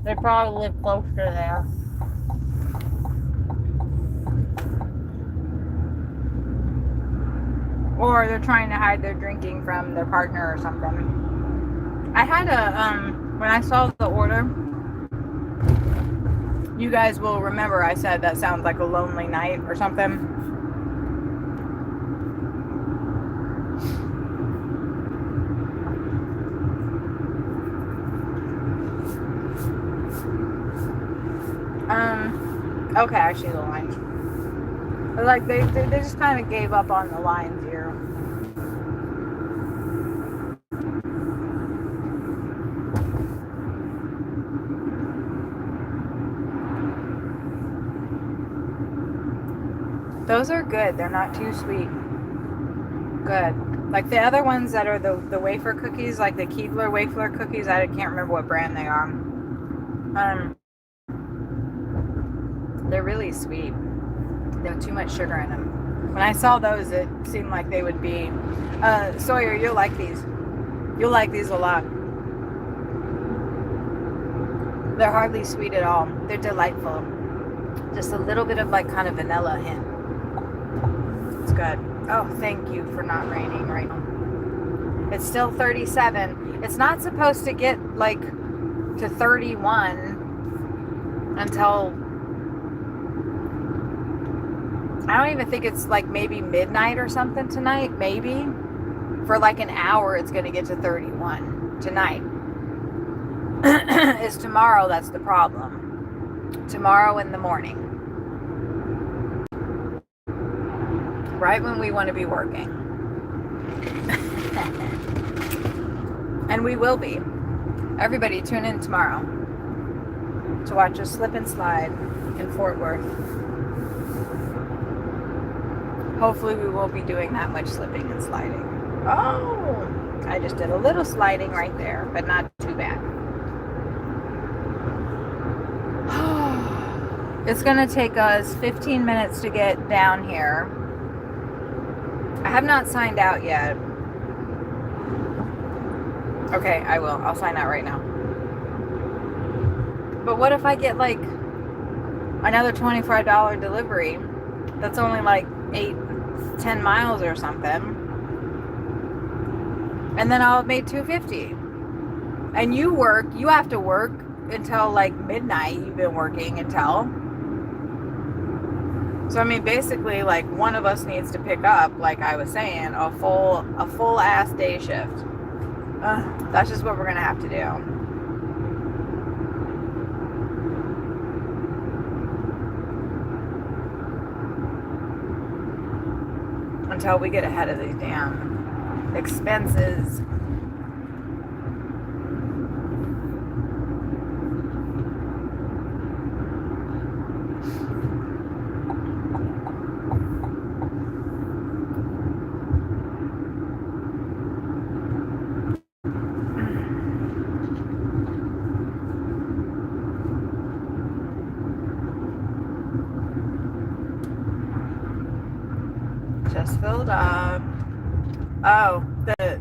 They probably live closer there. Or they're trying to hide their drinking from their partner or something. I had a, when I saw the order, you guys will remember I said that sounds like a lonely night or something. Okay, I see the lines. But like they just kind of gave up on the lines here. Those are good. They're not too sweet. Good. Like the other ones that are the wafer cookies, like the Keebler wafer cookies, I can't remember what brand they are. They're really sweet. They have too much sugar in them. When I saw those, it seemed like they would be... Sawyer, you'll like these. You'll like these a lot. They're hardly sweet at all. They're delightful. Just a little bit of like kind of vanilla hint. It's good. Oh, thank you for not raining right now. It's still 37. It's not supposed to get like to 31 until, I don't even think it's like maybe midnight or something tonight. Maybe for like an hour it's going to get to 31 tonight. It's tomorrow that's the problem. Tomorrow in the morning, right when we want to be working. And we will be. Everybody tune in tomorrow to watch us slip and slide in Fort Worth. Hopefully we won't be doing that much slipping and sliding. Oh, I just did a little sliding right there, but not too bad. It's going to take us 15 minutes to get down here. I have not signed out yet. Okay, I will. I'll sign out right now. But what if I get like another $25 delivery? That's only like 8-10 miles or something. And then I'll have made $250. And you have to work until like midnight. You've been working until. So I mean, basically, like one of us needs to pick up, like I was saying, a full ass day shift. That's just what we're gonna have to do. Until we get ahead of these damn expenses. Just filled up. Oh, the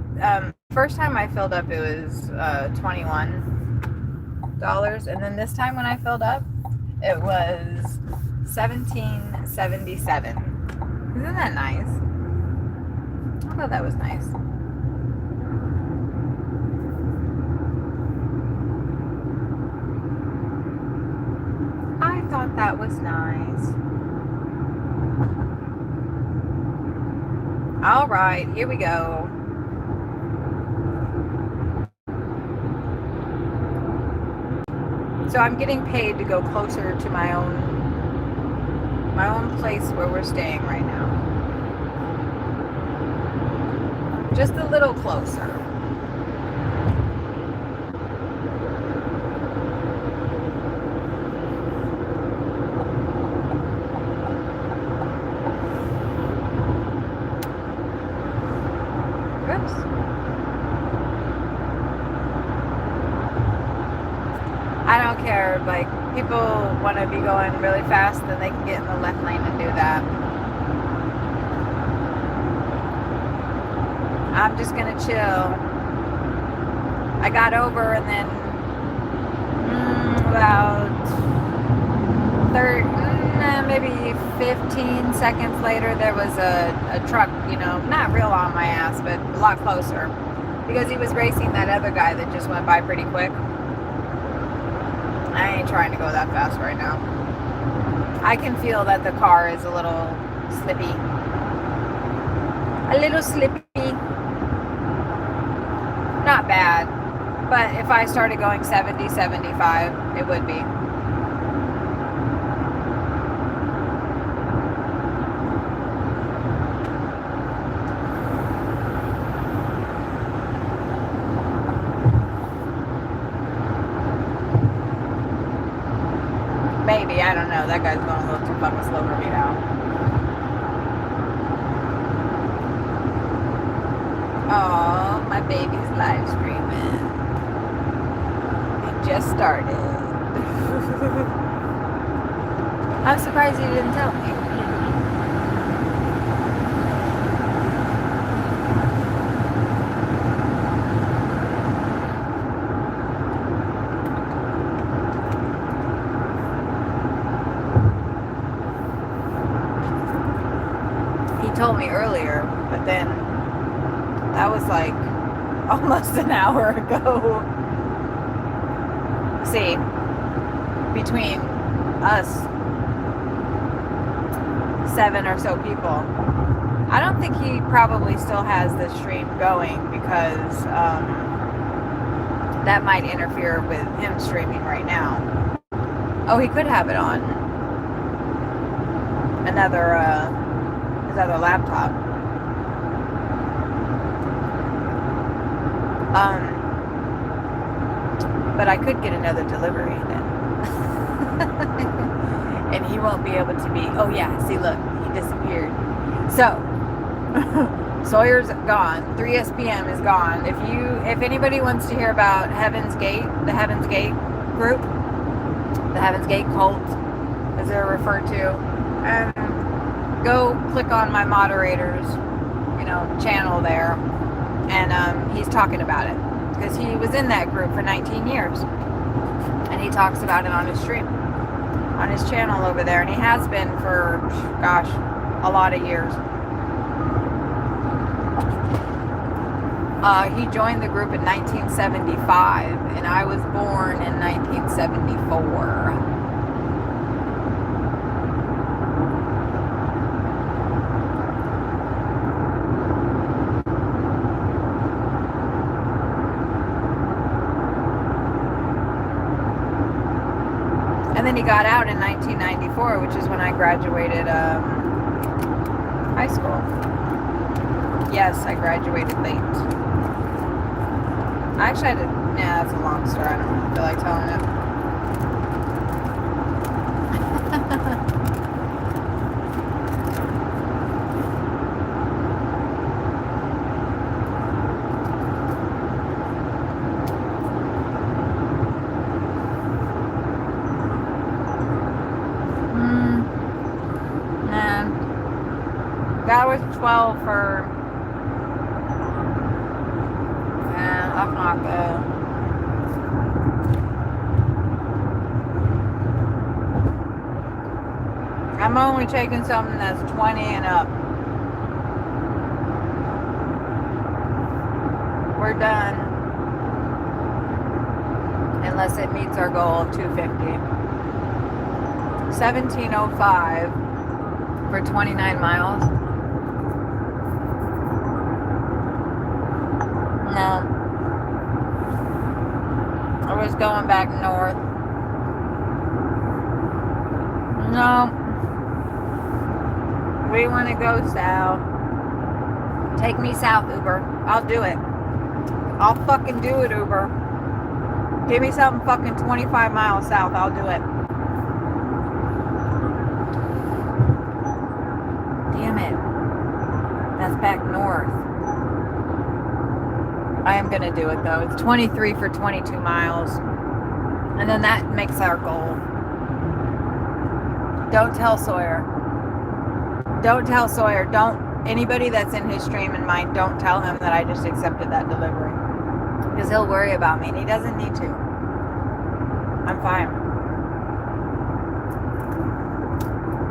first time I filled up it was $21, and then this time when I filled up it was $17.77. Isn't that nice? I thought that was nice. I thought that was nice. All right, here we go. So I'm getting paid to go closer to my own place where we're staying right now. Just a little closer. I don't care, like, people want to be going really fast, then they can get in the left lane and do that. I'm just gonna chill. I got over and then about maybe 15 seconds later there was a truck, you know, not real on my ass, but a lot closer, because he was racing that other guy that just went by pretty quick. I ain't trying to go that fast right now. I can feel that the car is a little slippy. A little slippy. Not bad. But if I started going 70, 75, it would be. Maybe, I don't know. That guy's going a little too fucking slow for me now. Oh, my baby's live streaming. It just started. I'm surprised you didn't tell me. Told me earlier then that was like almost an hour ago. See, between us 7 or so people. I don't think he probably still has the stream going because that might interfere with him streaming right now. Oh, he could have it on another his other laptop. But I could get another delivery then. And he won't be able to be, oh yeah, see look, he disappeared. So, Sawyer's gone. 3SPM is gone. If anybody wants to hear about Heaven's Gate, the Heaven's Gate group, the Heaven's Gate cult, as they're referred to, go click on my moderator's, channel there, and he's talking about it because he was in that group for 19 years, and he talks about it on his stream, on his channel over there, and he has been for, gosh, a lot of years. He joined the group in 1975, and I was born in 1974. And then he got out in 1994, which is when I graduated high school. Yes, I graduated late. Actually, I did. Yeah, that's a long story. I don't really feel like telling it. That was 12 for. I'm not good. I'm only taking something that's 20 and up. We're done. Unless it meets our goal of 250. 1705 for 29 miles. No. I was going back north. No. We want to go south. Take me south, Uber. I'll do it. I'll fucking do it, Uber. Give me something fucking 25 miles south. I'll do it. Damn it. That's back north. I am going to do it though. It's 23 for 22 miles. And then that makes our goal. Don't tell Sawyer. Don't tell Sawyer. Don't, anybody that's in his stream and mine, don't tell him that I just accepted that delivery. Because he'll worry about me and he doesn't need to. I'm fine.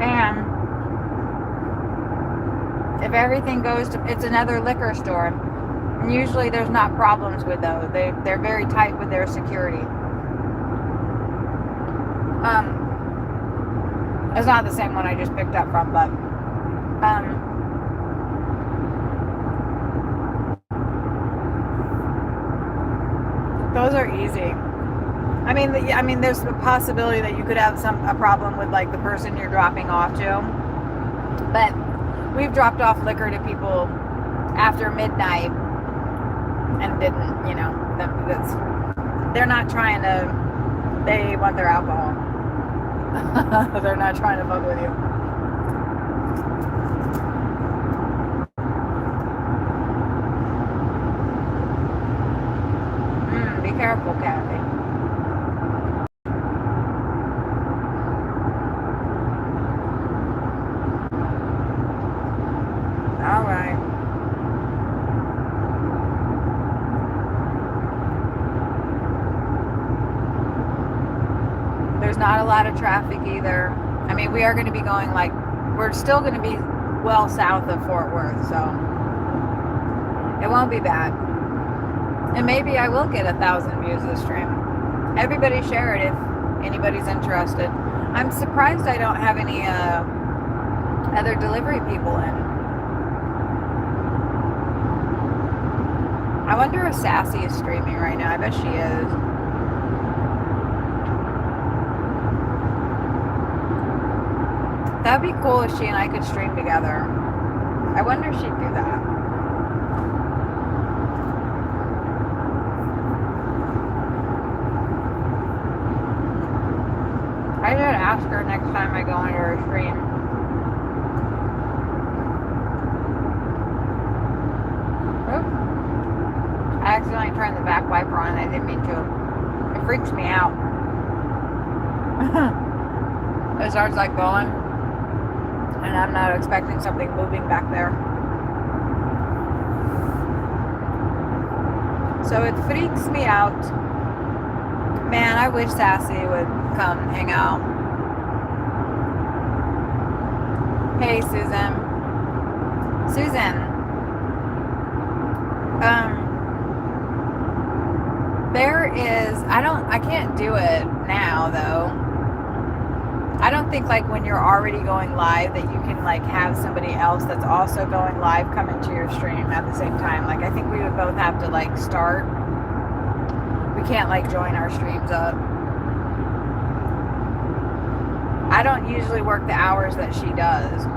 And if everything goes to, it's another liquor store. And usually there's not problems with those. They're very tight with their security. It's not the same one I just picked up from, but those are easy. I mean, there's a possibility that you could have a problem with like the person you're dropping off to, but we've dropped off liquor to people after midnight and didn't, they're not trying to, they want their alcohol. They're not trying to fuck with you. Be careful, Kathy. All right. There's not a lot of traffic either. I mean, we are going to be going we're still going to be well south of Fort Worth, so It won't be bad. And maybe I will get 1,000 views this stream. Everybody share it if anybody's interested. I'm surprised I don't have any other delivery people in. I wonder if Sassy is streaming right now. I bet she is. That'd be cool if she and I could stream together. I wonder if she'd do that. I should ask her next time I go into her stream. Oops. I accidentally turned the back wiper on and I didn't mean to. It freaks me out. It starts like going and I'm not expecting something moving back there. So it freaks me out. Man, I wish Sassy would come hang out. Hey, Susan. There is, I can't do it now though. I don't think like when you're already going live that you can like have somebody else that's also going live come into your stream at the same time. Like I think we would both have to like start. We can't like join our streams up. I don't usually work the hours that she does.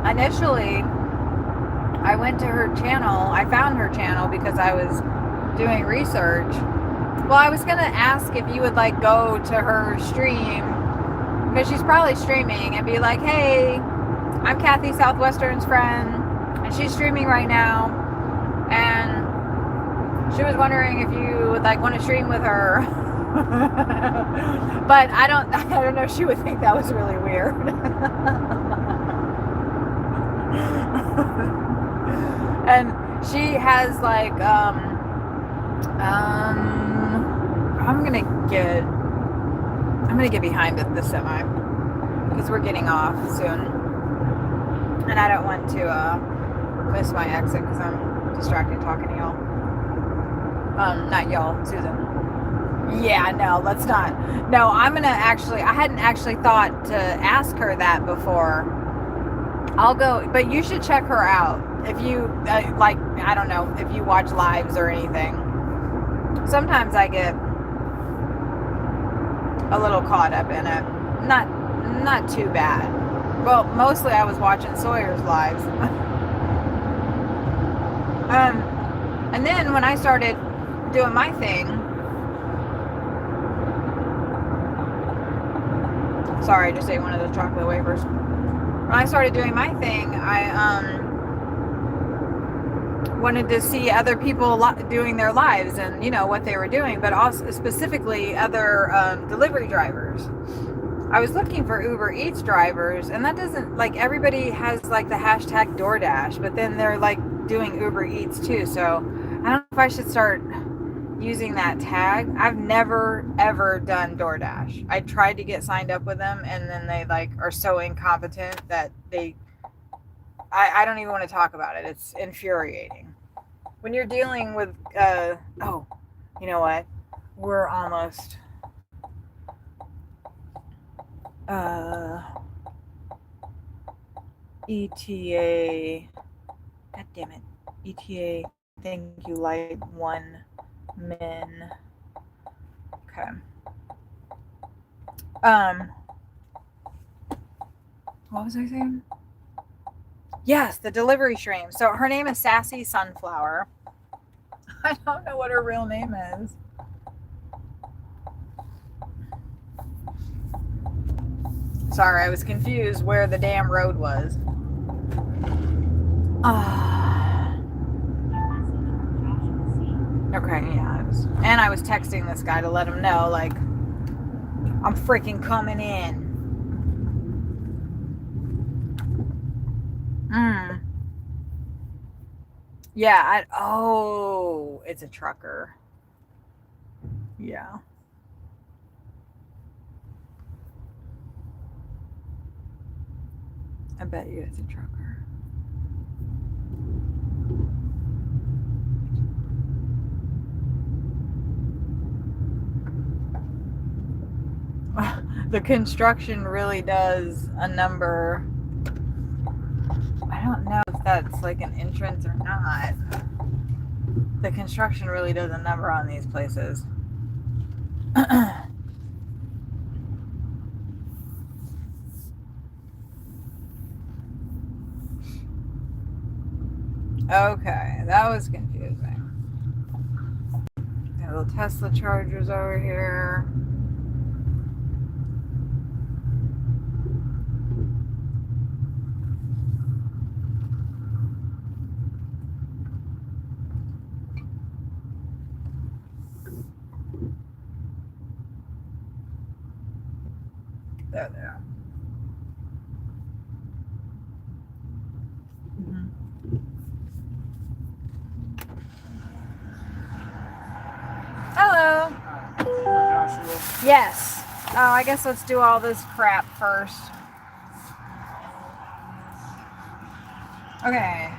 Initially, I went to her channel. I found her channel because I was doing research. Well, I was gonna ask if you would like go to her stream because she's probably streaming and be like, "Hey, I'm Cathysouthwestern's friend, and she's streaming right now, and she was wondering if you would like want to stream with her." But I don't know if she would think that was really weird. And she has like I'm gonna get behind the semi because we're getting off soon, and I don't want to miss my exit because I'm distracted talking to y'all. Not y'all, Susan. Yeah, no, let's not. No, I hadn't actually thought to ask her that before. I'll go, but you should check her out if you like. I don't know if you watch lives or anything. Sometimes I get a little caught up in it. Not too bad. Well, mostly I was watching Sawyer's lives. And then when I started doing my thing, sorry, I just ate one of those chocolate wafers. When I started doing my thing, I wanted to see other people doing their lives and you know what they were doing, but also specifically other delivery drivers. I was looking for Uber Eats drivers, and that doesn't, like, everybody has like the hashtag DoorDash, but then they're like doing Uber Eats too. So I don't know if I should start using that tag. I've never ever done DoorDash. I tried to get signed up with them, and then they like are so incompetent that I don't even want to talk about it. It's infuriating when you're dealing with oh, you know what, we're almost ETA, god damn it, ETA, thank you, light 1 min. Okay. What was I saying? Yes, the delivery stream. So her name is Sassy Sunflower. I don't know what her real name is. Sorry, I was confused where the damn road was. Okay, yeah. I was texting this guy to let him know, like, I'm freaking coming in. Yeah, oh, it's a trucker. Yeah. I bet you it's a trucker. The construction really does a number. I don't know if that's like an entrance or not. The construction really does a number on these places. Okay, that was confusing. Got little Tesla chargers over here. There they are. Hello. Yes. Oh, I guess let's do all this crap first. Okay.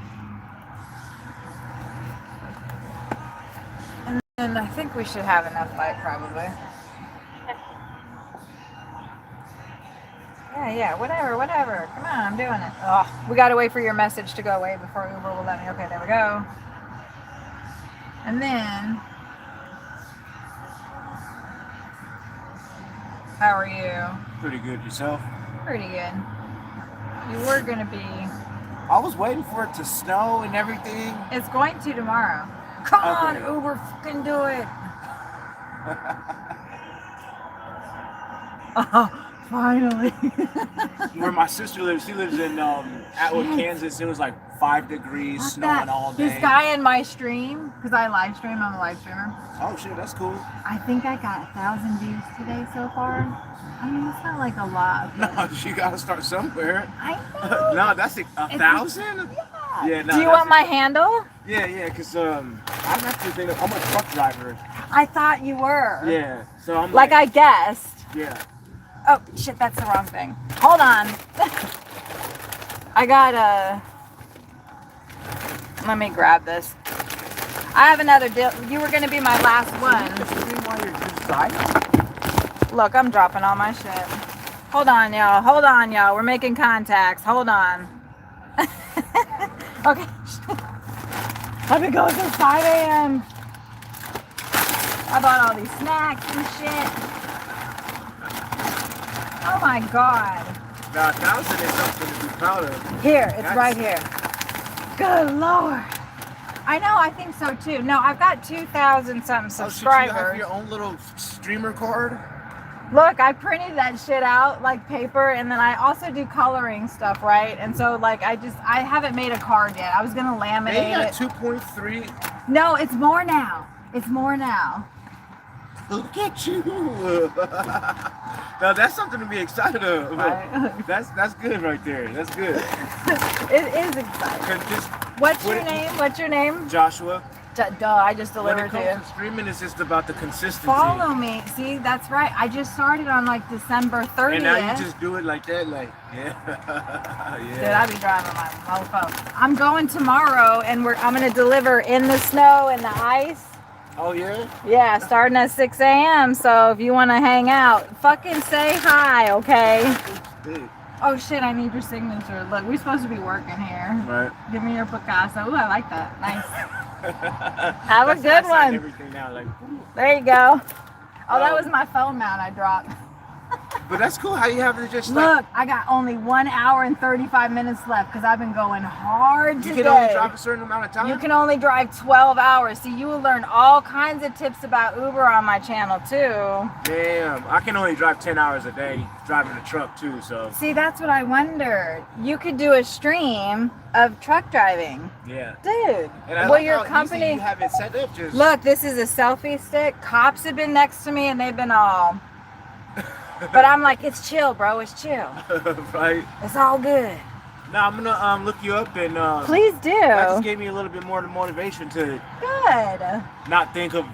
And then I think we should have enough light probably. Yeah, whatever. Come on, I'm doing it. Oh, we gotta wait for your message to go away before Uber will let me. Okay, there we go. And then, how are you? Pretty good. Yourself? Pretty good. You were gonna be. I was waiting for it to snow and everything. It's going to tomorrow. Come on, Uber, fucking do it. Oh, finally. Where my sister lives, she lives in Atwood, Kansas. It was like 5 degrees, snowing all day. This guy in my stream, because I live stream, I'm a live streamer. Oh shit, that's cool. I think I got 1,000 views today so far. I mean, it's not like a lot. No, you gotta start somewhere. I know. No, that's 1,000? Yeah, no. Do you want my handle? Yeah, because I'm actually thinking, I'm a truck driver. I thought you were. Yeah, so I'm like I guessed. Yeah. Oh, shit, that's the wrong thing. Hold on. I got a... Let me grab this. I have another deal. You were going to be my last one. Look, I'm dropping all my shit. Hold on, y'all. We're making contacts. Hold on. Okay. I've been going since 5 a.m. I bought all these snacks and shit. Oh my god. Now, 1,000 is something to be proud of. Here, it's right here. Good lord. I know, I think so too. No, I've got 2,000 something subscribers. Oh, you have your own little streamer card? Look, I printed that shit out like paper, and then I also do coloring stuff, right? And so like I haven't made a card yet. I was gonna laminate it. 2.3. No, it's more now. It's more now. Look at you. Now that's something to be excited of. Right. That's good right there. That's good. It is exciting. What's your name? Joshua. Duh, I just delivered to you. When it comes to streaming, it's just about the consistency. Follow me. See, that's right. I just started on like December 30th. And now you just do it like that, like, yeah. Dude, I be driving my mofo. I'm going tomorrow, and I'm gonna deliver in the snow and the ice. Oh yeah? Yeah, starting at 6 a.m. So if you want to hang out, fucking say hi, okay? Oh shit, I need your signature. Look, we're supposed to be working here. Right. Give me your Picasso. Ooh, I like that. Nice. Have a good one. Everything now, like, there you go. Oh, that was my phone mount I dropped. But that's cool. How you have it just Look, I got only 1 hour and 35 minutes left because I've been going hard today. You can only drive a certain amount of time? You can only drive 12 hours. See, you will learn all kinds of tips about Uber on my channel too. Damn, I can only drive 10 hours a day driving a truck too, so. See, that's what I wondered. You could do a stream of truck driving. Yeah. Dude. And I well, like your how company easy you have it set up. Just... Look, this is a selfie stick. Cops have been next to me and they've been all... But I'm like, it's chill, bro. It's chill. Right. It's all good. Now I'm gonna look you up and please do. That just gave me a little bit more motivation to not think of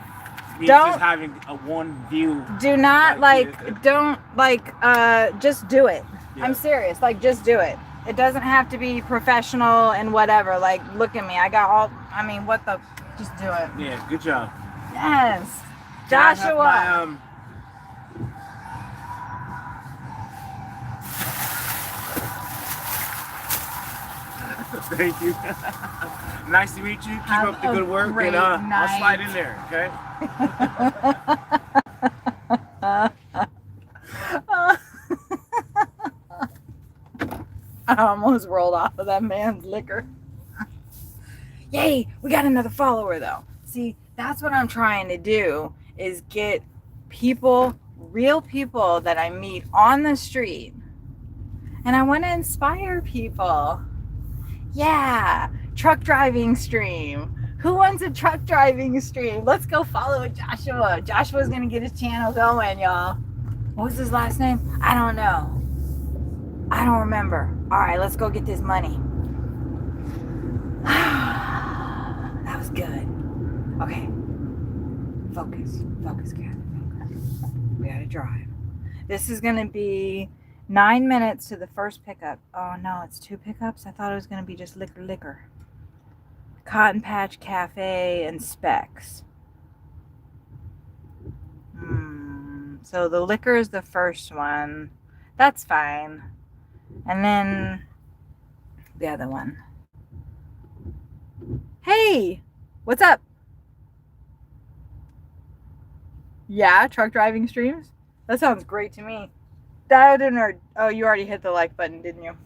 me just having a one view. Do not just do it. Yeah. I'm serious. Like, just do it. It doesn't have to be professional and whatever. Like, look at me. Just do it. Yeah. Good job. Yes. Joshua. Thank you. Nice to meet you. Keep Have up the a good work, great and I'll night. slide in there. Okay. I almost rolled off of that man's liquor. Yay, we got another follower though. See, that's what I'm trying to do, is get people, real people that I meet on the street. And I want to inspire people. Yeah, truck driving stream. Who wants a truck driving stream? Let's go follow Joshua. Joshua's going to get his channel going, y'all. What was his last name? I don't know. I don't remember. All right, let's go get this money. That was good. Okay. Focus. Focus, Kat. Focus. We gotta drive. This is gonna be 9 minutes to the first pickup. Oh no, it's 2 pickups? I thought it was gonna be just liquor. Cotton Patch Cafe and Specs. So the liquor is the first one. That's fine. And then the other one. Hey, what's up? Yeah, truck driving streams? That sounds great to me. Oh, you already hit the like button, didn't you?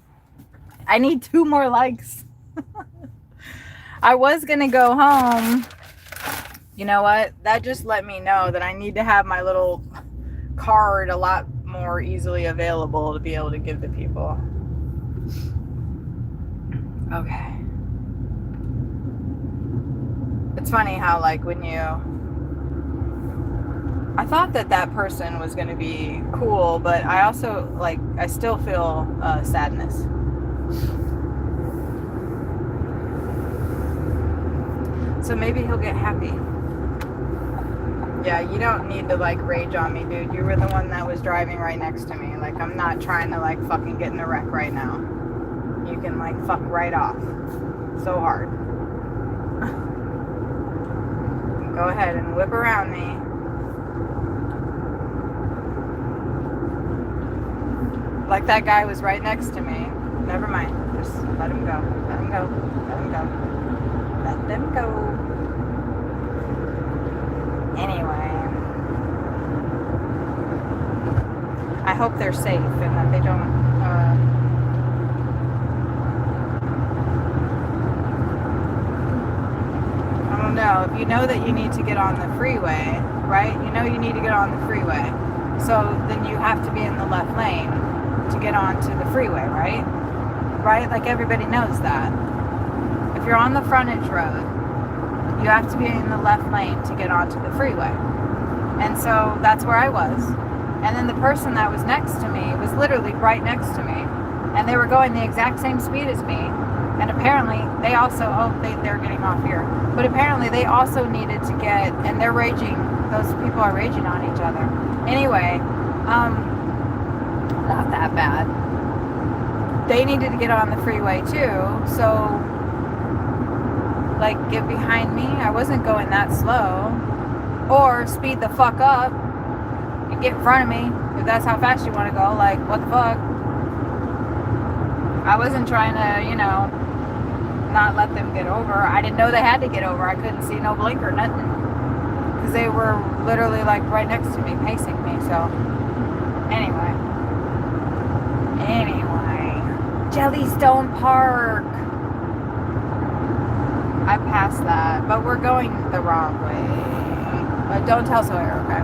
I need 2 more likes. I was gonna go home. You know what? That just let me know that I need to have my little card a lot more easily available to be able to give to people. Okay. It's funny how, like, when you... I thought that person was going to be cool, but I also, like, I still feel sadness. So maybe he'll get happy. Yeah, you don't need to, like, rage on me, dude. You were the one that was driving right next to me. Like, I'm not trying to, like, fucking get in a wreck right now. You can, like, fuck right off. So hard. Go ahead and whip around me. Like that guy was right next to me. Never mind. Just let him go. Let him go. Let him go. Let them go. Anyway. I hope they're safe and that they don't... I don't know. If you know that you need to get on the freeway, right? You know you need to get on the freeway. So then you have to be in the left lane to get onto the freeway, right? Right? Like everybody knows that. If you're on the frontage road, you have to be in the left lane to get onto the freeway. And so that's where I was. And then the person that was next to me was literally right next to me. And they were going the exact same speed as me. And apparently they also, they're getting off here. But apparently they also needed to get, and they're raging, those people are raging on each other. Anyway, not that bad. They needed to get on the freeway too, so like get behind me. I wasn't going that slow. Or speed the fuck up and get in front of me if that's how fast you want to go. Like, what the fuck? I wasn't trying to, you know, not let them get over. I didn't know they had to get over. I couldn't see no blinker, nothing. Because they were literally like right next to me, pacing me. So anyway, Jellystone Park. I passed that, but we're going the wrong way. But don't tell Sawyer, okay?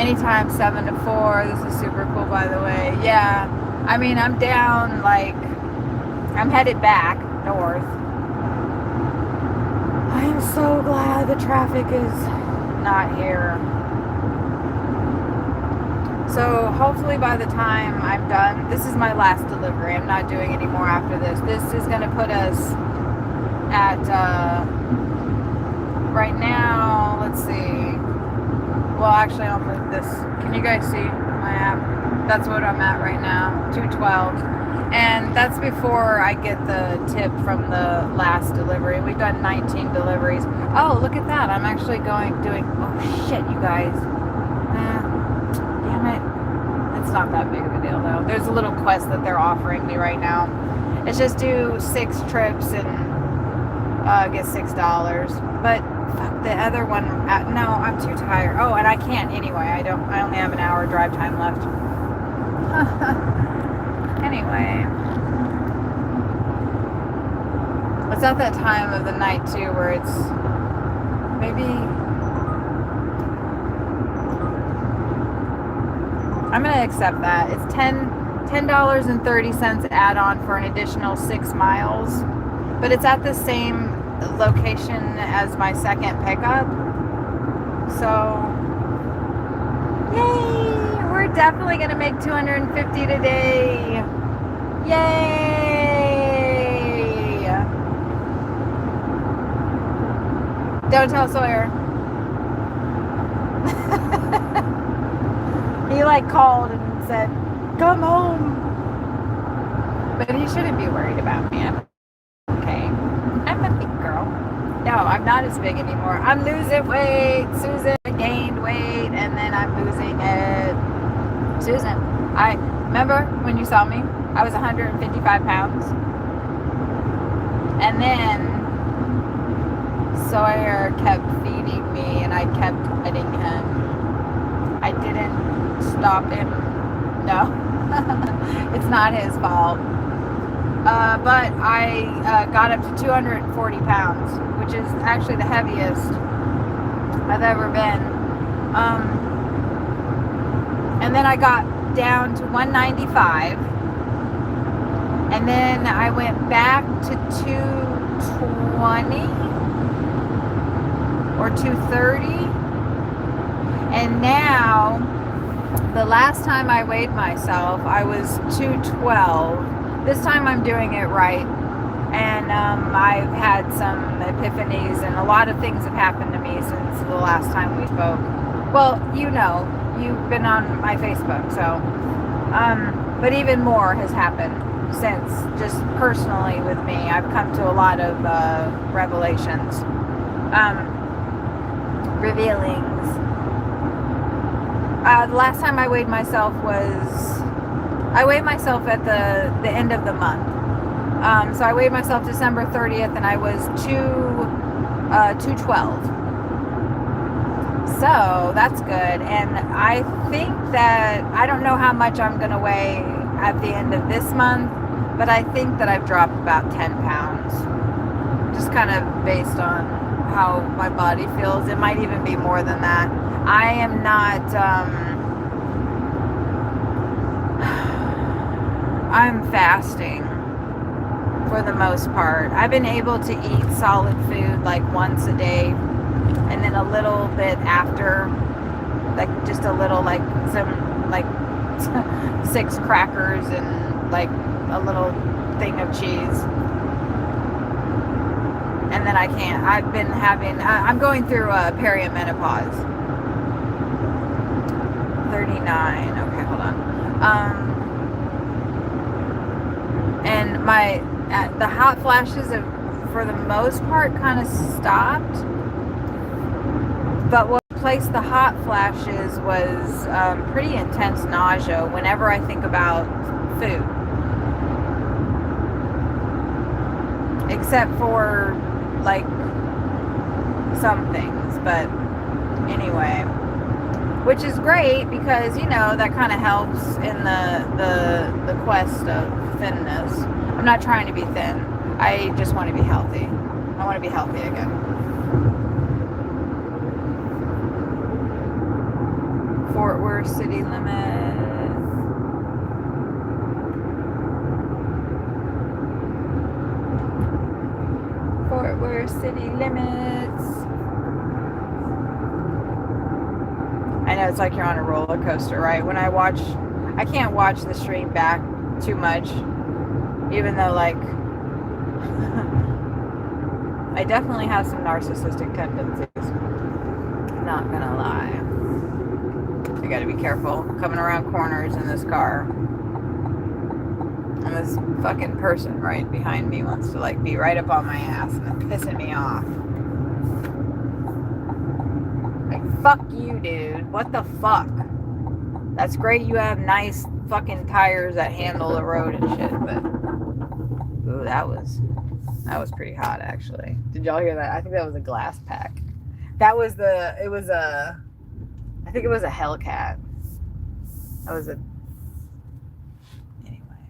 Anytime 7 to 4. This is super cool, by the way. Yeah, I mean, I'm down, like, I'm headed back north. I am so glad the traffic is not here. So hopefully by the time I'm done, this is my last delivery. I'm not doing any more after this. This is going to put us at, right now, let's see. Well, actually, I'll move this. Can you guys see my app? That's what I'm at right now, 212. And that's before I get the tip from the last delivery. We've done 19 deliveries. Oh, look at that. I'm actually doing, oh shit, you guys. Damn it. It's not that big of a deal though. There's a little quest that they're offering me right now. Let's just do 6 trips and get $6. But fuck the other one. No, I'm too tired. Oh, and I can't anyway. I only have an hour drive time left. Anyway. It's at that time of the night too where it's maybe I'm gonna accept that. It's $10.30 add-on for an additional 6 miles, but it's at the same location as my second pickup. So, yay! We're definitely gonna make 250 today. Yay! Don't tell Sawyer. He like called and said, "Come home." But he shouldn't be worried about me. I'm okay. I'm a big girl. No, I'm not as big anymore. I'm losing weight. Susan gained weight and then I'm losing it. Susan, I remember when you saw me, I was 155 pounds. And then Sawyer kept feeding me and I kept petting him. I didn't stop him. No. It's not his fault. But I got up to 240 pounds, which is actually the heaviest I've ever been. And then I got down to 195. And then I went back to 220 or 230. And now, the last time I weighed myself, I was 212. This time I'm doing it right. And I've had some epiphanies and a lot of things have happened to me since the last time we spoke. Well, you know, you've been on my Facebook, so. But even more has happened since, just personally with me. I've come to a lot of revelations. Revealings. The last time I weighed myself I weighed myself at the end of the month. So I weighed myself December 30th and I was 212. So that's good. And I think that, I don't know how much I'm going to weigh at the end of this month, but I think that I've dropped about 10 pounds. Just kind of based on how my body feels. It might even be more than that. I am not, I'm fasting for the most part. I've been able to eat solid food like once a day and then a little bit after, like just a little, like some, like 6 crackers and like a little thing of cheese. And then I can't. I've been having, I'm going through perimenopause. 39. Okay, hold on. And the hot flashes have, for the most part, kind of stopped. But what replaced the hot flashes was pretty intense nausea whenever I think about food. Except for, like, some things. But anyway. Which is great because, you know, that kind of helps in the quest of thinness. I'm not trying to be thin. I just want to be healthy. I want to be healthy again. Fort Worth city limit. Fort Worth city limits. I know it's like you're on a roller coaster, right? When I can't watch the stream back too much, even though, like, I definitely have some narcissistic tendencies. Not gonna lie. I gotta be careful coming around corners in this car. And this fucking person right behind me wants to, like, be right up on my ass and it's pissing me off. Fuck you, dude. What the fuck? That's great you have nice fucking tires that handle the road and shit, but Ooh, that was pretty hot actually. Did y'all hear that? I think that was a glass pack. I think it was a Hellcat. Anyway,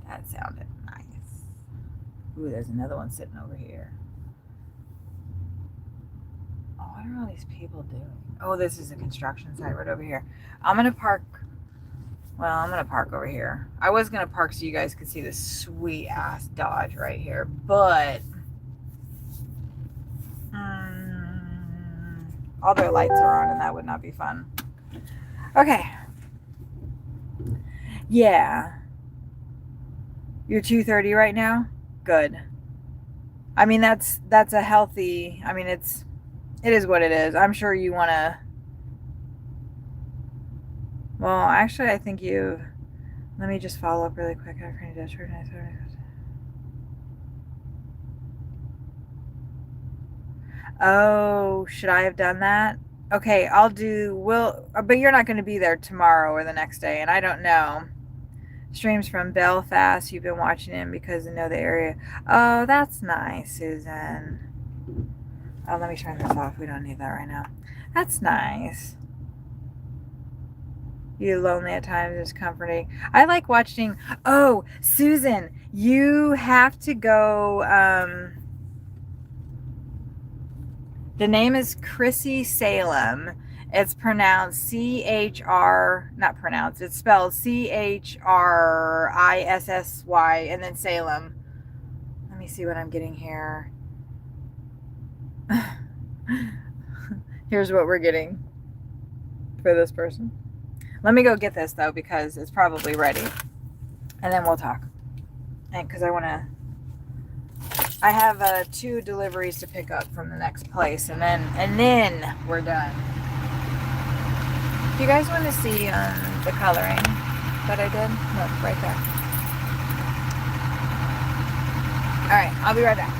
that sounded nice. Ooh, there's another one sitting over here. Oh, what are all these people doing? Oh, this is a construction site right over here. I'm gonna park over here. I was gonna park so you guys could see this sweet ass Dodge right here, but all their lights are on and that would not be fun. Okay. Yeah. You're 230 right now? Good. I mean, that's a healthy, I mean, it is what it is. I'm sure you want to, well, actually, I think let me just follow up really quick. Oh, should I have done that? Okay, but you're not going to be there tomorrow or the next day, and I don't know. Streams from Belfast. You've been watching him because you know the area. Oh, that's nice, Susan. Oh, let me turn this off. We don't need that right now. That's nice. You lonely at times is comforting. I like watching. Oh, Susan, you have to go. The name is Chrissy Salem. It's pronounced C-H-R, not pronounced, it's spelled C-H-R-I-S-S-Y and then Salem. Let me see what I'm getting here. Here's what we're getting for this person. Let me go get this though because it's probably ready. And then we'll talk. And because I have 2 deliveries to pick up from the next place and then we're done. Do you guys want to see the coloring that I did? Look, right there. All right, I'll be right back.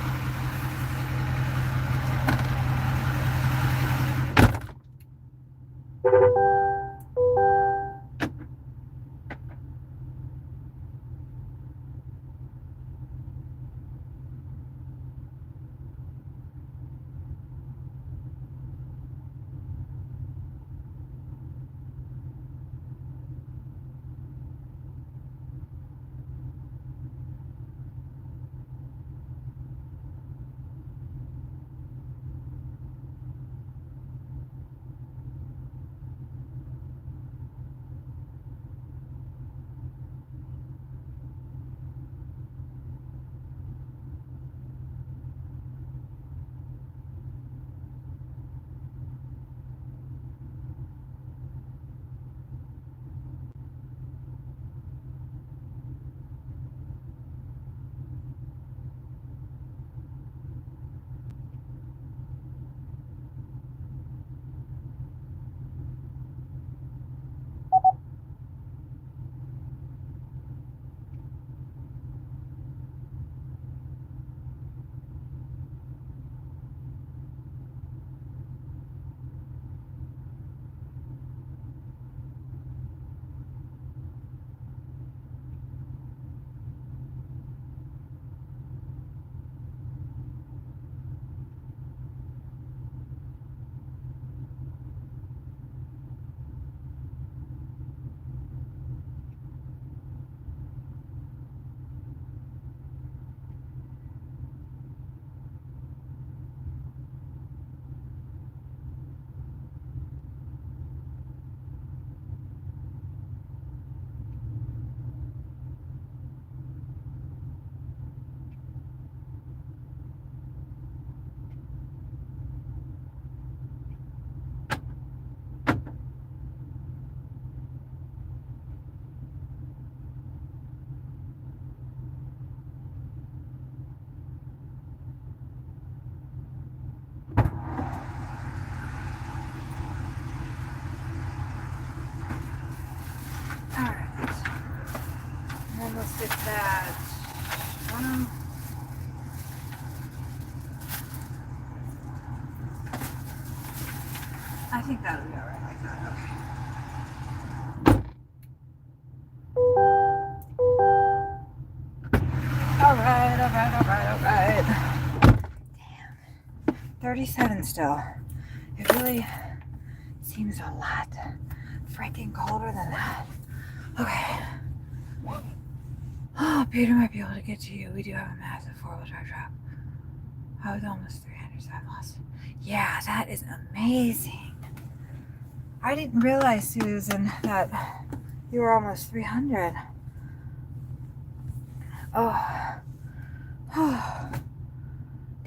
It's that. I think that'll be all right like that. Okay. All 37 still. It really seems a lot freaking colder than that. Okay. Oh, Peter might be able to get to you. We do have a massive four-wheel drive drop. I was almost 300, so I lost. Yeah, that is amazing. I didn't realize, Susan, that you were almost 300. Oh. Oh.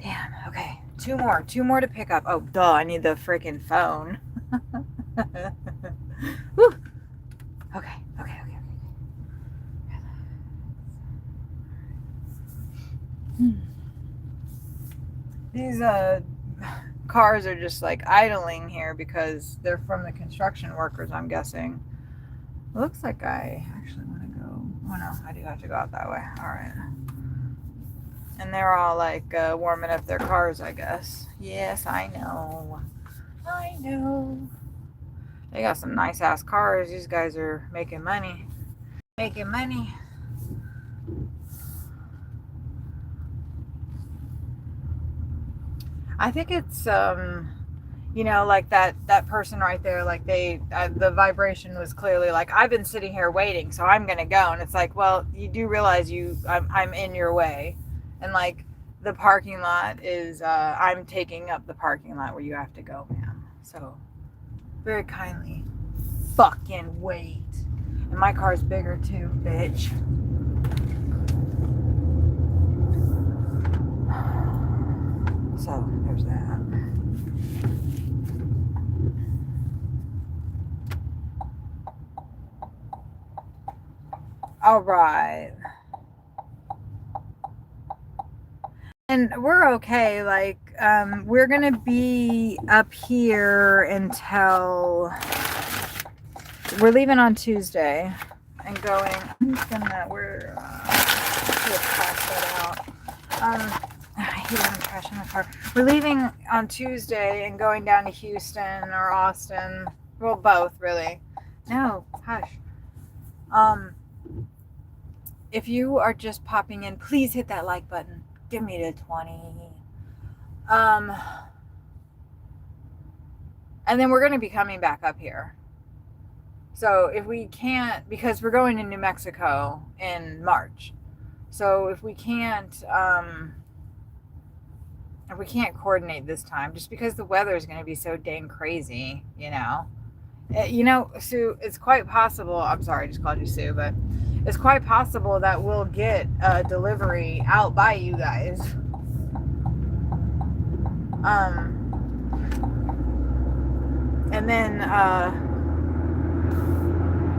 Damn, okay. Two more to pick up. Oh, duh, I need the freaking phone. Whew. Okay. These cars are just like idling here because they're from the construction workers, I'm guessing. Looks like I actually want to go. Oh no, I do have to go out that way. All right. And they're all like warming up their cars, I guess. Yes, I know. They got some nice ass cars. These guys are making money. I think it's like that person right there, like the vibration was clearly like, I've been sitting here waiting, so I'm gonna go. And it's like, well, you do realize I'm in your way, and like the parking lot is I'm taking up the parking lot where you have to go, ma'am. So very kindly fucking wait. And my car's bigger too, bitch. So there's that. All right. And we're okay. Like, we're going to be up here until we're leaving on Tuesday and going. I'm just going to, we're, pass that out. I hate having trash in my car. We're leaving on Tuesday and going down to Houston or Austin. Well, both, really. No, hush. If you are just popping in, please hit that like button. Give me the 20. And then we're going to be coming back up here. So if we can't, because we're going to New Mexico in March. So if we can't coordinate this time, just because the weather is going to be so dang crazy, Sue, it's quite possible, I'm sorry, I just called you Sue, but it's quite possible that we'll get a delivery out by you guys. And then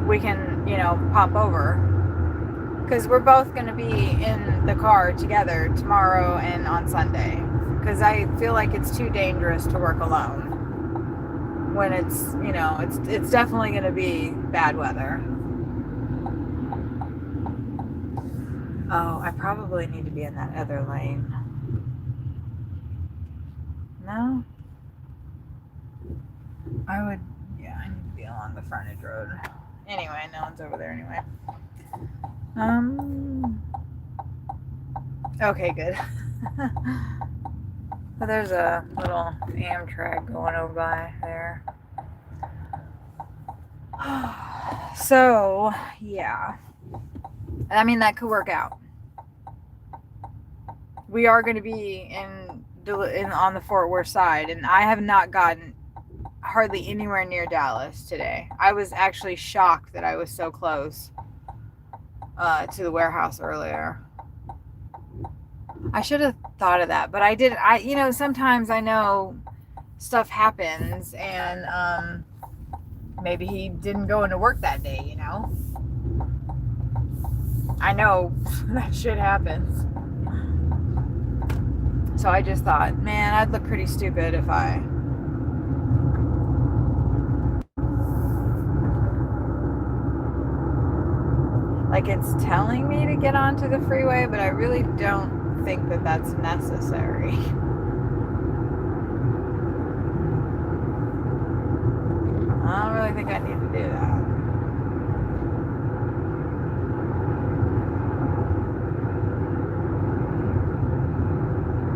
we can, pop over. Because we're both going to be in the car together tomorrow and on Sunday. Because I feel like it's too dangerous to work alone. When it's, it's definitely going to be bad weather. Oh, I probably need to be in that other lane. No? I need to be along the frontage road. Anyway, no one's over there anyway. Okay, good. But there's a little Amtrak going over by there. So, yeah. I mean, that could work out. We are going to be on the Fort Worth side, and I have not gotten hardly anywhere near Dallas today. I was actually shocked that I was so close to the warehouse earlier. I should have thought of that, but I didn't. Sometimes I know stuff happens, and maybe he didn't go into work that day, I know that shit happens. So I just thought, man, I'd look pretty stupid if I... Like, it's telling me to get onto the freeway, but I really don't think that that's necessary. I don't really think I need to do that.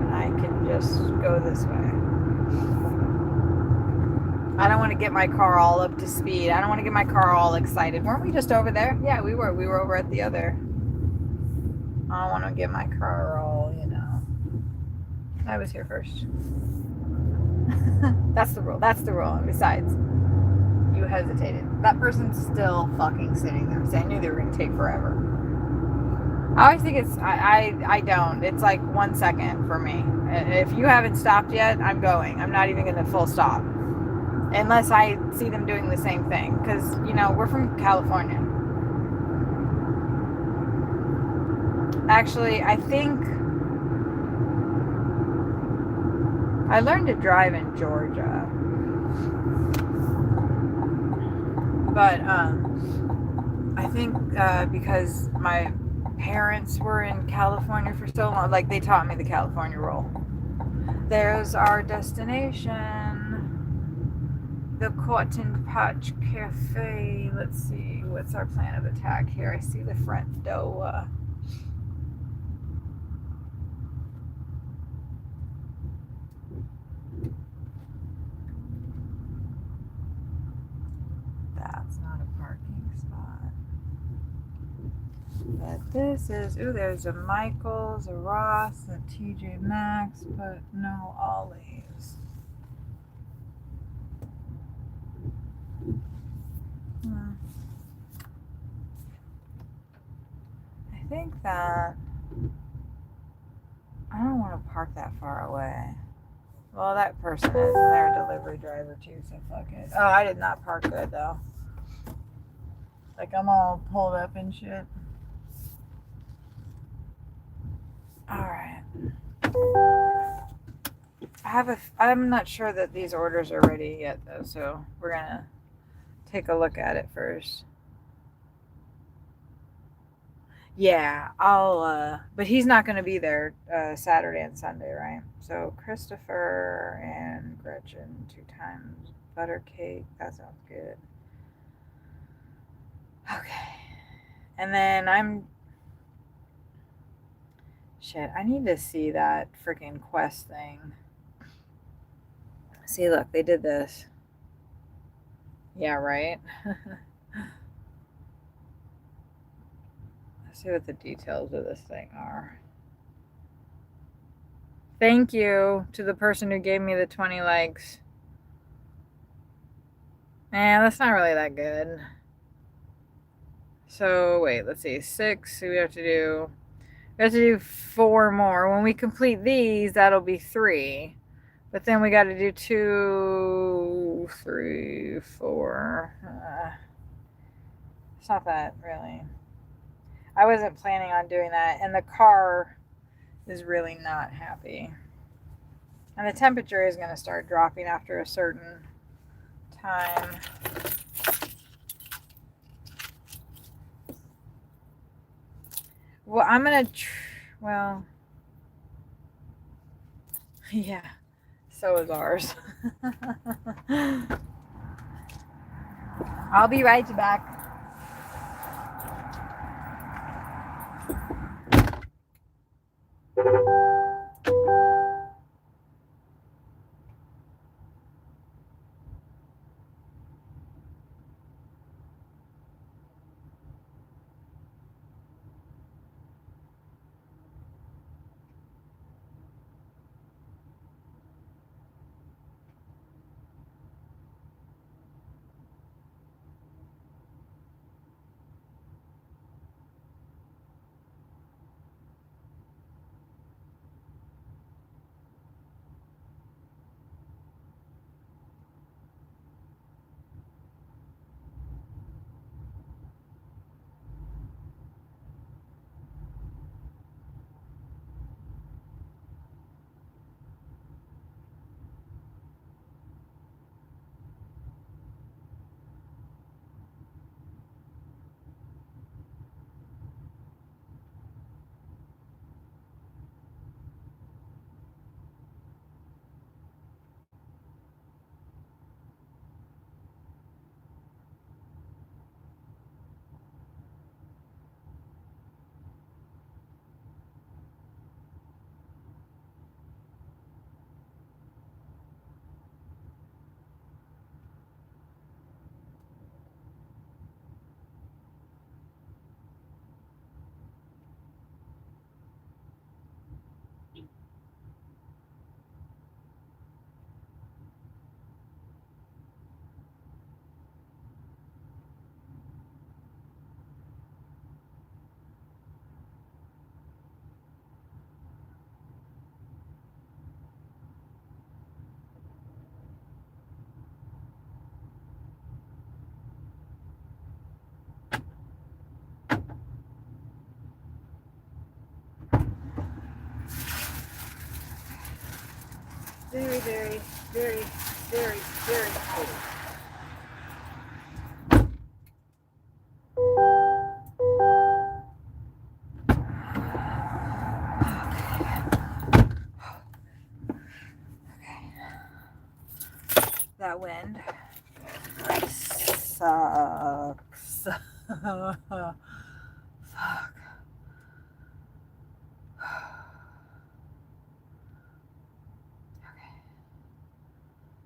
And I can just go this way. I don't want to get my car all up to speed. I don't want to get my car all excited. Weren't we just over there? Yeah, we were. We were over at the other. I don't want to get my car all, you know. I was here first. That's the rule. That's the rule. And besides, you hesitated. That person's still fucking sitting there. So I knew they were going to take forever. I always think it's, I don't. It's like 1 second for me. If you haven't stopped yet, I'm going. I'm not even going to full stop. Unless I see them doing the same thing. Because, you know, we're from California. Actually, I think I learned to drive in Georgia. But I think because my parents were in California for so long, like they taught me the California roll. There's our destination. The Cotton Patch Cafe. Let's see, what's our plan of attack here? I see the front door. That's not a parking spot. But this is, ooh, there's a Michael's, a Ross, a TJ Maxx, but no Ollie's. I think that I don't want to park that far away. Well, that person is, and they're a delivery driver too, so fuck it. Oh, I did not park good though. Like I'm all pulled up and shit. Alright. I'm not sure that these orders are ready yet though, so we're gonna take a look at it first. Yeah, but he's not going to be there Saturday and Sunday, right? So Christopher and Gretchen 2 times butter cake. That sounds good. Okay. And then shit, I need to see that freaking Quest thing. See, look, they did this. Yeah, right? Let's see what the details of this thing are. Thank you to the person who gave me the 20 likes. That's not really that good. So wait, let's see. 6. So we have to do 4 more. When we complete these, that'll be 3. But then we got to do 2, 3, 4. It's not that really. I wasn't planning on doing that, and the car is really not happy. And the temperature is going to start dropping after a certain time. Well, I'm going to, well, yeah, so is ours. I'll be right back. Very, very, very, very, very cold. That wind sucks. Fuck.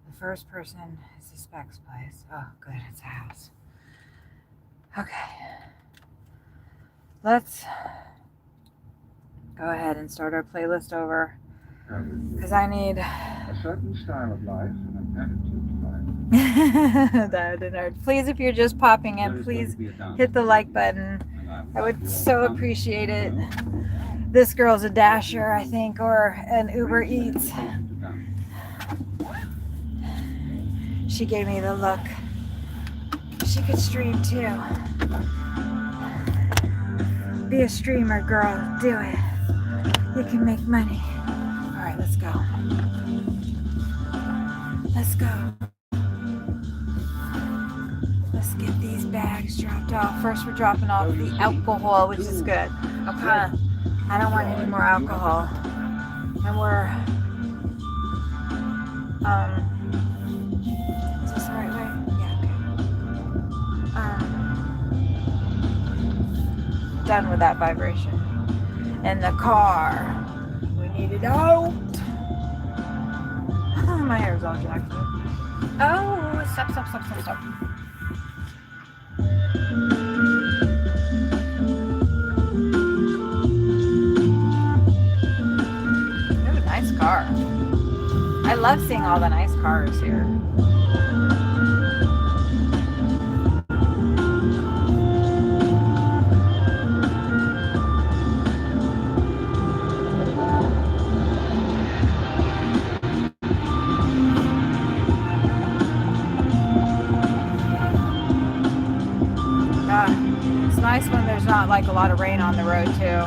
The first person is the Specs place. Oh, good, it's a house. Okay. Let's go ahead and start our playlist over. Because I need a certain style of life and an attitude to life. that in our, please, if you're just popping in, please hit the like button. I would so appreciate it. This girl's a Dasher, I think, or an Uber Eats. She gave me the look. She could stream too. Be a streamer, girl. Do it. You can make money. All right, let's go. Let's go. Let's get these bags dropped off. First, we're dropping off the alcohol, which is good. Okay. I don't want any more alcohol. And we're, is this the right way? Yeah, okay. Done with that vibration. In the car. We need it out. My hair's all jacked up. Oh, stop. Ooh, nice car. I love seeing all the nice cars here. It's nice when there's not like a lot of rain on the road too.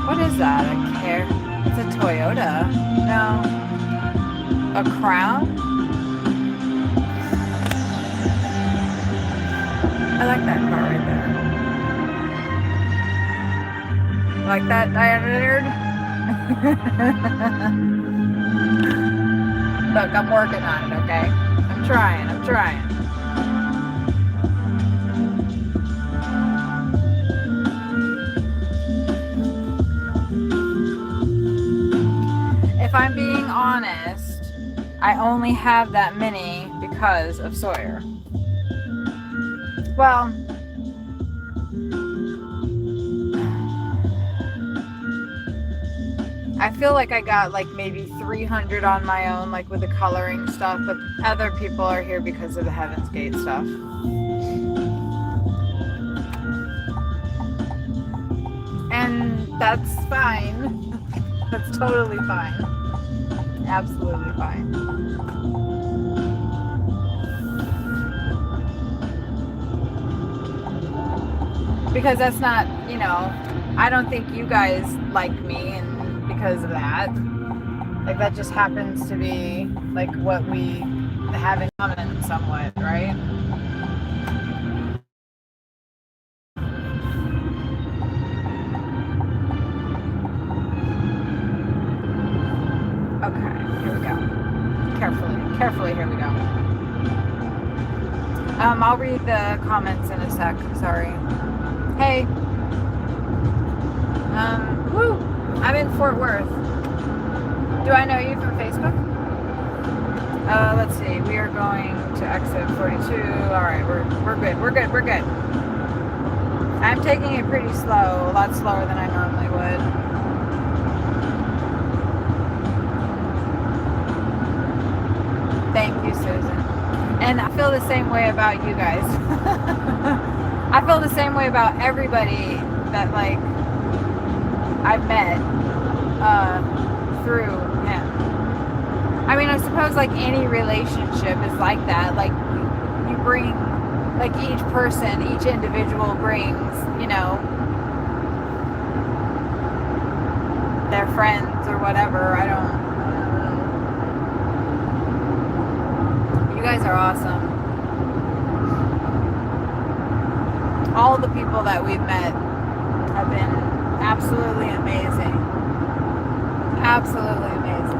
What is that? A care? It's a Toyota. No. A Crown? I like that car right there. Like that, Diana? Look, I'm working on it, okay? I'm trying. If I'm being honest, I only have that many because of Sawyer. Well, I feel like I got like maybe 300 on my own, like with the coloring stuff, but other people are here because of the Heaven's Gate stuff. And that's fine. That's totally fine. Absolutely fine. Because that's not, I don't think you guys like me, and because of that, like that just happens to be like what we have in common somewhat, right? Okay, here we go. Carefully, here we go. I'll read the comments in a sec, sorry. Hey. Woo! I'm in Fort Worth. Do I know you from Facebook? Let's see. We are going to exit 42. Alright, we're good. I'm taking it pretty slow, a lot slower than I normally would. Thank you, Susan. And I feel the same way about you guys. I feel the same way about everybody that like I've met through him. I mean, I suppose like any relationship is like that. Like you bring, like each person, each individual brings, their friends or whatever. I don't know. all the people that we've met have been absolutely amazing. Absolutely amazing.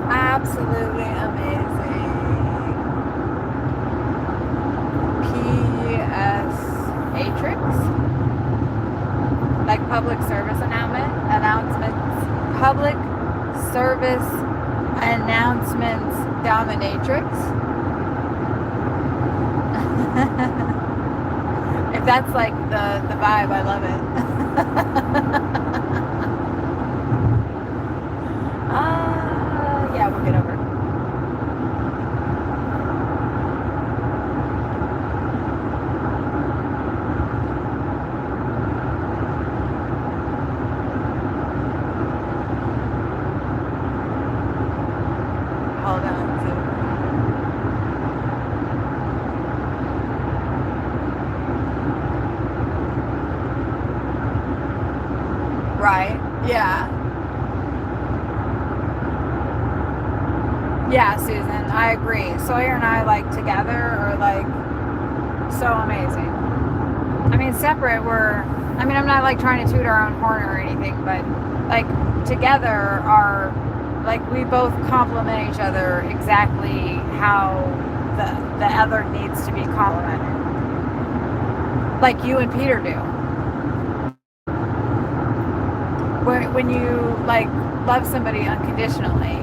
Absolutely amazing. P.S. Matrix? Like public service announcements. Public service announcements dominatrix. If that's like the vibe, I love it. Yeah, we'll get over it. Hold on. Right? Yeah. Yeah, Susan, I agree. Sawyer and I, like, together are, like, so amazing. I mean, separate, I'm not, like, trying to toot our own horn or anything, but, like, together are, like, we both complement each other exactly how the other needs to be complimented. Like you and Peter do. When you, like, love somebody unconditionally,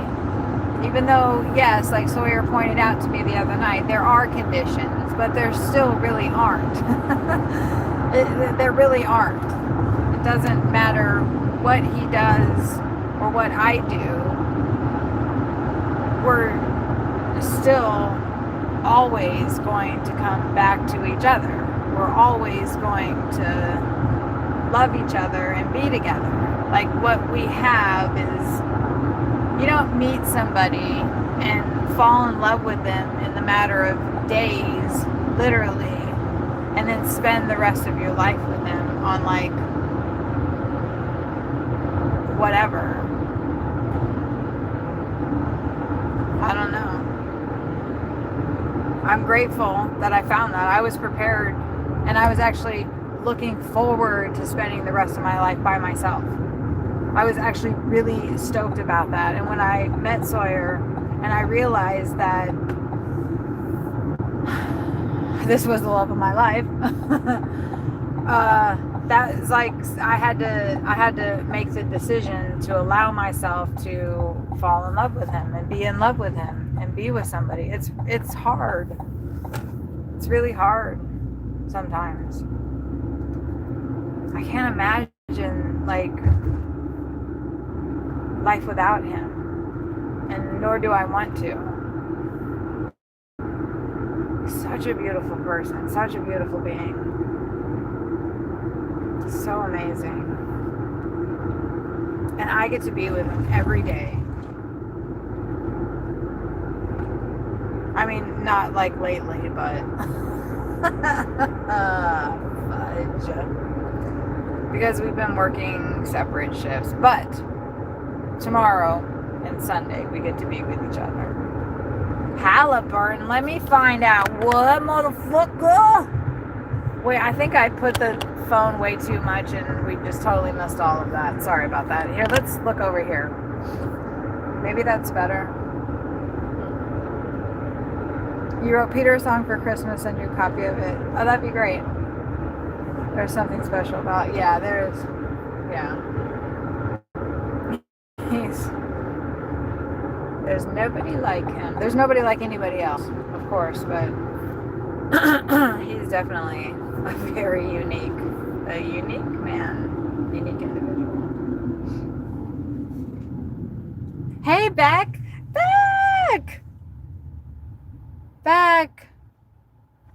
even though, yes, like Sawyer pointed out to me the other night, there are conditions, but there still really aren't. There really aren't. It doesn't matter what he does or what I do. We're still always going to come back to each other. We're always going to love each other and be together. Like, what we have is, you don't meet somebody and fall in love with them in the matter of days, literally, and then spend the rest of your life with them on, like, whatever. I don't know. I'm grateful that I found that. I was prepared, and I was actually looking forward to spending the rest of my life by myself. I was actually really stoked about that. And when I met Sawyer and I realized that this was the love of my life, that is like, I had to make the decision to allow myself to fall in love with him and be in love with him and be with somebody. It's hard. It's really hard sometimes. I can't imagine, like, life without him, and nor do I want to. He's such a beautiful person, such a beautiful being. So amazing. And I get to be with him every day. I mean, not like lately, but fudge. Because we've been working separate shifts, but tomorrow and Sunday we get to be with each other. Halliburton, let me find out what, motherfucker. Wait, I think I put the phone way too much and we just totally missed all of that. Sorry about that. Here, let's look over here. Maybe that's better. You wrote Peter a song for Christmas and your copy of it. Oh, that'd be great. There's something special about, yeah, there's nobody like him. There's nobody like anybody else, of course, but he's definitely a very unique man, unique individual. Hey, Beck!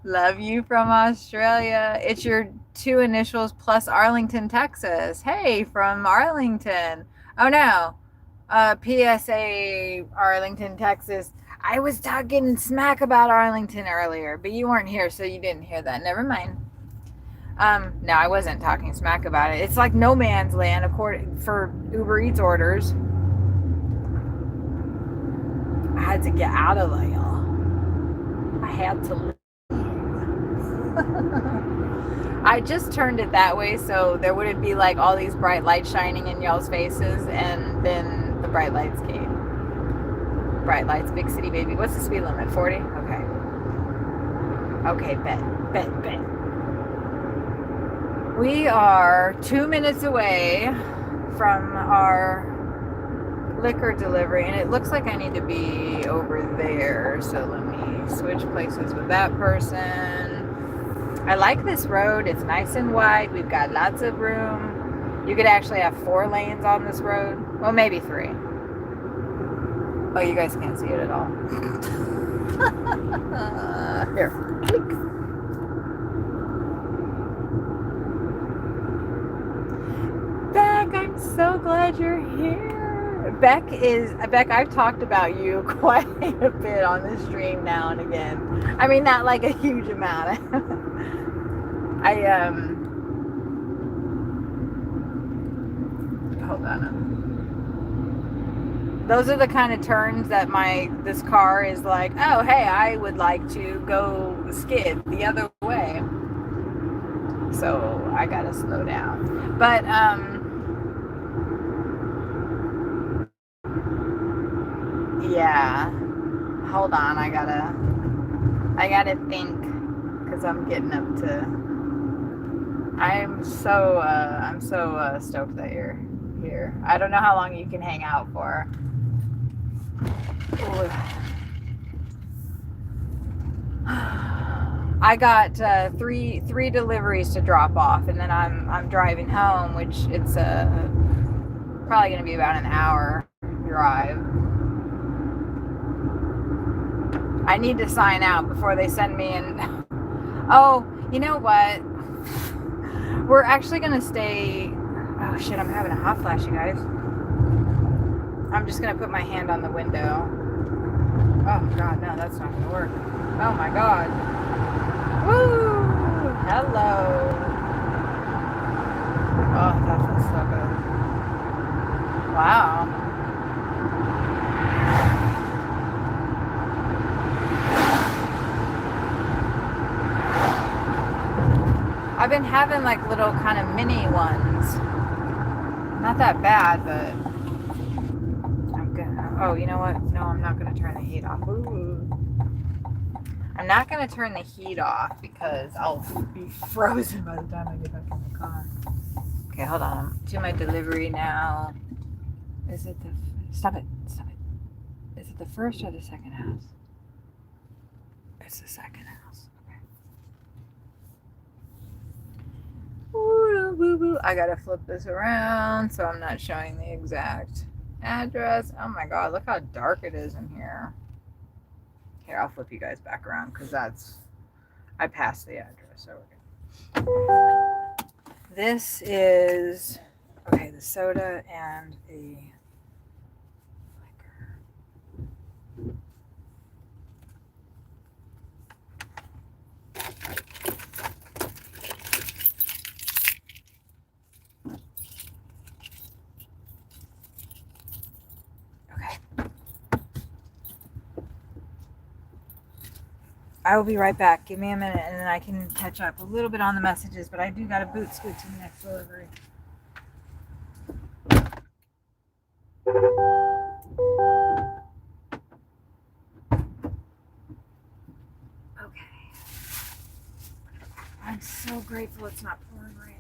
Love you from Australia. It's your 2 initials plus Arlington, Texas. Hey, from Arlington. Oh no. PSA Arlington, Texas. I was talking smack about Arlington earlier, but you weren't here, so you didn't hear that. Never mind. No, I wasn't talking smack about it. It's like no man's land according for Uber Eats orders. I had to get out of there. I had to leave. I just turned it that way so there wouldn't be like all these bright lights shining in y'all's faces, and then the bright lights came. Bright lights, big city baby. What's the speed limit? 40? Okay. Okay, bet. We are 2 minutes away from our liquor delivery, and it looks like I need to be over there. So let me switch places with that person. I like this road. It's nice and wide. We've got lots of room. You could actually have 4 lanes on this road. Well, maybe 3. Oh, you guys can't see it at all. Here. Click. Beck, I'm so glad you're here. Beck, I've talked about you quite a bit on this stream now and again. I mean, not like a huge amount. Hold on. Those are the kind of turns that this car is like, oh, hey, I would like to go skid the other way. So I gotta slow down. But, yeah. Hold on, I gotta think, because I'm getting up to, I'm so stoked that you're here. I don't know how long you can hang out for. Ooh. I got three deliveries to drop off, and then I'm driving home, which it's probably gonna be about an hour drive. I need to sign out before they send me in. Oh, you know what? We're actually gonna stay. Oh shit, I'm having a hot flash, you guys. I'm just gonna put my hand on the window. Oh god, no, that's not gonna work. Oh my god. Woo! Hello. Oh, that feels so good. Wow. I've been having like little kind of mini ones. Not that bad, but I'm gonna. Oh, you know what? No, I'm not gonna turn the heat off. Ooh. I'm not gonna turn the heat off because I'll be frozen by the time I get back in the car. Okay, hold on. I'm to my delivery now. Is it the? Stop it! Stop it! Is it the first or the second house? It's the second house. Okay. Ooh, I gotta flip this around so I'm not showing the exact address. Oh my god, look how dark it is in here. Here, I'll flip you guys back around because I passed the address. So we're good. This is, okay, the soda and the liquor. Okay. I will be right back. Give me a minute and then I can catch up a little bit on the messages, but I do got to boot scoot to the next delivery. Okay. I'm so grateful it's not pouring rain.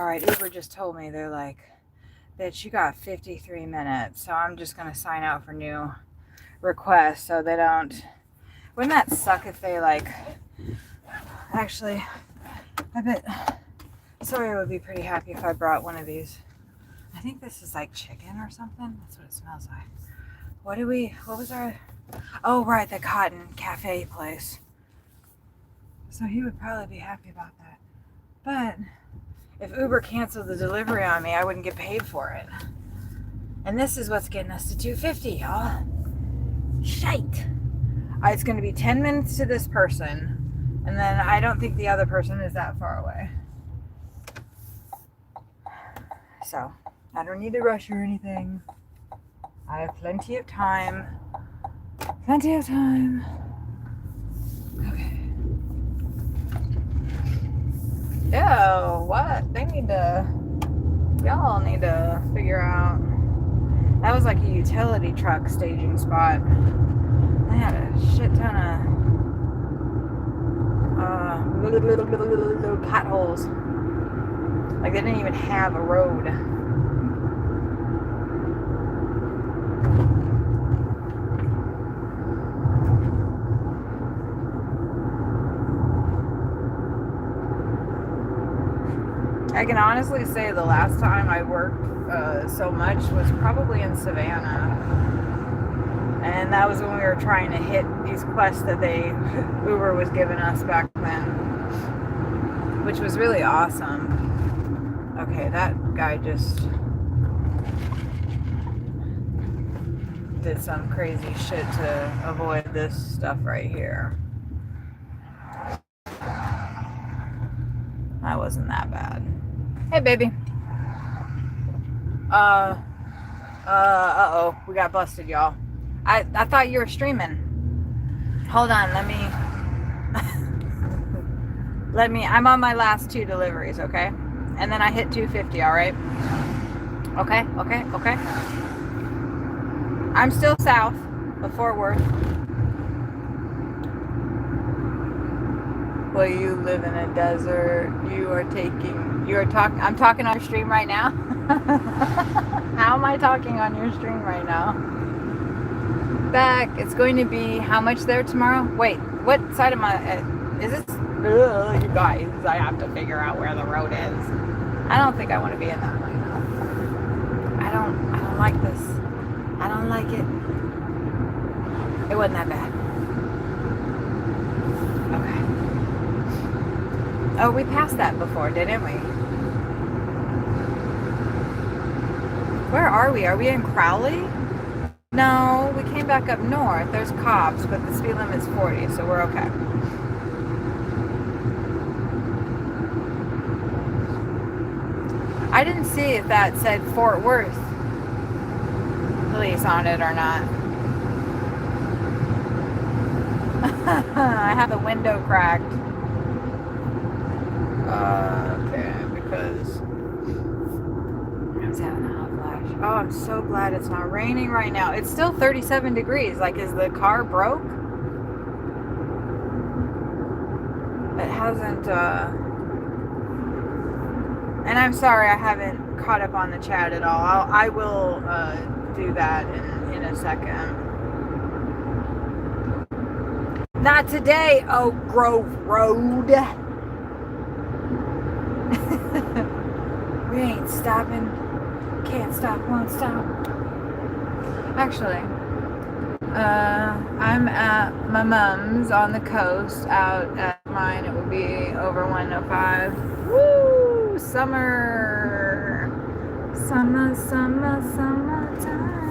All right, Uber just told me, they're like, bitch, you got 53 minutes. So I'm just going to sign out for new requests so they don't. Wouldn't that suck if they like, actually, I bet Sawyer would be pretty happy if I brought one of these. I think this is like chicken or something. That's what it smells like. What was our, oh, right, the Cotton Cafe place. So he would probably be happy about that. But if Uber canceled the delivery on me, I wouldn't get paid for it. And this is what's getting us to $2.50, y'all. Shite. It's going to be 10 minutes to this person, and then I don't think the other person is that far away. So, I don't need to rush or anything. I have plenty of time. Plenty of time. Okay. Yo, what? Y'all need to figure out. That was like a utility truck staging spot. They had a shit ton of potholes. Like they didn't even have a road. I can honestly say the last time I worked so much was probably in Savannah. And that was when we were trying to hit these quests that Uber was giving us back then. Which was really awesome. Okay, that guy just did some crazy shit to avoid this stuff right here. That wasn't that bad. Hey, baby. Uh-oh. We got busted, y'all. I thought you were streaming. Hold on, I'm on my last 2 deliveries, okay? And then I hit 250, all right? Okay. I'm still south of Fort Worth. Well, you live in a desert. I'm talking on your stream right now. How am I talking on your stream right now? Back, it's going to be how much there tomorrow? Wait, what side of my, is this, you guys, I have to figure out where the road is. I don't think I want to be in that right now. I don't like this. I don't like it. It wasn't that bad. Okay. Oh, we passed that before, didn't we? Where are we? Are we in Crowley? No, we came back up north. There's cops, but the speed limit's 40, so we're okay. I didn't see if that said Fort Worth police on it or not. I have the window cracked. Okay, because I was having a hot flash. Oh, I'm so glad it's not raining right now. It's still 37 degrees. Like, is the car broke? It hasn't, and I'm sorry I haven't caught up on the chat at all. I will do that in a second. Not today, Oak Grove Road. We ain't stopping. Can't stop, won't stop. Actually, I'm at my mom's on the coast. Out at mine, it will be over 105. Woo! Summer. Summer, summer, summertime.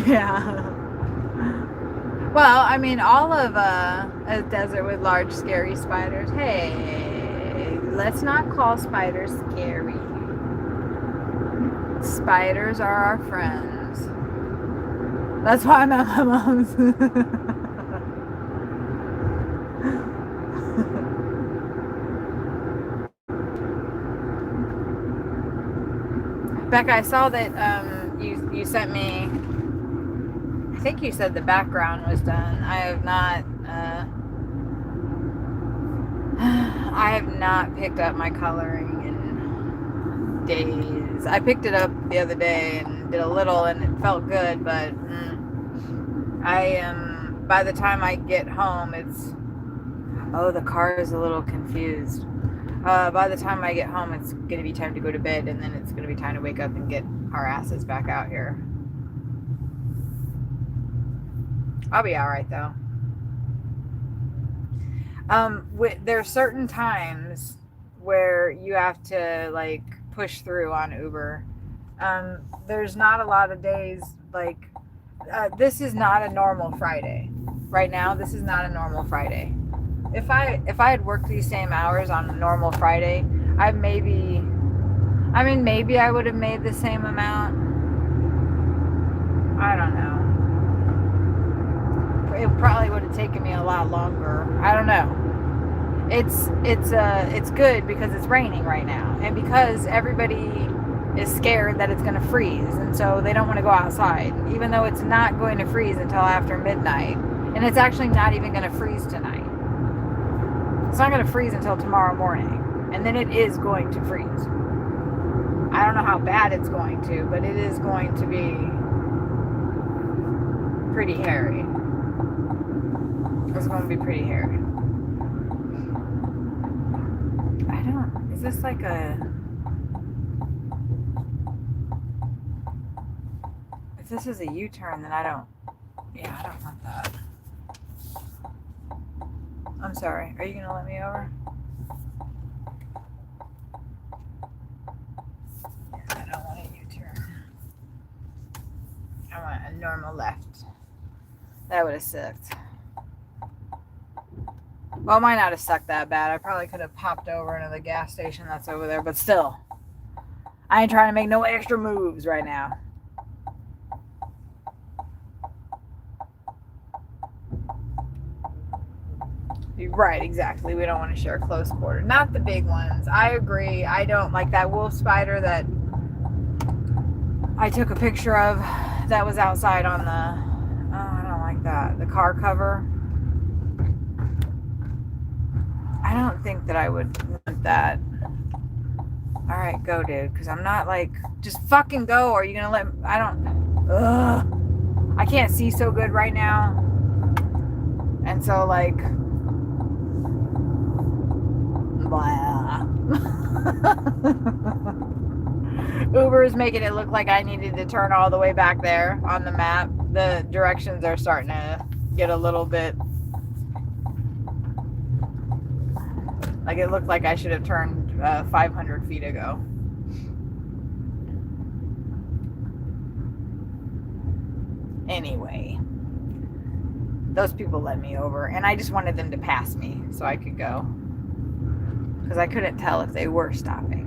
Yeah. Well, I mean, all of a desert with large, scary spiders. Hey, let's not call spiders scary. Spiders are our friends. That's why I'm at my mom's. Becca, I saw that you sent me I think you said the background was done. I have not picked up my coloring in days. I picked it up the other day and did a little, and it felt good, but by the time I get home, the car is a little confused. By the time I get home, it's going to be time to go to bed, and then it's going to be time to wake up and get our asses back out here. I'll be all right, though. There's certain times where you have to, like, push through on Uber. There's not a lot of days, like, this is not a normal Friday. Right now, this is not a normal Friday. If I had worked these same hours on a normal Friday, maybe I would have made the same amount. I don't know. It probably would have taken me a lot longer. I don't know. It's good because it's raining right now, and because everybody is scared that it's going to freeze, and so they don't want to go outside, even though it's not going to freeze until after midnight, and it's actually not even going to freeze tonight. It's not going to freeze until tomorrow morning, and then it is going to freeze. I don't know how bad it's going to, but it is going to be pretty hairy. It's going to be pretty hairy. Is this like if this is a U-turn, then I don't want that. I'm sorry. Are you going to let me over? Yeah, I don't want a U-turn. I want a normal left. That would have sucked. Well, it might not have sucked that bad. I probably could have popped over into the gas station that's over there, but still. I ain't trying to make no extra moves right now. Right, exactly. We don't want to share close quarter. Not the big ones. I agree. I don't like that wolf spider that I took a picture of that was outside on the, I don't like that, the car cover. I don't think that I would want that. All right, go, dude, because I'm not like, just fucking go, or are you going to let, I can't see so good right now. And so, like, blah. Uber is making it look like I needed to turn all the way back there on the map. The directions are starting to get a little bit, like it looked like I should have turned 500 feet ago. Anyway, those people let me over, and I just wanted them to pass me so I could go, because I couldn't tell if they were stopping.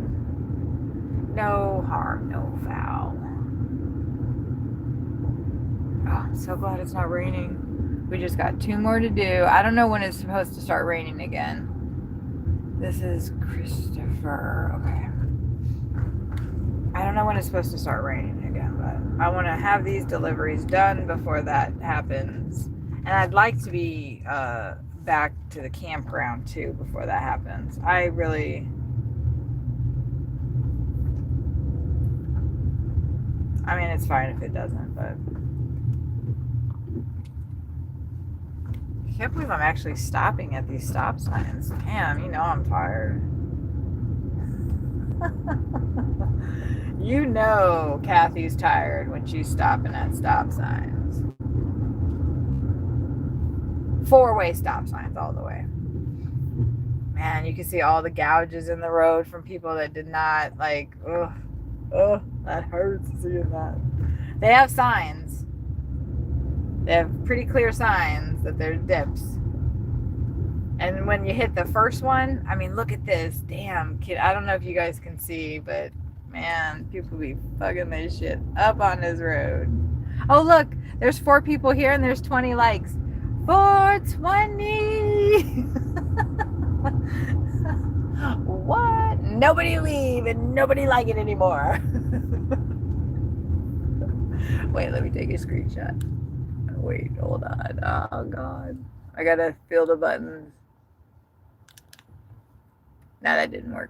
No harm, no foul. Oh, I'm so glad it's not raining. We just got 2 more to do. I don't know when it's supposed to start raining again. This is Christopher. Okay. I don't know when it's supposed to start raining again, but I want to have these deliveries done before that happens. And I'd like to be back to the campground too before that happens. I mean, it's fine if it doesn't, but I can't believe I'm actually stopping at these stop signs. Damn, you know I'm tired. You know Kathy's tired when she's stopping at stop signs. 4-way stop signs all the way. Man, you can see all the gouges in the road from people that did not, like, oh, that hurts seeing that. They have signs. They have pretty clear signs that there's dips. And when you hit the first one, I mean, look at this. Damn, kid. I don't know if you guys can see, but man, people be fucking this shit up on this road. Oh, look, there's 4 people here and there's 20 likes. 420. What? Nobody leave and nobody like it anymore. Wait, let me take a screenshot. Wait, hold on. Oh, God. I gotta feel the buttons. No, that didn't work.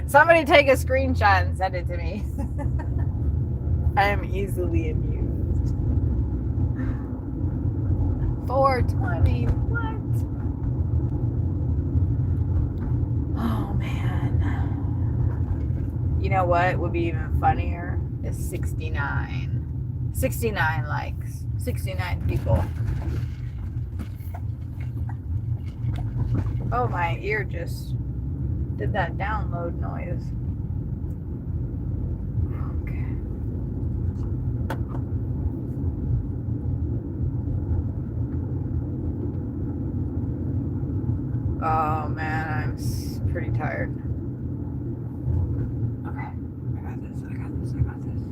Somebody take a screenshot and send it to me. I am easily amused. 420. What? Oh, man. You know what would be even funnier? Is 69. 69 likes. 69 people. Oh, my ear just did that download noise. Okay. Oh man, I'm pretty tired. Okay, I got this.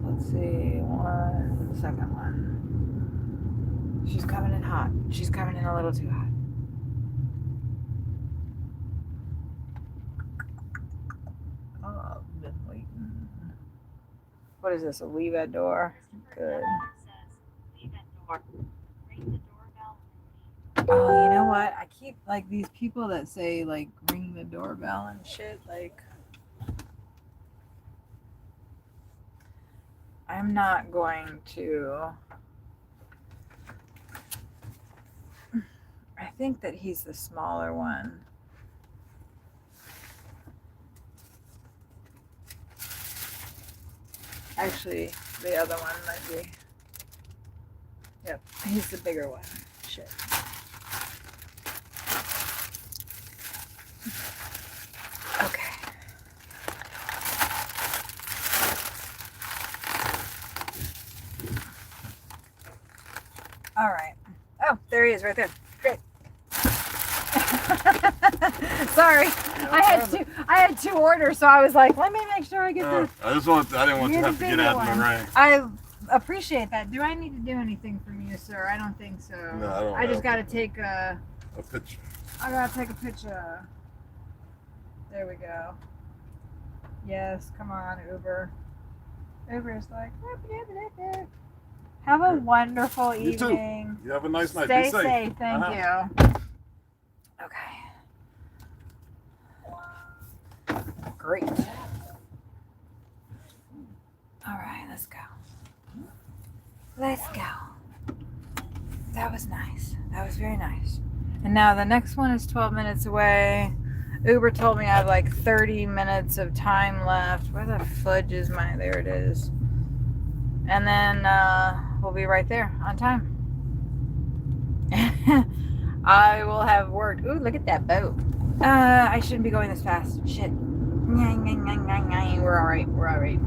Let's see, the second one. She's coming in hot. She's coming in a little too hot. Oh, I've been waiting. What is this, a leave at door? Good. Oh, you know what? I keep, like, these people that say, like, ring the doorbell and shit, like, I'm not going to. I think that he's the smaller one. Actually, the other one might be. Yep, he's the bigger one. Shit. Okay. All right. Oh, there he is right there. Great. Sorry. I had two orders, so I was like, let me make sure I get this. I didn't want to have to get out in the rain. I appreciate that. Do I need to do anything from you, sir? I don't think so. No, I don't. I just got to take a picture. I got to take a picture. There we go. Yes, come on, Uber. Uber is like, have a wonderful evening. You have a nice night. Stay Be safe. safe. Thank you. Okay. Great. All right, let's go. Let's go. That was nice. That was very nice. And now the next one is 12 minutes away. Uber told me I have like 30 minutes of time left. Where the fudge is my... There it is. And then we'll be right there on time. I will have worked. Ooh, look at that boat. I shouldn't be going this fast. Shit. We're all right. We're all right.